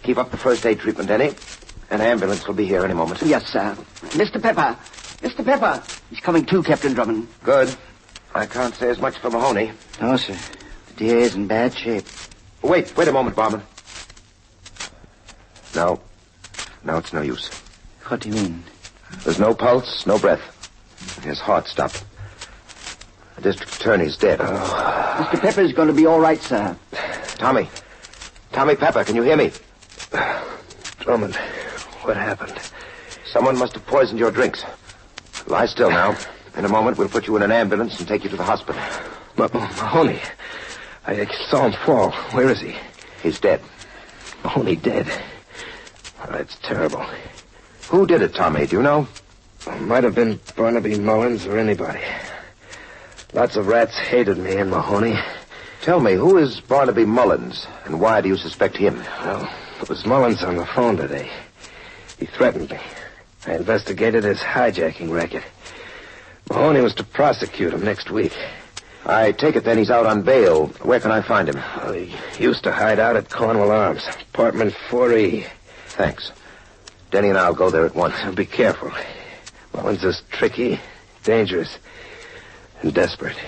Speaker 9: Keep up the first aid treatment, Denny. An ambulance will be here any moment.
Speaker 17: Yes, sir. Mr. Pepper. Mr. Pepper. He's coming too, Captain Drummond.
Speaker 9: Good. I can't say as much for Mahoney.
Speaker 17: No, sir. The DA's in bad shape.
Speaker 9: Wait a moment, Barman. No, it's no use.
Speaker 17: What do you mean?
Speaker 9: There's no pulse, no breath. His heart stopped. The district attorney's dead.
Speaker 17: Mr. Pepper's going to be all right, sir.
Speaker 9: Tommy Pepper, can you hear me?
Speaker 18: Drummond, what happened?
Speaker 9: Someone must have poisoned your drinks. Lie still now. In a moment, we'll put you in an ambulance and take you to the hospital.
Speaker 18: Mahoney, I saw him fall. Where is he?
Speaker 9: He's dead.
Speaker 18: Mahoney dead. Oh, that's terrible.
Speaker 9: Who did it, Tommy? Do you know?
Speaker 18: Might have been Barnaby Mullins or anybody. Lots of rats hated me and Mahoney.
Speaker 9: Tell me, who is Barnaby Mullins, and why do you suspect him?
Speaker 18: Well, it was Mullins on the phone today. He threatened me. I investigated his hijacking racket. Mahoney was to prosecute him next week.
Speaker 9: I take it then he's out on bail. Where can I find him?
Speaker 18: Well, he used to hide out at Cornwall Arms, apartment 4E.
Speaker 9: Thanks. Denny and I'll go there at once.
Speaker 18: Be careful. Mullins is tricky, dangerous, and desperate.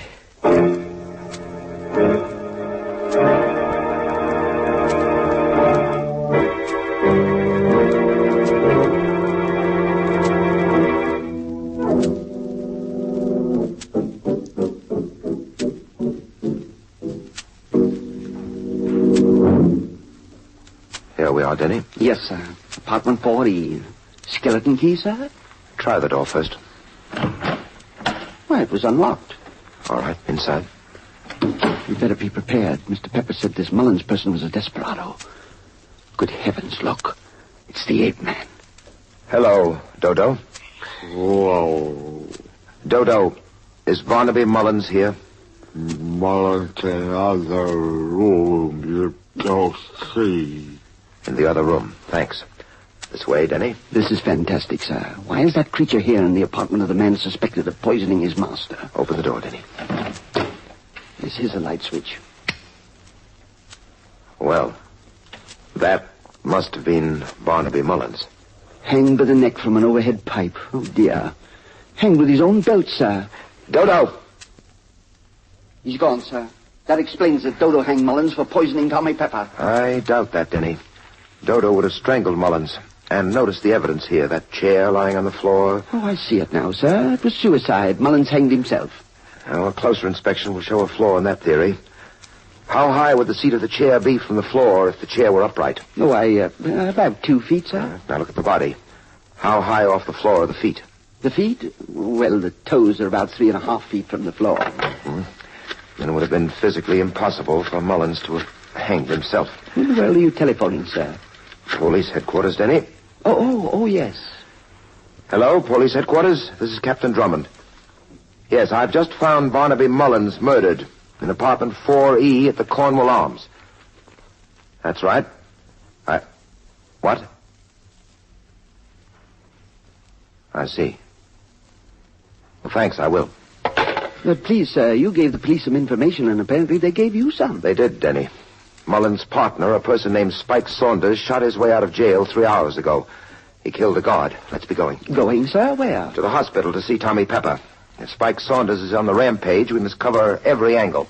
Speaker 9: Here we are, Denny.
Speaker 17: Yes, sir. Apartment 4E. Skeleton key, sir?
Speaker 9: Try the door first.
Speaker 17: Why, it was unlocked.
Speaker 9: All right, inside.
Speaker 17: You'd better be prepared. Mr. Pepper said this Mullins person was a desperado. Good heavens, look. It's the ape man.
Speaker 9: Hello, Dodo.
Speaker 2: Whoa.
Speaker 9: Dodo, is Barnaby Mullins here?
Speaker 2: Mullins in the other room. You don't see.
Speaker 9: In the other room. Thanks. This way, Denny.
Speaker 17: This is fantastic, sir. Why is that creature here in the apartment of the man suspected of poisoning his master?
Speaker 9: Open the door, Denny.
Speaker 17: This is a light switch.
Speaker 9: Well, that must have been Barnaby Mullins.
Speaker 17: Hanged by the neck from an overhead pipe. Oh, dear. Hanged with his own belt, sir.
Speaker 9: Dodo!
Speaker 17: He's gone, sir. That explains that Dodo hanged Mullins for poisoning Tommy Pepper.
Speaker 9: I doubt that, Denny. Dodo would have strangled Mullins. And notice the evidence here, that chair lying on the floor.
Speaker 17: Oh, I see it now, sir. It was suicide. Mullins hanged himself.
Speaker 9: Well, a closer inspection will show a flaw in that theory. How high would the seat of the chair be from the floor if the chair were upright?
Speaker 17: Oh, about 2 feet, sir.
Speaker 9: Now look at the body. How high off the floor are the feet?
Speaker 17: The feet? Well, the toes are about 3.5 feet from the floor.
Speaker 9: Mm-hmm. Then it would have been physically impossible for Mullins to have hanged himself.
Speaker 17: Who are you telephoning, sir?
Speaker 9: Police headquarters, Denny.
Speaker 17: Oh, yes.
Speaker 9: Hello, police headquarters. This is Captain Drummond. Yes, I've just found Barnaby Mullins murdered in apartment 4E at the Cornwall Arms. That's right. What? I see. Well, thanks, I will.
Speaker 17: But please, sir, you gave the police some information, and apparently they gave you some.
Speaker 9: They did, Denny. Mullins' partner, a person named Spike Saunders, shot his way out of jail 3 hours ago. He killed a guard. Let's be going.
Speaker 17: Going, sir? Where?
Speaker 9: To the hospital to see Tommy Pepper. If Spike Saunders is on the rampage, we must cover every angle.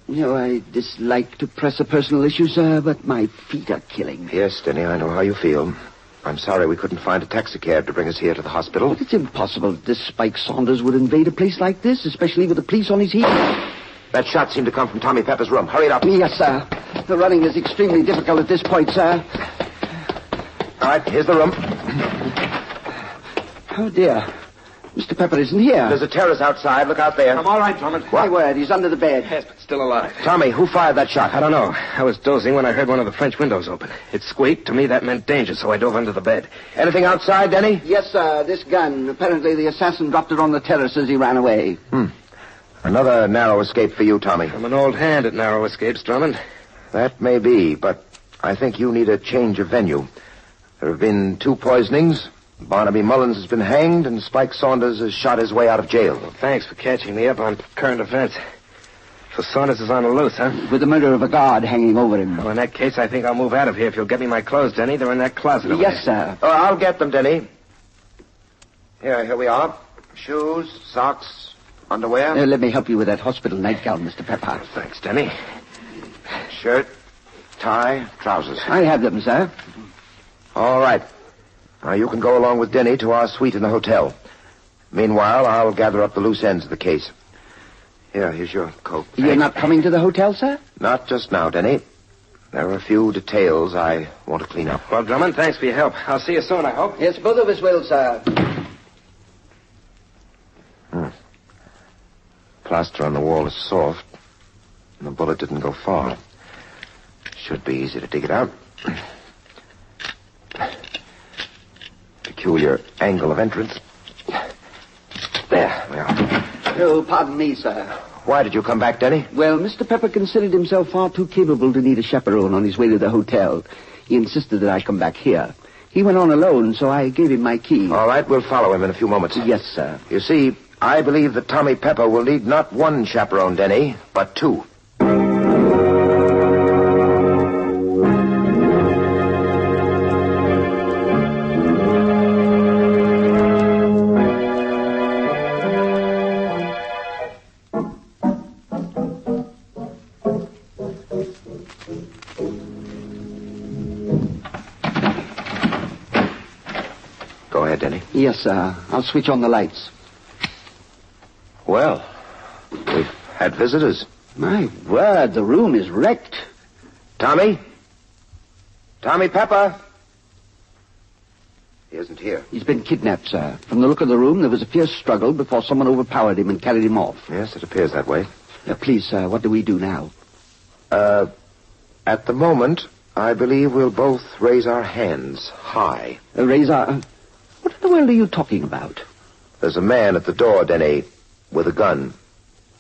Speaker 17: You know, I dislike to press a personal issue, sir, but my feet are killing me.
Speaker 9: Yes, Denny, I know how you feel. I'm sorry we couldn't find a taxicab to bring us here to the hospital.
Speaker 17: But it's impossible that this Spike Saunders would invade a place like this, especially with the police on his heels.
Speaker 9: That shot seemed to come from Tommy Pepper's room. Hurry it up.
Speaker 17: Yes, sir. The running is extremely difficult at this point, sir.
Speaker 9: All right, here's the room.
Speaker 17: Oh, dear. Mr. Pepper isn't here.
Speaker 9: There's a terrace outside. Look out there.
Speaker 18: I'm all right, Drummond.
Speaker 17: My word, he's under the bed.
Speaker 18: Yes, but still alive.
Speaker 9: Tommy, who fired that shot?
Speaker 18: I don't know. I was dozing when I heard one of the French windows open. It squeaked. To me, that meant danger, so I dove under the bed.
Speaker 9: Anything outside, Denny?
Speaker 17: Yes, sir. This gun. Apparently the assassin dropped it on the terrace as he ran away.
Speaker 9: Another narrow escape for you, Tommy.
Speaker 18: I'm an old hand at narrow escapes, Drummond.
Speaker 9: That may be, but I think you need a change of venue. There have been 2 poisonings. Barnaby Mullins has been hanged, and Spike Saunders has shot his way out of jail.
Speaker 18: Well, thanks for catching me up on current events. So Saunders is on the loose, huh?
Speaker 17: With the murder of a guard hanging over him.
Speaker 18: Well, in that case, I think I'll move out of here if you'll get me my clothes, Denny. They're in that closet over
Speaker 17: Yes,
Speaker 18: there.
Speaker 17: sir.
Speaker 9: I'll get them, Denny. Here we are. Shoes, socks, underwear.
Speaker 17: Let me help you with that hospital nightgown, Mr. Pepper.
Speaker 18: Thanks, Denny.
Speaker 9: Shirt, tie, trousers.
Speaker 17: I have them, sir.
Speaker 9: All right. Now, you can go along with Denny to our suite in the hotel. Meanwhile, I'll gather up the loose ends of the case. Here's your coat.
Speaker 17: You're not coming to the hotel, sir?
Speaker 9: Not just now, Denny. There are a few details I want to clean up.
Speaker 18: Well, Drummond, thanks for your help. I'll see you soon, I hope.
Speaker 17: Yes, both of us will, sir.
Speaker 9: Plaster on the wall is soft, and the bullet didn't go far. Should be easy to dig it out. Peculiar angle of entrance. There we are.
Speaker 17: Oh, pardon me, sir.
Speaker 9: Why did you come back, Denny?
Speaker 17: Well, Mr. Pepper considered himself far too capable to need a chaperone on his way to the hotel. He insisted that I come back here. He went on alone, so I gave him my key.
Speaker 9: All right, we'll follow him in a few moments.
Speaker 17: Yes, sir.
Speaker 9: You see, I believe that Tommy Pepper will need not 1 chaperone, Denny, but 2. Go ahead, Denny.
Speaker 17: Yes, sir. I'll switch on the lights.
Speaker 9: Well, we've had visitors.
Speaker 17: My word, the room is wrecked.
Speaker 9: Tommy? Tommy Pepper? He isn't here.
Speaker 17: He's been kidnapped, sir. From the look of the room, there was a fierce struggle before someone overpowered him and carried him off.
Speaker 9: Yes, it appears that way.
Speaker 17: Please, sir, what do we do now?
Speaker 9: At the moment, I believe we'll both raise our hands high.
Speaker 17: Raise our... What in the world are you talking about?
Speaker 9: There's a man at the door, Denny, with a gun.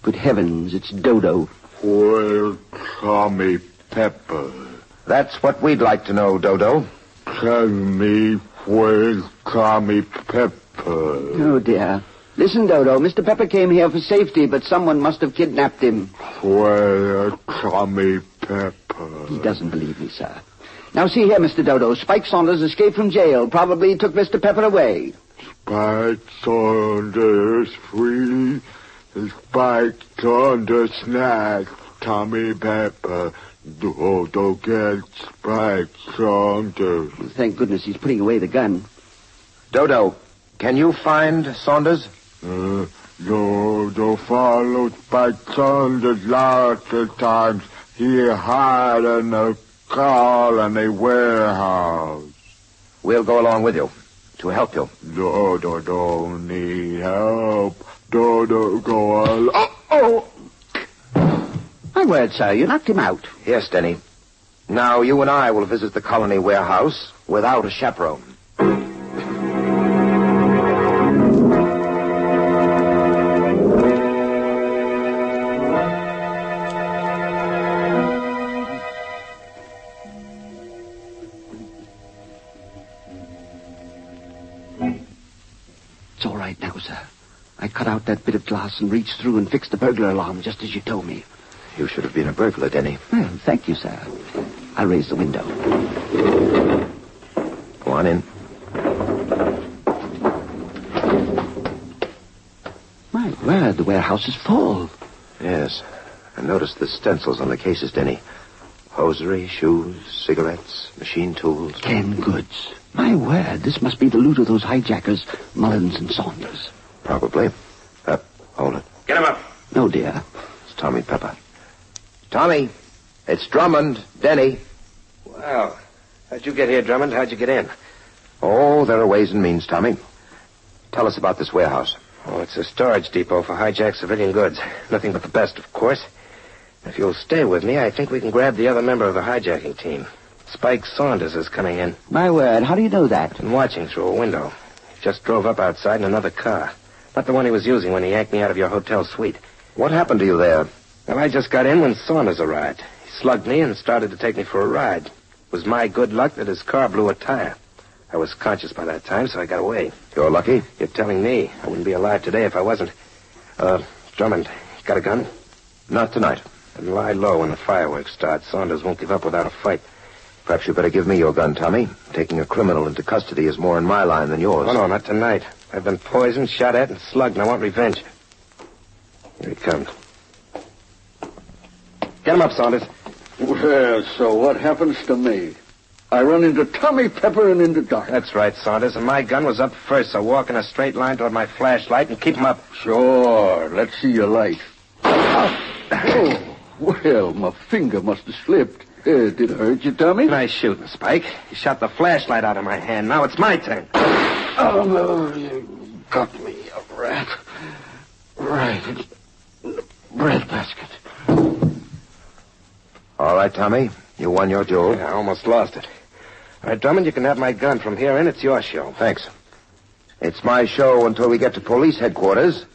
Speaker 17: Good heavens, it's Dodo.
Speaker 2: Where's Tommy Pepper?
Speaker 9: That's what we'd like to know, Dodo.
Speaker 2: Tell me where's Tommy Pepper?
Speaker 17: Oh, dear. Listen, Dodo, Mr. Pepper came here for safety, but someone must have kidnapped him.
Speaker 2: Where's Tommy Pepper?
Speaker 17: He doesn't believe me, sir. Now, see here, Mr. Dodo. Spike Saunders escaped from jail. Probably took Mr. Pepper away.
Speaker 2: Spike Saunders free. Spike Saunders snatched Tommy Pepper. Dodo gets Spike Saunders.
Speaker 17: Thank goodness he's putting away the gun.
Speaker 9: Dodo, can you find Saunders?
Speaker 2: Dodo followed Spike Saunders lots of times. He hid in a car in a warehouse.
Speaker 9: We'll go along with you to help you.
Speaker 2: Dodo don't need help. Dodo go along. Oh!
Speaker 17: My word, sir, you knocked him out.
Speaker 9: Yes, Denny. Now you and I will visit the colony warehouse without a chaperone.
Speaker 17: It's all right now, sir. I cut out that bit of glass and reached through and fixed the burglar alarm just as you told me.
Speaker 9: You should have been a burglar, Denny.
Speaker 17: Well, thank you, sir. I'll raise the window.
Speaker 9: Go on in.
Speaker 17: My word, the warehouse is full.
Speaker 9: Yes. I noticed the stencils on the cases, Denny. Hosiery, shoes, cigarettes, machine tools.
Speaker 17: Canned goods. My word, this must be the loot of those hijackers, Mullins and Saunders.
Speaker 9: Probably. Hold it.
Speaker 18: Get him up.
Speaker 17: No, dear.
Speaker 9: It's Tommy Pepper. Tommy, it's Drummond, Denny.
Speaker 18: Well, how'd you get here, Drummond? How'd you get in?
Speaker 9: Oh, there are ways and means, Tommy. Tell us about this warehouse.
Speaker 18: Oh, it's a storage depot for hijacked civilian goods. Nothing but the best, of course. If you'll stay with me, I think we can grab the other member of the hijacking team. Spike Saunders is coming in.
Speaker 17: My word, how do you know that?
Speaker 18: Been watching through a window. He just drove up outside in another car. Not the one he was using when he yanked me out of your hotel suite.
Speaker 9: What happened to you there?
Speaker 18: Well, I just got in when Saunders arrived. He slugged me and started to take me for a ride. It was my good luck that his car blew a tire. I was conscious by that time, so I got away.
Speaker 9: You're lucky?
Speaker 18: You're telling me. I wouldn't be alive today if I wasn't. Drummond, got a gun?
Speaker 9: Not tonight.
Speaker 18: Then lie low when the fireworks start. Saunders won't give up without a fight.
Speaker 9: Perhaps you better give me your gun, Tommy. Taking a criminal into custody is more in my line than yours.
Speaker 18: Oh, no, not tonight. I've been poisoned, shot at, and slugged, and I want revenge. Here he comes. Get him up, Saunders.
Speaker 8: Well, so what happens to me? I run into Tommy Pepper and into Doc.
Speaker 18: That's right, Saunders, and my gun was up first, so walk in a straight line toward my flashlight and keep him up.
Speaker 8: Sure, let's see your light. Oh, well, my finger must have slipped. Did it hurt you, Tommy?
Speaker 18: Nice shooting, Spike. You shot the flashlight out of my hand. Now it's my turn.
Speaker 8: Oh, no, you got me, a rat. Right in the breadbasket.
Speaker 9: All right, Tommy. You won your duel.
Speaker 18: Yeah, I almost lost it. All right, Drummond, you can have my gun. From here in, it's your show.
Speaker 9: Thanks. It's my show until we get to police headquarters,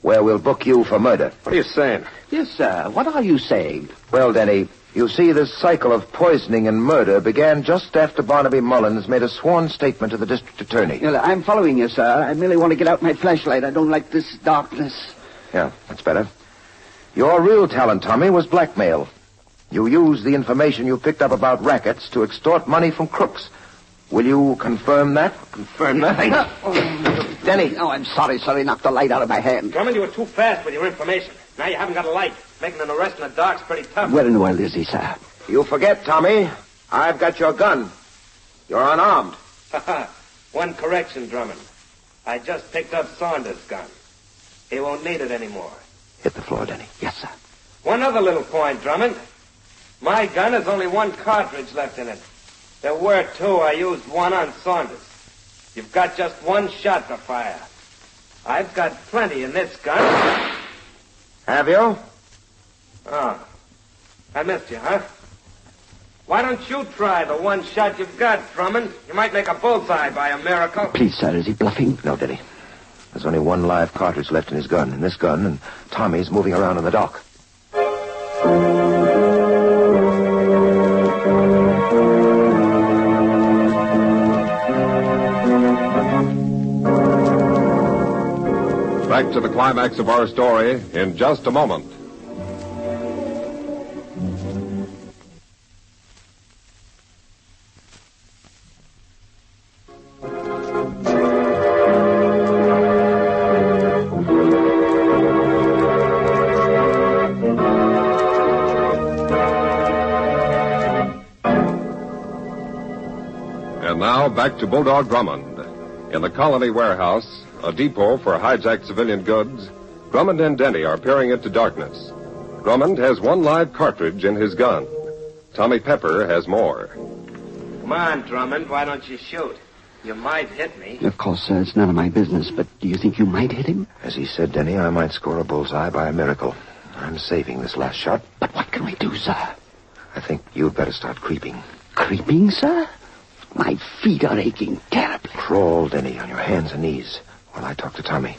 Speaker 9: where we'll book you for murder.
Speaker 18: What are you saying?
Speaker 17: Yes, sir. What are you saying?
Speaker 9: Well, Denny, you see, this cycle of poisoning and murder began just after Barnaby Mullins made a sworn statement to the district attorney.
Speaker 17: Well, I'm following you, sir. I merely want to get out my flashlight. I don't like this darkness.
Speaker 9: Yeah, that's better. Your real talent, Tommy, was blackmail. You used the information you picked up about rackets to extort money from crooks. Will you confirm that?
Speaker 18: Confirm nothing.
Speaker 9: Denny.
Speaker 17: Oh, I'm sorry, sir. He knocked the light out of my hand.
Speaker 18: Drummond, you were too fast with your information. Now you haven't got a light. Making an arrest in the dark's pretty tough.
Speaker 17: Where in the world is he, sir?
Speaker 9: You forget, Tommy. I've got your gun. You're unarmed.
Speaker 18: One correction, Drummond. I just picked up Saunders' gun. He won't need it anymore.
Speaker 9: Hit the floor, Denny.
Speaker 17: Yes, sir.
Speaker 18: One other little point, Drummond. My gun has only one cartridge left in it. There were two. I used one on Saunders. You've got just one shot to fire. I've got plenty in this gun.
Speaker 9: Have you?
Speaker 18: Oh. I missed you, huh? Why don't you try the one shot you've got, Drummond? You might make a bullseye by a miracle.
Speaker 17: Please, sir, is he bluffing?
Speaker 9: No, Denny. There's only one live cartridge left in his gun, and Tommy's moving around in the dock.
Speaker 6: Back to the climax of our story in just a moment. And now back to Bulldog Drummond. In the Colony Warehouse, a depot for hijacked civilian goods, Drummond and Denny are peering into darkness. Drummond has one live cartridge in his gun. Tommy Pepper has more.
Speaker 18: Come on, Drummond. Why don't you shoot? You might hit me.
Speaker 17: Of course, sir, it's none of my business, but do you think you might hit him?
Speaker 9: As he said, Denny, I might score a bullseye by a miracle. I'm saving this last shot.
Speaker 17: But what can we do, sir?
Speaker 9: I think you'd better start creeping.
Speaker 17: Creeping, sir? My feet are aching terribly.
Speaker 9: Crawl, Denny, on your hands and knees while I talk to Tommy.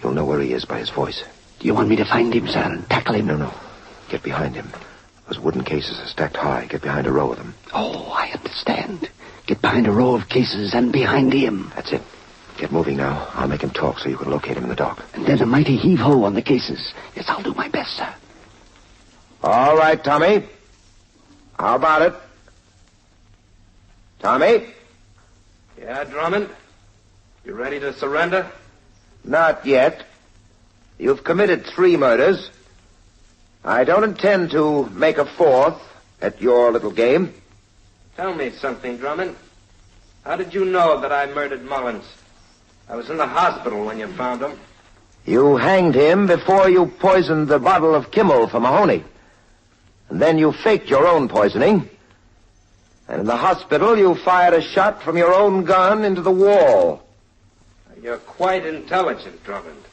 Speaker 9: You'll know where he is by his voice.
Speaker 17: Do you want me to find him, sir, and tackle him?
Speaker 9: No. Get behind him. Those wooden cases are stacked high. Get behind a row of them.
Speaker 17: Oh, I understand. Get behind a row of cases and behind him.
Speaker 9: That's it. Get moving now. I'll make him talk so you can locate him in the dock.
Speaker 17: And then a mighty heave-ho on the cases. Yes, I'll do my best, sir.
Speaker 9: All right, Tommy. How about it? Tommy?
Speaker 18: Yeah, Drummond? You ready to surrender?
Speaker 9: Not yet. You've committed 3 murders. I don't intend to make a 4th at your little game.
Speaker 18: Tell me something, Drummond. How did you know that I murdered Mullins? I was in the hospital when you found him.
Speaker 9: You hanged him before you poisoned the bottle of Kimmel for Mahoney. And then you faked your own poisoning. And in the hospital, you fired a shot from your own gun into the wall.
Speaker 18: You're quite intelligent, Drummond.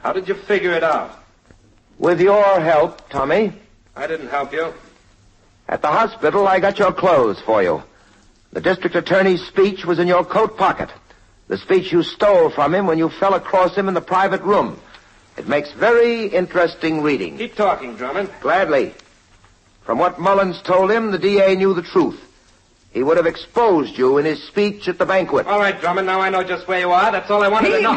Speaker 18: How did you figure it out?
Speaker 9: With your help, Tommy.
Speaker 18: I didn't help you.
Speaker 9: At the hospital, I got your clothes for you. The district attorney's speech was in your coat pocket. The speech you stole from him when you fell across him in the private room. It makes very interesting reading.
Speaker 18: Keep talking, Drummond.
Speaker 9: Gladly. From what Mullins told him, the DA knew the truth. He would have exposed you in his speech at the banquet.
Speaker 18: All right, Drummond, now I know just where you are. That's all I wanted to know.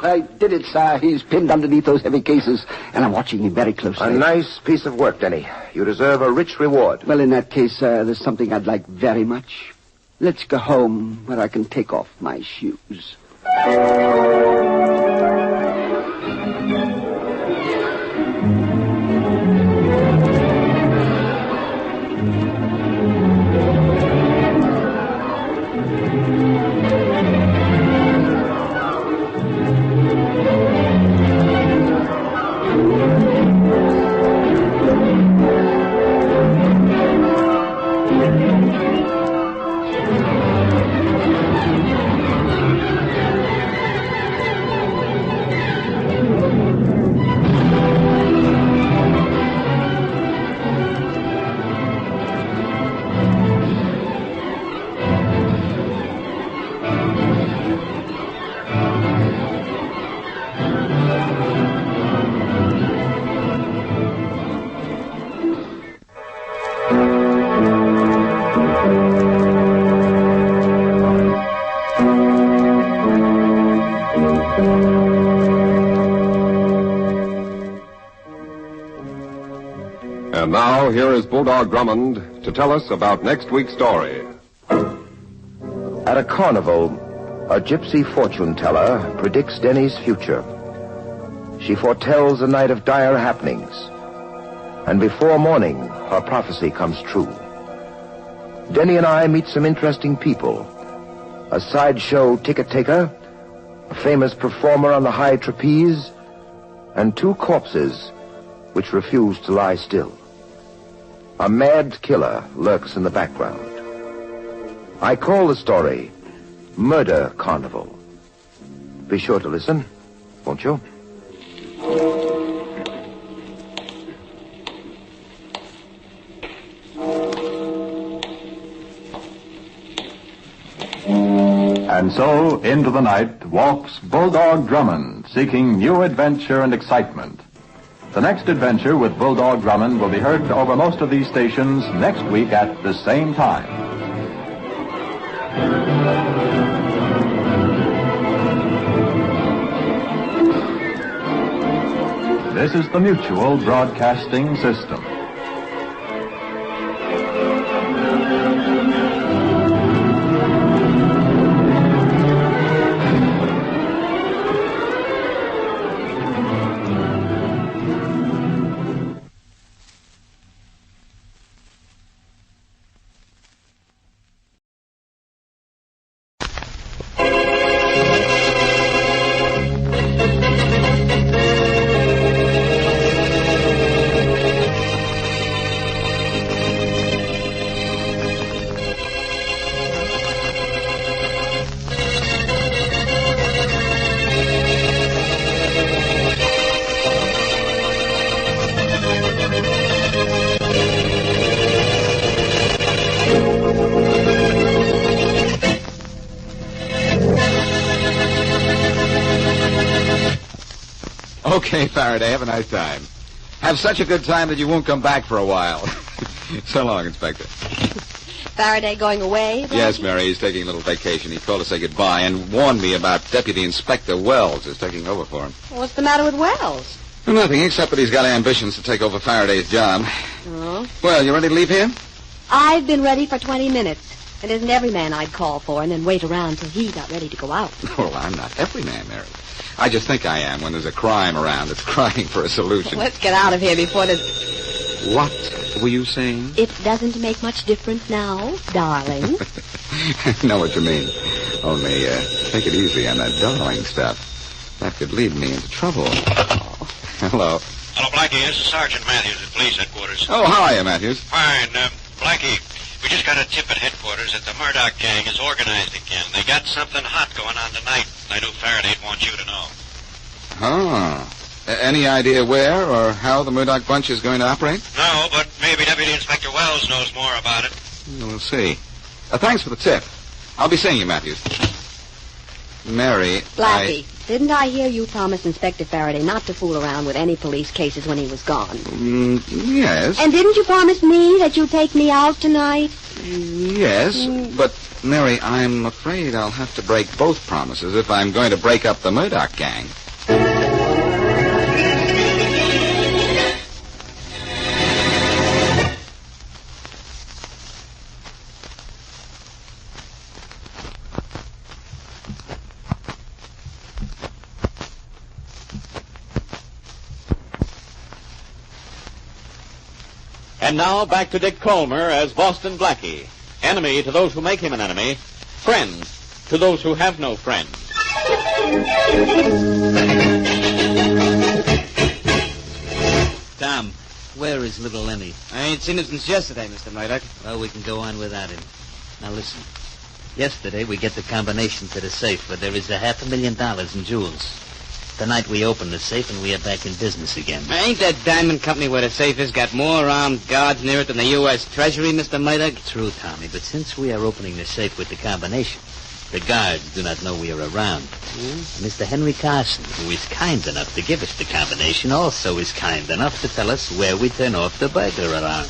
Speaker 17: I did it, sir. He's pinned underneath those heavy cases, and I'm watching him very closely.
Speaker 9: A nice piece of work, Denny. You deserve a rich reward.
Speaker 17: Well, in that case, there's something I'd like very much. Let's go home where I can take off my shoes.
Speaker 6: And now, here is Bulldog Drummond to tell us about next week's story.
Speaker 9: At a carnival, a gypsy fortune teller predicts Denny's future. She foretells a night of dire happenings. And before morning, her prophecy comes true. Denny and I meet some interesting people. A sideshow ticket taker, a famous performer on the high trapeze, and 2 corpses which refuse to lie still. A mad killer lurks in the background. I call the story Murder Carnival. Be sure to listen, won't you?
Speaker 7: And so, into the night walks Bulldog Drummond, seeking new adventure and excitement. The next adventure with Bulldog Drummond will be heard over most of these stations next week at the same time. This is the Mutual Broadcasting System.
Speaker 12: Okay, Faraday, have a nice time. Have such a good time that you won't come back for a while. So long, Inspector.
Speaker 15: Faraday going away? Blackie?
Speaker 12: Yes, Mary, he's taking a little vacation. He called to say goodbye and warned me about Deputy Inspector Wells is taking over for him.
Speaker 15: What's the matter with Wells?
Speaker 12: Nothing, except that he's got ambitions to take over Faraday's job.
Speaker 15: Oh?
Speaker 12: Well, you ready to leave here?
Speaker 15: I've been ready for 20 minutes. It isn't every man I'd call for and then wait around till he got ready to go out.
Speaker 12: Well, I'm not every man, Mary. I just think I am when there's a crime around that's crying for a solution.
Speaker 15: Let's get out of here before there's...
Speaker 12: What were you saying?
Speaker 15: It doesn't make much difference now, darling.
Speaker 12: I know what you mean. Only, take it easy on that darling stuff. That could lead me into trouble. Oh. Hello.
Speaker 1: Hello, Blackie. This is Sergeant Matthews at police headquarters.
Speaker 12: Oh, how are you, Matthews?
Speaker 1: Fine. Blackie, we just got a tip at headquarters that the Murdock gang is organized again. They got something hot going on tonight. I knew Faraday'd want you to know.
Speaker 12: Oh. Any idea where or how the Murdock bunch is going to operate?
Speaker 1: No, but maybe Deputy Inspector Wells knows more about it.
Speaker 12: We'll see. Thanks for the tip. I'll be seeing you, Matthews. Mary,
Speaker 15: Blackie, didn't I hear you promise Inspector Faraday not to fool around with any police cases when he was gone?
Speaker 12: Yes.
Speaker 15: And didn't you promise me that you'd take me out tonight?
Speaker 12: Yes, but, Mary, I'm afraid I'll have to break both promises if I'm going to break up the Murdock gang.
Speaker 16: And now back to Dick Colmer as Boston Blackie. Enemy to those who make him an enemy. Friend to those who have no friends.
Speaker 21: Tom, where is little Lenny?
Speaker 22: I ain't seen him since yesterday, Mr. Murdock.
Speaker 21: Well, we can go on without him. Now listen. Yesterday we get the combination to the safe, but there is $500,000 in jewels. Tonight we open the safe and we are back in business again.
Speaker 22: Ain't that diamond company where the safe is got more armed guards near it than the U.S. Treasury, Mr. Murdock?
Speaker 21: True, Tommy, but since we are opening the safe with the combination, the guards do not know we are around. Mr. Henry Carson, who is kind enough to give us the combination, also is kind enough to tell us where we turn off the burglar alarm.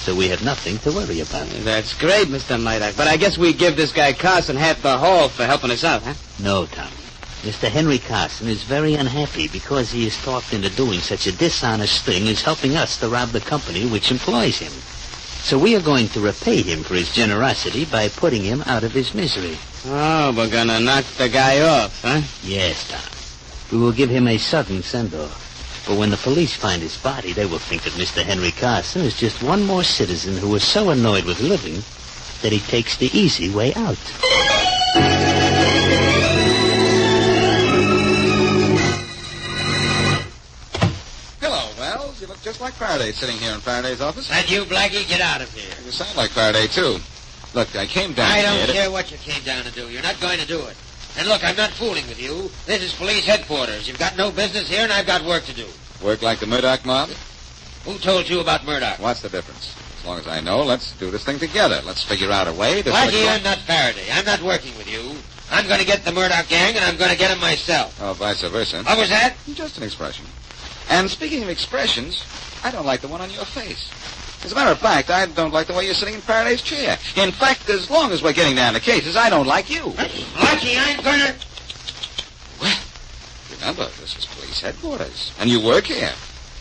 Speaker 21: So we have nothing to worry about.
Speaker 22: That's great, Mr. Murdock, but I guess we give this guy Carson half the haul for helping us out, huh?
Speaker 21: No, Tommy. Mr. Henry Carson is very unhappy because he is talked into doing such a dishonest thing as helping us to rob the company which employs him. So we are going to repay him for his generosity by putting him out of his misery.
Speaker 22: Oh, we're gonna knock the guy off, huh?
Speaker 21: Yes, Tom. We will give him a sudden send-off. But when the police find his body, they will think that Mr. Henry Carson is just one more citizen who is so annoyed with living that he takes the easy way out.
Speaker 12: You look just like Faraday sitting here in Faraday's office.
Speaker 23: That you, Blackie? Get out of here.
Speaker 12: You sound like Faraday, too. Look, I came down
Speaker 23: I
Speaker 12: here
Speaker 23: don't care what you came down to do. You're not going to do it. And look, I'm not fooling with you. This is police headquarters. You've got no business here, and I've got work to do.
Speaker 12: Work like the Murdock mob?
Speaker 23: Who told you about Murdock?
Speaker 12: What's the difference? As long as I know, let's do this thing together. Let's figure out a way to...
Speaker 23: Blackie, I'm not Faraday. I'm not working with you. I'm going to get the Murdock gang, and I'm going to get them myself.
Speaker 12: Oh, vice versa.
Speaker 23: What was that?
Speaker 12: Just an expression. And speaking of expressions, I don't like the one on your face. As a matter of fact, I don't like the way you're sitting in Faraday's chair. In fact, as long as we're getting down to cases, I don't like you.
Speaker 23: Blackie, I'm gonna...
Speaker 12: Well, remember, this is police headquarters, and you work here.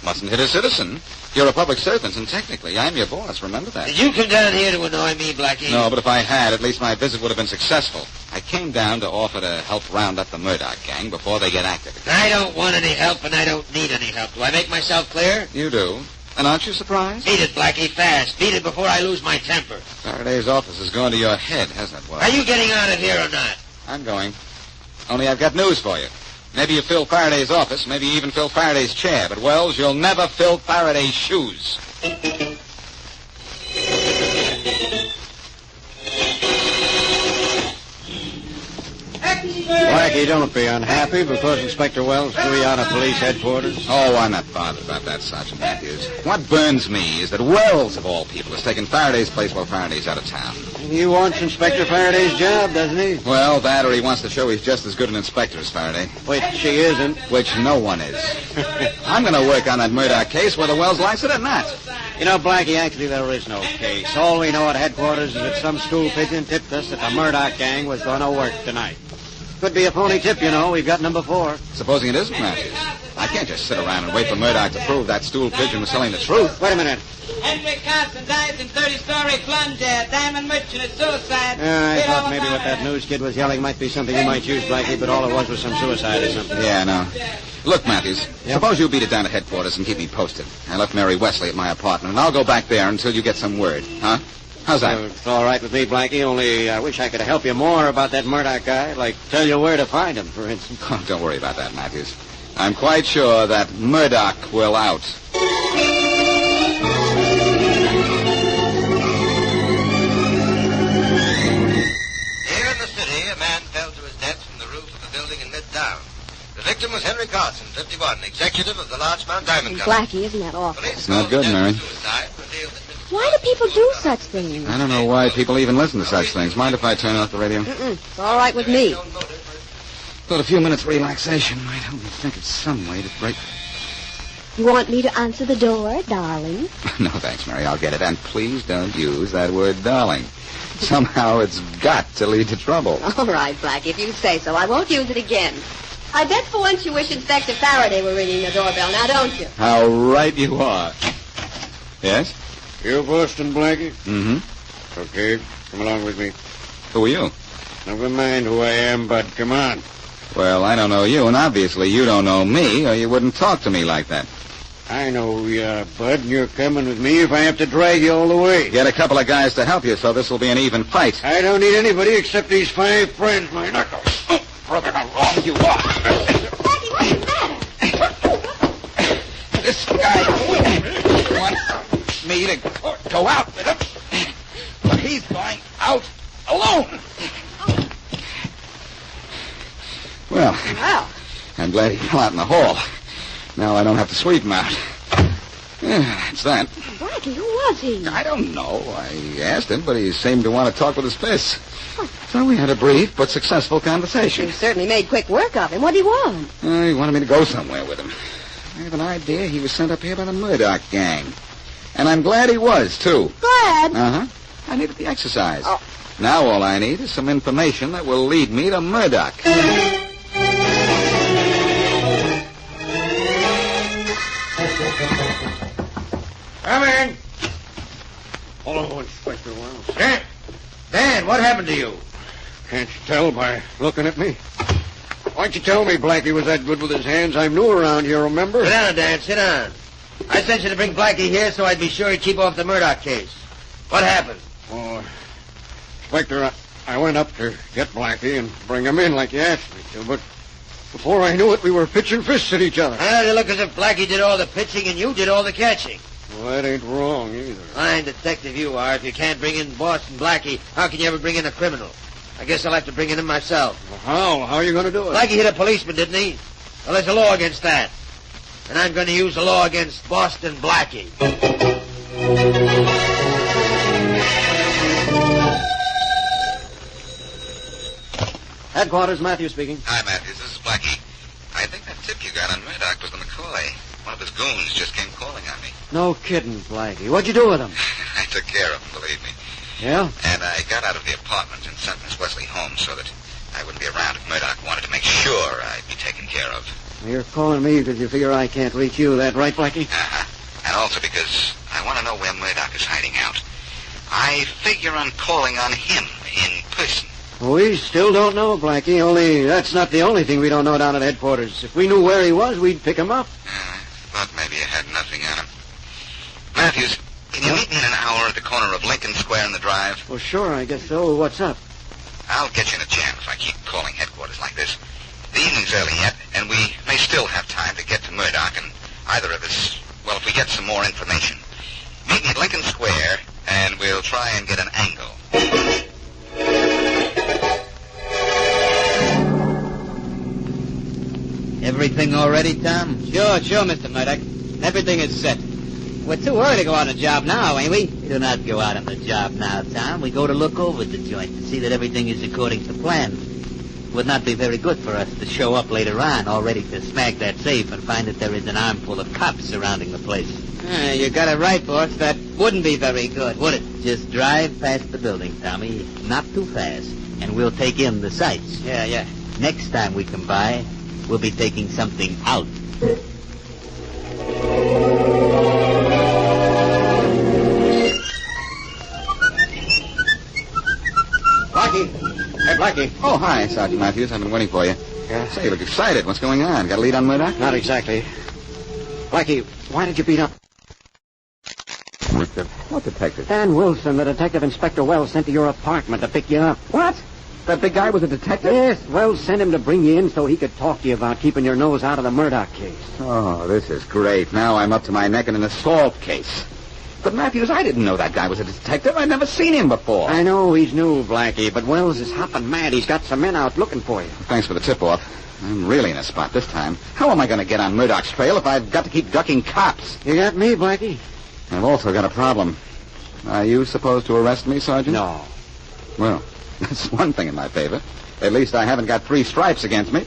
Speaker 12: Mustn't hit a citizen. You're a public servant, and technically, I'm your boss. Remember that.
Speaker 23: Did you come down here to annoy me, Blackie?
Speaker 12: No, but if I had, at least my visit would have been successful. I came down to offer to help round up the Murdock gang before they get active again.
Speaker 23: I don't want any help, and I don't need any help. Do I make myself clear?
Speaker 12: You do. And aren't you surprised?
Speaker 23: Beat it, Blackie, fast. Beat it before I lose my temper.
Speaker 12: Faraday's office has gone to your head, hasn't it, Wells?
Speaker 23: Are you getting out of here or not?
Speaker 12: I'm going. Only I've got news for you. Maybe you fill Faraday's office, maybe you even fill Faraday's chair, but, Wells, you'll never fill Faraday's shoes.
Speaker 22: Blackie, don't be unhappy because Inspector Wells threw you out of police headquarters.
Speaker 12: Oh, I'm not bothered about that, Sergeant Matthews. What burns me is that Wells, of all people, has taken Faraday's place while Faraday's out of town.
Speaker 22: He wants Inspector Faraday's job, doesn't he?
Speaker 12: Well, that or he wants to show he's just as good an inspector as Faraday.
Speaker 22: Which he isn't.
Speaker 12: Which no one is. I'm going to work on that Murdock case whether Wells likes it or not.
Speaker 22: You know, Blackie, actually there is no case. All we know at headquarters is that some stool pigeon tipped us that the Murdock gang was going to work tonight. Could be a phony tip, you know. We've got number 4.
Speaker 12: Supposing it isn't, Matthews. I can't just sit around and wait for Murdock to prove that stool pigeon was telling the truth.
Speaker 22: Wait a minute.
Speaker 3: Henry Carson dies in 30-story plunge at Diamond Merchant at suicide.
Speaker 22: I thought maybe what that news kid was yelling might be something you might use, Blackie, but all it was some suicide or something.
Speaker 12: Yeah, I know. Look, Matthews, suppose you beat it down to headquarters and keep me posted. I left Mary Wesley at my apartment, and I'll go back there until you get some word, huh? How's that?
Speaker 22: It's all right with me, Blackie, only I wish I could help you more about that Murdock guy, like tell you where to find him, for instance.
Speaker 12: Oh, don't worry about that, Matthews. I'm quite sure that Murdock will out.
Speaker 1: Here in the city, a man fell to his death from the roof of a building in Midtown. The victim was Henry Carson, 51, executive of the Larchmont Diamond Company.
Speaker 15: Blackie, isn't that awful?
Speaker 12: It's not good, Mary.
Speaker 15: Why do people do such things?
Speaker 12: I don't know why people even listen to such things. Mind if I turn off the radio?
Speaker 15: It's all right with me.
Speaker 12: Thought a few minutes relaxation might help me think of some way to break...
Speaker 15: You want me to answer the door, darling?
Speaker 12: No, thanks, Mary. I'll get it. And please don't use that word darling. Somehow it's got to lead to trouble.
Speaker 15: All right, Blackie, if you say so. I won't use it again. I bet for once you wish Inspector Faraday were ringing the doorbell, now don't you?
Speaker 12: How right you are. Yes?
Speaker 22: You Boston, Blackie?
Speaker 12: Mm-hmm.
Speaker 22: Okay, come along with me.
Speaker 12: Who are you?
Speaker 22: Never mind who I am, but come on.
Speaker 12: Well, I don't know you, and obviously you don't know me, or you wouldn't talk to me like that.
Speaker 22: I know who you are, Bud, and you're coming with me if I have to drag you all the way.
Speaker 12: Get a couple of guys to help you, so this will be an even fight.
Speaker 22: I don't need anybody except these 5 friends, my knuckles. Oh, brother, how wrong you are.
Speaker 15: Blackie, what's the matter?
Speaker 12: This guy wants me to go out with him, but he's going out alone. Well, I'm glad he fell out in the hall. Now I don't have to sweep him out. Yeah, it's that.
Speaker 15: Blackie, who was he?
Speaker 12: I don't know. I asked him, but he seemed to want to talk with his fists. So we had a brief but successful conversation.
Speaker 15: You certainly made quick work of him. What did he want?
Speaker 12: He wanted me to go somewhere with him. I have an idea he was sent up here by the Murdock gang. And I'm glad he was, too.
Speaker 15: Glad?
Speaker 12: Uh-huh. I needed the exercise. Oh. Now all I need is some information that will lead me to Murdock.
Speaker 22: Come in. Hello, Inspector Wells.
Speaker 23: Dan, what happened to you?
Speaker 22: Can't you tell by looking at me? Why'd you tell me Blackie was that good with his hands? I'm new around here, remember?
Speaker 23: Sit down, Dan, sit down. I sent you to bring Blackie here so I'd be sure he'd keep off the Murdock case. What happened?
Speaker 22: Oh, Inspector, I went up to get Blackie and bring him in like you asked me to, but before I knew it, we were pitching fists at each other.
Speaker 23: It looked as if Blackie did all the pitching and you did all the catching.
Speaker 22: Well, that ain't wrong either.
Speaker 23: Fine detective you are. If you can't bring in Boston Blackie, how can you ever bring in a criminal? I guess I'll have to bring in him myself.
Speaker 22: Well, how are you going to do it?
Speaker 23: Blackie hit a policeman, didn't he? Well, there's a law against that. And I'm going to use the law against Boston Blackie.
Speaker 22: Headquarters, Matthews speaking.
Speaker 12: Hi, Matthews. This is Blackie. I think that tip you got on Murdock was the McCoy. One of his goons just came calling on me.
Speaker 22: No kidding, Blackie. What'd you do with him?
Speaker 12: I took care of him, believe me.
Speaker 22: Yeah?
Speaker 12: And I got out of the apartment and sent Miss Wesley home so that I wouldn't be around if Murdock wanted to make sure I'd be taken care of.
Speaker 22: You're calling me because you figure I can't reach you. That right, Blackie?
Speaker 12: Uh-huh. And also because I want to know where Murdock is hiding out. I figure on calling on him in person.
Speaker 22: We still don't know, Blackie, only that's not the only thing we don't know down at headquarters. If we knew where he was, we'd pick him up.
Speaker 12: Thought maybe you had nothing on him. Matthews, can you meet me in an hour at the corner of Lincoln Square and the Drive?
Speaker 22: Well, sure, I guess so. What's up?
Speaker 12: I'll get you in a jam if I keep calling headquarters like this. The evening's early yet, and we may still have time to get to Murdock, and either of us, well, if we get some more information. Meet me at Lincoln Square, and we'll try and get an angle.
Speaker 21: Everything all ready, Tom?
Speaker 3: Sure, Mr. Murdock. Everything is set. We're too early to go on the job now, ain't we?
Speaker 21: We do not go out on the job now, Tom. We go to look over the joint to see that everything is according to plan. It would not be very good for us to show up later on, all ready to smack that safe and find that there is an armful of cops surrounding the place.
Speaker 3: You got it right, boss. That wouldn't be very good, would it?
Speaker 21: Just drive past the building, Tommy. Not too fast. And we'll take in the sights.
Speaker 3: Yeah.
Speaker 21: Next time we come by, we'll be taking something out.
Speaker 22: Blackie! Hey, Blackie.
Speaker 11: Oh, hi, Sergeant Matthews. I've been waiting for you.
Speaker 22: Yeah?
Speaker 11: Say, you look excited. What's going on? Got a lead on Murdock?
Speaker 22: Not exactly. Blackie, why did you beat up...
Speaker 11: What detective?
Speaker 22: Dan Wilson, the detective Inspector Wells sent to your apartment to pick you up.
Speaker 11: What? That big guy was a detective?
Speaker 22: Yes, Wells sent him to bring you in so he could talk to you about keeping your nose out of the Murdock case.
Speaker 11: Oh, this is great. Now I'm up to my neck in an assault case. But, Matthews, I didn't know that guy was a detective. I'd never seen him before.
Speaker 22: I know he's new, Blackie, but Wells is hopping mad. He's got some men out looking for you.
Speaker 11: Thanks for the tip-off. I'm really in a spot this time. How am I going to get on Murdock's trail if I've got to keep ducking cops?
Speaker 22: You got me, Blackie.
Speaker 11: I've also got a problem. Are you supposed to arrest me, Sergeant?
Speaker 22: No.
Speaker 11: Well, that's one thing in my favor. At least I haven't got 3 stripes against me.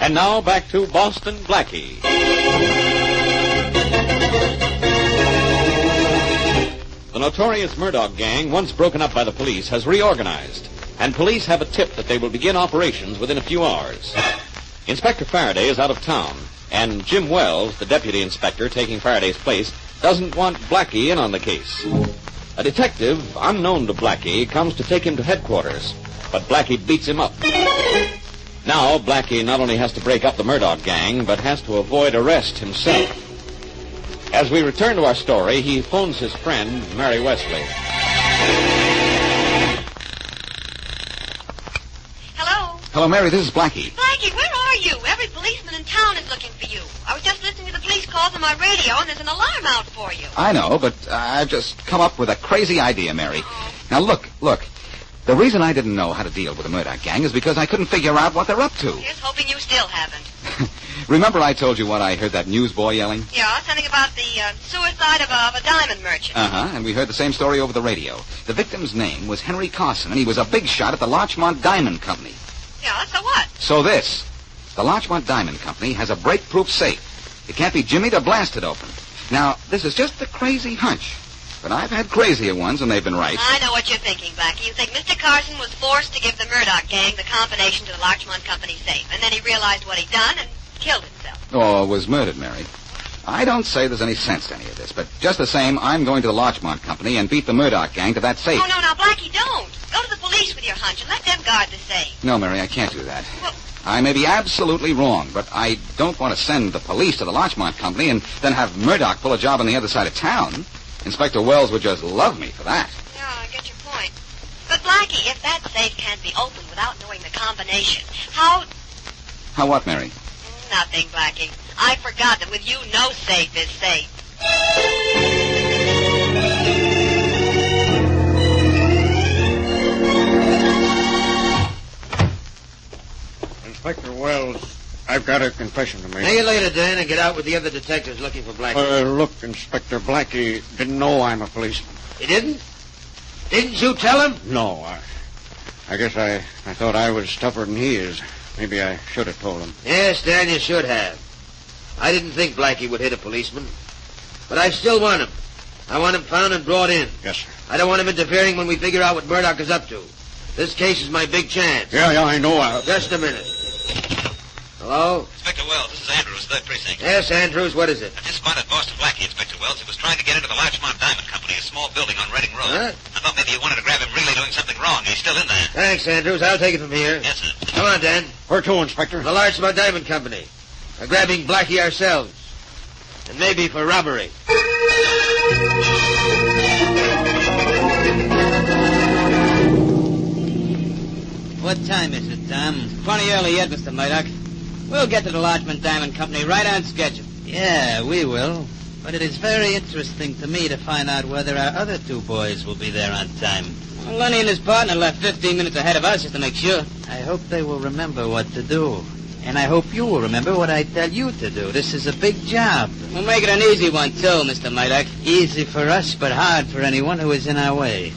Speaker 16: And now back to Boston Blackie. The notorious Murdock gang, once broken up by the police, has reorganized, and police have a tip that they will begin operations within a few hours. Inspector Faraday is out of town, and Jim Wells, the deputy inspector taking Faraday's place, doesn't want Blackie in on the case. A detective, unknown to Blackie, comes to take him to headquarters, but Blackie beats him up. Now, Blackie not only has to break up the Murdock gang, but has to avoid arrest himself. As we return to our story, he phones his friend, Mary Wesley.
Speaker 15: Hello?
Speaker 11: Hello, Mary. This is Blackie.
Speaker 15: Blackie, where are you? Every policeman in town is looking for you. I was just listening to the police calls on my radio, and there's an alarm out for you.
Speaker 11: I know, but I've just come up with a crazy idea, Mary. Now, look. The reason I didn't know how to deal with the Murdock gang is because I couldn't figure out what they're up to.
Speaker 15: Here's hoping you still haven't.
Speaker 11: Remember I told you what I heard that newsboy yelling?
Speaker 15: Yeah, something about the suicide of a diamond merchant.
Speaker 11: Uh-huh, and we heard the same story over the radio. The victim's name was Henry Carson, and he was a big shot at the Larchmont Diamond Company.
Speaker 15: Yeah, so what?
Speaker 11: So this. The Larchmont Diamond Company has a break-proof safe. It can't be jimmied or blasted open. Now, this is just a crazy hunch. But I've had crazier ones, and they've been right.
Speaker 15: I know what you're thinking, Blackie. You think Mr. Carson was forced to give the Murdock gang the combination to the Larchmont Company safe, and then he realized what he'd done and killed himself.
Speaker 11: Or was murdered, Mary. I don't say there's any sense to any of this, but just the same, I'm going to the Larchmont Company and beat the Murdock gang to that safe.
Speaker 15: Oh, no, Blackie, don't. Go to the police with your hunch and let them guard the safe.
Speaker 11: No, Mary, I can't do that.
Speaker 15: Well,
Speaker 11: I may be absolutely wrong, but I don't want to send the police to the Larchmont Company and then have Murdock pull a job on the other side of town. Inspector Wells would just love me for that.
Speaker 15: Yeah, I get your point. But, Blackie, if that safe can't be opened without knowing the combination, how...
Speaker 11: How what, Mary?
Speaker 15: Nothing, Blackie. I forgot that with you, no safe is safe.
Speaker 22: Inspector Wells, I've got a confession to make.
Speaker 23: Hang it later, Dan, and get out with the other detectives looking for Blackie.
Speaker 22: Look, Inspector, Blackie didn't know I'm a policeman.
Speaker 23: He didn't? Didn't you tell him?
Speaker 22: No, I guess I thought I was tougher than he is. Maybe I should have told him.
Speaker 23: Yes, Dan, you should have. I didn't think Blackie would hit a policeman. But I still want him. I want him found and brought in.
Speaker 22: Yes, sir.
Speaker 23: I don't want him interfering when we figure out what Murdock is up to. This case is my big chance.
Speaker 22: Yeah, I know.
Speaker 23: Just a minute. Hello?
Speaker 12: Inspector Wells, this is Andrews, 3rd Precinct.
Speaker 23: Yes, Andrews, what is it?
Speaker 12: I just spotted Boston Blackie, Inspector Wells. He was trying to get into the Larchmont Diamond Company, a small building on Reading Road.
Speaker 23: Huh?
Speaker 12: I thought maybe you wanted to grab him really doing something wrong. He's still in there.
Speaker 23: Thanks, Andrews. I'll take it from here.
Speaker 12: Yes, sir.
Speaker 23: Come on, Dan.
Speaker 22: Where to, Inspector?
Speaker 23: The Larchmont Diamond Company. We're grabbing Blackie ourselves. And maybe for robbery.
Speaker 3: What time is it, Tom? Plenty early yet, Mr. Murdock. We'll get to the Larchmont Diamond Company right on schedule. Yeah, we will. But it is very interesting to me to find out whether our other 2 boys will be there on time. Well, Lenny and his partner left 15 minutes ahead of us just to make sure. I hope they will remember what to do. And I hope you will remember what I tell you to do. This is a big job. We'll make it an easy one, too, Mr. Murdock. Easy for us, but hard for anyone who is in our way.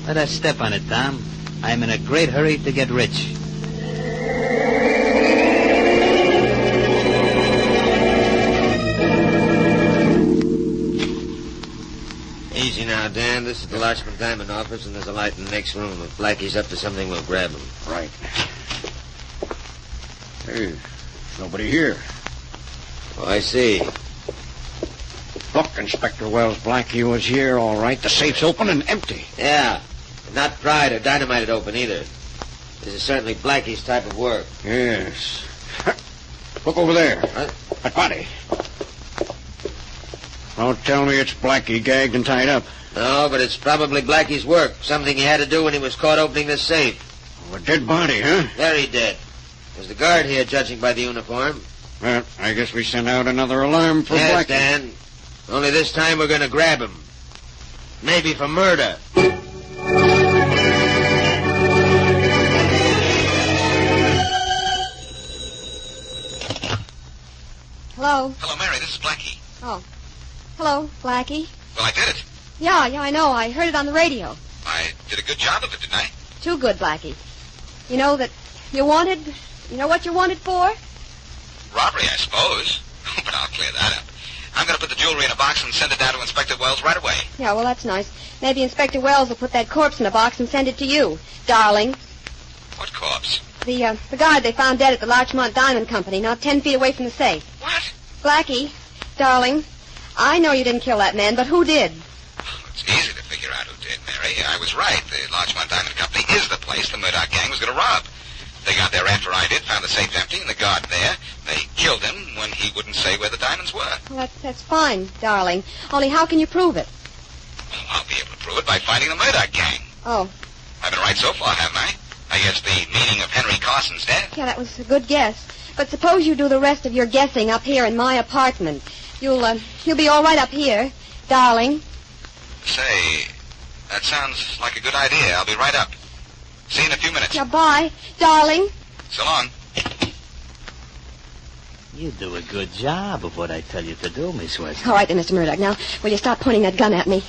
Speaker 3: Let us step on it, Tom. I'm in a great hurry to get rich.
Speaker 23: Dan, this is the Larchmont Diamond office, and there's a light in the next room. If Blackie's up to something, we'll grab him.
Speaker 22: Right. Hey, nobody here.
Speaker 23: Oh, I see.
Speaker 22: Look, Inspector Wells, Blackie was here, all right. The safe's open and empty.
Speaker 23: Yeah. Not pried or dynamited open, either. This is certainly Blackie's type of work.
Speaker 22: Yes. Look over there.
Speaker 23: Huh?
Speaker 22: That body. Don't tell me it's Blackie gagged and tied up.
Speaker 23: No, but it's probably Blackie's work. Something he had to do when he was caught opening this safe.
Speaker 22: Oh, a dead body, huh?
Speaker 23: Very dead. There's the guard here, judging by the uniform.
Speaker 22: Well, I guess we sent out another alarm for
Speaker 23: Yes,
Speaker 22: Blackie.
Speaker 23: Dan. Only this time we're going to grab him. Maybe for murder.
Speaker 4: Hello?
Speaker 12: Hello, Mary. This is Blackie.
Speaker 4: Oh. Hello, Blackie.
Speaker 12: Well, I did it.
Speaker 4: Yeah, I know. I heard it on the radio.
Speaker 12: I did a good job of it, didn't I?
Speaker 4: Too good, Blackie. You know that you're wanted... You know what you're wanted for?
Speaker 12: Robbery, I suppose. But I'll clear that up. I'm going to put the jewelry in a box and send it down to Inspector Wells right away.
Speaker 4: Yeah, well, that's nice. Maybe Inspector Wells will put that corpse in a box and send it to you, darling.
Speaker 12: What corpse?
Speaker 4: The guard they found dead at the Larchmont Diamond Company, not 10 feet away from the safe.
Speaker 12: What?
Speaker 4: Blackie, darling, I know you didn't kill that man, but who did?
Speaker 12: It's easy to figure out who did, Mary. I was right. The Larchmont Diamond Company is the place the Murdock gang was going to rob. They got there after I did, found the safe empty, and the guard there. They killed him when he wouldn't say where the diamonds were.
Speaker 4: Well, that's fine, darling. Only how can you prove it?
Speaker 12: Well, I'll be able to prove it by finding the Murdock gang.
Speaker 4: Oh,
Speaker 12: I've been right so far, haven't I? I guess the meaning of Henry Carson's death.
Speaker 4: yeah, that was a good guess. But suppose you do the rest of your guessing up here in my apartment. You'll be all right up here, darling.
Speaker 12: Say, that sounds like a good idea. I'll be right up. See you in a few minutes.
Speaker 4: Yeah, bye, darling.
Speaker 12: So long.
Speaker 21: You do a good job of what I tell you to do, Miss Wesley.
Speaker 4: All right then, Mr. Murdock. Now, will you stop pointing that gun at me?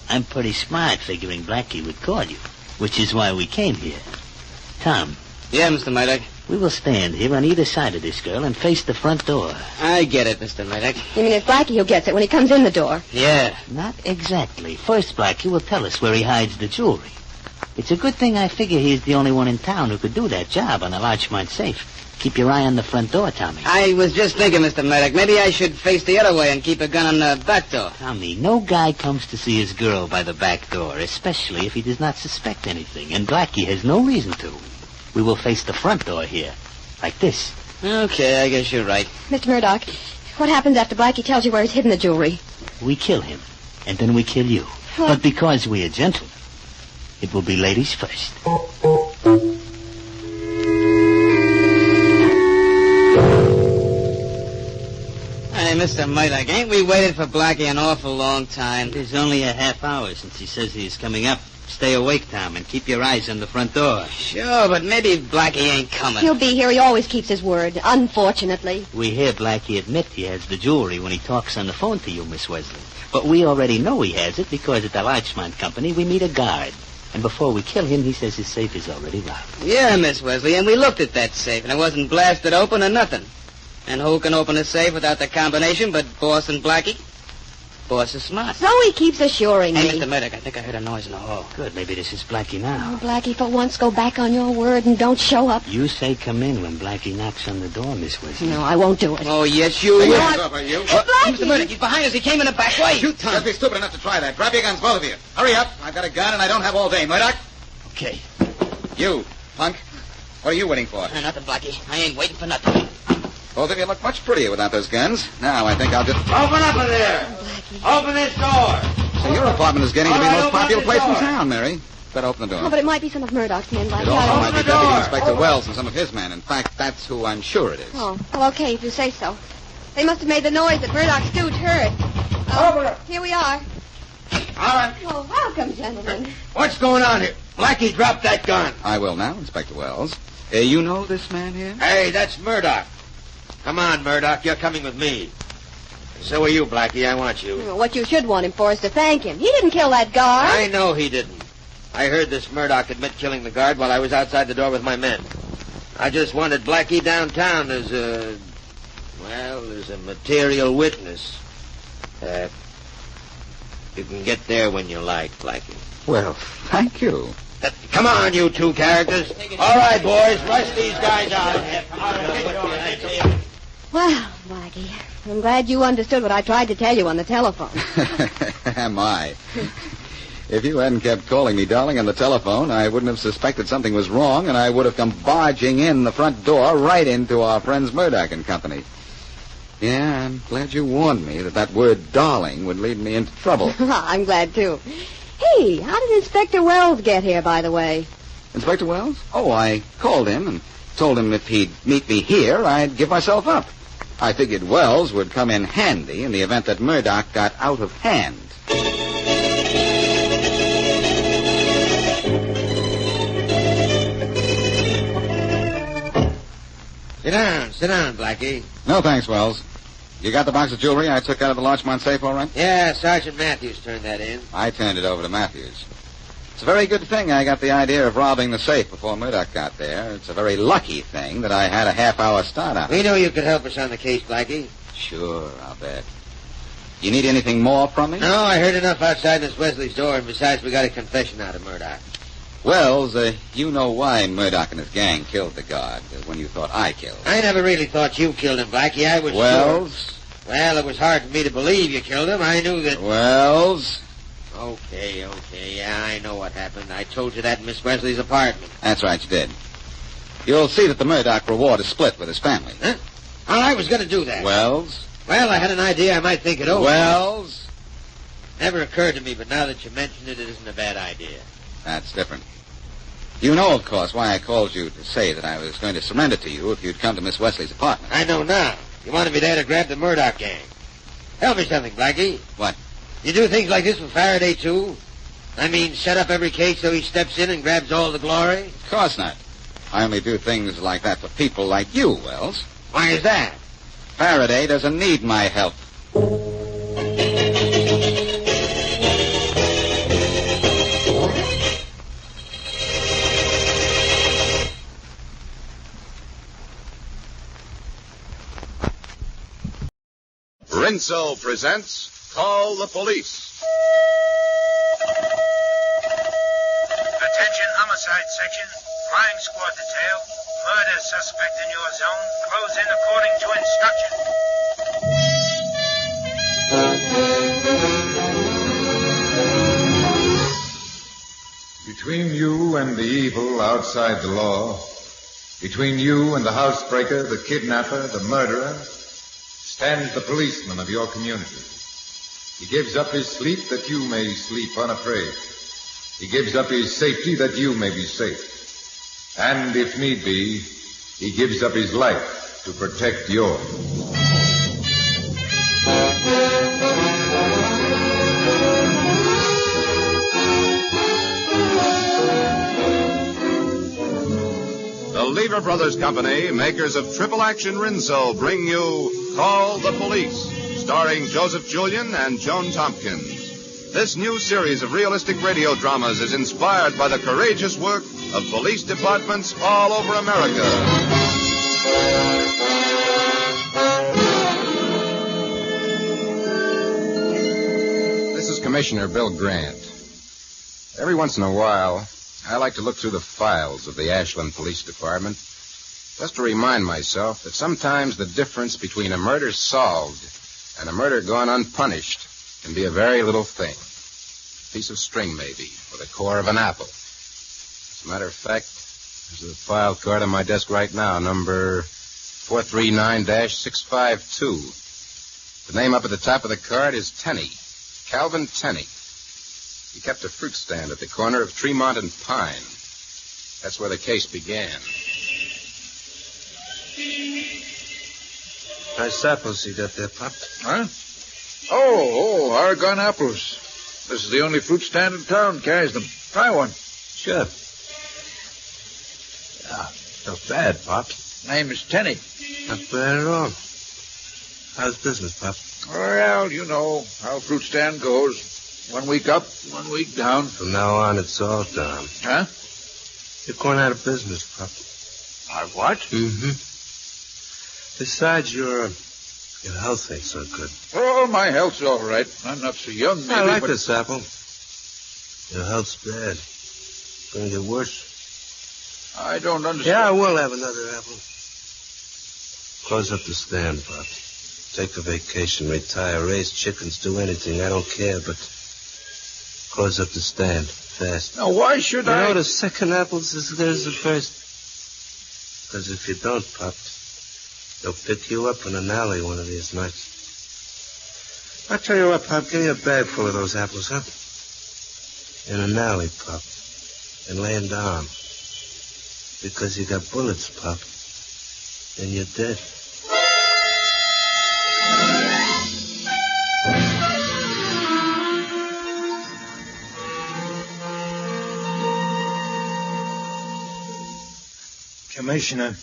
Speaker 21: I'm pretty smart figuring Blackie would call you, which is why we came here. Tom.
Speaker 3: Yeah, Mr. Murdock.
Speaker 21: We will stand here on either side of this girl and face the front door.
Speaker 3: I get it, Mr. Murdock.
Speaker 4: You mean it's Blackie who gets it when he comes in the door?
Speaker 3: Yeah.
Speaker 21: Not exactly. First, Blackie will tell us where he hides the jewelry. It's a good thing I figure he's the only one in town who could do that job on a Larchmont safe. Keep your eye on the front door, Tommy.
Speaker 3: I was just thinking, Mr. Murdock, maybe I should face the other way and keep a gun on the back door.
Speaker 21: Tommy, no guy comes to see his girl by the back door, especially if he does not suspect anything, and Blackie has no reason to. We will face the front door here, like this.
Speaker 3: Okay, I guess you're right.
Speaker 4: Mr. Murdock, what happens after Blackie tells you where he's hidden the jewelry?
Speaker 21: We kill him, and then we kill you.
Speaker 4: What?
Speaker 21: But because we are gentlemen, it will be ladies first.
Speaker 3: Hey, Mr. Murdock, ain't we waited for Blackie an awful long time?
Speaker 21: It is only a half hour since he says he is coming up. Stay awake, Tom, and keep your eyes on the front door.
Speaker 3: Sure, but maybe Blackie ain't coming.
Speaker 4: He'll be here. He always keeps his word, unfortunately.
Speaker 21: We hear Blackie admit he has the jewelry when he talks on the phone to you, Miss Wesley. But we already know he has it because at the Larchmont Company we meet a guard. And before we kill him, he says his safe is already robbed.
Speaker 3: Yeah, Miss Wesley, and we looked at that safe, and it wasn't blasted open or nothing. And who can open a safe without the combination but Boss and Blackie? Boss is smart.
Speaker 4: So he keeps assuring
Speaker 3: Hey,
Speaker 4: me.
Speaker 3: Mr. Murdock, I think I heard a noise in the hall.
Speaker 21: Good, maybe this is Blackie now.
Speaker 4: Oh, Blackie, for once, go back on your word and don't show up.
Speaker 21: You say come in when Blackie knocks on the door, Miss Wesley.
Speaker 4: No, I won't do it.
Speaker 3: Oh, yes, you will.
Speaker 22: Hands up, are you?
Speaker 3: Mr. Murdock, he's behind us. He came in the back way.
Speaker 22: Shoot, Tom.
Speaker 12: Don't be stupid enough to try that. Drop your guns, both of you. Hurry up. I've got a gun and I don't have all day. Murdock?
Speaker 21: Okay.
Speaker 12: You, punk. What are you waiting for?
Speaker 3: Nothing, Blackie. I ain't waiting for nothing.
Speaker 12: Both of you look much prettier without those guns. Now, I think I'll just...
Speaker 23: Open up in there. Open this door.
Speaker 12: So your apartment is getting to be the most popular place in
Speaker 23: door.
Speaker 12: town, Mary. Better open the door.
Speaker 4: Oh, but it might be some of Murdoch's men, Blackie.
Speaker 12: It also
Speaker 4: I
Speaker 12: might be
Speaker 4: don't-
Speaker 12: Deputy Inspector Wells and some of his men. In fact, that's who I'm sure it is.
Speaker 4: Oh, well, okay, if you say so. They must have made the noise that Murdoch's stooge heard. Here we are.
Speaker 23: All right.
Speaker 4: Oh, welcome, gentlemen.
Speaker 23: What's going on here? Blackie, drop that gun.
Speaker 12: I will now, Inspector Wells. You know this man here?
Speaker 23: Hey, that's Murdock. Come on, Murdock. You're coming with me. So are you, Blackie. I want you.
Speaker 4: Well, what you should want him for is to thank him. He didn't kill that guard.
Speaker 23: I know he didn't. I heard this Murdock admit killing the guard while I was outside the door with my men. I just wanted Blackie downtown as a material witness. You can get there when you like, Blackie.
Speaker 11: Well, thank you.
Speaker 23: Come on, you two characters. All right, boys, rush these guys out.
Speaker 4: Well, Blackie, I'm glad you understood what I tried to tell you on the telephone.
Speaker 11: Am I? If you hadn't kept calling me darling on the telephone, I wouldn't have suspected something was wrong, and I would have come barging in the front door right into our friends Murdock and Company. Yeah, I'm glad you warned me that word darling would lead me into trouble.
Speaker 4: I'm glad, too. Hey, how did Inspector Wells get here, by the way?
Speaker 11: Inspector Wells? Oh, I called him and told him if he'd meet me here, I'd give myself up. I figured Wells would come in handy in the event that Murdock got out of hand.
Speaker 23: Sit down, Blackie.
Speaker 11: No, thanks, Wells. You got the box of jewelry I took out of the Larchmont safe, all right?
Speaker 23: Yeah, Sergeant Matthews turned that in.
Speaker 11: I turned it over to Matthews. It's a very good thing I got the idea of robbing the safe before Murdock got there. It's a very lucky thing that I had a half-hour start on it.
Speaker 23: We know you could help us on the case, Blackie.
Speaker 11: Sure, I'll bet. You need anything more from me?
Speaker 23: No, I heard enough outside Miss Wesley's door, and besides, we got a confession out of Murdock.
Speaker 11: Wells, you know why Murdock and his gang killed the guard when you thought I killed him.
Speaker 23: I never really thought you killed him, Blackie. I was
Speaker 11: Wells?
Speaker 23: Sure. Well, it was hard for me to believe you killed him. I knew that...
Speaker 11: Wells?
Speaker 23: Okay. Yeah, I know what happened. I told you that in Miss Wesley's apartment.
Speaker 11: That's right, you did. You'll see that the Murdock reward is split with his family.
Speaker 23: Huh? Oh, I was going to do that.
Speaker 11: Wells?
Speaker 23: Well, I had an idea I might think it over.
Speaker 11: Wells?
Speaker 23: Never occurred to me, but now that you mention it, it isn't a bad idea.
Speaker 11: That's different. You know, of course, why I called you to say that I was going to surrender to you if you'd come to Miss Wesley's apartment.
Speaker 23: I know now. You wanted me there to grab the Murdock gang. Tell me something, Blackie.
Speaker 11: What?
Speaker 23: You do things like this with Faraday, too? I mean, set up every case so he steps in and grabs all the glory?
Speaker 11: Of course not. I only do things like that for people like you, Wells.
Speaker 23: Why is that?
Speaker 11: Faraday doesn't need my help.
Speaker 6: Rinso presents Call the Police.
Speaker 5: Attention, homicide section. Flying squad detail. Murder suspect in your zone. Close in according to instruction.
Speaker 10: Between you and the evil outside the law, between you and the housebreaker, the kidnapper, the murderer, stands the policeman of your community. He gives up his sleep that you may sleep unafraid. He gives up his safety that you may be safe. And if need be, he gives up his life to protect yours.
Speaker 6: The Lever Brothers Company, makers of Triple Action Rinso, bring you Call the Police, starring Joseph Julian and Joan Tompkins. This new series of realistic radio dramas is inspired by the courageous work of police departments all over America.
Speaker 14: This is Commissioner Bill Grant. Every once in a while, I like to look through the files of the Ashland Police Department just to remind myself that sometimes the difference between a murder solved and a murder gone unpunished can be a very little thing. A piece of string, maybe, or the core of an apple. As a matter of fact, there's a file card on my desk right now, number 439-652. The name up at the top of the card is Tenney, Calvin Tenney. He kept a fruit stand at the corner of Tremont and Pine. That's where the case began.
Speaker 10: Nice apples you got there, Pop. Huh? Oh, Oregon apples. This is the only fruit stand in town carries them. Try one. Sure. Yeah, not bad, Pop. Name is Tenney. Not bad at all. How's business, Pop? Well, you know how a fruit stand goes. 1 week up, 1 week down.
Speaker 18: From now on, it's all done.
Speaker 10: Huh?
Speaker 18: You're going out of business, Pop.
Speaker 10: What?
Speaker 18: Mm-hmm. Besides, you're
Speaker 13: Your health ain't so good.
Speaker 19: Oh, my health's all right. I'm not so young, maybe,
Speaker 13: I like
Speaker 19: but...
Speaker 13: this apple. Your health's bad. Gonna get worse.
Speaker 19: I don't understand.
Speaker 13: Yeah, I will have another apple. Close up the stand, Pop. Take a vacation, retire, raise chickens, do anything. I don't care, but close up the stand fast.
Speaker 19: Now, why should I?
Speaker 13: You know, the second apple's as good as the first. Because if you don't, Pop, they'll pick you up in an alley one of these nights. I tell you what, Pop, give me a bag full of those apples, huh? In an alley, Pop. And lay 'em down. Because you got bullets, Pop. And you're dead.
Speaker 5: Commissioner.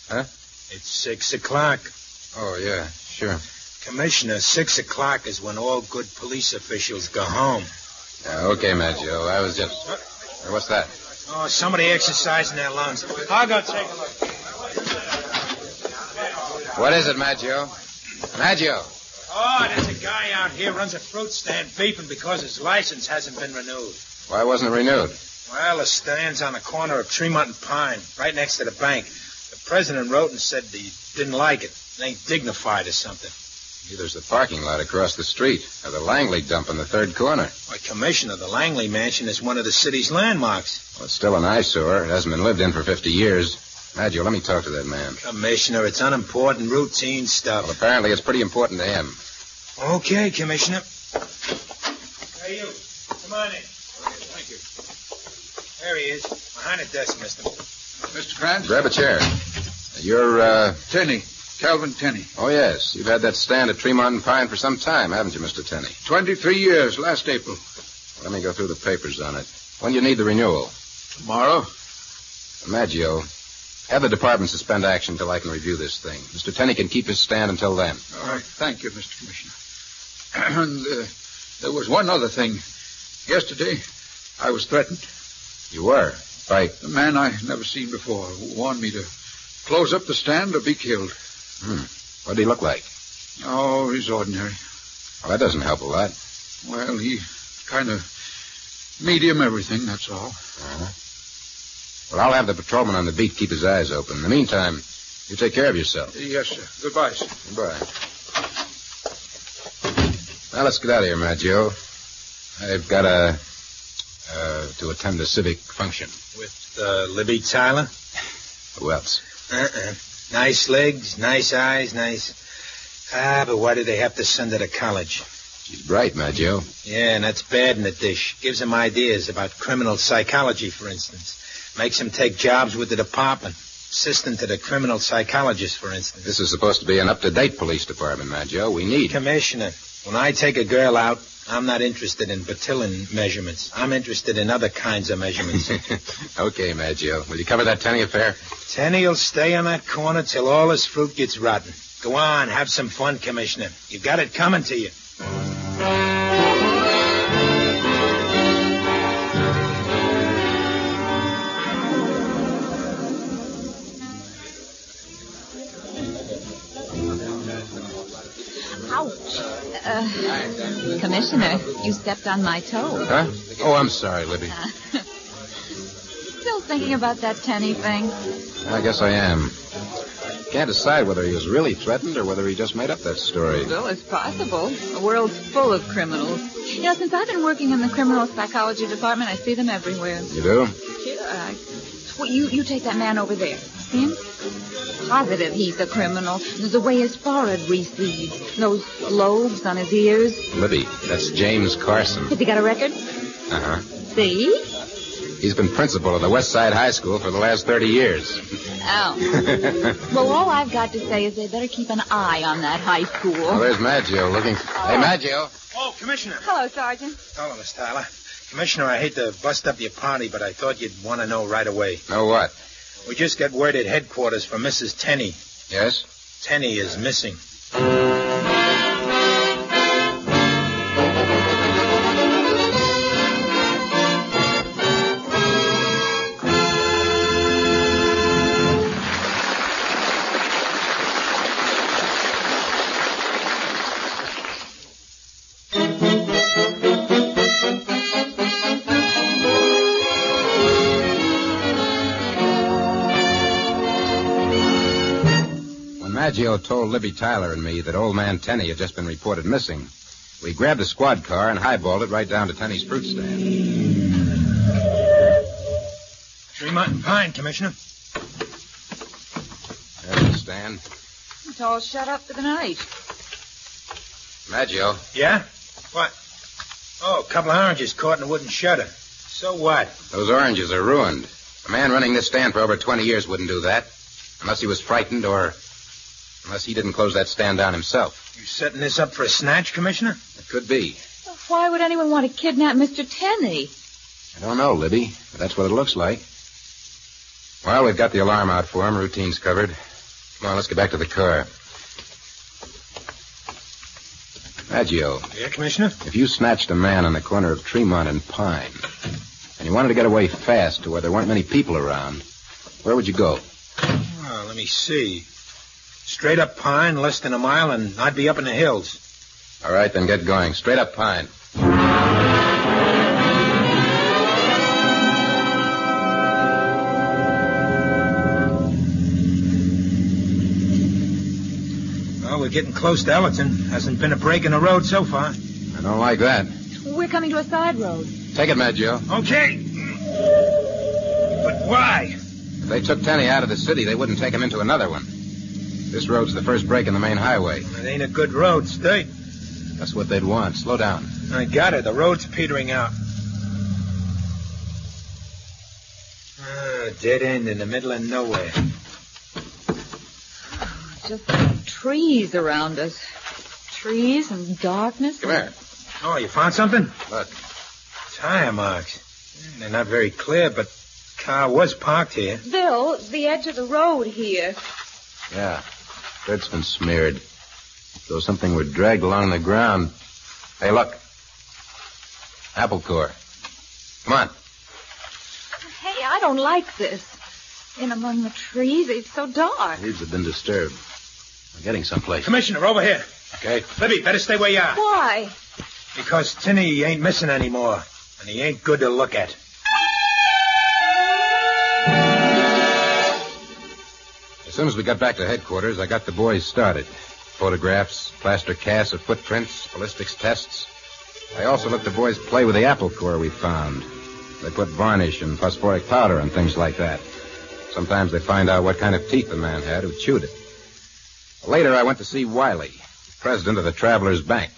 Speaker 14: Huh?
Speaker 5: It's 6 o'clock.
Speaker 14: Oh, yeah, sure.
Speaker 5: Commissioner, 6 o'clock is when all good police officials go home.
Speaker 14: Yeah, okay, Maggio. I was just... What's that?
Speaker 5: Oh, somebody exercising their lungs. I'll go take a look.
Speaker 14: What is it, Maggio? Maggio!
Speaker 5: Oh, there's a guy out here runs a fruit stand beeping because his license hasn't been renewed.
Speaker 14: Why wasn't it renewed?
Speaker 5: Well, the stand's on the corner of Tremont and Pine, right next to the bank. The president wrote and said he didn't like it. It ain't dignified or something.
Speaker 14: There's the parking lot across the street, or the Langley dump in the third corner.
Speaker 5: Why, Commissioner, the Langley mansion is one of the city's landmarks.
Speaker 14: Well, it's still an eyesore. It hasn't been lived in for 50 years. Maggio, let me talk to that man.
Speaker 5: Commissioner, it's unimportant, routine stuff.
Speaker 14: Well, apparently it's pretty important to him.
Speaker 5: Okay, Commissioner. Hey, you. Come on in. Thank you. There he is. Behind the desk, mister.
Speaker 19: Mr. Krantz?
Speaker 14: Grab a chair. You're,
Speaker 19: Tenney. Calvin Tenney.
Speaker 14: Oh, yes. You've had that stand at Tremont and Pine for some time, haven't you, Mr. Tenney?
Speaker 19: 23 years, last April.
Speaker 14: Let me go through the papers on it. When do you need the renewal?
Speaker 19: Tomorrow.
Speaker 14: Maggio, have the department suspend action till I can review this thing. Mr. Tenney can keep his stand until then.
Speaker 19: All right. Thank you, Mr. Commissioner. And there was one other thing. Yesterday, I was threatened.
Speaker 14: You were? By?
Speaker 19: A man I never seen before who warned me to close up the stand or be killed.
Speaker 14: What did he look like?
Speaker 19: Oh, he's ordinary.
Speaker 14: Well, that doesn't help a lot.
Speaker 19: Well, he kind of medium everything, that's all.
Speaker 14: Uh-huh. Well, I'll have the patrolman on the beat keep his eyes open. In the meantime, you take care of yourself.
Speaker 19: Yes, sir. Goodbye, sir.
Speaker 14: Goodbye. Now, let's get out of here, Maggio. I've got to attend a civic function.
Speaker 5: With Libby Tyler?
Speaker 14: Who else?
Speaker 5: Nice legs, nice eyes, nice... but why do they have to send her to college?
Speaker 14: She's bright, Maggio.
Speaker 5: Yeah, and that's bad in the dish. Gives him ideas about criminal psychology, for instance. Makes him take jobs with the department. Assistant to the criminal psychologist, for instance.
Speaker 14: This is supposed to be an up-to-date police department, Maggio. We need...
Speaker 5: Commissioner, when I take a girl out, I'm not interested in battalion measurements. I'm interested in other kinds of measurements.
Speaker 14: Okay, Maggio. Will you cover that Tenney affair?
Speaker 5: Tenney will stay on that corner till all his fruit gets rotten. Go on, have some fun, Commissioner. You got it coming to you.
Speaker 20: Ouch. Commissioner, you stepped on my toe.
Speaker 14: Huh? Oh, I'm sorry, Libby.
Speaker 20: Still thinking about that Tenney thing?
Speaker 14: I guess I am. Can't decide whether he was really threatened or whether he just made up that story.
Speaker 20: Well, it's possible. The world's full of criminals. You know, since I've been working in the criminal psychology department, I see them everywhere.
Speaker 14: You do?
Speaker 20: Sure. Well, you take that man over there. See him? Positive he's a criminal. The way his forehead recedes. Those lobes on his ears.
Speaker 14: Libby, that's James Carson.
Speaker 20: Has he got a record?
Speaker 14: Uh-huh.
Speaker 20: See?
Speaker 14: He's been principal of the West Side High School for the last 30 years.
Speaker 20: Oh. Well, all I've got to say is they better keep an eye on that high school.
Speaker 14: Well, there's Maggio looking... Hey, Maggio.
Speaker 5: Oh, Commissioner.
Speaker 20: Hello, Sergeant.
Speaker 5: Hello, Miss Tyler. Commissioner, I hate to bust up your party, but I thought you'd want to know right away.
Speaker 14: Know what?
Speaker 5: We just got word at headquarters from Mrs. Tenney.
Speaker 14: Yes?
Speaker 5: Tenney is missing.
Speaker 14: Maggio told Libby Tyler and me that old man Tenney had just been reported missing. We grabbed a squad car and highballed it right down to Tenney's fruit stand.
Speaker 5: Tremont and Pine, Commissioner.
Speaker 14: There's the stand.
Speaker 20: It's all shut up for the night.
Speaker 14: Maggio.
Speaker 5: Yeah? What? Oh, a couple of oranges caught in a wooden shutter. So what?
Speaker 14: Those oranges are ruined. A man running this stand for over 20 years wouldn't do that. Unless he was frightened or unless he didn't close that stand down himself.
Speaker 5: You setting this up for a snatch, Commissioner?
Speaker 14: It could be.
Speaker 20: Well, why would anyone want to kidnap Mr. Tenney?
Speaker 14: I don't know, Libby, but that's what it looks like. Well, we've got the alarm out for him. Routine's covered. Come on, let's get back to the car. Maggio.
Speaker 5: Yeah, Commissioner?
Speaker 14: If you snatched a man on the corner of Tremont and Pine, and you wanted to get away fast to where there weren't many people around, where would you go?
Speaker 5: Oh, let me see. Straight up Pine, less than a mile, and I'd be up in the hills.
Speaker 14: All right, then get going. Straight up Pine.
Speaker 5: Well, we're getting close to Ellerton. Hasn't been a break in the road so far.
Speaker 14: I don't like that.
Speaker 20: We're coming to a side road.
Speaker 14: Take it, Maggio.
Speaker 5: Okay. But why?
Speaker 14: If they took Tenney out of the city, they wouldn't take him into another one. This road's the first break in the main highway.
Speaker 5: It ain't a good road, State.
Speaker 14: That's what they'd want. Slow down.
Speaker 5: I got it. The road's petering out. Dead end in the middle of nowhere.
Speaker 20: Just trees around us. Trees and darkness.
Speaker 14: Come here.
Speaker 5: Oh, you found something?
Speaker 14: Look.
Speaker 5: Tire marks. They're not very clear, but the car was parked here.
Speaker 20: Bill, the edge of the road here.
Speaker 14: Yeah. Dirt's been smeared. Though something were dragged along the ground. Hey, look. Apple core. Come on.
Speaker 20: Hey, I don't like this. In among the trees, it's so dark.
Speaker 14: Leaves have been disturbed. We're getting someplace.
Speaker 5: Commissioner, over here.
Speaker 14: Okay.
Speaker 5: Libby, better stay where you are.
Speaker 20: Why?
Speaker 5: Because Tenney ain't missing anymore. And he ain't good to look at.
Speaker 14: As soon as we got back to headquarters, I got the boys started. Photographs, plaster casts of footprints, ballistics tests. I also let the boys play with the apple core we found. They put varnish and phosphoric powder and things like that. Sometimes they find out what kind of teeth the man had who chewed it. Later, I went to see Wiley, president of the Travelers Bank.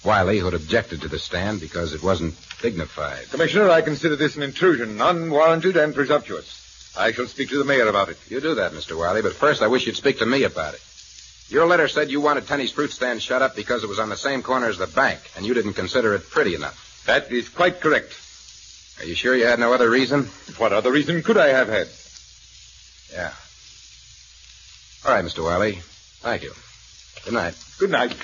Speaker 14: Wiley, who'd objected to the stand because it wasn't dignified.
Speaker 2: Commissioner, I consider this an intrusion, unwarranted and presumptuous. I shall speak to the mayor about it.
Speaker 14: You do that, Mr. Wiley, but first I wish you'd speak to me about it. Your letter said you wanted Tenney's fruit stand shut up because it was on the same corner as the bank, and you didn't consider it pretty enough.
Speaker 2: That is quite correct.
Speaker 14: Are you sure you had no other reason?
Speaker 2: What other reason could I have had?
Speaker 14: Yeah. All right, Mr. Wiley. Thank you. Good night.
Speaker 2: Good night.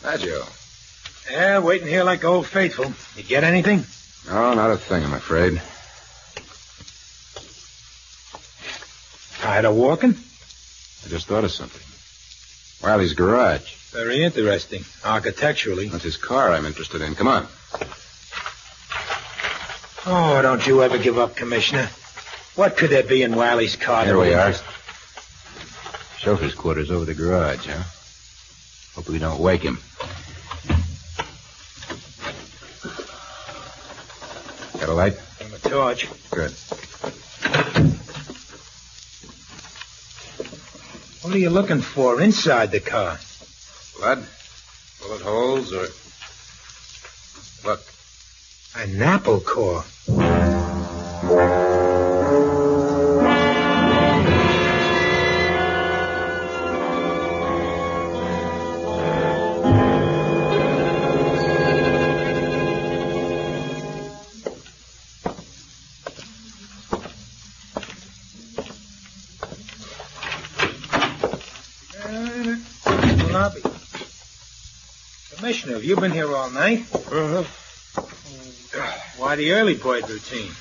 Speaker 14: Maggio.
Speaker 5: Yeah, waiting here like old faithful. You get anything?
Speaker 14: No, not a thing, I'm afraid.
Speaker 5: Tired of walking?
Speaker 14: I just thought of something. Wiley's garage.
Speaker 5: Very interesting, architecturally.
Speaker 14: That's his car I'm interested in. Come on.
Speaker 5: Oh, don't you ever give up, Commissioner. What could there be in Wiley's car?
Speaker 14: Here we are. Chauffeur's quarters over the garage, huh? Hope we don't wake him. Got a light?
Speaker 5: And a torch.
Speaker 14: Good.
Speaker 5: What are you looking for inside the car?
Speaker 14: Blood? Bullet holes or... Look.
Speaker 5: An apple core. Lobby. Commissioner, have you been here all night?
Speaker 14: Uh-huh.
Speaker 5: Why the early bird routine?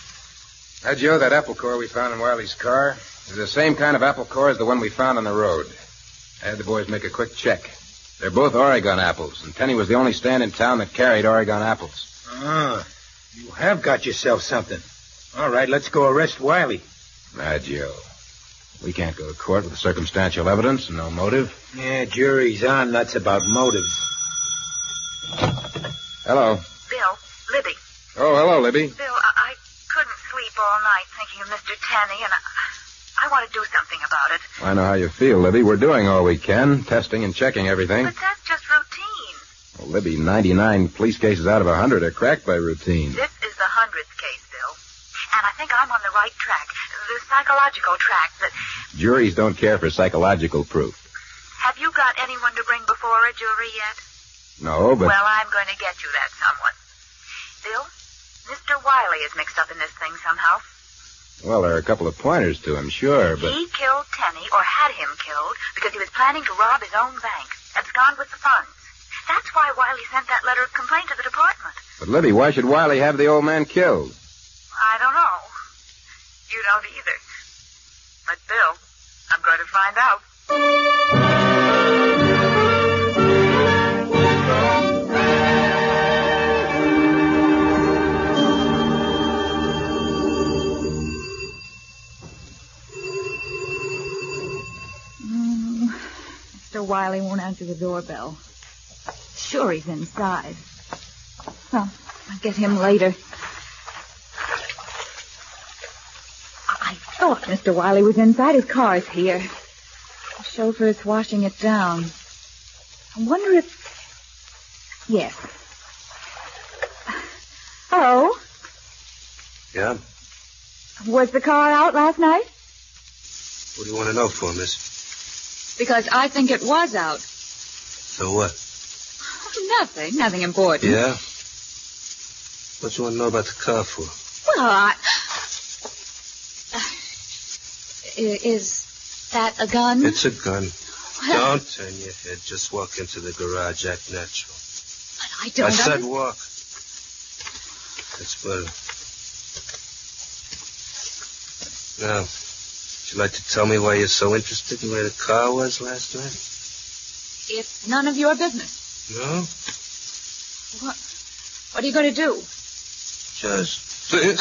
Speaker 14: Joe, that apple core we found in Wiley's car is the same kind of apple core as the one we found on the road. I had the boys make a quick check. They're both Oregon apples, and Tenney was the only stand in town that carried Oregon apples.
Speaker 5: Ah, you have got yourself something. All right, let's go arrest Wiley. Joe. We can't go to court with circumstantial evidence and no motive.
Speaker 8: Yeah, jury's on nuts about motives.
Speaker 2: Hello.
Speaker 9: Bill, Libby.
Speaker 2: Oh, hello, Libby.
Speaker 9: Bill, I couldn't sleep all night thinking of Mr. Tenney, and I want to do something about it.
Speaker 2: I know how you feel, Libby. We're doing all we can, testing and checking everything.
Speaker 9: But that's just routine.
Speaker 2: Well, Libby, 99 police cases out of 100 are cracked by routine.
Speaker 9: This is the 100th case, Bill. And I think I'm on the right track. The psychological track that...
Speaker 2: Juries don't care for psychological proof.
Speaker 9: Have you got anyone to bring before a jury yet?
Speaker 2: No, but...
Speaker 9: Well, I'm going to get you that someone. Bill, Mr. Wiley is mixed up in this thing somehow.
Speaker 2: Well, there are a couple of pointers to him, sure, but...
Speaker 9: He killed Tenney, or had him killed, because he was planning to rob his own bank. Abscond with the funds. That's why Wiley sent that letter of complaint to the department.
Speaker 2: But, Libby, why should Wiley have the old man killed?
Speaker 9: I don't know. You don't either. But, Bill, I'm going to find out.
Speaker 20: Mr. Wiley won't answer the doorbell. Sure he's inside. Well, I'll get him later. I thought Mr. Wiley was inside. His car's here. The chauffeur's washing it down. I wonder if... Yes. Hello?
Speaker 13: Yeah?
Speaker 20: Was the car out last night?
Speaker 13: What do you want to know for, miss?
Speaker 20: Because I think it was out.
Speaker 13: So what?
Speaker 20: Nothing. Nothing important.
Speaker 13: Yeah? What you want to know about the car for?
Speaker 20: Well, is that a gun?
Speaker 13: It's a gun. Well, don't turn your head. Just walk into the garage. Act natural.
Speaker 20: I don't...
Speaker 13: I said walk. That's better. Now, would you like to tell me why you're so interested in where the car was last night?
Speaker 20: It's none of your business.
Speaker 13: No?
Speaker 20: What are you going to do?
Speaker 13: Just this.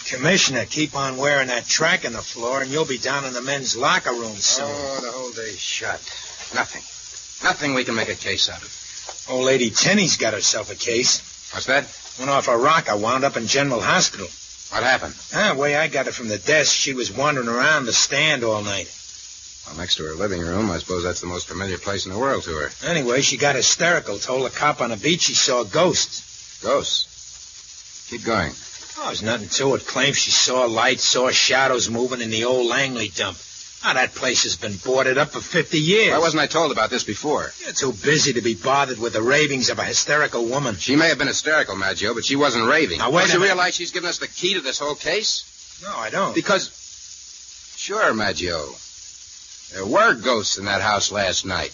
Speaker 8: Commissioner, keep on wearing that track on the floor, and you'll be down in the men's locker room soon.
Speaker 5: Oh, the whole day's shut. Nothing. Nothing we can make a case out of.
Speaker 8: Old Lady Tenney's got herself a case.
Speaker 5: What's that?
Speaker 8: Went off a rocker, wound up in General Hospital.
Speaker 5: What happened?
Speaker 8: The way I got it from the desk, she was wandering around the stand all night.
Speaker 2: Well, next to her living room, I suppose that's the most familiar place in the world to her.
Speaker 8: Anyway, she got hysterical, told a cop on the beach she saw ghosts.
Speaker 2: Ghosts? Keep going.
Speaker 8: Oh, there's nothing to it. Claims she saw lights, saw shadows moving in the old Langley dump. Oh, that place has been boarded up for 50 years.
Speaker 2: Why wasn't I told about this before?
Speaker 8: You're too busy to be bothered with the ravings of a hysterical woman.
Speaker 2: She may have been hysterical, Maggio, but she wasn't raving.
Speaker 8: Now, wait
Speaker 2: Don't
Speaker 8: a
Speaker 2: you
Speaker 8: minute.
Speaker 2: realize she's given us the key to this whole case?
Speaker 8: No, I don't.
Speaker 2: Because... Sure, Maggio. There were ghosts in that house last night.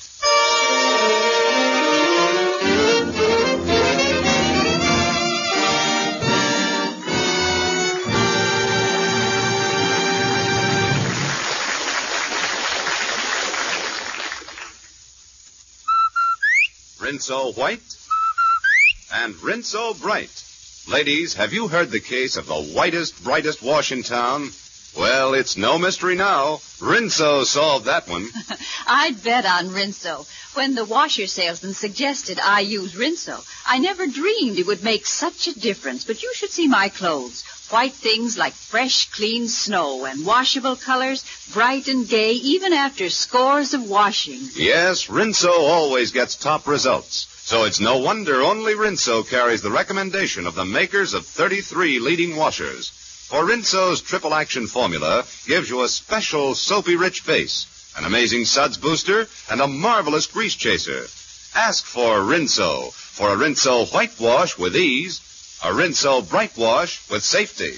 Speaker 6: Rinso White and Rinso Bright. Ladies, have you heard the case of the whitest, brightest wash in town? Well, it's no mystery now. Rinso solved that one.
Speaker 17: I'd bet on Rinso. When the washer salesman suggested I use Rinso, I never dreamed it would make such a difference. But you should see my clothes. White things like fresh, clean snow and washable colors, bright and gay, even after scores of washing.
Speaker 6: Yes, Rinso always gets top results. So it's no wonder only Rinso carries the recommendation of the makers of 33 leading washers. For Rinso's triple action formula gives you a special soapy-rich base, an amazing suds booster, and a marvelous grease chaser. Ask for Rinso, for a Rinso white wash with ease, a Rinso bright wash with safety.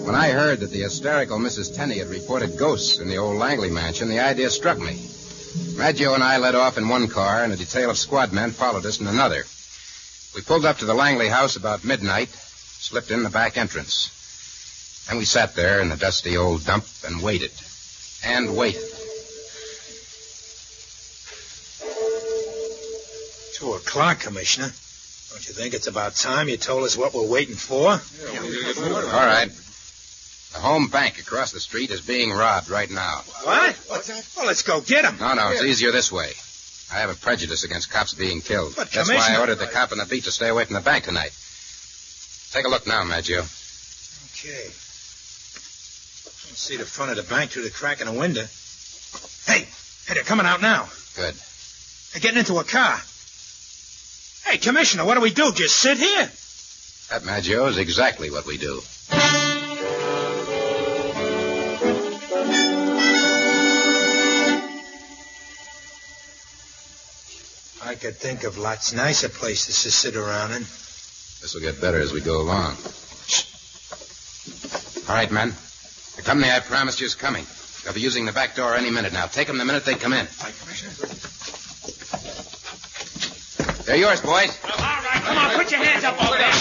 Speaker 5: When
Speaker 14: I heard that the hysterical Mrs. Tenney had reported ghosts in the old Langley mansion, the idea struck me. Maggio and I led off in one car, and a detail of squad men followed us in another. We pulled up to the Langley house about midnight, slipped in the back entrance. And we sat there in the dusty old dump and waited. And waited.
Speaker 8: 2 o'clock, Commissioner. Don't you think it's about time you told us what we're waiting for?
Speaker 14: All right. The home bank across the street is being robbed right now.
Speaker 8: What? What's that? Well, let's go get him.
Speaker 14: No, it's easier this way. I have a prejudice against cops being killed.
Speaker 8: But,
Speaker 14: that's why I ordered the cop on the beat to stay away from the bank tonight. Take a look now, Maggio.
Speaker 8: Okay. I can see the front of the bank through the crack in the window. Hey, they're coming out now.
Speaker 14: Good.
Speaker 8: They're getting into a car. Hey, Commissioner, what do we do? Just sit here?
Speaker 14: That, Maggio, is exactly what we do.
Speaker 8: I could think of lots nicer places to sit around in.
Speaker 14: This will get better as we go along. All right, men. The company I promised you is coming. They'll be using the back door any minute now. Take them the minute they come in. They're yours, boys.
Speaker 1: All right, come on, put your hands up over there.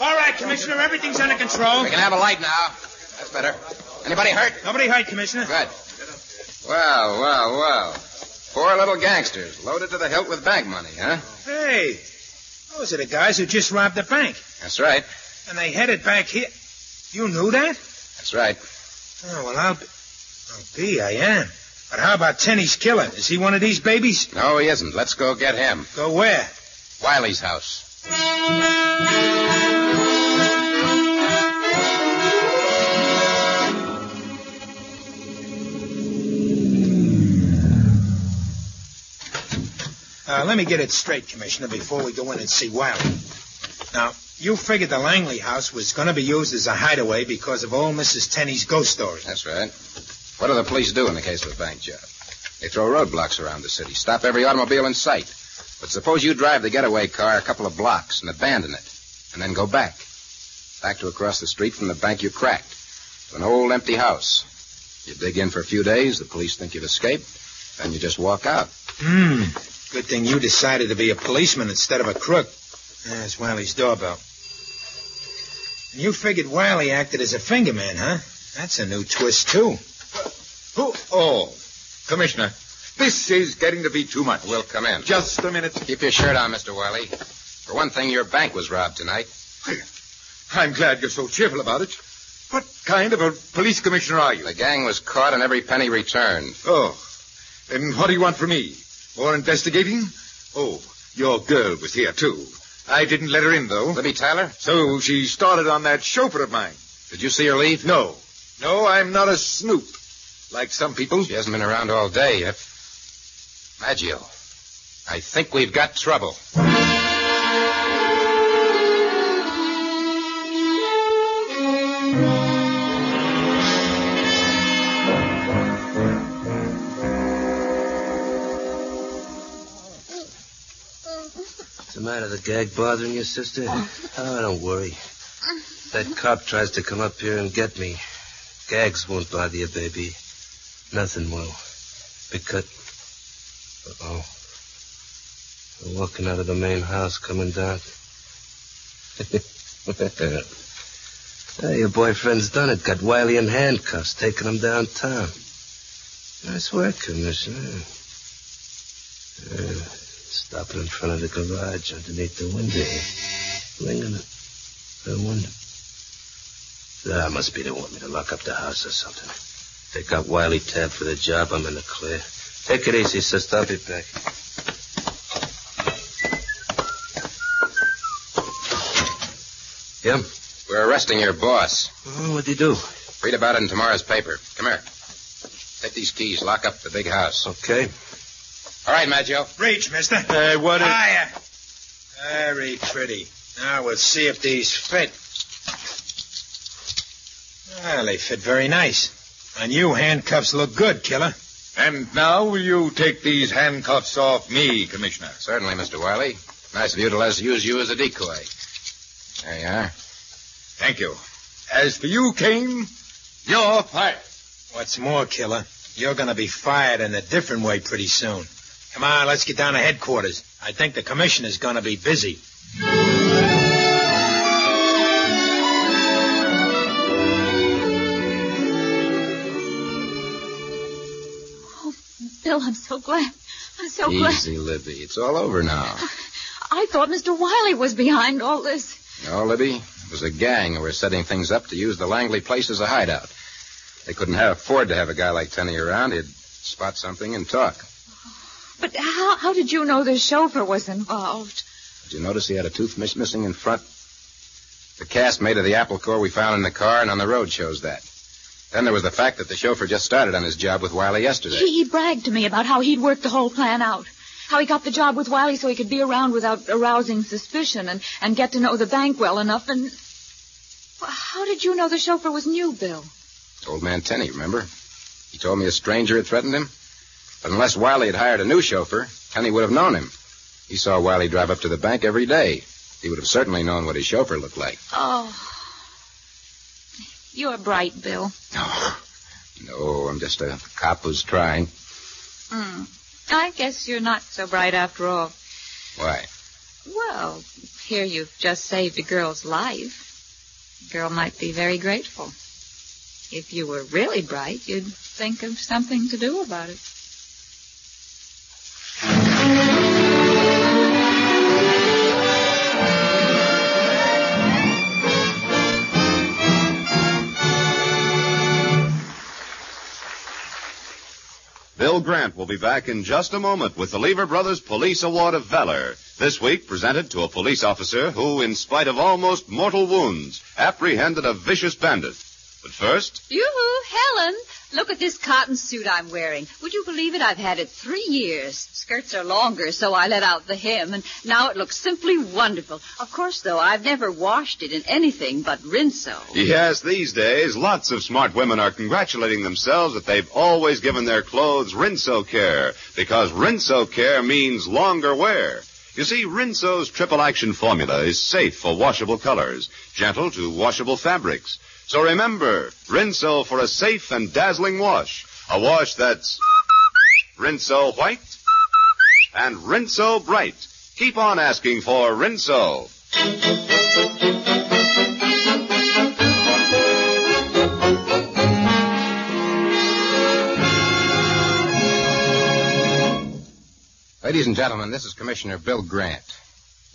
Speaker 1: All right, Commissioner, everything's under control.
Speaker 14: We can have a light now. That's better. Anybody hurt?
Speaker 8: Nobody hurt, Commissioner.
Speaker 14: Good. Well. 4 little gangsters loaded to the hilt with bank money, huh?
Speaker 8: Hey, those are the guys who just robbed the bank.
Speaker 14: That's right.
Speaker 8: And they headed back here. You knew that?
Speaker 14: That's right.
Speaker 8: Oh, well, I am. But how about Tenney's killer? Is he one of these babies?
Speaker 14: No, he isn't. Let's go get him.
Speaker 8: Go where?
Speaker 14: Wiley's house.
Speaker 8: Let me get it straight, Commissioner, before we go in and see Wiley. Now, you figured the Langley house was going to be used as a hideaway because of old Mrs. Tenney's ghost story.
Speaker 14: That's right. What do the police do in the case of a bank job? They throw roadblocks around the city, stop every automobile in sight. But suppose you drive the getaway car a couple of blocks and abandon it, and then go back to across the street from the bank you cracked, to an old empty house. You dig in for a few days, the police think you've escaped, then you just walk out.
Speaker 8: Good thing you decided to be a policeman instead of a crook. There's Wiley's doorbell. And you figured Wiley acted as a fingerman, huh? That's a new twist, too.
Speaker 2: Oh, Commissioner, this is getting to be too much.
Speaker 14: We'll come in.
Speaker 2: Just a minute.
Speaker 14: Keep your shirt on, Mr. Wiley. For one thing, your bank was robbed tonight.
Speaker 2: I'm glad you're so cheerful about it. What kind of a police commissioner are you?
Speaker 14: The gang was caught and every penny returned.
Speaker 2: Oh, and what do you want from me? More investigating? Oh, your girl was here, too. I didn't let her in, though.
Speaker 14: Libby Tyler?
Speaker 2: So she started on that chauffeur of mine.
Speaker 14: Did you see her leave?
Speaker 2: No, I'm not a snoop, like some people.
Speaker 14: She hasn't been around all day yet. Maggio, I think we've got trouble.
Speaker 13: What's the matter? The gag bothering you, sister? Oh, don't worry. If that cop tries to come up here and get me, gags won't bother you, baby. Nothing will. Because... Uh-oh. They're walking out of the main house, coming down. Hey, your boyfriend's done it. Got Wiley in handcuffs, taking him downtown. Nice work, Commissioner. Stopping in front of the garage underneath the window here. Ringing it. The window. That must be they want me to lock up the house or something. They got Wiley tabbed for the job. I'm in the clear. Take it easy, sister. I'll be back. Yeah?
Speaker 14: We're arresting your boss.
Speaker 13: Oh, what'd he do?
Speaker 14: Read about it in tomorrow's paper. Come here. Take these keys. Lock up the big house.
Speaker 13: Okay.
Speaker 14: All right, Maggio.
Speaker 8: Reach, mister.
Speaker 2: What is...
Speaker 8: Higher. Very pretty. Now we'll see if these fit. Well, they fit very nice. On you, handcuffs look good, killer.
Speaker 2: And now will you take these handcuffs off me, Commissioner?
Speaker 14: Certainly, Mr. Wiley. Nice of you to let us use you as a decoy. There you are.
Speaker 2: Thank you. As for you, Kane, you're fired.
Speaker 8: What's more, killer, you're going to be fired in a different way pretty soon. Come on, let's get down to headquarters. I think the commissioner's going to be busy.
Speaker 20: Oh, Bill, I'm so glad. I'm so glad.
Speaker 14: Easy, Libby. It's all over now.
Speaker 20: I thought Mr. Wiley was behind all this.
Speaker 14: No, Libby. It was a gang who were setting things up to use the Langley place as a hideout. They couldn't afford to have a guy like Tenney around. He'd spot something and talk.
Speaker 20: But how did you know the chauffeur was involved?
Speaker 14: Did you notice he had a tooth missing in front? The cast made of the apple core we found in the car and on the road shows that. Then there was the fact that the chauffeur just started on his job with Wiley yesterday.
Speaker 20: He bragged to me about how he'd worked the whole plan out. How he got the job with Wiley so he could be around without arousing suspicion and get to know the bank well enough. And how did you know the chauffeur was new, Bill?
Speaker 14: Old man Tenney, remember? He told me a stranger had threatened him. But unless Wiley had hired a new chauffeur, Tenney would have known him. He saw Wiley drive up to the bank every day. He would have certainly known what his chauffeur looked like.
Speaker 20: Oh. You're bright, Bill.
Speaker 14: No, I'm just a cop who's trying.
Speaker 20: I guess you're not so bright after all.
Speaker 14: Why?
Speaker 20: Well, here you've just saved a girl's life. The girl might be very grateful. If you were really bright, you'd think of something to do about it.
Speaker 7: Bill Grant will be back in just a moment with the Lever Brothers Police Award of Valor. This week presented to a police officer who, in spite of almost mortal wounds, apprehended a vicious bandit. But first...
Speaker 17: Yoo-hoo, Helen! Look at this cotton suit I'm wearing. Would you believe it? I've had it 3 years. Skirts are longer, so I let out the hem, and now it looks simply wonderful. Of course, though, I've never washed it in anything but Rinso.
Speaker 7: Yes, these days, lots of smart women are congratulating themselves that they've always given their clothes Rinso care, because Rinso care means longer wear. You see, Rinso's triple action formula is safe for washable colors, gentle to washable fabrics. So remember, Rinso for a safe and dazzling wash. A wash that's Rinso white and Rinso bright. Keep on asking for Rinso.
Speaker 14: Ladies and gentlemen, this is Commissioner Bill Grant.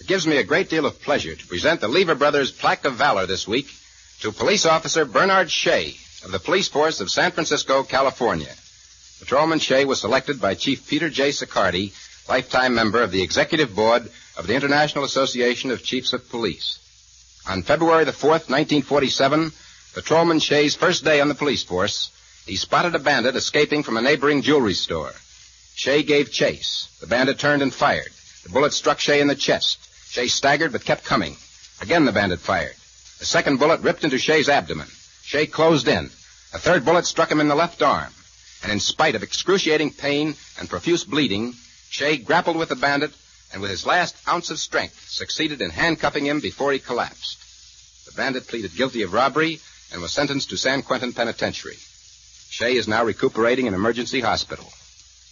Speaker 14: It gives me a great deal of pleasure to present the Lever Brothers Plaque of Valor this week to Police Officer Bernard Shea of the Police Force of San Francisco, California. Patrolman Shea was selected by Chief Peter J. Sicardi, lifetime member of the Executive Board of the International Association of Chiefs of Police. On February the 4th, 1947, Patrolman Shea's first day on the police force, he spotted a bandit escaping from a neighboring jewelry store. Shea gave chase. The bandit turned and fired. The bullet struck Shea in the chest. Shea staggered but kept coming. Again the bandit fired. The second bullet ripped into Shea's abdomen. Shea closed in. A third bullet struck him in the left arm. And in spite of excruciating pain and profuse bleeding, Shea grappled with the bandit and with his last ounce of strength succeeded in handcuffing him before he collapsed. The bandit pleaded guilty of robbery and was sentenced to San Quentin Penitentiary. Shea is now recuperating in emergency hospital.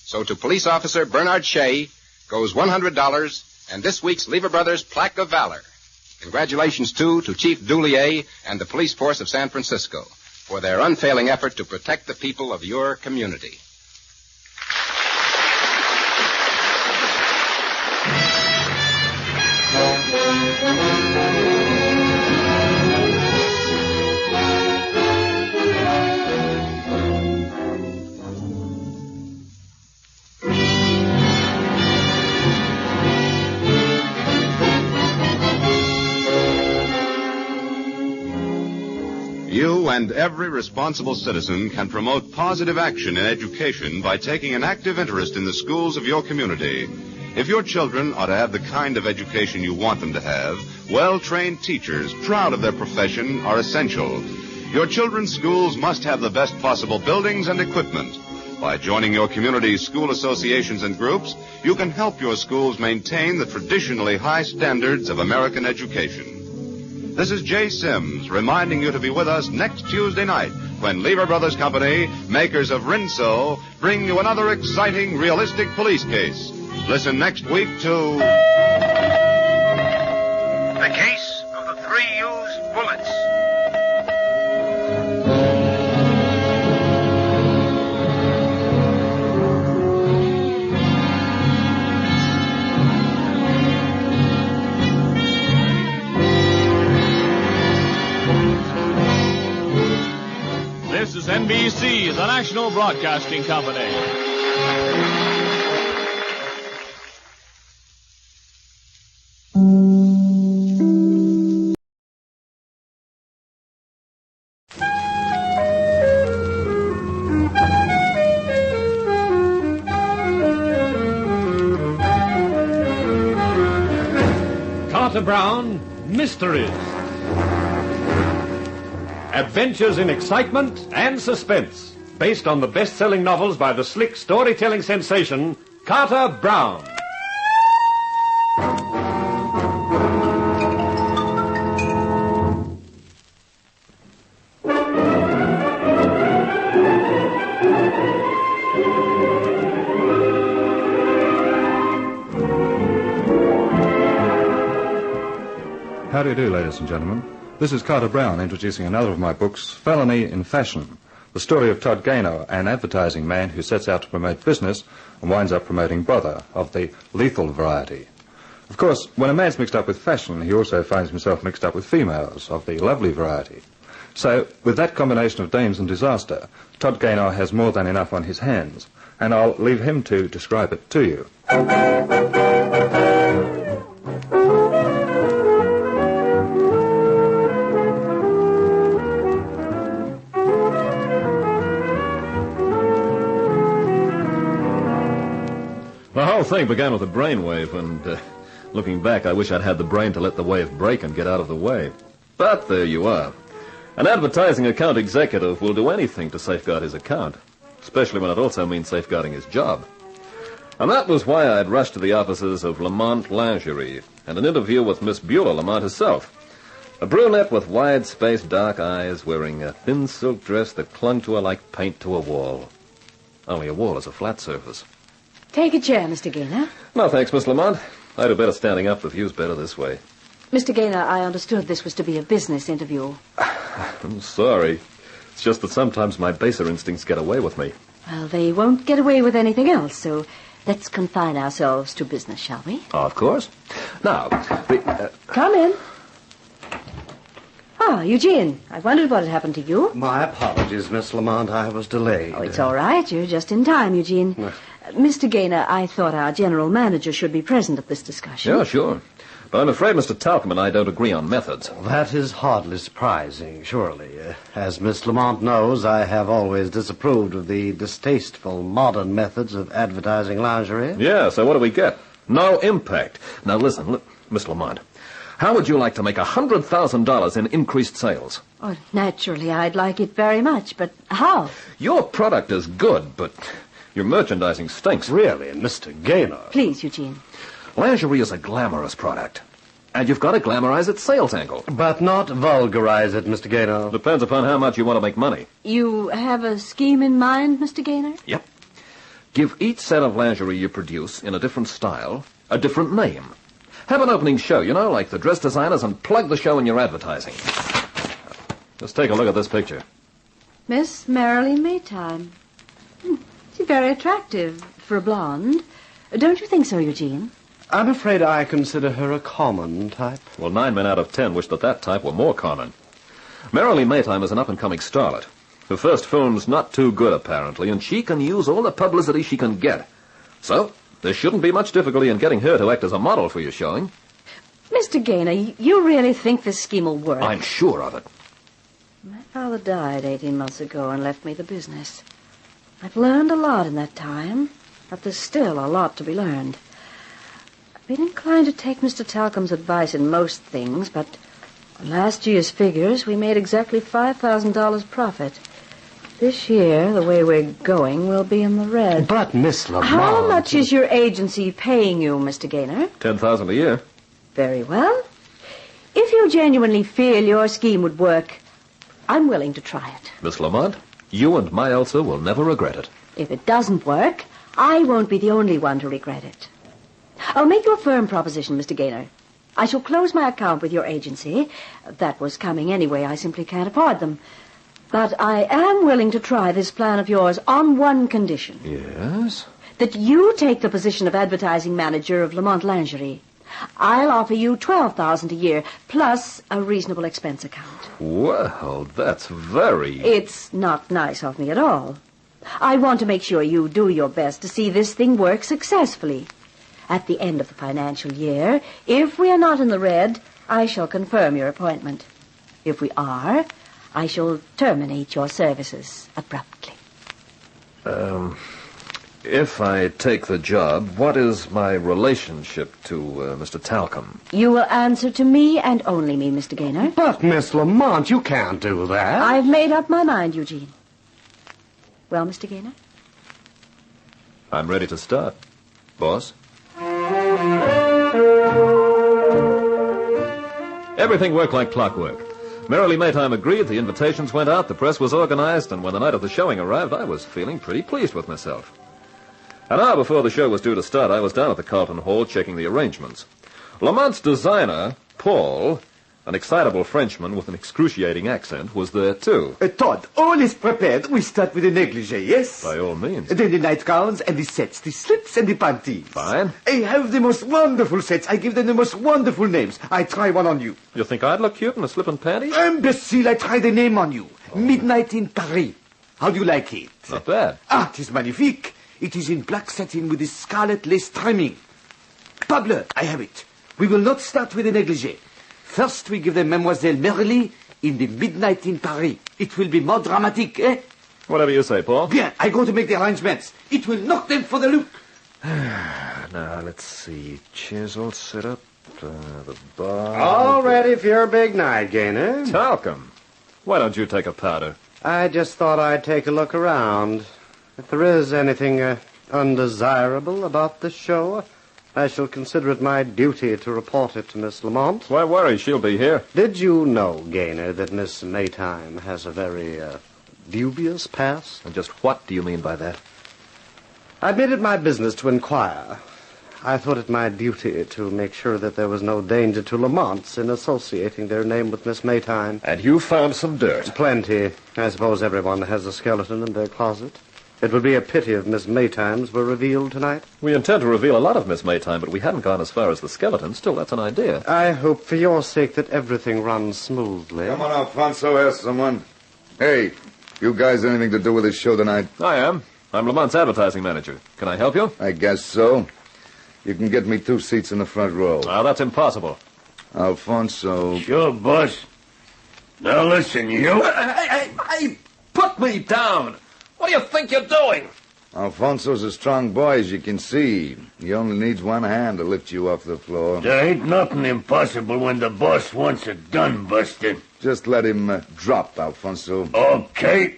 Speaker 14: So to Police Officer Bernard Shea goes $100 and this week's Lever Brothers Plaque of Valor. Congratulations, too, to Chief Dulier and the Police Force of San Francisco for their unfailing effort to protect the people of your community.
Speaker 7: You and every responsible citizen can promote positive action in education by taking an active interest in the schools of your community. If your children are to have the kind of education you want them to have, well-trained teachers, proud of their profession, are essential. Your children's schools must have the best possible buildings and equipment. By joining your community's school associations and groups, you can help your schools maintain the traditionally high standards of American education. This is Jay Sims reminding you to be with us next Tuesday night when Lever Brothers Company, makers of Rinso, bring you another exciting, realistic police case. Listen next week to...
Speaker 15: The Case of the Three Used Bullets.
Speaker 16: This is NBC, the National Broadcasting Company.
Speaker 22: Carter Brown, Mysteries. Adventures in excitement and suspense, based on the best-selling novels by the slick storytelling sensation, Carter Brown.
Speaker 24: How do you do, ladies and gentlemen? This is Carter Brown introducing another of my books, Felony in Fashion, the story of Todd Gaynor, an advertising man who sets out to promote business and winds up promoting brother of the lethal variety. Of course, when a man's mixed up with fashion, he also finds himself mixed up with females of the lovely variety. So, with that combination of dames and disaster, Todd Gaynor has more than enough on his hands, and I'll leave him to describe it to you.
Speaker 25: The whole thing began with a brainwave, and looking back, I wish I'd had the brain to let the wave break and get out of the way. But there you are. An advertising account executive will do anything to safeguard his account, especially when it also means safeguarding his job. And that was why I'd rushed to the offices of Lamont Lingerie and an interview with Miss Beulah Lamont herself. A brunette with wide-spaced dark eyes wearing a thin silk dress that clung to her like paint to a wall. Only a wall is a flat surface.
Speaker 26: Take a chair, Mr. Gaynor.
Speaker 25: No, thanks, Miss Lamont. I'd do better standing up. The view's better this way.
Speaker 26: Mr. Gaynor, I understood this was to be a business interview.
Speaker 25: I'm sorry. It's just that sometimes my baser instincts get away with me.
Speaker 26: Well, they won't get away with anything else, so let's confine ourselves to business, shall we?
Speaker 25: Of course. Now,
Speaker 26: Come in. Ah, Eugene, I wondered what had happened to you.
Speaker 27: My apologies, Miss Lamont. I was delayed.
Speaker 26: Oh, it's all right. You're just in time, Eugene. Mr. Gaynor, I thought our general manager should be present at this discussion.
Speaker 25: Yeah, sure. But I'm afraid Mr. Talcum and I don't agree on methods.
Speaker 27: That is hardly surprising, surely. As Miss Lamont knows, I have always disapproved of the distasteful modern methods of advertising lingerie.
Speaker 25: Yeah, so what do we get? No impact. Now, listen, Miss Lamont, how would you like to make $100,000 in increased sales?
Speaker 26: Oh, naturally, I'd like it very much, but how?
Speaker 25: Your product is good, but your merchandising stinks.
Speaker 27: Really, Mr. Gaynor?
Speaker 26: Please, Eugene.
Speaker 25: Lingerie is a glamorous product, and you've got to glamorize its sales angle.
Speaker 27: But not vulgarize it, Mr. Gaynor.
Speaker 25: Depends upon how much you want to make money.
Speaker 26: You have a scheme in mind, Mr. Gaynor?
Speaker 25: Yep. Give each set of lingerie you produce in a different style a different name. Have an opening show, you know, like the dress designers, and plug the show in your advertising. Just take a look at this picture.
Speaker 26: Miss Marilyn Maytime. She's very attractive for a blonde. Don't you think so, Eugene?
Speaker 27: I'm afraid I consider her a common type.
Speaker 25: Well, 9 men out of 10 wish that type were more common. Marilyn Maytime is an up-and-coming starlet. Her first film's not too good, apparently, and she can use all the publicity she can get. So, there shouldn't be much difficulty in getting her to act as a model for your showing.
Speaker 26: Mr. Gaynor, you really think this scheme will work?
Speaker 25: I'm sure of it.
Speaker 26: My father died 18 months ago and left me the business. I've learned a lot in that time, but there's still a lot to be learned. I've been inclined to take Mr. Talcum's advice in most things, but on last year's figures, we made exactly $5,000 profit. This year, the way we're going, we'll be in the red.
Speaker 27: But, Miss Lamont...
Speaker 26: How much is your agency paying you, Mr. Gaynor?
Speaker 25: $10,000 a year.
Speaker 26: Very well. If you genuinely feel your scheme would work, I'm willing to try it.
Speaker 25: Miss Lamont, you and my Elsa will never regret it.
Speaker 26: If it doesn't work, I won't be the only one to regret it. I'll make you a firm proposition, Mr. Gaynor. I shall close my account with your agency. That was coming anyway. I simply can't afford them. But I am willing to try this plan of yours on one condition.
Speaker 25: Yes?
Speaker 26: That you take the position of advertising manager of Lamont Lingerie. I'll offer you $12,000 a year, plus a reasonable expense account.
Speaker 25: Well, that's very...
Speaker 26: It's not nice of me at all. I want to make sure you do your best to see this thing work successfully. At the end of the financial year, if we are not in the red, I shall confirm your appointment. If we are, I shall terminate your services abruptly.
Speaker 25: If I take the job, what is my relationship to Mr. Talcum?
Speaker 26: You will answer to me and only me, Mr. Gaynor.
Speaker 27: But, Miss Lamont, you can't do that.
Speaker 26: I've made up my mind, Eugene. Well, Mr. Gaynor?
Speaker 25: I'm ready to start, boss. Everything worked like clockwork. Merrily Maytime agreed, the invitations went out, the press was organized, and when the night of the showing arrived, I was feeling pretty pleased with myself. An hour before the show was due to start, I was down at the Carlton Hall checking the arrangements. Lamont's designer, Paul, an excitable Frenchman with an excruciating accent, was there too.
Speaker 3: Todd, all is prepared. We start with the negligee, yes?
Speaker 25: By all means.
Speaker 3: Then the nightgowns and the sets, the slips and the panties.
Speaker 25: Fine.
Speaker 3: I have the most wonderful sets. I give them the most wonderful names. I try one on you.
Speaker 25: You think I'd look cute in a slip and panties?
Speaker 3: Imbecile, I try the name on you. Midnight in Paris. How do you like it?
Speaker 25: Not bad.
Speaker 3: Ah, it is magnifique. It is in black satin with the scarlet lace trimming. Pablo, I have it. We will not start with the negligee. First, we give them Mademoiselle Merrily in the Midnight in Paris. It will be more dramatic, eh?
Speaker 25: Whatever you say, Paul.
Speaker 3: Bien, I go to make the arrangements. It will knock them for the loop.
Speaker 25: Now, let's see. Chairs all set up. The bar...
Speaker 27: All ready for your big night, Gaynor.
Speaker 25: Talcum, why don't you take a powder?
Speaker 27: I just thought I'd take a look around. If there is anything undesirable about this show, I shall consider it my duty to report it to Miss Lamont.
Speaker 25: Why worry? She'll be here.
Speaker 27: Did you know, Gaynor, that Miss Maytime has a very dubious past?
Speaker 25: And just what do you mean by that?
Speaker 27: I made it my business to inquire. I thought it my duty to make sure that there was no danger to Lamont's in associating their name with Miss Maytime.
Speaker 25: And you found some dirt?
Speaker 27: Plenty. I suppose everyone has a skeleton in their closet. It would be a pity if Miss Maytime's were revealed tonight.
Speaker 25: We intend to reveal a lot of Miss Maytime, but we haven't gone as far as the skeleton. Still, that's an idea.
Speaker 27: I hope for your sake that everything runs smoothly.
Speaker 2: Come on, Alfonso, ask someone. Hey, you guys anything to do with this show tonight?
Speaker 25: I am. I'm Lamont's advertising manager. Can I help you?
Speaker 2: I guess so. You can get me 2 seats in the front row.
Speaker 25: Oh, that's impossible.
Speaker 2: Alfonso.
Speaker 4: Sure, boss. Now listen, you.
Speaker 25: Hey, put me down. What do you think you're doing?
Speaker 2: Alfonso's a strong boy, as you can see. He only needs one hand to lift you off the floor.
Speaker 4: There ain't nothing impossible when the boss wants it done, Buster.
Speaker 2: Just let him drop, Alfonso.
Speaker 4: Okay.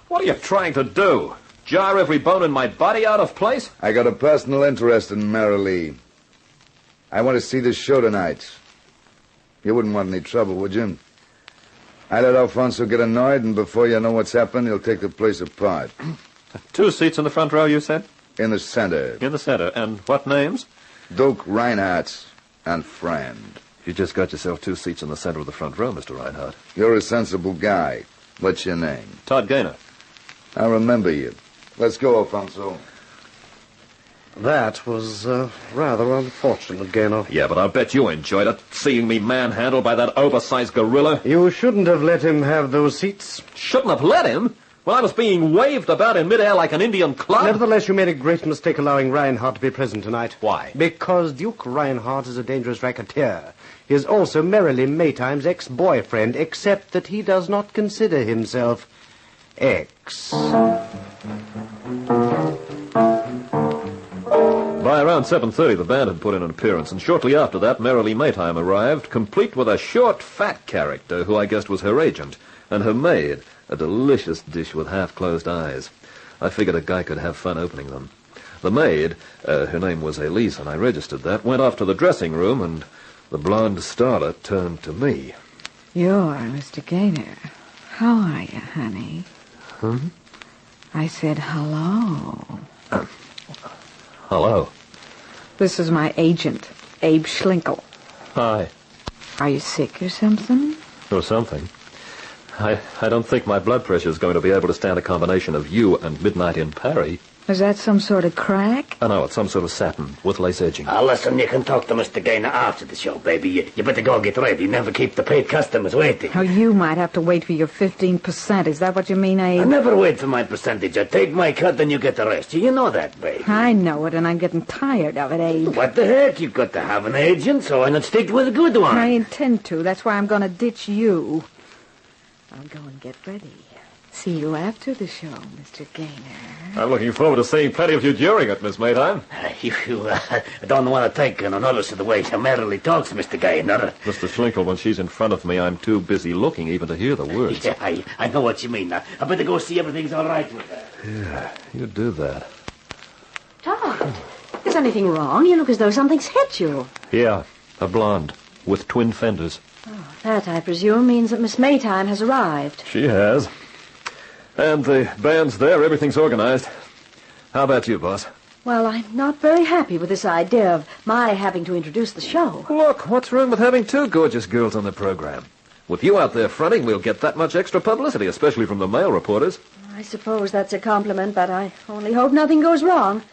Speaker 25: What are you trying to do? Jar every bone in my body out of place?
Speaker 2: I got a personal interest in Merrily. I want to see this show tonight. You wouldn't want any trouble, would you? I let Alfonso get annoyed, and before you know what's happened, he'll take the place apart.
Speaker 25: 2 seats in the front row, you said?
Speaker 2: In the center.
Speaker 25: In the center. And what names?
Speaker 2: Duke Reinhardt and friend.
Speaker 25: You just got yourself 2 seats in the center of the front row, Mr. Reinhardt.
Speaker 2: You're a sensible guy. What's your name?
Speaker 25: Todd Gaynor.
Speaker 2: I remember you. Let's go, Alfonso.
Speaker 27: That was rather unfortunate, Gaynor.
Speaker 25: Yeah, but I bet you enjoyed it, seeing me manhandled by that oversized gorilla.
Speaker 27: You shouldn't have let him have those seats.
Speaker 25: Shouldn't have let him? When I was being waved about in midair like an Indian club?
Speaker 27: Nevertheless, you made a great mistake allowing Reinhardt to be present tonight.
Speaker 25: Why?
Speaker 27: Because Duke Reinhardt is a dangerous racketeer. He is also Merrily Maytime's ex-boyfriend, except that he does not consider himself ex.
Speaker 25: By around 7:30, the band had put in an appearance, and shortly after that, Merrily Maytime arrived, complete with a short, fat character who I guessed was her agent, and her maid, a delicious dish with half-closed eyes. I figured a guy could have fun opening them. The maid, her name was Elise, and I registered that, went off to the dressing room, and The blonde starlet turned to me.
Speaker 10: You're Mr. Gaynor. How are you, honey? I said hello.
Speaker 25: Hello.
Speaker 10: This is my agent, Abe Schlinkel.
Speaker 25: Hi.
Speaker 10: Are you sick or something?
Speaker 25: Or something. I don't think my blood pressure is going to be able to stand a combination of you and Midnight in Paris.
Speaker 10: Is that some sort of crack?
Speaker 25: Oh, no, it's some sort of satin with lace edging.
Speaker 4: Listen, you can talk to Mr. Gaynor after the show, baby. You better go get ready. Never keep the paid customers waiting.
Speaker 10: Oh, you might have to wait for your 15%. Is that what you mean, Abe?
Speaker 4: I never wait for my percentage. I take my cut, then you get the rest. You know that, baby.
Speaker 10: I know it, and I'm getting tired of it, Abe.
Speaker 4: What the heck? You've got to have an agent, so why not stick with a good one?
Speaker 10: I intend to. That's why I'm going to ditch you. I'll go and get ready. See you after the show, Mr. Gaynor.
Speaker 25: I'm looking forward to seeing plenty of you during it, Miss Maytime.
Speaker 4: You don't want to take no notice of the way she merrily talks, Mr. Gaynor.
Speaker 25: Mr. Schlinkel, when she's in front of me, I'm too busy looking even to hear the words.
Speaker 4: Yeah, I know what you mean now. I better go see everything's all right with her.
Speaker 25: Yeah, you do that.
Speaker 26: Todd, is anything wrong? You look as though something's hit you.
Speaker 25: Yeah, a blonde with twin fenders.
Speaker 26: Oh, that, I presume, means that Miss Maytime has arrived.
Speaker 25: She has. And the band's there. Everything's organized. How about you, boss?
Speaker 26: Well, I'm not very happy with this idea of my having to introduce the show.
Speaker 25: Look, what's wrong with having two gorgeous girls on the program? With you out there fronting, we'll get that much extra publicity, especially from the male reporters.
Speaker 26: I suppose that's a compliment, but I only hope nothing goes wrong.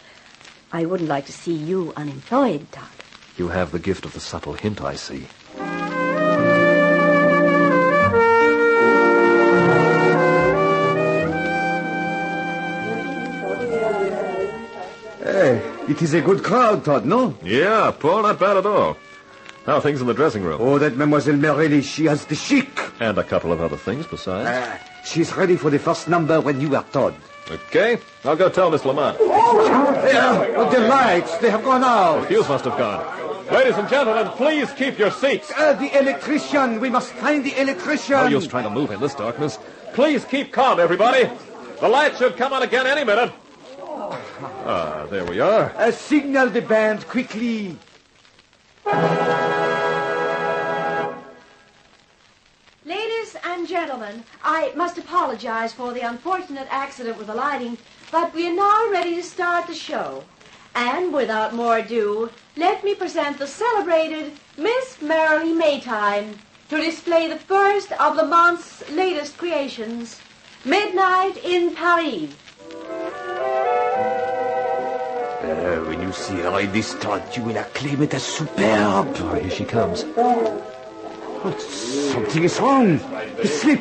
Speaker 26: I wouldn't like to see you unemployed, Todd.
Speaker 25: You have the gift of the subtle hint, I see.
Speaker 3: Hey, it is a good crowd, Todd, no?
Speaker 25: Yeah, Paul, not bad at all. How are things in the dressing room?
Speaker 3: Oh, that Mademoiselle Merelli, she has the chic.
Speaker 25: And a couple of other things besides.
Speaker 3: She's ready for the first number when you are Todd.
Speaker 25: Okay, I'll go tell Miss Lamont.
Speaker 3: The lights, they have gone out.
Speaker 25: The fuse must have gone. Ladies and gentlemen, please keep your seats.
Speaker 3: The electrician, we must find the electrician.
Speaker 25: No use trying to move in this darkness. Please keep calm, everybody. The light should come on again any minute. There we are.
Speaker 3: Signal the band quickly.
Speaker 26: Ladies and gentlemen, I must apologize for the unfortunate accident with the lighting, but we are now ready to start the show. And without more ado, let me present the celebrated Miss Merrily Maytime to display the first of Lamont's latest creations, Midnight in Paris.
Speaker 3: When you see her in this Todd, you will acclaim it as superb.
Speaker 25: Oh, here she comes.
Speaker 3: Something is wrong. The slip.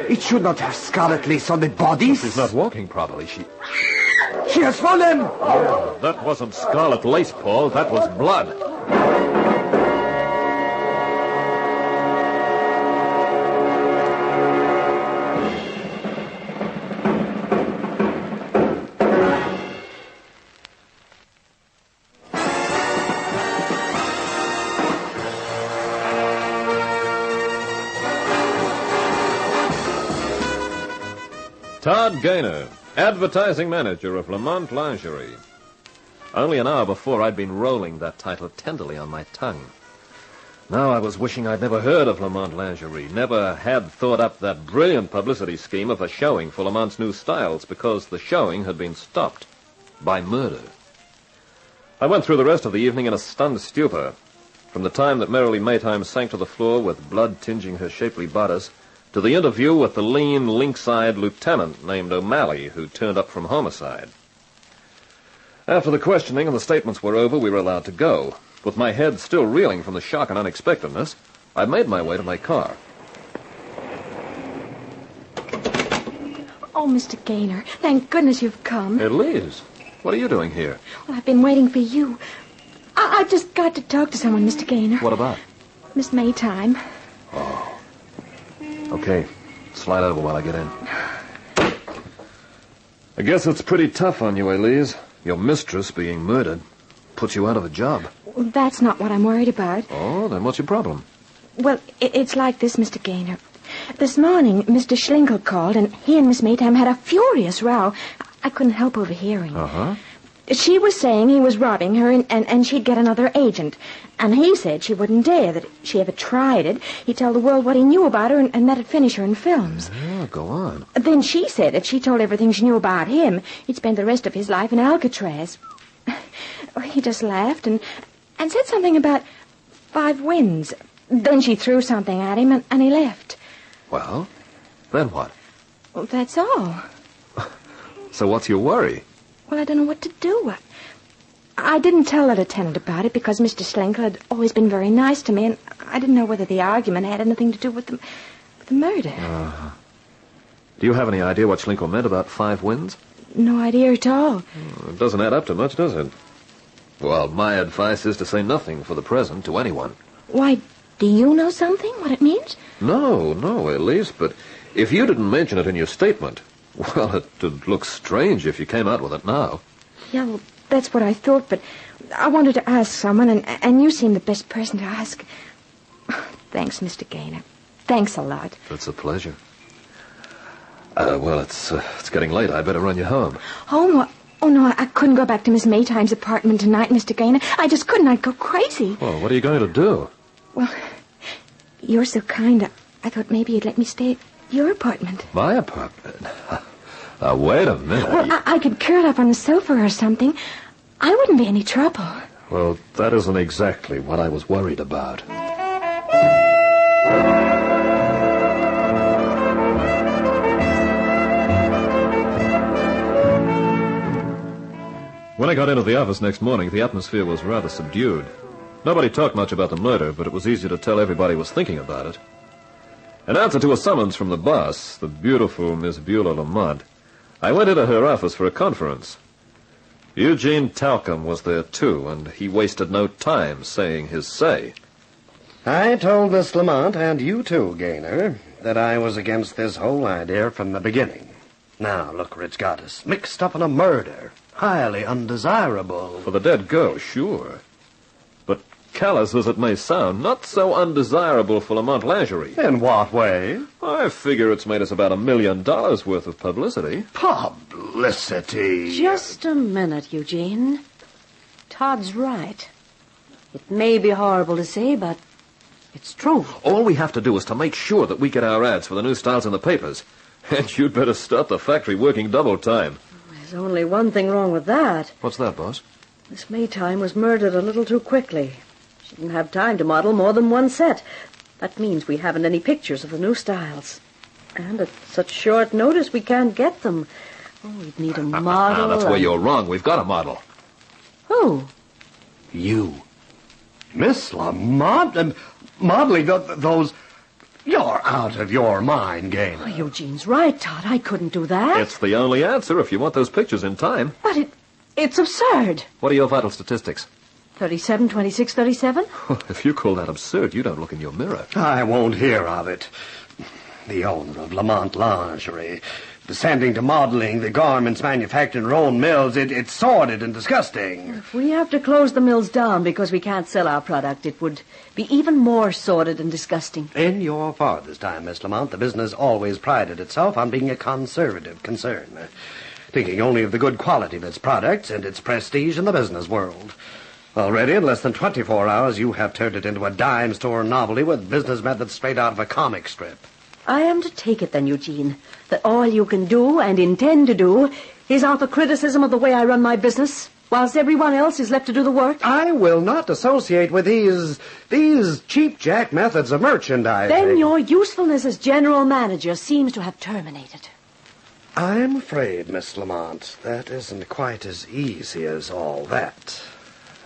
Speaker 3: It should not have scarlet lace on the bodies.
Speaker 25: She's not walking properly. She
Speaker 3: has fallen.
Speaker 25: Oh, that wasn't scarlet lace, Paul. That was blood. Todd Gaynor, advertising manager of Lamont Lingerie. Only an hour before, I'd been rolling that title tenderly on my tongue. Now I was wishing I'd never heard of Lamont Lingerie, never had thought up that brilliant publicity scheme of a showing for Lamont's new styles, because the showing had been stopped by murder. I went through the rest of the evening in a stunned stupor. From the time that Merrily Maytime sank to the floor with blood tinging her shapely bodice, to the interview with the lean, lynx-eyed lieutenant named O'Malley, who turned up from homicide. After the questioning and the statements were over, we were allowed to go. With my head still reeling from the shock and unexpectedness, I made my way to my car.
Speaker 20: Oh, Mr. Gaynor, thank goodness you've come.
Speaker 25: Elise, what are you doing here?
Speaker 20: Well, I've been waiting for you. I've just got to talk to someone, Mr. Gaynor.
Speaker 25: What about?
Speaker 20: Miss Maytime.
Speaker 25: Oh. Okay, slide over while I get in. I guess it's pretty tough on you, Elise. Your mistress being murdered puts you out of a job.
Speaker 20: Well, that's not what I'm worried about.
Speaker 25: Oh, then what's your problem?
Speaker 20: Well, it's like this, Mr. Gaynor. This morning, Mr. Schlinkel called, and he and Miss Maytime had a furious row. I couldn't help overhearing.
Speaker 25: Uh-huh.
Speaker 9: She was saying he was robbing her and she'd get another agent. And he said she wouldn't dare, that if she ever tried it, he'd tell the world what he knew about her and that'd finish her in films.
Speaker 25: Oh, go on.
Speaker 9: Then she said if she told everything she knew about him, he'd spend the rest of his life in Alcatraz. He just laughed and said something about 5 wins. Then she threw something at him and he left.
Speaker 25: Well, then what?
Speaker 9: Well, that's all.
Speaker 25: So what's your worry?
Speaker 9: Well, I don't know what to do. I didn't tell the lieutenant about it because Mr. Schlenker had always been very nice to me, and I didn't know whether the argument had anything to do with the murder.
Speaker 25: Do you have any idea what Schlenker meant about 5 wins?
Speaker 9: No idea at all.
Speaker 25: It doesn't add up to much, does it? Well, my advice is to say nothing for the present to anyone.
Speaker 9: Why, do you know something, what it means?
Speaker 25: No, Elise, but if you didn't mention it in your statement, well, it'd look strange if you came out with it now.
Speaker 9: Yeah, well, that's what I thought, but I wanted to ask someone, and you seem the best person to ask. Thanks, Mr. Gaynor. Thanks a lot.
Speaker 25: It's a pleasure. Well, it's getting late. I better run you home.
Speaker 9: Home? Oh, no, I couldn't go back to Miss Maytime's apartment tonight, Mr. Gaynor. I just couldn't. I'd go crazy.
Speaker 25: Well, what are you going to do?
Speaker 9: Well, you're so kind. I thought maybe you'd let me stay at your apartment.
Speaker 25: My apartment? Wait a minute.
Speaker 9: Well, I could curl up on the sofa or something. I wouldn't be any trouble.
Speaker 25: Well, that isn't exactly what I was worried about. When I got into the office next morning, the atmosphere was rather subdued. Nobody talked much about the murder, but it was easy to tell everybody was thinking about it. In answer to a summons from the boss, the beautiful Miss Beulah Lamont, I went into her office for a conference. Eugene Talcum was there, too, and he wasted no time saying his say.
Speaker 27: I told Miss Lamont, and you too, Gaynor, that I was against this whole idea from the beginning. Now, look where it's got us. Mixed up in a murder. Highly undesirable.
Speaker 25: For the dead girl, sure. But callous as it may sound, not so undesirable for Lamont lingerie.
Speaker 27: In what way?
Speaker 25: I figure it's made us about $1 million worth of publicity.
Speaker 27: Publicity?
Speaker 26: Just a minute, Eugene. Todd's right. It may be horrible to say, but it's true.
Speaker 25: All we have to do is to make sure that we get our ads for the new styles in the papers. And you'd better start the factory working double time.
Speaker 26: There's only one thing wrong with that.
Speaker 25: What's that, boss?
Speaker 26: Miss Maytime was murdered a little too quickly. She didn't have time to model more than one set. That means we haven't any pictures of the new styles. And at such short notice, we can't get them. Oh, we'd need a model.
Speaker 25: That's where you're wrong. We've got a model.
Speaker 26: Who?
Speaker 27: You. Miss Lamont? Modeling those... You're out of your mind, Gaynor.
Speaker 26: Oh, Eugene's right, Todd. I couldn't do that.
Speaker 25: It's the only answer if you want those pictures in time.
Speaker 26: But it's absurd.
Speaker 25: What are your vital statistics?
Speaker 26: 37, 26, 37?
Speaker 25: If you call that absurd, you don't look in your mirror.
Speaker 27: I won't hear of it. The owner of Lamont Lingerie, descending to modeling the garments manufactured in her own mills, it's sordid and disgusting.
Speaker 26: If we have to close the mills down because we can't sell our product, it would be even more sordid and disgusting.
Speaker 27: In your father's time, Miss Lamont, the business always prided itself on being a conservative concern, thinking only of the good quality of its products and its prestige in the business world. Already, in less than 24 hours, you have turned it into a dime store novelty with business methods straight out of a comic strip.
Speaker 26: I am to take it then, Eugene, that all you can do and intend to do is offer criticism of the way I run my business, whilst everyone else is left to do the work?
Speaker 27: I will not associate with these cheap-jack methods of merchandising.
Speaker 26: Then your usefulness as general manager seems to have terminated.
Speaker 27: I'm afraid, Miss Lamont, that isn't quite as easy as all that.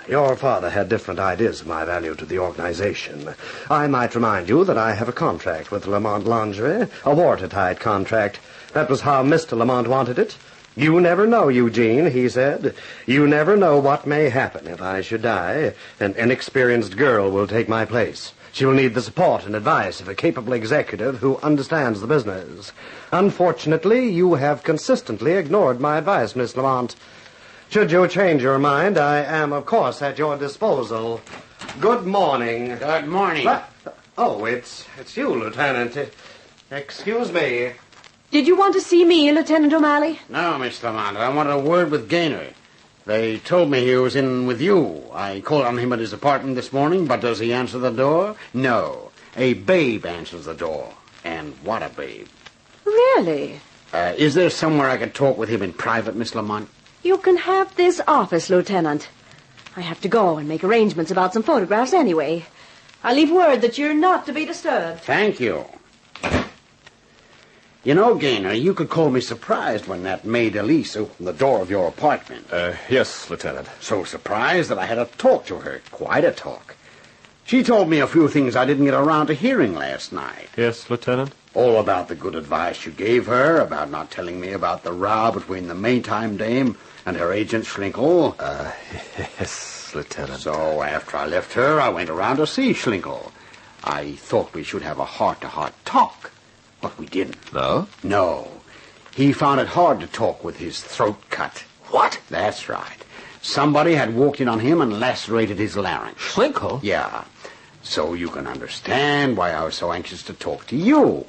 Speaker 27: Your father had different ideas of my value to the organization. I might remind you that I have a contract with Lamont Lingerie, a watertight contract. That was how Mr. Lamont wanted it. You never know, Eugene, he said. You never know what may happen if I should die. An inexperienced girl will take my place. She will need the support and advice of a capable executive who understands the business. Unfortunately, you have consistently ignored my advice, Miss Lamont. Should you change your mind, I am, of course, at your disposal. Good morning.
Speaker 11: Good morning.
Speaker 27: Oh, it's you, Lieutenant. Excuse me.
Speaker 26: Did you want to see me, Lieutenant O'Malley?
Speaker 11: No, Miss Lamont. I want a word with Gaynor.
Speaker 6: They told me he was in with you. I called on him at his apartment this morning, but does he answer the door? No. A babe answers the door. And what a babe.
Speaker 26: Really?
Speaker 6: Is there somewhere I could talk with him in private, Miss Lamont?
Speaker 26: You can have this office, Lieutenant. I have to go and make arrangements about some photographs anyway. I'll leave word that you're not to be disturbed.
Speaker 6: Thank you. You know, Gaynor, you could call me surprised when that maid Elise opened the door of your apartment.
Speaker 25: Yes, Lieutenant.
Speaker 6: So surprised that I had to talk to her. Quite a talk. She told me a few things I didn't get around to hearing last night.
Speaker 25: Yes, Lieutenant?
Speaker 6: All about the good advice you gave her, about not telling me about the row between the Maytime dame and her agent Schlinkel.
Speaker 25: Yes, Lieutenant.
Speaker 6: So after I left her, I went around to see Schlinkel. I thought we should have a heart-to-heart talk, but we didn't.
Speaker 25: No?
Speaker 6: No. He found it hard to talk with his throat cut.
Speaker 25: What?
Speaker 6: That's right. Somebody had walked in on him and lacerated his larynx.
Speaker 25: Schlinkel?
Speaker 6: Yeah. So you can understand why I was so anxious to talk to you.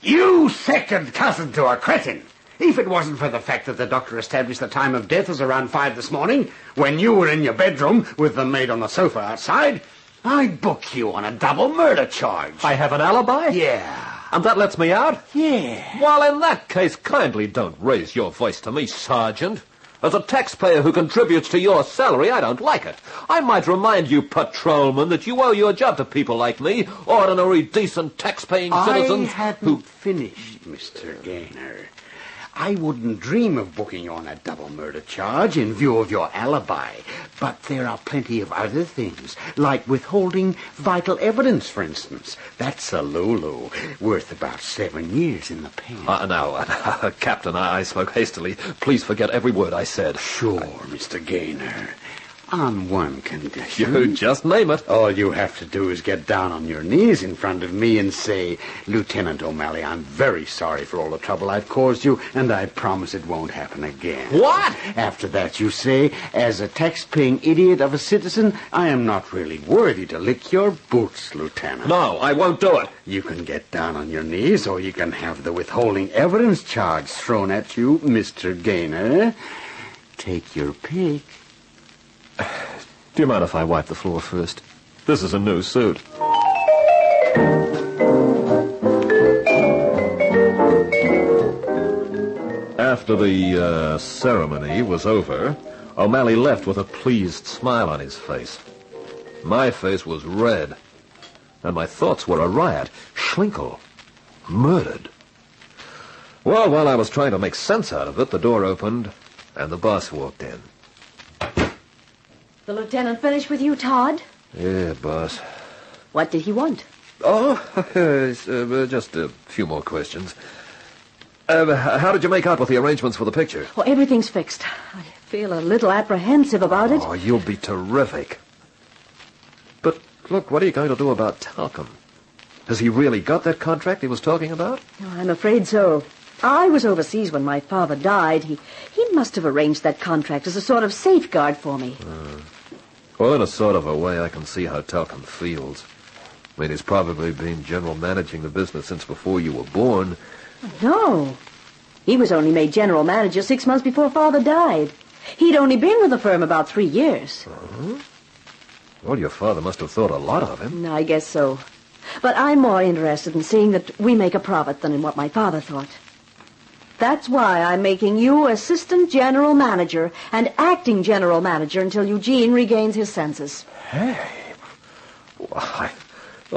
Speaker 6: You second cousin to a cretin. If it wasn't for the fact that the doctor established the time of death as around 5 this morning, when you were in your bedroom with the maid on the sofa outside, I'd book you on a double murder charge.
Speaker 25: I have an alibi?
Speaker 6: Yeah.
Speaker 25: And that lets me out?
Speaker 6: Yeah.
Speaker 25: Well, in that case, kindly don't raise your voice to me, Sergeant. As a taxpayer who contributes to your salary, I don't like it. I might remind you, patrolman, that you owe your job to people like me, ordinary, decent, tax-paying citizens
Speaker 6: I hadn't finished, Mr. Gaynor. I wouldn't dream of booking you on a double murder charge in view of your alibi. But there are plenty of other things, like withholding vital evidence, for instance. That's a Lulu, worth about 7 years in the pen.
Speaker 25: Now, Captain, I spoke hastily. Please forget every word I said.
Speaker 6: Sure, Mr. Gaynor. On one condition.
Speaker 25: You just name it.
Speaker 6: All you have to do is get down on your knees in front of me and say, Lieutenant O'Malley, I'm very sorry for all the trouble I've caused you, and I promise it won't happen again.
Speaker 25: What?
Speaker 6: After that, you say, as a tax-paying idiot of a citizen, I am not really worthy to lick your boots, Lieutenant.
Speaker 25: No, I won't do it.
Speaker 6: You can get down on your knees, or you can have the withholding evidence charge thrown at you, Mr. Gaynor. Take your pick.
Speaker 25: Do you mind if I wipe the floor first? This is a new suit. After the ceremony was over, O'Malley left with a pleased smile on his face. My face was red, and my thoughts were a riot. Schlinkel, murdered. Well, while I was trying to make sense out of it, the door opened, and the boss walked in.
Speaker 26: The lieutenant finished with you, Todd?
Speaker 25: Yeah, boss.
Speaker 26: What did he want?
Speaker 25: Oh, just a few more questions. How did you make out with the arrangements for the picture?
Speaker 26: Oh, everything's fixed. I feel a little apprehensive about it.
Speaker 25: Oh, you'll be terrific. But, look, what are you going to do about talcum? Has he really got that contract he was talking about?
Speaker 26: Oh, I'm afraid so. I was overseas when my father died. He must have arranged that contract as a sort of safeguard for me.
Speaker 25: Well, in a sort of a way, I can see how Talcum feels. I mean, he's probably been general managing the business since before you were born.
Speaker 26: No. He was only made general manager 6 months before Father died. He'd only been with the firm about 3 years.
Speaker 25: Well, your father must have thought a lot of him.
Speaker 26: I guess so. But I'm more interested in seeing that we make a profit than in what my father thought. That's why I'm making you assistant general manager and acting general manager until Eugene regains his senses.
Speaker 25: Hey. Well,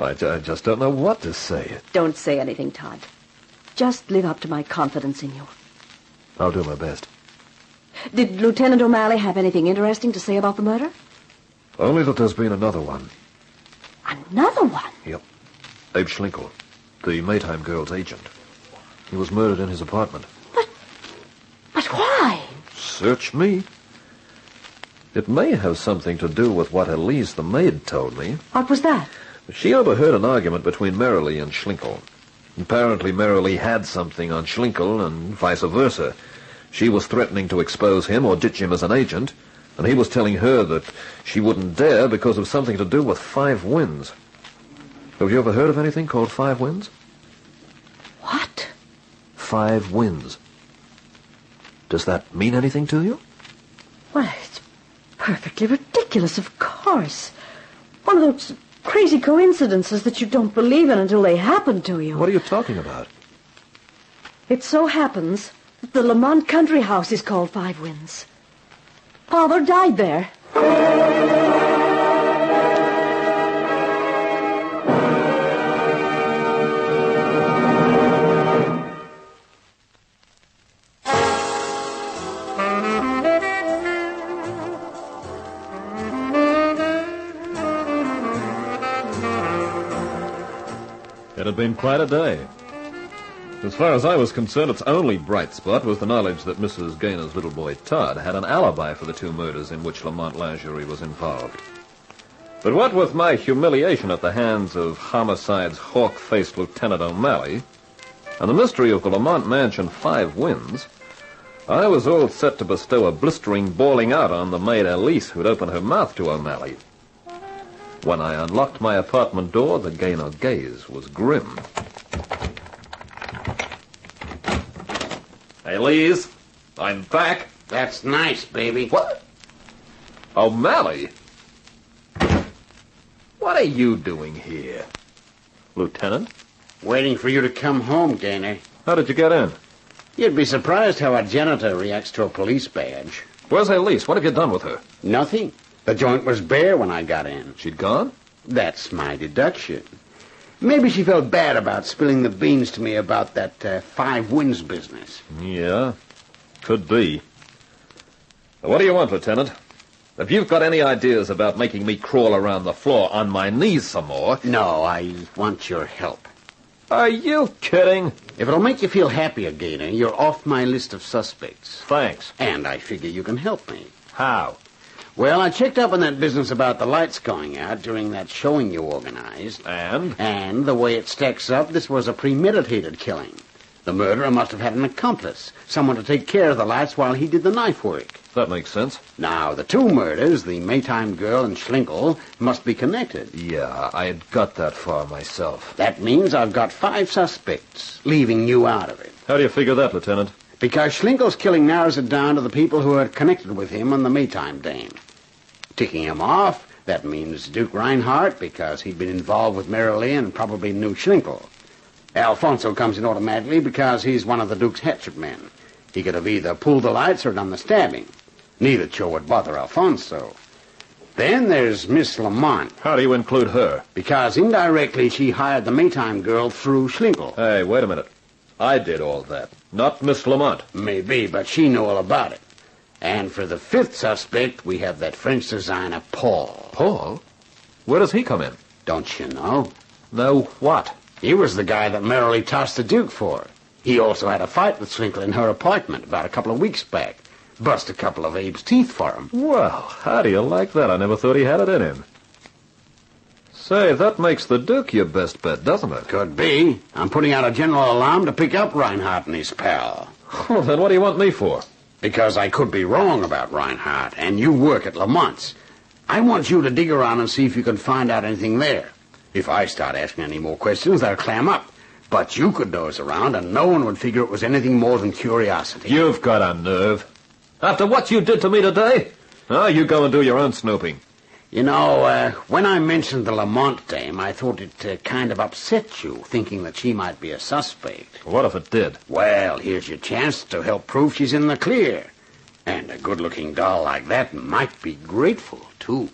Speaker 25: I just don't know what to say.
Speaker 26: Don't say anything, Todd. Just live up to my confidence in you.
Speaker 25: I'll do my best.
Speaker 26: Did Lieutenant O'Malley have anything interesting to say about the murder?
Speaker 25: Only that there's been another one.
Speaker 26: Another one?
Speaker 25: Yep. Abe Schlinkel, the Maytime girl's agent. He was murdered in his apartment.
Speaker 26: But why?
Speaker 25: Search me. It may have something to do with what Elise, the maid, told me.
Speaker 26: What was that?
Speaker 25: She overheard an argument between Merrilee and Schlinkel. Apparently, Merrilee had something on Schlinkel and vice versa. She was threatening to expose him or ditch him as an agent, and he was telling her that she wouldn't dare because of something to do with 5 Winds. Have you ever heard of anything called 5 Winds?
Speaker 26: What?
Speaker 25: 5 Winds. Does that mean anything to you?
Speaker 26: Why, it's perfectly ridiculous, of course. One of those crazy coincidences that you don't believe in until they happen to you.
Speaker 25: What are you talking about?
Speaker 26: It so happens that the Lamont country house is called Five Winds. Father died there.
Speaker 25: It had been quite a day. As far as I was concerned, its only bright spot was the knowledge that Mrs. Gaynor's little boy, Todd, had an alibi for the two murders in which Lamont Lingerie was involved. But what with my humiliation at the hands of homicide's hawk-faced Lieutenant O'Malley and the mystery of the Lamont Mansion Five Winds, I was all set to bestow a blistering bawling out on the maid Elise who'd opened her mouth to O'Malley. When I unlocked my apartment door, the Gaynor gaze was grim. Hey, Elise, I'm back.
Speaker 6: That's nice, baby.
Speaker 25: What? O'Malley? What are you doing here? Lieutenant?
Speaker 6: Waiting for you to come home, Gaynor.
Speaker 25: How did you get in?
Speaker 6: You'd be surprised how a janitor reacts to a police badge.
Speaker 25: Where's Elise? What have you done with her?
Speaker 6: Nothing. The joint was bare when I got in.
Speaker 25: She'd gone?
Speaker 6: That's my deduction. Maybe she felt bad about spilling the beans to me about that Five Winds business.
Speaker 25: Yeah, could be. What do you want, Lieutenant? If you've got any ideas about making me crawl around the floor on my knees some more...
Speaker 6: No, I want your help.
Speaker 25: Are you kidding?
Speaker 6: If it'll make you feel happier, Gaynor, you're off my list of suspects.
Speaker 25: Thanks.
Speaker 6: And I figure you can help me.
Speaker 25: How?
Speaker 6: Well, I checked up on that business about the lights going out during that showing you organized.
Speaker 25: And?
Speaker 6: And the way it stacks up, this was a premeditated killing. The murderer must have had an accomplice, someone to take care of the lights while he did the knife work.
Speaker 25: That makes sense.
Speaker 6: Now, the two murders, the Maytime girl and Schlinkel, must be connected.
Speaker 25: Yeah, I had got that far myself.
Speaker 6: That means I've got 5 suspects, leaving you out of it.
Speaker 25: How do you figure that, Lieutenant?
Speaker 6: Because Schlinkel's killing narrows it down to the people who are connected with him and the Maytime dame. Ticking him off, that means Duke Reinhardt, because he'd been involved with Mary Lee and probably knew Schlinkel. Alfonso comes in automatically because he's one of the Duke's hatchet men. He could have either pulled the lights or done the stabbing. Neither chore would bother Alfonso. Then there's Miss Lamont.
Speaker 25: How do you include her?
Speaker 6: Because indirectly she hired the Maytime girl through Schlinkel.
Speaker 25: Hey, wait a minute. I did all that, not Miss Lamont.
Speaker 6: Maybe, but she knew all about it. And for the 5th suspect, we have that French designer, Paul.
Speaker 25: Paul? Where does he come in?
Speaker 6: Don't you know?
Speaker 25: Know what?
Speaker 6: He was the guy that merrily tossed the Duke for. He also had a fight with Schlinkel in her apartment about a couple of weeks back. Bust a couple of Abe's teeth for him.
Speaker 25: Well, how do you like that? I never thought he had it in him. Say, that makes the Duke your best bet, doesn't it?
Speaker 6: Could be. I'm putting out a general alarm to pick up Reinhardt and his pal.
Speaker 25: Well, then what do you want me for?
Speaker 6: Because I could be wrong about Reinhardt, and you work at Lamont's. I want you to dig around and see if you can find out anything there. If I start asking any more questions, they'll clam up. But you could nose around, and no one would figure it was anything more than curiosity.
Speaker 25: You've got a nerve. After what you did to me today? Oh, you go and do your own snooping.
Speaker 6: You know, when I mentioned the Lamont dame, I thought it kind of upset you, thinking that she might be a suspect.
Speaker 25: What if it did?
Speaker 6: Well, here's your chance to help prove she's in the clear. And a good-looking doll like that might be grateful, too.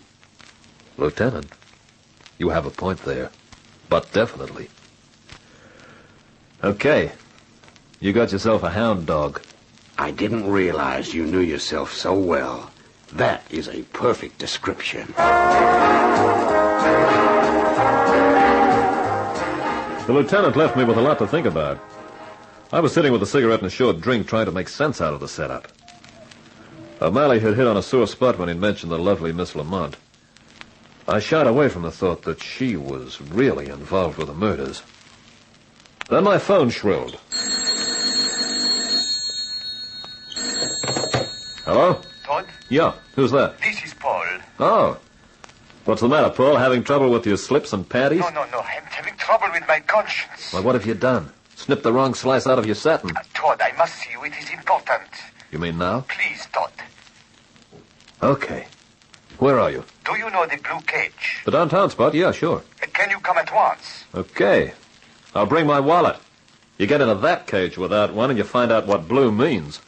Speaker 25: Lieutenant, you have a point there. But definitely. Okay. You got yourself a hound dog.
Speaker 6: I didn't realize you knew yourself so well. That is a perfect description.
Speaker 25: The lieutenant left me with a lot to think about. I was sitting with a cigarette and a short drink trying to make sense out of the setup. O'Malley had hit on a sore spot when he mentioned the lovely Miss Lamont. I shied away from the thought that she was really involved with the murders. Then my phone shrilled. Hello?
Speaker 15: Todd?
Speaker 25: Yeah, who's that?
Speaker 15: This is Paul.
Speaker 25: Oh. What's the matter, Paul? Having trouble with your slips and panties?
Speaker 15: No. I'm having trouble with my conscience.
Speaker 25: Well, what have you done? Snipped the wrong slice out of your satin?
Speaker 15: Todd, I must see you. It is important.
Speaker 25: You mean now?
Speaker 15: Please, Todd.
Speaker 25: Okay. Where are you?
Speaker 5: Do you know the blue cage?
Speaker 25: The downtown spot? Yeah, sure.
Speaker 5: Can you come at once?
Speaker 25: Okay. I'll bring my wallet. You get into that cage without one and you find out what blue means.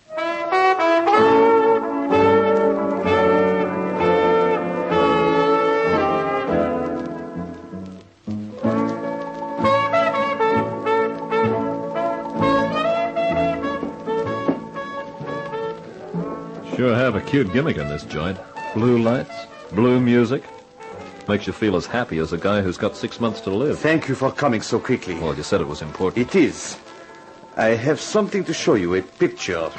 Speaker 25: Sure have a cute gimmick in this joint. Blue lights, blue music. Makes you feel as happy as a guy who's got 6 months to live.
Speaker 3: Thank you for coming so quickly.
Speaker 25: Well, you said it was important.
Speaker 3: It is. I have something to show you, a picture.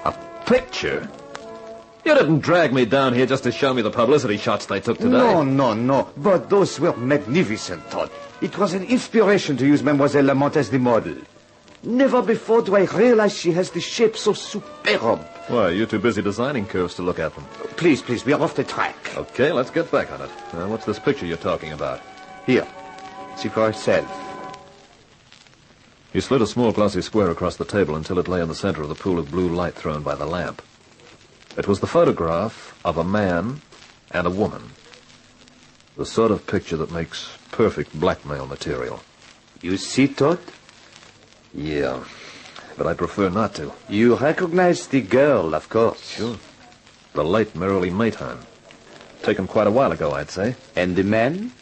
Speaker 25: A picture? You didn't drag me down here just to show me the publicity shots they took today.
Speaker 3: No. But those were magnificent, Todd. It was an inspiration to use Mademoiselle Lamont as the model. Never before do I realize she has the shape so superb.
Speaker 25: Why, you're too busy designing curves to look at them.
Speaker 3: Please, we are off the track.
Speaker 25: Okay, let's get back on it. Now, what's this picture you're talking about?
Speaker 3: Here. See for yourself.
Speaker 25: He slid a small glossy square across the table until it lay in the center of the pool of blue light thrown by the lamp. It was the photograph of a man and a woman. The sort of picture that makes perfect blackmail material.
Speaker 3: You see, Todd?
Speaker 25: Yeah, but I prefer not to.
Speaker 3: You recognize the girl, of course.
Speaker 25: Sure. The late Merrily Mayton. Taken quite a while ago, I'd say.
Speaker 3: And the man?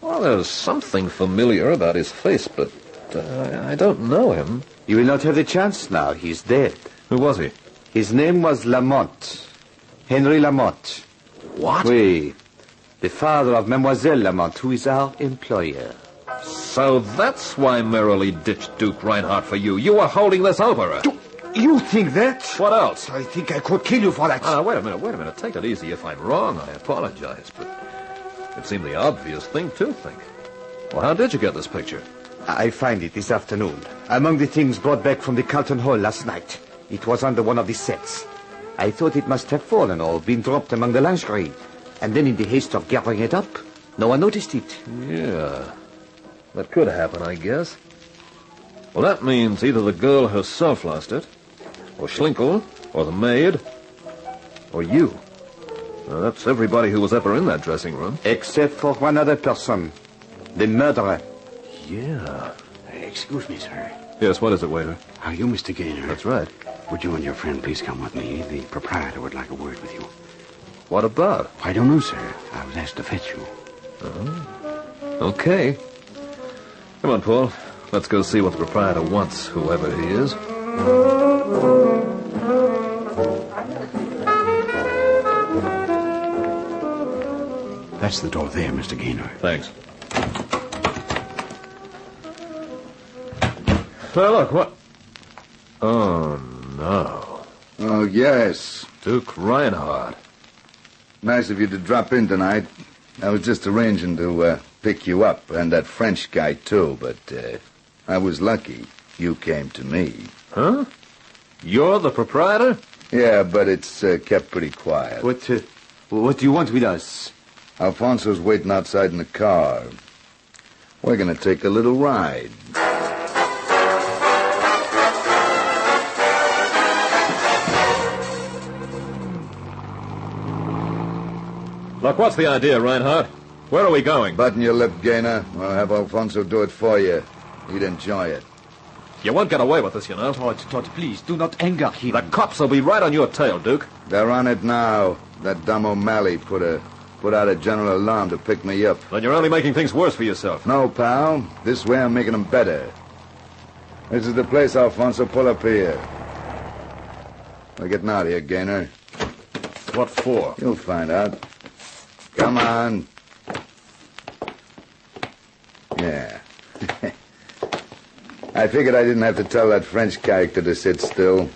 Speaker 25: Well, there's something familiar about his face, but I don't know him.
Speaker 3: You will not have the chance now. He's dead.
Speaker 25: Who was he?
Speaker 3: His name was Lamont. Henry Lamont.
Speaker 25: What?
Speaker 3: Oui. The father of Mademoiselle Lamont, who is our employer.
Speaker 25: So that's why Merrily ditched Duke Reinhardt for you. You were holding this over her.
Speaker 3: You think that?
Speaker 25: What else?
Speaker 3: I think I could kill you for that.
Speaker 25: Wait a minute. Take it easy. If I'm wrong, I apologize. But it seemed the obvious thing to think. Well, how did you get this picture?
Speaker 3: I find it this afternoon. Among the things brought back from the Carlton Hall last night. It was under one of the sets. I thought it must have fallen or been dropped among the lingerie. And then in the haste of gathering it up, no one noticed it.
Speaker 25: Yeah. That could happen, I guess. Well, that means either the girl herself lost it, or Schlinkel, or the maid, or you. Now, that's everybody who was ever in that dressing room.
Speaker 3: Except for one other person. The murderer.
Speaker 25: Yeah.
Speaker 6: Excuse me, sir.
Speaker 25: Yes, what is it, waiter?
Speaker 6: Are you Mr. Gaynor?
Speaker 25: That's right.
Speaker 6: Would you and your friend please come with me? The proprietor would like a word with you.
Speaker 25: What about?
Speaker 6: I don't know, sir. I was asked to fetch you.
Speaker 25: Oh. Okay. Come on, Paul. Let's go see what the proprietor wants, whoever he is.
Speaker 6: That's the door there, Mr. Gaynor.
Speaker 25: Thanks. Well, look, what? Oh, no.
Speaker 2: Oh, yes.
Speaker 25: Duke Reinhardt.
Speaker 2: Nice of you to drop in tonight. I was just arranging to pick you up, and that French guy, too, but I was lucky. You came to me.
Speaker 25: Huh? You're the proprietor?
Speaker 2: Yeah, but it's kept pretty quiet.
Speaker 3: What do you want with us?
Speaker 2: Alfonso's waiting outside in the car. We're going to take a little ride.
Speaker 25: Look, what's the idea, Reinhardt? Where are we going?
Speaker 2: Button your lip, Gaynor. I'll have Alfonso do it for you. He'd enjoy it.
Speaker 25: You won't get away with this, you know.
Speaker 3: Todd, please, do not anger him.
Speaker 25: The cops will be right on your tail, Duke.
Speaker 2: They're on it now. That dumb O'Malley put out a general alarm to pick me up.
Speaker 25: Then you're only making things worse for yourself.
Speaker 2: No, pal. This way I'm making them better. This is the place, Alfonso. Pull up here. We're getting out of here, Gaynor.
Speaker 25: What for?
Speaker 2: You'll find out. Come on. Yeah. I figured I didn't have to tell that French character to sit still.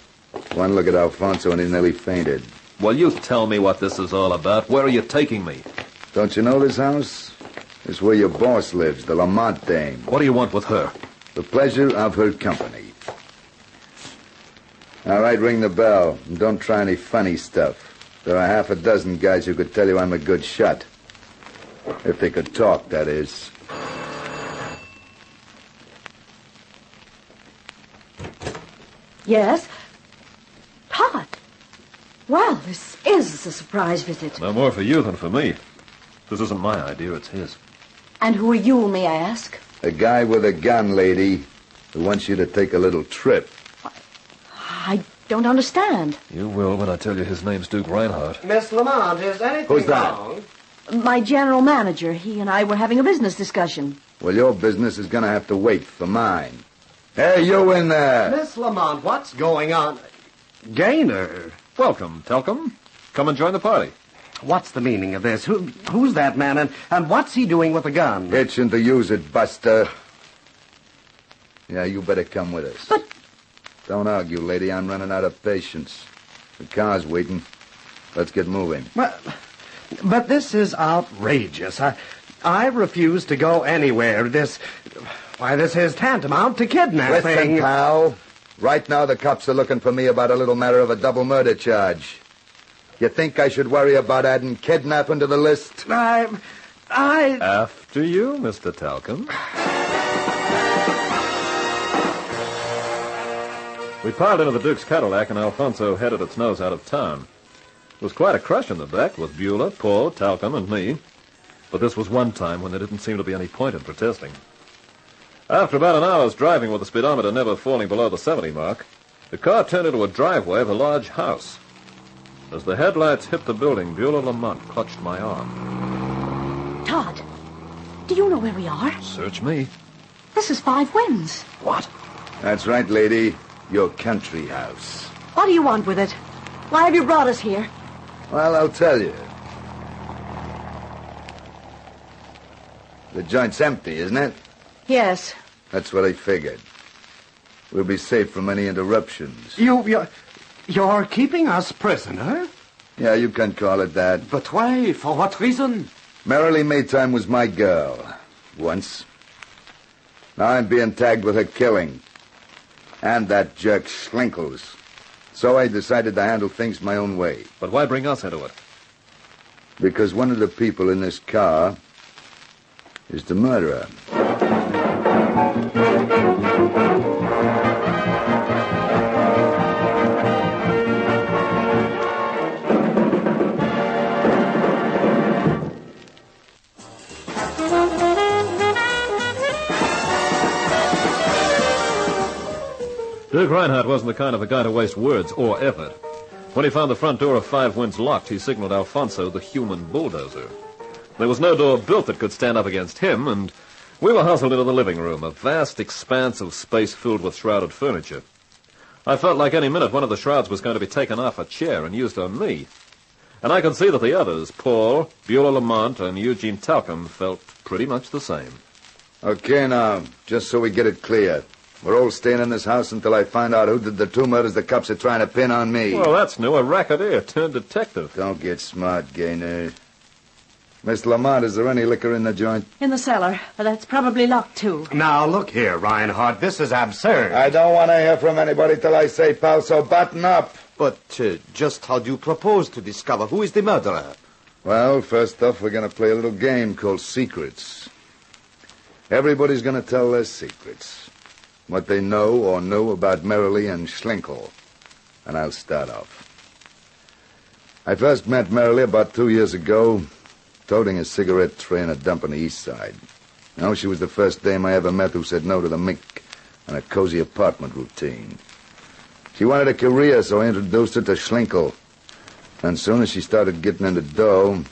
Speaker 2: One look at Alfonso and he nearly fainted.
Speaker 25: Well, you tell me what this is all about. Where are you taking me?
Speaker 2: Don't you know this house? It's where your boss lives, the Lamont dame.
Speaker 25: What do you want with her?
Speaker 2: The pleasure of her company. All right, ring the bell. And don't try any funny stuff. There are half a dozen guys who could tell you I'm a good shot. If they could talk, that is.
Speaker 10: Yes? Todd,
Speaker 26: Well, this is a surprise visit.
Speaker 25: No more for you than for me. This isn't my idea, it's his.
Speaker 26: And who are you, may I ask?
Speaker 2: A guy with a gun, lady, who wants you to take a little trip.
Speaker 26: I don't understand.
Speaker 25: You will when I tell you his name's Duke Reinhardt.
Speaker 27: Miss Lamont, is anything
Speaker 2: Who's that?
Speaker 27: wrong?
Speaker 26: My general manager, he and I were having a business discussion.
Speaker 2: Well, your business is going to have to wait for mine. Hey, you in there.
Speaker 27: Miss Lamont, what's going on? Gaynor.
Speaker 25: Welcome, Telcom. Come and join the party.
Speaker 27: What's the meaning of this? Who's that man, and what's he doing with a gun?
Speaker 2: Itching to use it, Buster. Yeah, you better come with us.
Speaker 26: But...
Speaker 2: Don't argue, lady. I'm running out of patience. The car's waiting. Let's get moving.
Speaker 27: But this is outrageous. I refuse to go anywhere. This is tantamount to kidnapping.
Speaker 2: Listen, pal. Right now, the cops are looking for me about a little matter of a double murder charge. You think I should worry about adding kidnapping to the list?
Speaker 25: After you, Mr. Telcom. We piled into the Duke's Cadillac, and Alfonso headed its nose out of town. It was quite a crush in the back, with Beulah, Paul, Telcom, and me. But this was one time when there didn't seem to be any point in protesting. After about an hour's driving with the speedometer never falling below the 70 mark, the car turned into a driveway of a large house. As the headlights hit the building, Beulah Lamont clutched my arm.
Speaker 26: Todd, do you know where we are?
Speaker 25: Search me.
Speaker 26: This is Five Winds.
Speaker 25: What?
Speaker 2: That's right, lady. Your country house.
Speaker 26: What do you want with it? Why have you brought us here?
Speaker 2: Well, I'll tell you. The joint's empty, isn't it?
Speaker 26: Yes.
Speaker 2: That's what I figured. We'll be safe from any interruptions.
Speaker 27: You're keeping us prisoner?
Speaker 2: Yeah, you can call it that.
Speaker 3: But why? For what reason?
Speaker 2: Marilee Maytime was my girl. Once. Now I'm being tagged with her killing. And that jerk Schlinkel's. So I decided to handle things my own way.
Speaker 25: But why bring us into it?
Speaker 2: Because one of the people in this car is the murderer.
Speaker 25: Duke Reinhardt wasn't the kind of a guy to waste words or effort. When he found the front door of Five Winds locked, he signaled Alfonso the human bulldozer. There was no door built that could stand up against him, and we were hustled into the living room, a vast expanse of space filled with shrouded furniture. I felt like any minute one of the shrouds was going to be taken off a chair and used on me. And I could see that the others, Paul, Beulah Lamont, and Eugene Telcom, felt pretty much the same.
Speaker 2: Okay, now, just so we get it clear. We're all staying in this house until I find out who did the two murders the cops are trying to pin on me.
Speaker 25: Well, that's new. A racketeer turned detective.
Speaker 2: Don't get smart, Gaynor. Miss Lamont, is there any liquor in the joint?
Speaker 26: In the cellar, but that's probably locked, too.
Speaker 27: Now, look here, Reinhardt. This is absurd.
Speaker 2: I don't want to hear from anybody till I say, pal, so button up.
Speaker 3: But just how do you propose to discover who is the murderer?
Speaker 2: Well, first off, we're going to play a little game called Secrets. Everybody's going to tell their secrets. What they know or knew about Marilee and Schlinkel. And I'll start off. I first met Marilee about 2 years ago, toting a cigarette tray in a dump on the east side. You know, she was the first dame I ever met who said no to the mink and a cozy apartment routine. She wanted a career, so I introduced her to Schlinkel. And as soon as she started getting into dough,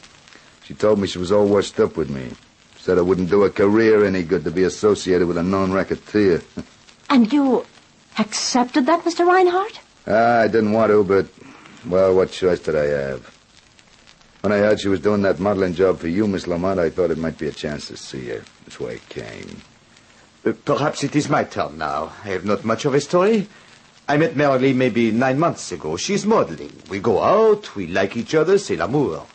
Speaker 2: she told me she was all washed up with me. Said it wouldn't do a career any good to be associated with a known racketeer.
Speaker 26: And you accepted that, Mr. Reinhardt?
Speaker 2: I didn't want to, but, well, what choice did I have? When I heard she was doing that modeling job for you, Miss Lamont, I thought it might be a chance to see her. That's why I came.
Speaker 3: Perhaps it is my turn now. I have not much of a story. I met Marilee maybe 9 months ago. She's modeling. We go out, we like each other, c'est l'amour.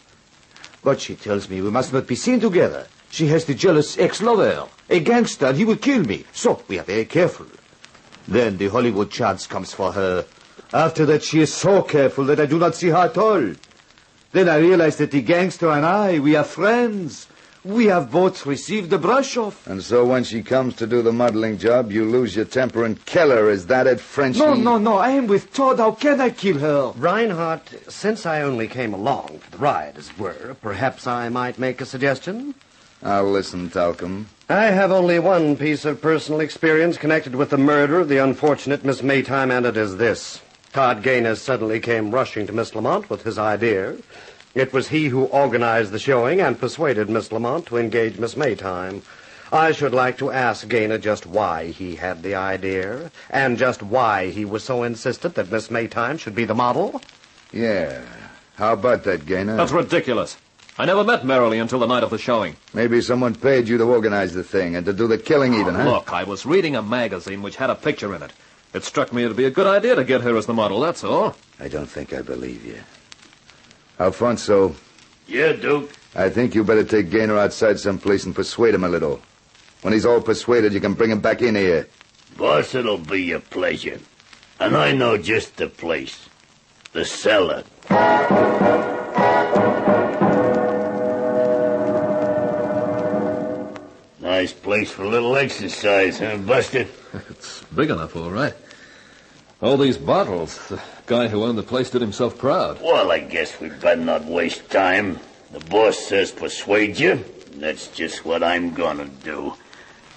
Speaker 3: But she tells me we must not be seen together. She has the jealous ex-lover, a gangster, and he will kill me. So we are very careful. Then the Hollywood chance comes for her. After that, she is so careful that I do not see her at all. Then I realize that the gangster and I, we are friends. We have both received the brush off.
Speaker 2: And so when she comes to do the modeling job, you lose your temper and kill her. Is that it, Frenchie?
Speaker 3: No. I am with Todd. How can I kill her?
Speaker 27: Reinhardt, since I only came along for the ride, as it were, perhaps I might make a suggestion?
Speaker 2: I'll listen, Talcum.
Speaker 27: I have only one piece of personal experience connected with the murder of the unfortunate Miss Maytime, and it is this. Todd Gaynor suddenly came rushing to Miss Lamont with his idea. It was he who organized the showing and persuaded Miss Lamont to engage Miss Maytime. I should like to ask Gaynor just why he had the idea, and just why he was so insistent that Miss Maytime should be the model.
Speaker 2: Yeah. How about that, Gaynor?
Speaker 25: That's ridiculous. I never met Merrily until the night of the showing.
Speaker 2: Maybe someone paid you to organize the thing and to do the killing even, huh?
Speaker 25: Look, I was reading a magazine which had a picture in it. It struck me it'd be a good idea to get her as the model, that's all.
Speaker 2: I don't think I believe you. Alfonso.
Speaker 4: Yeah, Duke?
Speaker 2: I think you better take Gaynor outside someplace and persuade him a little. When he's all persuaded, you can bring him back in here.
Speaker 4: Boss, it'll be a pleasure. And I know just the place. The cellar. Nice place for a little exercise, huh, Buster?
Speaker 25: It's big enough, all right. All these bottles. The guy who owned the place did himself proud.
Speaker 4: Well, I guess we'd better not waste time. The boss says persuade you. And that's just what I'm gonna do.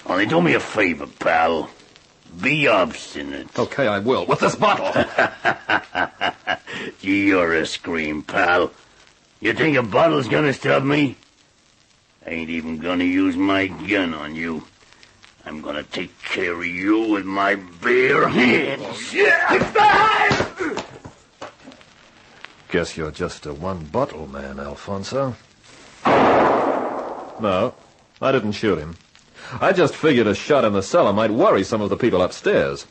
Speaker 4: Only do me a favor, pal. Be obstinate.
Speaker 25: Okay, I will. With this bottle.
Speaker 4: You're a scream, pal. You think a bottle's gonna stop me? I ain't even gonna use my gun on you. I'm gonna take care of you with my bare hands.
Speaker 25: Guess you're just a one-bottle man, Alfonso. No, I didn't shoot him. I just figured a shot in the cellar might worry some of the people upstairs.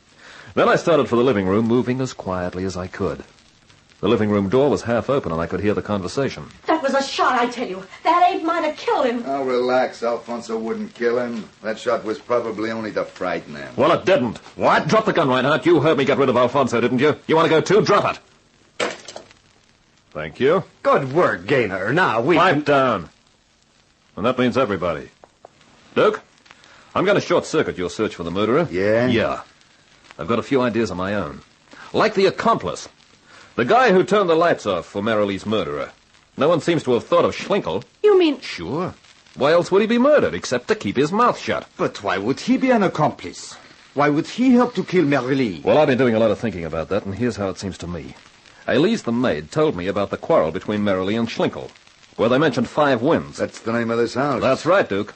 Speaker 25: Then I started for the living room, moving as quietly as I could. The living room door was half open, and I could hear the conversation.
Speaker 1: That was a shot, I tell you. That ain't might have killed him.
Speaker 2: Oh, relax. Alfonso wouldn't kill him. That shot was probably only to frighten him.
Speaker 25: Well, it didn't. What? Drop the gun, Reinhardt. You heard me get rid of Alfonso, didn't you? You want to go too? Drop it. Thank you.
Speaker 27: Good work, Gaynor. Now,
Speaker 25: Pipe down. And that means everybody. Duke, I'm going to short-circuit your search for the murderer.
Speaker 2: Yeah?
Speaker 25: Yeah. I've got a few ideas of my own. Like the accomplice. The guy who turned the lights off for Merrilee's murderer. No one seems to have thought of Schlinkel.
Speaker 1: You mean...
Speaker 25: Sure. Why else would he be murdered, except to keep his mouth shut?
Speaker 3: But why would he be an accomplice? Why would he help to kill Merrilee?
Speaker 25: Well, I've been doing a lot of thinking about that, and here's how it seems to me. Elise, the maid, told me about the quarrel between Merrilee and Schlinkel, where they mentioned 5 Winds.
Speaker 2: That's the name of this house.
Speaker 25: That's right, Duke.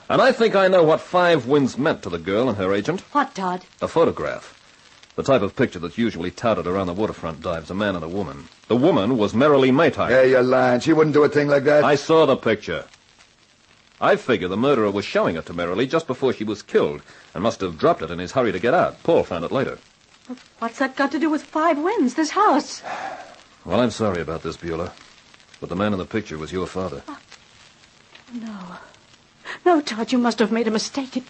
Speaker 25: And I think I know what 5 Winds meant to the girl and her agent.
Speaker 1: What, Todd?
Speaker 25: A photograph. The type of picture that's usually touted around the waterfront dives, a man and a woman. The woman was Merrilee Maytime.
Speaker 2: Yeah, you're lying. She wouldn't do a thing like that.
Speaker 25: I saw the picture. I figure the murderer was showing it to Merrilee just before she was killed and must have dropped it in his hurry to get out. Paul found it later.
Speaker 1: What's that got to do with 5 Winds, this house?
Speaker 25: Well, I'm sorry about this, Beulah, but the man in the picture was your father.
Speaker 1: No. No, Todd, you must have made a mistake. It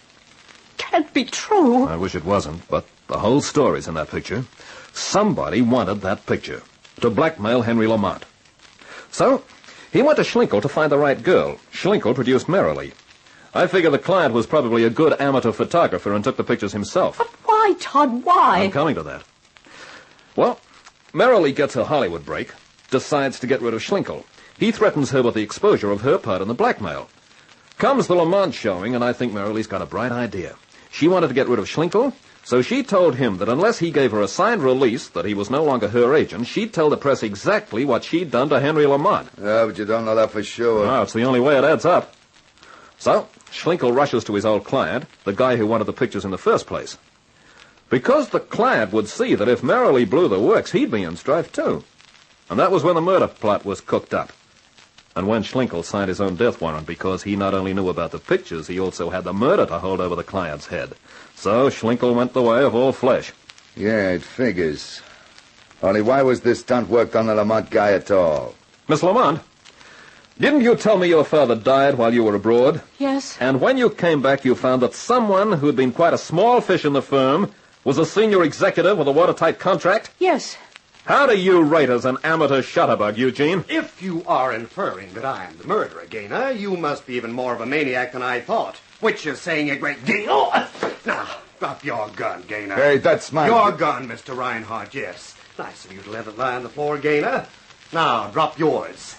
Speaker 1: can't be true.
Speaker 25: I wish it wasn't, but the whole story's in that picture. Somebody wanted that picture to blackmail Henry Lamont. So, he went to Schlinkel to find the right girl. Schlinkel produced Merrilee. I figure the client was probably a good amateur photographer and took the pictures himself.
Speaker 1: But why, Todd, why?
Speaker 25: I'm coming to that. Well, Merrilee gets her Hollywood break, decides to get rid of Schlinkel. He threatens her with the exposure of her part in the blackmail. Comes the Lamont showing, and I think Merrilee's got a bright idea. She wanted to get rid of Schlinkel, so she told him that unless he gave her a signed release that he was no longer her agent, she'd tell the press exactly what she'd done to Henry Lamont.
Speaker 2: Yeah, but you don't know that for sure.
Speaker 25: No, it's the only way it adds up. So, Schlinkel rushes to his old client, the guy who wanted the pictures in the first place. Because the client would see that if Merrilee blew the works, he'd be in strife too. And that was when the murder plot was cooked up. And when Schlinkel signed his own death warrant because he not only knew about the pictures, he also had the murder to hold over the client's head. So Schlinkel went the way of all flesh.
Speaker 2: Yeah, it figures. Only why was this stunt worked on the Lamont guy at all?
Speaker 25: Miss Lamont, didn't you tell me your father died while you were abroad?
Speaker 1: Yes.
Speaker 25: And when you came back, you found that someone who'd been quite a small fish in the firm was a senior executive with a watertight contract?
Speaker 1: Yes.
Speaker 25: How do you rate as an amateur shutterbug, Eugene?
Speaker 6: If you are inferring that I am the murderer, Gaynor, you must be even more of a maniac than I thought, which is saying a great deal. Now, drop your gun, Gaynor.
Speaker 2: Hey, that's mine.
Speaker 6: Your gun, Mr. Reinhardt, yes. Nice of you to let it lie on the floor, Gaynor. Now, drop yours.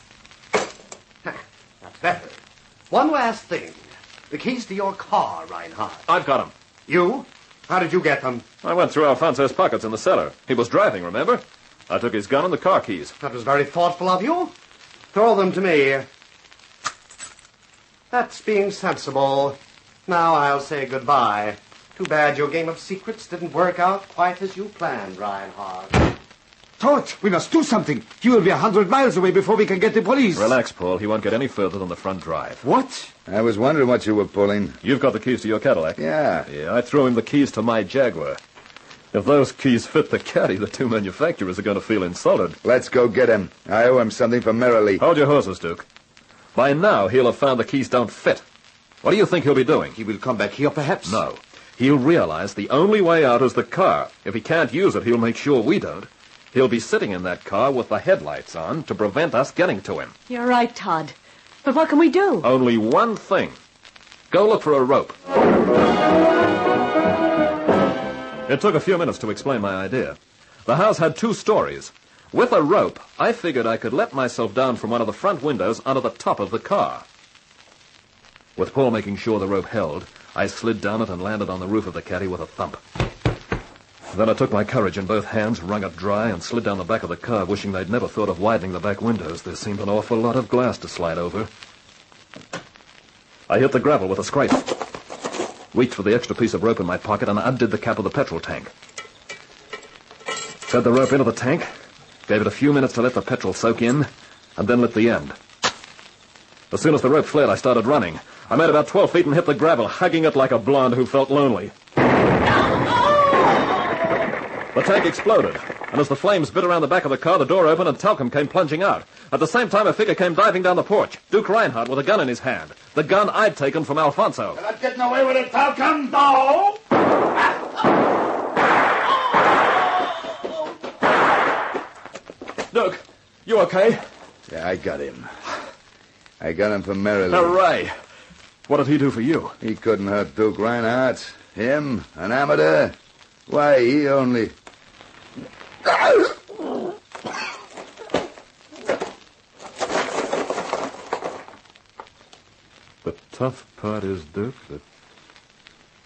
Speaker 6: That's better. One last thing. The keys to your car, Reinhardt.
Speaker 25: I've got them.
Speaker 6: You? How did you get them?
Speaker 25: I went through Alfonso's pockets in the cellar. He was driving, remember? I took his gun and the car keys.
Speaker 6: That was very thoughtful of you. Throw them to me. That's being sensible. Now I'll say goodbye. Too bad your game of secrets didn't work out quite as you planned, Reinhardt.
Speaker 3: Torch, we must do something. He will be 100 miles away before we can get the police.
Speaker 25: Relax, Paul. He won't get any further than the front drive.
Speaker 3: What?
Speaker 2: I was wondering what you were pulling.
Speaker 25: You've got the keys to your Cadillac?
Speaker 2: Yeah.
Speaker 25: Yeah, I threw him the keys to my Jaguar. If those keys fit the caddy, the two manufacturers are going to feel insulted.
Speaker 2: Let's go get him. I owe him something for merrily.
Speaker 25: Hold your horses, Duke. By now, he'll have found the keys don't fit. What do you think he'll be doing?
Speaker 3: He will come back here, perhaps?
Speaker 25: No. He'll realize the only way out is the car. If he can't use it, he'll make sure we don't. He'll be sitting in that car with the headlights on to prevent us getting to him.
Speaker 1: You're right, Todd. But what can we do?
Speaker 25: Only one thing. Go look for a rope. It took a few minutes to explain my idea. The house had 2 stories. With a rope, I figured I could let myself down from one of the front windows onto the top of the car. With Paul making sure the rope held, I slid down it and landed on the roof of the caddy with a thump. Then I took my courage in both hands, wrung it dry, and slid down the back of the car, wishing they'd never thought of widening the back windows. There seemed an awful lot of glass to slide over. I hit the gravel with a scrape, reached for the extra piece of rope in my pocket, and undid the cap of the petrol tank. Fed the rope into the tank, gave it a few minutes to let the petrol soak in, and then lit the end. As soon as the rope flared, I started running. I made about 12 feet and hit the gravel, hugging it like a blonde who felt lonely. The tank exploded, and as the flames bit around the back of the car, the door opened and Talcum came plunging out. At the same time, a figure came diving down the porch, Duke Reinhardt with a gun in his hand. The gun I'd taken from Alfonso.
Speaker 4: You're not getting away with it, Talcum, no!
Speaker 25: Duke, you okay?
Speaker 2: Yeah, I got him. I got him for merrily.
Speaker 25: Hooray! What did he do for you?
Speaker 2: He couldn't hurt Duke Reinhardt. Him, an amateur. Why, he only...
Speaker 25: The tough part is, Duke, that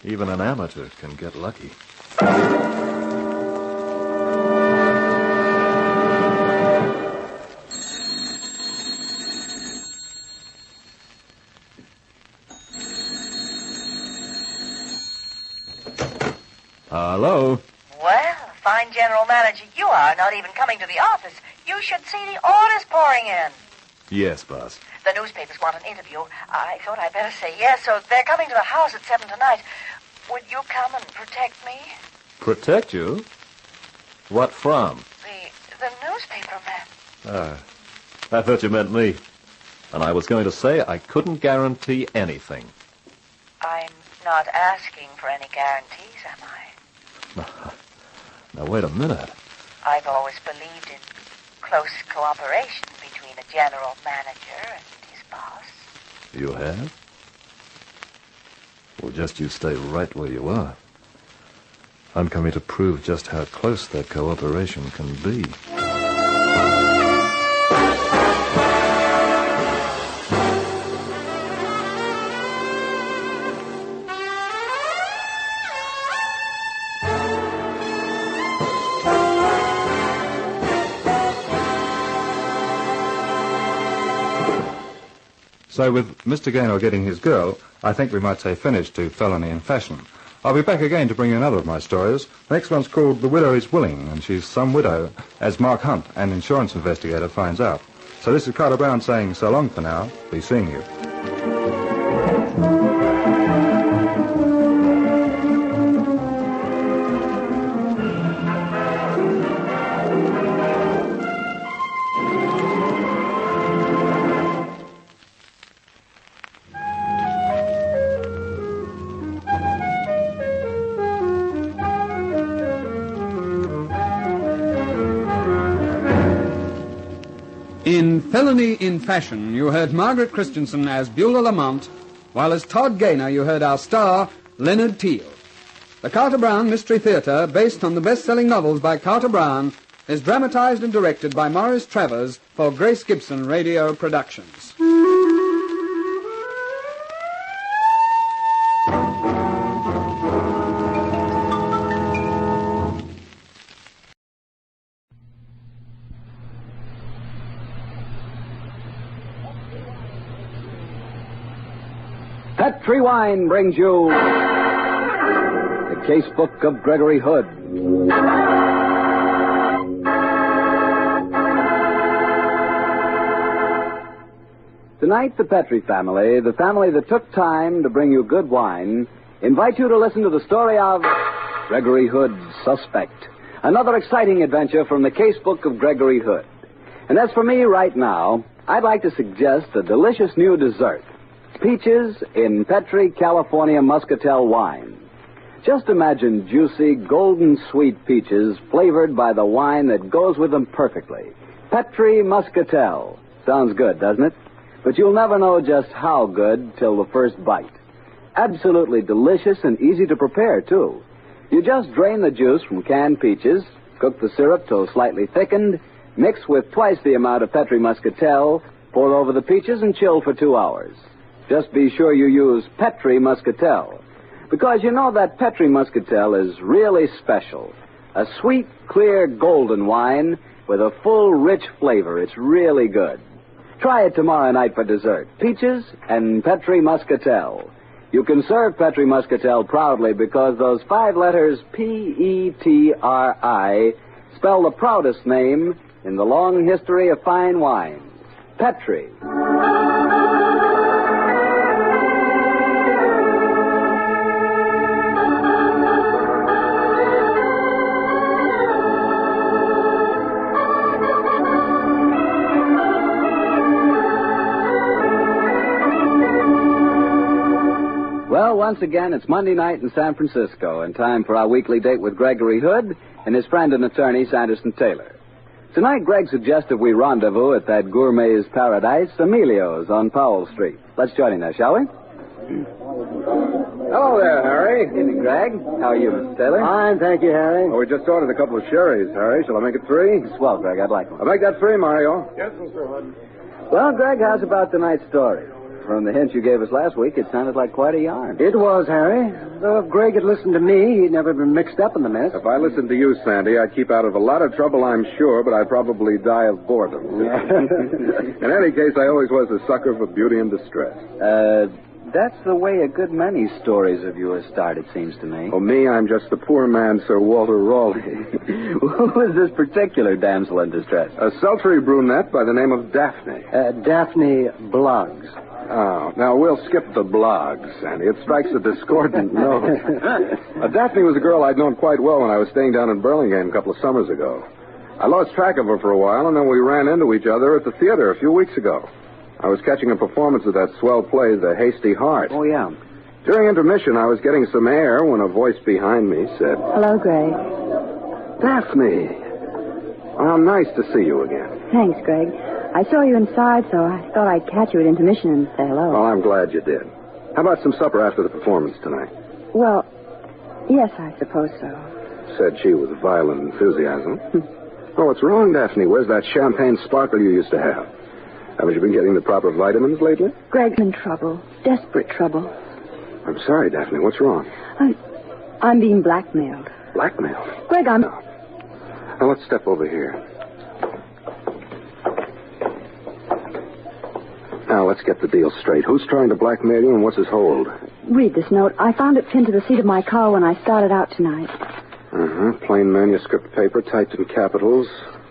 Speaker 25: even an amateur can get lucky. Hello?
Speaker 11: Well, fine general manager you are, not even coming to the office. You should see the orders pouring in.
Speaker 25: Yes, boss.
Speaker 11: The newspapers want an interview. I thought I'd better say yes, so they're coming to the house at 7 tonight. Would you come and protect me?
Speaker 25: Protect you? What from?
Speaker 11: The newspaper man.
Speaker 25: I thought you meant me. And I was going to say I couldn't guarantee anything.
Speaker 11: I'm not asking for any guarantees, am I?
Speaker 25: Now, wait a minute.
Speaker 11: I've always believed in close cooperation between a general manager and his boss.
Speaker 25: You have? Well, just you stay right where you are. I'm coming to prove just how close that cooperation can be.
Speaker 24: So with Mr. Gaynor getting his girl, I think we might say finish to Felony in Fashion. I'll be back again to bring you another of my stories. The next one's called The Widow is Willing, and she's some widow, as Mark Hunt, an insurance investigator, finds out. So this is Carter Brown saying so long for now. Be seeing you.
Speaker 8: In Felony in Fashion, you heard Margaret Christensen as Beulah Lamont, while as Todd Gaynor you heard our star, Leonard Teal. The Carter Brown Mystery Theatre, based on the best-selling novels by Carter Brown, is dramatized and directed by Maurice Travers for Grace Gibson Radio Productions.
Speaker 12: Petri Wine brings you the Casebook of Gregory Hood. Tonight, the Petri family, the family that took time to bring you good wine, invite you to listen to the story of Gregory Hood's Suspect, another exciting adventure from the Casebook of Gregory Hood. And as for me right now, I'd like to suggest a delicious new dessert. Peaches in Petri California Muscatel wine. Just imagine juicy, golden sweet peaches flavored by the wine that goes with them perfectly. Petri Muscatel. Sounds good, doesn't it? But you'll never know just how good till the first bite. Absolutely delicious and easy to prepare, too. You just drain the juice from canned peaches, cook the syrup till slightly thickened, mix with twice the amount of Petri Muscatel, pour over the peaches, and chill for 2 hours. Just be sure you use Petri Muscatel, because you know that Petri Muscatel is really special. A sweet, clear, golden wine with a full, rich flavor. It's really good. Try it tomorrow night for dessert. Peaches and Petri Muscatel. You can serve Petri Muscatel proudly because those 5 letters P-E-T-R-I spell the proudest name in the long history of fine wines. Petri. Well, once again, it's Monday night in San Francisco, and time for our weekly date with Gregory Hood and his friend and attorney, Sanderson Taylor. Tonight, Greg suggested we rendezvous at that gourmet's paradise, Emilio's on Powell Street. Let's join him there, shall we?
Speaker 13: Hello there, Harry.
Speaker 12: Evening, Greg. How are you, Mr. Taylor?
Speaker 13: Fine, thank you, Harry. Well, we just ordered a couple of sherries, Harry. Shall I make it 3?
Speaker 12: Swell, Greg. I'd like one.
Speaker 13: I'll make that 3, Mario.
Speaker 12: Yes, Mr. Hood. Well, Greg, how's about tonight's story? From the hint you gave us last week, it sounded like quite a yarn.
Speaker 13: It was, Harry. Though if Greg had listened to me, he'd never been mixed up in the mess.
Speaker 18: If I listened to you, Sandy, I'd keep out of a lot of trouble, I'm sure, but I'd probably die of boredom. In any case, I always was a sucker for beauty and distress.
Speaker 12: That's the way a good many stories of yours start, it seems to me.
Speaker 18: Oh, me, I'm just the poor man, Sir Walter Raleigh.
Speaker 12: Who was this particular damsel in distress?
Speaker 18: A sultry brunette by the name of Daphne.
Speaker 13: Daphne Bloggs.
Speaker 18: Oh, now we'll skip the blogs, Sandy. It strikes a discordant note. Daphne was a girl I'd known quite well when I was staying down in Burlingame a couple of summers ago. I lost track of her for a while, and then we ran into each other at the theater a few weeks ago. I was catching a performance of that swell play, The Hasty Heart.
Speaker 12: Oh, yeah.
Speaker 18: During intermission, I was getting some air when a voice behind me said,
Speaker 19: Hello, Greg.
Speaker 18: Daphne. Well, nice to see you again.
Speaker 19: Thanks, Greg. I saw you inside, so I thought I'd catch you at intermission and say hello.
Speaker 18: Well, I'm glad you did. How about some supper after the performance tonight?
Speaker 19: Well, yes, I suppose so.
Speaker 18: Said she with violent enthusiasm. Oh, what's wrong, Daphne? Where's that champagne sparkle you used to have? Haven't you been getting the proper vitamins lately?
Speaker 19: Greg's in trouble. Desperate trouble.
Speaker 18: I'm sorry, Daphne. What's wrong?
Speaker 19: I'm being blackmailed.
Speaker 18: Blackmailed?
Speaker 19: Greg, I'm...
Speaker 18: No. Now, let's step over here. Now, let's get the deal straight. Who's trying to blackmail you and what's his hold?
Speaker 19: Read this note. I found it pinned to the seat of my car when I started out tonight.
Speaker 18: Plain manuscript paper, typed in capitals.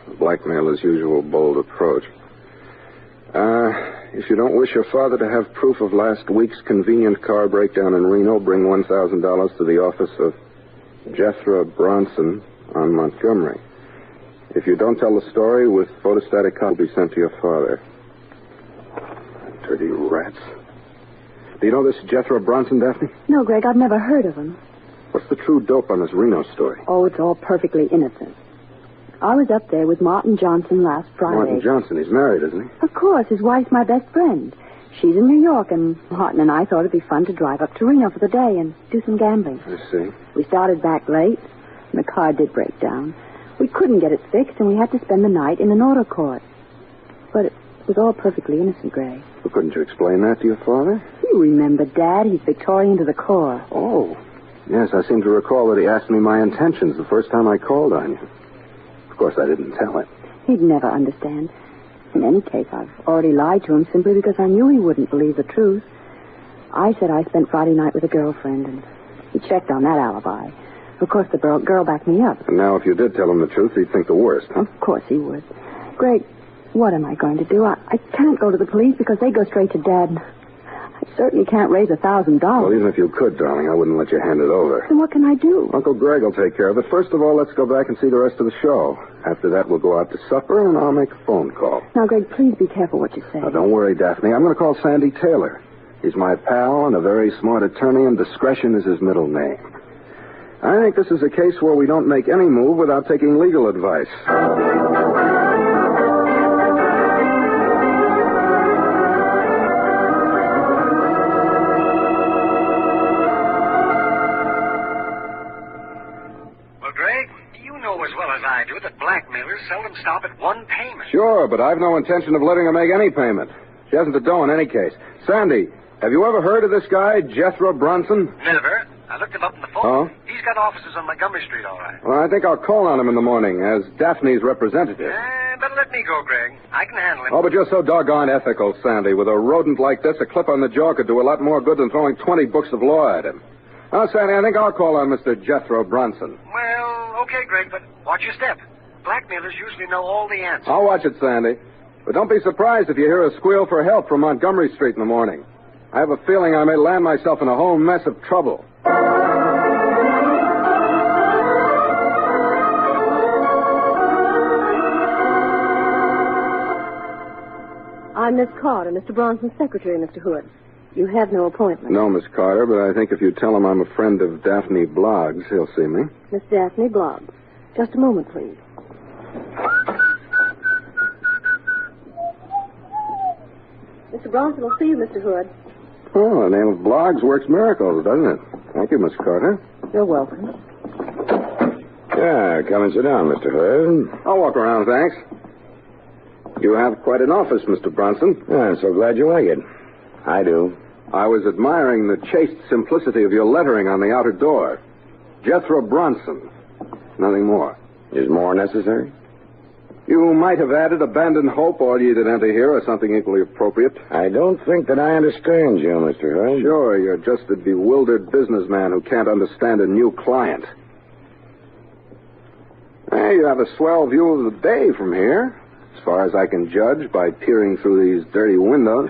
Speaker 18: The blackmailer's usual bold approach. If you don't wish your father to have proof of last week's convenient car breakdown in Reno, bring $1,000 to the office of Jethro Bronson on Montgomery. If you don't tell the story, with photostatic copy will be sent to your father. Dirty rats. Do you know this Jethro Bronson, Daphne?
Speaker 19: No, Greg, I've never heard of him.
Speaker 18: What's the true dope on this Reno story?
Speaker 19: Oh, it's all perfectly innocent. I was up there with Martin Johnson last Friday.
Speaker 18: Martin Johnson, he's married, isn't he?
Speaker 19: Of course, his wife's my best friend. She's in New York, and Martin and I thought it'd be fun to drive up to Reno for the day and do some gambling.
Speaker 18: I see.
Speaker 19: We started back late, and the car did break down. We couldn't get it fixed, and we had to spend the night in an auto court. But it was all perfectly innocent, Gray.
Speaker 18: Well, couldn't you explain that to your father?
Speaker 19: You remember, Dad. He's Victorian to the core.
Speaker 18: Oh. Yes, I seem to recall that he asked me my intentions the first time I called on you. Of course, I didn't tell him.
Speaker 19: He'd never understand. In any case, I've already lied to him simply because I knew he wouldn't believe the truth. I said I spent Friday night with a girlfriend, and he checked on that alibi. Of course, the girl backed me up.
Speaker 18: And now, if you did tell him the truth, he'd think the worst, huh?
Speaker 19: Of course he would. Greg, what am I going to do? I can't go to the police because they go straight to Dad. I certainly can't raise $1,000.
Speaker 18: Well, even if you could, darling, I wouldn't let you hand it over.
Speaker 19: Then what can I do?
Speaker 18: Uncle Greg will take care of it. First of all, let's go back and see the rest of the show. After that, we'll go out to supper, and I'll make a phone call.
Speaker 19: Now, Greg, please be careful what you say.
Speaker 18: Now, don't worry, Daphne. I'm going to call Sandy Taylor. He's my pal and a very smart attorney, and discretion is his middle name. I think this is a case where we don't make any move without taking legal advice.
Speaker 13: That blackmailers seldom stop at one payment.
Speaker 18: Sure, but I've no intention of letting her make any payment. She hasn't the dough in any case. Sandy, have you ever heard of this guy, Jethro Brunson?
Speaker 13: Never. I looked him up on the phone.
Speaker 18: Oh?
Speaker 13: He's got offices on Montgomery Street, all right.
Speaker 18: Well, I think I'll call on him in the morning as Daphne's representative.
Speaker 13: Better let me go, Greg. I can handle him.
Speaker 18: Oh, but you're so doggone ethical, Sandy. With a rodent like this, a clip on the jaw could do a lot more good than throwing 20 books of law at him. Now, Sandy, I think I'll call on Mr. Jethro Brunson.
Speaker 13: Well, okay, Greg, but watch your step. Blackmailers usually know all the answers.
Speaker 18: I'll watch it, Sandy. But don't be surprised if you hear a squeal for help from Montgomery Street in the morning. I have a feeling I may land myself in a whole mess of trouble.
Speaker 19: I'm Miss Carter, Mr. Bronson's secretary, Mr. Hood. You have no appointment.
Speaker 18: No, Miss Carter, but I think if you tell him I'm a friend of Daphne Bloggs, he'll see me.
Speaker 19: Miss Daphne Bloggs. Just a moment, please. Mr. Bronson will see you, Mr. Hood.
Speaker 18: Oh, the name of Bloggs works miracles, doesn't it? Thank you, Miss Carter.
Speaker 19: You're welcome.
Speaker 18: Yeah, come and sit down, Mr. Hood. I'll walk around, thanks. You have quite an office, Mr. Bronson. Yeah, I'm so glad you like it. I do. I was admiring the chaste simplicity of your lettering on the outer door. Jethro Brunson. Nothing more. Is more necessary? You might have added abandoned hope, all ye that enter here, or something equally appropriate. I don't think that I understand you, Mr. Hood. Sure, you're just a bewildered businessman who can't understand a new client. Hey, you have a swell view of the day from here, as far as I can judge by peering through these dirty windows.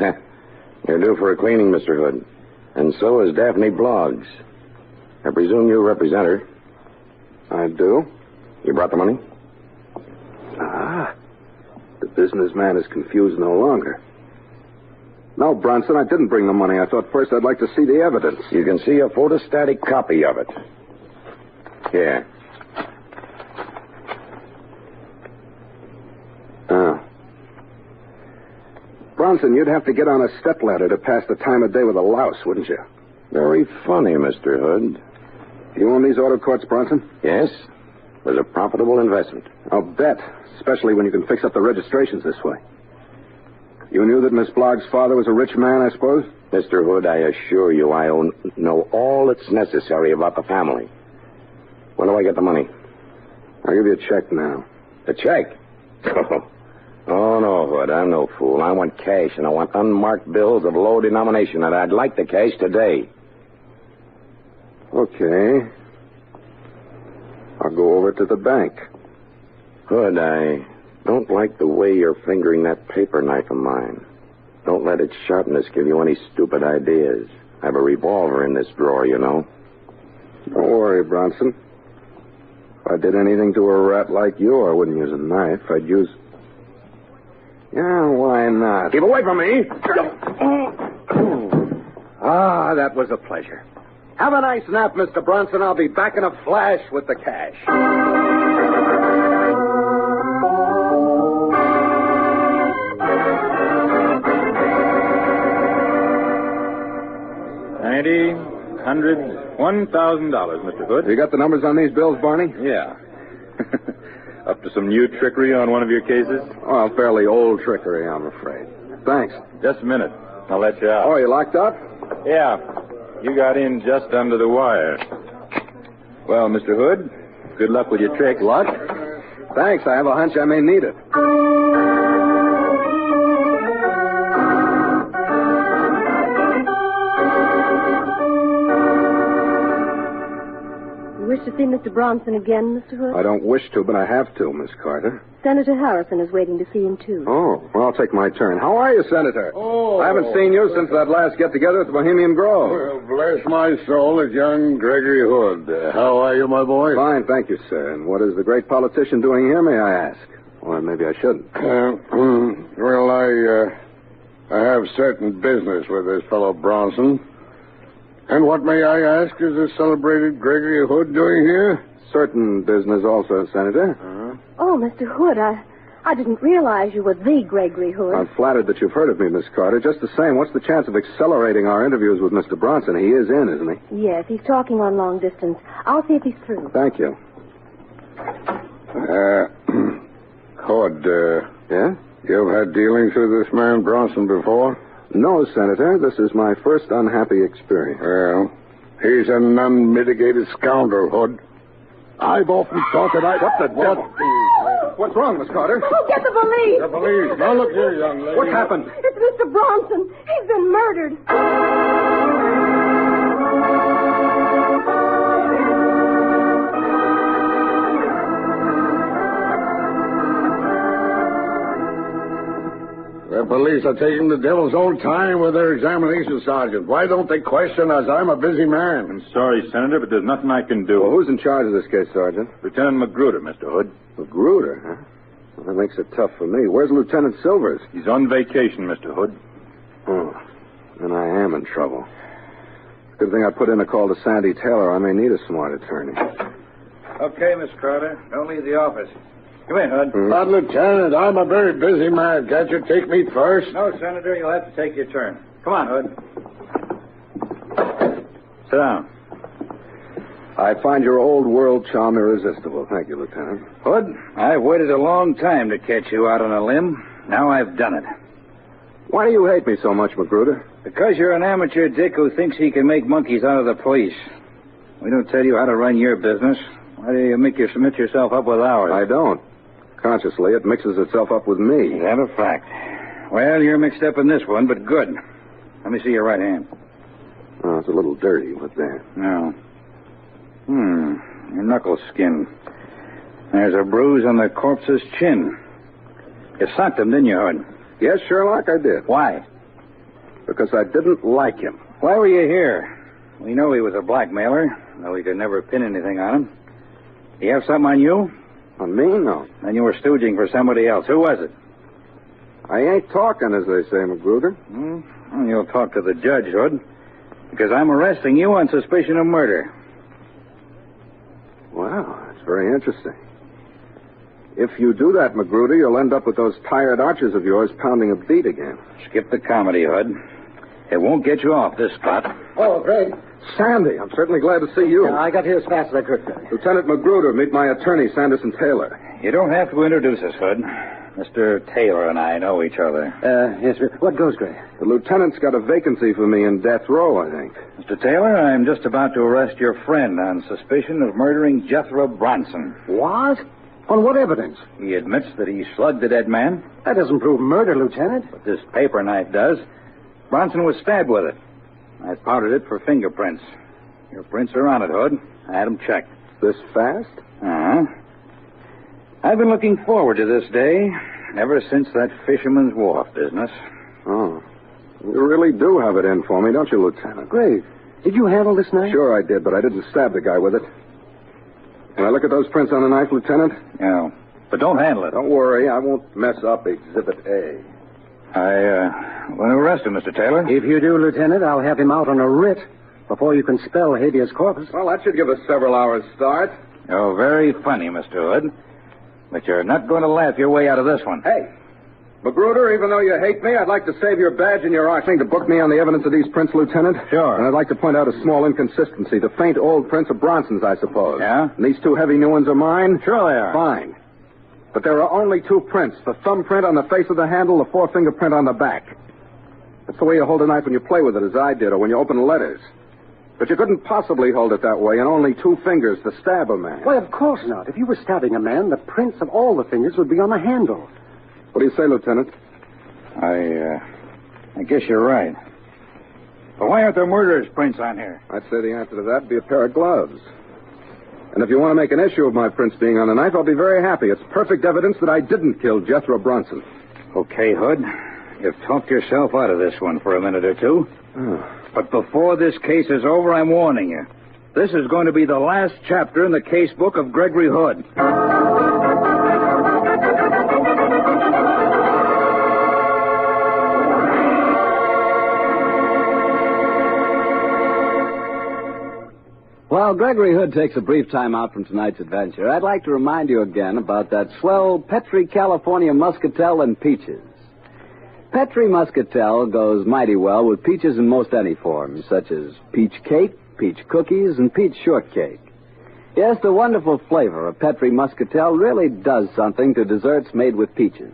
Speaker 18: You're due for a cleaning, Mr. Hood. And so is Daphne Bloggs. I presume you represent her. I do. You brought the money? Ah. The businessman is confused no longer. No, Bronson, I didn't bring the money. I thought first I'd like to see the evidence. You can see a photostatic copy of it. Here. Oh. Bronson, you'd have to get on a stepladder to pass the time of day with a louse, wouldn't you? Very funny, Mr. Hood. You own these auto courts, Bronson? Yes. It was a profitable investment. I'll bet, especially when you can fix up the registrations this way. You knew that Miss Bloggs' father was a rich man, I suppose? Mr. Hood, I assure you I know all that's necessary about the family. When do I get the money? I'll give you a check now. A check? Oh, no, Hood, I'm no fool. I want cash, and I want unmarked bills of low denomination, and I'd like the cash today. Okay. I'll go over to the bank. Hood, I don't like the way you're fingering that paper knife of mine. Don't let its sharpness give you any stupid ideas. I have a revolver in this drawer, you know. Don't worry, Bronson. If I did anything to a rat like you, I wouldn't use a knife. I'd use... Yeah, why not? Keep away from me. Ah, that was a pleasure. Have a nice nap, Mr. Bronson. I'll be back in a flash with the cash.
Speaker 7: $90, $100, $1,000, Mr. Hood.
Speaker 18: You got the numbers on these bills, Barney?
Speaker 7: Yeah. Up to some new trickery on one of your cases?
Speaker 18: Well, fairly old trickery, I'm afraid. Thanks.
Speaker 7: Just a minute. I'll let you out.
Speaker 18: Oh, you locked up?
Speaker 7: Yeah. You got in just under the wire. Well, Mr. Hood, good luck with your trick.
Speaker 18: Luck? Thanks. I have a hunch I may need it.
Speaker 19: You wish to see Mr. Bronson again, Mr. Hood?
Speaker 18: I don't wish to, but I have to, Miss Carter.
Speaker 19: Senator Harrison is waiting to see him, too.
Speaker 18: Oh, well, I'll take my turn. How are you, Senator?
Speaker 14: Oh.
Speaker 18: I haven't seen you since that last get-together at the Bohemian Grove.
Speaker 14: Well, bless my soul, it's young Gregory Hood. How are you, my boy?
Speaker 18: Fine, thank you, sir. And what is the great politician doing here, may I ask? Or maybe I shouldn't.
Speaker 14: Well, I have certain business with this fellow Bronson. And what, may I ask, is this celebrated Gregory Hood doing here?
Speaker 18: Certain business also, Senator.
Speaker 19: Oh, Mr. Hood, I didn't realize you were the Gregory Hood.
Speaker 18: I'm flattered that you've heard of me, Miss Carter. Just the same, what's the chance of accelerating our interviews with Mr. Bronson? He is in, isn't he?
Speaker 19: Yes, he's talking on long distance. I'll see if he's through.
Speaker 18: Thank you.
Speaker 14: Hood,
Speaker 18: Yeah?
Speaker 14: you've had dealings with this man Bronson before?
Speaker 18: No, Senator. This is my first unhappy experience.
Speaker 14: Well, he's an unmitigated scoundrel, Hood. I've often thought that
Speaker 18: What the devil? What's wrong, Miss Carter?
Speaker 19: Oh, get the police!
Speaker 14: The police. Now, look here, young lady.
Speaker 18: What happened?
Speaker 19: It's Mr. Bronson. He's been murdered.
Speaker 14: The police are taking the devil's own time with their examination, Sergeant. Why don't they question us? I'm a busy man.
Speaker 7: I'm sorry, Senator, but there's nothing I can do.
Speaker 18: Well, who's in charge of this case, Sergeant?
Speaker 7: Lieutenant Magruder, Mr. Hood.
Speaker 18: Magruder, huh? Well, that makes it tough for me. Where's Lieutenant Silvers?
Speaker 7: He's on vacation, Mr. Hood.
Speaker 18: Oh, then I am in trouble. Good thing I put in a call to Sandy Taylor. I may need a smart attorney.
Speaker 7: Okay, Miss Carter. Don't leave the office. Come in, Hood.
Speaker 14: But, Lieutenant, I'm a very busy man. Can't you take me first?
Speaker 7: No, Senator, you'll have to take your turn. Come on, Hood. Sit down.
Speaker 18: I find your old world charm irresistible. Thank you, Lieutenant.
Speaker 7: Hood, I've waited a long time to catch you out on a limb. Now I've done it.
Speaker 18: Why do you hate me so much, Magruder?
Speaker 7: Because you're an amateur dick who thinks he can make monkeys out of the police. We don't tell you how to run your business. Why do you make you submit yourself up with ours?
Speaker 18: I don't. Consciously, it mixes itself up with me.
Speaker 7: Is that a fact? Well, you're mixed up in this one, but good. Let me see your right hand.
Speaker 18: Oh, it's a little dirty. What's that?
Speaker 7: No. Your knuckle skin. There's a bruise on the corpse's chin. You socked him, didn't you, Hood?
Speaker 18: Yes, Sherlock, I did.
Speaker 7: Why?
Speaker 18: Because I didn't like him.
Speaker 7: Why were you here? We know he was a blackmailer, though we could never pin anything on him. Do you have something on you?
Speaker 18: On me? No.
Speaker 7: Then you were stooging for somebody else. Who was it?
Speaker 18: I ain't talking, as they say, Magruder.
Speaker 7: Well, you'll talk to the judge, Hood, because I'm arresting you on suspicion of murder.
Speaker 18: Wow, that's very interesting. If you do that, Magruder, you'll end up with those tired archers of yours pounding a beat again.
Speaker 7: Skip the comedy, Hood. It won't get you off this spot.
Speaker 13: Oh, Greg.
Speaker 18: Sandy, I'm certainly glad to see you.
Speaker 13: Yeah, I got here as fast as I could.
Speaker 18: Lieutenant Magruder, meet my attorney, Sanderson Taylor.
Speaker 7: You don't have to introduce us, Hood. Mr. Taylor and I know each other.
Speaker 13: Yes, sir. What goes, Greg?
Speaker 18: The lieutenant's got a vacancy for me in death row, I think.
Speaker 7: Mr. Taylor, I'm just about to arrest your friend on suspicion of murdering Jethro Bronson.
Speaker 13: What? On what evidence?
Speaker 7: He admits that he slugged the dead man.
Speaker 13: That doesn't prove murder, Lieutenant.
Speaker 7: But this paper knife does. Bronson was stabbed with it. I powdered it for fingerprints. Your prints are on it, Hood. I had them checked.
Speaker 18: This fast?
Speaker 7: Uh-huh. I've been looking forward to this day ever since that fisherman's wharf business.
Speaker 18: Oh. You really do have it in for me, don't you, Lieutenant?
Speaker 13: Greg, did you handle this knife?
Speaker 18: Sure I did, but I didn't stab the guy with it. Can I look at those prints on the knife, Lieutenant?
Speaker 7: Yeah. But don't handle it.
Speaker 18: Don't worry, I won't mess up Exhibit A.
Speaker 7: I want to arrest him, Mr. Taylor.
Speaker 13: If you do, Lieutenant, I'll have him out on a writ before you can spell habeas corpus.
Speaker 18: Well, that should give us several hours' start.
Speaker 7: You're very funny, Mr. Hood. But you're not going to laugh your way out of this one.
Speaker 18: Hey, Magruder, even though you hate me, I'd like to save your badge and your arching to book me on the evidence of these prints, Lieutenant.
Speaker 7: Sure.
Speaker 18: And I'd like to point out a small inconsistency. The faint old prints are Bronson's, I suppose.
Speaker 7: Yeah?
Speaker 18: And these two heavy new ones are mine?
Speaker 7: Sure they are.
Speaker 18: Fine. But there are only two prints. The thumbprint on the face of the handle, the forefinger print on the back. That's the way you hold a knife when you play with it, as I did, or when you open letters. But you couldn't possibly hold it that way, and only two fingers to stab a man.
Speaker 13: Why, of course not. If you were stabbing a man, the prints of all the fingers would be on the handle.
Speaker 18: What do you say, Lieutenant?
Speaker 7: I guess you're right. But why aren't there murderer's prints on here?
Speaker 18: I'd say the answer to that would be a pair of gloves. And if you want to make an issue of my prints being on the knife, I'll be very happy. It's perfect evidence that I didn't kill Jethro Bronson.
Speaker 7: Okay, Hood. You've talked yourself out of this one for a minute or two. But before this case is over, I'm warning you. This is going to be the last chapter in the case book of Gregory Hood.
Speaker 12: While Gregory Hood takes a brief time out from tonight's adventure, I'd like to remind you again about that swell Petri California Muscatel and peaches. Petri Muscatel goes mighty well with peaches in most any forms, such as peach cake, peach cookies, and peach shortcake. Yes, the wonderful flavor of Petri Muscatel really does something to desserts made with peaches.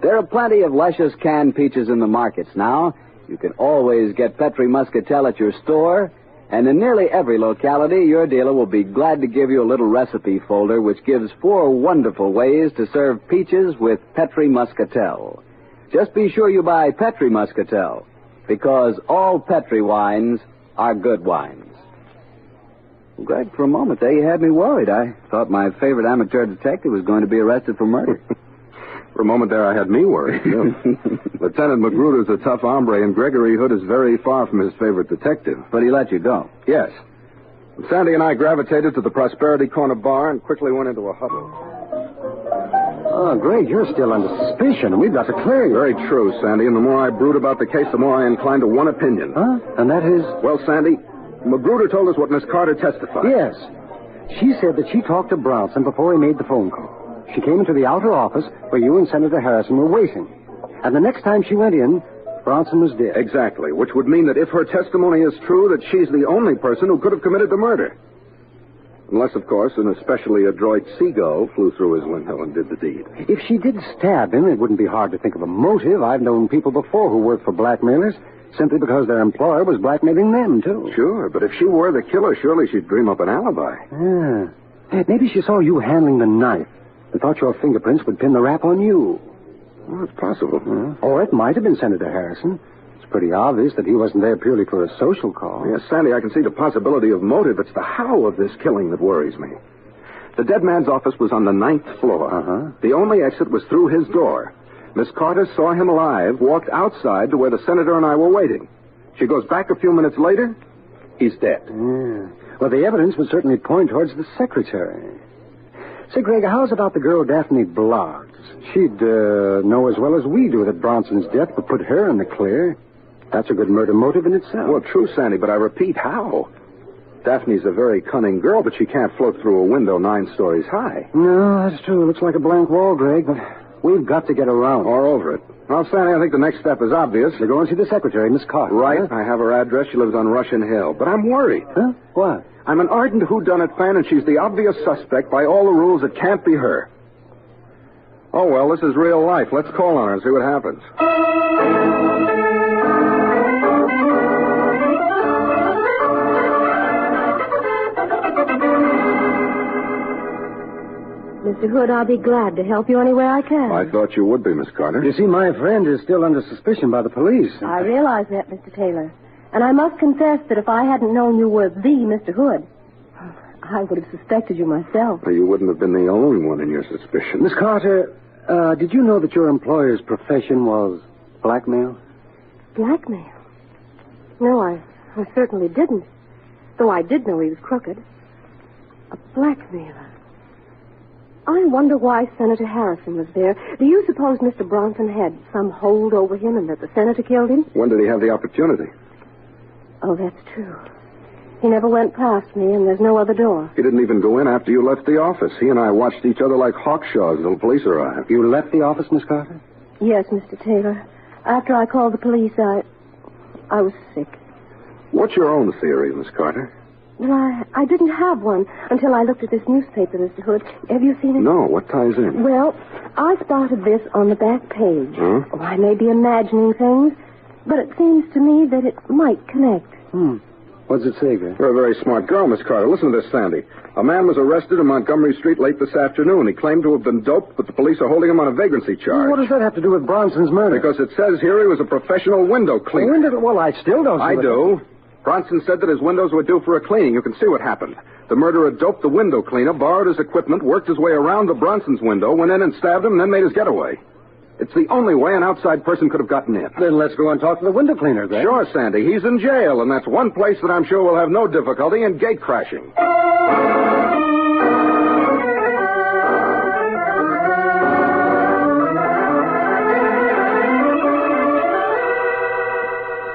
Speaker 12: There are plenty of luscious canned peaches in the markets now. You can always get Petri Muscatel at your store. And in nearly every locality, your dealer will be glad to give you a little recipe folder which gives 4 wonderful ways to serve peaches with Petri Muscatel. Just be sure you buy Petri Muscatel, because all Petri wines are good wines. Well, Greg, for a moment there, you had me worried. I thought my favorite amateur detective was going to be arrested for murder.
Speaker 18: For a moment there, I had me worried, too. Lieutenant Magruder's a tough hombre, and Gregory Hood is very far from his favorite detective.
Speaker 12: But he let you go?
Speaker 18: Yes. Sandy and I gravitated to the Prosperity Corner bar and quickly went into a huddle.
Speaker 13: Oh, Greg, you're still under suspicion, and we've got to clear you.
Speaker 18: Very true, Sandy, and the more I brood about the case, the more I incline to one opinion.
Speaker 13: Huh? And that is?
Speaker 18: Well, Sandy, Magruder told us what Miss Carter testified.
Speaker 13: Yes. She said that she talked to Bronson before he made the phone call. She came into the outer office where you and Senator Harrison were waiting. And the next time she went in, Bronson was dead.
Speaker 18: Exactly, which would mean that if her testimony is true, that she's the only person who could have committed the murder. Unless, of course, an especially adroit seagull flew through his window and did the deed.
Speaker 13: If she did stab him, it wouldn't be hard to think of a motive. I've known people before who worked for blackmailers simply because their employer was blackmailing them, too.
Speaker 18: Sure, but if she were the killer, surely she'd dream up an alibi.
Speaker 13: Yeah. Maybe she saw you handling the knife and thought your fingerprints would pin the rap on you.
Speaker 18: Well, it's possible.
Speaker 13: Or it might have been Senator Harrison. It's pretty obvious that he wasn't there purely for a social call.
Speaker 18: Yes, Sandy, I can see the possibility of motive. It's the how of this killing that worries me. The dead man's office was on the 9th floor. The only exit was through his door. Miss Carter saw him alive, walked outside to where the senator and I were waiting. She goes back a few minutes later. He's dead.
Speaker 13: Yeah. Well, the evidence would certainly point towards the secretary. Say, Greg, how's about the girl Daphne Bloggs? She'd know as well as we do that Bronson's death would put her in the clear. That's a good murder motive in itself.
Speaker 18: Well, true, Sandy, but I repeat, how? Daphne's a very cunning girl, but she can't float through a window 9 stories high.
Speaker 13: No, that's true. It looks like a blank wall, Greg, but we've got to get around.
Speaker 18: Or over it. Well, Sandy, I think the next step is obvious.
Speaker 13: To go and see the secretary, Miss Carter.
Speaker 18: Right. Huh? I have her address. She lives on Russian Hill. But I'm worried.
Speaker 13: Huh? What?
Speaker 18: I'm an ardent whodunit fan, and she's the obvious suspect. By all the rules, it can't be her. Oh, well, this is real life. Let's call on her and see what happens.
Speaker 19: Mr. Hood, I'll be glad to help you anywhere I can.
Speaker 18: I thought you would be, Miss Carter.
Speaker 13: You see, my friend is still under suspicion by the police.
Speaker 19: I realize that, Mr. Taylor. And I must confess that if I hadn't known you were the Mr. Hood, I would have suspected you myself.
Speaker 18: Well, you wouldn't have been the only one in your suspicion.
Speaker 13: Miss Carter, did you know that your employer's profession was blackmail?
Speaker 19: Blackmail? No, I certainly didn't. Though I did know he was crooked. A blackmailer. I wonder why Senator Harrison was there. Do you suppose Mr. Bronson had some hold over him and that the senator killed him?
Speaker 18: When did he have the opportunity?
Speaker 19: Oh, that's true. He never went past me, and there's no other door.
Speaker 18: He didn't even go in after you left the office. He and I watched each other like hawkshaws until the police arrived.
Speaker 13: You left the office, Miss Carter?
Speaker 9: Yes, Mr. Taylor. After I called the police, I was sick.
Speaker 18: What's your own theory, Miss Carter?
Speaker 9: Well, I didn't have one until I looked at this newspaper, Mr. Hood. Have you seen it?
Speaker 18: No, what ties in?
Speaker 9: Well, I spotted this on the back page.
Speaker 18: Huh?
Speaker 9: Oh, I may be imagining things, but it seems to me that it might connect.
Speaker 13: What does it say, Greg?
Speaker 18: You're a very smart girl, Miss Carter. Listen to this, Sandy. A man was arrested in Montgomery Street late this afternoon. He claimed to have been doped, but the police are holding him on a vagrancy charge.
Speaker 13: What does that have to do with Bronson's murder?
Speaker 18: Because it says here he was a professional window cleaner.
Speaker 13: Well, I still don't see
Speaker 18: I do. Bronson said that his windows were due for a cleaning. You can see what happened. The murderer doped the window cleaner, borrowed his equipment, worked his way around to Bronson's window, went in and stabbed him, and then made his getaway. It's the only way an outside person could have gotten in.
Speaker 13: Then let's go and talk to the window cleaner, Greg.
Speaker 18: Sure, Sandy. He's in jail, and that's one place that I'm sure will have no difficulty in gate crashing.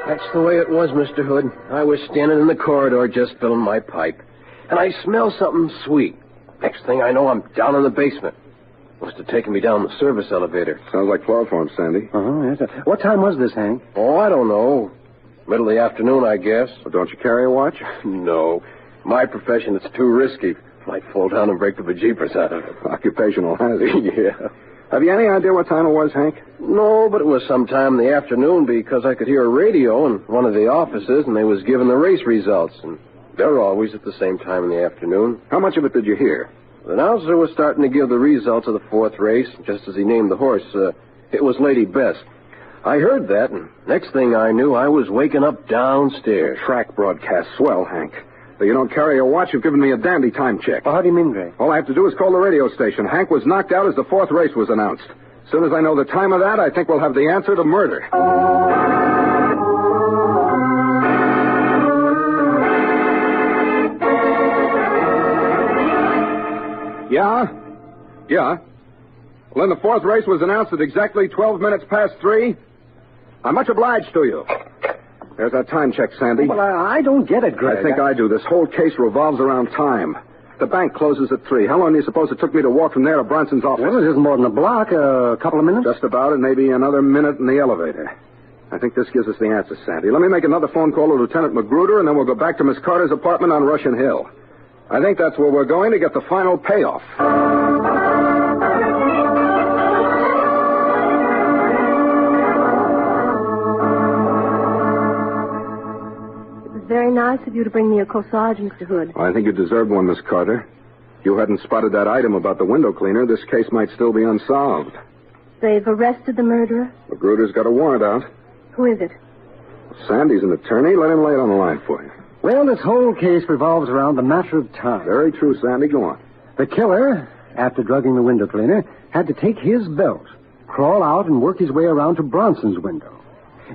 Speaker 16: That's the way it was, Mr. Hood. I was standing in the corridor just filling my pipe, and I smell something sweet. Next thing I know, I'm down in the basement. Must have taken me down the service elevator.
Speaker 18: Sounds like chloroform, Sandy.
Speaker 13: Yes. What time was this, Hank?
Speaker 16: Oh, I don't know. Middle of the afternoon, I guess.
Speaker 18: Well, don't you carry a watch?
Speaker 16: No. My profession, it's too risky. Might fall down and break the bejeepers out of it.
Speaker 18: Occupational hazard.
Speaker 16: Yeah.
Speaker 18: Have you any idea what time it was, Hank?
Speaker 16: No, but it was sometime in the afternoon because I could hear a radio in one of the offices, and they was giving the race results, and they're always at the same time in the afternoon.
Speaker 18: How much of it did you hear?
Speaker 16: The announcer was starting to give the results of the fourth race, just as he named the horse. It was Lady Best. I heard that, and next thing I knew, I was waking up downstairs.
Speaker 18: The track broadcast swell, Hank. Though you don't carry a watch, you've given me a dandy time check.
Speaker 13: Well, how do you mean, Greg?
Speaker 18: All I have to do is call the radio station. Hank was knocked out as the fourth race was announced. As soon as I know the time of that, I think we'll have the answer to murder. Yeah. Well, then the fourth race was announced at exactly 12 minutes past 3. I'm much obliged to you. There's that time check, Sandy.
Speaker 13: Well, I don't get it, Greg.
Speaker 18: I think I do. This whole case revolves around time. The bank closes at 3. How long do you suppose it took me to walk from there to Bronson's office?
Speaker 13: Well, it isn't more than a block. A couple of minutes?
Speaker 18: Just about, and maybe another minute in the elevator. I think this gives us the answer, Sandy. Let me make another phone call to Lieutenant Magruder, and then we'll go back to Miss Carter's apartment on Russian Hill. I think that's where we're going to get the final payoff.
Speaker 9: Very nice of you to bring me a corsage, Mr. Hood.
Speaker 18: I think you deserved one, Miss Carter. If you hadn't spotted that item about the window cleaner, this case might still be unsolved.
Speaker 9: They've arrested the murderer?
Speaker 18: Magruder's got a warrant out.
Speaker 9: Who is it?
Speaker 18: Sandy's an attorney. Let him lay it on the line for you.
Speaker 13: Well, this whole case revolves around a matter of time.
Speaker 18: Very true, Sandy. Go on.
Speaker 13: The killer, after drugging the window cleaner, had to take his belt, crawl out, and work his way around to Bronson's window.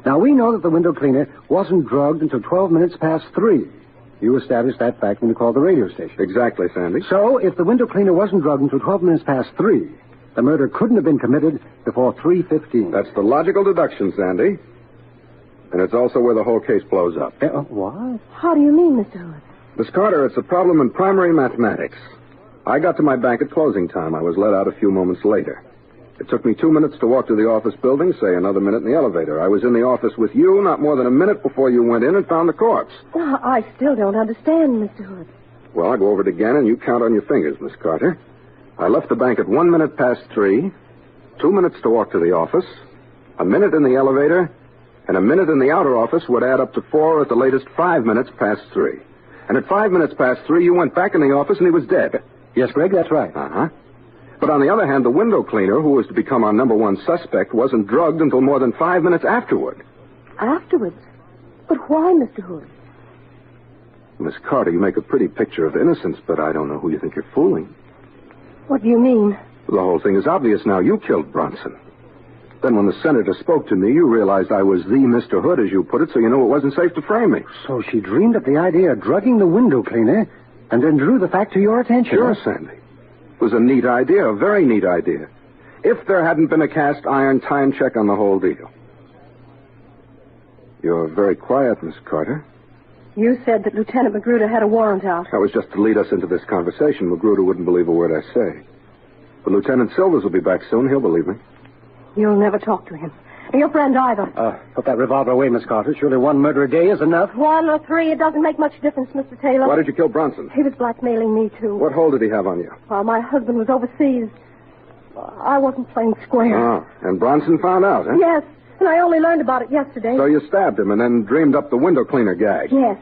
Speaker 13: Now, we know that the window cleaner wasn't drugged until 12 minutes past 3. You established that fact when you called the radio station.
Speaker 18: Exactly, Sandy.
Speaker 13: So, if the window cleaner wasn't drugged until 12 minutes past 3, the murder couldn't have been committed before 3:15.
Speaker 18: That's the logical deduction, Sandy. And it's also where the whole case blows up.
Speaker 13: What?
Speaker 9: How do you mean, Mr. Hood?
Speaker 18: Miss Carter, it's a problem in primary mathematics. I got to my bank at closing time. I was let out a few moments later. It took me 2 minutes to walk to the office building, say another minute in the elevator. I was in the office with you not more than a minute before you went in and found the corpse.
Speaker 9: Well, I still don't understand, Mr. Hood.
Speaker 18: Well, I'll go over it again, and you count on your fingers, Miss Carter. I left the bank at 1 minute past 3, 2 minutes to walk to the office, a minute in the elevator, and a minute in the outer office would add up to 4, or at the latest 5 minutes past 3. And at 5 minutes past 3, you went back in the office and he was dead.
Speaker 13: Yes, Greg, that's right.
Speaker 18: Uh-huh. But on the other hand, the window cleaner, who was to become our number one suspect, wasn't drugged until more than 5 minutes afterward.
Speaker 9: Afterwards? But why, Mr. Hood?
Speaker 18: Miss Carter, you make a pretty picture of innocence, but I don't know who you think you're fooling.
Speaker 9: What do you mean?
Speaker 18: The whole thing is obvious now. You killed Bronson. Then when the senator spoke to me, you realized I was the Mr. Hood, as you put it, so you knew it wasn't safe to frame me.
Speaker 13: So she dreamed up the idea of drugging the window cleaner and then drew the fact to your attention.
Speaker 18: Sure, Sandy. It was a neat idea, a very neat idea. If there hadn't been a cast iron time check on the whole deal. You're very quiet, Miss Carter.
Speaker 9: You said that Lieutenant Magruder had a warrant out.
Speaker 18: That was just to lead us into this conversation. Magruder wouldn't believe a word I say. But Lieutenant Silvers will be back soon. He'll believe me.
Speaker 9: You'll never talk to him. And your friend either.
Speaker 13: Put that revolver away, Miss Carter. Surely one murder a day is enough.
Speaker 9: 1 or 3, it doesn't make much difference, Mr. Taylor.
Speaker 18: Why did you kill Bronson?
Speaker 9: He was blackmailing me, too.
Speaker 18: What hold did he have on you?
Speaker 9: While my husband was overseas, I wasn't playing square.
Speaker 18: Oh, and Bronson found out, huh?
Speaker 9: Yes, and I only learned about it yesterday.
Speaker 18: So you stabbed him and then dreamed up the window cleaner gag.
Speaker 9: Yes.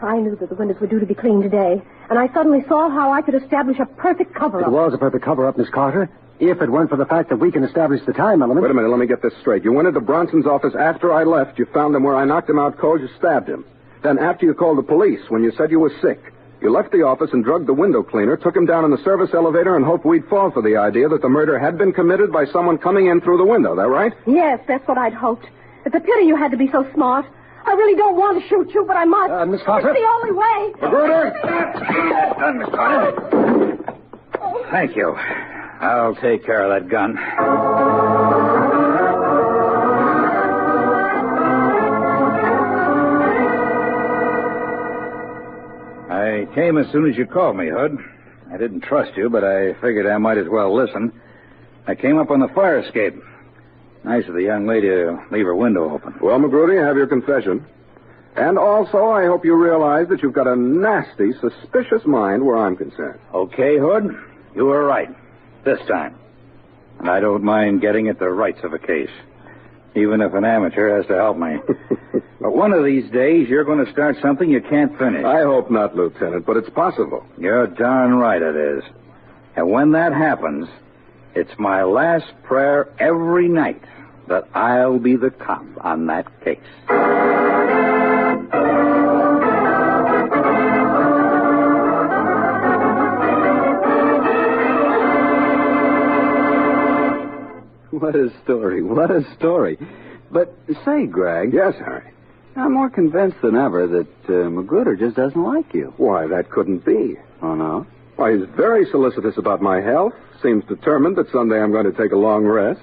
Speaker 9: I knew that the windows were due to be cleaned today, and I suddenly saw how I could establish a perfect cover-up.
Speaker 13: It was a perfect cover-up, Miss Carter. If it weren't for the fact that we can establish the time element...
Speaker 18: Wait a minute, let me get this straight. You went into Bronson's office after I left. You found him where I knocked him out cold. You stabbed him. Then after you called the police, when you said you were sick, you left the office and drugged the window cleaner, took him down in the service elevator, and hoped we'd fall for the idea that the murder had been committed by someone coming in through the window. That right?
Speaker 9: Yes, that's what I'd hoped. It's a pity you had to be so smart. I really don't want to shoot you, but I must.
Speaker 13: Miss Carter?
Speaker 9: It's the only way.
Speaker 7: Magruder! Gun, Miss Carter. Thank you. I'll take care of that gun. I came as soon as you called me, Hood. I didn't trust you, but I figured I might as well listen. I came up on the fire escape. Nice of the young lady to leave her window open.
Speaker 18: Well, Magruder, you have your confession. And also, I hope you realize that you've got a nasty, suspicious mind where I'm concerned.
Speaker 7: Okay, Hood. You were right. This time. And I don't mind getting at the rights of a case. Even if an amateur has to help me. But one of these days, you're going to start something you can't finish.
Speaker 18: I hope not, Lieutenant, but it's possible.
Speaker 7: You're darn right it is. And when that happens, it's my last prayer every night that I'll be the cop on that case.
Speaker 12: What a story. What a story. But say, Greg.
Speaker 18: Yes, Harry.
Speaker 12: I'm more convinced than ever that Magruder just doesn't like you.
Speaker 18: Why, that couldn't be.
Speaker 12: Oh, no?
Speaker 18: Why, he's very solicitous about my health. Seems determined that someday I'm going to take a long rest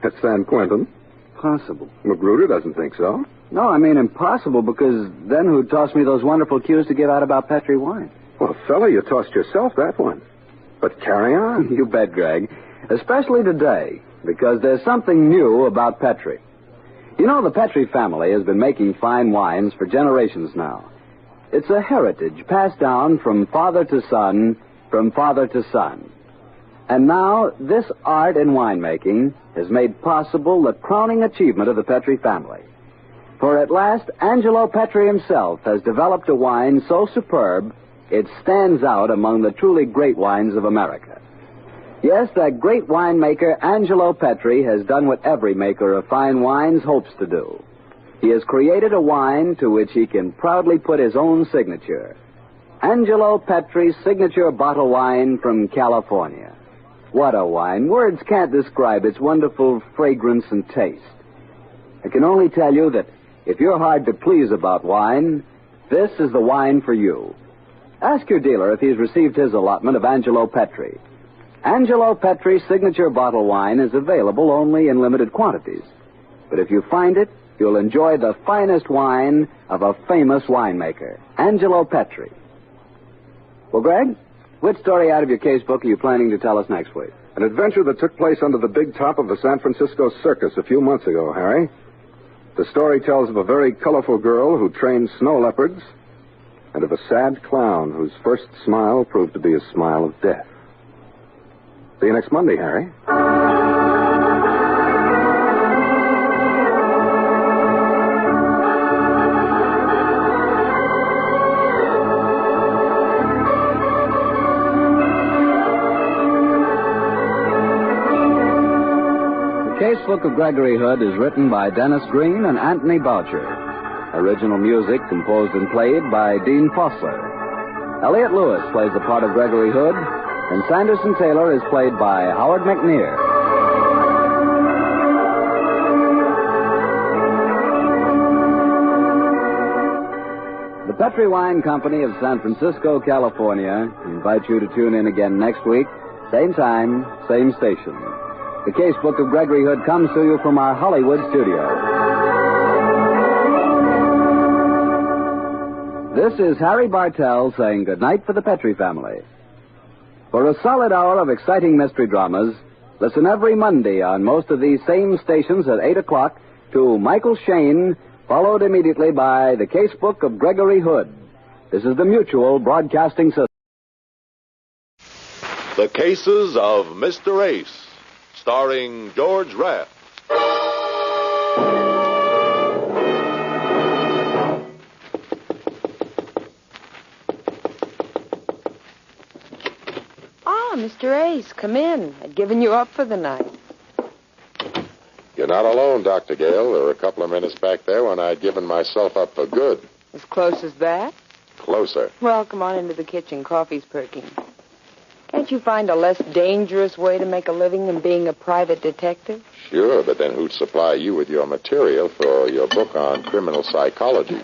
Speaker 18: at San Quentin.
Speaker 12: Possible.
Speaker 18: Magruder doesn't think so.
Speaker 12: No, I mean impossible, because then who'd toss me those wonderful cues to give out about Petri wine?
Speaker 18: Well, fella, you tossed yourself that one. But carry on.
Speaker 12: You bet, Greg. Especially today, because there's something new about Petri. You know, the Petri family has been making fine wines for generations now. It's a heritage passed down from father to son, from father to son. And now, this art in winemaking has made possible the crowning achievement of the Petri family. For at last, Angelo Petri himself has developed a wine so superb, it stands out among the truly great wines of America. Yes, that great winemaker, Angelo Petri, has done what every maker of fine wines hopes to do. He has created a wine to which he can proudly put his own signature. Angelo Petri's signature bottle wine from California. What a wine. Words can't describe its wonderful fragrance and taste. I can only tell you that if you're hard to please about wine, this is the wine for you. Ask your dealer if he's received his allotment of Angelo Petri. Angelo Petri's signature bottle wine is available only in limited quantities. But if you find it, you'll enjoy the finest wine of a famous winemaker, Angelo Petri. Well, Greg, which story out of your casebook are you planning to tell us next week?
Speaker 18: An adventure that took place under the big top of the San Francisco Circus a few months ago, Harry. The story tells of a very colorful girl who trained snow leopards and of a sad clown whose first smile proved to be a smile of death. See you next Monday, Harry.
Speaker 12: The Casebook of Gregory Hood is written by Dennis Green and Anthony Boucher. Original music composed and played by Dean Fossler. Elliot Lewis plays the part of Gregory Hood, and Sanderson Taylor is played by Howard McNear. The Petri Wine Company of San Francisco, California, invites you to tune in again next week, same time, same station. The Casebook of Gregory Hood comes to you from our Hollywood studio. This is Harry Bartell saying goodnight for the Petri family. For a solid hour of exciting mystery dramas, Listen every Monday on most of these same stations at 8 o'clock to Michael Shane, followed immediately by the Casebook of Gregory Hood. This is the Mutual Broadcasting System.
Speaker 5: The Cases of Mr. Ace, starring George Raft.
Speaker 15: Mr. Ace, come in. I'd given you up for the night.
Speaker 14: You're not alone, Dr. Gale. There were a couple of minutes back there when I'd given myself up for good.
Speaker 15: As close as that?
Speaker 14: Closer.
Speaker 15: Well, come on into the kitchen. Coffee's perking. Can't you find a less dangerous way to make a living than being a private detective?
Speaker 14: Sure, but then who'd supply you with your material for your book on criminal psychology?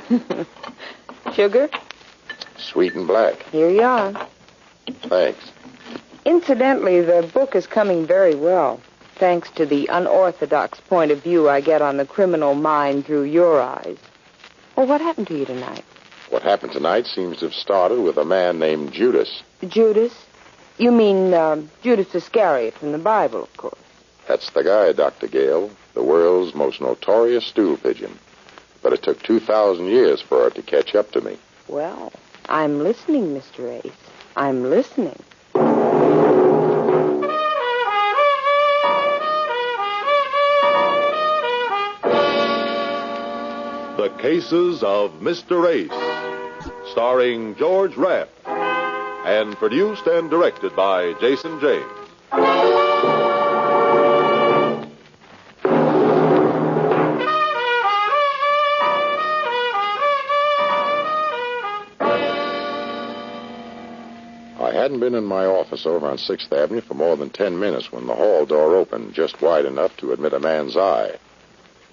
Speaker 15: Sugar?
Speaker 14: Sweet and black.
Speaker 15: Here you are.
Speaker 14: Thanks.
Speaker 15: Incidentally, the book is coming very well, thanks to the unorthodox point of view I get on the criminal mind through your eyes. Well, what happened to you tonight?
Speaker 14: What happened tonight seems to have started with a man named Judas.
Speaker 15: Judas? You mean Judas Iscariot from the Bible, of course.
Speaker 14: That's the guy, Dr. Gale, the world's most notorious stool pigeon. But it took 2,000 years for it to catch up to me.
Speaker 15: Well, I'm listening, Mr. Ace. I'm listening.
Speaker 5: The Cases of Mr. Ace, starring George Raft, and produced and directed by Jason James. I hadn't been in my office over on 6th Avenue for more than 10 minutes when the hall door opened just wide enough to admit a man's eye.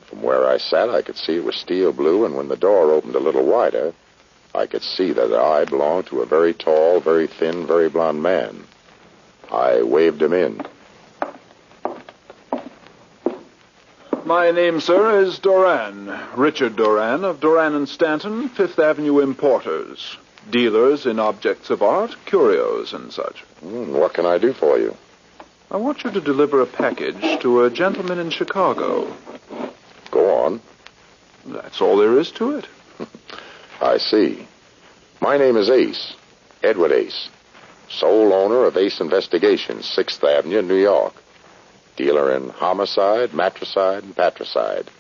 Speaker 5: From where I sat, I could see it was steel blue, and when the door opened a little wider, I could see that the eye belonged to a very tall, very thin, very blond man. I waved him in.
Speaker 17: My name, sir, is Doran, Richard Doran of Doran and Stanton, 5th Avenue Importers. Dealers in objects of art, curios, and such.
Speaker 14: What can I do for you?
Speaker 17: I want you to deliver a package to a gentleman in Chicago.
Speaker 14: Go on.
Speaker 17: That's all there is to it.
Speaker 14: I see. My name is Ace, Edward Ace, sole owner of Ace Investigations, 6th Avenue, New York. Dealer in homicide, matricide, and patricide.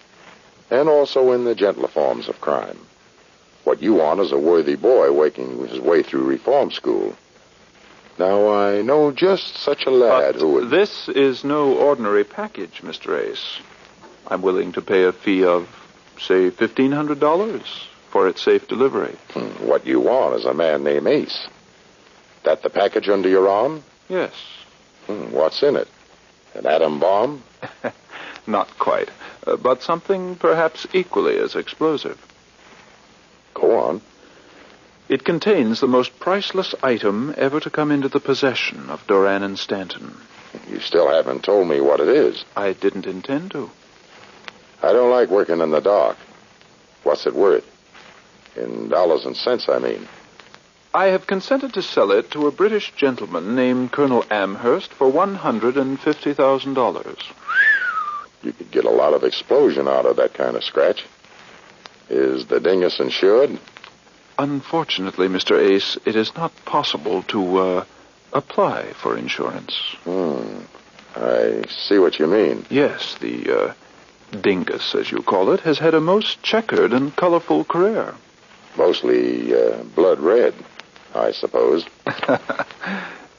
Speaker 14: And also in the gentler forms of crime. What you want is a worthy boy working his way through reform school. Now, I know just such a lad who would...
Speaker 17: This is no ordinary package, Mr. Ace. I'm willing to pay a fee of, say, $1,500 for its safe delivery.
Speaker 14: What you want is a man named Ace. That the package under your arm?
Speaker 17: Yes.
Speaker 14: What's in it? An atom bomb?
Speaker 17: Not quite, but something perhaps equally as explosive.
Speaker 14: Go on.
Speaker 17: It contains the most priceless item ever to come into the possession of Doran and Stanton.
Speaker 14: You still haven't told me what it is.
Speaker 17: I didn't intend to.
Speaker 14: I don't like working in the dark. What's it worth? In dollars and cents, I mean.
Speaker 17: I have consented to sell it to a British gentleman named Colonel Amherst for $150,000.
Speaker 14: You could get a lot of explosion out of that kind of scratch. Is the dingus insured?
Speaker 17: Unfortunately, Mr. Ace, it is not possible to, apply for insurance.
Speaker 14: I see what you mean.
Speaker 17: Yes, the, dingus, as you call it, has had a most checkered and colorful career.
Speaker 14: Mostly, blood red, I suppose.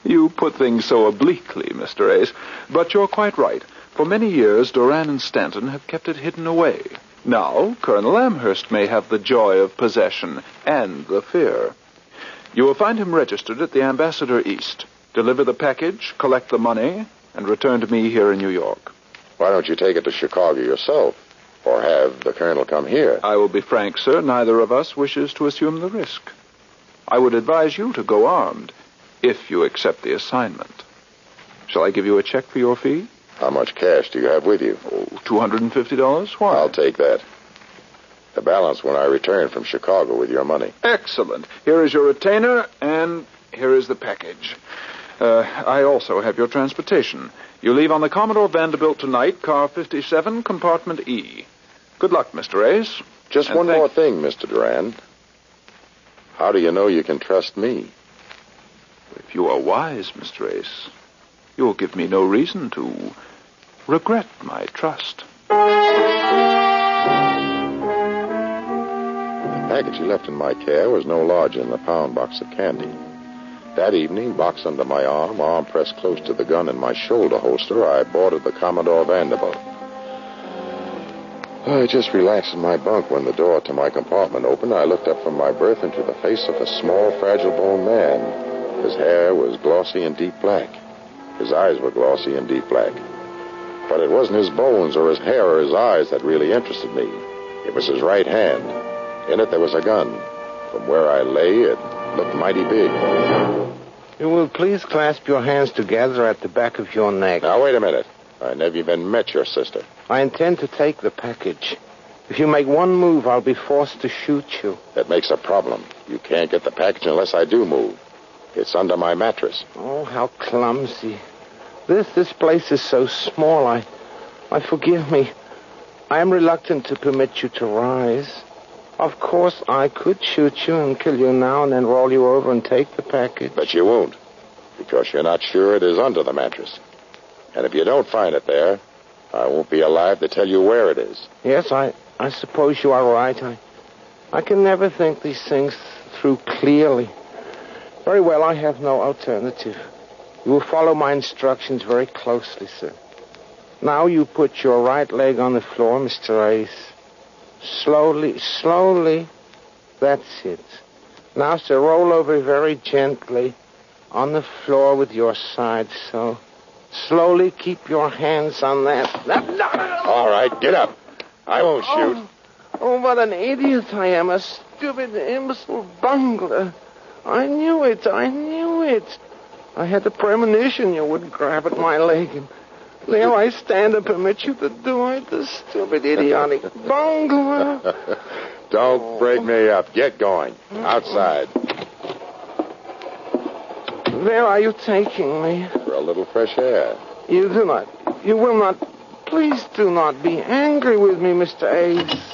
Speaker 17: You put things so obliquely, Mr. Ace, but you're quite right. For many years, Doran and Stanton have kept it hidden away. Now, Colonel Amherst may have the joy of possession and the fear. You will find him registered at the Ambassador East. Deliver the package, collect the money, and return to me here in New York.
Speaker 14: Why don't you take it to Chicago yourself, or have the Colonel come here?
Speaker 17: I will be frank, sir. Neither of us wishes to assume the risk. I would advise you to go armed, if you accept the assignment. Shall I give you a check for your fee?
Speaker 14: How much cash do you have with you?
Speaker 17: $250. Why?
Speaker 14: I'll take that. The balance when I return from Chicago with your money.
Speaker 17: Excellent. Here is your retainer, and here is the package. I also have your transportation. You leave on the Commodore Vanderbilt tonight, car 57, compartment E. Good luck, Mr. Ace.
Speaker 14: Just
Speaker 17: And
Speaker 14: one more thing, Mr. Durand. How do you know you can trust me?
Speaker 17: If you are wise, Mr. Ace, you will give me no reason to regret my trust.
Speaker 14: The package he left in my care was no larger than a pound box of candy. That evening, box under my arm pressed close to the gun in my shoulder holster, I boarded the Commodore Vanderbilt. I just relaxed in my bunk when the door to my compartment opened. I looked up from my berth into the face of a small, fragile-boned man. His hair was glossy and deep black. His eyes were glossy and deep black. But it wasn't his bones or his hair or his eyes that really interested me. It was his right hand. In it, there was a gun. From where I lay, it looked mighty big.
Speaker 10: You will please clasp your hands together at the back of your neck.
Speaker 14: Now, wait a minute. I never even met your sister.
Speaker 10: I intend to take the package. If you make one move, I'll be forced to shoot you.
Speaker 14: That makes a problem. You can't get the package unless I do move. It's under my mattress.
Speaker 10: Oh, how clumsy. This place is so small. I forgive me. I am reluctant to permit you to rise. Of course, I could shoot you and kill you now and then roll you over and take the package.
Speaker 14: But you won't, because you're not sure it is under the mattress. And if you don't find it there, I won't be alive to tell you where it is.
Speaker 10: Yes, I suppose you are right. I can never think these things through clearly. Very well, I have no alternative. You will follow my instructions very closely, sir. Now you put your right leg on the floor, Mr. Ace. Slowly, slowly. That's it. Now, sir, roll over very gently on the floor with your side, so. Slowly keep your hands on that.
Speaker 14: All right, get up. I won't shoot.
Speaker 10: Oh, what an idiot I am. A stupid, imbecile bungler. I knew it. I had a premonition you would grab at my leg, and there I stand and permit you to do it, the stupid, idiotic bungler.
Speaker 14: Don't break me up. Get going. Outside.
Speaker 10: Where are you taking me?
Speaker 14: For a little fresh air.
Speaker 10: You will not, please do not be angry with me, Mr. Ace.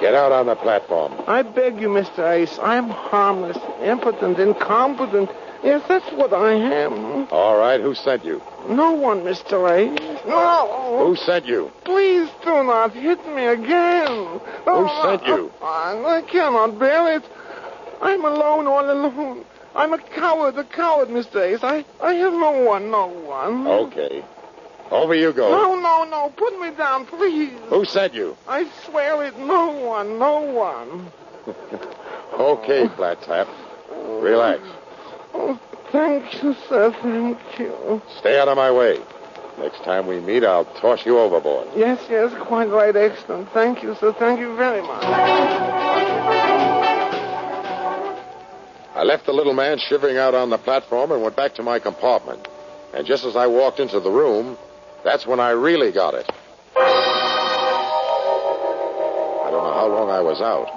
Speaker 14: Get out on the platform.
Speaker 10: I beg you, Mr. Ace. I am harmless, impotent, incompetent. Yes, that's what I am.
Speaker 14: All right, who sent you?
Speaker 10: No one, Mr. Ace. No.
Speaker 14: Who sent you?
Speaker 10: Please do not hit me again.
Speaker 14: Who sent you?
Speaker 10: I cannot bear it. I'm alone, all alone. I'm a coward, Mr. Ace. I have no one.
Speaker 14: Okay. Over you go.
Speaker 10: No. Put me down, please.
Speaker 14: Who sent you?
Speaker 10: I swear it. No one.
Speaker 14: Okay, Flat Tap. Relax.
Speaker 10: Oh, thank you, sir. Thank you.
Speaker 14: Stay out of my way. Next time we meet, I'll toss you overboard.
Speaker 10: Yes, quite right. Excellent. Thank you, sir. Thank you very much.
Speaker 14: I left the little man shivering out on the platform and went back to my compartment. And just as I walked into the room, that's when I really got it. I don't know how long I was out.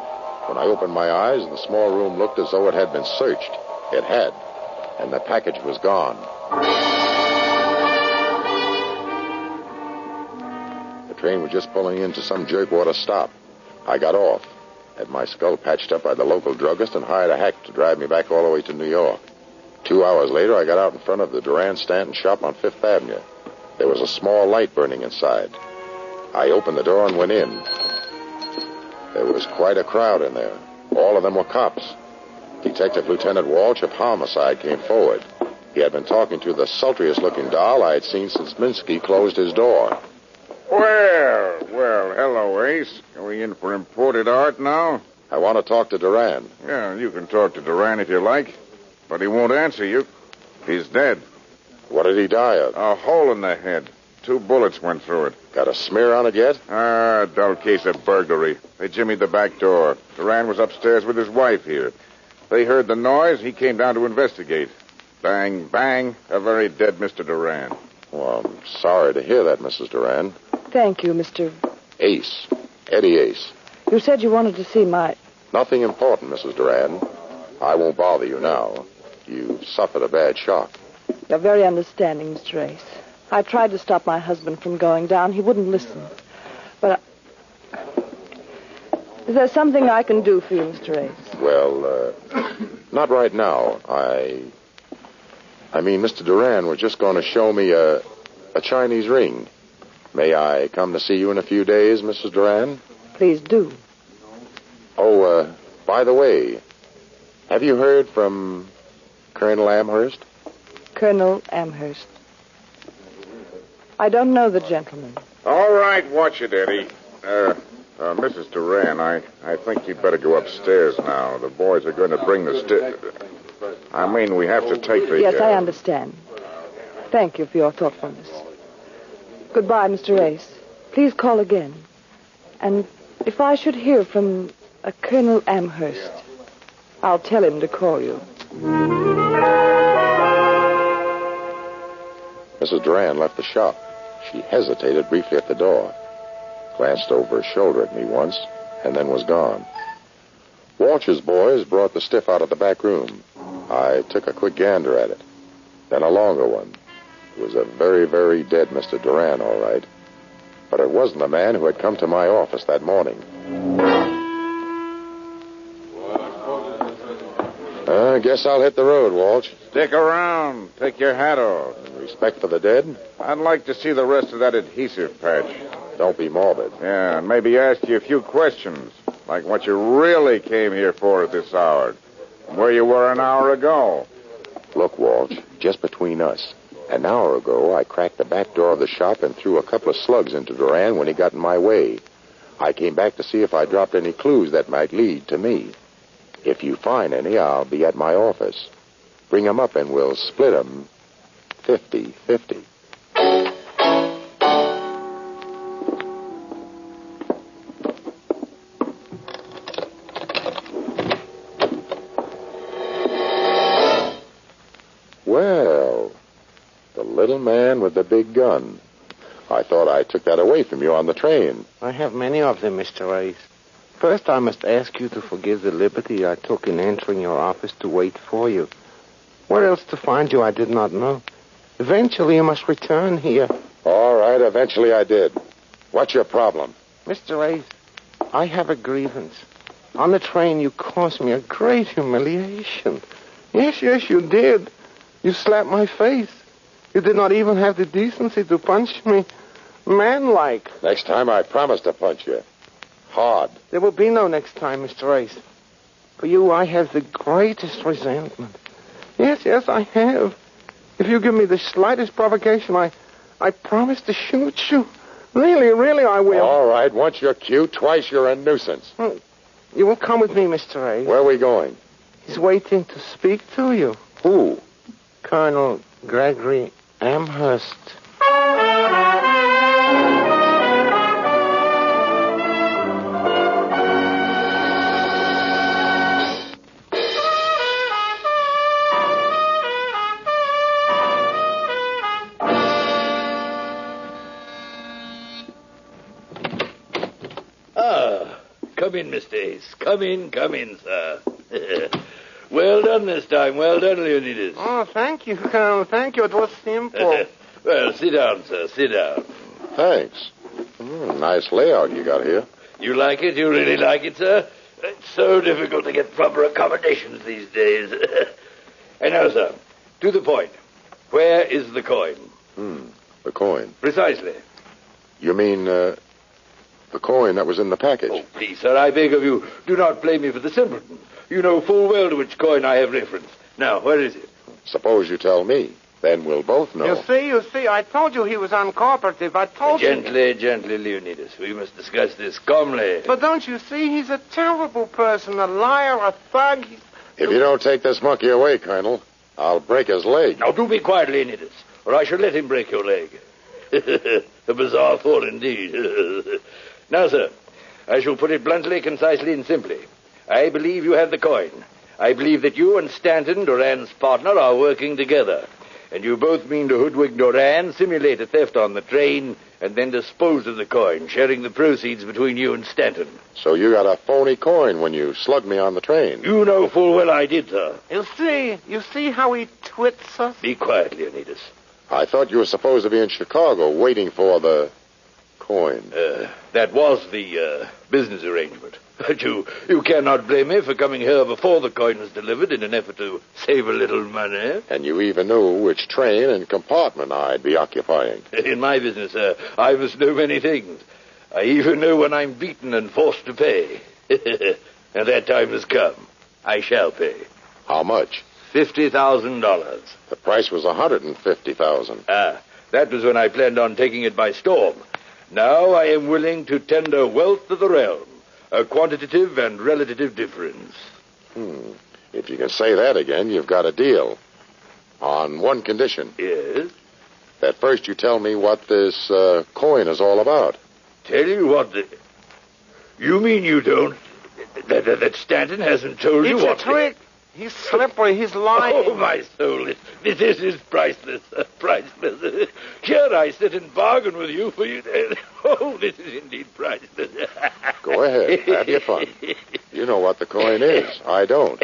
Speaker 14: When I opened my eyes, the small room looked as though it had been searched. It had. And the package was gone. The train was just pulling into some jerkwater stop. I got off, had my skull patched up by the local druggist, and hired a hack to drive me back all the way to New York. 2 hours later, I got out in front of the Durand Stanton shop on Fifth Avenue. There was a small light burning inside. I opened the door and went in. There was quite a crowd in there. All of them were cops. Detective Lieutenant Walsh of Homicide came forward. He had been talking to the sultriest-looking doll I had seen since Minsky closed his door.
Speaker 20: Well, hello, Ace. Are we in for imported art now?
Speaker 14: I want to talk to Durand.
Speaker 20: Yeah, you can talk to Durand if you like, but he won't answer you. He's dead.
Speaker 14: What did he die of?
Speaker 20: A hole in the head. 2 bullets went through it.
Speaker 14: Got a smear on it yet?
Speaker 20: Dull case of burglary. They jimmied the back door. Durand was upstairs with his wife here. They heard the noise. He came down to investigate. Bang, bang. A very dead Mr. Durand.
Speaker 14: Well, I'm sorry to hear that, Mrs. Durand.
Speaker 15: Thank you, Mr.
Speaker 14: Ace. Eddie Ace.
Speaker 15: You said you wanted to see my...
Speaker 14: Nothing important, Mrs. Durand. I won't bother you now.
Speaker 5: You've suffered a bad shock.
Speaker 11: You're very understanding, Mr. Ace. I tried to stop my husband from going down. He wouldn't listen. But is there something I can do for you, Mr. Ace?
Speaker 5: Well, not right now. I mean, Mr. Duran was just going to show me a Chinese ring. May I come to see you in a few days, Mrs. Duran?
Speaker 11: Please do.
Speaker 5: Oh, by the way, have you heard from Colonel Amherst?
Speaker 11: Colonel Amherst. I don't know the gentleman.
Speaker 20: All right, watch it, Eddie. Mrs. Duran, I think you'd better go upstairs now. The boys are going to bring the I mean, we have to take the...
Speaker 11: Yes, I understand. Thank you for your thoughtfulness. Goodbye, Mr. Ace. Please call again. And if I should hear from a Colonel Amherst, I'll tell him to call you.
Speaker 5: Mrs. Duran left the shop. She hesitated briefly at the door, glanced over her shoulder at me once, and then was gone. Walsh's boys brought the stiff out of the back room. I took a quick gander at it, then a longer one. It was a very, very dead Mr. Duran, all right. But it wasn't the man who had come to my office that morning. I guess I'll hit the road, Walsh.
Speaker 20: Stick around. Take your hat off.
Speaker 5: In respect for the dead?
Speaker 20: I'd like to see the rest of that adhesive patch.
Speaker 5: Don't be morbid.
Speaker 20: Yeah, and maybe ask you a few questions, like what you really came here for at this hour, and where you were an hour ago.
Speaker 5: Look, Walsh, just between us. An hour ago, I cracked the back door of the shop and threw a couple of slugs into Duran when he got in my way. I came back to see if I dropped any clues that might lead to me. If you find any, I'll be at my office. Bring 'em up and we'll split 'em 50-50. Well, the little man with the big gun. I thought I took that away from you on the train.
Speaker 10: I have many of them, Mr. Ace. First, I must ask you to forgive the liberty I took in entering your office to wait for you. Where else to find you, I did not know. Eventually, you must return here.
Speaker 5: All right, eventually I did. What's your problem?
Speaker 10: Mr. Ace, I have a grievance. On the train, you caused me a great humiliation. Yes, you did. You slapped my face. You did not even have the decency to punch me. Man-like.
Speaker 5: Next time, I promise to punch you. Hard.
Speaker 10: There will be no next time, Mr. Ace. For you, I have the greatest resentment. Yes, I have. If you give me the slightest provocation, I promise to shoot you. Really, I will.
Speaker 5: All right, once you're cute, twice you're a nuisance.
Speaker 10: You will come with me, Mr. Ace.
Speaker 5: Where are we going?
Speaker 10: He's waiting to speak to you.
Speaker 5: Who?
Speaker 10: Colonel Gregory Amherst.
Speaker 4: Come in, Mr. Ace. Come in, sir. Well done this time. Well done, Leonidas.
Speaker 10: Oh, thank you, Colonel. Thank you. It was simple.
Speaker 4: Well, sit down, sir. Sit down.
Speaker 5: Thanks. Nice layout you got here.
Speaker 4: You like it? You really like it, sir? It's so difficult to get proper accommodations these days. And now, sir, to the point. Where is the coin?
Speaker 5: The coin.
Speaker 4: Precisely.
Speaker 5: You mean, the coin that was in the package?
Speaker 4: Oh, please, sir, I beg of you, do not blame me for the simpleton. You know full well to which coin I have reference. Now, where is it?
Speaker 5: Suppose you tell me. Then we'll both know.
Speaker 10: You see, I told you he was uncooperative. I told you...
Speaker 4: Gently, Leonidas. We must discuss this calmly.
Speaker 10: But don't you see, he's a terrible person, a liar, a thug.
Speaker 5: If you don't take this monkey away, Colonel, I'll break his leg.
Speaker 4: Now, do be quiet, Leonidas, or I shall let him break your leg. A bizarre thought, indeed. Now, sir, I shall put it bluntly, concisely, and simply. I believe you have the coin. I believe that you and Stanton, Duran's partner, are working together.
Speaker 3: And you both mean to hoodwink Doran, simulate a theft on the train, and then dispose of the coin, sharing the proceeds between you and Stanton.
Speaker 14: So you got a phony coin when you slugged me on the train.
Speaker 3: You know full well I did, sir.
Speaker 10: You see how he twits us?
Speaker 3: Be quiet, Leonidas.
Speaker 14: I thought you were supposed to be in Chicago waiting for the coin.
Speaker 3: That was the business arrangement. But you cannot blame me for coming here before the coin was delivered in an effort to save a little money.
Speaker 14: And you even knew which train and compartment I'd be occupying.
Speaker 3: In my business, sir, I must know many things. I even know when I'm beaten and forced to pay. And that time has come. I shall pay.
Speaker 14: How much?
Speaker 3: $50,000.
Speaker 14: The price was $150,000.
Speaker 3: That was when I planned on taking it by storm. Now I am willing to tender wealth to the realm. A quantitative and relative difference.
Speaker 14: If you can say that again, you've got a deal. On one condition.
Speaker 3: Yes?
Speaker 14: That first you tell me what this coin is all about.
Speaker 3: Tell you what You mean you don't? That Stanton hasn't told you what...
Speaker 10: It's a trick. He's slippery. He's lying.
Speaker 3: Oh, my soul. This is priceless. Priceless. Here I sit and bargain with you for you. Oh, this is indeed priceless.
Speaker 14: Go ahead. Have your fun. You know what the coin is. I don't.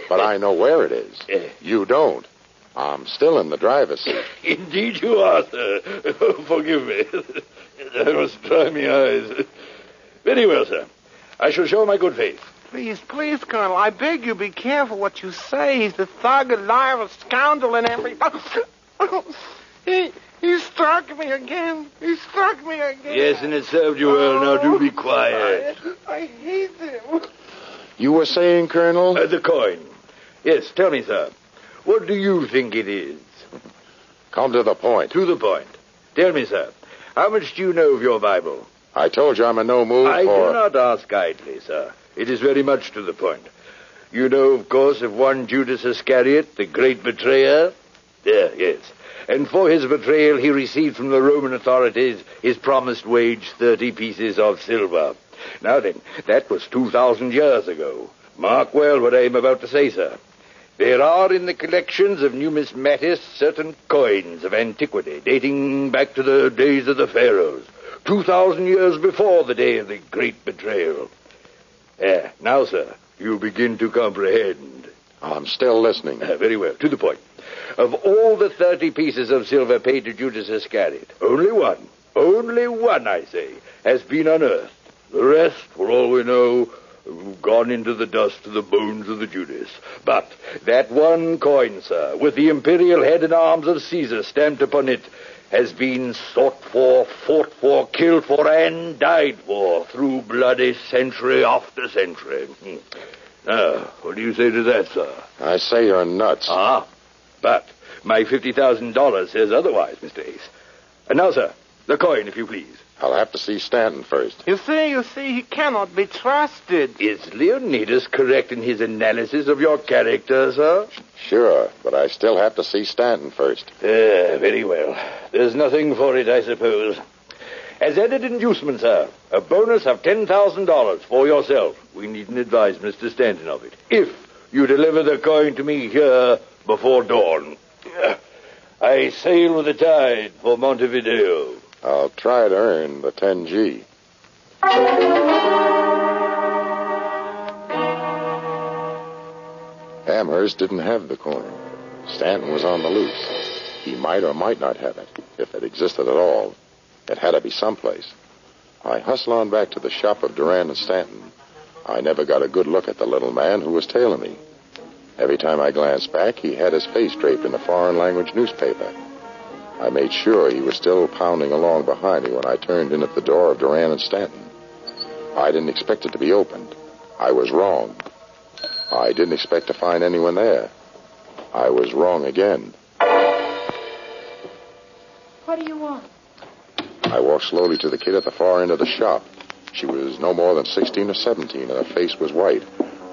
Speaker 14: But I know where it is. You don't. I'm still in the driver's seat.
Speaker 3: Indeed you are, sir. Oh, forgive me. I must dry my eyes. Very well, sir. I shall show my good faith.
Speaker 10: Please, Colonel, I beg you be careful what you say. He's the thug, a liar, a scoundrel, and everything. He struck me again.
Speaker 3: Yes, and it served you well. Now do be quiet.
Speaker 10: I hate him.
Speaker 14: You were saying, Colonel?
Speaker 3: The coin. Yes, tell me, sir. What do you think it is?
Speaker 14: Come to the point.
Speaker 3: To the point. Tell me, sir, how much do you know of your Bible?
Speaker 14: I told you I'm in no mood
Speaker 3: I do not ask idly, sir. It is very much to the point. You know, of course, of one Judas Iscariot, the great betrayer? Yes. And for his betrayal, he received from the Roman authorities his promised wage, 30 pieces of silver. Now then, that was 2,000 years ago. Mark well what I am about to say, sir. There are in the collections of numismatists certain coins of antiquity, dating back to the days of the pharaohs, 2,000 years before the day of the great betrayal. Now, sir, you begin to comprehend.
Speaker 14: I'm still listening.
Speaker 3: Very well. To the point. Of all the 30 pieces of silver paid to Judas Iscariot, only one, I say, has been unearthed. The rest, for all we know, have gone into the dust of the bones of the Judas. But that one coin, sir, with the imperial head and arms of Caesar stamped upon it, has been sought for, fought for, killed for, and died for through bloody century after century. Now, what do you say to that, sir?
Speaker 14: I say you're nuts.
Speaker 3: But my $50,000 says otherwise, Mr. Ace. And now, sir, the coin, if you please.
Speaker 14: I'll have to see Stanton first.
Speaker 10: You see, he cannot be trusted.
Speaker 3: Is Leonidas correct in his analysis of your character, sir?
Speaker 14: Sure, but I still have to see Stanton first.
Speaker 3: Very well. There's nothing for it, I suppose. As added inducement, sir, a bonus of $10,000 for yourself. We needn't advise Mr. Stanton of it. If you deliver the coin to me here before dawn. I sail with the tide for Montevideo.
Speaker 14: I'll try to earn the 10G. Amherst didn't have the coin. Stanton was on the loose. He might or might not have it, if it existed at all. It had to be someplace. I hustled on back to the shop of Duran and Stanton. I never got a good look at the little man who was tailing me. Every time I glanced back, he had his face draped in a foreign language newspaper. I made sure he was still pounding along behind me when I turned in at the door of Duran and Stanton. I didn't expect it to be opened. I was wrong. I didn't expect to find anyone there. I was wrong again.
Speaker 9: What do you want?
Speaker 14: I walked slowly to the kid at the far end of the shop. She was no more than 16 or 17, and her face was white.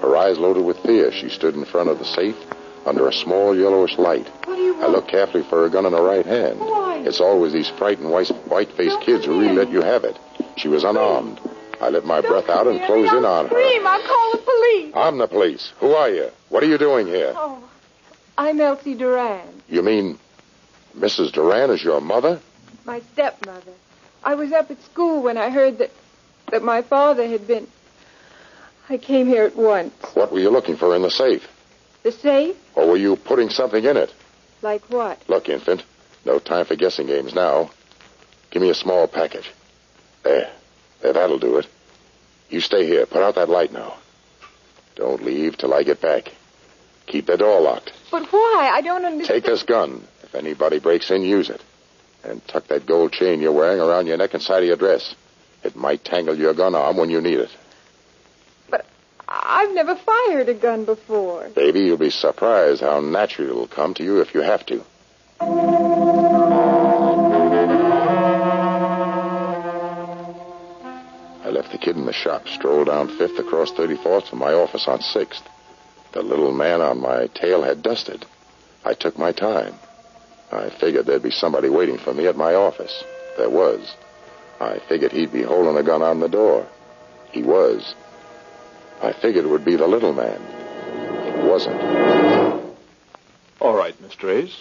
Speaker 14: Her eyes loaded with fear. She stood in front of the safe under a small yellowish light.
Speaker 9: What do you want?
Speaker 14: I looked carefully for her gun in her right hand.
Speaker 9: Why?
Speaker 14: It's always these frightened white-faced kids who really let you have it. She was unarmed. I let my breath out and closed in on her.
Speaker 9: I'll call the police.
Speaker 14: I'm the police. Who are you? What are you doing here?
Speaker 9: Oh, I'm Elsie Duran.
Speaker 14: You mean Mrs. Duran is your mother?
Speaker 1: My stepmother. I was up at school when I heard that my father had been... I came here at once.
Speaker 14: What were you looking for in the safe?
Speaker 1: The safe?
Speaker 14: Or were you putting something in it?
Speaker 1: Like what?
Speaker 14: Look, infant, no time for guessing games now. Give me a small package. There, that'll do it. You stay here. Put out that light now. Don't leave till I get back. Keep the door locked.
Speaker 1: But why? I don't understand.
Speaker 14: Take this gun. If anybody breaks in, use it. And tuck that gold chain you're wearing around your neck and side of your dress. It might tangle your gun arm when you need it.
Speaker 1: But I've never fired a gun before.
Speaker 14: Baby, you'll be surprised how natural it'll come to you if you have to. I left the kid in the shop, strolled down 5th across 34th to my office on 6th. The little man on my tail had dusted. I took my time. I figured there'd be somebody waiting for me at my office. There was. I figured he'd be holding a gun on the door. He was. I figured it would be the little man. It wasn't.
Speaker 17: All right, Mr. Ace.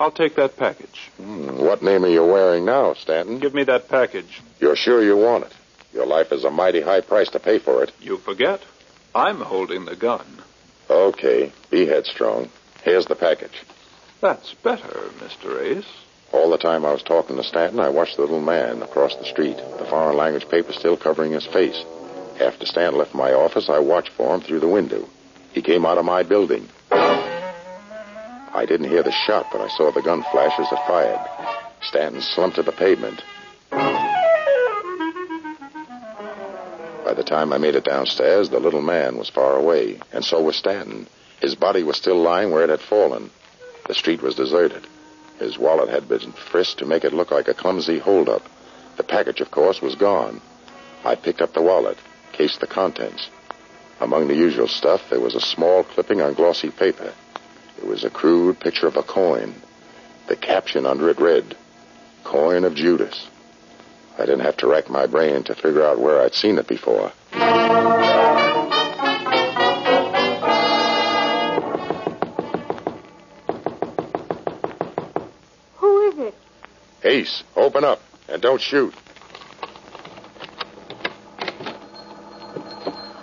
Speaker 17: I'll take that package.
Speaker 14: What name are you wearing now, Stanton?
Speaker 17: Give me that package.
Speaker 14: You're sure you want it? Your life is a mighty high price to pay for it.
Speaker 17: You forget. I'm holding the gun.
Speaker 14: Okay, be headstrong. Here's the package.
Speaker 17: That's better, Mr. Ace.
Speaker 14: All the time I was talking to Stanton, I watched the little man across the street, the foreign language paper still covering his face. After Stanton left my office, I watched for him through the window. He came out of my building. I didn't hear the shot, but I saw the gun flash as it fired. Stanton slumped to the pavement. By the time I made it downstairs, the little man was far away, and so was Stanton. His body was still lying where it had fallen. The street was deserted. His wallet had been frisked to make it look like a clumsy holdup. The package, of course, was gone. I picked up the wallet, cased the contents. Among the usual stuff, there was a small clipping on glossy paper. It was a crude picture of a coin. The caption under it read, "Coin of Judas." I didn't have to rack my brain to figure out where I'd seen it before.
Speaker 1: Who is it?
Speaker 14: Ace, open up, and don't shoot.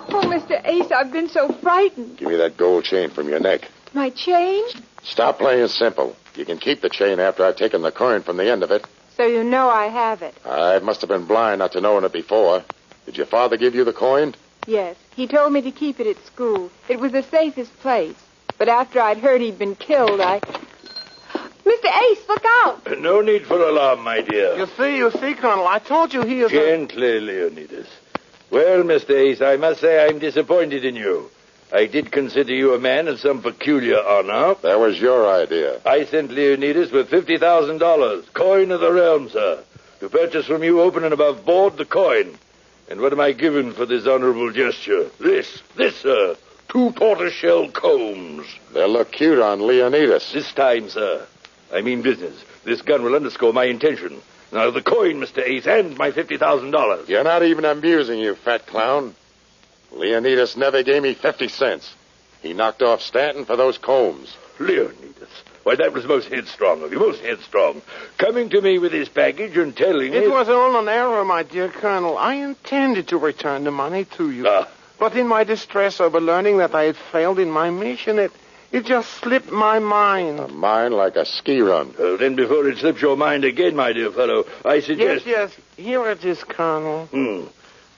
Speaker 1: Oh, Mr. Ace, I've been so frightened.
Speaker 14: Give me that gold chain from your neck.
Speaker 1: My chain?
Speaker 14: Stop playing simple. You can keep the chain after I've taken the coin from the end of it.
Speaker 1: So you know I have it.
Speaker 14: I must have been blind not to knowing it before. Did your father give you the coin?
Speaker 1: Yes. He told me to keep it at school. It was the safest place. But after I'd heard he'd been killed, Mr. Ace, look out!
Speaker 3: No need for alarm, my dear.
Speaker 10: You see, Colonel, I told you he is...
Speaker 3: Gently, Leonidas. Well, Mr. Ace, I must say I'm disappointed in you. I did consider you a man of some peculiar honor.
Speaker 14: That was your idea.
Speaker 3: I sent Leonidas with $50,000, coin of the realm, sir, to purchase from you, open and above board, the coin. And what am I given for this honorable gesture? This, sir, 2 tortoiseshell combs.
Speaker 14: They'll look cute on Leonidas.
Speaker 3: This time, sir, I mean business. This gun will underscore my intention. Now, the coin, Mr. Ace, and my $50,000.
Speaker 14: You're not even amusing, you fat clown. Leonidas never gave me 50 cents. He knocked off Stanton for those combs.
Speaker 3: Leonidas? Why, that was most headstrong of you, most headstrong. Coming to me with his package and telling me...
Speaker 10: It was all an error, my dear Colonel. I intended to return the money to you. But in my distress over learning that I had failed in my mission, it just slipped my mind.
Speaker 14: A mind like a ski run.
Speaker 3: Well, then before it slips your mind again, my dear fellow, I suggest...
Speaker 10: Yes, here it is, Colonel.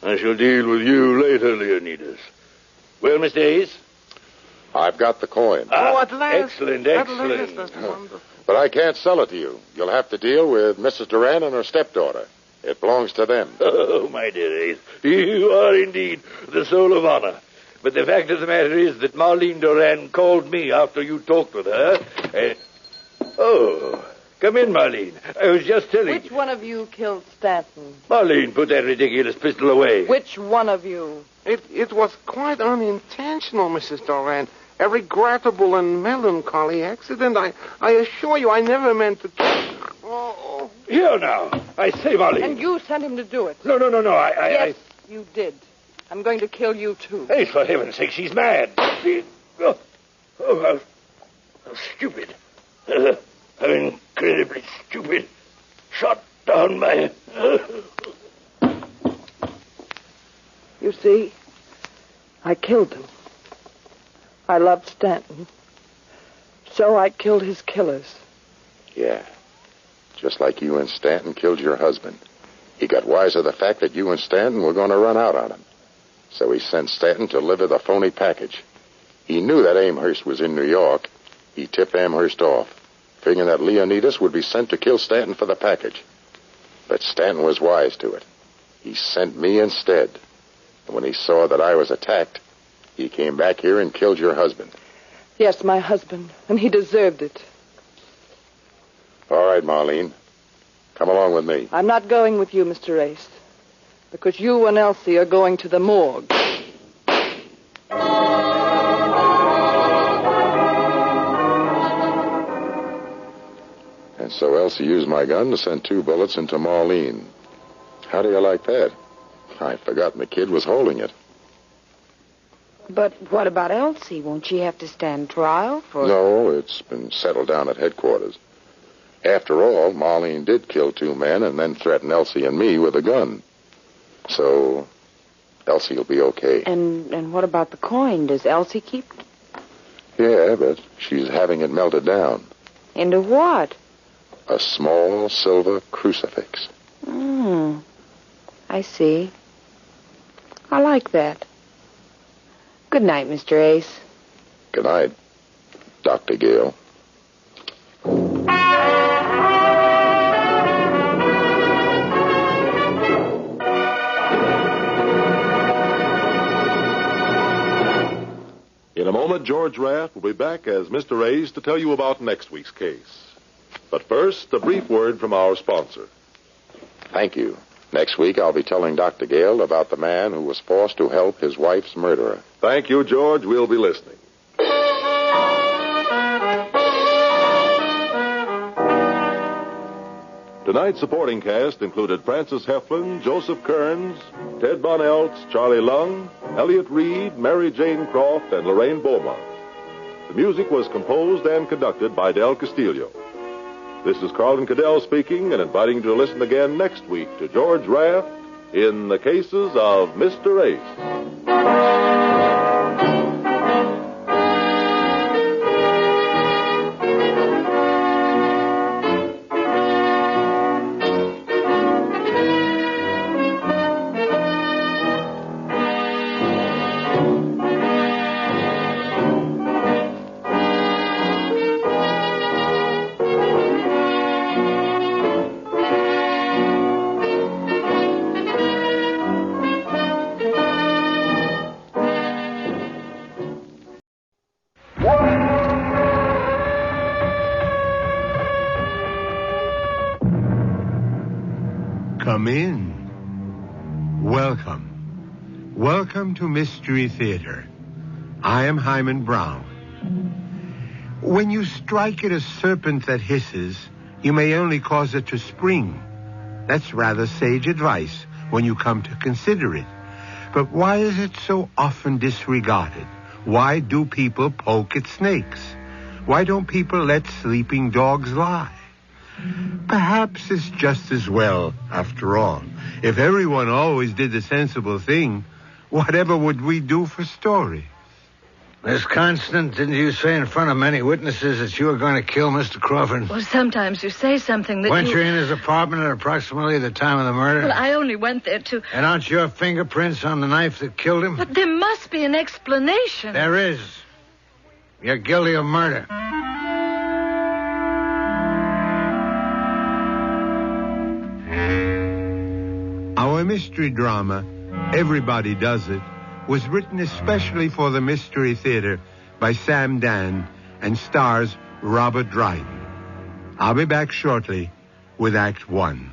Speaker 3: I shall deal with you later, Leonidas. Well, Mr. Ace?
Speaker 14: I've got the coin.
Speaker 10: At last.
Speaker 3: Excellent.
Speaker 10: At last, that's wonderful.
Speaker 14: But I can't sell it to you. You'll have to deal with Mrs. Duran and her stepdaughter. It belongs to them.
Speaker 3: Oh, my dear Ace, you are indeed the soul of honor. But the fact of the matter is that Marlene Duran called me after you talked with her. Come in, Marlene. I was just telling...
Speaker 11: Which one of you killed Stanton?
Speaker 3: Marlene, put that ridiculous pistol away.
Speaker 11: Which one of you?
Speaker 10: It was quite unintentional, Mrs. Duran. A regrettable and melancholy accident. I assure you I never meant to... Oh.
Speaker 3: Here now. I say, Marlene.
Speaker 11: And you sent him to do it.
Speaker 3: No.
Speaker 11: Yes, you did. I'm going to kill you, too.
Speaker 3: Hey, for heaven's sake, she's mad. How stupid.
Speaker 4: I'm incredibly stupid. Shot down my...
Speaker 11: You see, I killed him. I loved Stanton. So I killed his killers.
Speaker 14: Yeah. Just like you and Stanton killed your husband. He got wise of the fact that you and Stanton were going to run out on him. So he sent Stanton to deliver the phony package. He knew that Amherst was in New York. He tipped Amherst off, figuring that Leonidas would be sent to kill Stanton for the package. But Stanton was wise to it. He sent me instead. And when he saw that I was attacked, he came back here and killed your husband.
Speaker 11: Yes, my husband, and he deserved it.
Speaker 14: All right, Marlene. Come along with me.
Speaker 11: I'm not going with you, Mr. Ace, because you and Elsie are going to the morgue.
Speaker 14: And so Elsie used my gun to send 2 bullets into Marlene. How do you like that? I'd forgotten the kid was holding it.
Speaker 15: But what about Elsie? Won't she have to stand trial for...
Speaker 14: No, it's been settled down at headquarters. After all, Marlene did kill 2 men and then threaten Elsie and me with a gun. So, Elsie will be okay.
Speaker 15: And what about the coin? Does Elsie keep it?
Speaker 14: Yeah, but she's having it melted down.
Speaker 15: Into what?
Speaker 14: A small silver crucifix.
Speaker 15: I see. I like that. Good night, Mr. Ace.
Speaker 14: Good night, Dr. Gale.
Speaker 2: In a moment, George Raft will be back as Mr. Ace to tell you about next week's case. But first, a brief word from our sponsor.
Speaker 14: Thank you. Next week, I'll be telling Dr. Gale about the man who was forced to help his wife's murderer.
Speaker 2: Thank you, George. We'll be listening. Tonight's supporting cast included Francis Heflin, Joseph Kearns, Ted Von Eltz, Charlie Lung, Elliot Reed, Mary Jane Croft, and Lorraine Beaumont. The music was composed and conducted by Del Castillo. This is Carlton Cadell speaking and inviting you to listen again next week to George Raft in the cases of Mr. Ace.
Speaker 6: Come in. Welcome. Welcome to Mystery Theater. I am Hyman Brown. When you strike at a serpent that hisses, you may only cause it to spring. That's rather sage advice when you come to consider it. But why is it so often disregarded? Why do people poke at snakes? Why don't people let sleeping dogs lie? Perhaps it's just as well, after all. If everyone always did the sensible thing, whatever would we do for stories?
Speaker 21: Miss Constant, didn't you say in front of many witnesses that you were going to kill Mr. Crawford?
Speaker 22: Well, sometimes you say something that
Speaker 21: Weren't you in his apartment at approximately the time of the murder?
Speaker 22: Well, I only went there to...
Speaker 21: And aren't your fingerprints on the knife that killed him?
Speaker 22: But there must be an explanation.
Speaker 21: There is. You're guilty of murder.
Speaker 6: Our mystery drama, Everybody Does It, was written especially for the Mystery Theater by Sam Dan and stars Robert Dryden. I'll be back shortly with Act 1.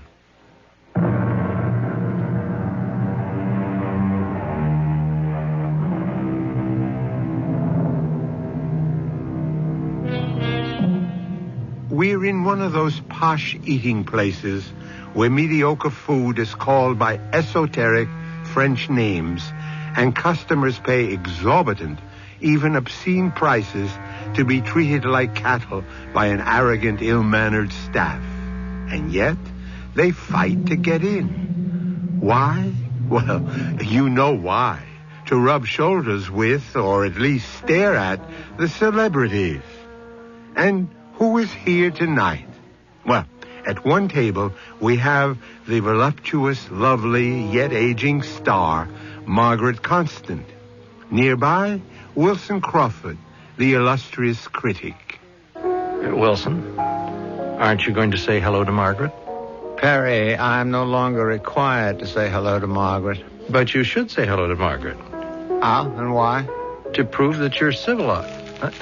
Speaker 6: We're in one of those posh eating places where mediocre food is called by esoteric French names and customers pay exorbitant, even obscene prices, to be treated like cattle by an arrogant, ill-mannered staff. And yet, they fight to get in. Why? Well, you know why. To rub shoulders with, or at least stare at, the celebrities. And who is here tonight? Well, at one table, we have the voluptuous, lovely, yet aging star, Margaret Constant. Nearby, Wilson Crawford, the illustrious critic.
Speaker 8: Wilson, aren't you going to say hello to Margaret?
Speaker 21: Perry, I'm no longer required to say hello to Margaret.
Speaker 8: But you should say hello to Margaret.
Speaker 21: How and why?
Speaker 8: To prove that you're civilized.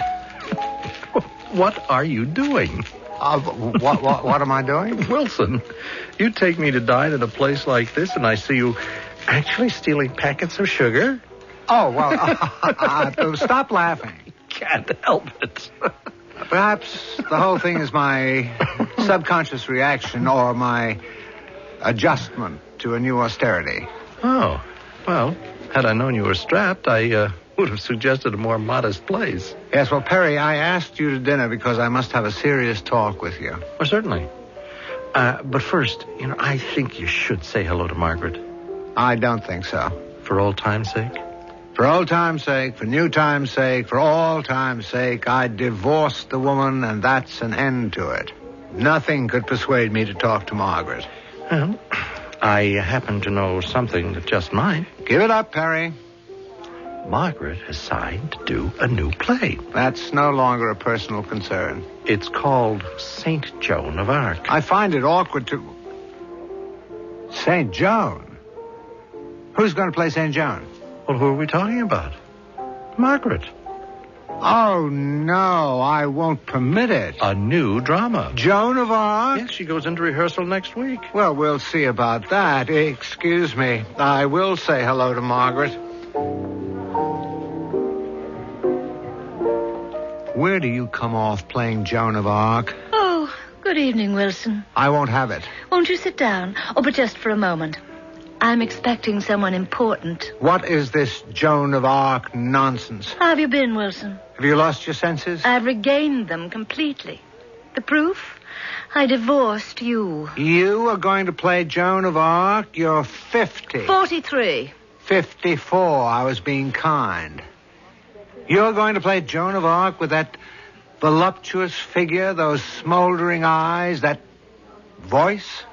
Speaker 8: What are you doing?
Speaker 21: What am I doing?
Speaker 8: Wilson, you take me to dine at a place like this, and I see you actually stealing packets of sugar?
Speaker 21: Oh, well, stop laughing.
Speaker 8: Can't help it.
Speaker 21: Perhaps the whole thing is my subconscious reaction or my adjustment to a new austerity.
Speaker 8: Oh, well, had I known you were strapped, I would have suggested a more modest place.
Speaker 21: Yes, well, Perry, I asked you to dinner because I must have a serious talk with you.
Speaker 8: Oh, certainly. But first, I think you should say hello to Margaret.
Speaker 21: I don't think so.
Speaker 8: For old time's sake?
Speaker 21: For old time's sake, for new time's sake, for all time's sake, I divorced the woman, and that's an end to it. Nothing could persuade me to talk to Margaret.
Speaker 8: Well, I happen to know something that just might.
Speaker 21: Give it up, Perry.
Speaker 8: Margaret has signed to do a new play.
Speaker 21: That's no longer a personal concern.
Speaker 8: It's called St. Joan of Arc.
Speaker 21: I find it awkward to... St. Joan? Who's going to play St. Joan?
Speaker 8: Well, who are we talking about? Margaret.
Speaker 21: Oh, no, I won't permit it.
Speaker 8: A new drama.
Speaker 21: Joan of Arc?
Speaker 8: Yes, she goes into rehearsal next week.
Speaker 21: Well, we'll see about that. Excuse me. I will say hello to Margaret. Where do you come off playing Joan of Arc?
Speaker 22: Oh, good evening, Wilson.
Speaker 21: I won't have it.
Speaker 22: Won't you sit down? Oh, but just for a moment. I'm expecting someone important.
Speaker 21: What is this Joan of Arc nonsense?
Speaker 22: How have you been, Wilson?
Speaker 21: Have you lost your senses?
Speaker 22: I've regained them completely. The proof? I divorced you.
Speaker 21: You are going to play Joan of Arc? You're 50.
Speaker 22: 43.
Speaker 21: 54. I was being kind. You're going to play Joan of Arc with that voluptuous figure, those smoldering eyes, that voice?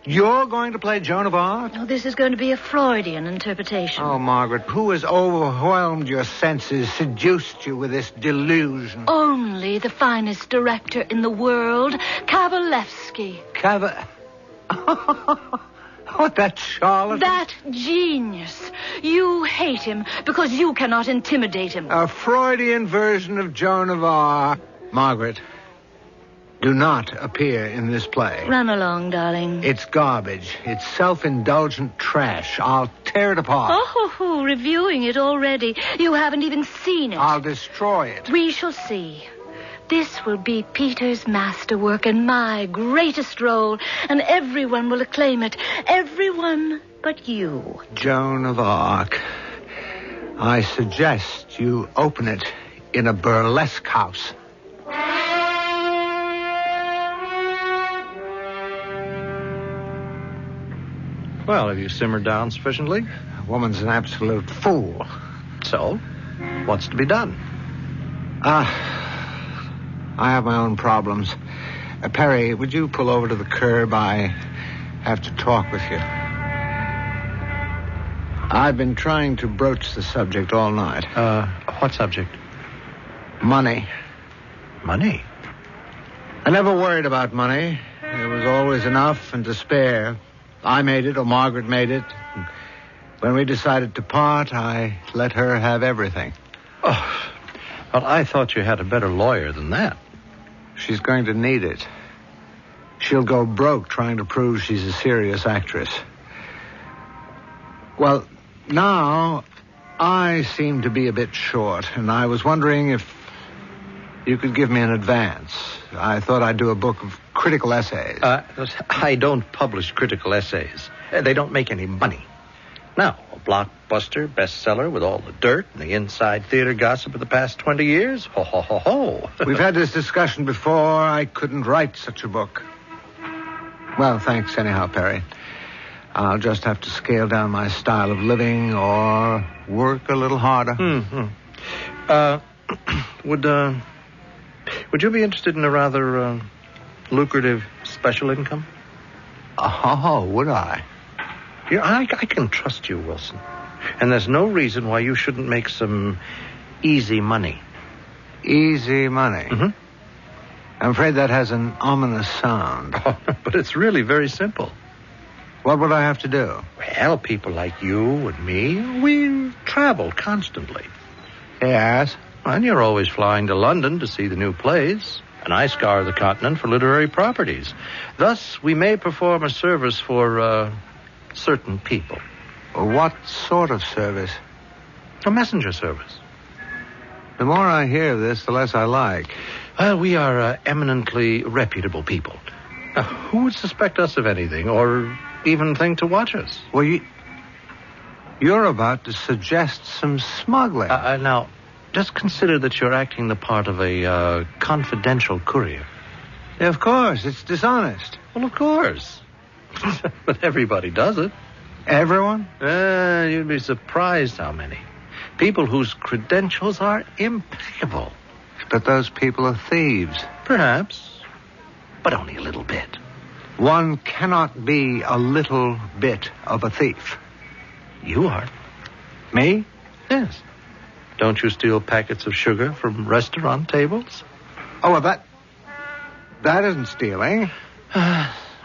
Speaker 21: You're going to play Joan of Arc?
Speaker 22: Oh, this is going to be a Freudian interpretation.
Speaker 21: Oh, Margaret, who has overwhelmed your senses, seduced you with this delusion?
Speaker 22: Only the finest director in the world, Kavalevsky.
Speaker 21: Oh, that charlatan.
Speaker 22: That genius. You hate him because you cannot intimidate him.
Speaker 21: A Freudian version of Joan of Arc. Margaret, do not appear in this play.
Speaker 22: Run along, darling.
Speaker 21: It's garbage. It's self-indulgent trash. I'll tear it apart.
Speaker 22: Oh, reviewing it already. You haven't even seen it.
Speaker 21: I'll destroy it.
Speaker 22: We shall see. This will be Peter's masterwork and my greatest role, and everyone will acclaim it. Everyone but you.
Speaker 21: Joan of Arc. I suggest you open it in a burlesque house.
Speaker 8: Well, have you simmered down sufficiently?
Speaker 21: The woman's an absolute fool.
Speaker 8: So, what's to be done?
Speaker 21: I have my own problems. Perry, would you pull over to the curb? I have to talk with you. I've been trying to broach the subject all night.
Speaker 8: What subject?
Speaker 21: Money.
Speaker 8: Money?
Speaker 21: I never worried about money. There was always enough and to spare. I made it, or Margaret made it. When we decided to part, I let her have everything.
Speaker 8: Oh, well, I thought you had a better lawyer than that.
Speaker 21: She's going to need it. She'll go broke trying to prove she's a serious actress. Well, now I seem to be a bit short, and I was wondering if you could give me an advance. I thought I'd do a book of critical essays.
Speaker 8: I don't publish critical essays. They don't make any money. Now, a blockbuster bestseller with all the dirt and the inside theater gossip of the past 20 years? Ho, ho, ho, ho.
Speaker 21: We've had this discussion before. I couldn't write such a book. Well, thanks anyhow, Perry. I'll just have to scale down my style of living or work a little harder.
Speaker 8: Would you be interested in a rather lucrative special income?
Speaker 21: Oh, would I?
Speaker 8: Yeah, I can trust you, Wilson. And there's no reason why you shouldn't make some easy money.
Speaker 21: Easy money?
Speaker 8: Mm-hmm.
Speaker 21: I'm afraid that has an ominous sound.
Speaker 8: Oh, but it's really very simple.
Speaker 21: What would I have to do?
Speaker 8: Well, people like you and me, we travel constantly.
Speaker 21: Yes?
Speaker 8: And you're always flying to London to see the new plays. And I scour the continent for literary properties. Thus, we may perform a service for certain people.
Speaker 21: What sort of service?
Speaker 8: A messenger service.
Speaker 21: The more I hear of this, the less I like.
Speaker 8: Well, we are eminently reputable people. Now, who would suspect us of anything, or even think to watch us?
Speaker 21: Well, you're about to suggest some smuggling.
Speaker 8: Now, just consider that you're acting the part of a confidential courier.
Speaker 21: Yeah, of course, it's dishonest.
Speaker 8: Well, of course. But everybody does it.
Speaker 21: Everyone?
Speaker 8: You'd be surprised how many. People whose credentials are impeccable.
Speaker 21: But those people are thieves.
Speaker 8: Perhaps. But only a little bit.
Speaker 21: One cannot be a little bit of a thief.
Speaker 8: You are.
Speaker 21: Me?
Speaker 8: Yes. Don't you steal packets of sugar from restaurant tables?
Speaker 21: Oh, well, that isn't stealing.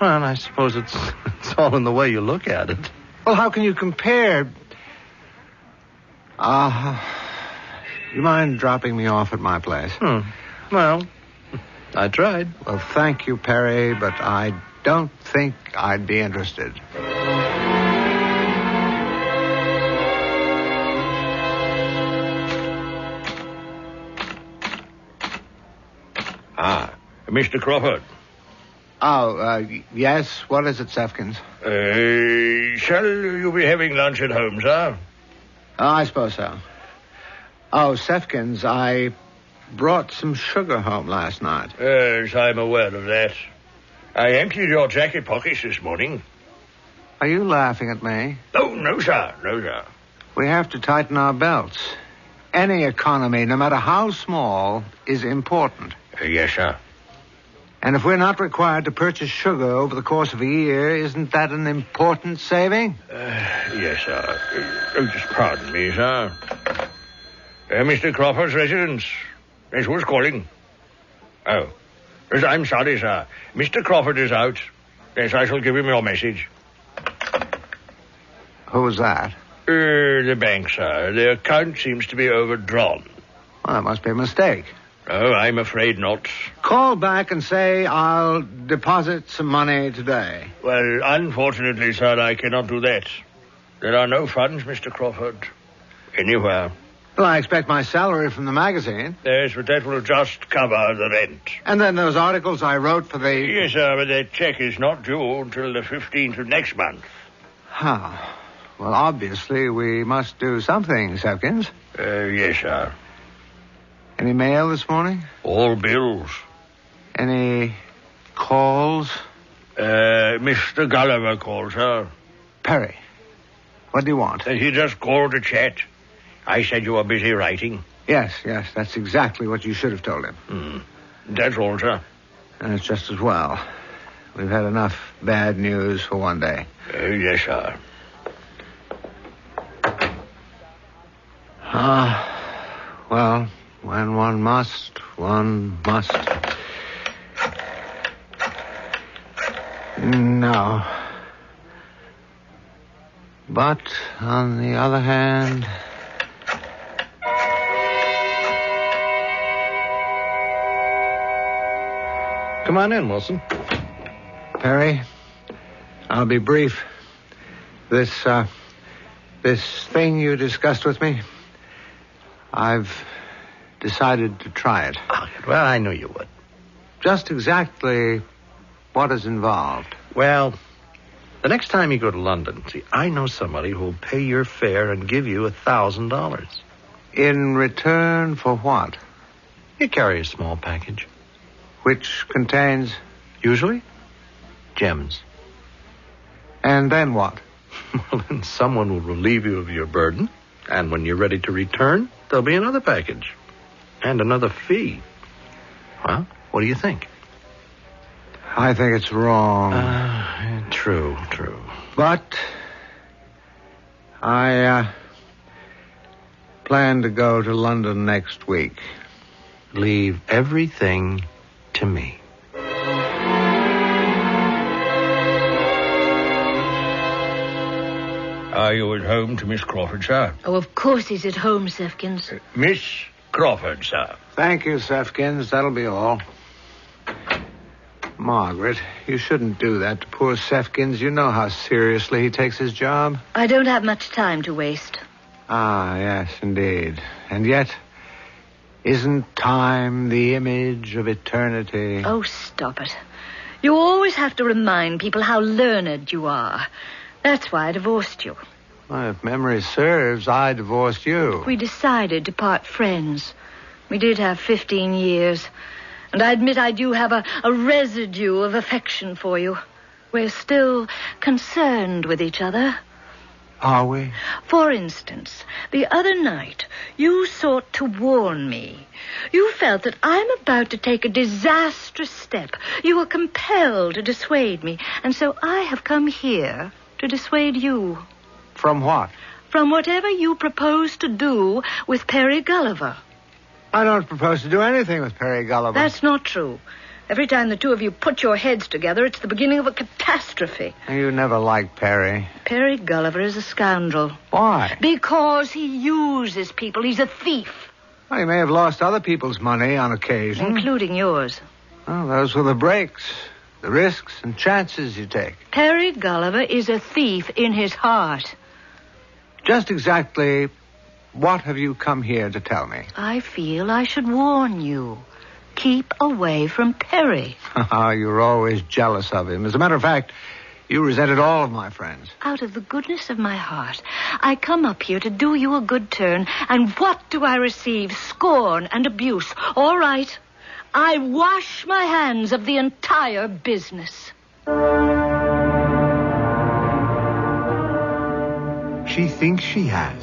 Speaker 8: Well, I suppose it's all in the way you look at it.
Speaker 21: Well, how can you compare? You mind dropping me off at my place?
Speaker 8: Well, I tried.
Speaker 21: Well, thank you, Perry, but I don't think I'd be interested.
Speaker 4: Mr. Crawford.
Speaker 21: Oh, yes. What is it, Sefkins?
Speaker 4: Shall you be having lunch at home, sir?
Speaker 21: Oh, I suppose so. Oh, Sefkins, I brought some sugar home last night.
Speaker 4: Yes, I'm aware of that. I emptied your jacket pockets this morning.
Speaker 21: Are you laughing at me?
Speaker 4: Oh, no, sir. No, sir.
Speaker 21: We have to tighten our belts. Any economy, no matter how small, is important.
Speaker 4: Yes, sir.
Speaker 21: And if we're not required to purchase sugar over the course of a year, isn't that an important saving?
Speaker 4: Yes, sir. Just pardon me, sir. Mr. Crawford's residence. Yes, who's calling? Oh. Yes, I'm sorry, sir. Mr. Crawford is out. Yes, I shall give him your message.
Speaker 21: Who's that?
Speaker 4: The bank, sir. The account seems to be overdrawn.
Speaker 21: Well, that must be a mistake.
Speaker 4: Oh, I'm afraid not.
Speaker 21: Call back and say I'll deposit some money today.
Speaker 4: Well, unfortunately, sir, I cannot do that. There are no funds, Mr. Crawford. Anywhere.
Speaker 21: Well, I expect my salary from the magazine.
Speaker 4: Yes, but that will just cover the rent.
Speaker 21: And then those articles I wrote for the...
Speaker 4: Yes, sir, but that check is not due until the 15th of next month.
Speaker 21: Well, obviously, we must do something, Sefkins.
Speaker 4: Yes, sir.
Speaker 21: Any mail this morning?
Speaker 4: All bills.
Speaker 21: Any calls?
Speaker 4: Mr. Gulliver called, sir.
Speaker 21: Perry, what do you want?
Speaker 4: He just called to chat. I said you were busy writing.
Speaker 21: Yes, that's exactly what you should have told him.
Speaker 4: That's all, sir.
Speaker 21: And it's just as well. We've had enough bad news for one day.
Speaker 4: Yes, sir.
Speaker 21: Well, when one must, one must. No. But, on the other hand...
Speaker 8: Come on in, Wilson.
Speaker 21: Perry, I'll be brief. This thing you discussed with me, I've decided to try it.
Speaker 8: Well, I knew you would.
Speaker 21: Just exactly what is involved.
Speaker 8: Well, The next time you go to London, see, I know somebody who'll pay your fare and give you $1,000.
Speaker 21: In return for what?
Speaker 8: You carry a small package.
Speaker 21: Which contains?
Speaker 8: Usually, gems.
Speaker 21: And then what?
Speaker 8: Well, then someone will relieve you of your burden, and when you're ready to return, there'll be another package. And another fee. Well, what do you think?
Speaker 21: I think it's wrong.
Speaker 8: True.
Speaker 21: But I plan to go to London next week.
Speaker 8: Leave everything to me.
Speaker 4: Are you at home to Miss Crawford, sir?
Speaker 22: Oh, of course he's at home, Sefkins.
Speaker 4: Miss Crawford, sir.
Speaker 21: Thank you, Sefkins. That'll be all. Margaret, you shouldn't do that to poor Sefkins. You know how seriously he takes his job.
Speaker 22: I don't have much time to waste.
Speaker 21: Ah, yes, indeed. And yet, isn't time the image of eternity?
Speaker 22: Oh, stop it. You always have to remind people how learned you are. That's why I divorced you.
Speaker 21: Well, if memory serves, I divorced you.
Speaker 22: We decided to part friends. We did have 15 years. And I admit I do have a residue of affection for you. We're still concerned with each other.
Speaker 21: Are we?
Speaker 22: For instance, the other night, you sought to warn me. You felt that I'm about to take a disastrous step. You were compelled to dissuade me. And so I have come here to dissuade you.
Speaker 21: From what?
Speaker 22: From whatever you propose to do with Perry Gulliver.
Speaker 21: I don't propose to do anything with Perry Gulliver.
Speaker 22: That's not true. Every time the two of you put your heads together, it's the beginning of a catastrophe.
Speaker 21: You never liked Perry.
Speaker 22: Perry Gulliver is a scoundrel.
Speaker 21: Why?
Speaker 22: Because he uses people. He's a thief.
Speaker 21: Well, he may have lost other people's money on occasion.
Speaker 22: Including yours.
Speaker 21: Well, those were the breaks. The risks and chances you take.
Speaker 22: Perry Gulliver is a thief in his heart.
Speaker 21: Just exactly what have you come here to tell me?
Speaker 22: I feel I should warn you. Keep away from Perry.
Speaker 21: You're always jealous of him. As a matter of fact, you resented all of my friends.
Speaker 22: Out of the goodness of my heart, I come up here to do you a good turn, and what do I receive? Scorn and abuse. All right. I wash my hands of the entire business.
Speaker 6: She thinks she has.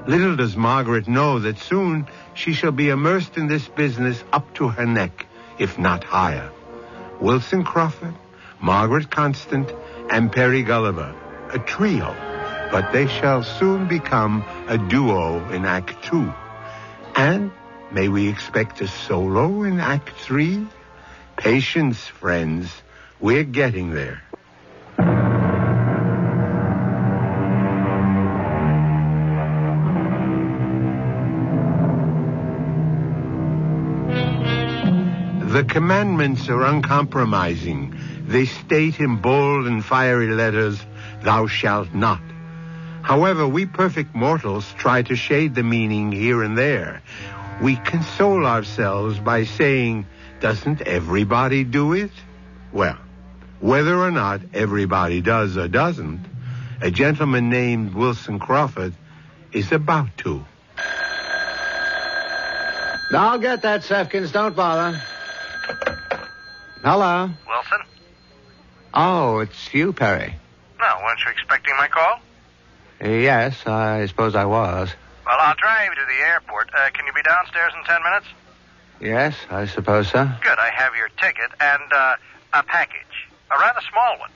Speaker 6: Little does Margaret know that soon she shall be immersed in this business up to her neck, if not higher. Wilson Crawford, Margaret Constant, and Perry Gulliver, a trio, but they shall soon become a duo in Act 2. And may we expect a solo in Act 3? Patience, friends. We're getting there. The commandments are uncompromising. They state in bold and fiery letters, "Thou shalt not." However, we perfect mortals try to shade the meaning here and there. We console ourselves by saying, doesn't everybody do it? Well, whether or not everybody does or doesn't, a gentleman named Wilson Crawford is about to.
Speaker 21: I'll get that, Sefkins. Don't bother. Hello.
Speaker 16: Wilson?
Speaker 21: Oh, it's you, Perry.
Speaker 16: No, weren't you expecting my call?
Speaker 21: Yes, I suppose I was.
Speaker 16: Well, I'll drive you to the airport. Can you be downstairs in 10 minutes?
Speaker 21: Yes, I suppose so.
Speaker 16: Good, I have your ticket and a package. A rather small one.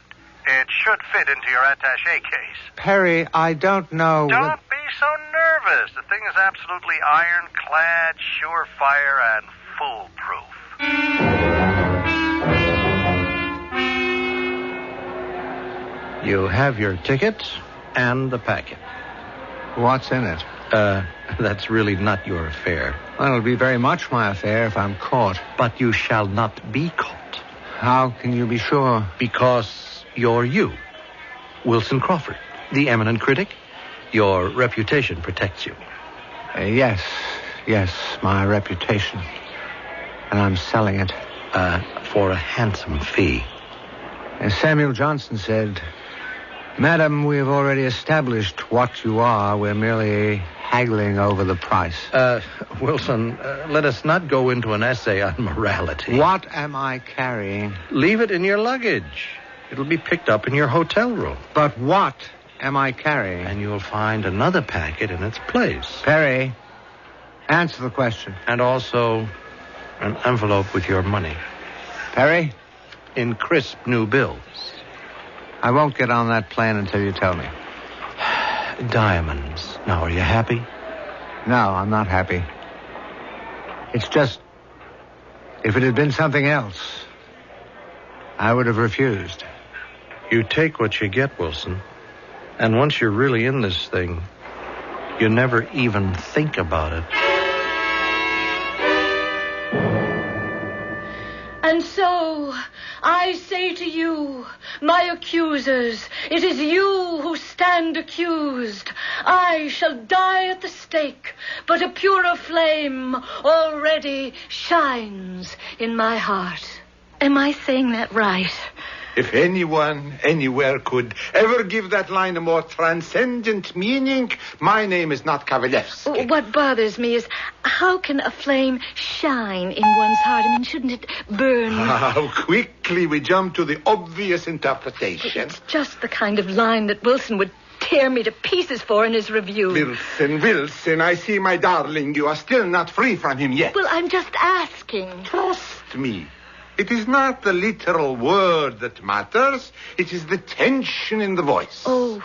Speaker 16: It should fit into your attaché case.
Speaker 21: Perry, I don't know...
Speaker 16: Don't be so nervous. The thing is absolutely ironclad, surefire, and foolproof.
Speaker 8: You have your ticket and the packet.
Speaker 21: What's in it?
Speaker 8: That's really not your affair.
Speaker 21: Well, it'll be very much my affair if I'm caught.
Speaker 8: But you shall not be caught.
Speaker 21: How can you be sure?
Speaker 8: Because you're you, Wilson Crawford, the eminent critic. Your reputation protects you.
Speaker 21: Yes, my reputation. And I'm selling it.
Speaker 8: For a handsome fee.
Speaker 21: As Samuel Johnson said, Madam, we have already established what you are. We're merely haggling over the price.
Speaker 8: Wilson, let us not go into an essay on morality.
Speaker 21: What am I carrying?
Speaker 8: Leave it in your luggage. It'll be picked up in your hotel room.
Speaker 21: But what am I carrying?
Speaker 8: And you'll find another packet in its place.
Speaker 21: Perry, answer the question.
Speaker 8: And also an envelope with your money.
Speaker 21: Perry?
Speaker 8: In crisp new bills.
Speaker 21: I won't get on that plane until you tell me.
Speaker 8: Diamonds. Now, are you happy?
Speaker 21: No, I'm not happy. It's just, if it had been something else, I would have refused.
Speaker 8: You take what you get, Wilson. And once you're really in this thing, you never even think about it.
Speaker 22: And so, I say to you, my accusers, it is you who stand accused. I shall die at the stake, but a purer flame already shines in my heart. Am I saying that right?
Speaker 6: If anyone, anywhere could ever give that line a more transcendent meaning, my name is not Kavalevsky.
Speaker 22: What bothers me is, how can a flame shine in one's heart? I mean, shouldn't it burn?
Speaker 6: How quickly we jump to the obvious interpretation.
Speaker 22: It's just the kind of line that Wilson would tear me to pieces for in his review.
Speaker 6: Wilson, I see, my darling, you are still not free from him yet.
Speaker 22: Well, I'm just asking.
Speaker 6: Trust me. It is not the literal word that matters. It is the tension in the voice.
Speaker 22: Oh.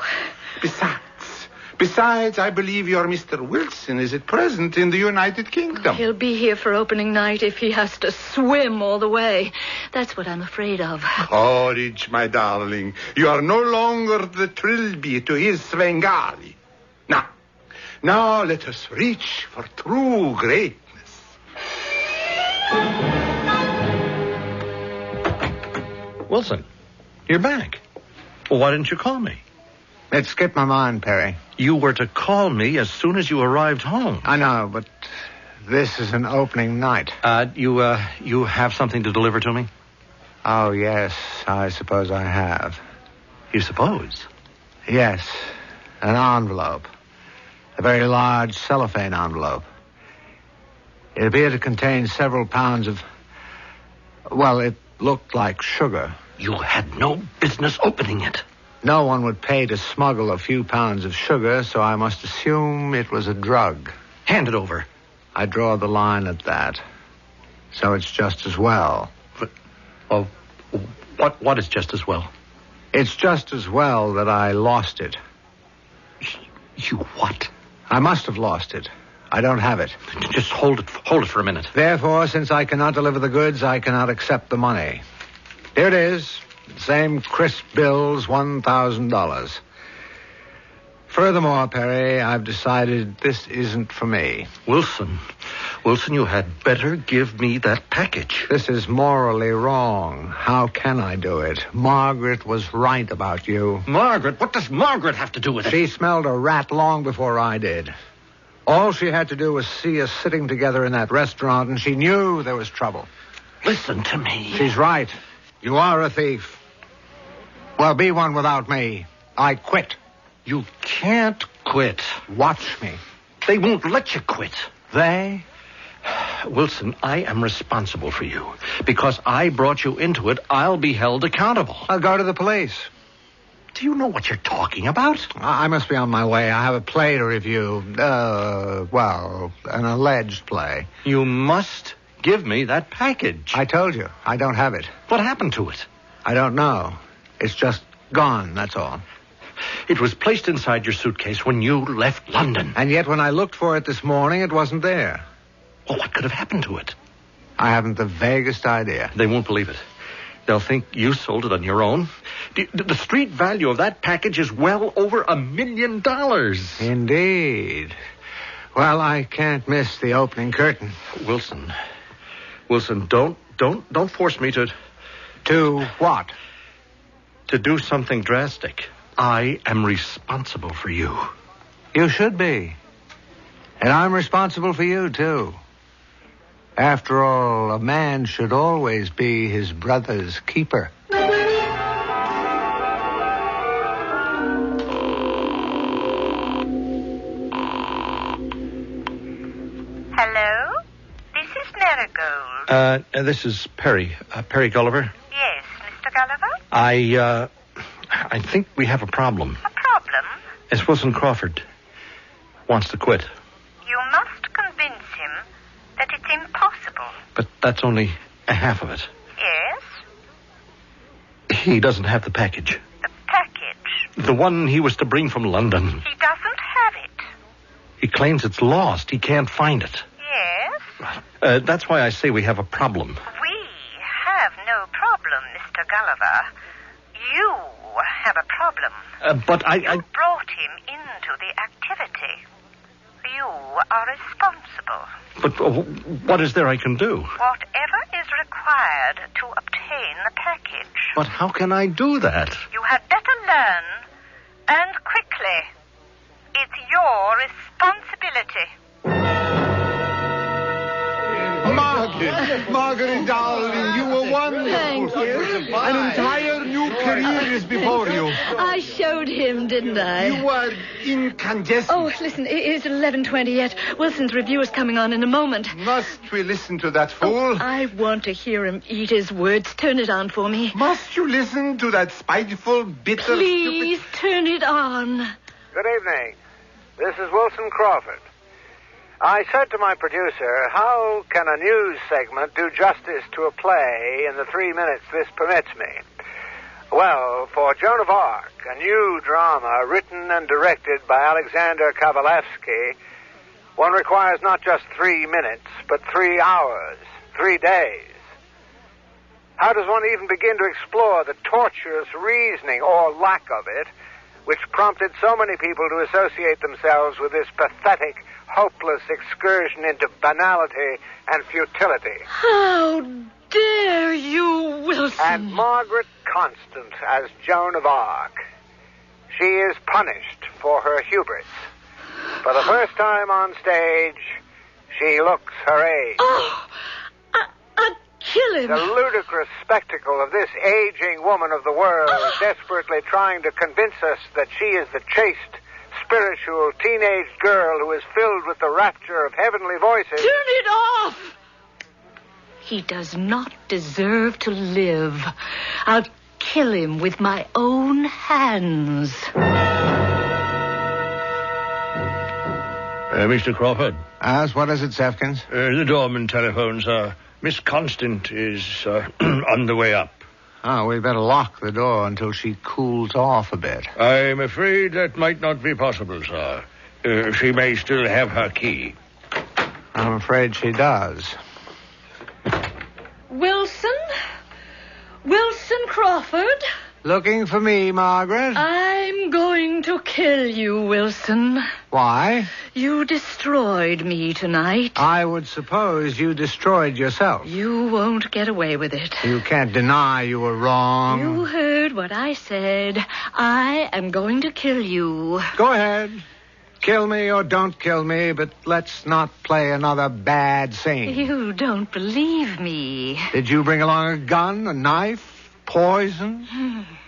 Speaker 6: Besides, I believe your Mr. Wilson is at present in the United Kingdom.
Speaker 22: He'll be here for opening night if he has to swim all the way. That's what I'm afraid of.
Speaker 6: Courage, my darling. You are no longer the trilby to his Svengali. Now let us reach for true greatness.
Speaker 8: Wilson, you're back. Well, why didn't you call me?
Speaker 21: It skipped my mind, Perry.
Speaker 8: You were to call me as soon as you arrived home.
Speaker 21: I know, but this is an opening night.
Speaker 8: You have something to deliver to me?
Speaker 21: Oh, yes, I suppose I have.
Speaker 8: You suppose?
Speaker 21: Yes, an envelope. A very large cellophane envelope. It appeared to contain several pounds of... Well, it looked like sugar.
Speaker 8: You had no business opening it.
Speaker 21: No one would pay to smuggle a few pounds of sugar, so I must assume it was a drug.
Speaker 8: Hand it over.
Speaker 21: I draw the line at that. So it's just as well.
Speaker 8: What is just as well?
Speaker 21: It's just as well that I lost it.
Speaker 8: You what?
Speaker 21: I must have lost it. I don't have it.
Speaker 8: Just hold it for a minute.
Speaker 21: Therefore, since I cannot deliver the goods, I cannot accept the money. Here it is. Same crisp bills, $1,000. Furthermore, Perry, I've decided this isn't for me.
Speaker 8: Wilson, you had better give me that package.
Speaker 21: This is morally wrong. How can I do it? Margaret was right about you.
Speaker 8: Margaret? What does Margaret have to do with it?
Speaker 21: She smelled a rat long before I did. All she had to do was see us sitting together in that restaurant, and she knew there was trouble.
Speaker 8: Listen to me.
Speaker 21: She's right. You are a thief. Well, be one without me. I quit.
Speaker 8: You can't quit.
Speaker 21: Watch me.
Speaker 8: They won't let you quit.
Speaker 21: They?
Speaker 8: Wilson, I am responsible for you. Because I brought you into it, I'll be held accountable.
Speaker 21: I'll go to the police.
Speaker 8: Do you know what you're talking about?
Speaker 21: I must be on my way. I have a play to review. An alleged play.
Speaker 8: You must give me that package.
Speaker 21: I told you. I don't have it.
Speaker 8: What happened to it?
Speaker 21: I don't know. It's just gone, that's all.
Speaker 8: It was placed inside your suitcase when you left London.
Speaker 21: And yet when I looked for it this morning, it wasn't there.
Speaker 8: Well, what could have happened to it?
Speaker 21: I haven't the vaguest idea.
Speaker 8: They won't believe it. They'll think you sold it on your own. The street value of that package is well over $1 million.
Speaker 21: Indeed. Well, I can't miss the opening curtain.
Speaker 8: Wilson, don't force me to...
Speaker 21: To what?
Speaker 8: To do something drastic. I am responsible for you.
Speaker 21: You should be. And I'm responsible for you, too. After all, a man should always be his brother's keeper.
Speaker 8: This is Perry. Perry Gulliver.
Speaker 22: Yes, Mr. Gulliver?
Speaker 8: I think we have a problem.
Speaker 22: A problem?
Speaker 8: Miss Wilson Crawford wants to quit.
Speaker 22: You must convince him that it's impossible.
Speaker 8: But that's only a half of it.
Speaker 22: Yes?
Speaker 8: He doesn't have the package.
Speaker 22: The package?
Speaker 8: The one he was to bring from London.
Speaker 22: He doesn't have it.
Speaker 8: He claims it's lost. He can't find it.
Speaker 22: Yes?
Speaker 8: That's why I say we have a problem.
Speaker 22: We have no problem, Mr. Gulliver. You have a problem.
Speaker 8: But
Speaker 22: You brought him into the activity. You are responsible.
Speaker 8: But what is there I can do?
Speaker 22: Whatever is required to obtain the package.
Speaker 8: But how can I do that?
Speaker 22: You had better learn, and quickly. It's your responsibility.
Speaker 6: Margaret, darling, you were wonderful.
Speaker 22: Thank you.
Speaker 6: An entire new career is before you.
Speaker 22: I showed him, didn't I?
Speaker 6: You were incandescent.
Speaker 22: Oh, listen, it's 11:20 yet. Wilson's review is coming on in a moment.
Speaker 6: Must we listen to that fool?
Speaker 22: I want to hear him eat his words. Turn it on for me.
Speaker 6: Must you listen to that spiteful, bitter,
Speaker 22: Please, turn it on.
Speaker 16: Good evening. This is Wilson Crawford. I said to my producer, how can a news segment do justice to a play in the 3 minutes this permits me? Well, for Joan of Arc, a new drama written and directed by Alexander Kavalevsky, one requires not just 3 minutes, but 3 hours, 3 days. How does one even begin to explore the tortuous reasoning, or lack of it, which prompted so many people to associate themselves with this pathetic, hopeless excursion into banality and futility?
Speaker 22: How dare you, Wilson?
Speaker 16: And Margaret Constant as Joan of Arc. She is punished for her hubris. For the first time on stage, she looks her age.
Speaker 22: Oh, I'd kill him.
Speaker 16: The ludicrous spectacle of this aging woman of the world desperately trying to convince us that she is the chaste, spiritual teenage girl who is filled with the rapture of heavenly voices.
Speaker 22: Turn it off! He does not deserve to live. I'll kill him with my own hands.
Speaker 4: Mr. Crawford.
Speaker 21: Yes, what is it, Sefkins?
Speaker 4: The doorman telephones. Miss Constant is on the way up.
Speaker 21: Oh, we'd better lock the door until she cools off a bit.
Speaker 4: I'm afraid that might not be possible, sir. She may still have her key.
Speaker 21: I'm afraid she does.
Speaker 22: Wilson? Wilson Crawford?
Speaker 21: Looking for me, Margaret?
Speaker 22: I'm going to kill you, Wilson.
Speaker 21: Why?
Speaker 22: You destroyed me tonight.
Speaker 21: I would suppose you destroyed yourself.
Speaker 22: You won't get away with it.
Speaker 21: You can't deny you were wrong.
Speaker 22: You heard what I said. I am going to kill you.
Speaker 21: Go ahead. Kill me or don't kill me, but let's not play another bad scene.
Speaker 22: You don't believe me.
Speaker 21: Did you bring along a gun, a knife, poison?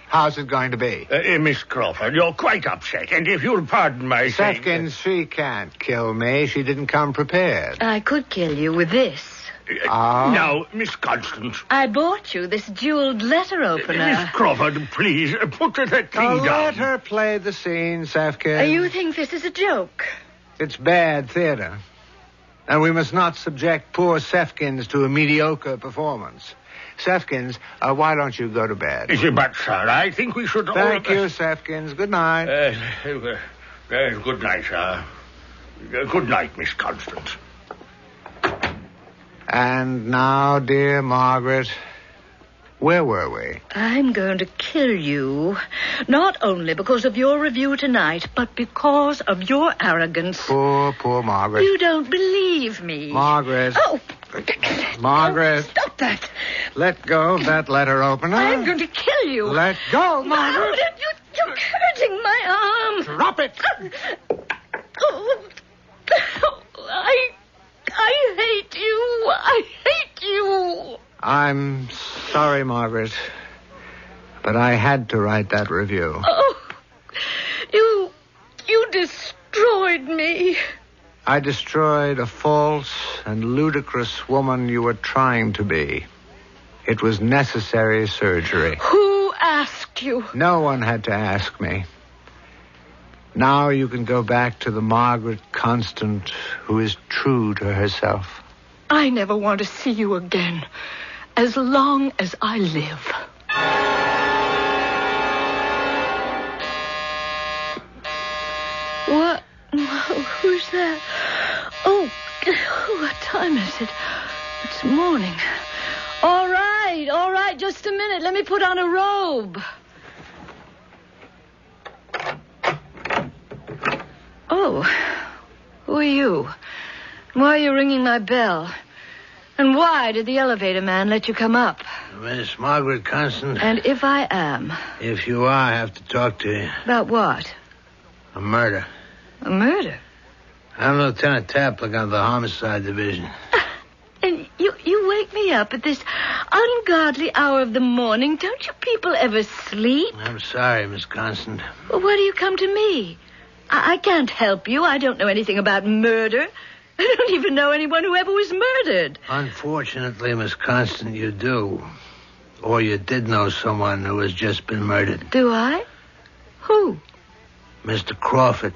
Speaker 21: How's it going to be?
Speaker 4: Miss Crawford, you're quite upset, and if you'll pardon my saying...
Speaker 21: Sefkins, she can't kill me. She didn't come prepared.
Speaker 22: I could kill you with this.
Speaker 4: Now, Miss Constance.
Speaker 22: I bought you this jeweled letter opener.
Speaker 4: Miss Crawford, please, put that thing down.
Speaker 21: Let her play the scene, Sefkins.
Speaker 22: You think this is a joke?
Speaker 21: It's bad theater. And we must not subject poor Sefkins to a mediocre performance. Sefkins, why don't you go to bed?
Speaker 4: But, sir, I think we should...
Speaker 21: Thank you, Sefkins. Good night.
Speaker 4: Good night, sir. Good night, Miss Constance.
Speaker 21: And now, dear Margaret, where were we?
Speaker 22: I'm going to kill you, not only because of your review tonight, but because of your arrogance.
Speaker 21: Poor Margaret.
Speaker 22: You don't believe me.
Speaker 21: Margaret.
Speaker 22: Oh!
Speaker 21: Margaret.
Speaker 22: Stop that.
Speaker 21: Let go of that letter opener.
Speaker 22: I'm going to kill you.
Speaker 21: Let go, Margaret.
Speaker 22: You're hurting my arm.
Speaker 21: Drop it.
Speaker 22: I hate you. I hate you.
Speaker 21: I'm sorry, Margaret, but I had to write that review.
Speaker 22: Oh, you destroyed me.
Speaker 21: I destroyed a false and ludicrous woman you were trying to be. It was necessary surgery.
Speaker 22: Who asked you?
Speaker 21: No one had to ask me. Now you can go back to the Margaret Constant who is true to herself.
Speaker 22: I never want to see you again, as long as I live. What? Who's that? Oh, what time is it? It's morning. All right, just a minute. Let me put on a robe. Oh, who are you? Why are you ringing my bell? And why did the elevator man let you come up?
Speaker 21: Miss Margaret Constant.
Speaker 22: And if I am?
Speaker 21: If you are, I have to talk to you.
Speaker 22: About what?
Speaker 21: A murder.
Speaker 22: A murder?
Speaker 21: I'm Lieutenant Taplick of the Homicide Division.
Speaker 22: And you wake me up at this ungodly hour of the morning. Don't you people ever sleep?
Speaker 21: I'm sorry, Miss Constant.
Speaker 22: Well, why do you come to me? I can't help you. I don't know anything about murder. I don't even know anyone who ever was murdered.
Speaker 21: Unfortunately, Miss Constant, you do. Or you did know someone who has just been murdered.
Speaker 22: Do I? Who?
Speaker 21: Mr. Crawford.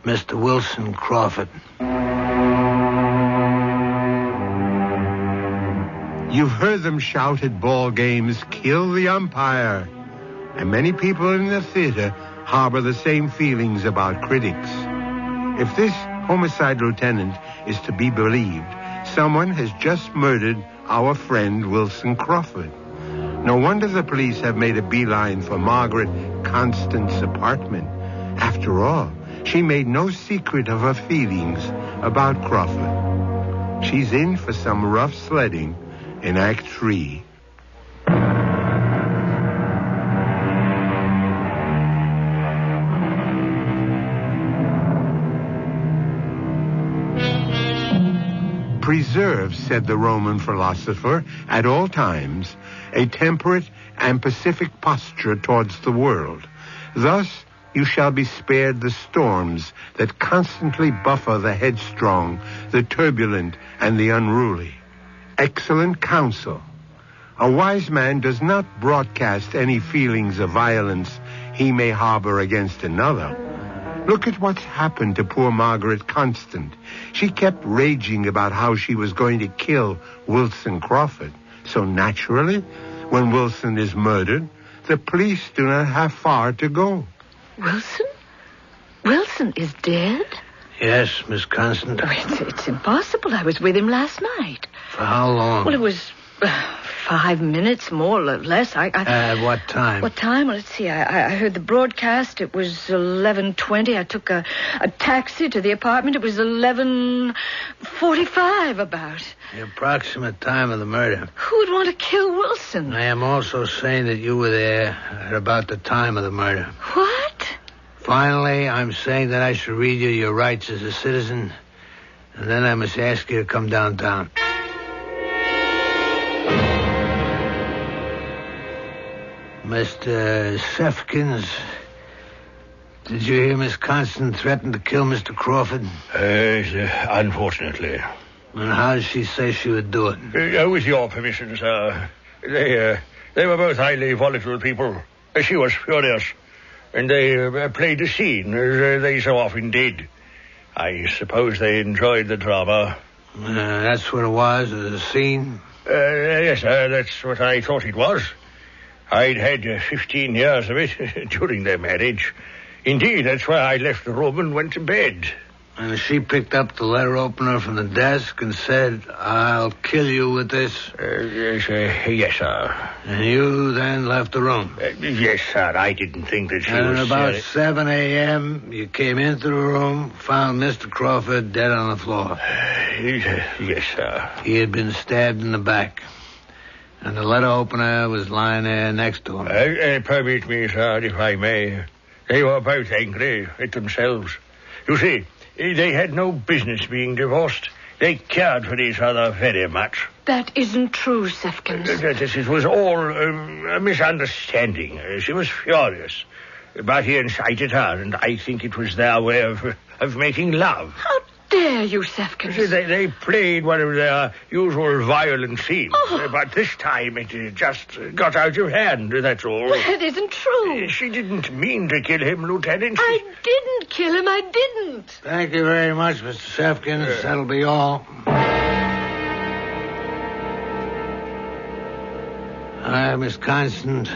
Speaker 21: Mr. Wilson Crawford.
Speaker 6: You've heard them shout at ball games, "Kill the umpire." And many people in the theater harbor the same feelings about critics. If this homicide lieutenant is to be believed, someone has just murdered our friend Wilson Crawford. No wonder the police have made a beeline for Margaret Constant's apartment. After all, she made no secret of her feelings about Crawford. She's in for some rough sledding in Act 3. Preserve, said the Roman philosopher, at all times, a temperate and pacific posture towards the world. Thus, you shall be spared the storms that constantly buffer the headstrong, the turbulent, and the unruly. Excellent counsel. A wise man does not broadcast any feelings of violence he may harbor against another. Look at what's happened to poor Margaret Constant. She kept raging about how she was going to kill Wilson Crawford. So naturally, when Wilson is murdered, the police do not have far to go.
Speaker 22: Wilson? Wilson is dead?
Speaker 21: Yes, Miss Constant.
Speaker 22: Oh, it's impossible. I was with him last night.
Speaker 21: For how long?
Speaker 22: Well, it was 5 minutes, more or less.
Speaker 21: At what time?
Speaker 22: What time? Well, let's see. I heard the broadcast. It was 11:20. I took a taxi to the apartment. It was 11:45 about.
Speaker 21: The approximate time of the murder.
Speaker 22: Who would want to kill Wilson?
Speaker 21: I am also saying that you were there at about the time of the murder.
Speaker 22: What?
Speaker 21: Finally, I'm saying that I should read you your rights as a citizen, and then I must ask you to come downtown. Mr. Sefkins, did you hear Miss Constant threaten to kill Mr. Crawford?
Speaker 4: Unfortunately.
Speaker 21: And how did she say she would do it?
Speaker 4: With your permission, sir. They were both highly volatile people. She was furious. And they played a scene, as they so often did. I suppose they enjoyed the drama.
Speaker 21: That's what it was, a scene?
Speaker 4: Yes, sir, that's what I thought it was. I'd had 15 years of it during their marriage. Indeed, that's why I left the room and went to bed.
Speaker 21: And she picked up the letter opener from the desk and said, "I'll kill you with this"?
Speaker 4: Yes, sir.
Speaker 21: And you then left the room?
Speaker 4: Yes, sir. I didn't think that she was...
Speaker 21: And about 7 a.m., you came into the room, found Mr. Crawford dead on the floor.
Speaker 4: Yes, sir.
Speaker 21: He had been stabbed in the back. And the letter opener was lying there next to him.
Speaker 4: Permit me, sir, if I may. They were both angry at themselves. You see, they had no business being divorced. They cared for each other very much.
Speaker 22: That isn't true, Sefkins.
Speaker 4: It was all a misunderstanding. She was furious.
Speaker 13: but he incited her, and I think it was their way of making love.
Speaker 22: How dare you, Sefkins?
Speaker 13: They played one of their usual violent scenes, but this time it just got out of hand, that's all.
Speaker 22: Well, it isn't true.
Speaker 13: She didn't mean to kill him, Lieutenant.
Speaker 22: I didn't kill him, I didn't.
Speaker 21: Thank you very much, Mr. Sefkins. That'll be all. All right, Miss Constant,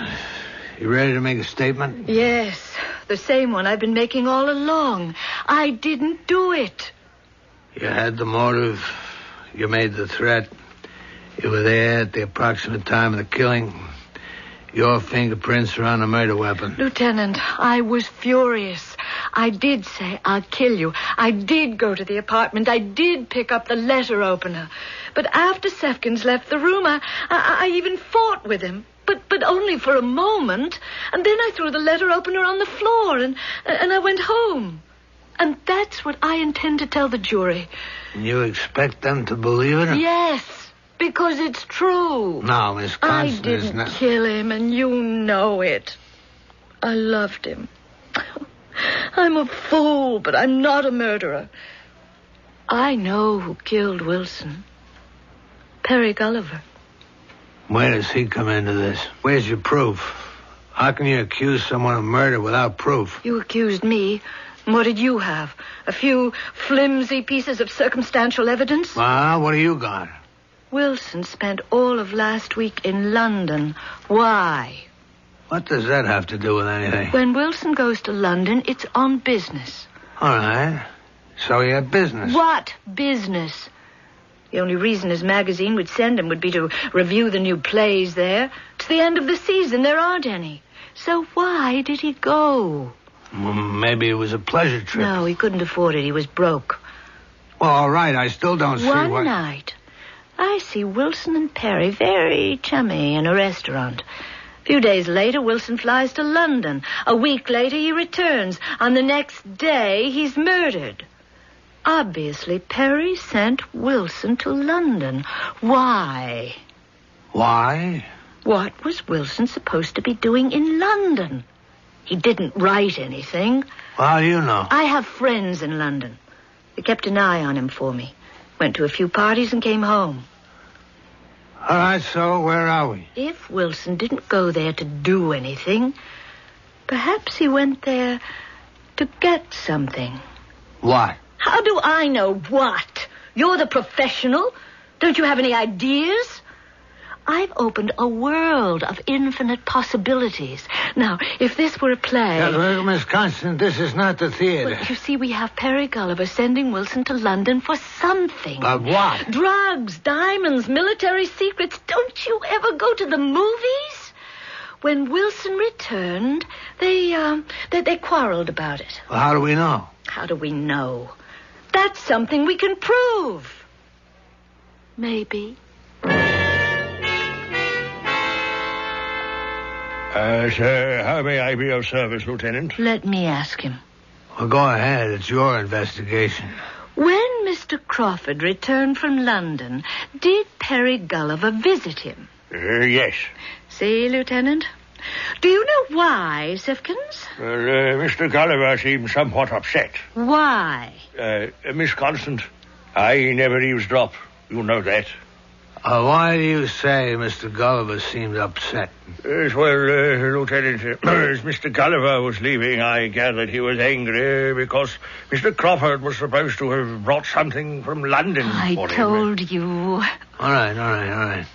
Speaker 21: you ready to make a statement?
Speaker 22: Yes, the same one I've been making all along. I didn't do it.
Speaker 21: You had the motive. You made the threat. You were there at the approximate time of the killing. Your fingerprints are on the murder weapon.
Speaker 22: Lieutenant, I was furious. I did say, I'll kill you. I did go to the apartment. I did pick up the letter opener. But after Sefkins left the room, I even fought with him. But only for a moment. And then I threw the letter opener on the floor and I went home. And that's what I intend to tell the jury.
Speaker 21: You expect them to believe it?
Speaker 22: Yes, because it's true.
Speaker 21: No, Miss Constant,
Speaker 22: I didn't kill him, and you know it. I loved him. I'm a fool, but I'm not a murderer. I know who killed Wilson. Perry Gulliver.
Speaker 21: Where does he come into this? Where's your proof? How can you accuse someone of murder without proof?
Speaker 22: You accused me. What did you have? A few flimsy pieces of circumstantial evidence?
Speaker 21: Well, what do you got?
Speaker 22: Wilson spent all of last week in London. Why?
Speaker 21: What does that have to do with anything?
Speaker 22: When Wilson goes to London, it's on business.
Speaker 21: All right. So he had business.
Speaker 22: What business? The only reason his magazine would send him would be to review the new plays there. It's the end of the season. There aren't any. So why did he go?
Speaker 21: Well, maybe it was a pleasure trip.
Speaker 22: No, he couldn't afford it. He was broke.
Speaker 21: Well, all right. I still don't see why...
Speaker 22: One night, I see Wilson and Perry very chummy in a restaurant. A few days later, Wilson flies to London. A week later, he returns. On the next day, he's murdered. Obviously, Perry sent Wilson to London. Why?
Speaker 21: Why?
Speaker 22: What was Wilson supposed to be doing in London? He didn't write anything.
Speaker 21: How do you know?
Speaker 22: I have friends in London. They kept an eye on him for me. Went to a few parties and came home.
Speaker 21: All right, so where are we?
Speaker 22: If Wilson didn't go there to do anything, perhaps he went there to get something.
Speaker 21: What?
Speaker 22: How do I know what? You're the professional. Don't you have any ideas? I've opened a world of infinite possibilities. Now, if this were a play...
Speaker 21: Well, Miss Constant, this is not the theater.
Speaker 22: Well, you see, we have Perry Gulliver sending Wilson to London for something.
Speaker 21: But what?
Speaker 22: Drugs, diamonds, military secrets. Don't you ever go to the movies? When Wilson returned, they quarreled about it.
Speaker 21: Well, how do we know?
Speaker 22: How do we know? That's something we can prove. Maybe.
Speaker 13: Sir, how may I be of service, Lieutenant?
Speaker 22: Let me ask him.
Speaker 21: Well, go ahead. It's your investigation.
Speaker 22: When Mr. Crawford returned from London, did Perry Gulliver visit him?
Speaker 13: Yes.
Speaker 22: See, Lieutenant? Do you know why, Sefkins?
Speaker 13: Well, Mr. Gulliver seemed somewhat upset.
Speaker 22: Why?
Speaker 13: Miss Constant, I never eavesdrop. You know that.
Speaker 21: Why do you say Mr. Gulliver seemed upset?
Speaker 13: Yes, well, Lieutenant, as Mr. Gulliver was leaving, I gathered he was angry because Mr. Crawford was supposed to have brought something from London for him.
Speaker 22: I told you.
Speaker 21: All right.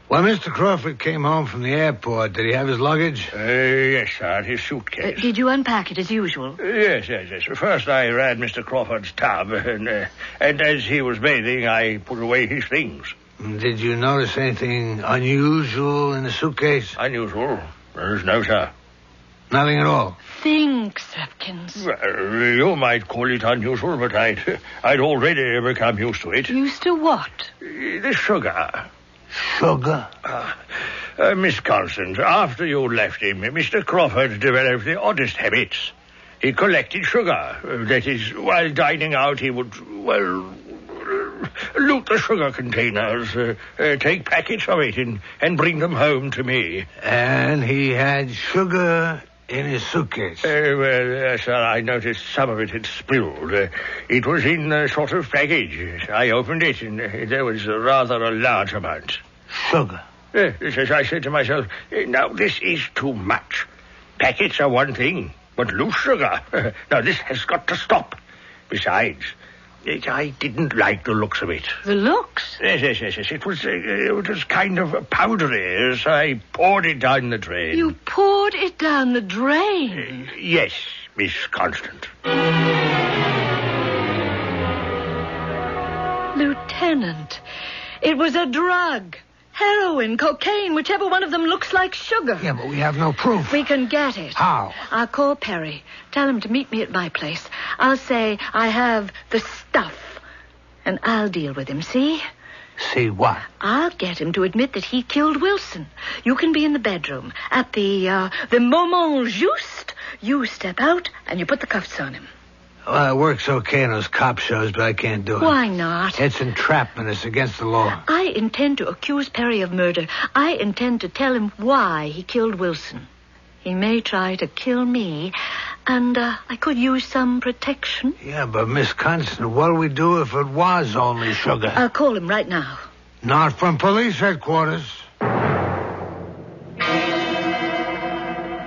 Speaker 21: When Mr. Crawford came home from the airport, did he have his luggage?
Speaker 13: Yes, sir, his suitcase.
Speaker 22: Did you unpack it as usual?
Speaker 13: Yes. First I ran Mr. Crawford's tub, and as he was bathing, I put away his things.
Speaker 21: Did you notice anything unusual in the suitcase?
Speaker 13: Unusual? There's no, sir.
Speaker 21: Nothing at all?
Speaker 22: Think, Sefkins.
Speaker 13: Well, you might call it unusual, but I'd already become used to it.
Speaker 22: Used to what?
Speaker 13: The sugar.
Speaker 21: Sugar?
Speaker 13: Miss Constant, after you left him, Mr. Crawford developed the oddest habits. He collected sugar. That is, while dining out, he would, loot the sugar containers, take packets of it and bring them home to me.
Speaker 21: And he had sugar in his suitcase?
Speaker 13: Well, sir, I noticed some of it had spilled. It was in a sort of package. I opened it, and there was rather a large amount.
Speaker 21: Sugar?
Speaker 13: Yes, as I said to myself, now, this is too much. Packets are one thing, but loose sugar. Now, this has got to stop. Besides, I didn't like the looks of it.
Speaker 22: The looks?
Speaker 13: Yes. It was kind of powdery, so I poured it down the drain.
Speaker 22: You poured it down the drain?
Speaker 13: Yes, Miss Constant.
Speaker 22: Lieutenant, it was a drug. Heroin, cocaine, whichever one of them looks like sugar.
Speaker 21: Yeah, but we have no proof.
Speaker 22: We can get it.
Speaker 21: How?
Speaker 22: I'll call Perry. Tell him to meet me at my place. I'll say I have the stuff. And I'll deal with him, see?
Speaker 21: See what?
Speaker 22: I'll get him to admit that he killed Wilson. You can be in the bedroom. At the moment juste, you step out and you put the cuffs on him.
Speaker 21: Well, it works okay in those cop shows, but I can't do it.
Speaker 22: Why not?
Speaker 21: It's entrapment. It's against the law.
Speaker 22: I intend to accuse Perry of murder. I intend to tell him why he killed Wilson. He may try to kill me, and I could use some protection.
Speaker 21: Yeah, but Miss Constant, what'll we do if it was only sugar?
Speaker 22: I'll call him right now.
Speaker 21: Not from police headquarters.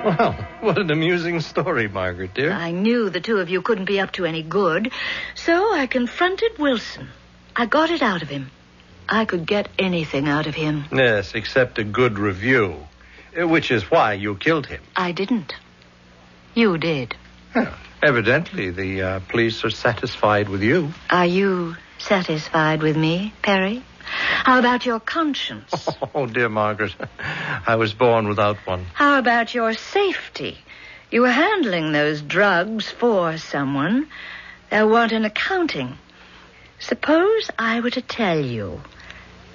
Speaker 8: Well, what an amusing story, Margaret, dear.
Speaker 22: I knew the two of you couldn't be up to any good, so I confronted Wilson. I got it out of him. I could get anything out of him.
Speaker 8: Yes, except a good review, which is why you killed him.
Speaker 22: I didn't. You did.
Speaker 8: Well, evidently, the police are satisfied with you.
Speaker 22: Are you satisfied with me, Perry? How about your conscience?
Speaker 8: Oh, dear Margaret, I was born without one.
Speaker 22: How about your safety? You were handling those drugs for someone. They'll want an accounting. Suppose I were to tell you,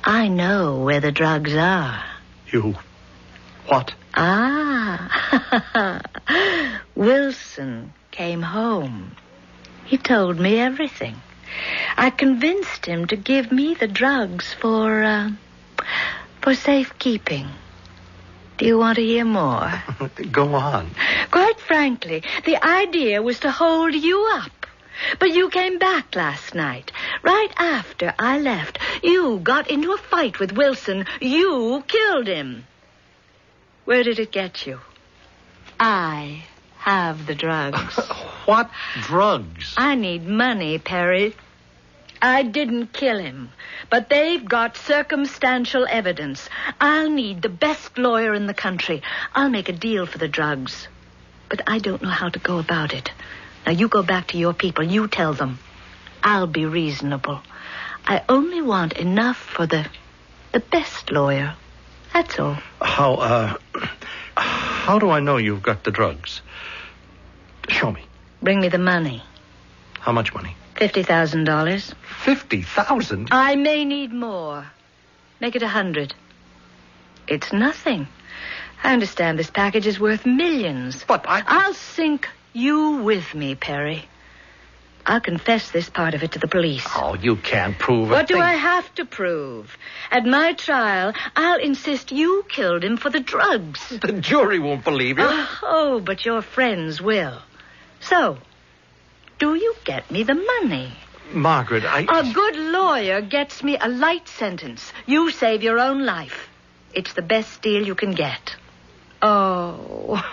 Speaker 22: I know where the drugs are.
Speaker 8: You... what?
Speaker 22: Ah. Wilson came home. He told me everything. I convinced him to give me the drugs for safekeeping. Do you want to hear more?
Speaker 8: Go on.
Speaker 22: Quite frankly, the idea was to hold you up. But you came back last night, right after I left. You got into a fight with Wilson. You killed him. Where did it get you? I have the drugs.
Speaker 8: What drugs?
Speaker 22: I need money, Perry. I didn't kill him, but they've got circumstantial evidence. I'll need the best lawyer in the country. I'll make a deal for the drugs. But I don't know how to go about it. Now, you go back to your people. You tell them. I'll be reasonable. I only want enough for the best lawyer. That's all.
Speaker 8: How do I know you've got the drugs? Show me.
Speaker 22: Bring me the money.
Speaker 8: How much money?
Speaker 22: $50,000.
Speaker 8: $50,000?
Speaker 22: I may need more. Make it 100. It's nothing. I understand this package is worth millions.
Speaker 8: But
Speaker 22: I'll sink you with me, Perry. I'll confess this part of it to the police.
Speaker 8: Oh, you can't prove it.
Speaker 22: What do I have to prove? At my trial, I'll insist you killed him for the drugs.
Speaker 8: The jury won't believe you.
Speaker 22: Oh, but your friends will. So, do you get me the money?
Speaker 8: Margaret,
Speaker 22: A good lawyer gets me a light sentence. You save your own life. It's the best deal you can get. Oh,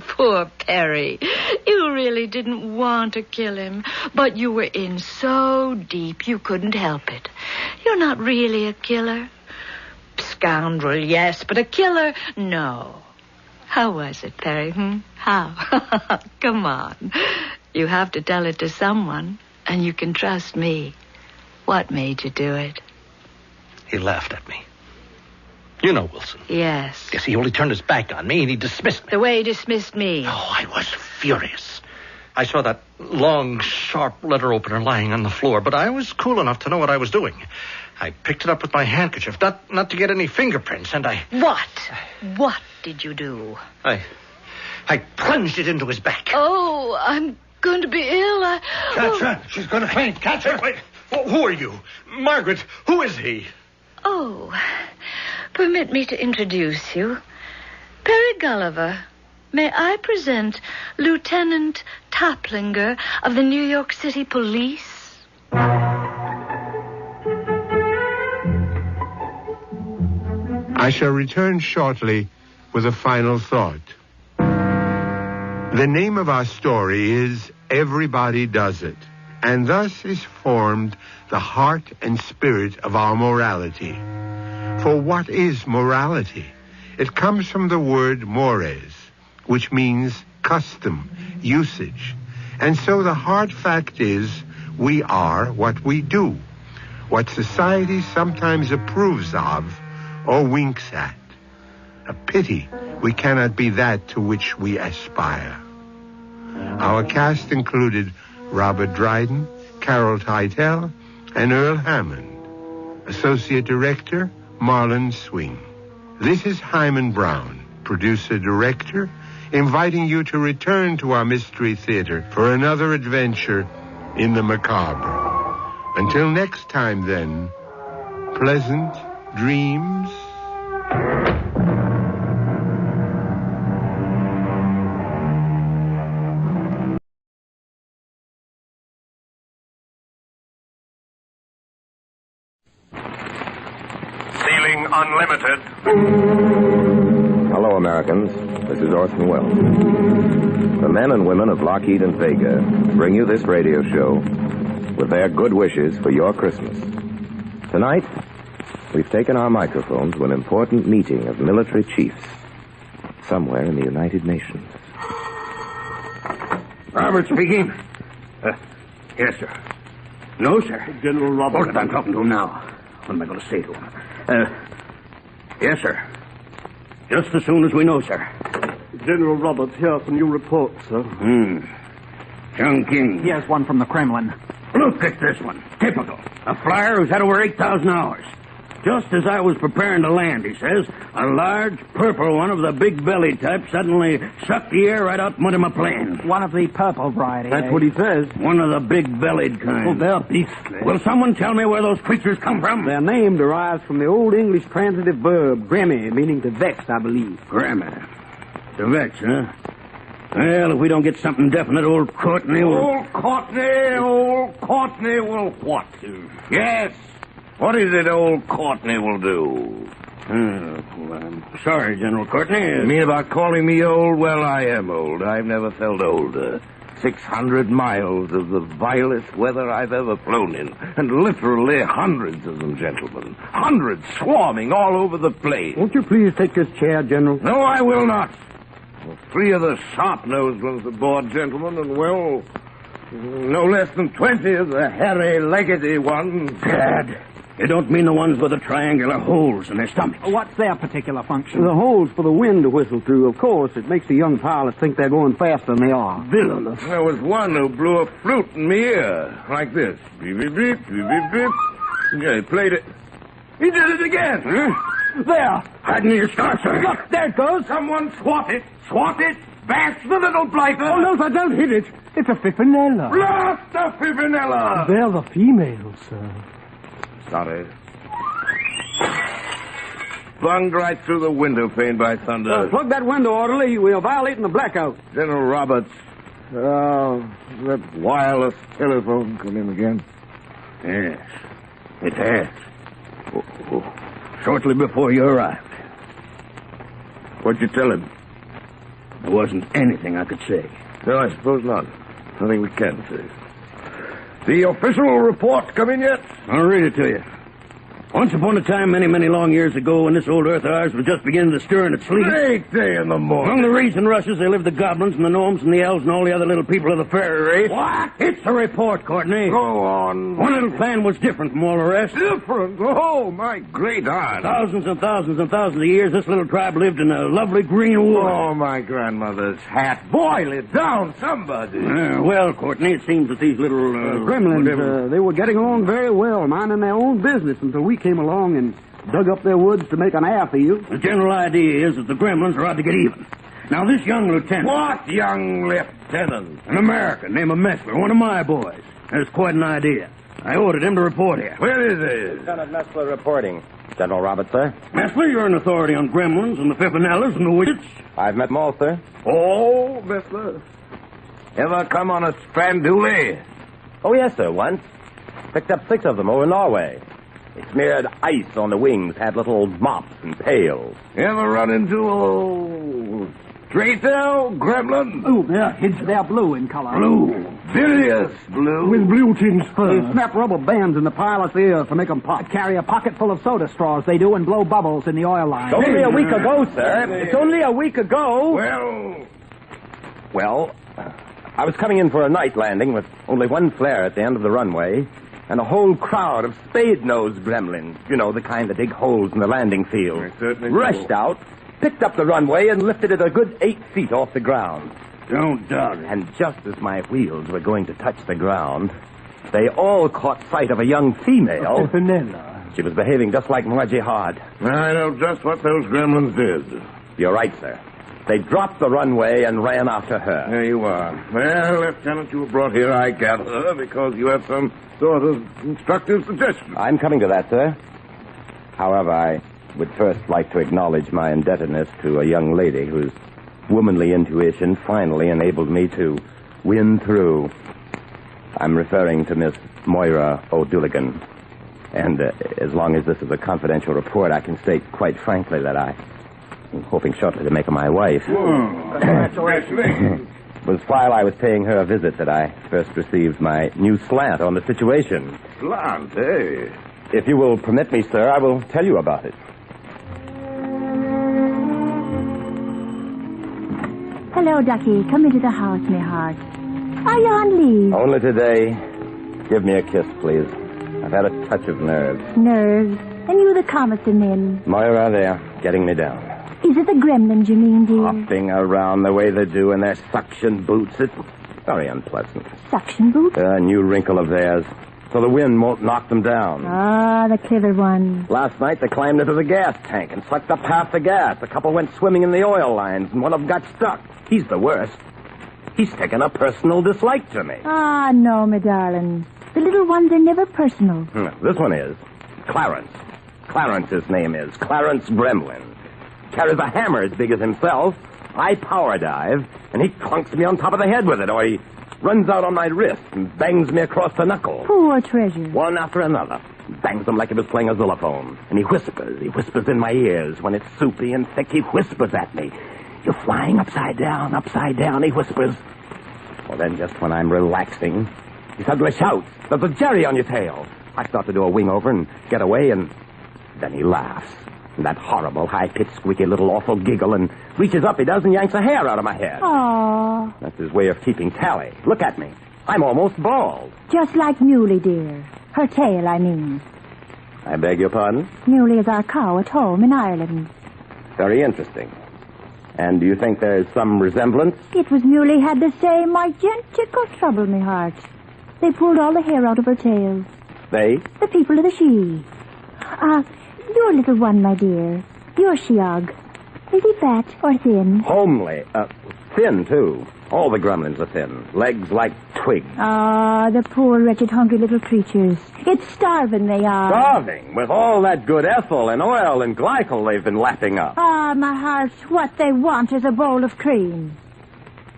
Speaker 22: poor Perry. You really didn't want to kill him, but you were in so deep you couldn't help it. You're not really a killer. Scoundrel, yes, but a killer, no. How was it, Perry? How? Come on. You have to tell it to someone, and you can trust me. What made you do it?
Speaker 8: He laughed at me. You know Wilson.
Speaker 22: Yes.
Speaker 8: Yes, he only turned his back on me and he dismissed me.
Speaker 22: The way he dismissed me.
Speaker 8: Oh, I was furious. I saw that long, sharp letter opener lying on the floor, but I was cool enough to know what I was doing. I picked it up with my handkerchief, not to get any fingerprints, and I...
Speaker 22: What did you do?
Speaker 8: I plunged it into his back.
Speaker 22: Oh, I'm going to be ill.
Speaker 8: Catch her. She's going to faint. Catch her. Wait. Who are you? Margaret, who is he?
Speaker 22: Oh, permit me to introduce you. Perry Gulliver, May I present Lieutenant Toplinger of the New York City Police?
Speaker 6: I shall return shortly with a final thought. The name of our story is Everybody Does It, and thus is formed the heart and spirit of our morality. For what is morality? It comes from the word mores, which means custom, usage. And so the hard fact is we are what we do, what society sometimes approves of or winks at. A pity we cannot be that to which we aspire. Our cast included Robert Dryden, Carol Teitel, and Earl Hammond. Associate Director, Marlon Swing. This is Hyman Brown, producer-director, inviting you to return to our Mystery Theater for another adventure in the macabre. Until next time, then, pleasant dreams.
Speaker 7: Ceiling unlimited.
Speaker 19: Hello, Americans. This is Orson Welles. The men and women of Lockheed and Vega bring you this radio show with their good wishes for your Christmas. Tonight, we've taken our microphone to an important meeting of military chiefs somewhere in the United Nations.
Speaker 13: Robert speaking. Yes, sir. No, sir.
Speaker 23: General Robert.
Speaker 13: Hold it, I'm talking to him now. What am I going to say to him? Yes, sir. Just as soon as we know, sir.
Speaker 23: General Roberts here for new report, sir.
Speaker 13: Young King.
Speaker 24: Here's one from the Kremlin.
Speaker 13: Look at this one. Typical. A flyer who's had over 8,000 hours. Just as I was preparing to land, he says, a large purple one of the big-bellied type suddenly sucked the air right out from under my plane.
Speaker 24: One of the purple variety.
Speaker 23: That's what he says.
Speaker 13: One of the big-bellied kind.
Speaker 23: Oh, they're beastly.
Speaker 13: Will someone tell me where those creatures come from?
Speaker 23: Their name derives from the Old English transitive verb, gremmy, meaning to vex, I believe.
Speaker 13: Gremmy. To vex, huh? Well, if we don't get something definite, old Courtney will...
Speaker 19: Old Courtney will what?
Speaker 13: Yes.
Speaker 19: What is it old Courtney will do?
Speaker 13: I'm sorry, General Courtney.
Speaker 19: You mean about calling me old? Well, I am old. I've never felt older. 600 miles of the vilest weather I've ever flown in. And literally hundreds of them, gentlemen. Hundreds swarming all over the place.
Speaker 23: Won't you please take this chair, General?
Speaker 19: No, I will not. Well, 3 of the sharp-nosed ones aboard, gentlemen, and, well, no less than 20 of the hairy-leggedy ones.
Speaker 13: Dad, you don't mean the ones with the triangular holes in their stomachs.
Speaker 24: What's their particular function?
Speaker 23: The holes for the wind to whistle through. Of course, it makes the young pilots think they're going faster than they are.
Speaker 13: Villainous.
Speaker 19: There was one who blew a flute in me ear, like this. Beep, beep, beep, beep, beep, beep. Yeah, he played it. He did it again.
Speaker 13: Huh?
Speaker 23: There.
Speaker 13: Hiding in your star, sir.
Speaker 23: Look, there it goes.
Speaker 19: Someone swat it. Swat it. Bash the little blighter.
Speaker 23: Oh, no, sir, don't hit it. It's a Pimpinella.
Speaker 19: Blast the Pimpinella.
Speaker 23: They're the females, sir.
Speaker 19: Sorry. Bunged right through the window pane, by thunder.
Speaker 23: Plug that window, orderly. We are violating the blackout.
Speaker 19: General Roberts. That wireless telephone come in again?
Speaker 13: Yes, it has. Shortly before you arrived. What'd you tell him? There wasn't anything I could say.
Speaker 19: No, I suppose not. Nothing we can say. The official report come in yet?
Speaker 13: I'll read it to you. Once upon a time, many, many long years ago, when this old earth of ours was just beginning to stir in its sleep.
Speaker 19: Great day in the morning.
Speaker 13: Among the reeds and rushes, there lived the goblins and the gnomes and the elves and all the other little people of the fairy race.
Speaker 19: What?
Speaker 13: It's a report, Courtney.
Speaker 19: Go on.
Speaker 13: One little clan was different from all the rest.
Speaker 19: Different? Oh, my great aunt.
Speaker 13: Thousands and thousands and thousands of years, this little tribe lived in a lovely green wood.
Speaker 19: Oh, my grandmother's hat. Boil it down, somebody.
Speaker 13: Well, Courtney, it seems that these little...
Speaker 23: gremlins, they were getting along very well, minding their own business until we came along and dug up their woods to make an heir for you.
Speaker 13: The general idea is that the gremlins are out to get even. Now, this young lieutenant...
Speaker 19: What young lieutenant?
Speaker 13: An American named Messler, one of my boys. Has quite an idea. I ordered him to report here.
Speaker 19: Where is he? Lieutenant Messler reporting. General Roberts, sir.
Speaker 4: Master, you're an authority on gremlins and the pimpinellas and the widgets.
Speaker 19: I've met them all, sir.
Speaker 4: Oh, Master.
Speaker 19: Ever come on a stranduli? Oh, yes, sir, once. Picked up 6 of them over Norway. They smeared ice on the wings, had little mops and pails.
Speaker 4: Ever run into traitor gremlin?
Speaker 23: Oh, they're blue in color.
Speaker 4: Blue. Bilious blue.
Speaker 23: With blue tinged fur. They snap rubber bands in the pilot's ears to make them pop. Carry a pocket full of soda straws, they do, and blow bubbles in the oil line.
Speaker 19: It's only a week ago, sir. It's only a week ago. Well, I was coming in for a night landing with only one flare at the end of the runway and a whole crowd of spade-nosed gremlins. You know, the kind that dig holes in the landing field. Rushed out, picked up the runway, and lifted it a good 8 feet off the ground.
Speaker 4: Don't doubt it.
Speaker 19: And just as my wheels were going to touch the ground, they all caught sight of a young female. She was behaving just like Margie Hard.
Speaker 4: I know just what those gremlins did.
Speaker 19: You're right, sir. They dropped the runway and ran after her.
Speaker 4: There you are. Well, Lieutenant, you were brought here, I gather, because you have some sort of instructive suggestion.
Speaker 19: I'm coming to that, sir. However, I would first like to acknowledge my indebtedness to a young lady whose womanly intuition finally enabled me to win through. I'm referring to Miss Moira O'Dooligan. And as long as this is a confidential report, I can state quite frankly that I'm hoping shortly to make her my wife.
Speaker 23: Congratulations.
Speaker 19: It was while I was paying her a visit that I first received my new slant on the situation.
Speaker 4: Slant, eh?
Speaker 19: If you will permit me, sir, I will tell you about it.
Speaker 5: Hello, Ducky. Come into the house, my heart. Are you on leave?
Speaker 19: Only today. Give me a kiss, please. I've had a touch of nerves.
Speaker 5: Nerves? And you the calmest of men.
Speaker 19: Moira, they're getting me down.
Speaker 5: Is it the gremlins, you mean, dear?
Speaker 19: Hopping around the way they do in their suction boots. It's very unpleasant.
Speaker 5: Suction boots?
Speaker 19: A new wrinkle of theirs. So the wind won't knock them down.
Speaker 5: Ah, the clever one.
Speaker 19: Last night they climbed into the gas tank and sucked up half the gas. A couple went swimming in the oil lines, and one of them got stuck. He's the worst. He's taken a personal dislike to me.
Speaker 5: Ah, no, my darling. The little ones are never personal.
Speaker 19: This one is. Clarence. Clarence, his name is. Clarence Gremlin. Carries a hammer as big as himself. I power dive, and he clunks me on top of the head with it, or he runs out on my wrist and bangs me across the knuckle.
Speaker 5: Poor treasure.
Speaker 19: One after another. Bangs them like he was playing a xylophone. And he whispers in my ears. When it's soupy and thick, he whispers at me. You're flying upside down, he whispers. Well, then just when I'm relaxing, he suddenly shouts, there's a Jerry on your tail. I start to do a wing over and get away, and then he laughs. And that horrible, high-pitched, squeaky little awful giggle, and reaches up, he does, and yanks a hair out of my head.
Speaker 5: Aww.
Speaker 19: That's his way of keeping tally. Look at me. I'm almost bald.
Speaker 5: Just like Muley, dear. Her tail, I mean.
Speaker 19: I beg your pardon?
Speaker 5: Muley is our cow at home in Ireland.
Speaker 19: Very interesting. And do you think there's some resemblance?
Speaker 5: It was Muley had the same identical trouble, me heart. They pulled all the hair out of her tail.
Speaker 19: They?
Speaker 5: The people of the she. Your little one, my dear. Your sheog. Is he fat or thin?
Speaker 19: Homely. Thin, too. All the gremlins are thin. Legs like twigs.
Speaker 5: Ah, the poor, wretched, hungry little creatures. It's starving they are.
Speaker 19: Starving? With all that good ethyl and oil and glycol they've been lapping up.
Speaker 5: Ah, my heart, what they want is a bowl of cream.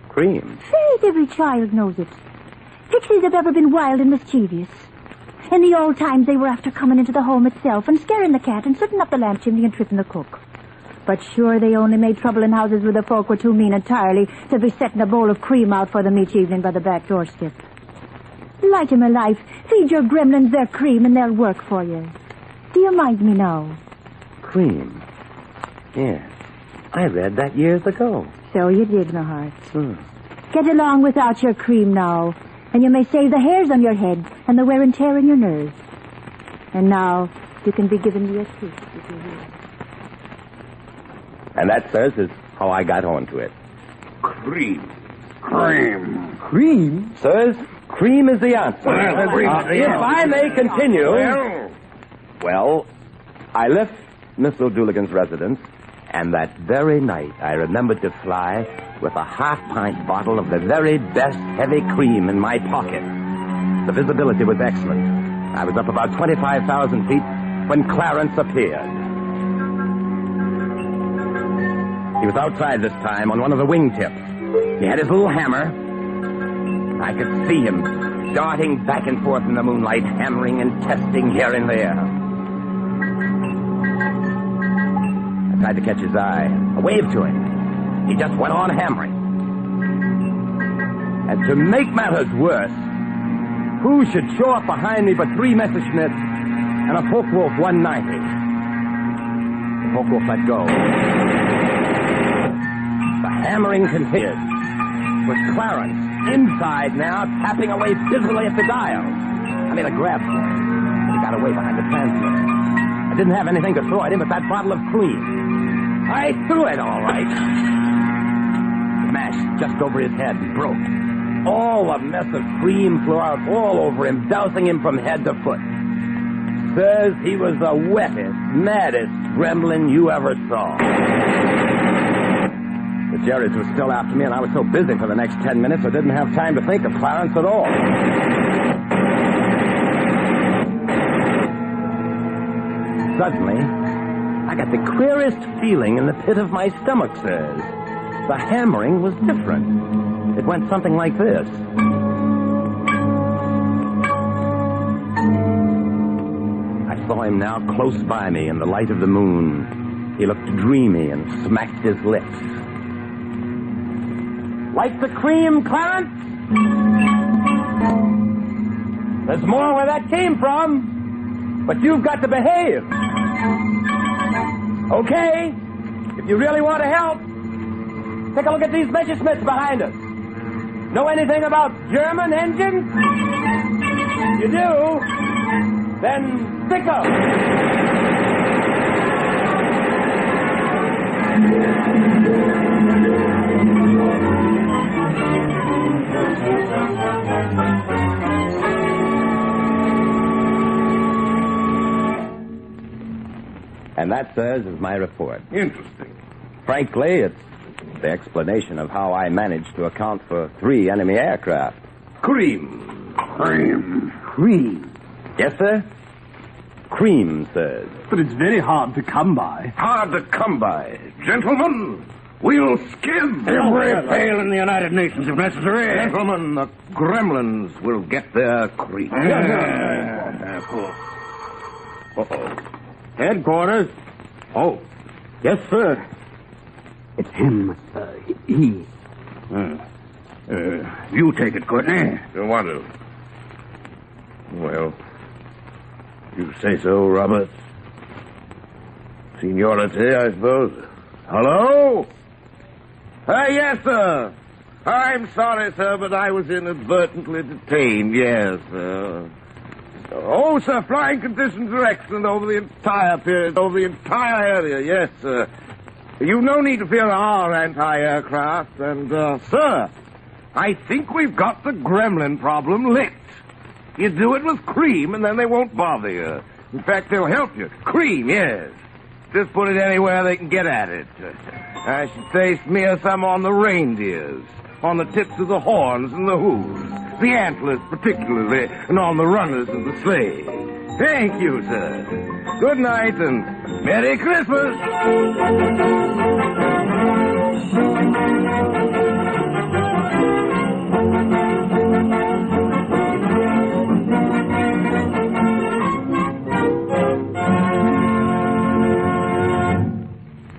Speaker 19: Cream?
Speaker 5: Faith, every child knows it. Pixies have ever been wild and mischievous. In the old times, they were after coming into the home itself and scaring the cat and setting up the lamp chimney and tripping the cook. But sure, they only made trouble in houses where the folk were too mean entirely to be setting a bowl of cream out for them each evening by the back doorstep. Light 'em a life. Feed your gremlins their cream and they'll work for you. Do you mind me now?
Speaker 19: Cream? Yes. I read that years ago.
Speaker 5: So you did, my heart. Get along without your cream now, and you may save the hairs on your head and the wear and tear in your nerves. And now, you can be giving me a kiss if you will.
Speaker 19: And that, sirs, is how I got onto it.
Speaker 4: Cream.
Speaker 19: Cream? Sirs, cream is the answer. If I may continue... Well, I left Miss O'Dooligan's residence, and that very night I remembered to fly with a half-pint bottle of the very best heavy cream in my pocket. The visibility was excellent. I was up about 25,000 feet when Clarence appeared. He was outside this time on one of the wingtips. He had his little hammer. I could see him darting back and forth in the moonlight, hammering and testing here and there. I tried to catch his eye. I waved to him. He just went on hammering. And to make matters worse, who should show up behind me but 3 Messerschmitts and a Focke-Wulf 190. The Focke-Wulf let go. The hammering continued, with Clarence inside now, tapping away busily at the dial. I made a grab for him, but he got away behind the transmitter. I didn't have anything to throw at him but that bottle of cream. I threw it all right. Smashed just over his head and broke. All the mess of cream flew out all over him, dousing him from head to foot. Sirs, he was the wettest, maddest gremlin you ever saw. The Jerrys were still after me, and I was so busy for the next 10 minutes I didn't have time to think of Clarence at all. Suddenly, I got the queerest feeling in the pit of my stomach, sirs. The hammering was different. It went something like this. I saw him now close by me in the light of the moon. He looked dreamy and smacked his lips. Like the cream, Clarence? There's more where that came from, but you've got to behave. Okay? If you really want to help, take a look at these Messerschmitts behind us. Know anything about German engines? You do? Then stick up. And that, sirs, is my report.
Speaker 23: Interesting.
Speaker 19: Frankly, it's the explanation of how I managed to account for 3 enemy aircraft.
Speaker 23: Cream.
Speaker 19: Cream? Yes, sir? Cream, sirs.
Speaker 23: But it's very hard to come by.
Speaker 13: Hard to come by. Gentlemen, we'll skim
Speaker 23: every
Speaker 13: pail in the United Nations if necessary. Gentlemen, the Gremlins will get their cream.
Speaker 23: Headquarters.
Speaker 13: Oh.
Speaker 23: Yes, sir. It's him. He.
Speaker 13: You take it, Courtney.
Speaker 14: Don't want to.
Speaker 13: Well, you say so, Roberts. Seniority, I suppose. Hello? Yes, sir. I'm sorry, sir, but I was inadvertently detained, yes, sir. Oh, sir, flying conditions are excellent over the entire period, over the entire area, yes, sir. You've no need to fear our anti-aircraft, and, sir, I think we've got the gremlin problem licked. You do it with cream, and then they won't bother you. In fact, they'll help you. Cream, yes. Just put it anywhere they can get at it. I should say smear some on the reindeers, on the tips of the horns and the hooves, the antlers particularly, and on the runners of the sleigh. Thank you, sir. Good night, and Merry Christmas.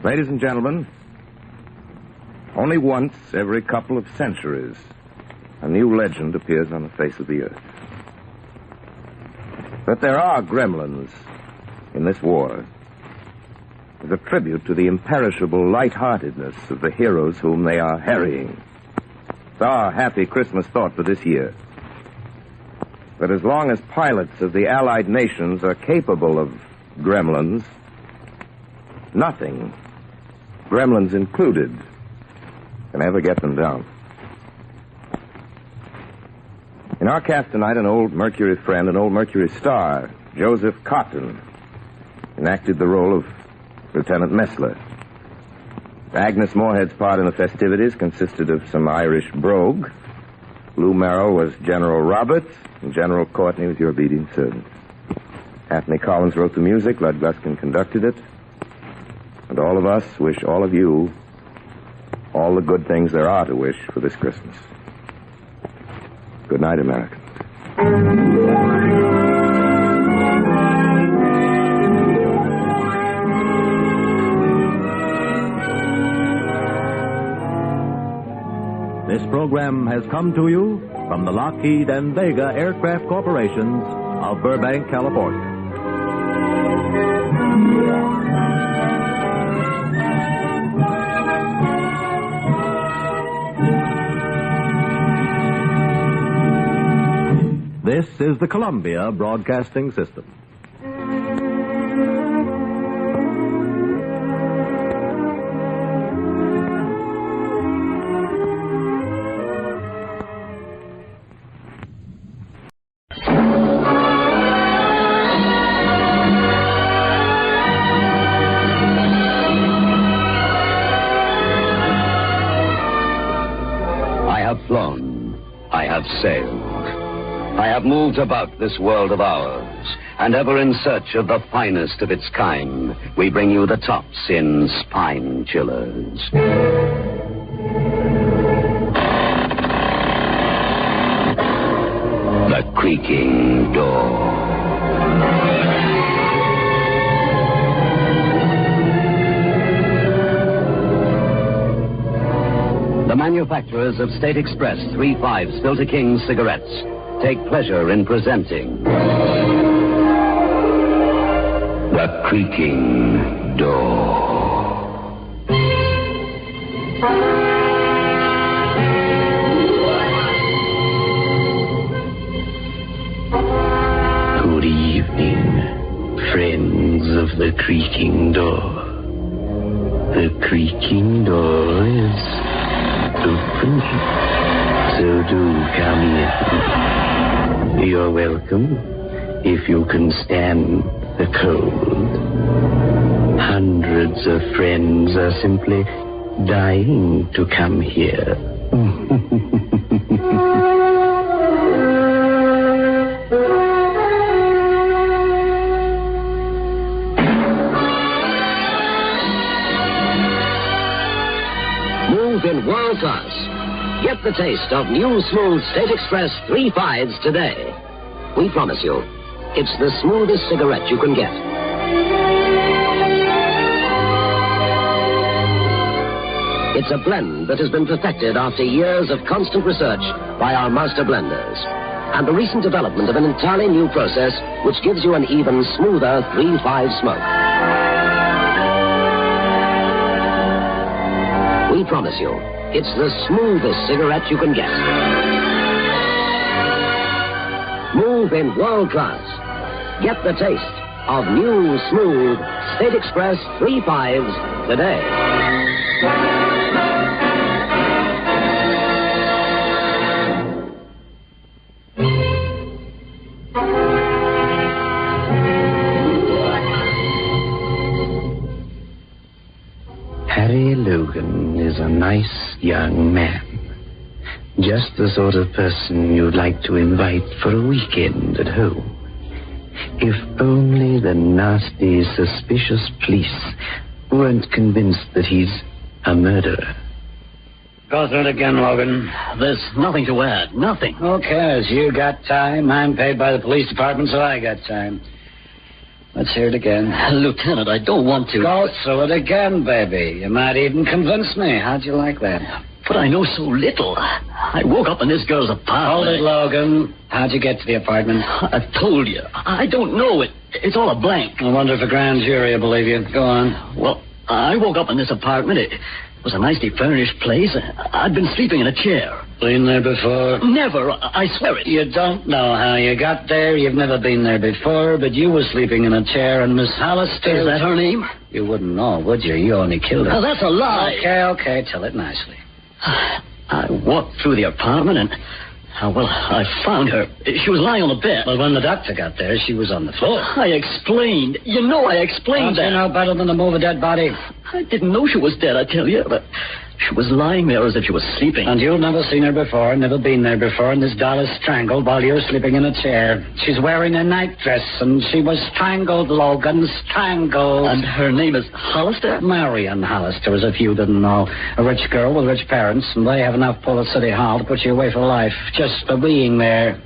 Speaker 13: Ladies and gentlemen, only once every couple of centuries, a new legend appears on the face of the earth. That there are gremlins in this war is a tribute to the imperishable lightheartedness of the heroes whom they are harrying. It's our happy Christmas thought for this year. That as long as pilots of the Allied nations are capable of gremlins, nothing, gremlins included, can ever get them down. In our cast tonight, an old Mercury friend, an old Mercury star, Joseph Cotton, enacted the role of Lieutenant Messler. Agnes Moorehead's part in the festivities consisted of some Irish brogue. Lou Merrill was General Roberts, and General Courtney was your obedient servant.
Speaker 19: Anthony Collins wrote the music, Lud Gluskin conducted it. And all of us wish all of you all the good things there are to wish for this Christmas. Good night, Americans.
Speaker 9: This program has come to you from the Lockheed and Vega Aircraft Corporations of Burbank, California. This is the Columbia Broadcasting System.
Speaker 12: I have flown. I have sailed. I have moved about this world of ours, and ever in search of the finest of its kind, we bring you the tops in spine chillers. The creaking door. The manufacturers of State Express 3.5 Filter King cigarettes take pleasure in presenting The Creaking Door.
Speaker 18: Good evening, friends of The Creaking Door. The creaking door is open, so do come in. You're welcome, if you can stand the cold. Hundreds of friends are simply dying to come here.
Speaker 12: Move in world class. Get the taste of new smooth State Express 3.5s today. We promise you, it's the smoothest cigarette you can get. It's a blend that has been perfected after years of constant research by our master blenders. And the recent development of an entirely new process which gives you an even smoother 3.5 smoke. We promise you, it's the smoothest cigarette you can get. Move in world class. Get the taste of new, smooth State Express 3.5s today.
Speaker 18: Harry Logan is a nice young man. Just the sort of person you'd like to invite for a weekend at home. If only the nasty, suspicious police weren't convinced that he's a murderer.
Speaker 20: Go through it again, Logan.
Speaker 25: There's nothing to add. Nothing.
Speaker 20: Who cares? You got time. I'm paid by the police department, so I got time. Let's hear it again.
Speaker 25: Lieutenant, I don't want to.
Speaker 20: Go through it again, baby. You might even convince me. How'd you like that?
Speaker 25: But I know so little. I woke up in this girl's apartment.
Speaker 20: Hold it, Logan. How'd you get to the apartment?
Speaker 25: I've told you. I don't know. It's all a blank.
Speaker 20: I wonder if a grand jury will believe you. Go on.
Speaker 25: Well, I woke up in this apartment. It was a nicely furnished place. I'd been sleeping in a chair.
Speaker 20: Been there before?
Speaker 25: Never. I swear it.
Speaker 20: You don't know how you got there. You've never been there before, but you were sleeping in a chair, and Miss Hollister...
Speaker 25: Is that her name?
Speaker 20: You wouldn't know, would you? You only killed her.
Speaker 25: Oh, that's a lie.
Speaker 20: Okay. Tell it nicely.
Speaker 25: I walked through the apartment and, I found her. She was lying on the bed.
Speaker 20: Well, when the doctor got there, she was on the floor.
Speaker 25: I explained. You know I explained that.
Speaker 20: Don't you know better than to move a dead body?
Speaker 25: I didn't know she was dead, I tell you, but She was lying there as if she was sleeping.
Speaker 20: And you've never seen her before, never been there before, and this doll is strangled while you're sleeping in a chair. She's wearing a nightdress, and she was strangled, Logan, strangled.
Speaker 25: And her name is Hollister?
Speaker 20: Marion Hollister, as if you didn't know. A rich girl with rich parents, and they have enough pull at City Hall to put you away for life, just for being there.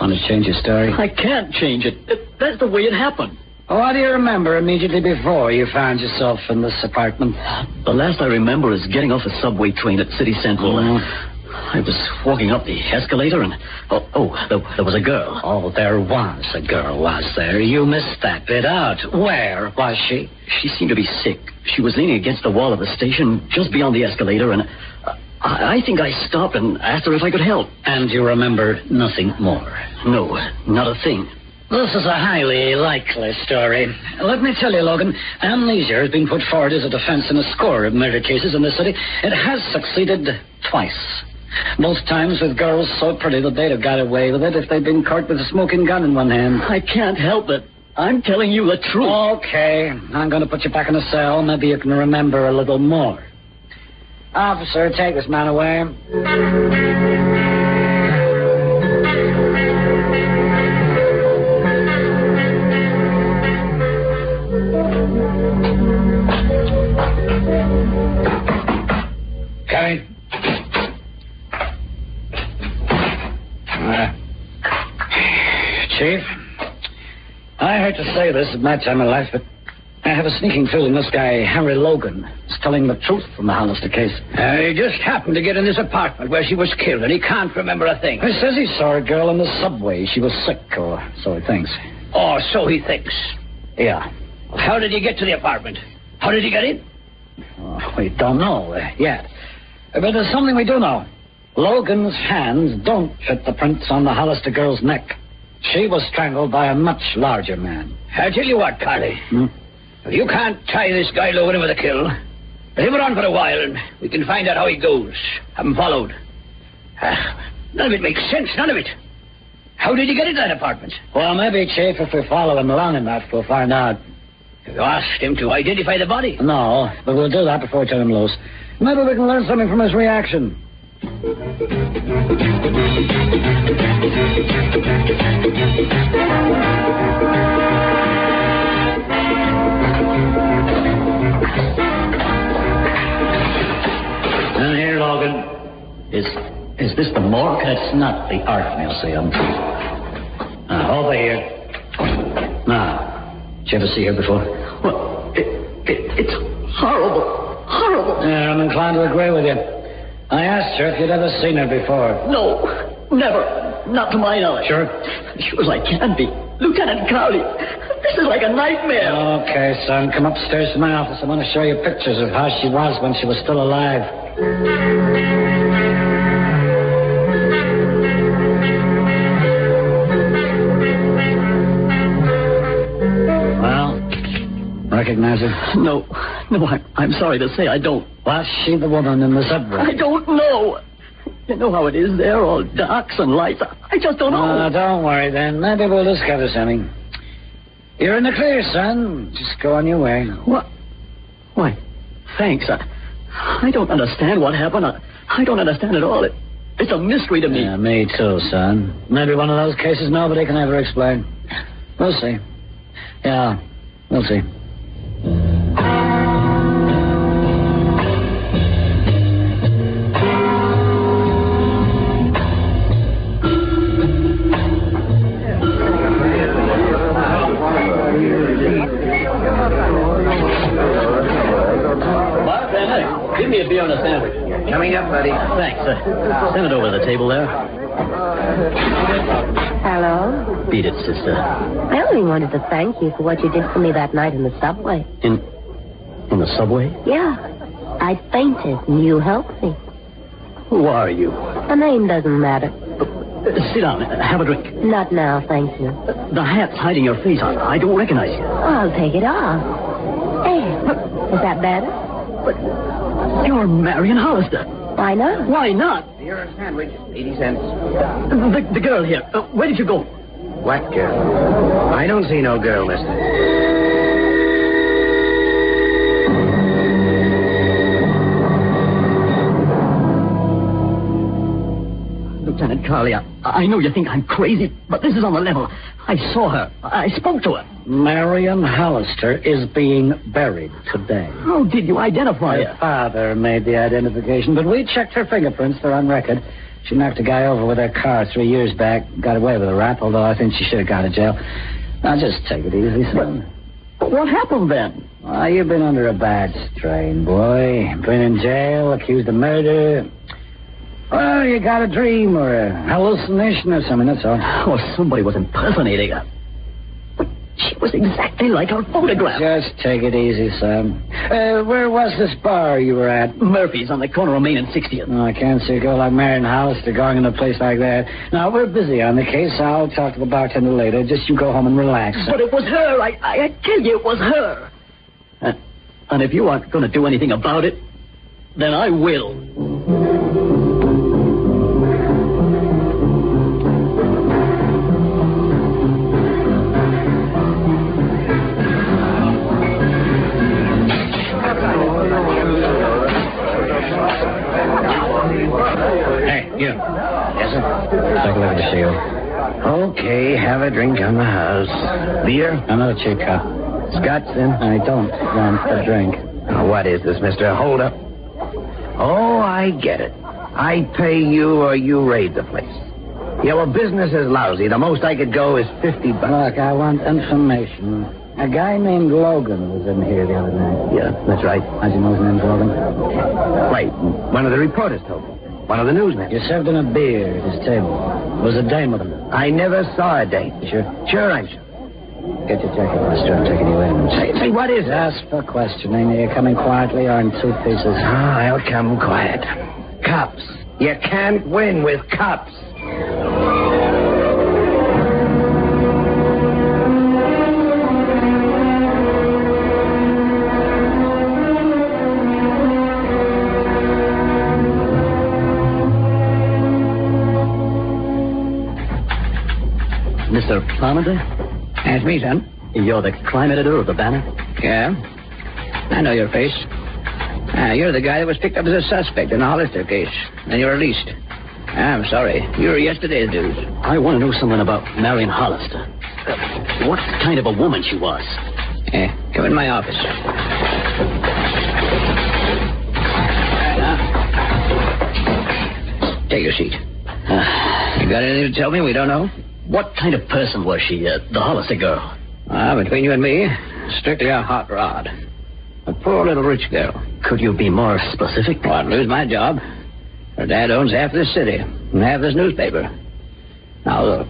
Speaker 20: Want to change your story?
Speaker 25: I can't change it. That's the way it happened.
Speaker 20: What do you remember immediately before you found yourself in this apartment?
Speaker 25: The last I remember is getting off a subway train at City Central. I was walking up the escalator and... there was a girl.
Speaker 20: Oh, there was a girl, was there? You missed that bit out. Where was she?
Speaker 25: She seemed to be sick. She was leaning against the wall of the station just beyond the escalator, and I think I stopped and asked her if I could help.
Speaker 20: And you remember nothing more?
Speaker 25: No, not a thing.
Speaker 20: This is a highly likely story. Let me tell you, Logan, amnesia has been put forward as a defense in a score of murder cases in the city. It has succeeded twice. Most times with girls so pretty that they'd have got away with it if they'd been caught with a smoking gun in one hand.
Speaker 25: I can't help it. I'm telling you the truth.
Speaker 20: Okay, I'm going to put you back in a cell. Maybe you can remember a little more. Officer, take this man away. Coming. Chief, I hate to say this at my time of life, but I have a sneaking feeling this guy, Harry Logan, is telling the truth from the Hollister case.
Speaker 1: He just happened to get in this apartment where she was killed, and he can't remember a thing.
Speaker 20: He says he saw a girl in the subway. She was sick, or so he thinks.
Speaker 1: Oh, so he thinks.
Speaker 20: Yeah.
Speaker 1: How did he get to the apartment? How did he get in?
Speaker 20: Oh, we don't know yet. But there's something we do know. Logan's hands don't fit the prints on the Hollister girl's neck. She was strangled by a much larger man.
Speaker 1: I tell you what, Carly. If you can't tie this guy Logan with a kill, let him run for a while and we can find out how he goes. Have him followed. None of it makes sense, none of it. How did he get into that apartment?
Speaker 20: Well, maybe, Chief, if we follow him long enough, we'll find out.
Speaker 1: Have you asked him to identify the body?
Speaker 20: No, but we'll do that before we turn him loose. Maybe we can learn something from his reaction.
Speaker 25: And here, Logan. Is this the morgue?
Speaker 20: It's not the Art Museum. Over here. Now, did you ever see her before?
Speaker 25: Well, it's horrible. Horrible.
Speaker 20: Yeah, I'm inclined to agree with you. I asked her if you'd ever seen her before.
Speaker 25: No, never. Not to my knowledge.
Speaker 20: Sure?
Speaker 25: Sure as I can be. Lieutenant Cowley, this is like a nightmare.
Speaker 20: Okay, son, come upstairs to my office. I want to show you pictures of how she was when she was still alive. Well, recognize her?
Speaker 25: No, I'm sorry to say I don't.
Speaker 20: Was she the woman in the subway?
Speaker 25: I don't know. You know how it is there, all darks and lights. I just don't know.
Speaker 20: Don't worry, then. Maybe we'll discover something. You're in the clear, son. Just go on your way.
Speaker 25: What? Why, thanks. I don't understand what happened. I don't understand at all. It's a mystery to me.
Speaker 20: Yeah, me too, son. Maybe one of those cases nobody can ever explain. We'll see. Yeah, we'll see.
Speaker 25: Give me a beer and a sandwich.
Speaker 1: Coming up, buddy.
Speaker 25: Thanks. Send it over the table there.
Speaker 3: Hello?
Speaker 25: Beat it, sister.
Speaker 3: I only wanted to thank you for what you did for me that night in the subway.
Speaker 25: In the subway?
Speaker 3: Yeah. I fainted and you helped me.
Speaker 25: Who are you?
Speaker 3: The name doesn't matter.
Speaker 25: Sit down. Have a drink.
Speaker 3: Not now, thank you.
Speaker 25: The hat's hiding your face. I don't recognize you.
Speaker 3: I'll take it off. There. Is that better?
Speaker 25: But you're Marion Hollister.
Speaker 3: Why not?
Speaker 25: Why not?
Speaker 1: Here's a sandwich. 80 cents.
Speaker 25: The girl here. Where did you go?
Speaker 1: What girl? I don't see no girl, mister.
Speaker 25: minute, Carly. I know you think I'm crazy, but this is on the level. I saw her. I spoke to her.
Speaker 20: Marion Hollister is being buried today.
Speaker 25: How did you identify her?
Speaker 20: Her father made the identification, but we checked her fingerprints. They're on record. She knocked a guy over with her car 3 years back. Got away with a rap, although I think she should have gone to jail. Now, just take it easy, son.
Speaker 25: But what happened then?
Speaker 20: Well, you've been under a bad strain, boy. Been in jail, accused of murder. Well, you got a dream or a hallucination or something, that's all.
Speaker 25: Oh, somebody was impersonating her. But she was exactly like her photograph.
Speaker 20: Just take it easy, son. Where was this bar you were at?
Speaker 25: Murphy's on the corner of Main and 60th.
Speaker 20: Oh, I can't see a girl like Marion Hollister going in a place like that. Now, we're busy on the case. I'll talk to the bartender later. Just you go home and relax.
Speaker 25: But it was her. I tell you, it was her. And if you aren't going to do anything about it, then I will.
Speaker 20: Hey, you. Yes, sir? Take a look at the seal. Okay, have a drink on the house. Beer? Another cheap cup. Scotch, then? I don't want a drink.
Speaker 2: Now, what is this, mister? Hold up. Oh, I get it. I pay you or you raid the place. Yeah, well, business is lousy. The most I could go is $50.
Speaker 20: Look, I want information. A guy named Logan was in here the other night.
Speaker 2: Yeah, that's right.
Speaker 20: How'd you know his name's Logan?
Speaker 2: Right. One of the reporters told me. One of the newsmen.
Speaker 20: You served him a beer at his table. Was a dame with him?
Speaker 2: I never saw a dame.
Speaker 20: You sure?
Speaker 2: Sure, I'm sure.
Speaker 20: Get your jacket, mister. I'm taking you in.
Speaker 2: Say, what is it?
Speaker 20: Ask for questioning. Are you coming quietly or in two pieces?
Speaker 2: I'll come quiet. Cops. You can't win with cops.
Speaker 25: Mr. Parmenter?
Speaker 1: That's me, son.
Speaker 25: You're the crime editor of the Banner?
Speaker 1: Yeah. I know your face. You're the guy that was picked up as a suspect in the Hollister case. And you're released. I'm sorry. You were yesterday's news.
Speaker 25: I want to know something about Marion Hollister. What kind of a woman she was.
Speaker 1: Come in my office. Take your seat. You got anything to tell me we don't know?
Speaker 25: What kind of person was she, the Hollister girl?
Speaker 1: Between you and me, strictly a hot rod. A poor little rich girl.
Speaker 25: Could you be more specific?
Speaker 1: Well, I'd lose my job. Her dad owns half this city and half this newspaper. Now, look.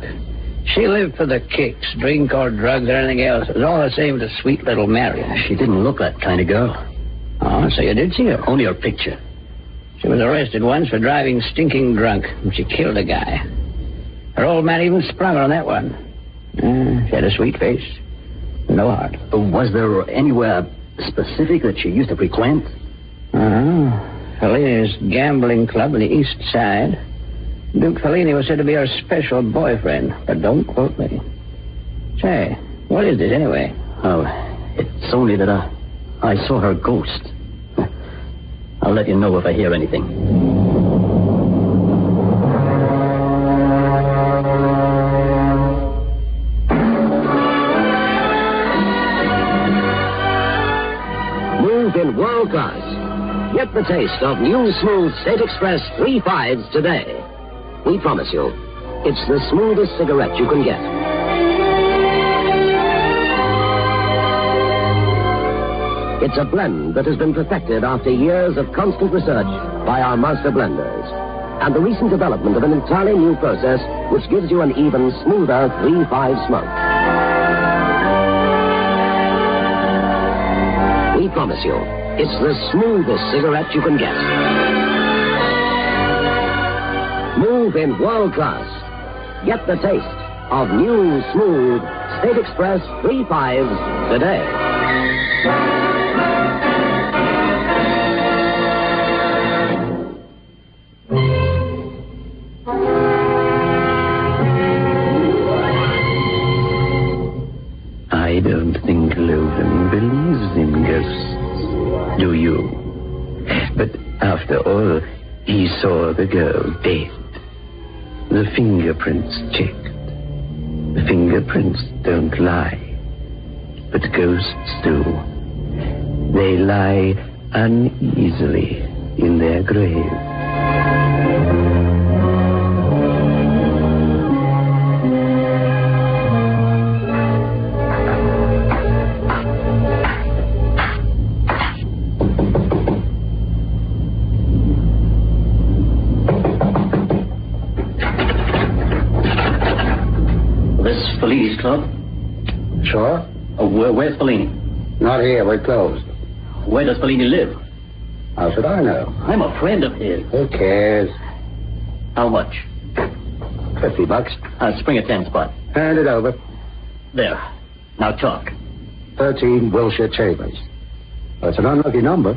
Speaker 1: She lived for the kicks, drink or drugs or anything else. It was all the same to sweet little Marion.
Speaker 25: She didn't look that kind of girl.
Speaker 1: Oh, so you did see her?
Speaker 25: Only her picture.
Speaker 1: She was arrested once for driving stinking drunk, and she killed a guy. Her old man even sprung her on that one. She had a sweet face. No heart.
Speaker 25: Was there anywhere specific that she used to frequent?
Speaker 1: Feloni's gambling club on the east side. Duke Felony was said to be her special boyfriend, but don't quote me. Say, what is this anyway?
Speaker 25: Oh, it's only that I saw her ghost. I'll let you know if I hear anything.
Speaker 2: In world class. Get the taste of new smooth State Express 3.5s today. We promise you, it's the smoothest cigarette you can get. It's a blend that has been perfected after years of constant research by our master blenders. And the recent development of an entirely new process which gives you an even smoother 3.5 smoke. We promise you, it's the smoothest cigarette you can get. Move in world class. Get the taste of new, smooth State Express 3.5s today.
Speaker 25: I don't think Logan believes in ghosts. Do you? But after all, he saw the girl dead.
Speaker 18: The fingerprints checked. The fingerprints don't lie, but ghosts do. They lie uneasily in their grave.
Speaker 25: Felini's club?
Speaker 2: Sure.
Speaker 25: Where's Fellini?
Speaker 2: Not here. We're closed.
Speaker 25: Where does Fellini live?
Speaker 2: How should I know?
Speaker 25: I'm a friend of his.
Speaker 2: Who cares?
Speaker 25: How much?
Speaker 2: $50.
Speaker 25: I'll spring a 10 spot.
Speaker 2: Hand it over.
Speaker 25: There. Now talk.
Speaker 2: 13 Wilshire Chambers. That's an unlucky number.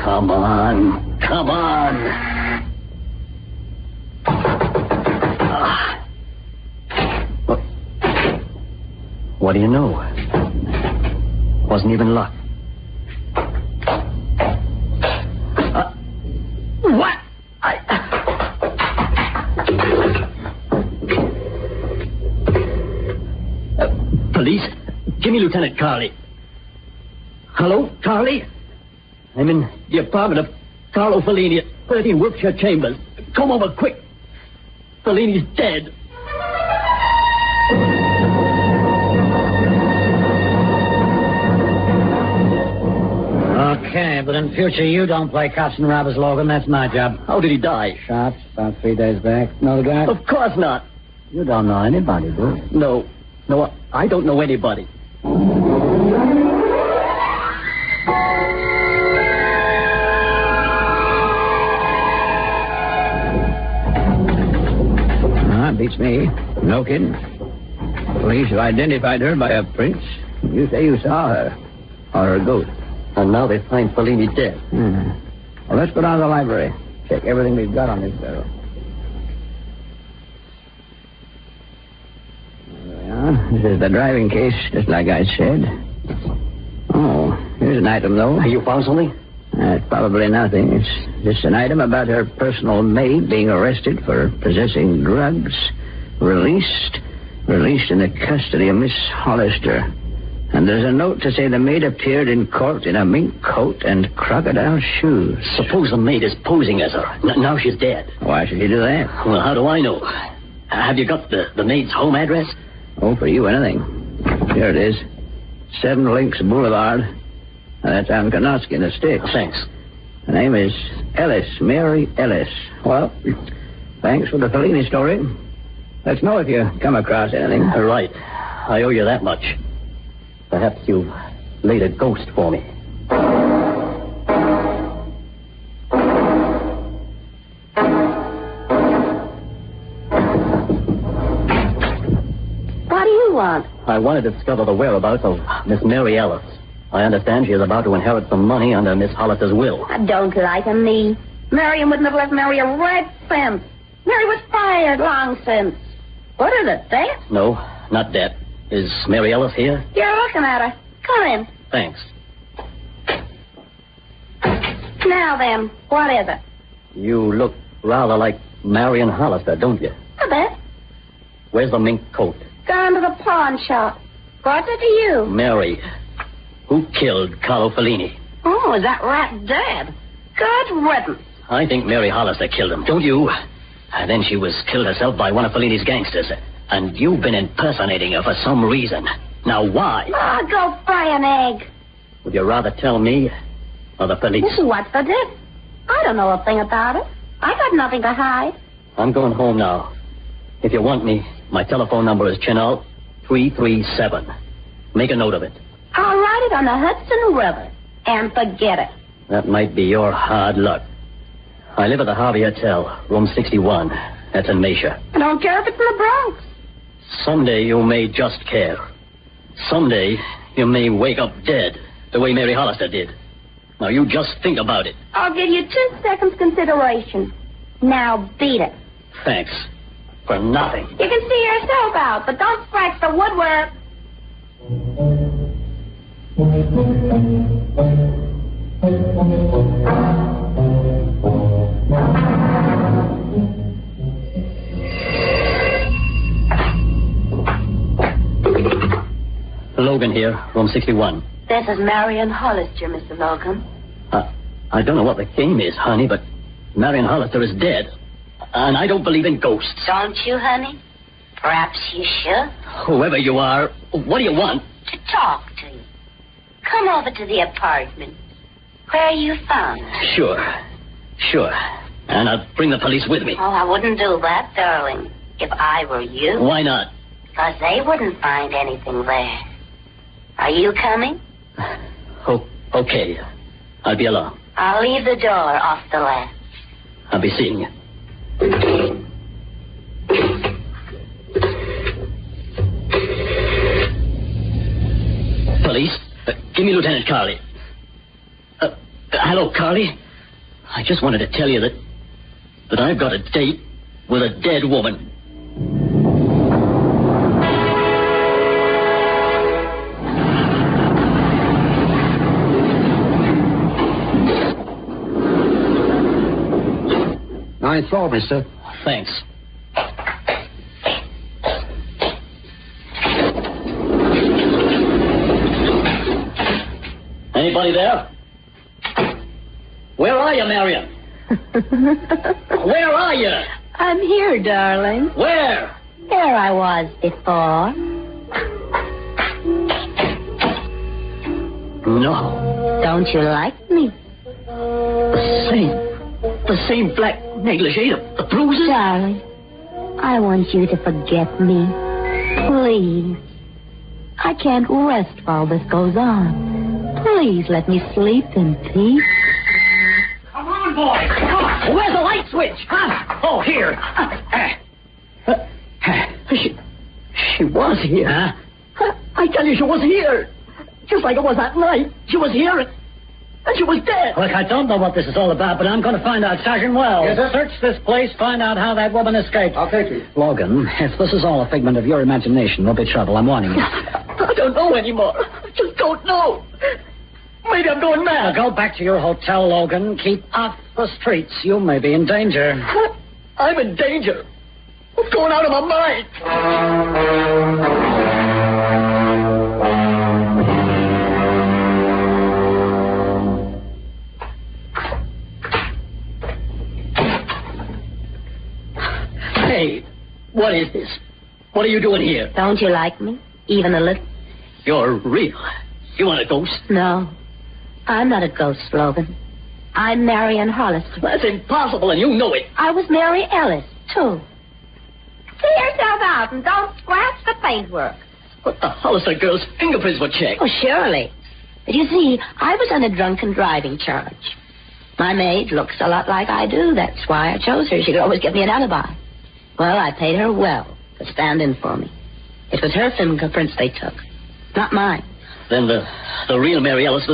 Speaker 25: Come on. Come on. What do you know? Wasn't even luck. What? Police? Give me Lieutenant Carley. Hello, Carley? I'm in the apartment of Carlo Fellini at 13 Wiltshire Chambers. Come over quick. Fellini's dead.
Speaker 1: Okay, but in future you don't play cops and robbers, Logan. That's my job.
Speaker 25: How did he die?
Speaker 1: Shot about 3 days back. Know the guy?
Speaker 25: Of course not.
Speaker 1: You don't know anybody, do you?
Speaker 25: No, I don't know anybody.
Speaker 1: Beats me. No kidding. Police have identified her by her prints. You say you saw her. Or her ghost.
Speaker 25: And now they find Fellini dead.
Speaker 1: Well, let's go down to the library. Check everything we've got on this girl. There we are. This is the driving case, just like I said. Oh, here's an item, though.
Speaker 25: You found something?
Speaker 1: It's probably nothing. It's just an item about her personal maid being arrested for possessing drugs. Released in the custody of Miss Hollister. And there's a note to say the maid appeared in court in a mink coat and crocodile shoes.
Speaker 25: Suppose the maid is posing as her. Now she's dead.
Speaker 1: Why should you do that?
Speaker 25: Well, how do I know? Have you got the maid's home address?
Speaker 1: Oh, for you, anything. Here it is. 7 Links Boulevard. That's on Konoski in the sticks.
Speaker 25: Thanks.
Speaker 1: Her name is Ellis, Mary Ellis. Well, thanks for the Fellini story. Let's know if you come across anything.
Speaker 25: Right. I owe you that much. Perhaps you've laid a ghost for me.
Speaker 3: What do you want?
Speaker 25: I want to discover the whereabouts of Miss Mary Ellis. I understand she is about to inherit some money under Miss Hollister's will.
Speaker 3: I don't like me. Marion wouldn't have left Mary a red cent. Mary was fired long since. What is it, death?
Speaker 25: No, not dead. Is Mary Ellis here?
Speaker 3: You're looking at her. Come in.
Speaker 25: Thanks.
Speaker 3: Now then, what is it?
Speaker 25: You look rather like Marion Hollister, don't you?
Speaker 3: A bit.
Speaker 25: Where's the mink coat?
Speaker 3: Gone to the pawn shop. What's it to you?
Speaker 25: Mary. Who killed Carlo Fellini?
Speaker 3: Oh, is that rat dead? Good riddance.
Speaker 25: I think Mary Hollister killed him, don't you? And then she was killed herself by one of Fellini's gangsters. And you've been impersonating her for some reason. Now, why?
Speaker 3: Oh, go fry an egg.
Speaker 25: Would you rather tell me or the police?
Speaker 3: What's the diff? I don't know a thing about it. I got nothing to hide.
Speaker 25: I'm going home now. If you want me, my telephone number is Chenal 337. Make a note of it.
Speaker 3: I'll write it on the Hudson River and forget it.
Speaker 25: That might be your hard luck. I live at the Harvey Hotel, room 61. That's in Mesa.
Speaker 3: I don't care if it's in the Bronx.
Speaker 25: Someday you may just care. Someday you may wake up dead, the way Mary Hollister did. Now you just think about it.
Speaker 3: I'll give you 2 seconds consideration. Now beat it.
Speaker 25: Thanks. For nothing.
Speaker 3: You can see yourself out, but don't scratch the woodwork.
Speaker 25: Logan here, room 61.
Speaker 3: This is Marion Hollister, Mr. Logan.
Speaker 25: I don't know what the game is, honey, but Marion Hollister is dead. And I don't believe in ghosts.
Speaker 3: Don't you, honey? Perhaps you should.
Speaker 25: Whoever you are, what do you want?
Speaker 3: To talk to you. Come over to the apartment. Where you found?
Speaker 25: Sure. And I'll bring the police with me.
Speaker 3: Oh, I wouldn't do that, darling, if I were you.
Speaker 25: Why not?
Speaker 3: Because they wouldn't find anything there. Are you coming?
Speaker 25: Okay. I'll be along.
Speaker 3: I'll leave the door off the latch.
Speaker 25: I'll be seeing you. Police? Give me Lieutenant Carley. Hello, Carley. I just wanted to tell you that I've got a date with a dead woman.
Speaker 21: Ninth floor, mister.
Speaker 25: Thanks. Anybody there? Where are you, Marion? Where are you?
Speaker 3: I'm here, darling.
Speaker 25: Where?
Speaker 3: There I was before.
Speaker 25: No.
Speaker 3: Don't you like me?
Speaker 25: The same black negligee, the bruises?
Speaker 3: Darling, I want you to forget me. Please. I can't rest while this goes on. Please let me sleep in peace.
Speaker 25: Come on, boys. Come on. Where's the light switch? Huh? Oh, here. She was here. Huh? I tell you, she was here. Just like it was that night. She was here and she was dead.
Speaker 20: Look, I don't know what this is all about, but I'm going to find out. Sergeant Wells.
Speaker 21: Yes, sir?
Speaker 20: Search this place, find out how that woman escaped.
Speaker 21: I'll take you.
Speaker 20: Logan, if this is all a figment of your imagination, there'll be trouble. I'm warning you.
Speaker 25: I don't know anymore. I just don't know. Maybe I'm going mad.
Speaker 20: Now go back to your hotel, Logan. Keep off the streets. You may be in danger.
Speaker 25: I'm in danger. I'm going out of my mind. Hey, what is this? What are you doing here?
Speaker 3: Don't you like me? Even a little?
Speaker 25: You're real. You want a ghost?
Speaker 3: No. I'm not a ghost, Logan. I'm Marion Hollister.
Speaker 25: That's impossible, and you know it.
Speaker 3: I was Mary Ellis, too. See yourself out and don't scratch the paintwork.
Speaker 25: But the Hollister girl's fingerprints were checked.
Speaker 3: Oh, surely. But you see, I was on a drunken driving charge. My maid looks a lot like I do. That's why I chose her. She could always give me an alibi. Well, I paid her well to stand in for me. It was her fingerprints they took, not mine.
Speaker 25: Then the real Mary Ellis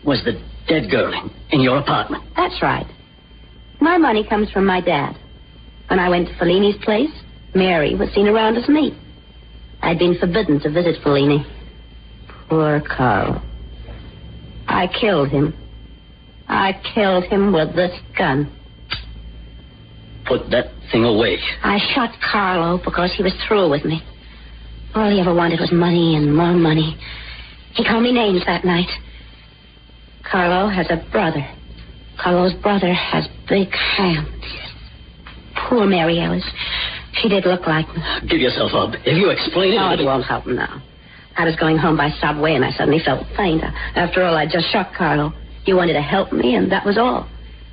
Speaker 25: was the dead girl in your apartment.
Speaker 3: That's right. My money comes from my dad. When I went to Fellini's place, Mary was seen around as me. I'd been forbidden to visit Fellini. Poor Carl. I killed him. I killed him with this gun.
Speaker 25: Put that thing away.
Speaker 3: I shot Carlo because he was through with me. All he ever wanted was money and more money. He called me names that night. Carlo has a brother. Carlo's brother has big hands. Poor Mary Ellis. She did look like me.
Speaker 25: Give yourself up. If you explain it...
Speaker 3: Oh, it won't help now. I was going home by subway and I suddenly felt faint. After all, I just shot Carlo. You wanted to help me and that was all.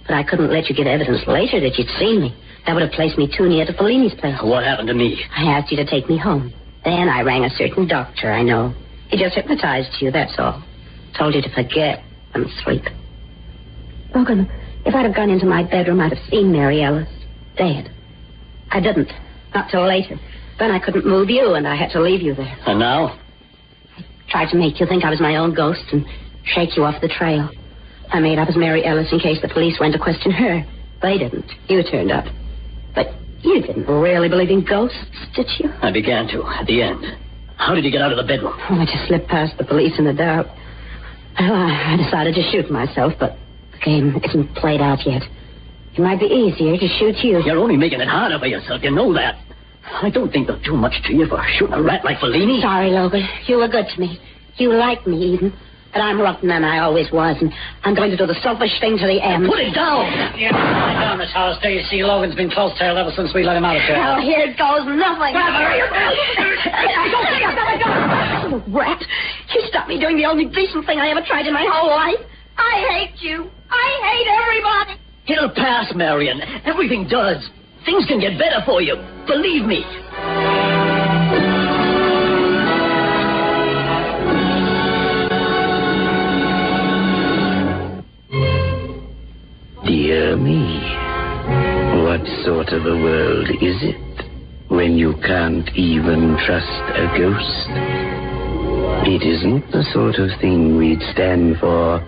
Speaker 3: But I couldn't let you get evidence later that you'd seen me. That would have placed me too near to Fellini's place.
Speaker 25: What happened to me?
Speaker 3: I asked you to take me home. Then I rang a certain doctor I know. He just hypnotized you, that's all. Told you to forget and sleep. Logan, if I'd have gone into my bedroom, I'd have seen Mary Ellis dead. I didn't. Not till later. Then I couldn't move you, and I had to leave you there.
Speaker 25: And now?
Speaker 3: I tried to make you think I was my own ghost and shake you off the trail. I made up as Mary Ellis in case the police went to question her. They didn't. You turned up. But you didn't really believe in ghosts, did you?
Speaker 25: I began to, at the end. How did you get out of the bedroom?
Speaker 3: I just slipped past the police in the dark. Well, I decided to shoot myself, but the game isn't played out yet. It might be easier to shoot you.
Speaker 25: You're only making it harder for yourself. You know that. I don't think they'll do much to you for shooting a rat like Felony.
Speaker 3: Sorry, Logan. You were good to me. You liked me, even. But I'm rotten, and I always was, and I'm going to do the selfish thing to the end.
Speaker 25: Put it down!
Speaker 20: Yeah, down this house. Do you see Logan's been close-tailed ever since we let him out of jail?
Speaker 3: Oh, here it goes. Nothing. Oh, rat. You stopped me doing the only decent thing I ever tried in my whole life. I hate you. I hate everybody.
Speaker 25: It'll pass, Marion. Everything does. Things can get better for you. Believe me.
Speaker 18: Dear me, what sort of a world is it when you can't even trust a ghost? It isn't the sort of thing we'd stand for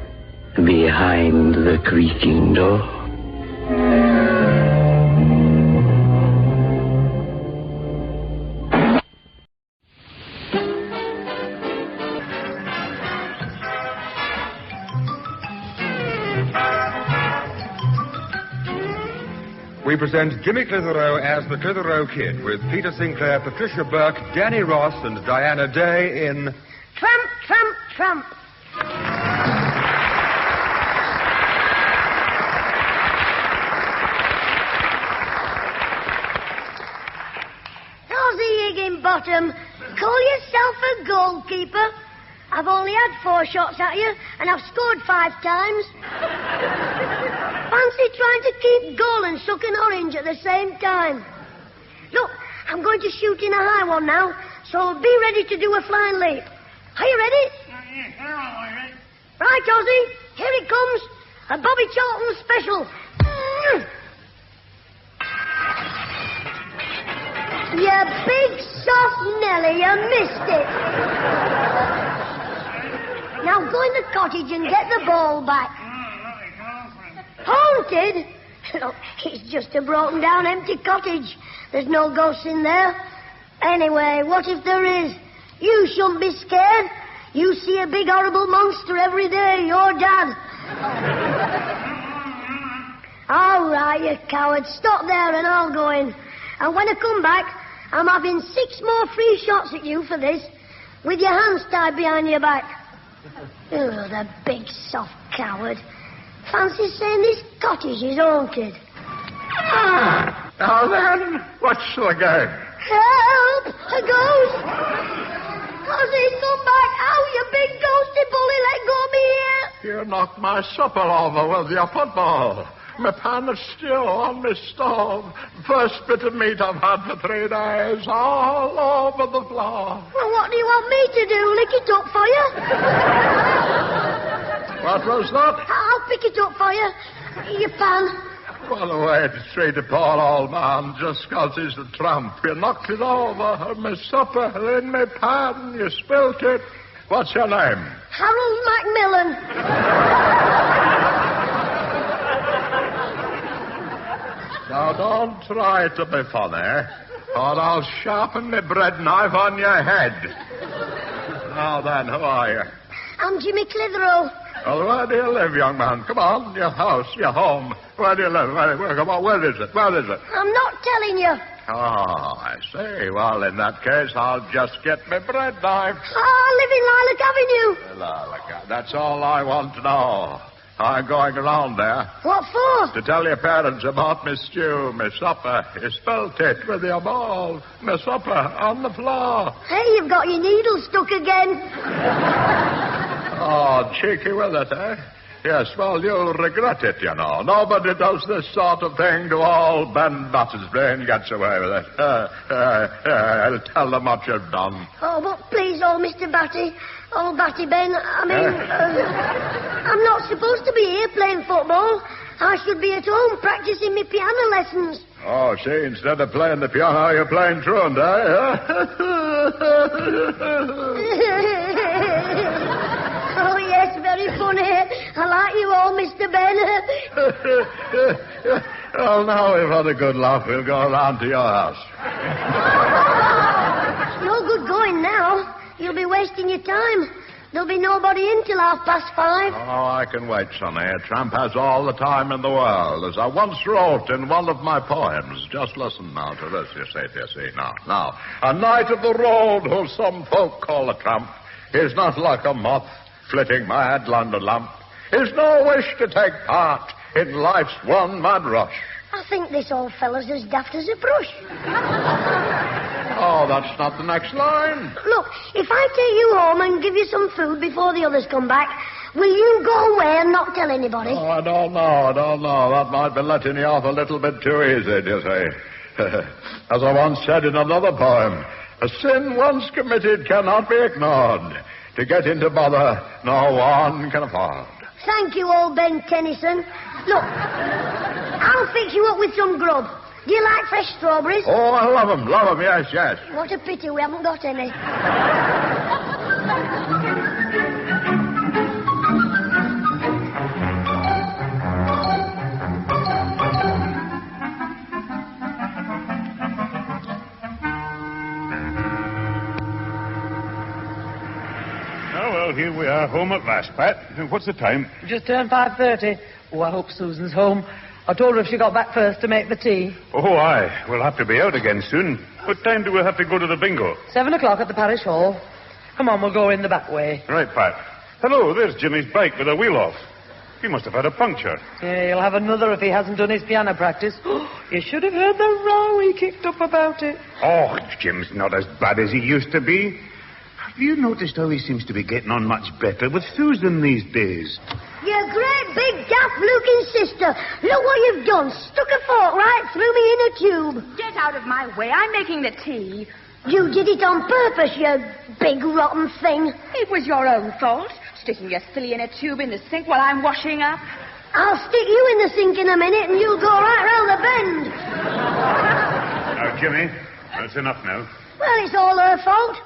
Speaker 18: behind the creaking door.
Speaker 10: We present Jimmy Clitheroe as the Clitheroe Kid with Peter Sinclair, Patricia Burke, Danny Ross, and Diana Day in
Speaker 11: Tramp, Tramp, Tramp. How's Higginbottom? Call yourself a goalkeeper? I've only had 4 shots at you, and I've scored 5 times. Fancy trying to keep goal and suck an orange at the same time. Look, I'm going to shoot in a high one now, so be ready to do a flying leap. Are you ready? Right, Ozzy, here it comes. A Bobby Charlton special. You big soft Nelly, you missed it. Now go in the cottage and get the ball back. Haunted? Look, it's just a broken down empty cottage. There's no ghosts in there. Anyway, what if there is? You shouldn't be scared. You see a big horrible monster every day, your dad. All right, you coward. Stop there and I'll go in. And when I come back, I'm having 6 more free shots at you for this, with your hands tied behind your back. Oh, the big soft coward. Fancy saying this cottage is haunted.
Speaker 10: Now then, what's the game?
Speaker 11: Help! A ghost! Ozzy, come back! Ow, you big ghosty bully, let go of me here!
Speaker 10: You knocked my supper over with your football. My pan is still on my stove. First bit of meat I've had for 3 days, all over the floor.
Speaker 11: Well, what do you want me to do? Lick it up for you?
Speaker 10: What was that?
Speaker 11: I'll pick it up for you. Your pan.
Speaker 10: Well, away to treat a poor old man just 'cause he's a tramp. You knocked it over. My supper in my pan. You spilt it. What's your name?
Speaker 11: Harold Macmillan.
Speaker 10: Now, don't try to be funny, or I'll sharpen my bread knife on your head. Now then, who are you?
Speaker 11: I'm Jimmy Clitheroe.
Speaker 10: Well, where do you live, young man? Come on, your house, your home. Where do you live? Come on, where is it? Where is it?
Speaker 11: I'm not telling you.
Speaker 10: Oh, I see. Well, in that case, I'll just get my bread knife.
Speaker 11: I live in Lilac Avenue.
Speaker 10: Lilac, that's all I want to know. I'm going around there.
Speaker 11: What for?
Speaker 10: To tell your parents about my stew, my supper. You spilt it with your ball. My supper on the floor.
Speaker 11: Hey, you've got your needle stuck again.
Speaker 10: Oh, cheeky with it, eh? Yes, well, you'll regret it, you know. Nobody does this sort of thing to old Ben Batter's brain gets away with it. I'll tell them what you've done.
Speaker 11: Oh, but please, old Mr. Batty. Old Batty Ben, I mean, I'm not supposed to be here playing football. I should be at home practicing my piano lessons.
Speaker 10: Oh, see, instead of playing the piano, you're playing truant, eh?
Speaker 11: Oh, yes, very funny. I like you all, Mr. Ben.
Speaker 10: Well, now we've had a good laugh. We'll go around to your house.
Speaker 11: It's no good going now. wasting your time. There'll be nobody in till 5:30.
Speaker 10: Oh, I can wait, Sonny. Tramp has all the time in the world. As I once wrote in one of my poems. Just listen now to this, you see. Now. A knight of the road who some folk call a tramp is not like a moth flitting mad round a lamp. Is no wish to take part in life's one mad rush.
Speaker 11: I think this old fella's as daft as a brush.
Speaker 10: Oh, that's not the next line.
Speaker 11: Look, if I take you home and give you some food before the others come back, will you go away and not tell anybody?
Speaker 10: Oh, I don't know. That might be letting you off a little bit too easy, you see. As I once said in another poem, a sin once committed cannot be ignored. To get into bother, no one can afford.
Speaker 11: Thank you, old Ben Tennyson. Look, I'll fix you up with some grub. Do you like fresh strawberries?
Speaker 10: Oh, I love them, yes.
Speaker 11: What a pity we haven't got any.
Speaker 8: Well, here we are, home at last, Pat. What's the time?
Speaker 15: Just turned 5:30. Oh, I hope Susan's home. I told her if she got back first to make the tea.
Speaker 8: Oh, aye. We'll have to be out again soon. What time do we have to go to the bingo?
Speaker 15: 7:00 at the parish hall. Come on, we'll go in the back way.
Speaker 8: Right, Pat. Hello, there's Jimmy's bike with a wheel off. He must have had a puncture.
Speaker 15: Yeah, he'll have another if he hasn't done his piano practice. You should have heard the row he kicked up about it.
Speaker 8: Oh, Jim's not as bad as he used to be. Have you noticed how he seems to be getting on much better with Susan these days?
Speaker 11: You great big daft-looking sister. Look what you've done. Stuck a fork right through me in a tube.
Speaker 16: Get out of my way. I'm making the tea.
Speaker 11: You did it on purpose, you big rotten thing.
Speaker 16: It was your own fault, sticking your silly in a tube in the sink while I'm washing up.
Speaker 11: I'll stick you in the sink in a minute and you'll go right round the bend.
Speaker 8: Now, Jimmy, that's enough now.
Speaker 11: Well, it's all her fault.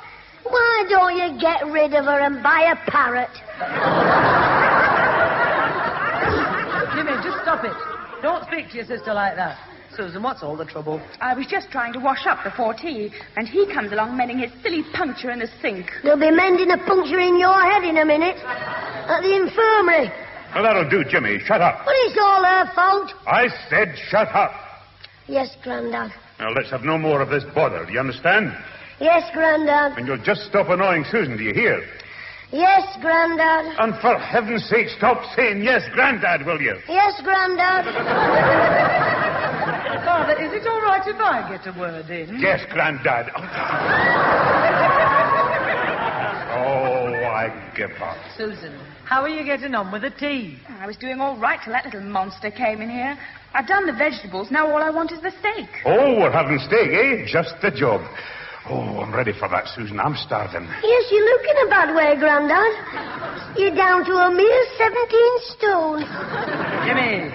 Speaker 11: Why don't you get rid of her and buy a parrot?
Speaker 15: Jimmy, just stop it. Don't speak to your sister like that. Susan, what's all the trouble?
Speaker 16: I was just trying to wash up before tea, and he comes along mending his silly puncture in the sink.
Speaker 11: They'll be mending a puncture in your head in a minute. At the infirmary.
Speaker 8: Well, that'll do, Jimmy. Shut up.
Speaker 11: But it's all her fault.
Speaker 8: I said shut up.
Speaker 11: Yes, Grandad.
Speaker 8: Now, let's have no more of this bother. Do you understand?
Speaker 11: Yes, Grandad.
Speaker 8: And you'll just stop annoying Susan, do you hear?
Speaker 11: Yes, Grandad.
Speaker 8: And for heaven's sake, stop saying yes, Grandad, will you?
Speaker 11: Yes, Grandad.
Speaker 15: Father, is it all right if I get a word in?
Speaker 8: Yes, Grandad. Oh, I give up.
Speaker 15: Susan, how are you getting on with the tea?
Speaker 16: I was doing all right till that little monster came in here. I've done the vegetables. Now all I want is the steak.
Speaker 8: Oh, we're having steak, eh? Just the job. Oh, I'm ready for that, Susan. I'm starving.
Speaker 11: Yes, you look in a bad way, Grandad. You're down to a mere 17 stone.
Speaker 15: Jimmy.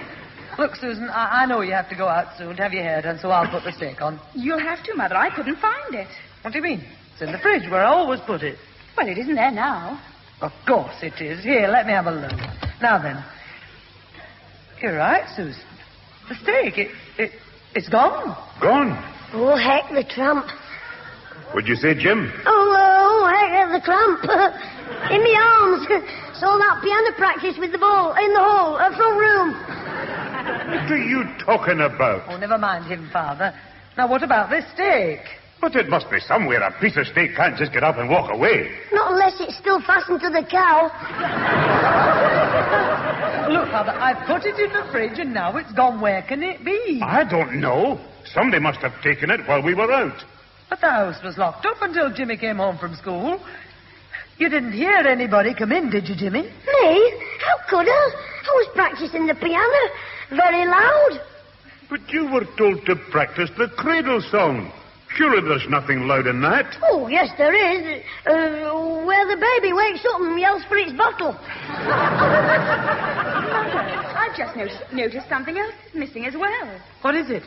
Speaker 15: Look, Susan, I know you have to go out soon to have your hair done, so I'll put the steak on.
Speaker 16: You'll have to, Mother. I couldn't find it.
Speaker 15: What do you mean? It's in the fridge where I always put it.
Speaker 16: Well, it isn't there now.
Speaker 15: Of course it is. Here, let me have a look. Now then. You're right, Susan. The steak, it's gone.
Speaker 8: Gone?
Speaker 11: Oh, heck, the tramp.
Speaker 8: What'd you say, Jim?
Speaker 11: Oh, heck, the cramp. In my arms. Saw that piano practice with the ball in the hall, front room.
Speaker 8: What are you talking about?
Speaker 15: Oh, never mind him, Father. Now, what about this steak?
Speaker 8: But it must be somewhere. A piece of steak can't just get up and walk away.
Speaker 11: Not unless it's still fastened to the cow.
Speaker 15: Look, Father, I've put it in the fridge and now it's gone. Where can it be?
Speaker 8: I don't know. Somebody must have taken it while we were out.
Speaker 15: But the house was locked up until Jimmy came home from school. You didn't hear anybody come in, did you, Jimmy?
Speaker 11: Me? How could I? I was practicing the piano. Very loud.
Speaker 8: But you were told to practice the cradle song. Surely there's nothing loud in that.
Speaker 11: Oh, yes, there is. Where the baby wakes up and yells for its bottle.
Speaker 16: I've just noticed something else missing as well.
Speaker 15: What is it?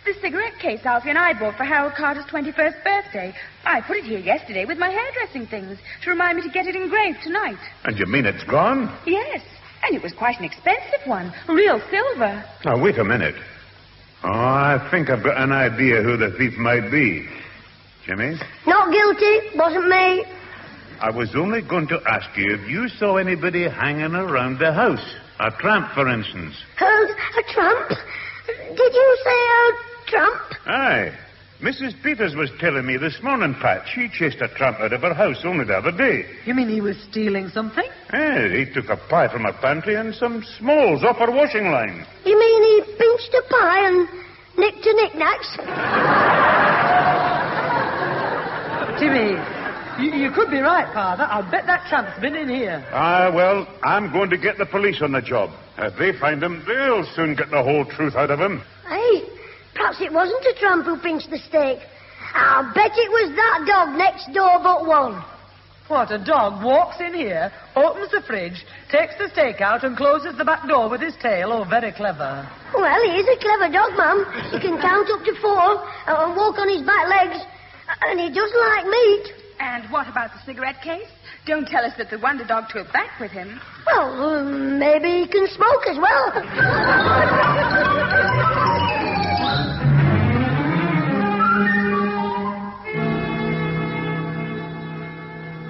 Speaker 16: The cigarette case Alfie and I bought for Harold Carter's 21st birthday. I put it here yesterday with my hairdressing things to remind me to get it engraved tonight.
Speaker 8: And you mean it's gone?
Speaker 16: Yes, and it was quite an expensive one. Real silver.
Speaker 8: Now, wait a minute. Oh, I think I've got an idea who the thief might be. Jimmy?
Speaker 11: Not guilty. Wasn't me.
Speaker 8: I was only going to ask you if you saw anybody hanging around the house. A tramp, for instance.
Speaker 11: A tramp? Did you say a tramp?
Speaker 8: Aye. Mrs. Peters was telling me this morning, Pat. She chased a tramp out of her house only the other day.
Speaker 15: You mean he was stealing something?
Speaker 8: He took a pie from her pantry and some smalls off her washing line.
Speaker 11: You mean he pinched a pie and nicked a knickknacks?
Speaker 15: Jimmy, you could be right, Father. I'll bet that tramp's been in here.
Speaker 8: Well, I'm going to get the police on the job. If they find him, they'll soon get the whole truth out of him.
Speaker 11: Hey, perhaps it wasn't a tramp who pinched the steak. I'll bet it was that dog next door but one.
Speaker 15: What, a dog walks in here, opens the fridge, takes the steak out and closes the back door with his tail? Oh, very clever.
Speaker 11: Well, he is a clever dog, Mum. He can count up to 4 and walk on his back legs. And he does like meat.
Speaker 16: And what about the cigarette case? Don't tell us that the wonder dog took that with him.
Speaker 11: Well, maybe he can smoke as well.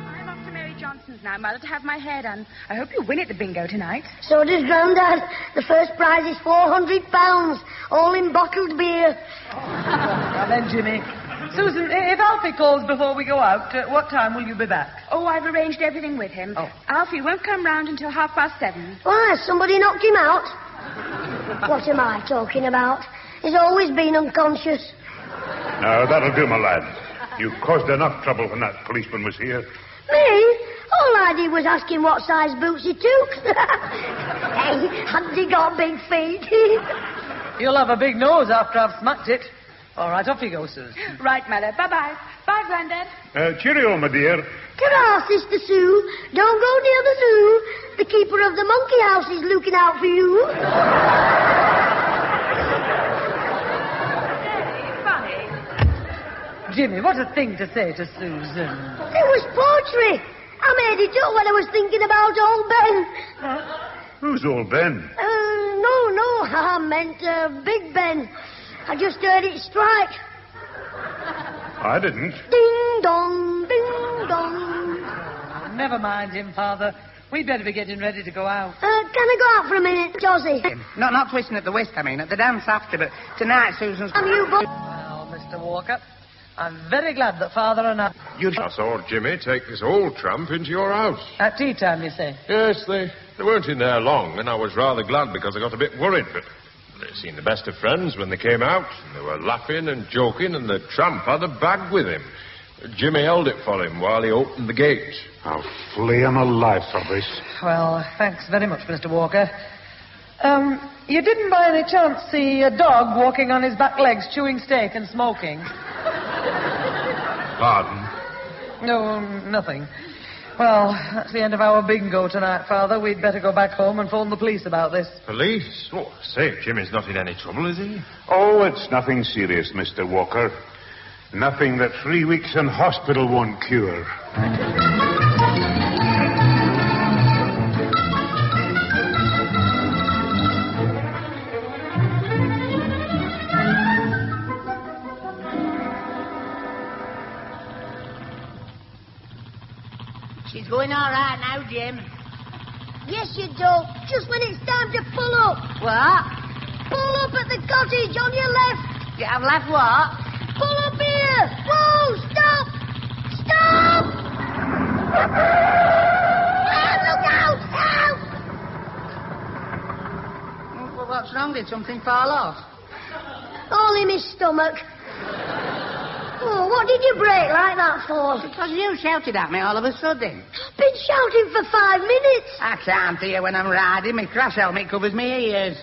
Speaker 16: I'm off to Mary Johnson's now, Mother, to have my hair done. I hope you win at the bingo tonight.
Speaker 11: So does Grandad. The first prize is £400, all in bottled beer.
Speaker 15: Now then, Jimmy. Susan, if Alfie calls before we go out, what time will you be back?
Speaker 16: Oh, I've arranged everything with him.
Speaker 15: Oh.
Speaker 16: Alfie won't come round until 7:30.
Speaker 11: Why, somebody knocked him out? What am I talking about? He's always been unconscious.
Speaker 8: Now, that'll do, my lad. You caused enough trouble when that policeman was here.
Speaker 11: Me? All I did was ask him what size boots he took. Hey, hadn't he got big feet?
Speaker 15: You'll have a big nose after I've smacked it. All right, off you go, Susan.
Speaker 16: Right, Mother. Bye-bye. Bye, Grandad.
Speaker 8: Cheerio, my dear.
Speaker 11: Ta-ra, Sister Sue. Don't go near the zoo. The keeper of the monkey house is looking out for you.
Speaker 16: Funny.
Speaker 15: Jimmy, what a thing to say to Susan.
Speaker 11: It was poetry. I made it up when I was thinking about old Ben.
Speaker 8: Who's old Ben?
Speaker 11: No, I meant Big Ben. I just heard it strike.
Speaker 8: I didn't.
Speaker 11: Ding dong, ding dong.
Speaker 15: Never mind him, Father. We'd better be getting ready to go out.
Speaker 11: Can I go out for a minute, Josie?
Speaker 6: Not twisting at the whist, I mean, at the dance after, but tonight Susan's...
Speaker 15: Well, Mr. Walker, I'm very glad that Father and I...
Speaker 10: I saw Jimmy take this old tramp into your house.
Speaker 15: At tea time, you say?
Speaker 10: Yes, they weren't in there long, and I was rather glad because I got a bit worried, but... They seemed the best of friends when they came out. And they were laughing and joking, and the tramp had a bag with him. Jimmy held it for him while he opened the gate.
Speaker 8: I'll flay him alive for this.
Speaker 15: Well, thanks very much, Mr. Walker. You didn't by any chance see a dog walking on his back legs, chewing steak and smoking?
Speaker 10: Pardon?
Speaker 15: No, nothing. Well, that's the end of our bingo tonight, Father. We'd better go back home and phone the police about this.
Speaker 10: Police? Oh, say, Jimmy's not in any trouble, is he?
Speaker 8: Oh, it's nothing serious, Mr. Walker. Nothing that 3 weeks in hospital won't cure.
Speaker 6: She's going all right now, Jim.
Speaker 11: Yes, you do. Just when it's time to pull up.
Speaker 6: What?
Speaker 11: Pull up at the cottage on your left.
Speaker 6: Yeah, I've left what?
Speaker 11: Pull up here. Whoa, stop. Stop. Look out. Help.
Speaker 6: Well, what's wrong? Did something fall off?
Speaker 11: All in his stomach. Oh, what did you break like that for?
Speaker 6: Because you shouted at me all of a sudden.
Speaker 11: Been shouting for 5 minutes.
Speaker 6: I can't hear when I'm riding. My crash helmet covers my ears.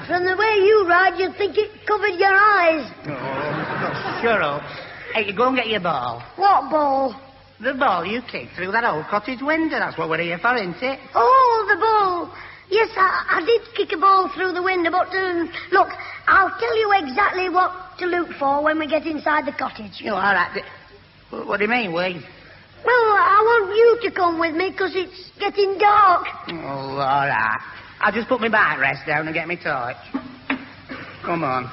Speaker 11: From the way you ride, you'd think it covered your eyes.
Speaker 6: Oh, shut up. Hey, you go and get your ball.
Speaker 11: What ball?
Speaker 6: The ball you kicked through that old cottage window. That's what we're here for, isn't it?
Speaker 11: Oh, the ball. Yes, I did kick a ball through the window, but, look, I'll tell you exactly what to look for when we get inside the cottage.
Speaker 6: Oh, all right. What do you mean, we?
Speaker 11: Well, I want you to come with me, because it's getting dark.
Speaker 6: Oh, all right. I'll just put my bike rest down and get my torch. Come on.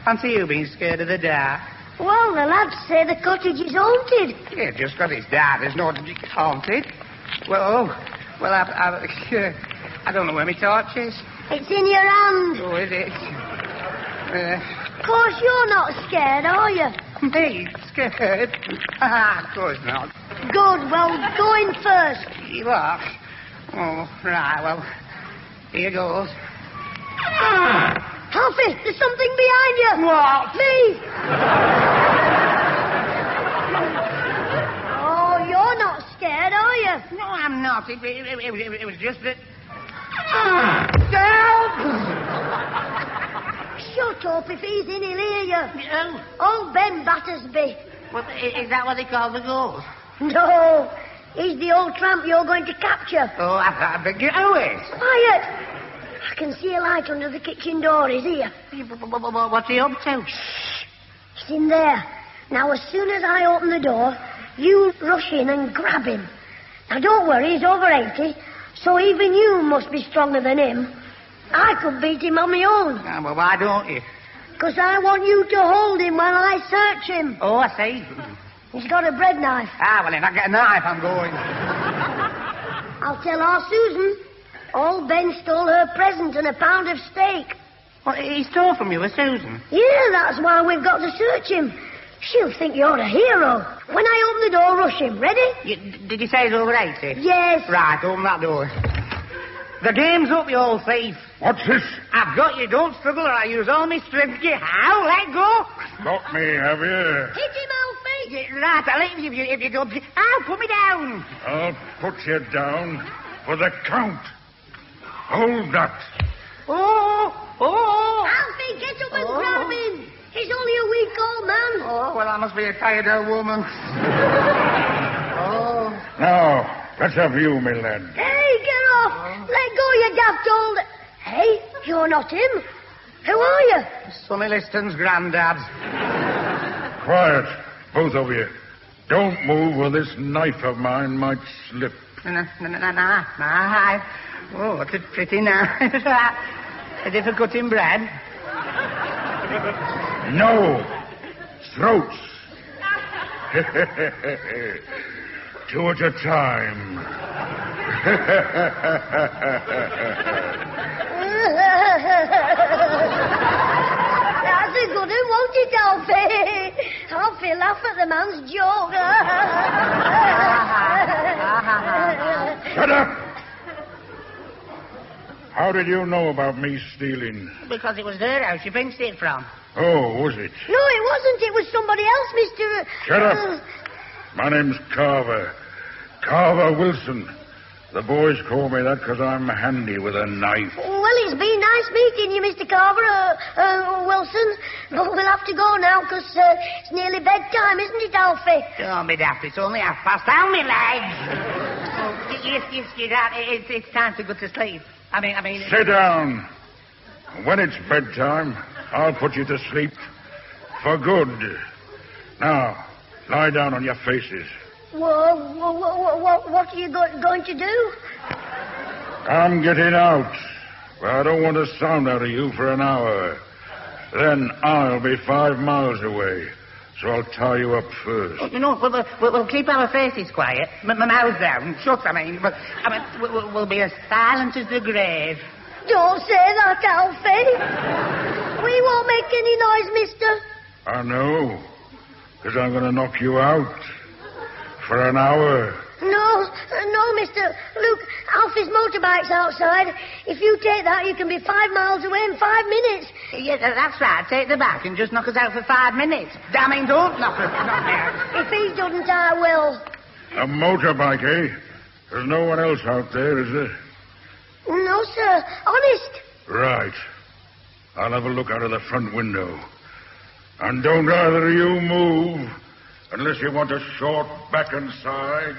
Speaker 6: Fancy you being scared of the dark.
Speaker 11: Well, the lads say the cottage is haunted.
Speaker 6: Yeah, just because it's dark, there's no haunted. Well, I don't know where my torch is.
Speaker 11: It's in your hand.
Speaker 6: Oh, is it?
Speaker 11: Of course you're not scared, are you?
Speaker 6: Me? Scared? Of course not.
Speaker 11: Good, well, go in first.
Speaker 6: You are? Oh, right, well, here goes.
Speaker 11: Alfie, there's something behind you.
Speaker 6: What?
Speaker 11: Me. Oh, you're not scared, are you?
Speaker 6: No, I'm not. It was just that...
Speaker 11: Shut up. If he's in, he'll hear you. Old Ben Battersby.
Speaker 6: Well, is that what they call the ghost?
Speaker 11: No. He's the old tramp you're going to capture.
Speaker 6: Oh, I beg your Quiet.
Speaker 11: I can see a light under the kitchen door. He's here.
Speaker 6: What's he up to?
Speaker 11: He's in there. Now, as soon as I open the door, you rush in and grab him. Now, don't worry. He's over 80, so even you must be stronger than him. I could beat him on my own.
Speaker 6: Well, why don't you?
Speaker 11: Because I want you to hold him while I search him.
Speaker 6: Oh, I see.
Speaker 11: He's got a bread knife.
Speaker 6: Well, if I get a knife, I'm going.
Speaker 11: I'll tell our Susan. Old Ben stole her present and a pound of steak.
Speaker 6: What, he stole from you, Susan?
Speaker 11: Yeah, that's why we've got to search him. She'll think you're a hero. When I open the door, rush him. Ready?
Speaker 6: Did you say he's over 80?
Speaker 11: Yes.
Speaker 6: Right, open that door. The game's up, you old thief.
Speaker 10: What's this?
Speaker 6: I've got you. Don't struggle or I use all my strength. How? Let go.
Speaker 10: Got me, have you?
Speaker 11: Hit him, Alfie.
Speaker 6: Right, I'll hit you if you go. Ow, put me down.
Speaker 10: I'll put you down for the count. Hold that.
Speaker 6: Oh.
Speaker 11: Alfie, get up and grab him. He's only a weak old man.
Speaker 6: Oh, well, I must be a tired old woman.
Speaker 10: Now, let's have you, my lad.
Speaker 11: Hey, get off. Let go, you daft old... Hey, you're not him. Who are you?
Speaker 6: Sonny Liston's granddad.
Speaker 10: Quiet, both of you. Don't move or this knife of mine might slip.
Speaker 6: No. Oh, what a pretty knife. Is it for cutting bread?
Speaker 10: No. Throats. Two at a time.
Speaker 11: That's a good one, won't it, Alfie? Alfie, laugh at the man's joke.
Speaker 10: Shut up! How did you know about me stealing?
Speaker 6: Because it was their house you pinched it from.
Speaker 10: Oh, was it?
Speaker 11: No, it wasn't. It was somebody else, Mr.
Speaker 10: Shut up. My name's Carver. Carver Wilson. The boys call me that because I'm handy with a knife.
Speaker 11: Well, it's been nice meeting you, Mr. Carver, Wilson. But we'll have to go now because it's nearly bedtime, isn't it, Alfie?
Speaker 6: Don't be daft. It's only past. Down me legs. Yes, Dad. It's time to go to sleep. I mean...
Speaker 10: Sit down. When it's bedtime, I'll put you to sleep. For good. Now, lie down on your faces.
Speaker 11: What are you going to do?
Speaker 10: I'm getting out. Well, I don't want a sound out of you for an hour. Then I'll be 5 miles away. So I'll tie you up first.
Speaker 6: We'll keep our faces quiet. My mouth down. Shut, But we'll be as silent as the grave.
Speaker 11: Don't say that, Alfie. We won't make any noise, mister.
Speaker 10: I know. Because I'm going to knock you out. For an hour.
Speaker 11: No, mister. Look, Alfie's motorbike's outside. If you take that, you can be 5 miles away in 5 minutes.
Speaker 6: Yeah, that's right. Take the bike and just knock us out for 5 minutes. Damn it, don't knock us out.
Speaker 11: If he doesn't, I will.
Speaker 10: A motorbike, eh? There's no one else out there, is there?
Speaker 11: No, sir. Honest.
Speaker 10: Right. I'll have a look out of the front window. And don't either of you move unless you want a short back and sides.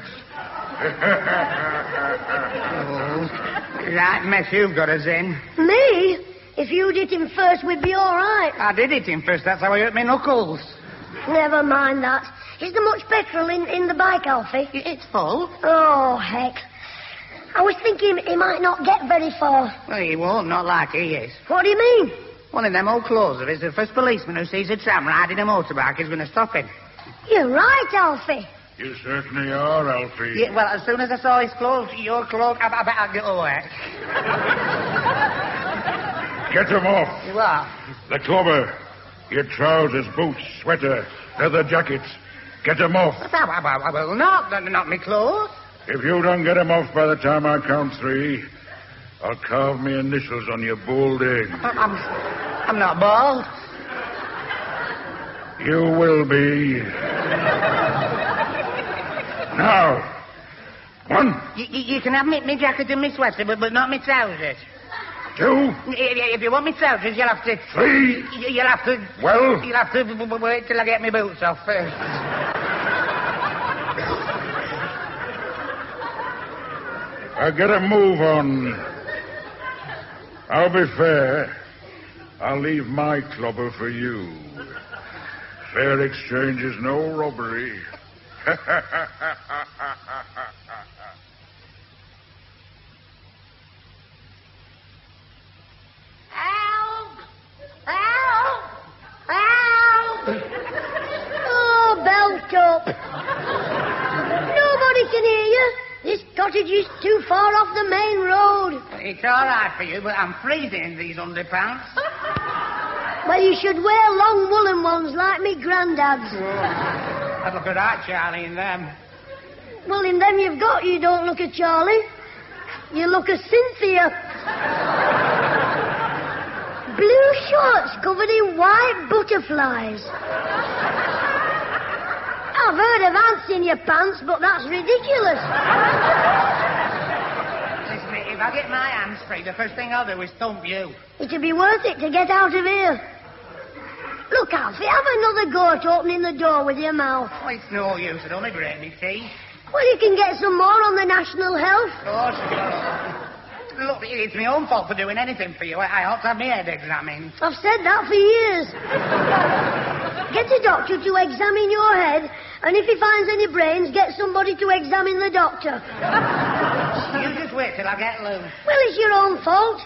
Speaker 6: Right mess you've got us in.
Speaker 11: Me? If you'd hit him first, we'd be all right.
Speaker 6: I did hit him first. That's how I hurt my knuckles.
Speaker 11: Never mind that. Is there much petrol in the bike, Alfie?
Speaker 6: It's full.
Speaker 11: Oh, heck. I was thinking he might not get very far.
Speaker 6: Well, he won't, not like he is.
Speaker 11: What do you mean?
Speaker 6: One of them old closer is the first policeman who sees a tram riding a motorbike is going to stop him.
Speaker 11: You're right, Alfie.
Speaker 10: You certainly are, Alfie.
Speaker 6: Yeah, well, as soon as I saw his clothes, your cloak, I better get away.
Speaker 10: Get him off.
Speaker 6: You are?
Speaker 10: The clover, your trousers, boots, sweater, leather jackets. Get him off.
Speaker 6: I will not. Not me clothes.
Speaker 10: If you don't get him off by the time I count 3, I'll carve me initials on your bald head.
Speaker 6: I'm not bald.
Speaker 10: You will be. Now. 1.
Speaker 6: You can have me jacket and me sweater, but not me trousers.
Speaker 10: 2.
Speaker 6: If you want me trousers, you'll have to...
Speaker 10: 3.
Speaker 6: You'll have to...
Speaker 10: Well?
Speaker 6: You'll have to wait till I get my boots off first.
Speaker 10: I gotta move on. I'll be fair. I'll leave my clobber for you. Fair exchange is no robbery.
Speaker 11: Help! Help! Help! Oh, belt up. Nobody can hear you. This cottage is too far off the main road.
Speaker 6: It's all right for you, but I'm freezing in these underpants.
Speaker 11: Well, you should wear long woolen ones like me granddad's.
Speaker 6: I'd look at that, Charlie, in them.
Speaker 11: Well, in them you've got, you don't look at Charlie. You look at Cynthia. Blue shorts covered in white butterflies. I've heard of ants in your pants, but that's ridiculous.
Speaker 6: Listen, if I get my hands free, the first thing I'll do is thump you.
Speaker 11: It'll be worth it to get out of here. Look, Alfie, have another go at opening the door with your mouth.
Speaker 6: Oh, it's no use. It only break me teeth.
Speaker 11: Well, you can get some more on the National Health.
Speaker 6: Oh, sure. Look, it's my own fault for doing anything for you. I ought to have my head examined.
Speaker 11: I've said that for years. Get a doctor to examine your head, and if he finds any brains, get somebody to examine the doctor.
Speaker 6: You just wait till I get loose.
Speaker 11: Well, it's your own fault.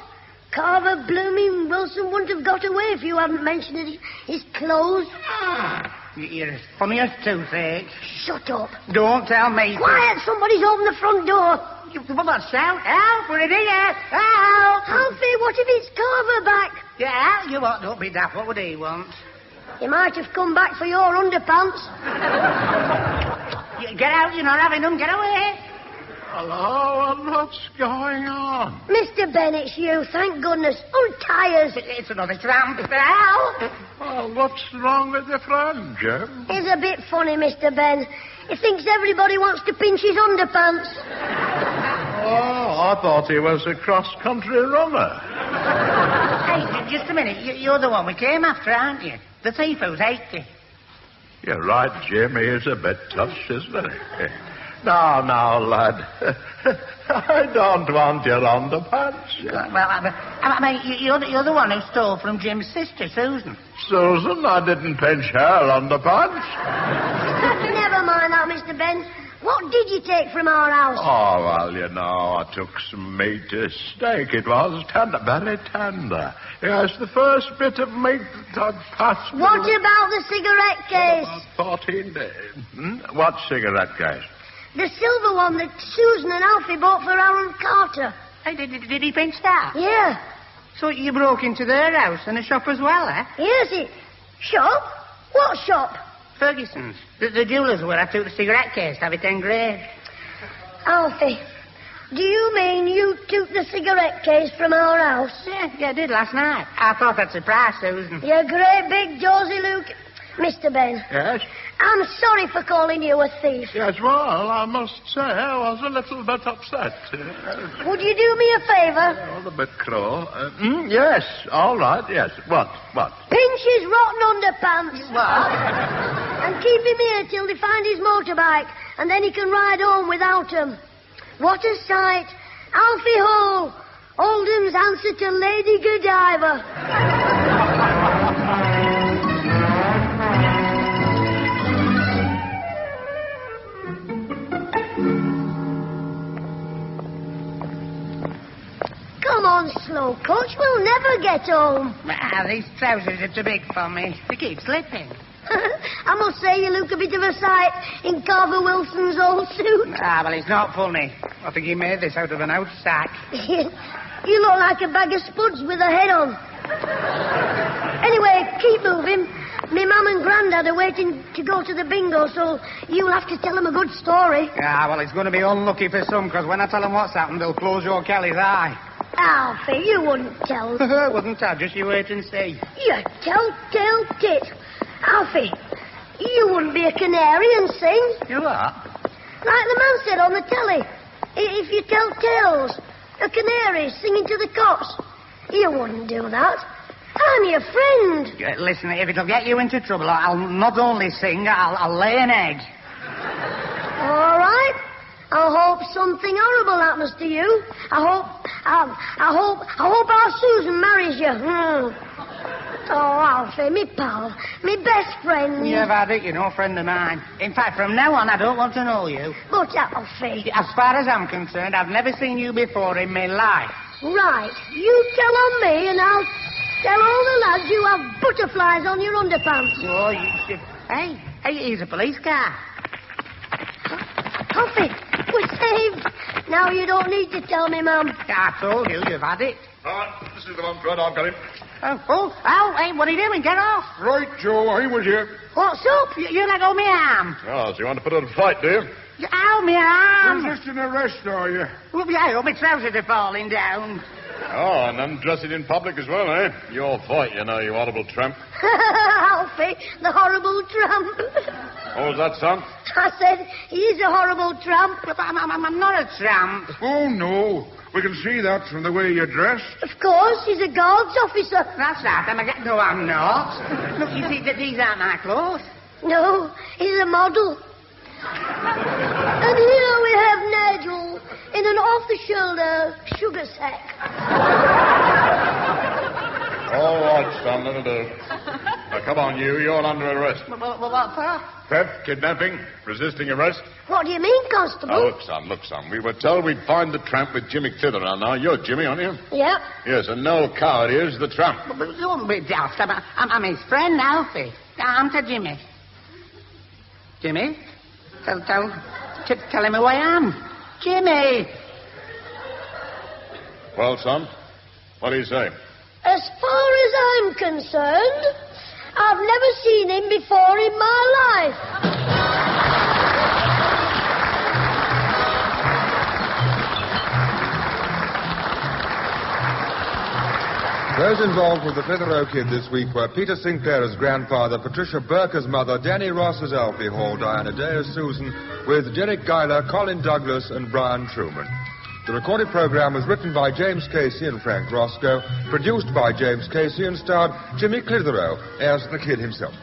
Speaker 11: Carver blooming Wilson wouldn't have got away if you hadn't mentioned his clothes.
Speaker 6: You're as funny as toothache.
Speaker 11: Shut up.
Speaker 6: Don't tell me.
Speaker 11: Quiet, somebody's opened the front door.
Speaker 6: You will not shout. Help, we're in here. Help.
Speaker 11: Alfie, what if it's Carver back?
Speaker 6: Yeah, you won't. Don't be daft. What would he want?
Speaker 11: He might have come back for your underpants.
Speaker 6: Get out, you're not having them. Get away.
Speaker 10: Hello, and what's going on?
Speaker 11: Mr. Bennett's you, thank goodness. Untie us.
Speaker 6: It's another tramp. Help.
Speaker 10: Well, what's wrong with your friend, Jim?
Speaker 11: He's a bit funny, Mr. Ben. He thinks everybody wants to pinch his underpants.
Speaker 10: Oh, I thought he was a cross-country runner.
Speaker 6: Hey, just a minute. You're the one we came after, aren't you? The thief who's 80.
Speaker 10: You're right, Jim. He is a bit tough, isn't he? Now, lad. I don't want your underpants.
Speaker 6: Well, I mean, you're the one who stole from Jim's sister, Susan.
Speaker 10: Susan? I didn't pinch her underpants.
Speaker 11: Never mind that, Mr. Ben. What did you take from our house?
Speaker 10: Oh, well, you know, I took some meat, a steak it was, tender, very tender. Yes, the first bit of meat that I'd passed...
Speaker 11: What about the cigarette case?
Speaker 10: About 14 days. What cigarette case?
Speaker 11: The silver one that Susan and Alfie bought for Aaron Carter.
Speaker 6: Hey, did he pinch that?
Speaker 11: Yeah.
Speaker 6: So you broke into their house and a shop as well, eh?
Speaker 11: Yes, Shop? What shop?
Speaker 6: Ferguson's. The jeweller's where I took the cigarette case to have it engraved.
Speaker 11: Alfie, do you mean you took the cigarette case from our house?
Speaker 6: Yeah, I did last night. I thought I'd surprise Susan.
Speaker 11: You great big dozy Luke. Mr. Ben.
Speaker 10: Yes?
Speaker 11: I'm sorry for calling you a thief.
Speaker 10: Yes, well, I must say I was a little bit upset.
Speaker 11: Would you do me a favour?
Speaker 10: A bit cruel. Yes, all right, yes. What?
Speaker 11: Pinch his rotten underpants.
Speaker 6: What?
Speaker 11: And keep him here till they find his motorbike, and then he can ride home without him. What a sight. Alfie Hall, Oldham's answer to Lady Godiva. Come on, slow coach. We'll never get home.
Speaker 6: These trousers are too big for me. They keep slipping.
Speaker 11: I must say you look a bit of a sight in Carver Wilson's old suit.
Speaker 6: Well, it's not funny. I think he made this out of an old sack.
Speaker 11: You look like a bag of spuds with a head on. Anyway, keep moving. Me mum and Grandad are waiting to go to the bingo, so you'll have to tell them a good story.
Speaker 6: Well, it's going to be unlucky for some, because when I tell them what's happened, they'll close your Kelly's eye.
Speaker 11: Alfie, you wouldn't tell.
Speaker 6: I wouldn't I? Just you wait and see.
Speaker 11: You tell-tale tit. Alfie, you wouldn't be a canary and sing.
Speaker 6: You what?
Speaker 11: Like the man said on the telly. If you tell tales, a canary singing to the cops. You wouldn't do that. I'm your friend.
Speaker 6: Listen, if it'll get you into trouble, I'll not only sing, I'll lay an egg.
Speaker 11: All right. I hope something horrible happens to you. I hope our Susan marries you. Oh, Alfie, me pal, me best friend.
Speaker 6: You've had it, you know, friend of mine. In fact, from now on, I don't want to know you.
Speaker 11: But, Alfie...
Speaker 6: As far as I'm concerned, I've never seen you before in my life.
Speaker 11: Right. You tell on me, and I'll tell all the lads you have butterflies on your underpants.
Speaker 6: Oh, you should... Hey, here's a police car.
Speaker 11: Alfie, we're saved. Now you don't need to tell me, Mum.
Speaker 6: I told you, you've had it.
Speaker 10: This is the one, Fred. I've got him.
Speaker 6: Hey, what are you doing? Get off.
Speaker 10: Right, Joe, I'm with you.
Speaker 11: What's up?
Speaker 6: You let go me arm.
Speaker 10: Oh, so you want to put on a fight, do you?
Speaker 6: Ow, me arm.
Speaker 10: You're just in arrest, are you?
Speaker 6: Well, yeah, my trousers are falling down.
Speaker 10: Oh, and undressing in public as well, eh? You'll fight, you know, you horrible tramp.
Speaker 11: Alfie, the horrible tramp.
Speaker 10: What was that, son?
Speaker 11: I said, he's a horrible tramp.
Speaker 6: I'm not a tramp.
Speaker 10: Oh, no. We can see that from the way you're dressed.
Speaker 11: Of course, he's a guards officer.
Speaker 6: That's right. No, I'm not. Look, you see, these aren't my clothes.
Speaker 11: No, he's a model. And here we have Nigel in an off-the-shoulder sugar sack.
Speaker 10: All right, son, that'll do. Now, come on, you're under arrest.
Speaker 6: What for?
Speaker 10: Theft, kidnapping, resisting arrest.
Speaker 11: What do you mean, Constable?
Speaker 10: Oh, look, son. We were told we'd find the tramp with Jimmy CLITHEROE. Now, you're Jimmy, aren't you?
Speaker 11: Yep.
Speaker 10: Yes, and no coward is the tramp.
Speaker 6: But don't be daft. I'm his friend, Alfie. I'm to Jimmy. Jimmy? Tell him who I am. Jimmy!
Speaker 10: Well, son, what do you say?
Speaker 11: As far as I'm concerned, I've never seen him before in my life.
Speaker 5: Those involved with the CLITHEROE kid this week were Peter Sinclair's grandfather, Patricia Burker's mother, Danny Ross as Alfie Hall, Diana Day as Susan, with Derek Guyler, Colin Douglas, and Brian Truman. The recorded program was written by James Casey and Frank Roscoe, produced by James Casey, and starred Jimmy CLITHEROE as the kid himself.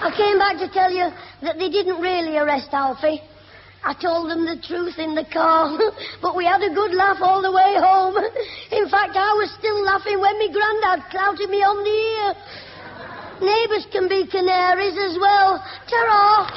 Speaker 11: I came back to tell you that they didn't really arrest Alfie. I told them the truth in the car, but we had a good laugh all the way home. In fact, I was still laughing when my granddad clouted me on the ear. Neighbours can be canaries as well. Ta-ra!